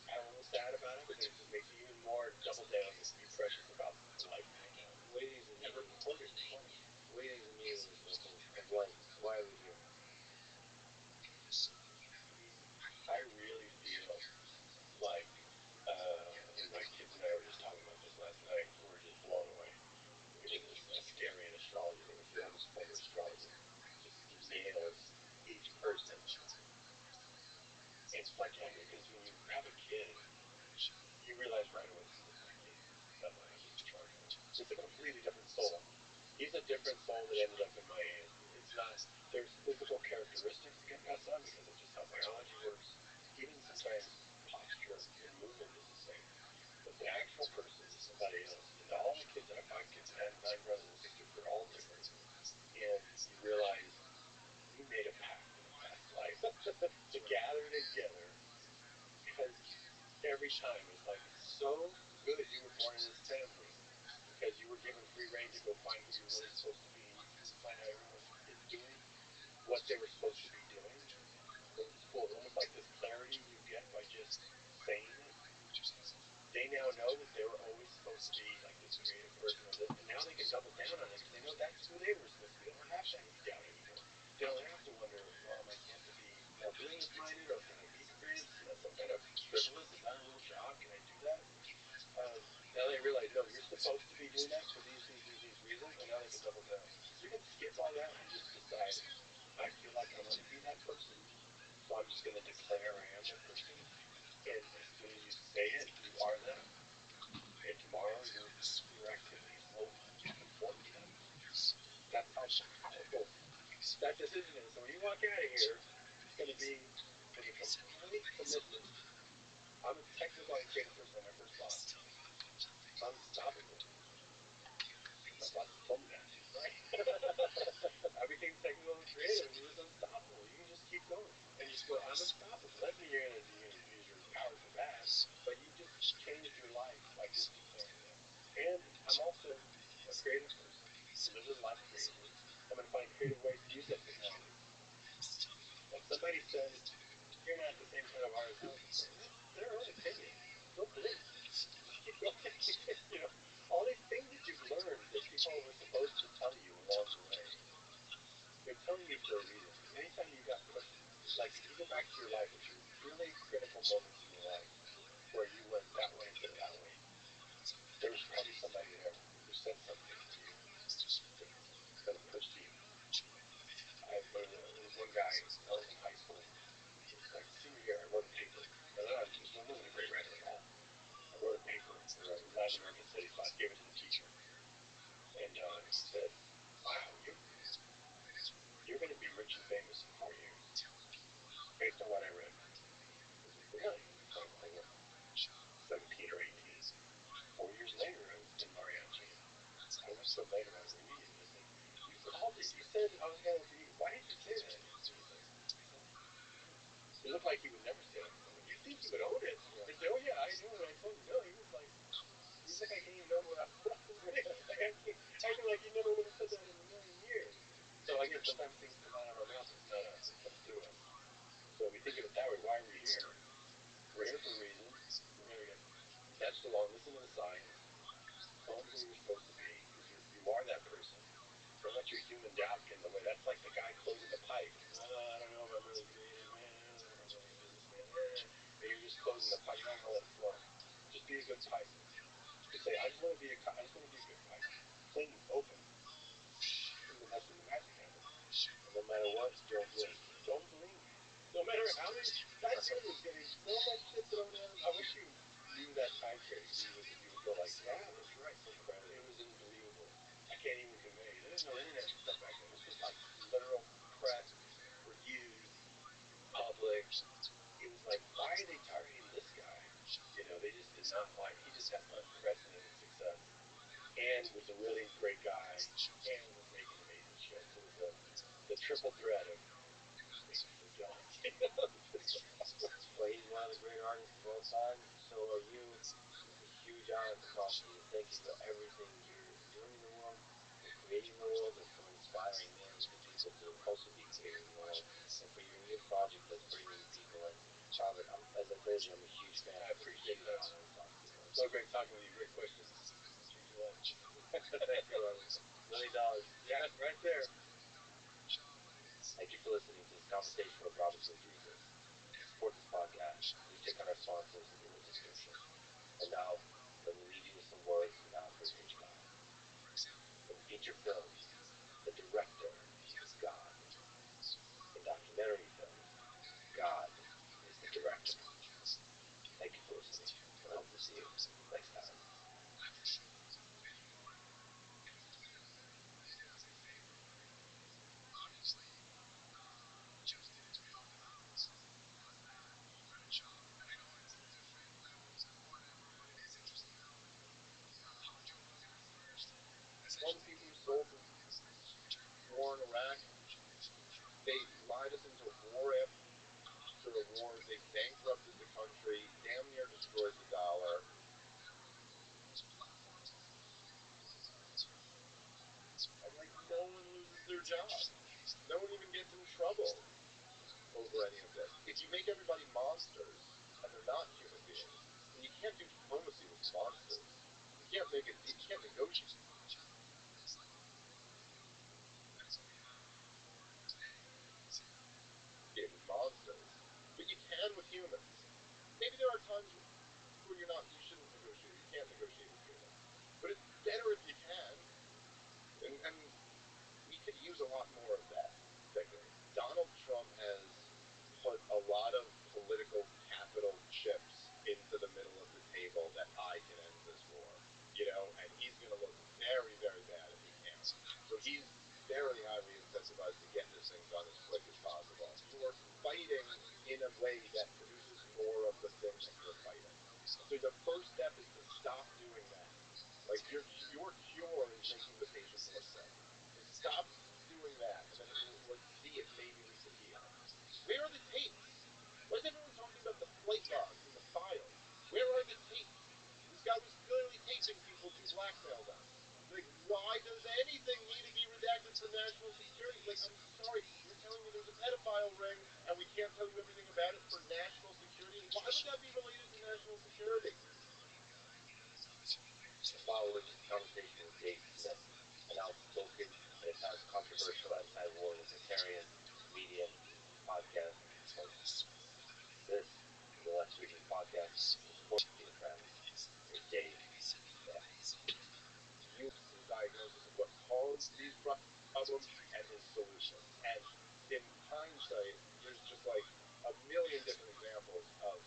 I'm a little sad about it, but then it just makes you even more double down and be precious about the life you have. Waiting's the And meaning. record it. Waiting's the meaning of life. Why are we here? I really feel like, and my kids and I were just talking about this last night. We were just blown away. We did this Ascarian astrology thing, a famous former astrologer. Just nails each person. It's like, yeah, because when you have a kid, you realize right away this isn't my kid. Not what I'm in charge of. It's a completely different soul. He's a different soul that ended up in my hand. It's not, there's physical characteristics that get passed on because of just how biology works. Even sometimes posture and movement is the same. But the actual person is somebody else. And all the kids, I have 5 kids, and I have 9 brothers and sisters. They're all different. And you realize we made a pact in a past life to gather together find who you're really supposed to be, and you find out everyone is doing what they were supposed to be doing. It's cool. It's almost like this clarity you get by just saying it. They now know that they were always supposed to be like this creative person or this, and now they can double down on it because they know that's who they were supposed to be. They don't have to have any doubt anymore. They don't have to wonder, well, am I supposed to be more business minded or can I be creative? Is that some kind of frivolous? Is that a real job? Can I do that? Now they realize, no, you're supposed to be doing that for these reasons, and now they can double down. You can skip all that and just decide, I feel like I want to be that person, so I'm just going to declare I am that person. And as soon as you say it, you are that. And tomorrow, your activities will conform to that. That's how powerful that decision is. So when you walk out of here, it's going to be with a complete commitment. I'm a technical and creative person. My first boss, unstoppable. My boss told me that. Right? I became technical and creative, and he was unstoppable. You can just keep going and just go, I'm unstoppable. Doesn't mean you're going to use your power for bad, but you just changed your life by just declaring that. And I'm also a creative person who lives his life creatively. I'm going to find creative ways to use that technology. If somebody says you're not the same kind of artist, that's their own opinion. Don't believe it. Just keep going. All these things that you've learned that people were supposed to tell you along the way, they're telling you for a reason. Anytime you got pushed, like if you go back to your life, at your really critical moments in your life where you went that way instead of that way, there was probably somebody there who said something to you that kind of pushed you. There was one guy when I was in high school. It was like senior year. I wrote a paper, and I wasn't a great writer at all. I wrote a paper for a Latin American studies class, gave it to the teacher, and he said, "Wow, you're going to be rich and famous in 4 years, based on what I read." I was like, "Really?" So I was 17 or 18. 4 years later, I was in mariachi. I went to him later. I was reading it. I said, "You called it. You said I was going to be. Why did you say that?" He looked like he would never say it. You think he would own it? I said, "Oh yeah, I knew what I told you." No, he was like I didn't even know what I was reading. Acting like he never would have said that in a million years. So again, sometimes things come out of our mouth. It's not us. It comes through us. So we think of it that way. Why are we here? We're here for a reason. We're going to get attached along. Listen to the signs. Own who you're supposed to be because you are that person. Don't let your human doubt get in the way. That's like the guy closing the pipe. I don't know if I'm really creative, man. I don't know if I'm really a businessman. And you're just closing the pipe. You're not going to let it flow. Just be a good pipe. Just say, I just want to be a good pipe. Clean, open. And then that's when the magic happens. And no matter what, don't blink. Don't blink. No matter how many, that kid was getting so much shit thrown at him. I wish you knew that time period. You would go like, yeah, that's right. It's incredible. It was unbelievable. I can't even convey. There was no internet and stuff back then. This was like literal press, reviews, public. It was like, why are they targeting this guy? They just did not like. He just had unprecedented success, and was a really great guy, and was making amazing shit. So it was the triple threat of making people jealous. Well, he's one of the great artists of all time. So are you. It's a huge honor to talk to you. Thank you for everything you're doing in the world, for creating the world, and for inspiring millions of people to also be creating the world, and for your new project that's bringing people in. Robert, as I told you, I'm a huge fan. I appreciate that. Honor to talk to you. So great talking with you. Great questions. Change your life. Thank you, Robert. $1 million. Yeah, right there. Thank you for listening to this conversation with Robert Rodriguez. Support this podcast. Please check out our sponsors in the description. And now, let me leave you with some words from Alfred Hitchcock. In feature films, the director is God. In documentary films, God is the director. Thank you for listening, and I hope to see you next time. All the people who sold the war in Iraq, they lied us into war after a war. They bankrupted the country, damn near destroyed the dollar. job. No one even gets in trouble over any of this. If you make everybody monsters and they're not human beings, then you can't do diplomacy with monsters. You can't make it. You can't negotiate with monsters, but you can with humans. Maybe there are times where you shouldn't negotiate. You can't negotiate with humans, but it's better if you can. And we could use a lot more of that thinking. Donald Trump has put a lot of political capital chips into the middle of the table that I can end this war, and he's going to look very, very bad if he can't. So he's very highly incentivized to get this thing done as quick as possible. You're fighting in a way that produces more of the thing that you're fighting. So the first step is to stop doing that. Like your cure is making the patient more sick. So stop doing that, and then let's see if maybe we can heal. Where are the tapes? Why is everyone talking about the flight logs and the files? Where are the tapes? This guy was clearly taping people to blackmail them. Like, why does anything need to be redacted for national security? Like, I'm sorry, you're telling me there's a pedophile ring and we can't tell you everything about it for national security? Why would that be related to national security? The following conversation with Dave Smith, an outspoken and at times controversial anti-war libertarian, comedian, podcast host. This is the Left Weekly Podcast with Sports Media Friends. Here's Dave Smith. Use his diagnosis of what caused these problems and his solution. And in hindsight, there's just like a million different examples of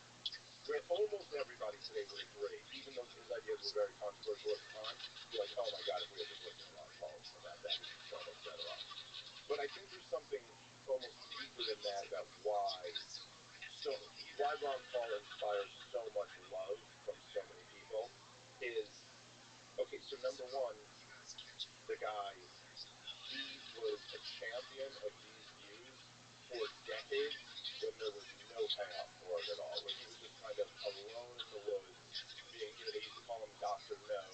where almost everybody today would agree, even though his ideas were very controversial at the time, be like, oh my God, if we had just listened to Ron Paul about that, we'd be so much better off. But I think there's something almost deeper than that about why Ron Paul inspires so much love from so many people is, okay, so number one, the guy, he was a champion of these views for decades when there was no payoff for it at all, when he was just kind of alone in the woods, being, they used to call him Dr. No,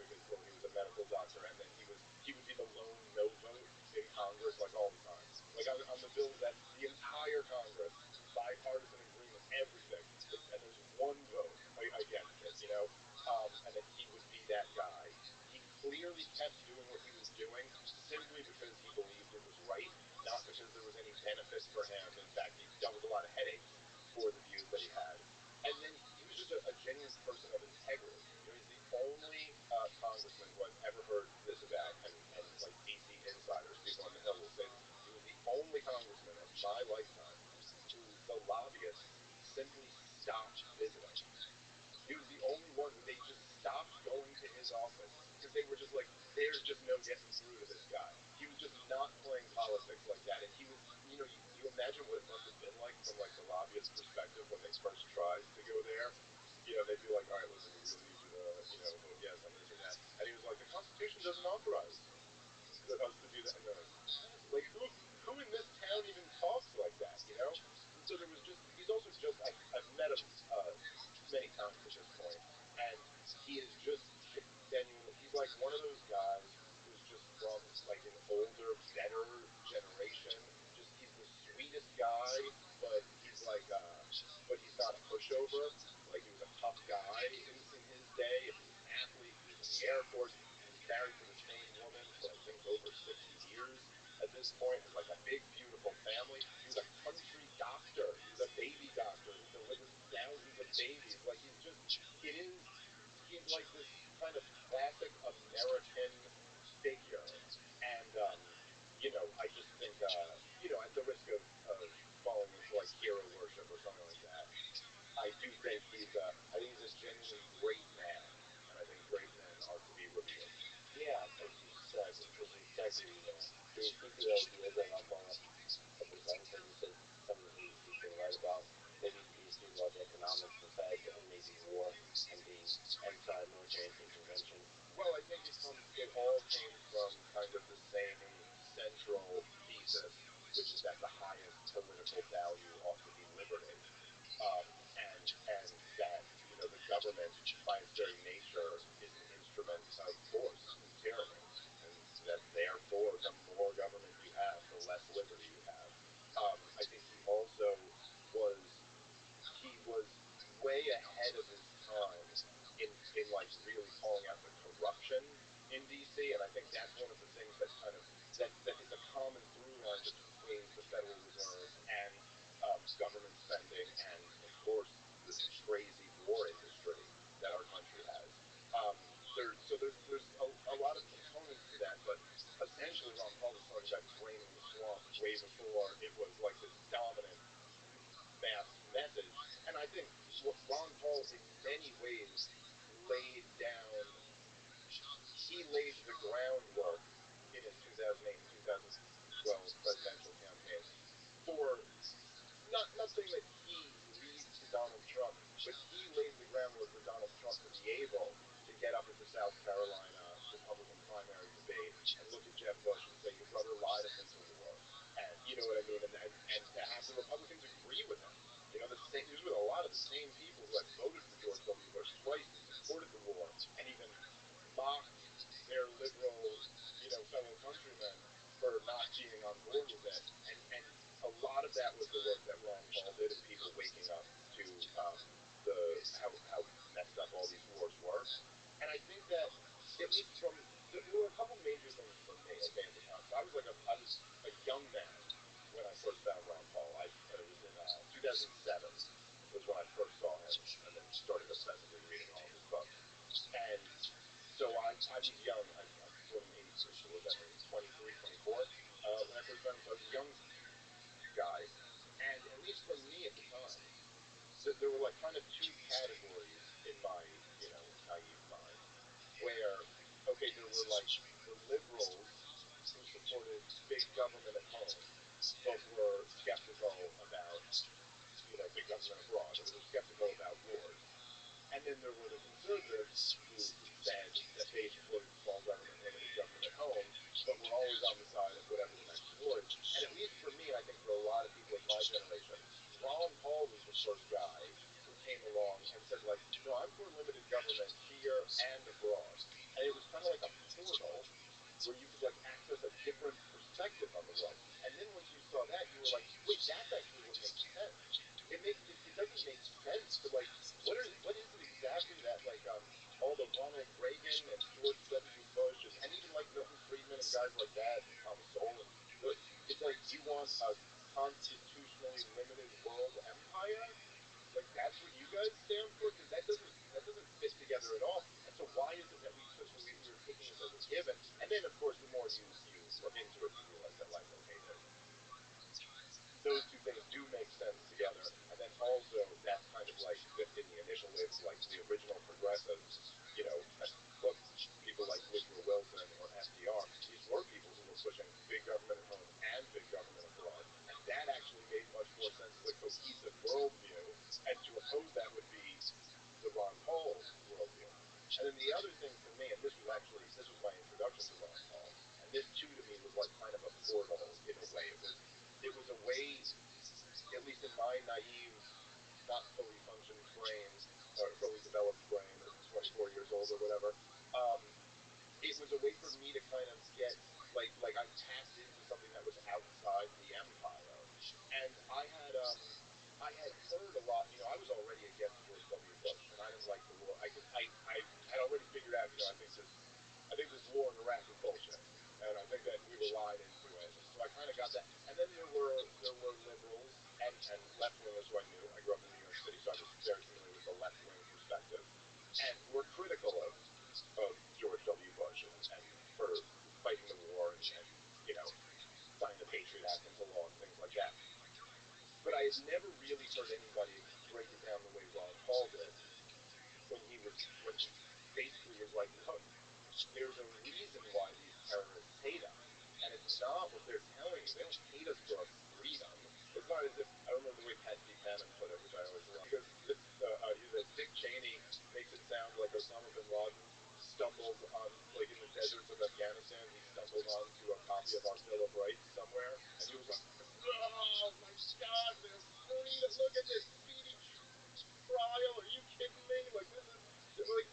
because, well, he was a medical doctor, and then he would be the lone no vote in Congress, like, all the time. Like, on the bills that the entire Congress, bipartisan agreement, everything, and there's one vote against it, and then he would be that guy. He clearly kept doing what he was doing simply because he believed it was right, not because there was any benefit for him. In fact, he dealt with a lot of headaches for the views that he had. And then he was just a genuine person of integrity. He's the only congressman who I've ever heard this about, and like DC insiders, people on the Hill will say this. He was the only congressman of my lifetime who the lobbyists simply stopped visiting. He was the only one who they just stopped going to his office because they were just like, there's just no getting through to this guy. He was just not playing politics like that. And he was, you imagine what it must have been like from like the lobbyist perspective when they first tried to go there. They'd be like, all right, listen, we really need you to, vote yes on this or that. And he was like, the Constitution doesn't authorize us to do that. And they're like, what? Like, who in this town even talks like that, And so there was just, he's also just, I've met him many times at this point, and he is just genuinely, he's like one of those guys who's just from like an older, better generation. Just, he's the sweetest guy, but he's like, but he's not a pushover. Like, he was a tough guy in his day, and he was an athlete, he was in the Air Force, he was married to the same woman for I think over 60 years at this point, has like a big, beautiful family. He was a country doctor. He was a baby doctor who delivered thousands of babies. Like, he's like this kind of classic American figure. And, I just think, at the risk of falling into like hero worship or something like that, I do think he's a genuinely great man. And I think great men are to be revered. Yeah, as you said, his integrity. Can you speak to the ideas that Ron Paul represents? And you said some of these he's been right about. Maybe can you speak about the economics, the Fed, and maybe war and being anti-military intervention? Well, I think it all came from kind of the same central thesis, which is that the highest political value ought to be liberty, and that the government, by its very nature, is an instrument of force and tyranny, and that therefore the more government you way before it was like this dominant mass message. And I think Ron Paul, in many ways, laid down, he laid the groundwork in his 2008 and 2012 presidential campaigns for not saying that he leads to Donald Trump, but he laid the groundwork for Donald Trump to be able to get up at the South Carolina Republican primary debate and look at Jeb Bush and say, your brother lied us into war. And you know what I mean? And to have the Republicans agree with him. You know, these were a lot of the same people who had voted for George W. Bush twice and supported the war and even mocked their liberal, you know, fellow countrymen for not being on board with it. And a lot of that was the work that Ron Paul did and people waking up to how messed up all these wars were. And I think that at least from there were a couple major things for me. Okay, at the time, so I was a young man when I first found Ron Paul. It was in 2007 was when I first saw him, and then started obsessively reading all of his books. And so I was young. I'm born in '83, so what does that mean? 23, 24 when I first found him. So I was a young guy, and at least for me at the time, there were like kind of two categories in my, you know, naive mind, where okay, there were like the liberals who supported big government at home, but were skeptical about, you know, big government abroad, or were skeptical about wars. And then there were the conservatives who said that they supported small government, limited government at home, but were always on the side of whatever the next war is. And at least for me, and I think for a lot of people of my generation, Ron Paul was the first guy who came along and said, like, no, I'm for limited government here and abroad. And it was kind of like a portal where you could like access a different perspective on the world. And then once you saw that, you were like, wait, that's actually what makes sense. It doesn't make sense to like what is it exactly that like all the Ronald Reagan and George W. Bush and even like Milton Friedman and guys like that and Thomas Sowell and it's like you want a constitutionally limited world empire? Like that's what you guys stand for? Because that doesn't fit together at all. And so why is it that we were taking this as a given? And then of course the more you look into it, you realize that like okay, those two things do make sense together. And then also that's kind of like in the initial wave of like the original progressives, you know, look, people like Woodrow Wilson or FDR, these were people who were pushing big government at home and big government abroad. And that actually made much more sense as a cohesive worldview. And to oppose that would be the Ron Paul worldview. And then the other thing for me, and this was my introduction to Ron Paul, and this too to me was like kind of a portal in a way. It was a way, at least in my naive, not fully functioned brain, or fully developed brain at 24 years old or whatever, it was a way for me to kind of get, like I tapped into something that was outside the empire. And I had heard a lot, you know, I was already against George W. Bush, and I didn't like the war. I had already figured out, you know, I think this war in Iraq is bullshit, and I think that we were lied into it. And so I kind of got that. And then there were liberals and left wingers who I knew. I grew up in New York City, so I was very familiar with the left wing perspective, and were critical of George W. Bush and for fighting the war and you know signing the Patriot Act into law and things like that. But I had never really heard anybody break it down the way Ron Paul did when he basically was like, look, there's a reason why these terrorists hate us. And it's not what they're telling you. They don't hate us for our freedom. It's not as if, I remember the way Pat Buchanan put it, which I always love. Because Dick Cheney makes it sound like Osama bin Laden stumbled on, like in the deserts of Afghanistan, he stumbled onto a copy of our Bill of Rights somewhere, and he was like, oh my God, their freedom, look at this speedy trial, are you kidding me? Like,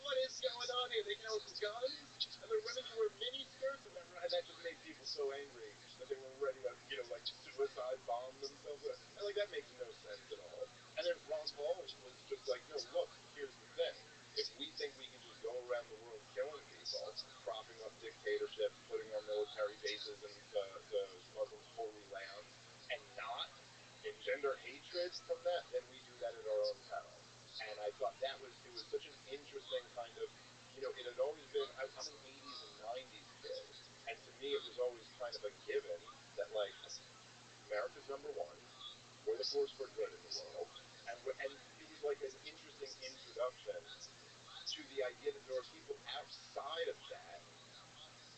what is going on here? They can have guns, and they're women can wear mini skirts, and that just made people so angry that they were ready to, you know, like suicide bomb themselves. And like that makes no sense at all. And then Ron Paul was just like, no, look, here's the thing. If we think we can just go around the world killing people, propping up dictatorships, putting our military bases in the Muslims' holy lands, and not engender hatred from that, then we do that at our own peril. And I thought it was such an interesting kind of, you know, it had always been, I'm an 80s and 90s kid, and to me it was always kind of a given that like America's number one. We're the force for good in the world, and it was like an interesting introduction to the idea that there are people outside of that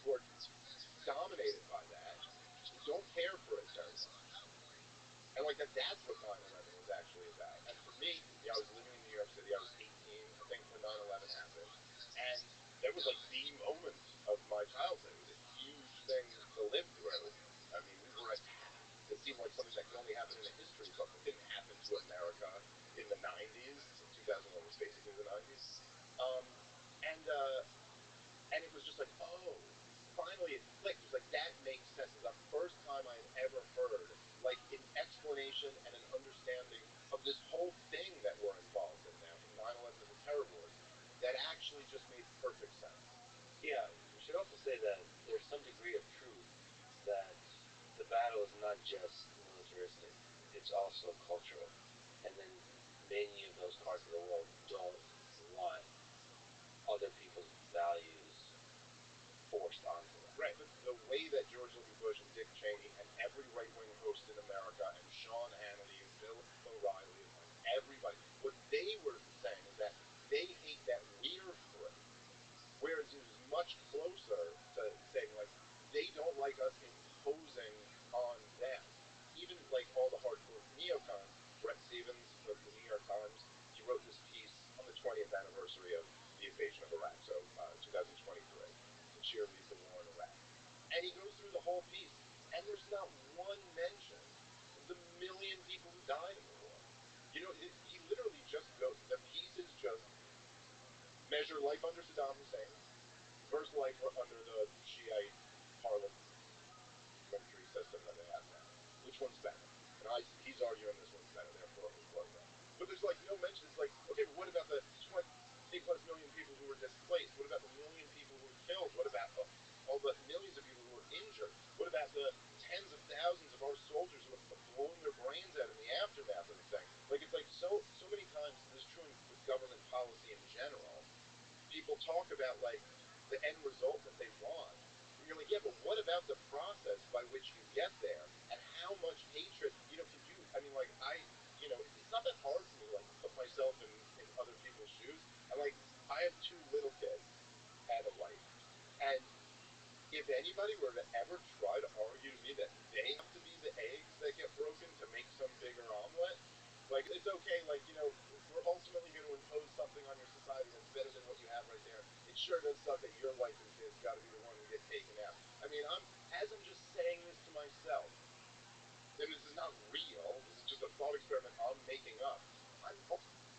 who are dominated by that, who don't care for it very much. And like that's what 9/11 was actually about. And for me, I was living in New York City. I was 18, I think, when 9/11 happened, and that was like the moment of my childhood. It was a huge thing to live through. I mean, we were attacked. It seemed like something that could only happen in a history book. It didn't happen to America in the 90s. 2001 was basically the 90s. Um, and it was just like, oh, finally it clicked. It was like, that makes sense. It's the first time I had ever heard like an explanation and an understanding of this whole thing that we're involved in now, from 9/11 to the terror wars, that actually just made perfect sense. Yeah, we should also say that there's some degree of truth that the battle is not just militaristic, it's also cultural. And then many of those parts of the world don't want other people's values forced onto them. Right. The way that George W. Bush and Dick Cheney and every right-wing host in America and Sean Hannity and Bill O'Reilly and everybody, what they were saying is that they hate that we're free. Whereas it was much closer to saying, like, they don't like us imposing on them. Even, like, all the hardcore neocons, Bret Stephens of the New York Times, he wrote this piece on the 20th anniversary of the invasion of Iraq, so 2023, to cheerlead the war in Iraq. And he goes through the whole piece, and there's not one mention of the million people who died in the war. You know, he literally just goes, the piece is just measure life under Saddam Hussein versus life under the Shiite parliamentary system that they have now. Which one's better? And he's arguing this one's better, therefore it was worth it. But there's like no mention. It's like, okay, but what about the 20 plus million people who were displaced? What about the million people who were killed? What about all the millions of people who were injured? What about the tens of thousands of our soldiers who have blown their brains out in the aftermath of the thing? Like, it's like so many times, this is true with government policy in general, people talk about like the end result that they want. And you're like, yeah, but what about the process by which you get there? And how much hatred, you know, can you, I mean, like, it's not that hard for me to like put myself in other people's shoes. And like, I have two little kids and a wife. And if anybody were to ever try to argue to me that they have to be the eggs that get broken to make some bigger omelet, like, it's okay, like, you know, we're ultimately going to impose something on your society that's better than what you have right there. It sure does suck that your wife and kids got to be the one who get taken out. I mean, as I'm just saying this to myself, and this is not real, this is just a thought experiment I'm making up, I'm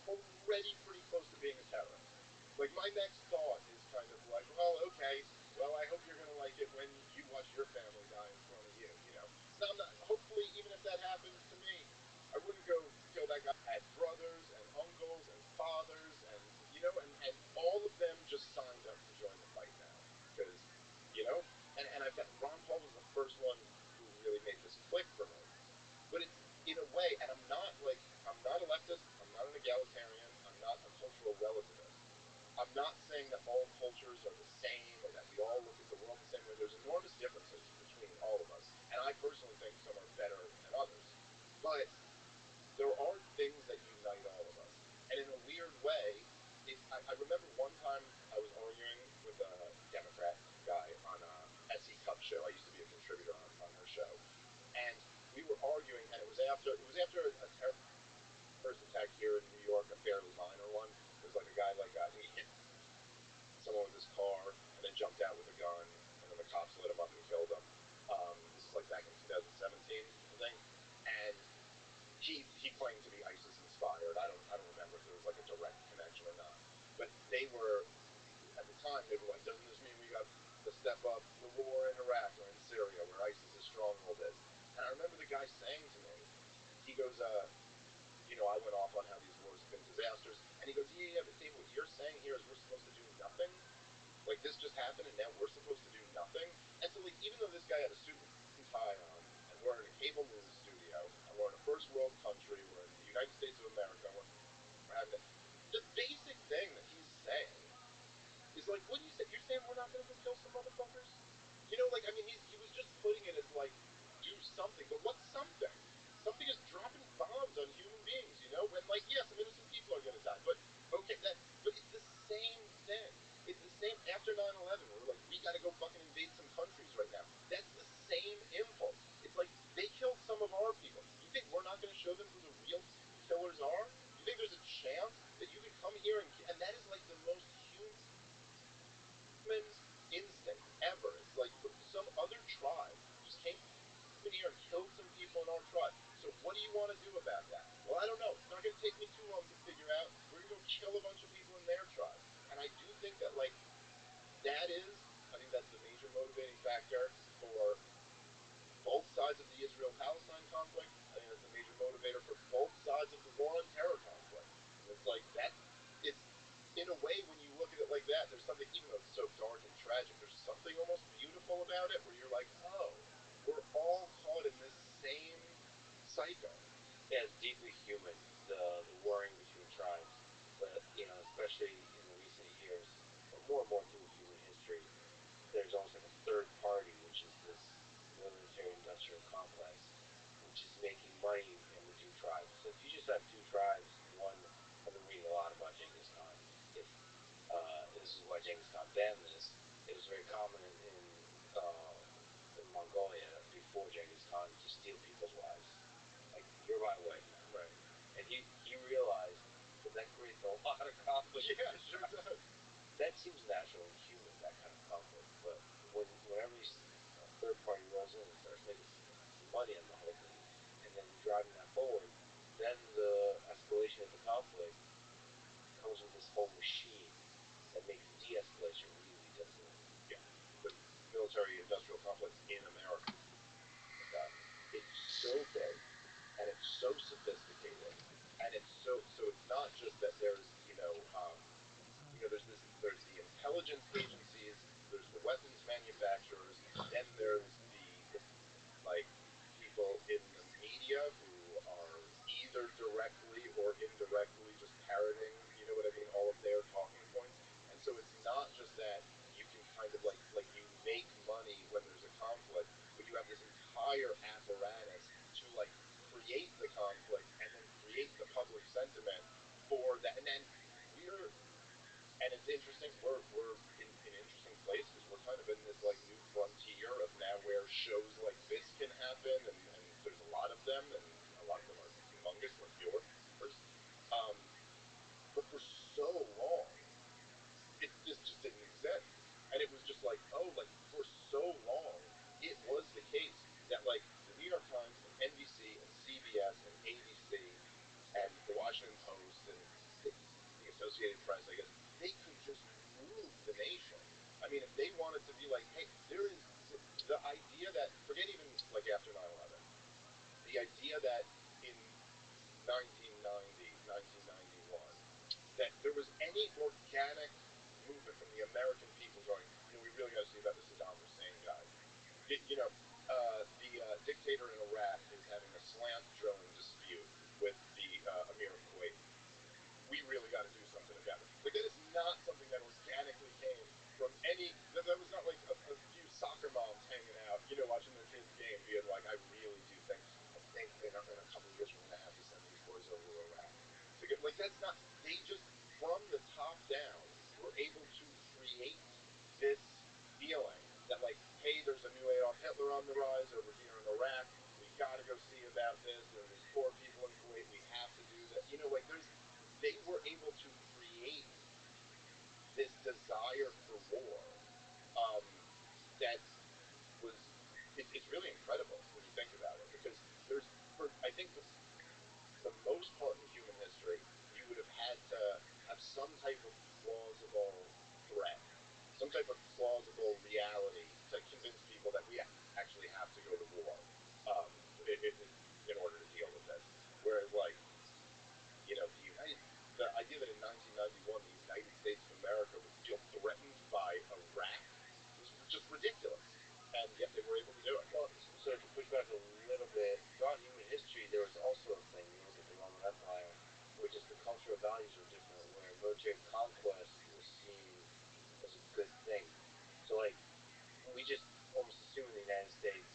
already pretty close to being a terrorist. Like, my next thought is kind of like, well, okay, well, I hope you're going to like it when you watch your family die in front of you, you know. Now, hopefully, even if that happens to me, I wouldn't go kill that guy. I had brothers and uncles and fathers and, you know, and all of them just signed up to join the fight now. Because, you know, and I've got, Ron Paul was the first one who really made this click for me. But it's, in a way, and I'm not a leftist, I'm not an egalitarian, I'm not a cultural relativist. I'm not saying that all cultures are the same or that we all look at the world the same way. There's enormous differences between all of us, and I personally think some are better than others. But there are things that unite all of us. And in a weird way, I remember one time I was arguing with a Democrat guy on a SE Cup show. I used to be a contributor on her show. And we were arguing, and it was after a terrorist attack here in New York, a fairly minor one. It was like a guy he hit someone with his car and then jumped out with a gun, and then the cops lit him up and killed him. This is like back in 2017, I think. And he claimed to be ISIS inspired. I don't remember if there was like a direct connection or not. But they were, at the time, they were like, doesn't this mean we got to step up the war in Iraq or in Syria where ISIS' stronghold is? And I remember the guy saying to me, he goes, you know, I went off on how these wars have been disasters. And he goes, yeah, but Dave, what you're saying here is we're supposed to do nothing? Like, this just happened and now we're supposed to do nothing? And so, like, even though this guy had a suit and tie on, and we're in a cable news studio, and we're in a first world country, we're in the United States of America, we're having the basic thing that he's saying is like, what do you say? You're saying we're not going to go kill some motherfuckers? You know, like, I mean, he was just putting it as like, do something, but what's something? in here and killed some people in our tribe. So what do you want to do about that? Well, I don't know. It's not going to take me too long to figure out. We're going to go kill a bunch of people in their tribe. And I do think that, like, I think that's the major motivating factor for both sides of the Israel-Palestine conflict. I think that's a major motivator for both sides of the war on terror conflict. And it's like, it's, in a way, when you look at it like that, there's something, even though it's so dark and tragic, there's something almost beautiful about it, where you're like, oh, we're all caught in this same cycle. Yeah, it's deeply human, the warring between tribes. But, especially in the recent years, but more and more through human history, there's almost like a third party, which is this military-industrial complex, which is making money in the two tribes. So if you just have two tribes, one, I've been reading a lot about Genghis Khan. This is why Genghis Khan banned this. It was very common in Mongolia before Genghis Khan to steal people's wives. Like, you're my wife now. Right. And he realized that creates a lot of conflict. Yeah, it sure does. That seems natural and human, that kind of conflict. But whenever a third party rolls in and starts making some money on the whole thing, and then driving that forward, then the escalation of the conflict comes with this whole machine that makes de-escalation really difficult. Yeah, the military-industrial complex in America. It's so big, and it's so sophisticated, and it's so it's not just that there's there's the intelligence agencies, there's the weapons manufacturers, then there's the like people in the media who are either directly or indirectly just parroting, you know what I mean, all of their talking points. And so it's not just that you can kind of like you make money when there's a conflict, but you have this entire apparatus to like create the conflict and then create the public sentiment for that. And then it's interesting. We're in an interesting place because we're kind of in this like new frontier of now where shows like this can happen, and there's a lot of them, and a lot of them are humongous, like yours. But for so long, this just didn't exist, and it was just like, oh, like for so long, it was the case that like the New York Times and NBC and CBS and ABC and the Washington Post and the Associated Press, I guess, they could just move the nation. I mean, if they wanted to be like, hey, there is the idea that, forget even like after 9/11, the idea that in 1990, 1991, that there was any organic movement from the American people going, we really got to see about the Saddam Hussein guy. The dictator in Iraq is having a slant drilling dispute with the Emir of Kuwait. We really got to do something about it. Like, that is not something that organically came from any. That was not like a few soccer moms hanging out, watching their kids' game, being like, I really do think, in a couple of years we're going to have to send these boys over to Iraq. Like, that's not. They just, from the top down, were able to create this feeling that, like, hey, there's a new Adolf Hitler on the rise over here in Iraq. We got to go see about this. There's poor people in Kuwait. We have to do that. Like, they were able to create this desire for war that was, it's really incredible when you think about it, because I think the most part in human history, you would have had to have some type of plausible threat, some type of plausible reality to convince people that we actually have to go to war in order to deal with this. Whereas, like, the idea that in 1991 the United States of America would feel threatened by Iraq was just ridiculous, and yet they were able to do it. Well, so to push back a little bit, throughout human history, there was also a thing. You look at the Roman Empire, where just the cultural values were different, where military conquest was seen as a good thing. So, like, we just almost assume in the United States,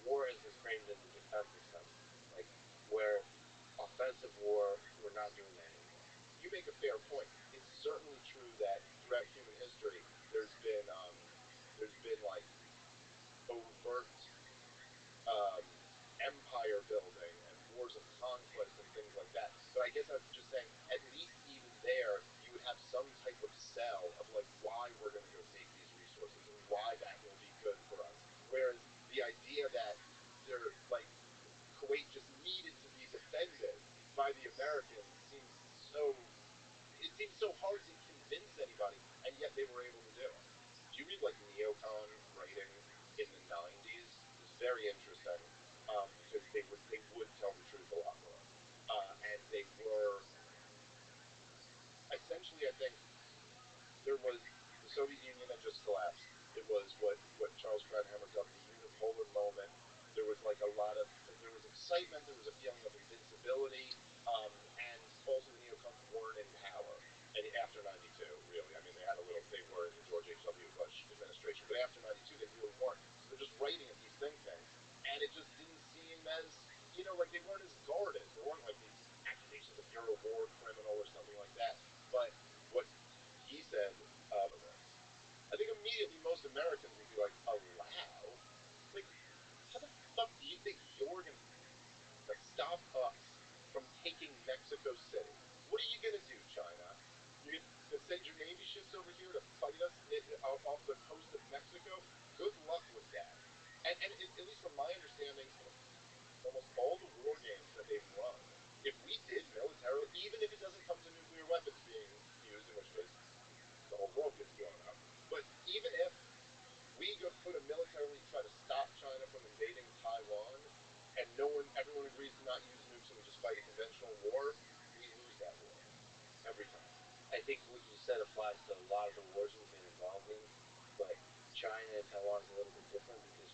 war has been framed in the defensive sense, like, where offensive war, we're not doing that anymore. You make a fair point. It's certainly true that throughout human history, there's been like overt empire building and wars of conquest and things like that. But I guess I was just saying, at least even there, you would have some type of sell of like why we're going to go take these resources and why that will be good for us. Whereas and it just didn't seem as, like they weren't as guarded. There weren't like these accusations of you're a war criminal or something like that. But what he said for this, I think immediately most Americans would be like, allow? Like, how the fuck do you think you're gonna stop us from taking Mexico City? What are you gonna do, China? You're gonna send your Navy ships over here to fight us off the coast of Mexico? Good luck with that. And at least from my understanding of almost all the war games that they've run, if we did militarily, even if it doesn't come to nuclear weapons being used, in which case the whole world gets blown up, but even if we go put a militarily try to stop China from invading Taiwan, and everyone agrees to not use nukes and we just fight a conventional war, we lose that war every time. I think what you said applies to a lot of the wars we've been involved in, but China and Taiwan is a little bit different because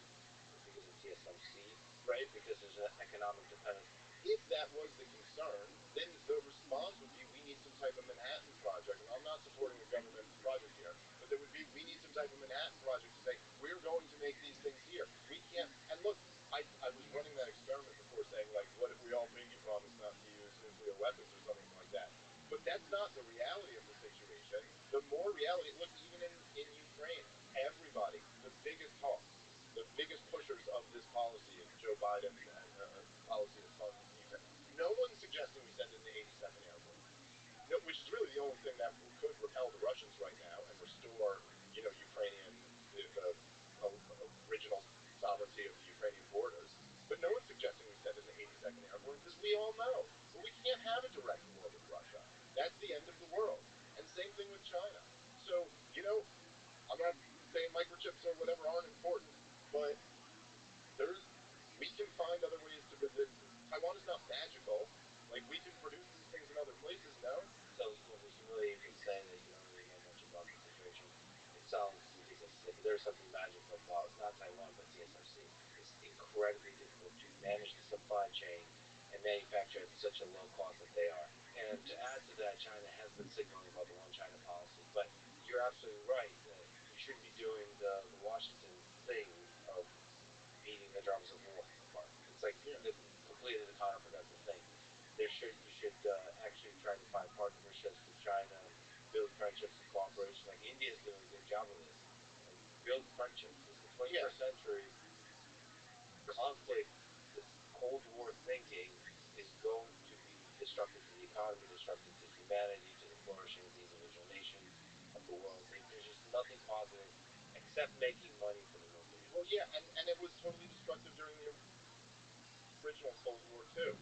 of TSMC, right? Because there's an economic dependence. If that was the concern, then the response would be we need some type of Manhattan Project. And I'm not supporting a government project here, but there would be we need some type of Manhattan Project to say we're going to make these things here. We can't. And look, I was running that experiment before saying, like, what if we all pinky promise not to use nuclear weapons or something like that? But that's not the reality of the situation. The more reality, look, even in Ukraine, everybody, the biggest hawks, the biggest pushers of this policy, of Joe Biden's policy to fund Ukraine. No one's suggesting we send in the 82nd Airborne. No, which is really the only thing that could repel the Russians right now and restore, Ukrainian, the original sovereignty of the Ukrainian borders. But no one's suggesting we send in the 82nd Airborne because we all know we can't have a direct war with Russia. That's the end of the world. And same thing with China. So, I'm not saying microchips or whatever aren't important, but we can find other ways to. Taiwan is not magical. Like, we can produce these things in other places, no? So, the humiliating thing say that you don't really know much about the situation. It sounds ridiculous. There's something magical about not Taiwan but TSMC. It's incredibly difficult to manage the supply chain and manufacture at such a low cost that they are. And to add to that, China has been signaling about the one China policy. But you're absolutely right that you shouldn't be doing the Washington thing of beating the drums of war apart. It's like completely the counterproductive thing. You should actually try to find partnerships with China, build friendships and cooperation. Like India is doing a good job of this. Like, build friendships. This is the 21st century. Conflict, this Cold War thinking is going to be destructive to the economy, destructive to humanity, to the flourishing of the individual nations of the world. There's just nothing positive except making money for the local. Well, yeah, and it was totally destructive during the original Cold War too,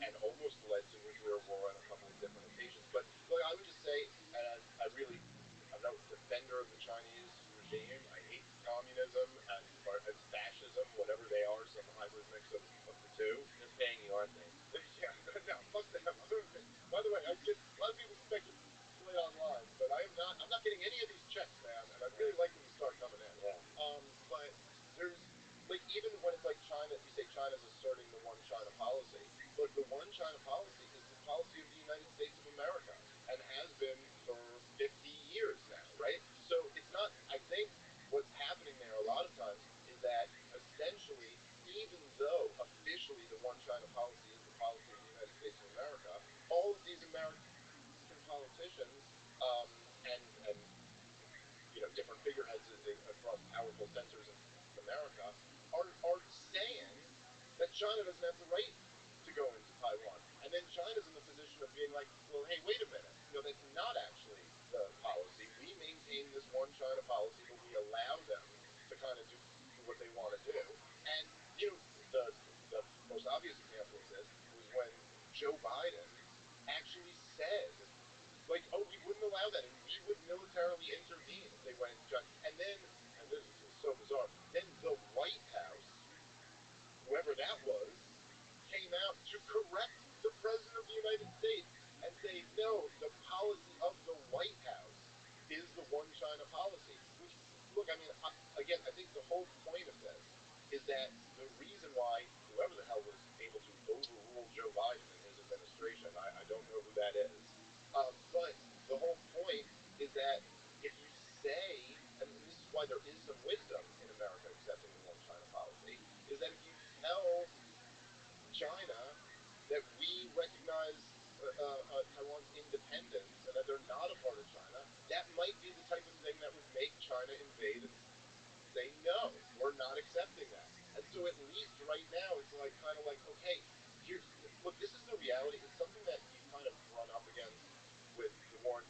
and almost led to nuclear war on a couple of different occasions. But look, I would just say, and I'm no defender of the Chinese regime. I hate communism and fascism, whatever they are, some hybrid mix of the two. They're paying you, aren't they? Yeah, no, fuck them. By the way, I get a lot of people speculate online, but I'm not getting any of these checks, man, and I'd really like them to start coming in. Yeah. But there's, like, even when it's like China, you say China's asserting the one China policy. Look, the one China policy is the policy of the United States of America and has been for 50 years now, right? So it's not, I think what's happening there a lot of times is that essentially, even though officially the one China policy is the policy of the United States of America, all of these American politicians and different figureheads across powerful centers in America are saying that China doesn't have the right to go into Taiwan. And then China's in the position of being like, well, hey, wait a minute. That's not actually the policy. We maintain this one China policy, but we allow them to kind of do what they want to do. And, the most obvious example of this was when Joe Biden actually said, like, oh, we wouldn't allow that, and we would militarily intervene if they went into China. And then, and this is so bizarre, then the White House, whoever that was, came out to correct the President of the United States and say, no, the policy of the White House is the one China policy. Which, look, I mean, again, I think the whole point of this is that the reason why whoever the hell was able to overrule Joe Biden and his administration, I don't know who that is, but the whole point is that if you say, and this is why they're China that we recognize Taiwan's independence and that they're not a part of China, that might be the type of thing that would make China invade and say, no, we're not accepting that. And so at least right now, it's like kind of like, okay, here, look, this is the reality. It's something that you kind of run up against with the war in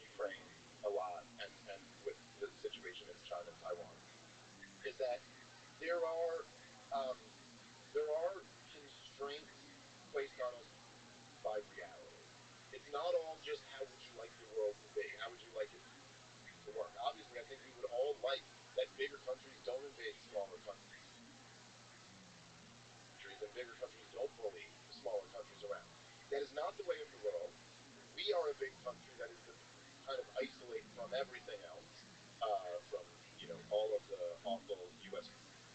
Ukraine a lot and with the situation in China and Taiwan, is that there are um, there are constraints placed on us by reality. It's not all just how would you like the world to be? How would you like it to work? Obviously, I think we would all like that bigger countries don't invade smaller countries and bigger countries don't bully the smaller countries around. That is not the way of the world. We are a big country that is the kind of isolate from everything else, from all of the awful U.S.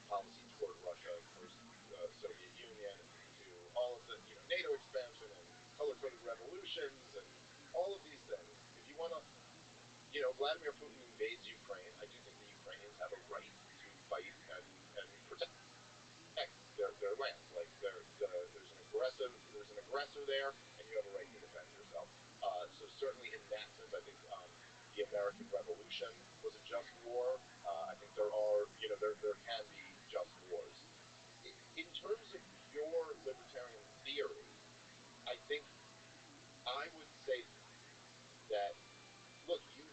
policy toward Russia, post Soviet Union, to all of the NATO expansion and color-coded revolutions and all of these things. If you want to, Vladimir Putin invades Ukraine. I do think the Ukrainians have a right to fight and protect their land. Like there's an aggressor there, and you have a right to defend yourself. So certainly in that sense, I think the American Revolution was a just war. I think there are there can be just wars. In terms of your libertarian theory, I think I would say that look, you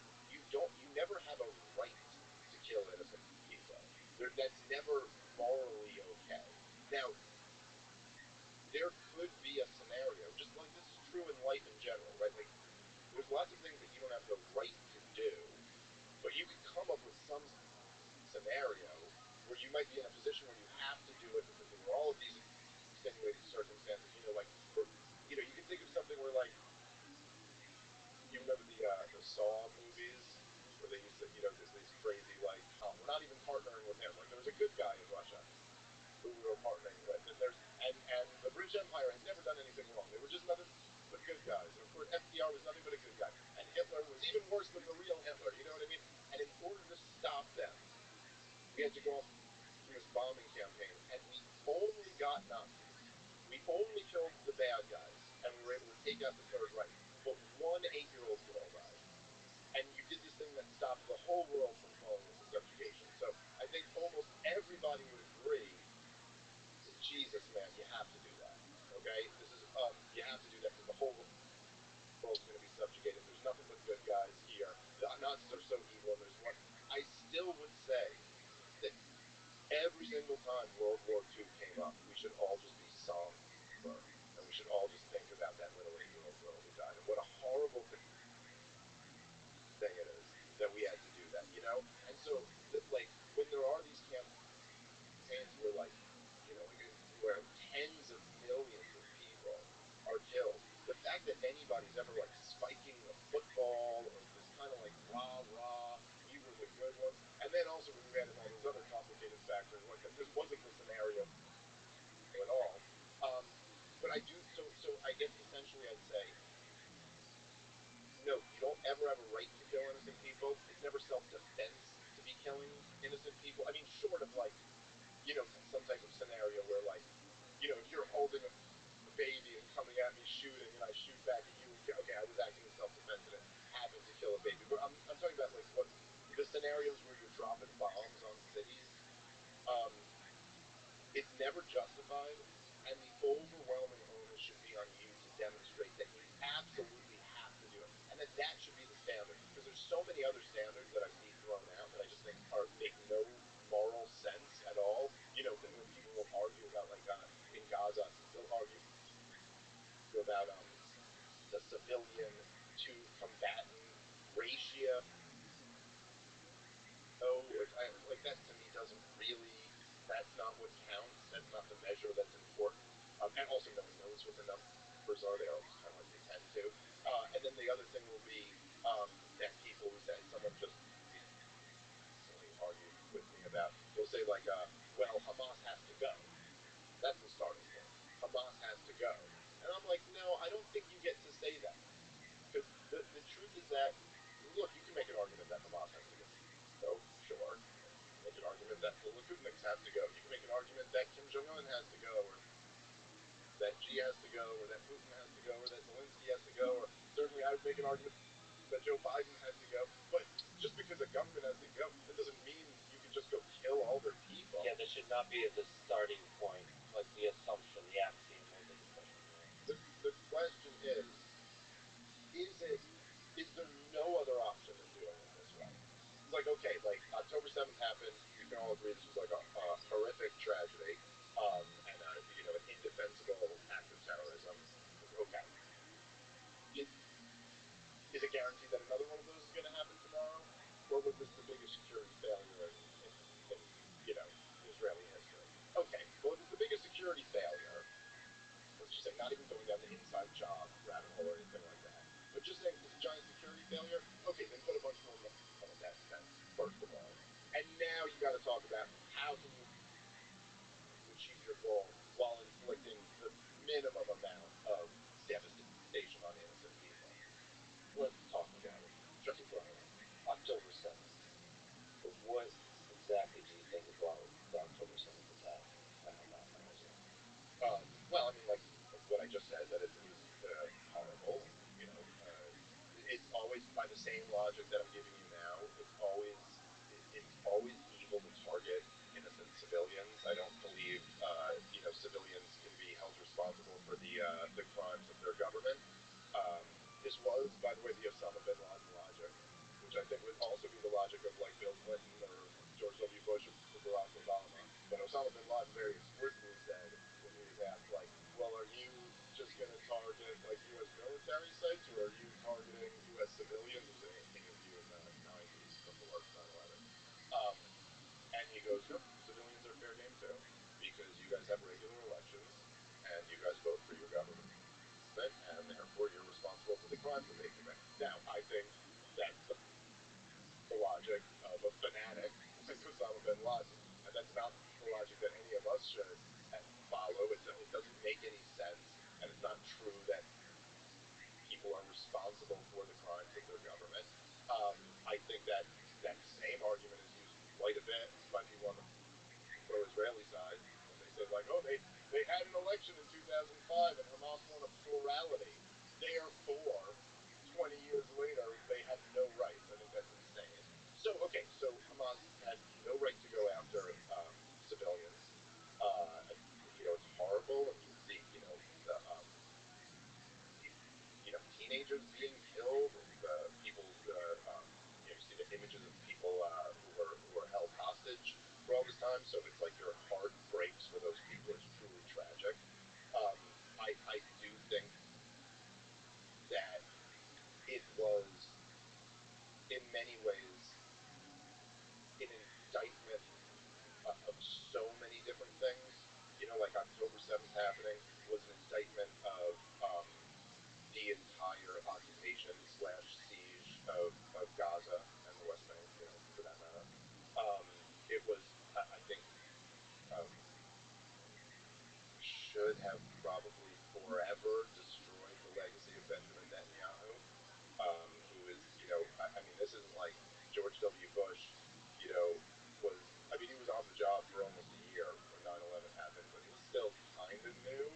never have a right to kill innocent people. That's never morally okay. Now, there could be a scenario, just like this is true in life in general, right? Like, there's lots of things that you don't have the right to do, but you could come up with some scenario where you might be in a position where you have to do it because there were all of these extenuating circumstances. You can think of something where, like, you remember the Saw movies where they used to, these crazy, like, oh, we're not even partnering with him. Like, there was a good guy in Russia who we were partnering with, and the British Empire had never done anything wrong. They were just nothing but good guys. And of course, FDR was nothing but a good guy, and Hitler was even worse than the real Hitler. You know what I mean? And in order to stop them, we had to go through this bombing campaign, and we only got Nazis. We only killed the bad guys, and we were able to take out the Third Reich. But one 8-year-old girl died. And you did this thing that stopped the whole world from falling into subjugation. So I think almost everybody would agree, Jesus, man, you have to do that. Okay? This is you have to do that because the whole world's going to be subjugated. There's nothing but good guys here. The Nazis are so evil, and there's one. I still would say that every single time World War II came up, we should all just be somber, and we should all just think about that little 8-year-old girl who died, and what a horrible thing it is that we had to do that, And so, like, when there are these campaigns where, like, where tens of millions of people are killed, the fact that anybody's ever, like, spiking a football or this kind of, like, rah-rah, we were the good ones, and then also when you add in all those other complicated factors, like, that this wasn't the scenario at all. But I do, so I guess essentially I'd say, no, you don't ever have a right to kill innocent people. It's never self-defense to be killing innocent people. I mean, short of, like, some type of scenario where, like, if you're holding a baby and coming at me shooting and I shoot back at you and okay, I was acting in self-defense and it happened to kill a baby. But I'm talking about, like, what the scenarios where you're dropping bombs on cities. It's never justified, and the overwhelming onus should be on you to demonstrate that you absolutely have to do it, and that should be the standard. Because there's so many other standards that I see thrown out that I just think make no moral sense at all. When people will argue about, like, in Gaza, they'll argue about the civilian to combatant ratio. Like that to me doesn't really. That's not what counts. That's not the measure that's important. And also, no one knows what the numbers are. They all just kind of like pretend to. And then the other thing will be that people who say, someone just recently argued with me about. They'll say, like, well, Hamas has to go. That's the starting point. Hamas has to go. And I'm like, no, I don't think you get to say that. Because the truth is that, look, you can make an argument that Hamas has to go. So, sure. Make an argument that the Lakutniks have to go. You can make an argument that Kim Jong-un has to go, or that Xi has to go, or that Putin has to go, or that Zelensky has to go, or certainly I would make an argument that Joe Biden has to go. But just because a government has to go, that doesn't mean you can just go kill all their people. Yeah, there should not be the starting point, like the assumption, the axiom of the discussion. Yeah. The question is there no other option than doing it this way? It's like, okay, like October 7th happened. We can all agree this was like a horrific tragedy, and an indefensible act of terrorism. Okay, is it guaranteed that another one of those is going to happen tomorrow, or was this the biggest security failure in Israeli history? Okay, well, if it's the biggest security failure, let's just say, not even going down the inside job rabbit hole or anything like that, but just saying it's a giant security failure, okay, then put a bunch more money on that fence, first of all. And now you got to talk about how can you achieve your goal while inflicting the minimum amount of devastation on innocent people. Let's talk about it. October 7th. What exactly do you think about the October 7th attack at Hamas on Israel? Well, I mean, like what I just said, that it was horrible. It's always by the same logic that I'm giving you now. It's always evil to target innocent civilians. I don't believe civilians can be held responsible for the crimes of their government. This was, by the way, the Osama bin Laden logic, which I think would also be the logic of like Bill Clinton or George W. Bush or Barack Obama. But Osama bin Laden very explicitly said when he was asked, like, well, are you just going to target like U.S. military sites, or are you targeting U.S. civilians? It was an interview in the 90s before 9/11. And he goes, nope, civilians are fair game too, because you guys have regular elections and you guys vote for your government, and therefore you're responsible for the crimes that they commit. Now, I think that's the logic of a fanatic like Osama bin Laden, and that's not the logic that any of us should follow. It doesn't make any sense, and it's not true that people are responsible for the crimes of their government. I think that that same argument is used quite a bit by people on the pro-Israeli side when they say, like, oh, they had an election in 2005 and Hamas won a plurality. Therefore, 20 years later, they had no rights. I think that's insane. So, okay, so Hamas has no right to go after civilians. It's horrible, and you see, teenagers being killed, and you see the images of people who were held hostage for all this time. So it's like your heart breaks for those people. It's truly tragic. I do think that it was, in many ways, an indictment of so many different things. Like October 7th happening was an indictment of the entire occupation / siege of Gaza and the West Bank, for that matter. It was, I think, should have probably forever destroyed the legacy of Benjamin Netanyahu, who is, I mean, this isn't like George W. Bush, he was on the job for almost a year when 9/11 happened, but it was still kind of new,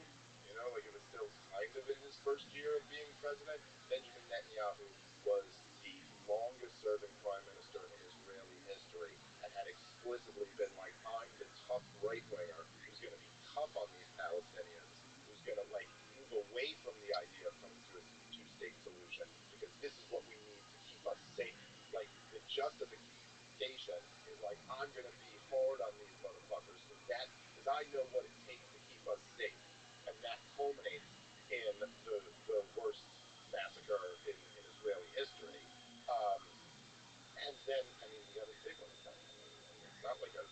like it was still kind of in his first year of being president. Benjamin Netanyahu was the longest serving prime minister in Israeli history and had explicitly been like, I'm the tough right winger who's going to be tough on these Palestinians, who's going to like move away from the idea of coming to a two-state solution, because this is what we need to keep us safe. Like, the justification is like, I'm going to be hard on these motherfuckers because I know what it takes to keep us safe. And that culminates in the worst massacre in Israeli history. And then, I mean, the other big one is that, it's not like I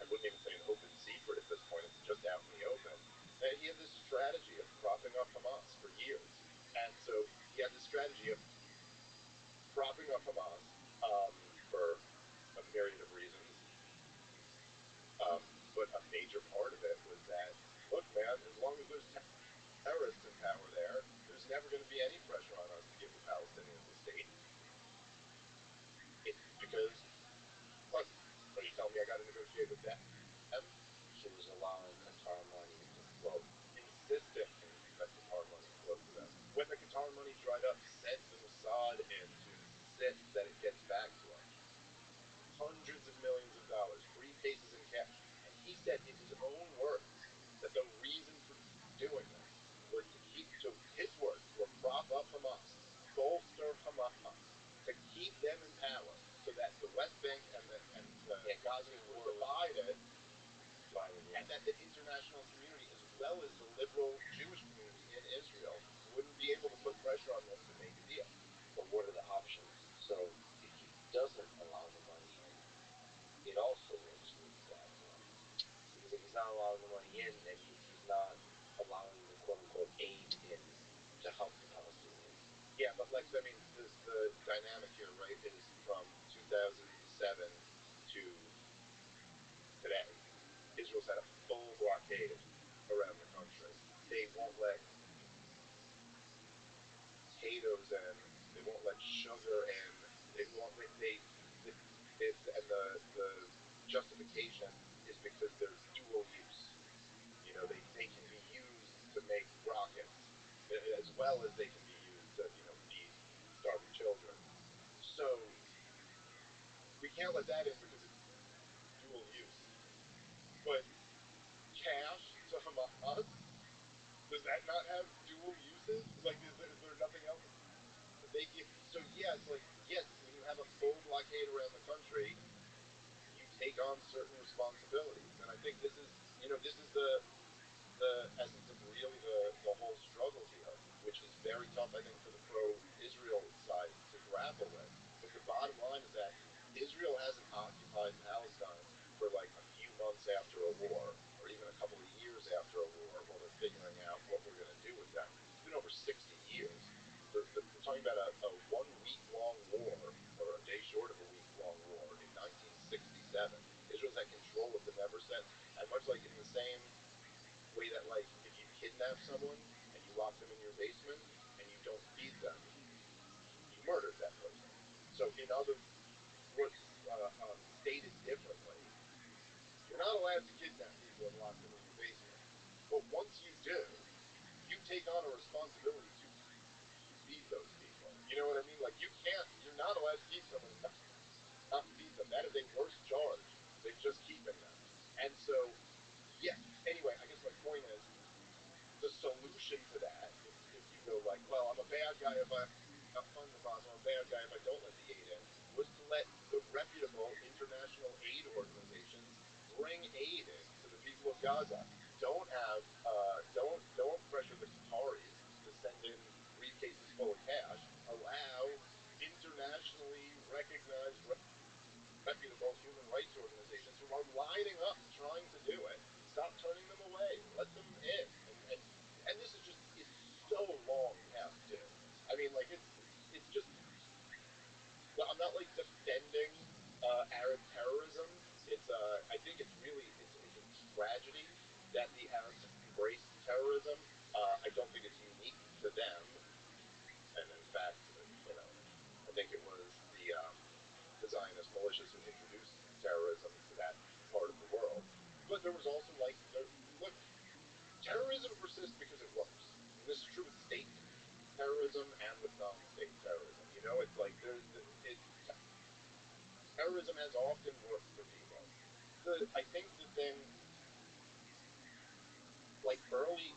wouldn't even say an open secret at this point, it's just out in the open. And he had this strategy of propping up Hamas for years. And so he had this strategy of propping up Hamas for a myriad of reasons. But a major part of it was that, look, man, as long as there's terrorists in power there's never going to be any pressure on us to give the Palestinians a state. It's because, look, are you telling me I got to negotiate with them? He was allowing Qatar money to flow. Insistent God and to insist that it gets back to them. Hundreds of millions of dollars, briefcases in cash. And he said in his own words that the reason for doing this was to keep, so his words were prop up Hamas, bolster Hamas, to keep them in power, so that the West Bank and the Gaza were divided, and that the international community, as well as the liberal Jewish community in Israel, wouldn't be able to put pressure on them to make a deal. But what are the options? So if he doesn't allow the money in, it also works with that one. Because if he's not allowing the money in, that means he's not allowing the quote-unquote aid in to help the Palestinians. Yeah, but Lex, I mean, the dynamic here, right, is from 2007 to today. Israel's had a full blockade around the country. They won't let potatoes in. They won't let sugar in. They won't. And the justification is because they're dual use. You know, they can be used to make rockets as well as they can be used to, you know, feed starving children. So we can't let that in because it's dual use. But cash to Hamas, does that not have dual uses? Like, is there nothing else that they give? So yeah, it's like, yes, when you have a full blockade around the country, you take on certain responsibilities. And I think this is, you know, this is the essence of really the whole struggle here, which is very tough, I think, for the pro-Israel side to grapple with. But the bottom line is that Israel hasn't occupied Palestine for like a few months after a war, or even a couple of years after a war, while they're figuring out what we're going to do with them. It's been over 60 years. We're talking about a 1 week long war, or a day short of a week long war, in 1967. Israel's had control of them ever since. And much like in the same way that, like, if you kidnap someone and you lock them in your basement and you don't feed them, you murdered that person. So in other words, stated differently, you're not allowed to kidnap people and lock them in your basement. But once you do, you take on a responsibility to feed those people. You know what I mean? Like, you're not allowed to keep someone and not feed them. That is a worse charge than just keeping them. And so, yes, anyway, I guess my point is, the solution to that, if you go like, well, I'm a bad guy if I fund Hamas, I'm a bad guy if I don't let the aid in, was to let the reputable international aid organizations bring aid in to the people of Gaza. Don't have, don't pressure the Qataris to send in briefcases full of cash. Allow internationally recognized reputable human rights organizations who are lining up trying to do it. Stop turning them away. Let them in. And this is just, it's so long past due. I mean, like, it's just, well, I'm not like defending Arab terrorism. I think it's really, it's a tragedy that the Arabs have embraced terrorism. I don't think it's unique to them. And in fact, you know, I think it was the Zionist militias who introduced terrorism to that part of the world. But there was also like, look, terrorism persists because it works. And this is true with state terrorism and with non-state terrorism. You know, it's like terrorism has often worked for people. I think the thing, like early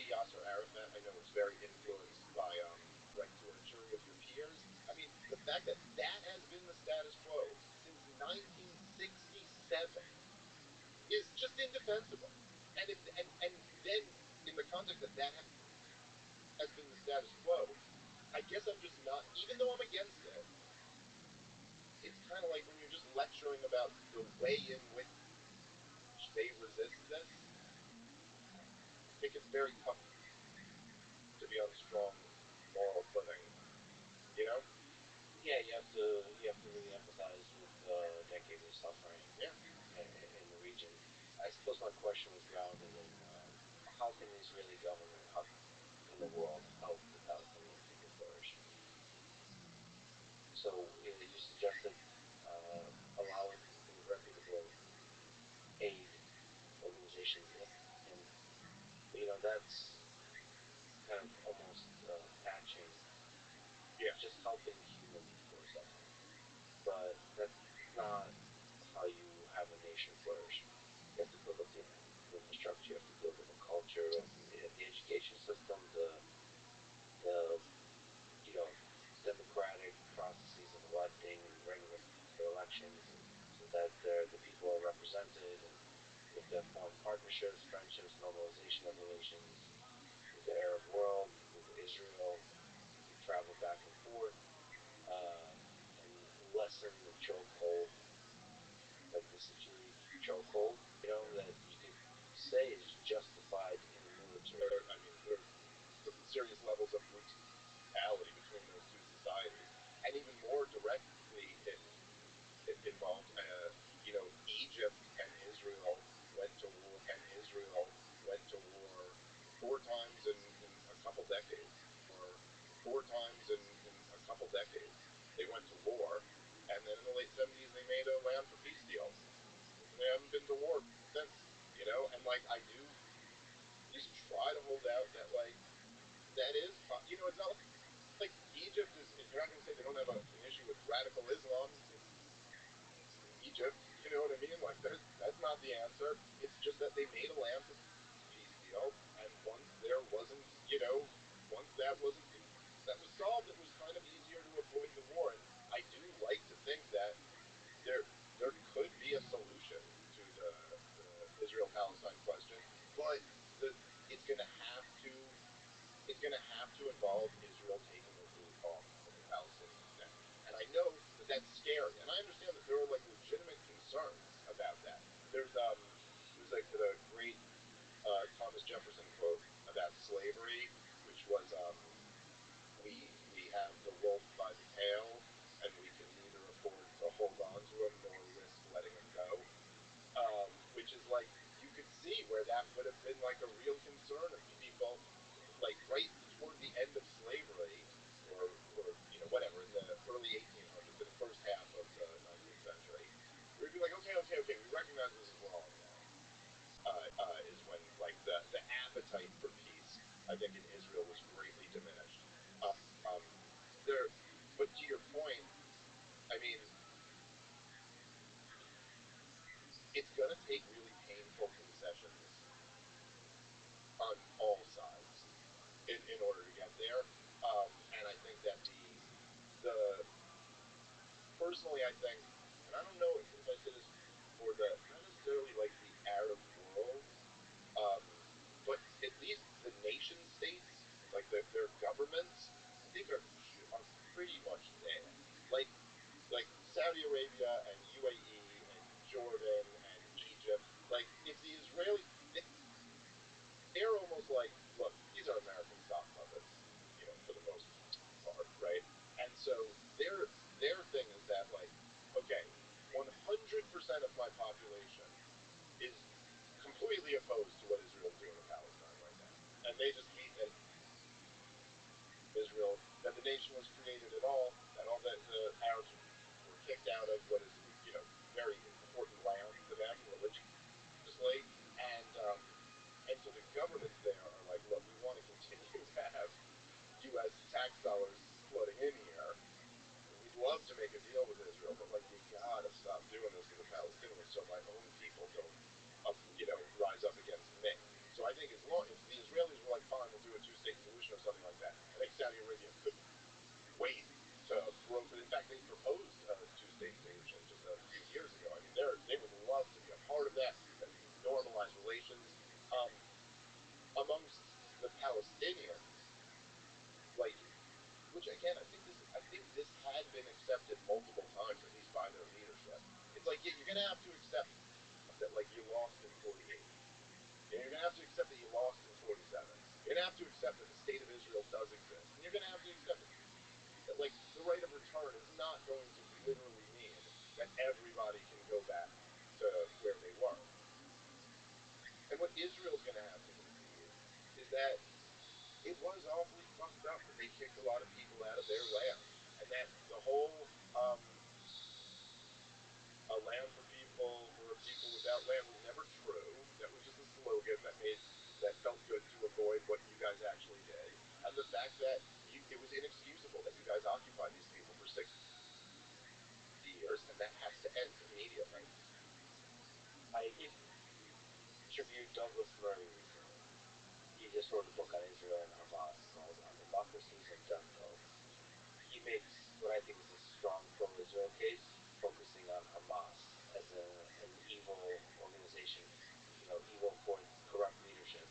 Yasser Arafat, I know was very influenced by like to a jury of your peers. I mean, the fact that that has been the status quo since 1967 is just indefensible. And then in the context that that has been the status quo, I guess I'm just not, even though I'm against it, it's kind of like when you're just lecturing about the way in which they resist this, I think it's very tough to be on strong moral footing, you know? Yeah, you have to really empathize with decades of suffering. Yeah. In the region. I suppose my question was grounded in how can the Israeli government, how can the world help the Palestinian people flourish? So you suggested allowing the reputable aid organizations in, and you know that's kind of almost patching. Yeah. Just helping humans for a second. But that's not how you have a nation flourish. You have to build up the infrastructure. You have to build up a culture, and the education system, the democratic processes of electing and regular elections, and so that the people are represented, and you have to form partnerships, friendships, normalization of relations with the Arab world, with Israel. You travel back and forth, and lessen the chokehold, like the security chokehold, that you could say is justified in a military. I mean, there's some serious levels of brutality between those two societies, and even more directly it involved, Egypt and Israel went to war four times in a couple decades. They went to war, and then in the late 70s they made a land for peace deal. They haven't been to war since, and like I do at least try to hold out that like that is, it's not like Egypt is. You're not going to say they don't have an issue with radical Islam in Egypt. You know what I mean? Like that's not the answer. It's just that they made a land for peace deal, and once that was solved, it was kind of easier to avoid the war. And I do like to think that there could be a solution to the Israel-Palestine question, but the it's going to have to involve Israel taking a root off of the Palestinians' neck. And I know that that's scary, and I understand that there are like legitimate concerns about that. There's like the great Thomas Jefferson quote about slavery, which was we have the wolf by the tail, and we can neither afford to hold on to him nor risk letting him go. Which is like you could see where that would have been like a real concern of people, like right toward the end of slavery, or whatever, in the early 1800s, in the first half of the 19th century, we'd be like, okay, we recognize this is wrong now. Is when like the appetite for peace, I think, in Israel was greatly diminished. Um, there, but to your point, I mean, it's going to take really painful concessions on all sides in order to get there. And I think that the personally, I think, and I don't know if I say this for the not necessarily like the Arab world, um, but at least the nation states, like their governments, I think are pretty much there. Like like Saudi Arabia and UAE and Jordan and Egypt. Like if the Israeli, they're almost like, look, these are American sock puppets, for the most part, right? And so their thing is that like, okay, 100% of my population is completely opposed to what Israel's doing in Palestine right now, and they just hate that Israel, that the nation was created at all, that all the Arabs were kicked out of what is very important land to them religiously, and so the governments there are like, look, we want to continue to have U.S. tax dollars flooding in here. We'd love to make a deal with Israel, but like you gotta stop doing this to the Palestinians, so my own people don't, rise up against me. So I think as long if the Israelis were like, fine, we'll do a two-state solution or something like that, I think Saudi Arabia couldn't wait to broker. In fact, they proposed a two-state solution just a few years ago. I mean, they would love to be a part of that and normalize relations amongst the Palestinians. Like, which again, I think this had been accepted multiple times, at least by their leadership. It's like, yeah, you're gonna have to accept that like you lost in 48. You're gonna have to accept that you lost in 47. You're gonna have to accept that the state of Israel does exist, and you're gonna have to accept that like the right of return is not going to literally mean that everybody can go back to where they were. And what Israel's going to have to concede is that it was awfully fucked up that they kicked a lot of people out of their land, and that the whole a land for people without land was never true. That was just a slogan that felt good to avoid what you guys actually did, and the fact that it was inexcusable that you guys occupied these people for 60 years, and that has to end immediately. I interviewed Douglas Murray recently. He just wrote a book on Israel and Hamas called Democracies and Death Cults. He makes what I think is a strong pro-Israel case, focusing on Hamas as an evil organization, evil for its corrupt leadership,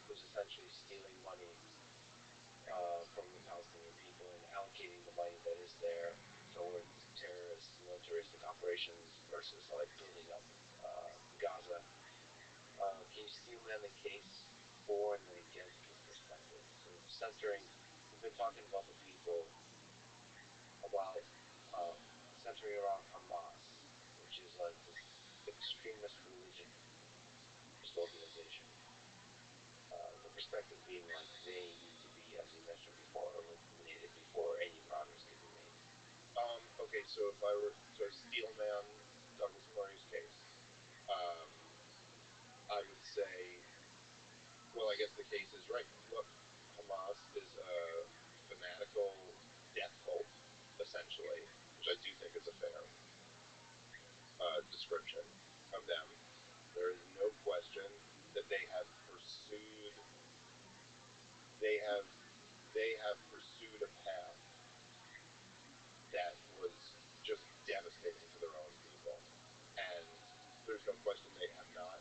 who's essentially stealing money from the Palestinian people and allocating the money that is there towards terrorist, militaristic operations versus like building up Gaza. Can you see on the case for and then against this perspective? Sort of centering, we've been talking about the people, about centering around Hamas, which is like this extremist religion, this organization. The perspective being like they need to be, as you mentioned before, eliminated before any progress can be made. Okay, so if I were to steelman Douglas Murray's case, I would say, well, I guess the case is right. Look, Hamas is a fanatical death cult, essentially, which I do think is a fair description of them. There is no question that they have pursued a path that was just devastating to their own people, and there's no question they have not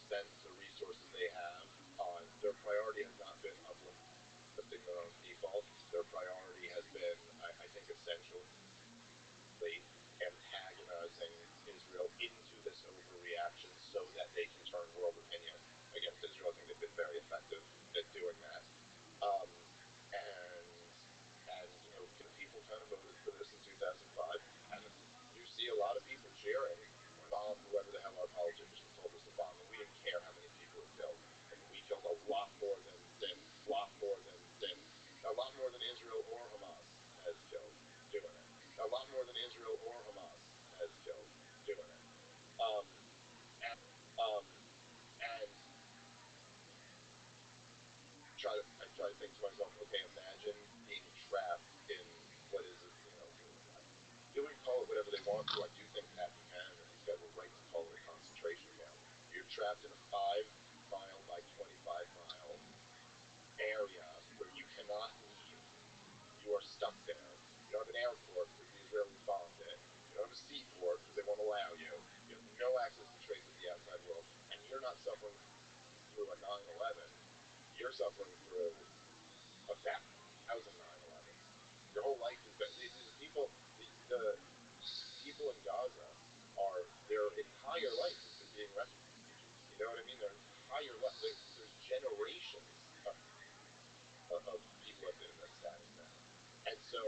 spent the resources they have on. Their priority has not been uplifting their own people. Their priority has been, I think, essentially antagonizing Israel into this overreaction so that they can turn world opinion against Israel. I think they've been very effective at doing that. And people kind of voted for this in 2005, and you see a lot of people cheering when bomb whoever the hell our politicians told us to bomb, and we didn't care how many people it killed. And we killed a lot more than Israel or Hamas has killed doing it. A lot more than Israel or Hamas has killed doing it. And I try to think to myself, okay, imagine being trapped in what is, people can call it whatever they want to. I do think Pat Buchanan and these guys were right to call it a concentration camp. You're trapped in a 5-mile by 25-mile area where you cannot leave. You are stuck there. You don't have an airport because the Israelis bombed it. You don't have a seaport because they won't allow you. You have no access to trade with the outside world. And you're not suffering through a 9/11. You're suffering through 1,000 9/11s. Your whole life is bad. These people, the people in Gaza their entire life has been being refugees. You know what I mean? Their entire life. There's generations of people have been in that status now. And so,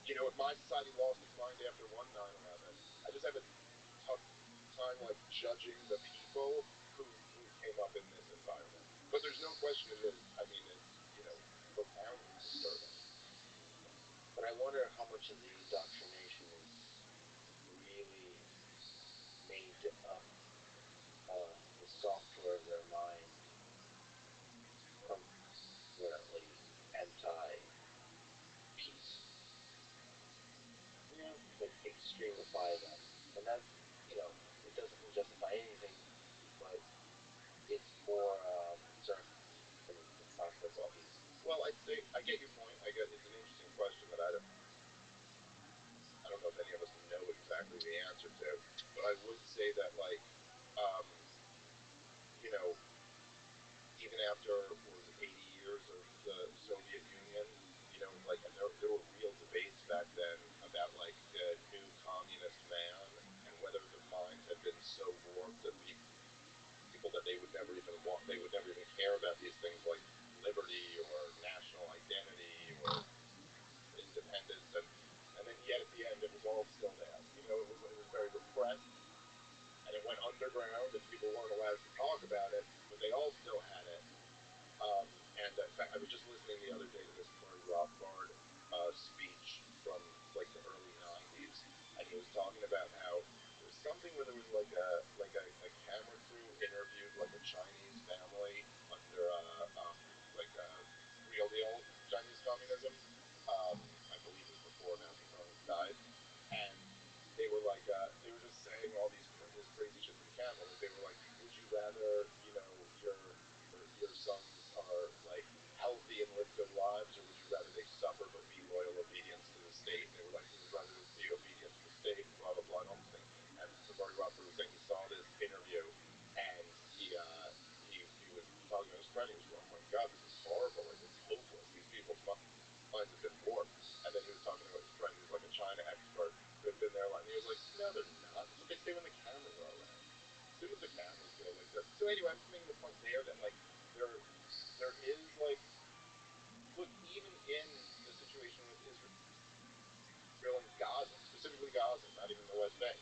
if my society lost its mind after one 9/11, I just have a tough time like judging the people who came up in this environment. But there's no question it is. I mean, it's profoundly disturbing. But I wonder how much of the indoctrination is really made up the software of their mind permanently anti-peace. Yeah. That extremify them. And that, it doesn't justify anything, but it's more concerning than the prospect of peace. Well, I'd say I get your point. It's an interesting question that I don't know if any of us know exactly the answer to. But I would say that, like, even after what was it, 80 years of the Soviet Union, and there were real debates back then about like the new communist man and whether the minds had been so warped that people that they would never even care about these things like liberty or national identity or independence, and then yet at the end it was all still there. It was very repressed, and it went underground, and people weren't allowed to talk about it, but they all still had it. And in fact, I was just listening the other day to this Murray Rothbard speech from like the early '90s, and he was talking about how there was something where there was like a camera crew interviewed like a Chinese family under like a real deal Chinese communism, example. Like they were like, would you rather, your sons are like healthy and live good lives, or would you rather they suffer but be loyal obedience to the state? And they were like, we would rather be obedient to the state, blah blah blah, and all these things. And Rabbi Rothschild was saying he saw this interview, and he was talking to his friend. He was going, oh my God, this is horrible. Like it's hopeless. These people's minds have been warped. And then he was talking about his friend who's like a China expert who had been there a lot, and he was like, no, they're not. That's what they say when the cameras are around. As soon as the cameras go, like that. So anyway, I'm just making the point there that like there is like, look, even in the situation with Israel and Gaza, specifically Gaza, not even the West Bank,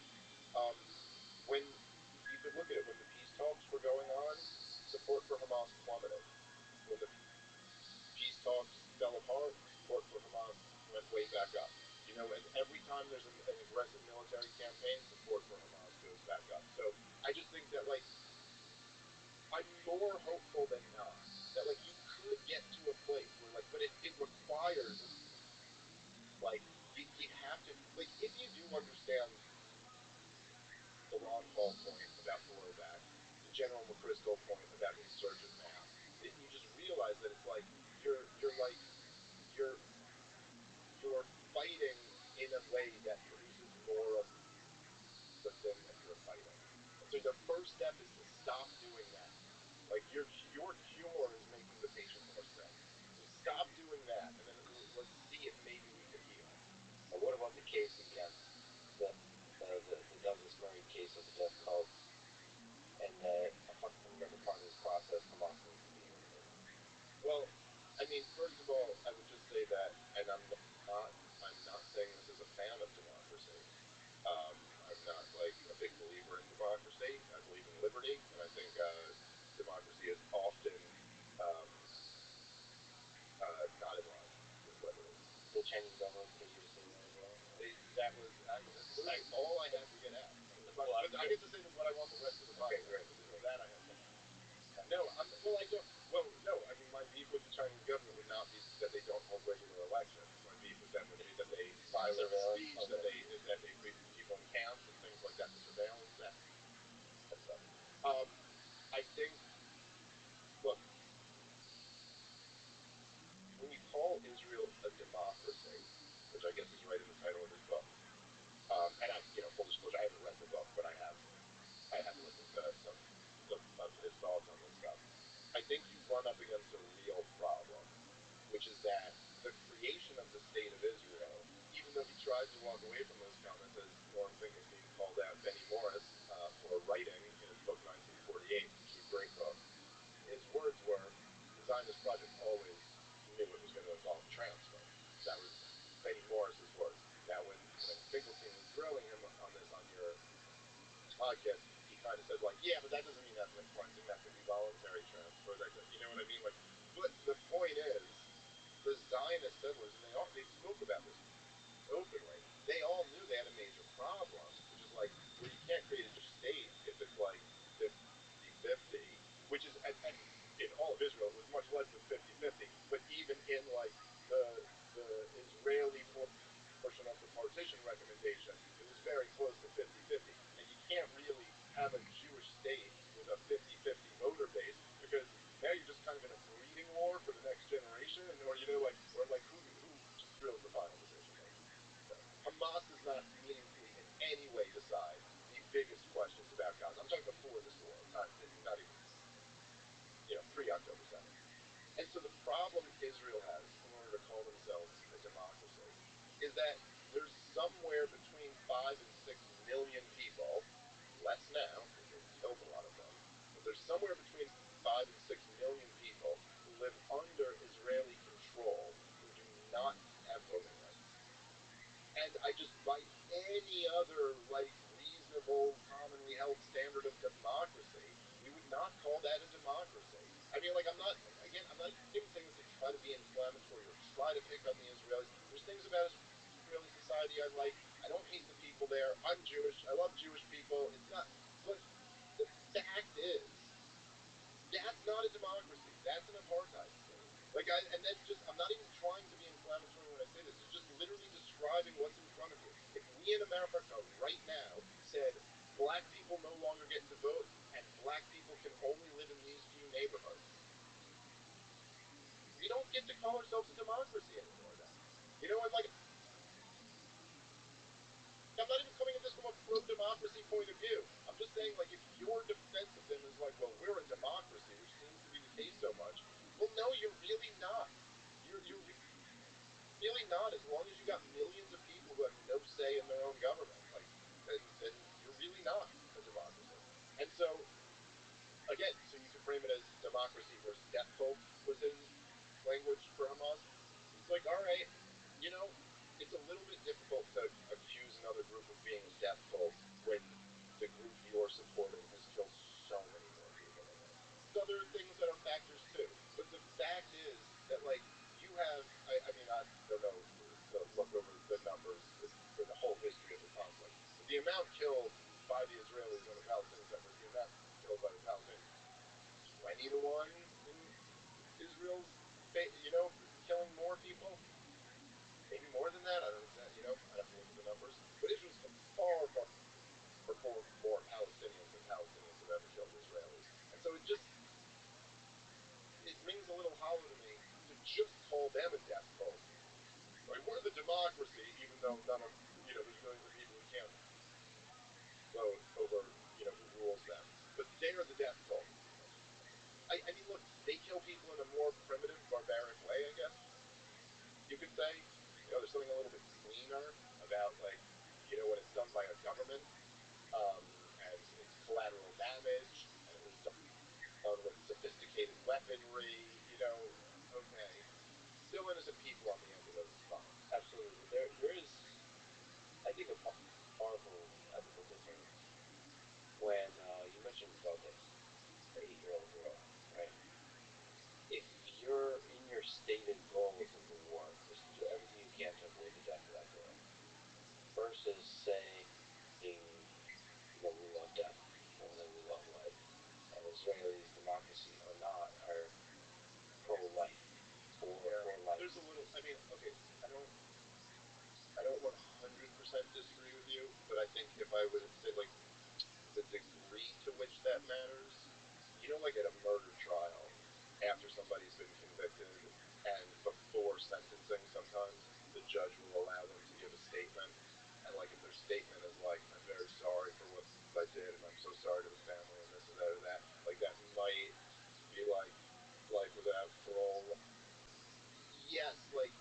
when you could look at it, when the peace talks were going on, support for Hamas plummeted. When the peace talks fell apart, support for Hamas went way back up. And every time there's an aggressive military campaign, support for Hamas goes back up. So I just think that like I'm more hopeful than not that like you could get to a place where like, but it requires like you have to like if you do understand the Ron Paul point about blowback, the General McChrystal point about insurgent mass, you just realize that it's like you're fighting in a way that produces more of the thing that you're fighting. And so the first step is to stop doing that. Like your cure is making the patient more sick. So stop doing that, and then let's see if maybe we can heal. And what about the case against the Douglas Murray case of the death cults, and that a fundamental part of this process, Hamas needs to be eliminated? Well, I mean, first of all, I would just say that, and I'm not saying this as a fan of democracy. I'm not like a big believer in democracy. I believe in liberty, and I think democracy is often not in line with liberty. The Chinese government paid you to say that as well? That was literally all I had to get out. But I get to say what I want the rest of the podcast. Okay, great. That I have to have. No, I don't. Well, no. I mean, my beef with the Chinese government would not be that they don't hold regular elections. My beef with them would be that they silence speech, that they put people in camps and things like that, the surveillance, that stuff. I think. Look, when you call Israel a democracy, which I guess is right in the title of his book, and full disclosure, I haven't read the book, but I have listened to some of his thoughts on this stuff. I think you run up against a real problem, which is that the creation of the state of Israel, even though he tries to walk away from those comments, as Norm Finkelstein called out Benny Morris for writing in his book 1948, which is a great book, his words were, the Zionist project always knew it was going to involve transfer. That was Benny Morris's words. Now, when Finkelstein was grilling him on this on your podcast, he kind of said, like, yeah, but that doesn't mean ethnic cleansing. That could be voluntary transfer. That could, you know what I mean? Like, but the point is, the Zionist settlers, and they spoke about this openly. They all knew they had a major problem, which is like, well, you can't create a Jewish state if it's like 50-50, which is, and in all of Israel, it was much less than 50-50, but even in like the Israeli portion of the partition recommendation, it was very close to 50-50. And you can't really have a Jewish state with a 50-50 voter base because now you're just kind of in a breeding war for the next generation, or who Israel is the final decision maker. So, Hamas does not meaningfully in any way decide the biggest questions about Gaza. I'm talking before this war, not even pre-October 7th. And so the problem Israel has in order to call themselves a democracy is that there's somewhere between 5 and 6 million people, less now because they've killed a lot of them, but there's somewhere between 5 and 6 million people who live under Israeli control who do not have voting rights. And I just, by any other like reasonable, commonly held standard of democracy, we would not call that a democracy. I mean, like, I'm not even saying this to try to be inflammatory or try to pick on the Israelis. There's things about Israeli society I like. I don't hate the people there. I'm Jewish. I love Jewish people. It's not, but the fact is, that's not a democracy. That's an apartheid state. Like, I'm not even trying to be inflammatory when I say this. It's just literally describing what's in front of you. If we in America right now said black people no longer get to vote, can only live in these few neighborhoods. We don't get to call ourselves a democracy anymore then. You know, and like, I'm not even coming at this from a pro-democracy point of view. I'm just saying, like, if your defense of them is like, well, we're a democracy, which seems to be the case so much, well, no, you're really not. You're really not. As long as you got millions of people who have no say in their own government, like, then you're really not a democracy. And so, again, so you can frame it as democracy versus death cult was his language for Hamas. It's like, all right, you know, it's a little bit difficult to accuse another group of being a death cult when the group you're supporting has killed so many more people than them. There's other things that are factors too, but the fact is that, like, you have, I mean, I don't know to look over the numbers for the whole history of the conflict, but the amount killed by the Israelis on the Palestinian side versus the amount killed by the Palestinians, 20 to 1 in Israel's, you know, killing more people. Maybe more than that. I don't exactly, you know, I'd have to look at the numbers. But Israel's killed far, far more Palestinians than Palestinians have ever killed Israelis. And so it rings a little hollow to me to just call them a death cult. Like, we're the democracy, even though none of, you know, there's millions of people who can't vote over, you know, who rules them. But they're the death cult. I mean, look, they kill people in a more primitive, barbaric way, I guess you could say. You know, there's something a little bit cleaner about, like, you know, when it's done by a government, and it's collateral damage, and it was done with sophisticated weaponry, you know, okay. Still innocent people on the end of it is fine. Absolutely. There is, I think, a powerful ethical difference when you mentioned about the 8-year-old girl, right? If you're in your stated goals of the war is to do everything you can to avoid the death of that girl, versus saying, you know, we love death more than we love life, and Israelis, democracy or not, are pro-life or life. There's a little. I mean, okay, I don't 100% disagree with you, but I think if I would say, like, the degree to which that matters, you know, like at a murder trial, after somebody's been convicted and before sentencing, sometimes the judge will allow them to give a statement, and, like, if their statement is like, I'm very sorry for what I did, and I'm so sorry to the family, and this and that or that, like, that might be like life without parole. Yes, like,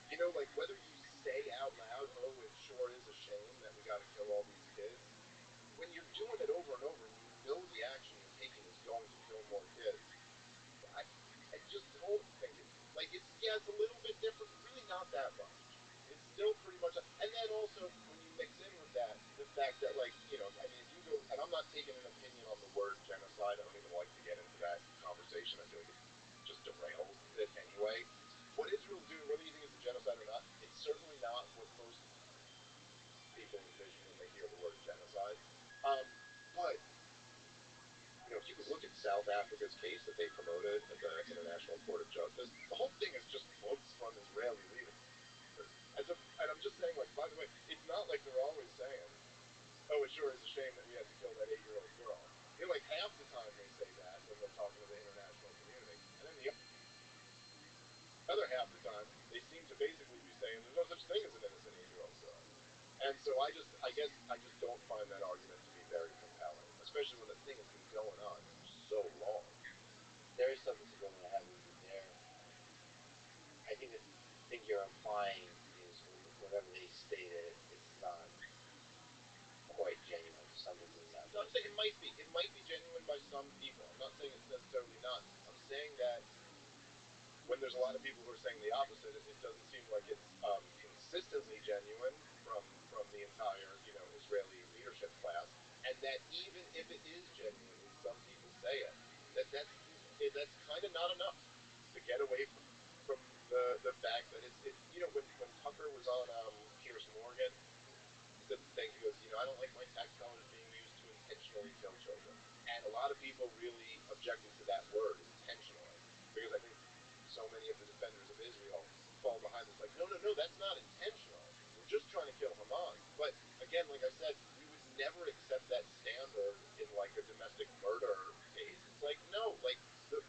you know, like, whether you say out loud, oh, it sure is a shame that we got to kill all these kids, when you're doing it over and over and you know the action you're taking is going to kill more kids, I just don't think it, like, it's a little bit different, but really not that much. It's still pretty much, and then also when you mix in with that the fact that, like, you know, I mean, if you go, and I'm not taking an opinion on the word genocide. I don't even like to get into that conversation. I feel like it just derails it anyway. What Israel's doing, whether you think it's a genocide or not, it's certainly not what most people envision when they hear the word genocide. But, you know, if you could look at South Africa's case that they promoted at the International Court of Justice, the whole thing is just quotes from Israeli leaders. And I'm just saying, like, by the way, it's not like they're always saying, oh, it sure is a shame that we had to kill that 8-year-old girl. You know, like, half the time they say that when they're talking to the international community, and then the other half the time they seem to basically be saying there's no such thing as an innocent 8-year-old girl. And so I just don't find that argument to be very compelling, especially when the thing has been going on for so long. There is something to go in ahead with you there. I think the thing you're implying is whenever they state it, it's not quite genuine to some degree. I'm not saying it might be. It might be genuine by some people. I'm not saying it's necessarily not. I'm saying that when there's a lot of people who are saying the opposite, it doesn't seem like it's consistently genuine from the entire, you know, Israeli leadership class, and that even if it is genuine, when some people say it, that's kind of not enough to get away from the fact that it's you know, when Tucker was on Piers Morgan, he said the thing. He goes, you know, I don't like my tax dollars being used to intentionally kill children, and a lot of people really objected to that word, intentionally, because I think so many of the defenders of Israel fall behind this, like, no, that's not intentional. We're just trying to kill Hamas. But again, like I said, we would never accept that standard in, like, a domestic murder case. It's like, no, like the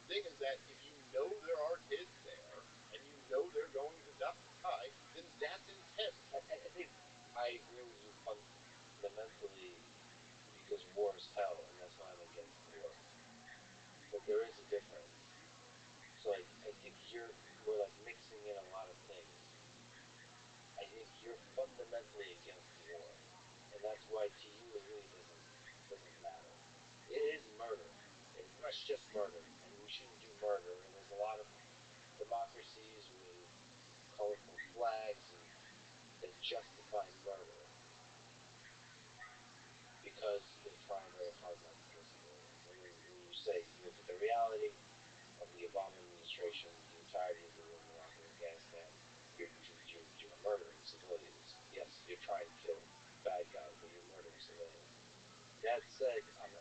thing is that if you know there are kids there and you know they're going to die, then that's intent. I think I agree with you fundamentally because war is hell, and that's why I'm against war. But there is a difference. So I think we're like mixing in a lot of things. I think you're fundamentally against war, and that's why to you it really doesn't matter. It is murder. It's just murder, and we shouldn't do murder. And there's a lot of democracies with colorful flags and that justify murder because they're trying very hard not to kill civilians. And then when you say you look at the reality of the Obama administration, the entirety of the war in Iraq and Afghanistan, you're murdering civilians. Yes, you're trying to kill bad guys, but you're murdering civilians. That said, on a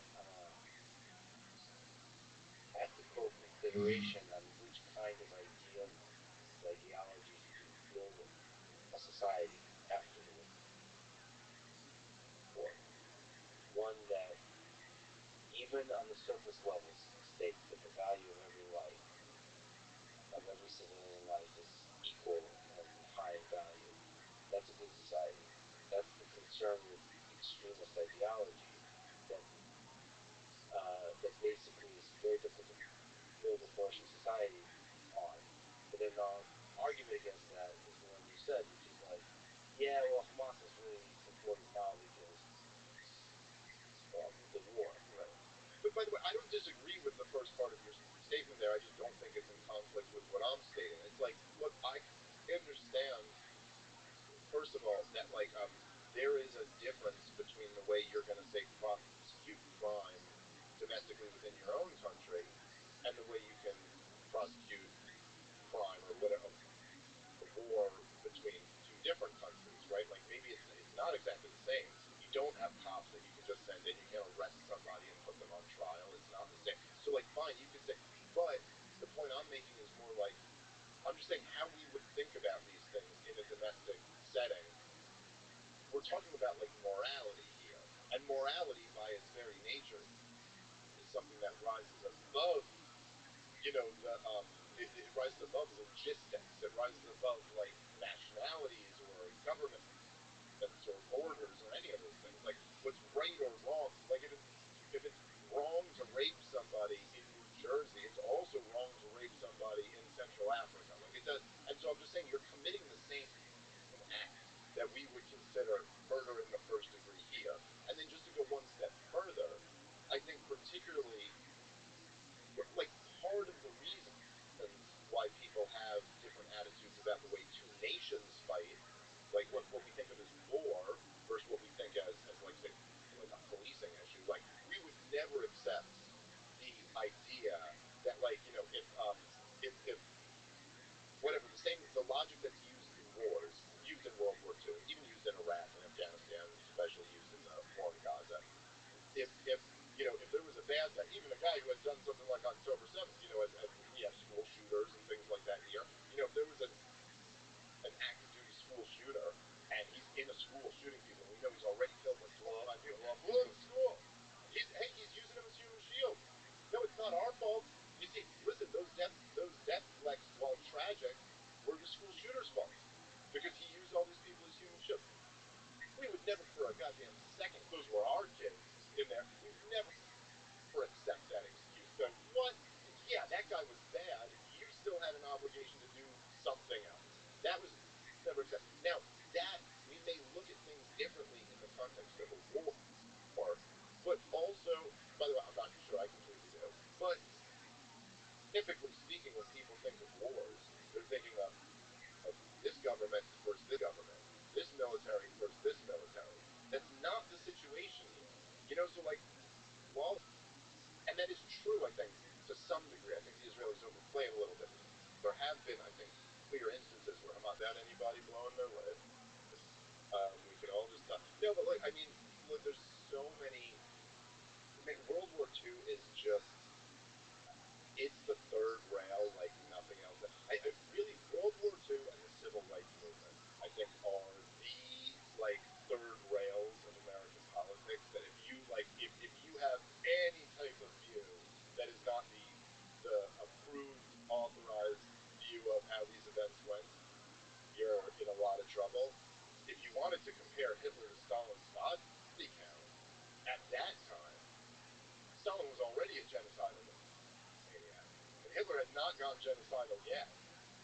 ethical consideration on which kind of ideologies you can build a society after the war. One that, even on the surface levels, states that the value of every life, of every civilian life, is equal and high in value. That's a good society. That's the concern with extremist ideology that that basically is very difficult to build a flourishing society on. But then the argument against that is the one you said, which is like, yeah, well, Hamas is really supported now because of the war. Right. But by the way, I don't disagree with the first part of your statement there. I just don't think it's in conflict with what I'm stating. It's like, look, I understand, first of all, that like there is a difference between the way you're going to say prosecute crime domestically within your own country and the way you can prosecute crime or whatever, a war between two different countries, right? Like maybe it's not exactly the same. You don't have cops that you can just send in. You can't arrest somebody and put them on trial. It's not the same. So like, fine, you could say, but the point I'm making is more like, I'm just saying how we would think about these things in a domestic setting. We're talking about like morality here, and morality by its very nature is something that rises above, you know, it rises above logistics. It rises above like nationalities or governments or borders or any of those things. Like what's right or wrong. Like if it's wrong to rape somebody in New Jersey, it's also wrong to rape somebody in Central Africa. Like it does. And so I'm just saying you're committing the same act that we would consider murder in the first degree here. And then just to go one step further, I think particularly like part of the reasons why people have different attitudes about the way two nations fight, like what we think of as war versus what we think as like say like a policing issue. Like we would never accept the idea that like, you know, if whatever the logic that's used in wars, used in World War II, even used in Iraq and Afghanistan, especially used in the war in Gaza. If you know, if there was a bad guy, even a guy who had done something like October 7th, you know, as we have school shooters and things like that here, you know, if there was an active duty school shooter and he's in a school shooting people, and we know he's already killed like 25 people, blew up the school. He's using them as human shields. No, it's not our fault. You see, listen, those death flecks, while tragic, were the school shooter's fault because he used all these people as human shields. We would never for a goddamn second, if those were our kids in there, we would never accept that excuse. not gone genocidal yet.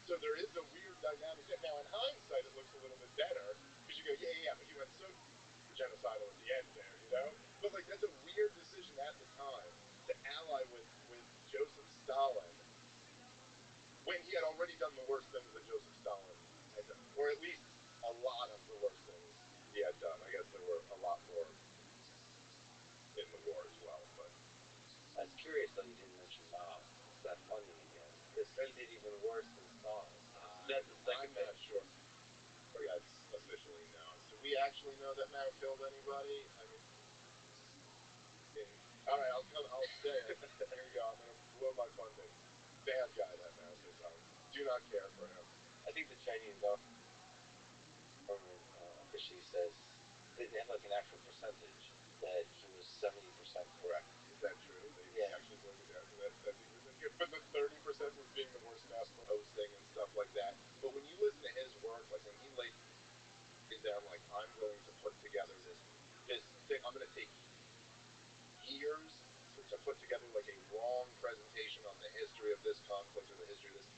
So there is a weird dynamic there. Now, in hindsight, it looks a little bit better because you go, yeah, but he went so genocidal at the end there, you know? But, like, that's a weird decision at the time to ally with Joseph Stalin when he had already done the worst things that Joseph Stalin had done, or at least a lot of the worst things he had done. I guess there were a lot more in the war as well, but I was curious though you didn't mention Mao. It's that funding again, because he did even worse than Stalin. That's the second. I'm not sure. Or that's officially known. Do we actually know that Mao killed anybody? I mean, all right, I'll say it. Here you go. I'm gonna blow my funding. Bad guy, that Mao Zedong. Do not care for him. I think the Chinese government officially says they have like an actual percentage that he was 70% correct. Is that true? They actually broke it down to that 70%. But the 30% was being the worst master hosting and stuff like that. But when you listen to his work, like when he lays down, like, I'm going to put together this thing, I'm going to take years to put together like a long presentation on the history of this conflict or the history of this.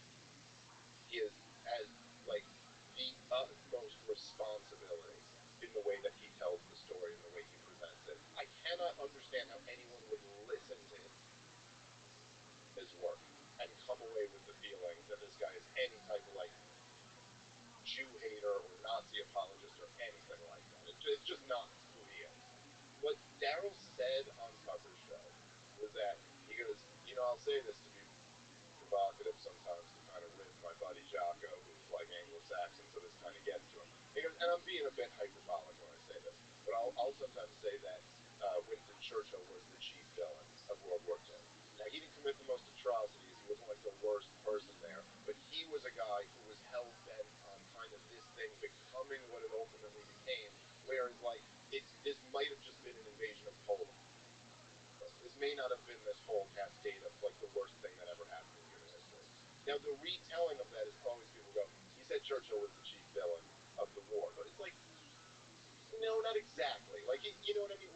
He has like the utmost responsibility in the way that he tells the story and the way he presents it. I cannot understand how anyone would listen to his work and come away with the feeling that this guy is any type of like Jew hater or Nazi apologist or anything like that. It's just not who he is. What Daryl said on Tucker's show was that he goes, I'll say this to be provocative sometimes to kind of riff my buddy Jocko, who's like Anglo-Saxon, so this kind of gets to him. He goes, and I'm being a bit hyperbolic when I say this, but I'll sometimes say that Winston Churchill was the chief villain of World War II. Now, he didn't commit the most atrocities, he wasn't like the worst person there, but he was a guy who was hell-bent on kind of this thing becoming what it ultimately became, whereas like, this might have just been an invasion of Poland. This may not have been this whole cascade of like the worst thing that ever happened in human history. Now the retelling of that is always people go, he said Churchill was the chief villain of the war, but it's like, no, not exactly. Like, you know what I mean?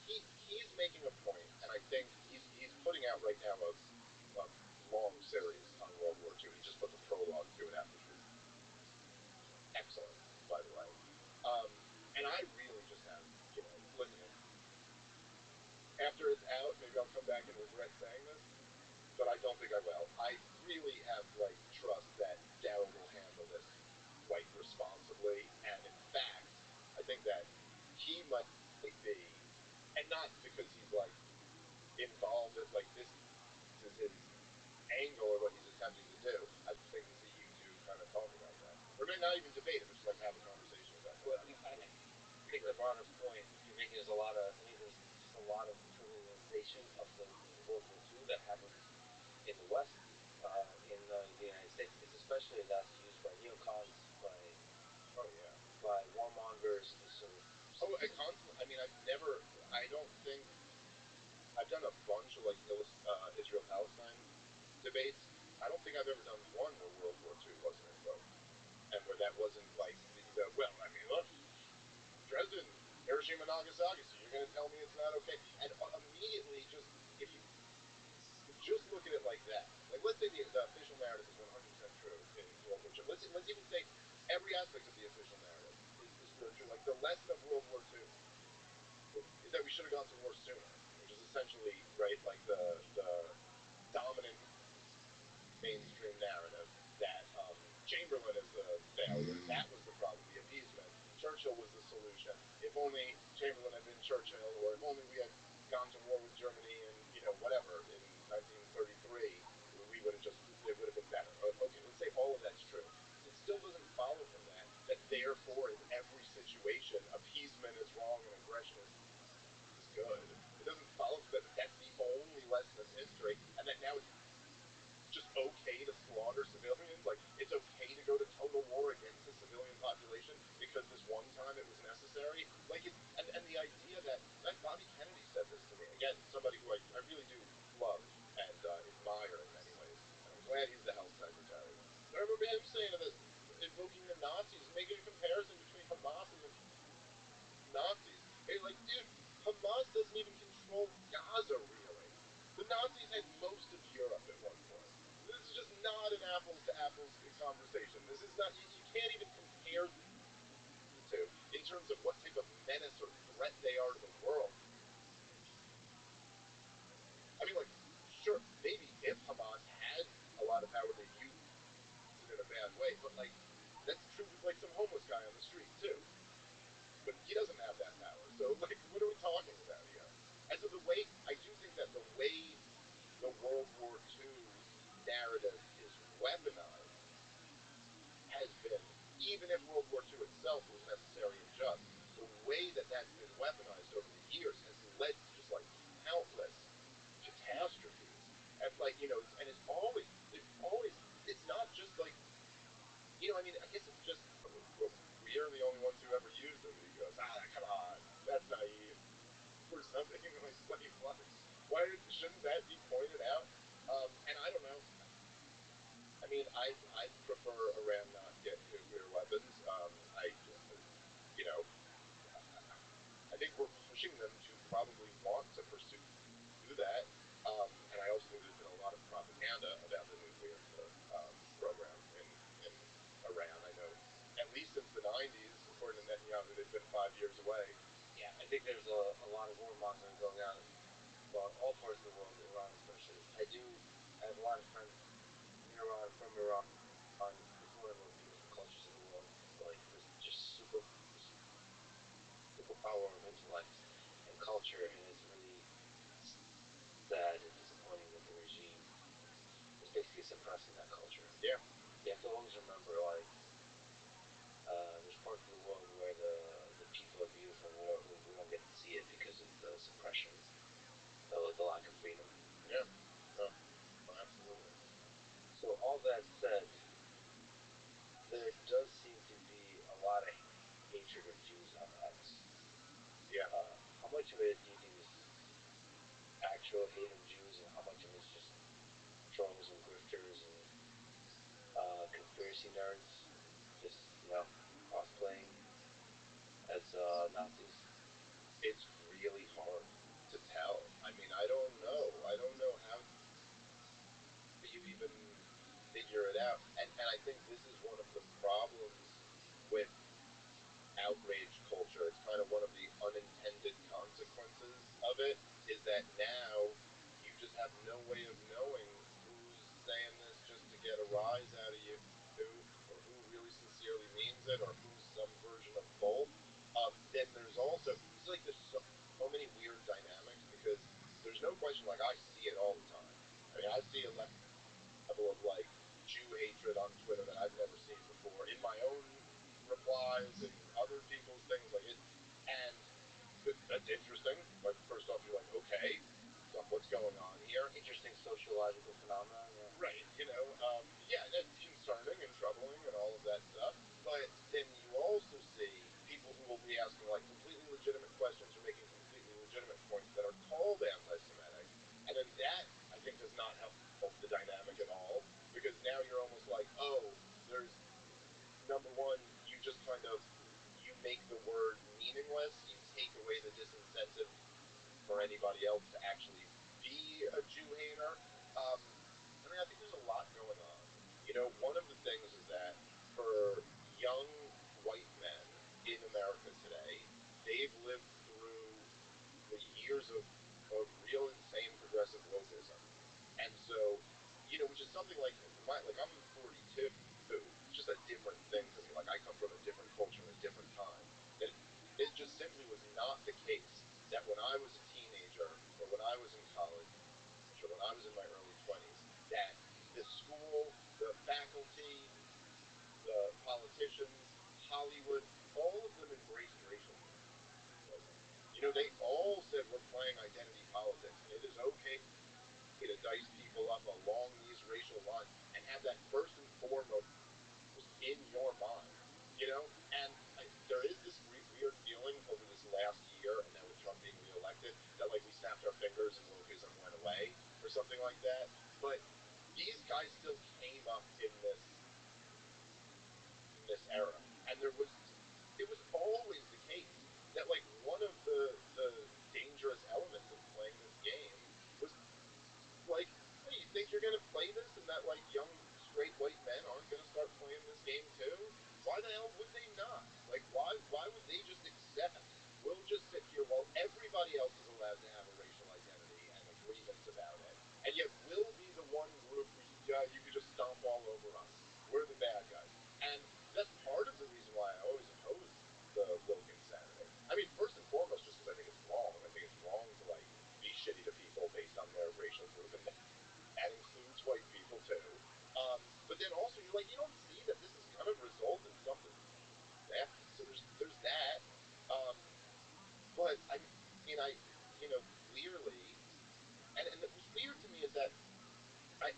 He's making a point, and I think he's putting out right now a long series on World War II. He just put the prologue to it out, which was excellent, by the way. And I really just have, listen, after it's out, maybe I'll come back and regret saying this, but I don't think I will. I really have, like, trust that Daryl will handle this quite responsibly, and in fact, I think that he might be, and not because he's, like, involved in, like, this is his angle or what he's attempting to do. I think to see you two kind of talk about that. Or maybe not even debate it, but just, like, have a conversation about that. Well, I think the broader point you're making is a lot of trivialization of the World War II that happened in the West, in the United States. It's especially that's used by neocons, by warmongers, to sort of. I constantly. I mean, I don't think. I've done a bunch of like Israel-Palestine debates. I don't think I've ever done one where World War II wasn't invoked, and where that wasn't like well, I mean, look, Dresden, Hiroshima, Nagasaki. So you're going to tell me it's not okay? And immediately, just if you just look at it like that, like let's say the official narrative is 100% true in World War II. Let's even say every aspect of the official narrative is really true. Like the lesson of World War II is that we should have gone to war sooner, which is essentially right, like the dominant mainstream narrative that Chamberlain is the failure. That was the problem, the appeasement. Churchill was the solution. If only Chamberlain had been Churchill, or if only we had gone to not an apples to apples conversation. This is not. You can't even compare the two in terms of what type of menace or threat they are to the world. I mean, like, sure, maybe if Hamas had a lot of power, they'd use it in a bad way, but like, that's true with like some homeless guy on the street too. But he doesn't have that power. So like, what are we talking about here? And so the way I do think that the way the World War II narrative is weaponized has been, even if World War II itself was necessary and just, the way that that's been weaponized over the years has led to just like countless catastrophes. And like, and it's not just like, I mean, I guess it's just, well, we are the only ones who ever used them. And he goes, come on, that's naive. Or something like, why shouldn't that be pointed out? And I don't know. I mean, I'd prefer Iran not get nuclear weapons. You know, I think we're pushing them to probably want to pursue that. And I also think there's been a lot of propaganda about the nuclear program in Iran. I know, at least since the 90s, according to Netanyahu, they've been 5 years away. Yeah, I think there's a lot of warmongering going on about all parts of the world, Iran especially. I have a lot of friends in Iran, from Iran. It's one of the most beautiful cultures in the world. Like, there's just super power of intellect and culture, and it's really sad and disappointing that the regime is basically suppressing that culture. Yeah. You have to always remember, like, there's parts of the world where the people are beautiful, and we don't get to see it because of the suppression, the lack of freedom. Yeah. Oh, absolutely. So all that said, there does seem to be a lot of hatred of Jews on X. Yeah. How much of it do you think is actual hate of Jews, and how much of it is just trolls and grifters and conspiracy nerds just, cosplaying as Nazis? It's really hard to tell. I mean, I don't know. I don't know how you even figure it out. And I think this is one of the problems with outrage culture. It's kind of one of the unintended consequences of it, is that now you just have no way of knowing who's saying this just to get a rise out of you, or who really sincerely means it, or who's some version of both. Then there's also, it's like there's so many weird dynamics, because there's no question, like, I see it all the time. I mean, I see a level of like Jew hatred on Twitter that I've never seen before in my own replies and other people's things, like it, and that's interesting. Like, first off, you're like, okay, what's going on here? Interesting sociological phenomenon. Yeah. Right. Yeah, that's concerning and troubling and all of that stuff. But then you also see people who will be asking like completely legitimate questions or making completely legitimate points that are called anti-Semitic, and then that, I think, does not help the dynamic at all, because now you're almost like, oh, there's, number one, you just kind of, you make the word meaningless, you take away the disincentive for anybody else to actually be a Jew hater. I mean, I think there's a lot going on. One of the things is that for young white men in America today, they've lived through the years of real insane progressive wokeism. And so, which is something like, I'm 42, it's just a different thing for me. Like, I come from a different culture, a different time. That it just simply was not the case that when I was a teenager, or when I was in college, or when I was in my early 20s, that the school, the faculty, the politicians, Hollywood, all of them embraced racialism. They all said we're playing identity politics, and it is okay to dice people up along these racial lines and have that first and foremost in your mind. And there is this weird feeling over this last year, and now with Trump being reelected, that like we snapped our fingers and wokeism went away, or something like that. But these guys still came up in this era, and it was always the case that like one of the dangerous elements of playing this game was like, hey, you think you're gonna play this, and that like young straight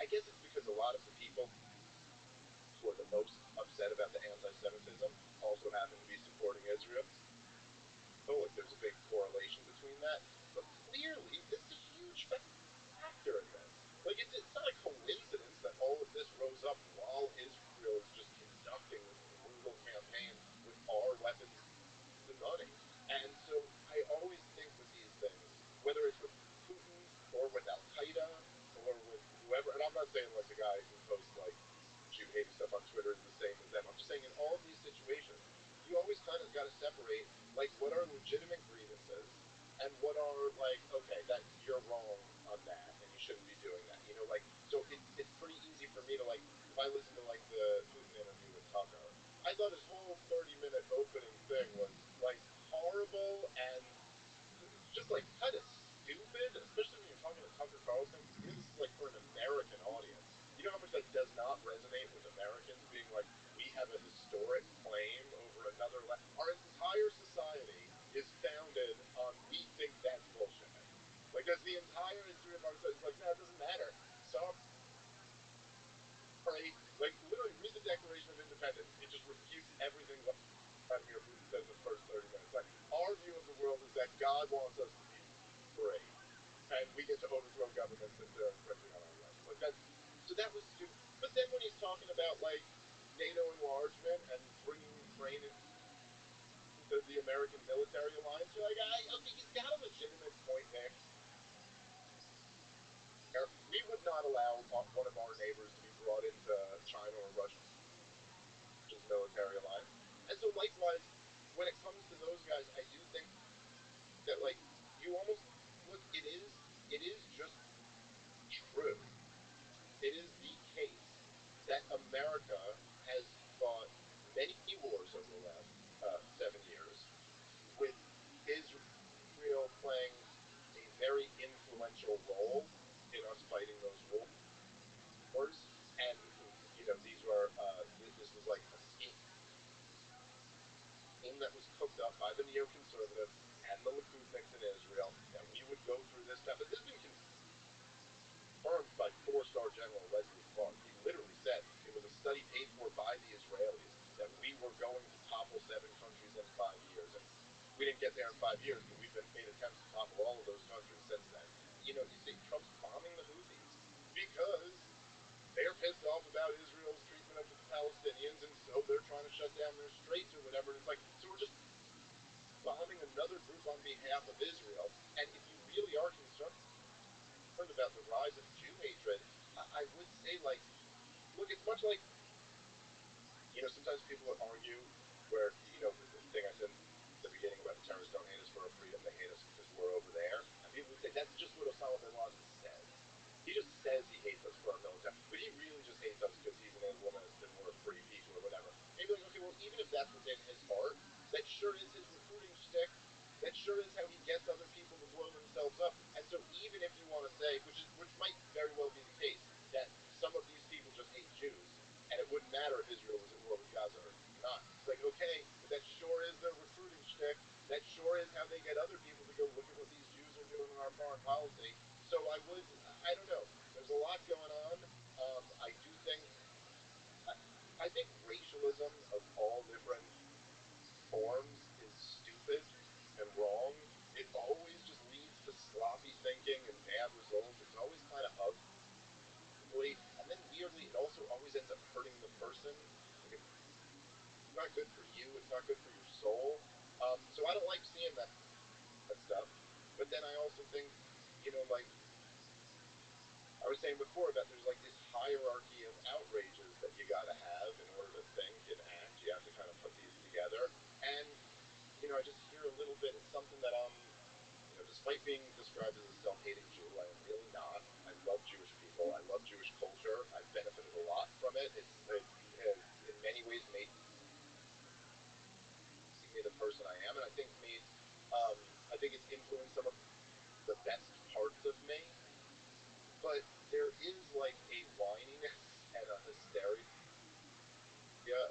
I guess it's because a lot of the people who are the most upset about the anti-Semitism also happen to be supporting Israel. Oh, like there's a big correlation between that. But clearly, this is a huge factor in this. Like, it's not a coincidence that all of this rose up while Israel is just conducting this brutal campaign with our weapons and money. And so I always think with these things, whether it's with Putin or with Al Qaeda or with whoever, and I'm not saying like the guy who posts like Jew hating stuff on Twitter is the same as them. I'm just saying in all of these situations, you always kind of got to separate like what are legitimate grievances and what are like, okay, that you're wrong on that and you shouldn't be doing that. You know, like, so it's pretty easy for me to like, if I listen to like the Putin interview with Tucker, I thought his whole 30-minute opening thing was like horrible and just like kind of stupid, especially when you're talking to Tucker Carlson. You know, this is like for an American audience. You know how much that does not resonate with Americans being like, we have a historic claim over another land. Our entire society is founded on we think that's bullshit. Like that's the entire history of our society. It's like, no, it doesn't matter. Sorry, like literally read the Declaration of Independence. It just refutes everything Vladimir Putin said in the first 30 minutes. Like our view of the world is that God wants us to be free, and we get to overthrow governments if they're infringing on our rights. Like that. So that was stupid. But then when he's talking about like NATO enlargement and bringing Ukraine into the American military alliance, you're like, okay, he's got a legitimate point there. We would not allow one of our neighbors to be brought into China or Russia's military alliance. And so likewise, when it comes to those guys, I do think that like you almost look, it is just true. It is the case that America has fought many wars over the last 7 years, with Israel playing a very influential role in us fighting those wars. And you know, these were this was like a scheme that was cooked up by the neoconservatives and the Likudniks in Israel that we would go through this stuff. And this has been confirmed by four-star General Leslie Clark. He literally said it was a study paid for by the Israelis that we were going to topple 7 countries in 5 years. And we didn't get there in 5 years, but we've made attempts to topple all of those countries since then. You know, you see Trump's bombing the Houthis because they're pissed off about Israel's treatment of the Palestinians, and so they're trying to shut down their straits or whatever. And it's like, so we're just bombing another group on behalf of Israel. And if you really are concerned about the rise of Jew hatred, I would say, like, look, it's much like, you know, sometimes people argue where, you know, the thing I said at the beginning about the terrorists don't hate us for our freedom, they hate us because we're over there. And people would say that's just what Osama bin Laden says. He just says he hates us for our military, but he really just hates us because he's an Islamist and we're free people or whatever. And you'd be like, okay, well, even if that's what's in his heart, that sure is his recruiting stick. That sure is how he gets other people to blow themselves up. And so even if you want to say, which might very well be the case, that some of these people just hate Jews, and it wouldn't matter if Israel was at war with Gaza or not. It's like, okay, but that sure is their recruiting stick. That sure is how they get other people to go look at what these Jews are doing in our foreign policy. So I don't know. There's a lot going on. I do think, I think racialism of all different forms is stupid and wrong. It always just leads to sloppy thinking and bad results. It's always kind of ugly. And then weirdly, it also always ends up hurting the person. Like it's not good for you. It's not good for your soul. So I don't like seeing that stuff. But then I also think, you know, like I was saying before about there's like this hierarchy of outrages that you got to have in order to think and act. You have to kind of put these together. And, you know, I just hear a little bit, it's something that you know, despite being described as a self-hating Jew, I am really not. I love Jewish people. I love Jewish culture. I've benefited a lot from it. It has in many ways made me the person I am. And I think it's influenced some of the best parts of me. But there is like a whininess and a hysteria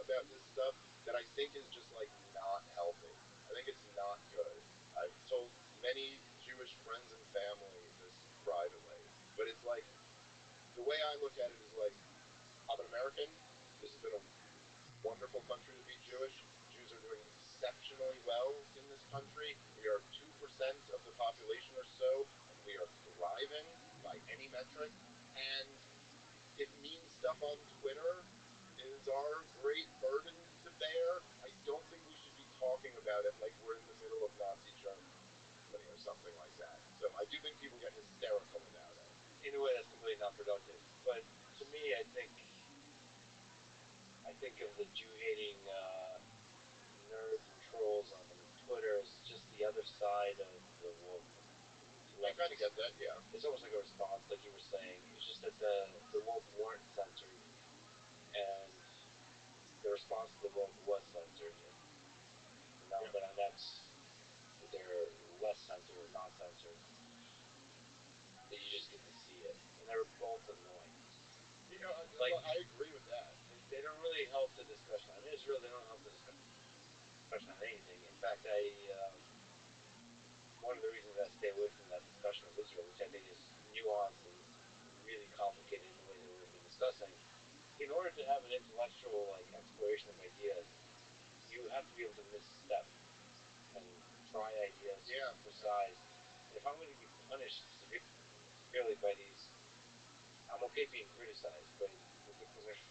about this stuff that I think is just like not healthy. I think it's not good. I've told many Jewish friends and family this way I look at it is like, I'm an American. This has been a wonderful country to be Jewish. Jews are doing exceptionally well in this country. We are 2% of the population or so, and we are thriving by any metric. And if mean stuff on Twitter is our great burden to bear, I don't think we should be talking about it like we're in the middle of Nazi Germany or something like that. So I do think people get hysterical about it. In a way, that's completely not productive. But to me, I think of the Jew-hating nerds and trolls on Twitter as just the other side of the woke. I kind of get that, yeah. It's almost like a response, like you were saying. It's just that the woke weren't censored, and the response to the woke was censored. And now that that's they're less censored or not censored, that you just get to see it, and they're both annoying. You know, like, well, I agree with that. They don't really help the discussion on Israel. They don't help the discussion on anything. In fact, one of the reasons I stay away from that discussion of Israel, which I think is nuanced and really complicated in the way that we've been discussing, in order to have an intellectual exploration of ideas, you have to be able to misstep and try ideas, precise. And if I'm going to be punished severely by these, I'm okay being criticized, but because there's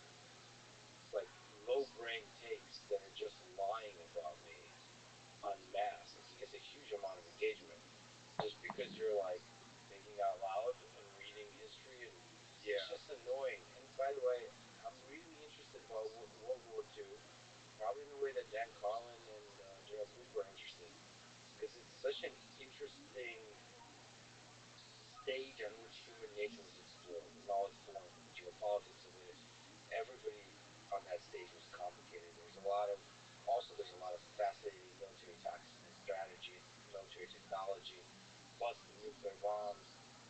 like low brain takes that are just lying about me en masse, and he gets a huge amount of engagement just because you're like thinking out loud and reading history, and it's just annoying. And by the way, I'm really interested about World War II, probably in the way that Dan Carlin and Gerald Cooper are interested, because it's such an interesting stage on which human nature was explored in all its forms, the geopolitics of it. Everybody on that stage was complicated. There's a lot of fascinating military tactics and strategy, military technology, plus the nuclear bombs,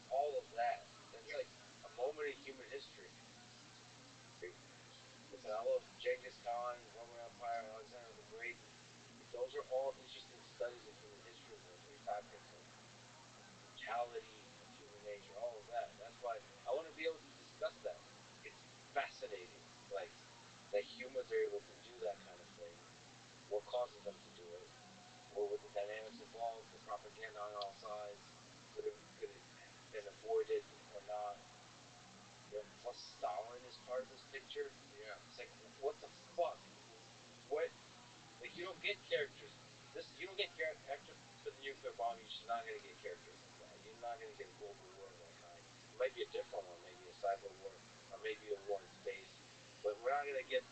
all of that. It's like a moment in human history. Listen, I love Genghis Khan, Roman Empire, Alexander the Great. Those are all interesting studies of human history, military tactics, and brutality of human nature, all of that. That's why I want to be able to discuss that. It's fascinating, like that humans are able to do that kind of thing. What causes them to do it? What were the dynamics involved? The propaganda on all sides? Could it have been avoided or not? You know, plus Stalin is part of this picture. Yeah. It's like, what the fuck? What? Like, you don't get characters. You don't get characters for the nuclear bomb. You're just not going to get characters like that. You're not going to get a global war of that kind. It might be a different one, maybe a cyber war, or maybe a war in space. But we're not going to get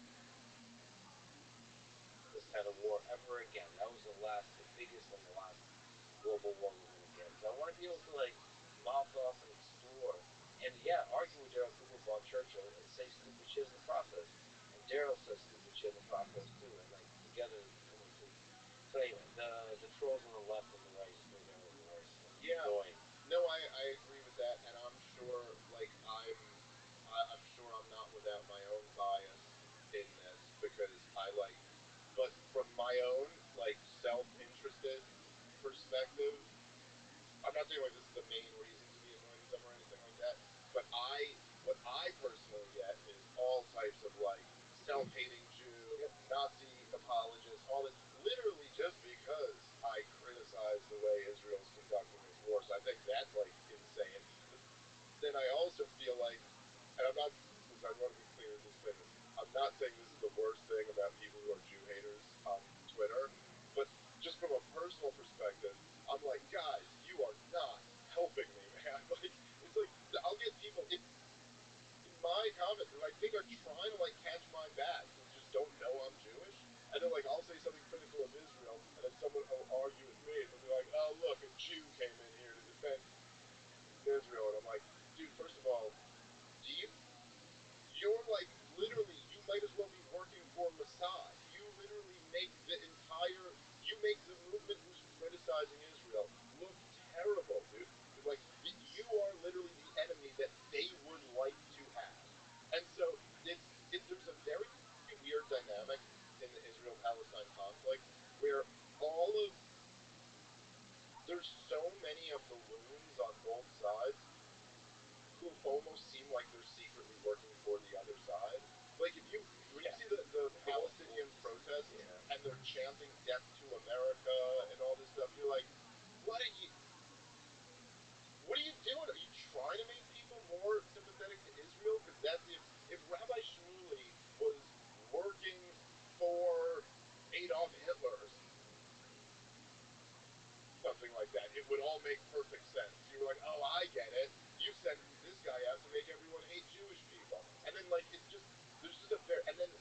this kind of war ever again. That was the biggest and the last global war we're going to get. So I want to be able to mouth off and explore, and argue with Daryl Cooper about Churchill and say stupid shit in the process. And Daryl says stupid shit in the process too, and together we come into. So anyway, the trolls on the left and the right just make everything worse. Annoying. No, I agree with that, and I'm sure I'm sure I'm not without my own bias in this, because but from my own self-interested perspective, I'm not saying this is the main reason to be annoyed with them or anything like that, but what I personally get is all types of self-hating Jew, Nazi apologists, all this, literally just because I criticize the way Israel's conducting its war. So I think that's insane. But then I also feel like, and I want to be clear, disclaimer, I'm not saying this is the worst thing about people who are Jew haters on Twitter, but just from a personal perspective, I'm like, guys, you are not helping me, man. It's like, I'll get people in my comments who I think are trying to catch my back, who just don't know I'm Jewish, and then I'll say something critical of Israel, and then someone will argue with me, and they'll be like, oh look, a Jew came in here to defend Israel, and I'm like, dude, first of all, you're literally, you might as well be working for Mossad. You literally make you make the movement who's criticizing Israel look terrible, dude. You are literally the enemy that they would like to have. And so there's a very weird dynamic in the Israel-Palestine conflict where there's so many of the loons on both sides chanting "Death to America" and all this stuff. You're like, what are you? What are you doing? Are you trying to make people more sympathetic to Israel? Because that's if Rabbi Shmuley was working for Adolf Hitler or something like that, it would all make perfect sense. You were like, oh, I get it. You sent this guy out to make everyone hate Jewish people, and then like it's just there's just a very and then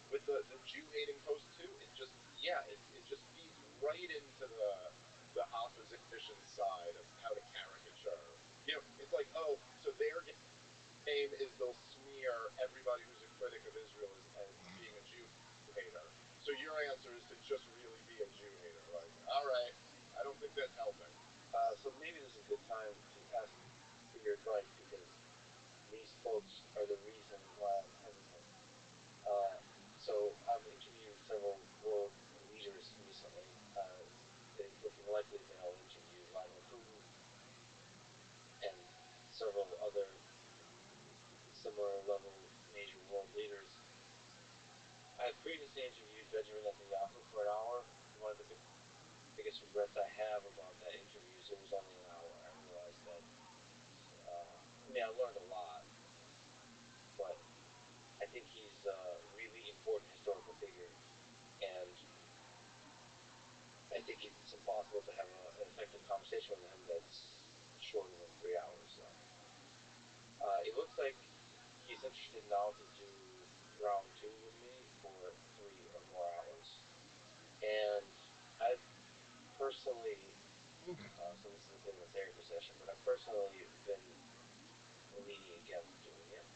with the Jew hating post too, it just it just feeds right into the opposition side of how to caricature. You know, it's like, oh, so their game is they'll smear everybody who's a critic of Israel as being a Jew hater. So your answer is to just really be a Jew hater. Like, all right, I don't think that's helping. So maybe this is a good time to ask for your advice, because these folks are the reason why I'm hesitant. So I've interviewed several world leaders recently. It's looking likely that I'll interview Vladimir Putin and several other similar level major world leaders. I've previously interviewed Benjamin Netanyahu for an hour. One of the biggest regrets I have about that interview is it was only an hour. I realized that, I learned a lot, but I think he's a really important historical figure, and I think it's impossible to have an effective conversation with him that's shorter than 3 hours. So it looks like he's interested now to do round two with me for 3 or more hours. And I've personally, so this is a bit of a therapy session, but I've personally been leaning against doing it.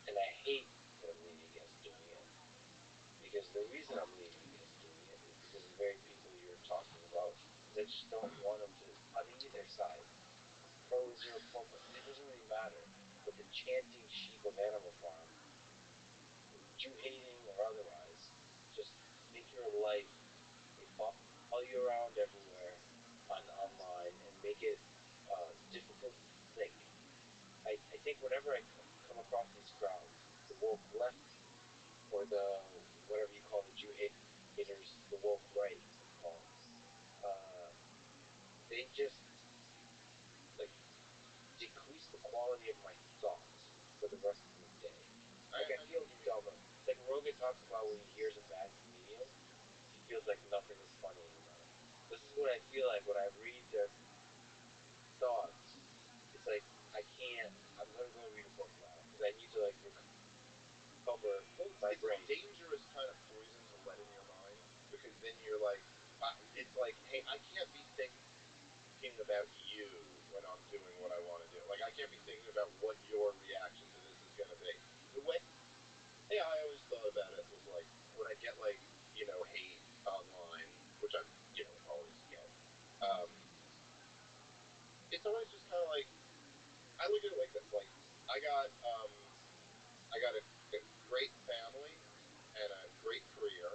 And I hate that I'm leaning against doing it, because the reason I'm leaning against doing it is because of the very people you're talking about, because I just don't want them to, on either side, pro Israel, it doesn't really matter. But the chanting sheep of Animal Farm, Jew hating or otherwise, just make your life, they follow you around everywhere online and make it difficult to think. I think whenever I come across these crowds, the woke left or the whatever you call the Jew haters, the woke right, let's call them, they just like decrease the quality of my thoughts for the rest of the day. Like I feel dumber. Like Rogan talks about when he hears a bad comedian, he feels like nothing is funny anymore. This is what I feel like when I read their thoughts. It's like I can't. I'm gonna go read a book now because I need to like recover my brain. It's a dangerous kind of poison to let in your mind, because then you're like, it's like, hey, I can't be thinking about you when I'm doing what I want to do. Like I can't be thinking about what your reaction to this is gonna be. The way I always thought about it was like when I get like hate online, which I always get. It's always just kind of like I look at it like this. Like I got a great family and a great career,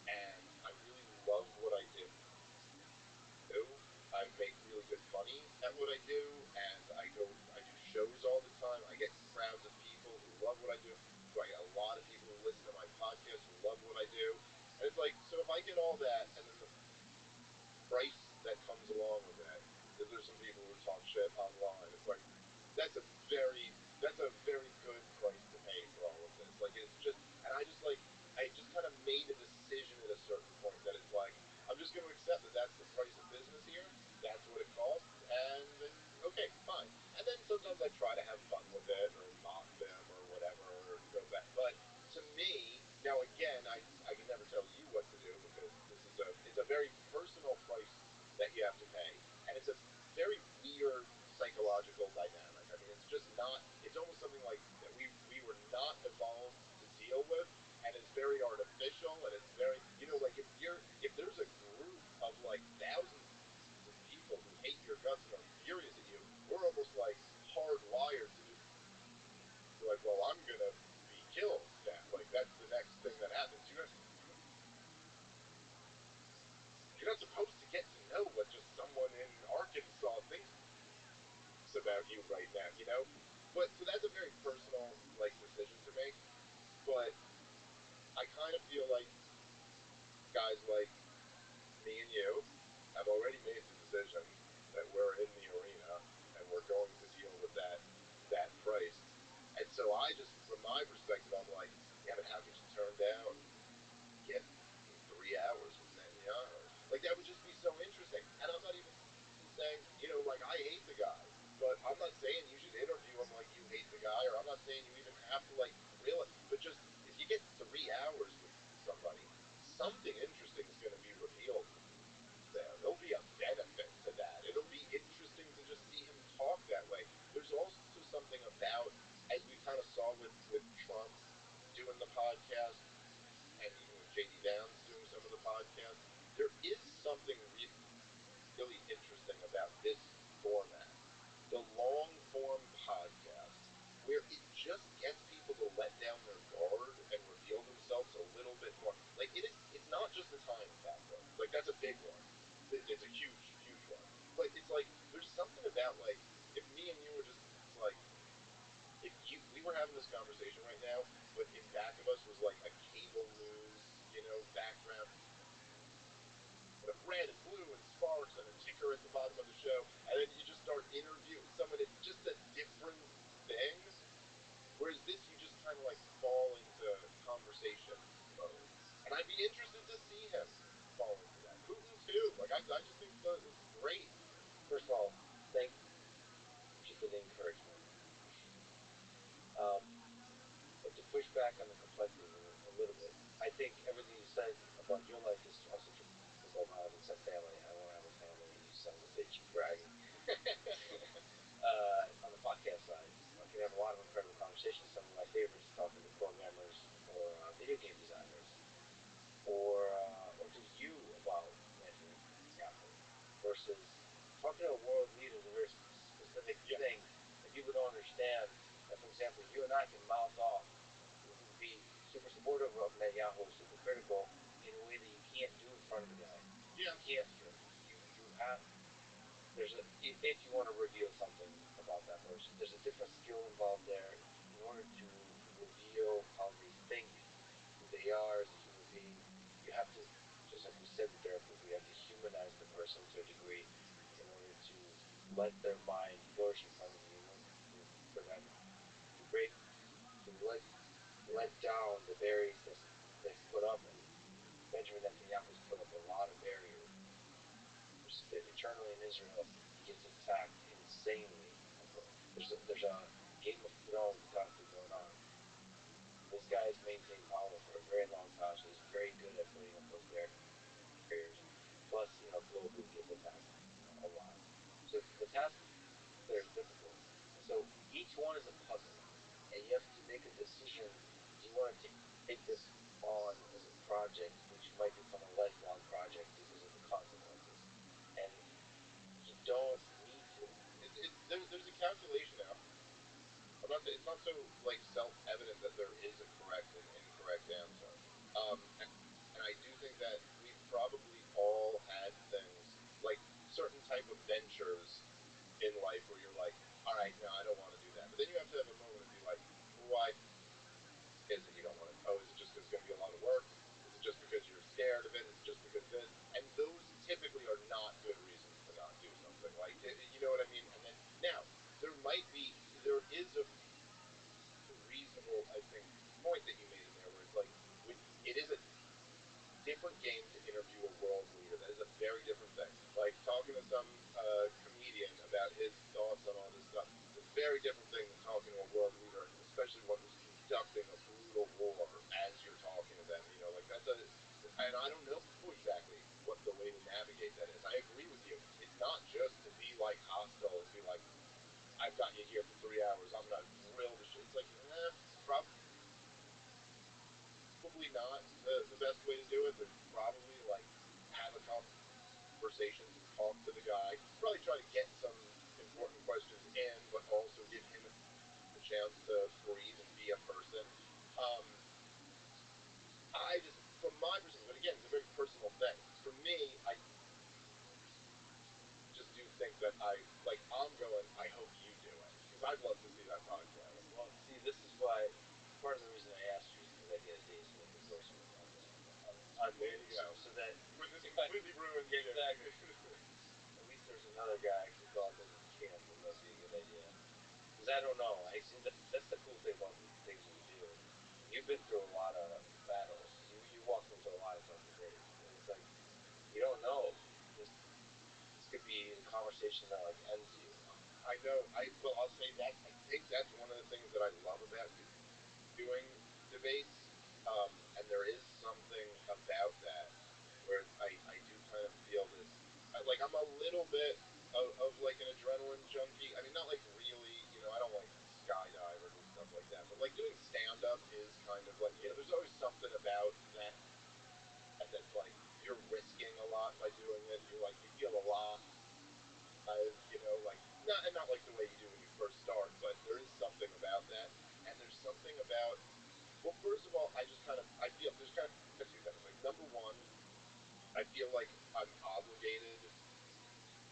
and I really love what I do. I make really good money at what I do, and I do shows all the time. I get crowds of people who love what I do. So I get a lot of people who listen to my podcast who love what I do. And it's like, so if I get all that, and then the price that comes along with it, is there's some people who talk shit online. It's like, that's a very good price to pay for all of this. Like it's just, and I just kind of made a decision at a certain point that it's like I'm just going to accept that that's the price of business here. That's what it costs, and then okay, fine. And then sometimes I try to have fun with it or mock them or whatever or go back. But to me, now again, I can never tell you what to do because it's a very personal price that you have to pay, and it's a very weird psychological dynamic. I mean, it's just not. It's almost something like that we were not evolved to deal with, and it's very artificial, and it's very like if there's a group of like thousands of people who hate your guts and are furious at you, we're almost like hardwired to be like, well, I'm gonna be killed now. Like that's the next thing that happens. You're not supposed to get to know what just someone in Arkansas thinks about you right now. But so that's a very personal like decision to make. But I kind of feel feel like guys like me and you have already made the decision that we're in the arena and we're going to deal with that price. And so I just, from my perspective, I'm like, yeah, but how could you turn down getting 3 hours with Netanyahu? Like that would just be so interesting. And I'm not even saying, like I hate the guy, but I'm not saying you should interview him like you hate the guy, or I'm not saying you even have to like grill it. But just if you get 3 hours with somebody, something interesting is going to be revealed there. There'll be a benefit to that. It'll be interesting to just see him talk that way. There's also something about, as we kind of saw with Trump doing the podcast, and even with JD Vance doing some of the podcasts, there is something really interesting about this format, the long form podcast, where it just gets people to let down their guard and reveal themselves a little bit more. Like it's not just the time factor. Like that's a big one. It's a huge, huge one. But it's like there's something about like if me and you were just like if we were having this conversation right now, but in back of us was like a cable news, background, with red and blue and sparks and a ticker at the bottom of the show, and then you just start interviewing someone. It's just a different thing. Whereas this, you just kind of like fall into conversation mode, and I'd be interested to see him fall into that. Putin too. Like I just think it's great. First of all, thank you for the encouragement. But to push back on the complexity a little bit, I think everything you said about your life is also true about mine, except family. I don't have a family, and you son of a bitch, you bragging. On the podcast side, I can have a lot of incredible conversations. Some of my favorites talking to programmers or video game designers, or to you about Netanyahu versus talking to a world leader is a very specific thing that people don't understand. That, for example, you and I can mouth off, be super supportive of Netanyahu, super critical in a way that you can't do in front of the guy. Yeah. You can't. You have. If you want to reveal something about that person, there's a different skill involved there in order to reveal how they think, who they are as a human being. You have to, just like we said with Derek, we have to humanize the person to a degree in order to let their mind flourish in front of you, for them to break, to let down the barriers that they've put up. And Benjamin Netanyahu's put up a lot of barriers. Eternally in Israel, he gets attacked insanely. There's a Game of Thrones constantly going on. This guy's maintained power for a very long time, so he's very good at putting up those barriers. Plus, globally he gets attacked a lot. So the task there is difficult. So each one is a puzzle, and you have to make a decision. Do you want to take this on as a project, which might become a lifelong project because of the consequences? And you don't need to. There's a calculation out. It's not so like self-evident that there is a correct and incorrect answer. And I do think that we've probably all had things like certain type of ventures in life where you're like, all right, no, I don't want to do that. But then you have to have a moment and be like, why is it you don't want to? Oh, is it just because it's going to be a lot of work? Is it just because you're scared of it? Is it just because this? And those typically are not good reasons to not do something. Like, you know what I mean? And then now there is a reasonable, I think, point that you made in there where it's like, it is a different game to interview a world leader. That is a very different thing. Like talking to some comedian about his thoughts on all this stuff. It's a very different thing than talking to a world leader, especially one who's conducting a brutal war as you're talking to them. Like that's and I don't know exactly what the way to navigate that is. I agree with you. It's not just to be like hostile and be like, I've got you here for 3 hours. I'm gonna grill the shit. It's like, probably not the best way to do it. There's probably like have a conversation to talk to the guy. Probably try to get some important questions in, but also give him a chance to breathe and be a person. I just, from my perspective, but again, it's a very personal thing. For me, I just do think that I'm going, I hope you do it. Because I'd love to see that podcast. Well, see, this is why, part of the reason I asked you is because I get a day's living personal about this. I don't know. I see that's the cool thing about the things we do. You've been through a lot of battles. You walked into a lot of darker days, and it's like you don't know. This could be a conversation that like ends you. I know. I'll say that. I think that's one of the things that I love about doing debates, and there is something about that where I do kind of feel this. Like I'm a little bit of like an adrenaline junkie. I mean, not like really. I don't like skydive or do stuff like that. But like doing stand up is kind of like there's always something about that that's like you're risking a lot by doing it. You're like you feel alive. Like not like the way you do when you first start, but there is something about that, and there's something about. Well, first of all, I feel there's kind of two things. Like number one, I feel like I'm obligated,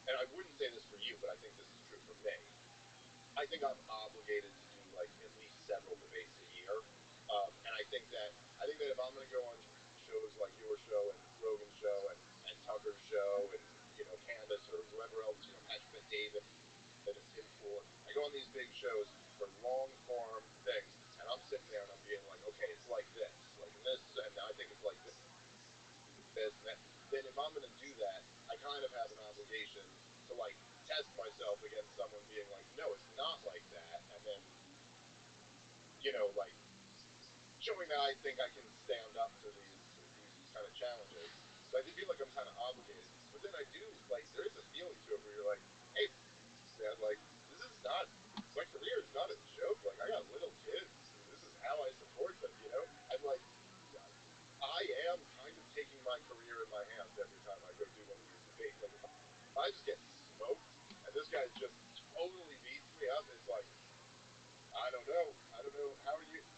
and I wouldn't say this for you, but I think this is true for me. I think I'm obligated to do like at least several debates a year, and I think that if I'm going to go on shows like your show and Rogan's show and Tucker's show and Candace or whoever else, Patrick Bet David and Tim Pool, I go on these big shows for long form things, and I'm sitting there and I'm being like, okay, it's like this, and I think it's like this, and that. Then if I'm going to do that, I kind of have an obligation to like test myself against someone being like, no, it's not like that, and then like showing that I think I can stand up to these kind of challenges. So I do feel like I'm kind of obligated, but then I do like there is a feeling to it where you're like, hey, man, like this is not my career is not a joke. Like I got little kids. This is how I support them. I'm like I am kind of taking my career in my hands every time I go do one of these debates. Like if I just get smoked and this guy just totally beats me up, it's like I don't know.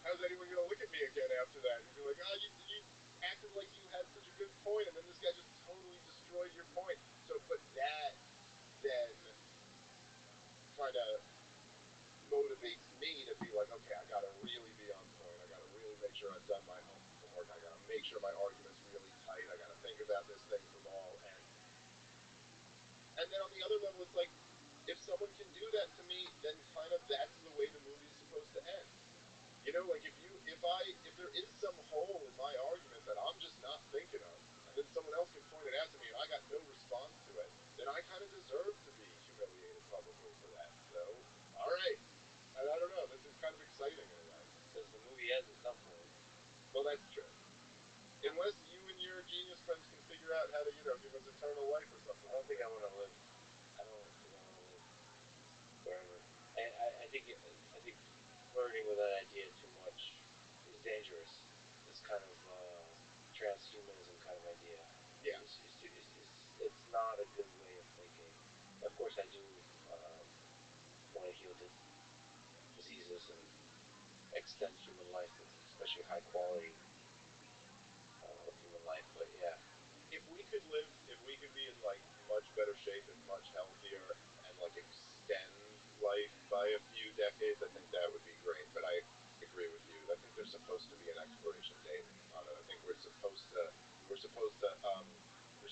How's anyone gonna look at me again after that? You'd be like, oh, you acted like you had such a good point, and then this guy just totally destroyed your point. So, but that then kind of motivates me to be like, okay, I gotta really be on point. I gotta really make sure I've done my homework. I gotta make sure my argument's really tight. I gotta think about this thing from all and then on the other level, it's like if someone can do that to me, then kind of that's the way the movie's supposed to end. Like if there is some hole in my argument that I'm just not thinking of, and then someone else can point it out to me, and I got no response to it, then I kind of deserve to be humiliated publicly for that. So, all right, I don't know. This is kind of exciting in a way. Because the movie ends at some point. Well, that's true. Unless you and your genius friends can figure out how to, give us eternal life or something. I don't think I want to live. I don't think I want to live forever. I think flirting with that idea too much is dangerous. This kind of transhumanism kind of idea. Yeah. It's not a good way of thinking. Of course, I do want to heal diseases and extend human life, especially high quality human life. But yeah, if we could be in like much better shape and much healthier and like extend life by a few decades, I think that would be great. But I agree with you. I think there's supposed to be an expiration date on it. I think we're supposed to there's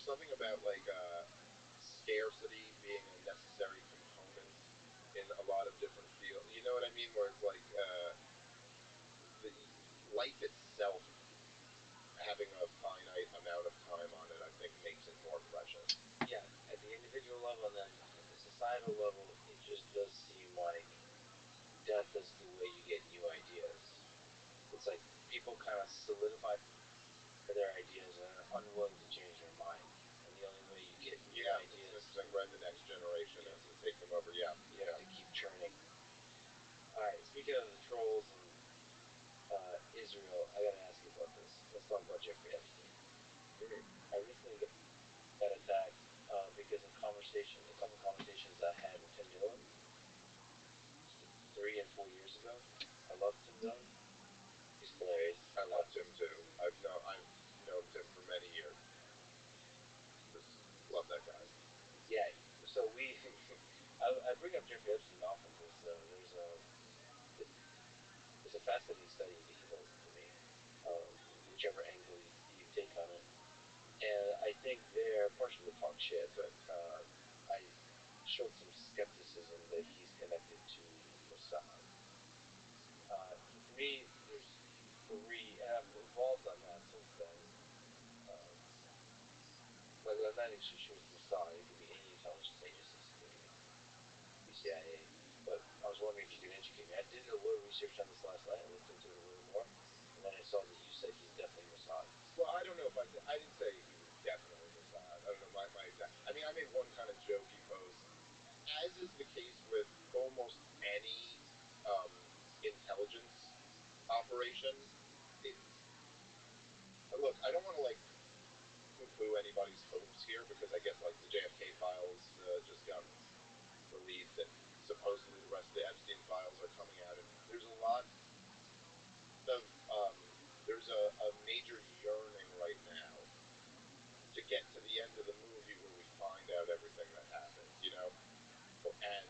something about like scarcity being a necessary component in a lot of different fields. You know what I mean? Where it's like the life itself having a finite amount of time on it, I think makes it more precious. Yeah, at the individual level and then at the societal level, it just does seem like death is the way you get new ideas. It's like people kind of solidify their ideas and are unwilling to change their mind. And the only way you get new ideas is right the next generation and to take them over. Yeah, you have to keep churning. All right, speaking of the trolls and Israel, I gotta ask you about this. Let's talk about Jeffrey Epstein. Mm-hmm. I recently got attacked because of a couple conversations I had with Tim Dillon 3 and 4 years ago. I love Tim Dillon. He's hilarious. I love Tim too. I've known Tim for many years. Just love that guy. Yeah. So I bring up Jeffrey Epstein often because there's a fascinating study into heroes to me, whichever angle you take on it. And I think they're partially to talk shit, but I showed some skepticism that he's connected to Mossad. not actually sure it's Mossad. It could be any intelligence agencies. It could be CIA. But I was wondering if you could educate me. I did a little research on this last night. I looked into it a little more, and then I saw that you said he's definitely Mossad. Well, I don't know if I didn't say he was definitely Mossad. I don't know my exact. I mean, I made one kind of jokey post, as is the case with almost any um, intelligence operation. It, look, I don't want to like poo-poo anybody's hopes here because I guess like the JFK files just got released and supposedly the rest of the Epstein files are coming out, and there's a lot of there's a major yearning right now to get to the end of the movie where we find out everything that happened, you know, and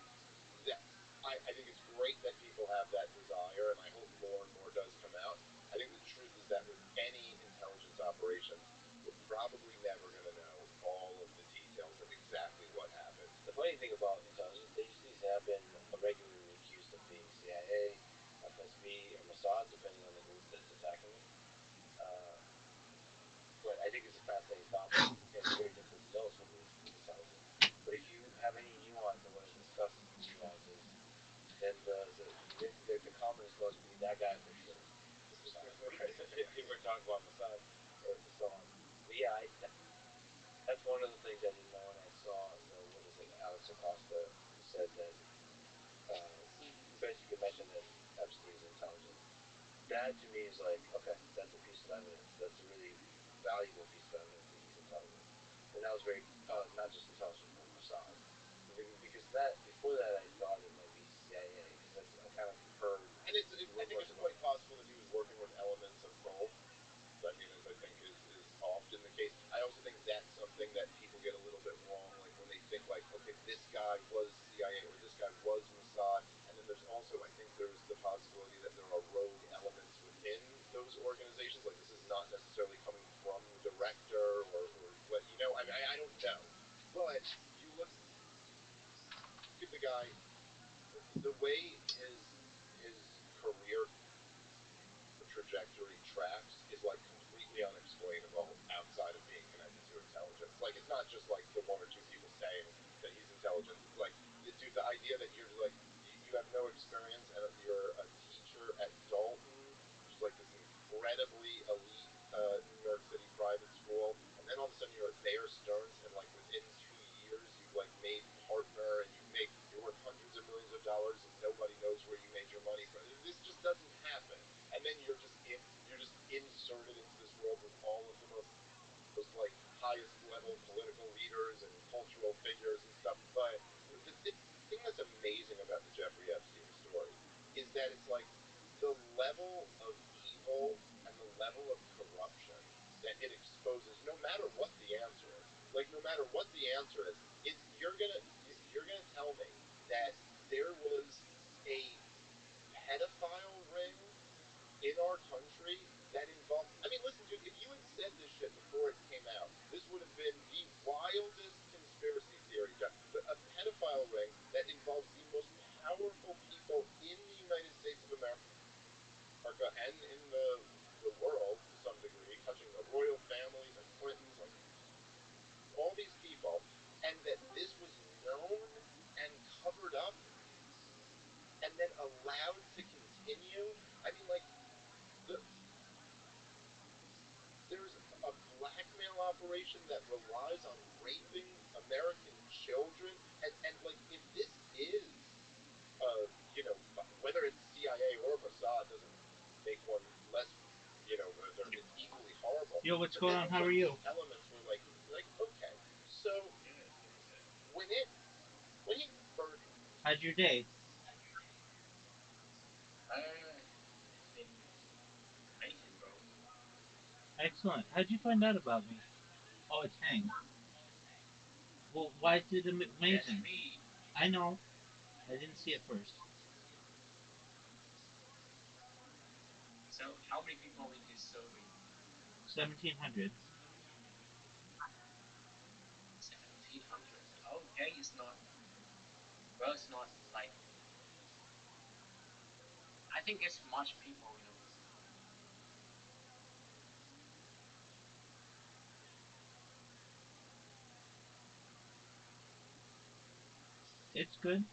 that I think it's great that people have that desire, and I hope more and more does come out. I think the truth is that with any intelligence operation, we're probably never going to know all of the details of exactly what happened. The funny thing about intelligence agencies, they have been regularly accused of being CIA, FSB, or Mossad, depending on the group that's attacking them. But I think it's a fascinating topic, and it's very difficult to tell something with intelligence. But if you have any nuance and want to discuss nuances, then the commonest must be that guy for sure is Mossad. If we're talking about Mossad or so on. But yeah, that's one of the things I didn't know, and I saw what is it, Alex Acosta, who said that you basically mentioned that Epstein's intelligent. That to me is like, okay, that's a piece of evidence. That's a really valuable piece of evidence that he's intelligent. And that was very not just intelligent, but Mossad. Because that before that, I thought it might be CIA because that's I kind of heard. And I think it's quite possible that he was working with elements of both. I mean, as I think is often the case. I also think that's something that people get a little bit wrong, like when they think like, okay, this guy was CIA or this guy was Mossad, and then there's also, I think there's the possibility that there are rogue elements within those organizations. Like this is not necessarily coming from the director or what, you know, I mean, I don't know. But you look at the guy, the way his career trajectory tracks is like completely unexplainable outside of being connected to intelligence. Like it's not just like the one or two people saying that he's intelligent. Like, dude, the idea that you're like you have no experience and you're a teacher at Dalton, which is like this incredibly elite New York City private school, and then all of a sudden you're at Bear Stearns, and like within 2 years you've like made partner and you're worth hundreds of millions of dollars and nobody knows where you made your money from. This just doesn't happen. And then you're just inserted into this world with all of the most like highest level political leaders and cultural figures and stuff. But the thing that's amazing about the Jeffrey Epstein story is that it's like the level of evil and the level of corruption that it exposes, no matter what the answer is. Like no matter what the answer is you're gonna tell me that there was a pedophile ring in our country that involved. I mean, listen, dude, if you had said this shit before it came out, this would have been the wildest conspiracy theory. A pedophile ring that involves the most powerful people in the United States of America and in the world to some degree, touching the royal family, the Clintons, like all these people, and that this was known and covered up and then allowed to continue. I mean, like there's a blackmail operation that relies on raping American children, and like if this is you know, whether it's CIA or Mossad doesn't make one less, you know, it's equally horrible. Yo, what's But going then on? you How are get you? these elements where like okay, so when he first. How's your day? It's been amazing, bro. Excellent. How'd you find out about me? Oh, it's Hank. Well, why did it amazing? Me. I know. I didn't see it first. So how many people in this survey? 1700. 1,700. Okay, it's not. Well, it's not like. I think it's much people, you know. It's good.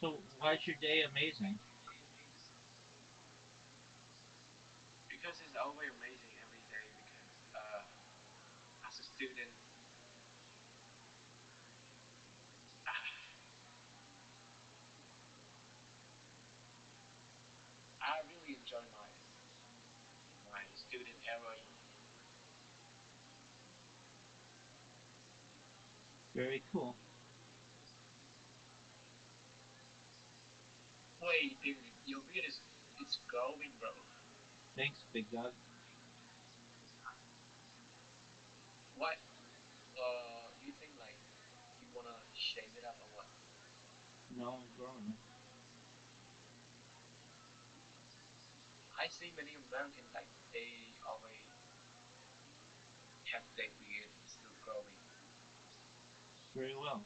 So why's your day amazing? Because it's always amazing every day. Because as a student, I really enjoy my student era. You know. Very cool. Wait, dude, your beard is it's growing, bro. Thanks, big dog. What? Do you think like you wanna shave it up or what? No, I'm growing it. I see many Americans like they always have their beard still growing. Very well.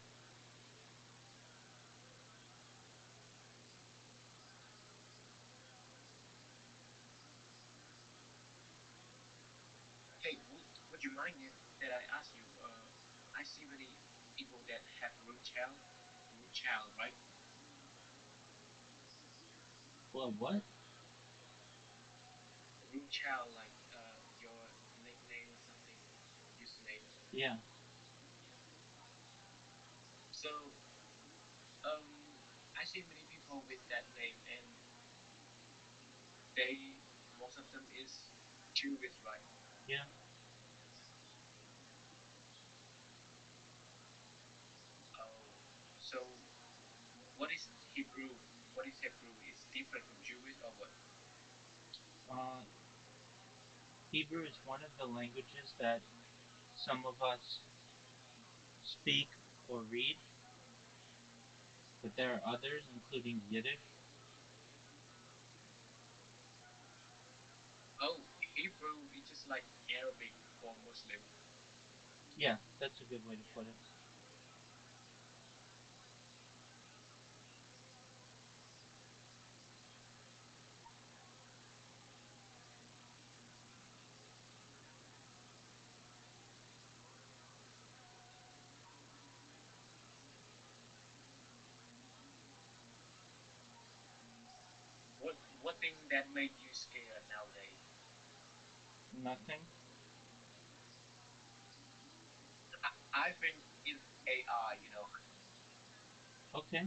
Hey, would you mind if that I ask you? I see many people that have root child, right? Well, what? Root child, like your nickname or something, username. Yeah. So, um, I see many people with that name, and they most of them is Jewish, right? Yeah. Oh, so what is Hebrew? What is Hebrew? Is different from Jewish or what? Uh, Hebrew is one of the languages that some of us speak or read, but there are others, including Yiddish. Oh, Hebrew is just like Arabic for Muslim. Yeah, that's a good way to put it. What thing that made you scared nowadays? Nothing? I think it's AI. You know, Okay.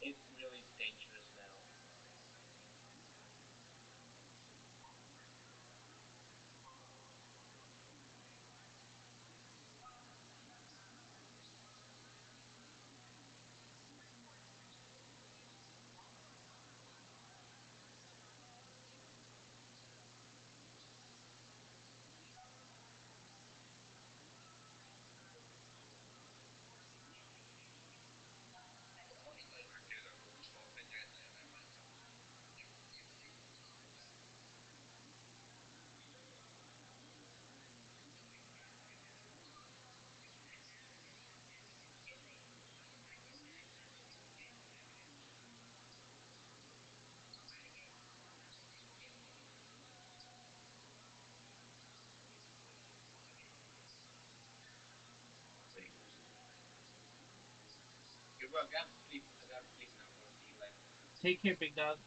it's really dangerous now. See, you bro, I gotta sleep. I gotta sleep now, bro. See you later. Take care, big dog.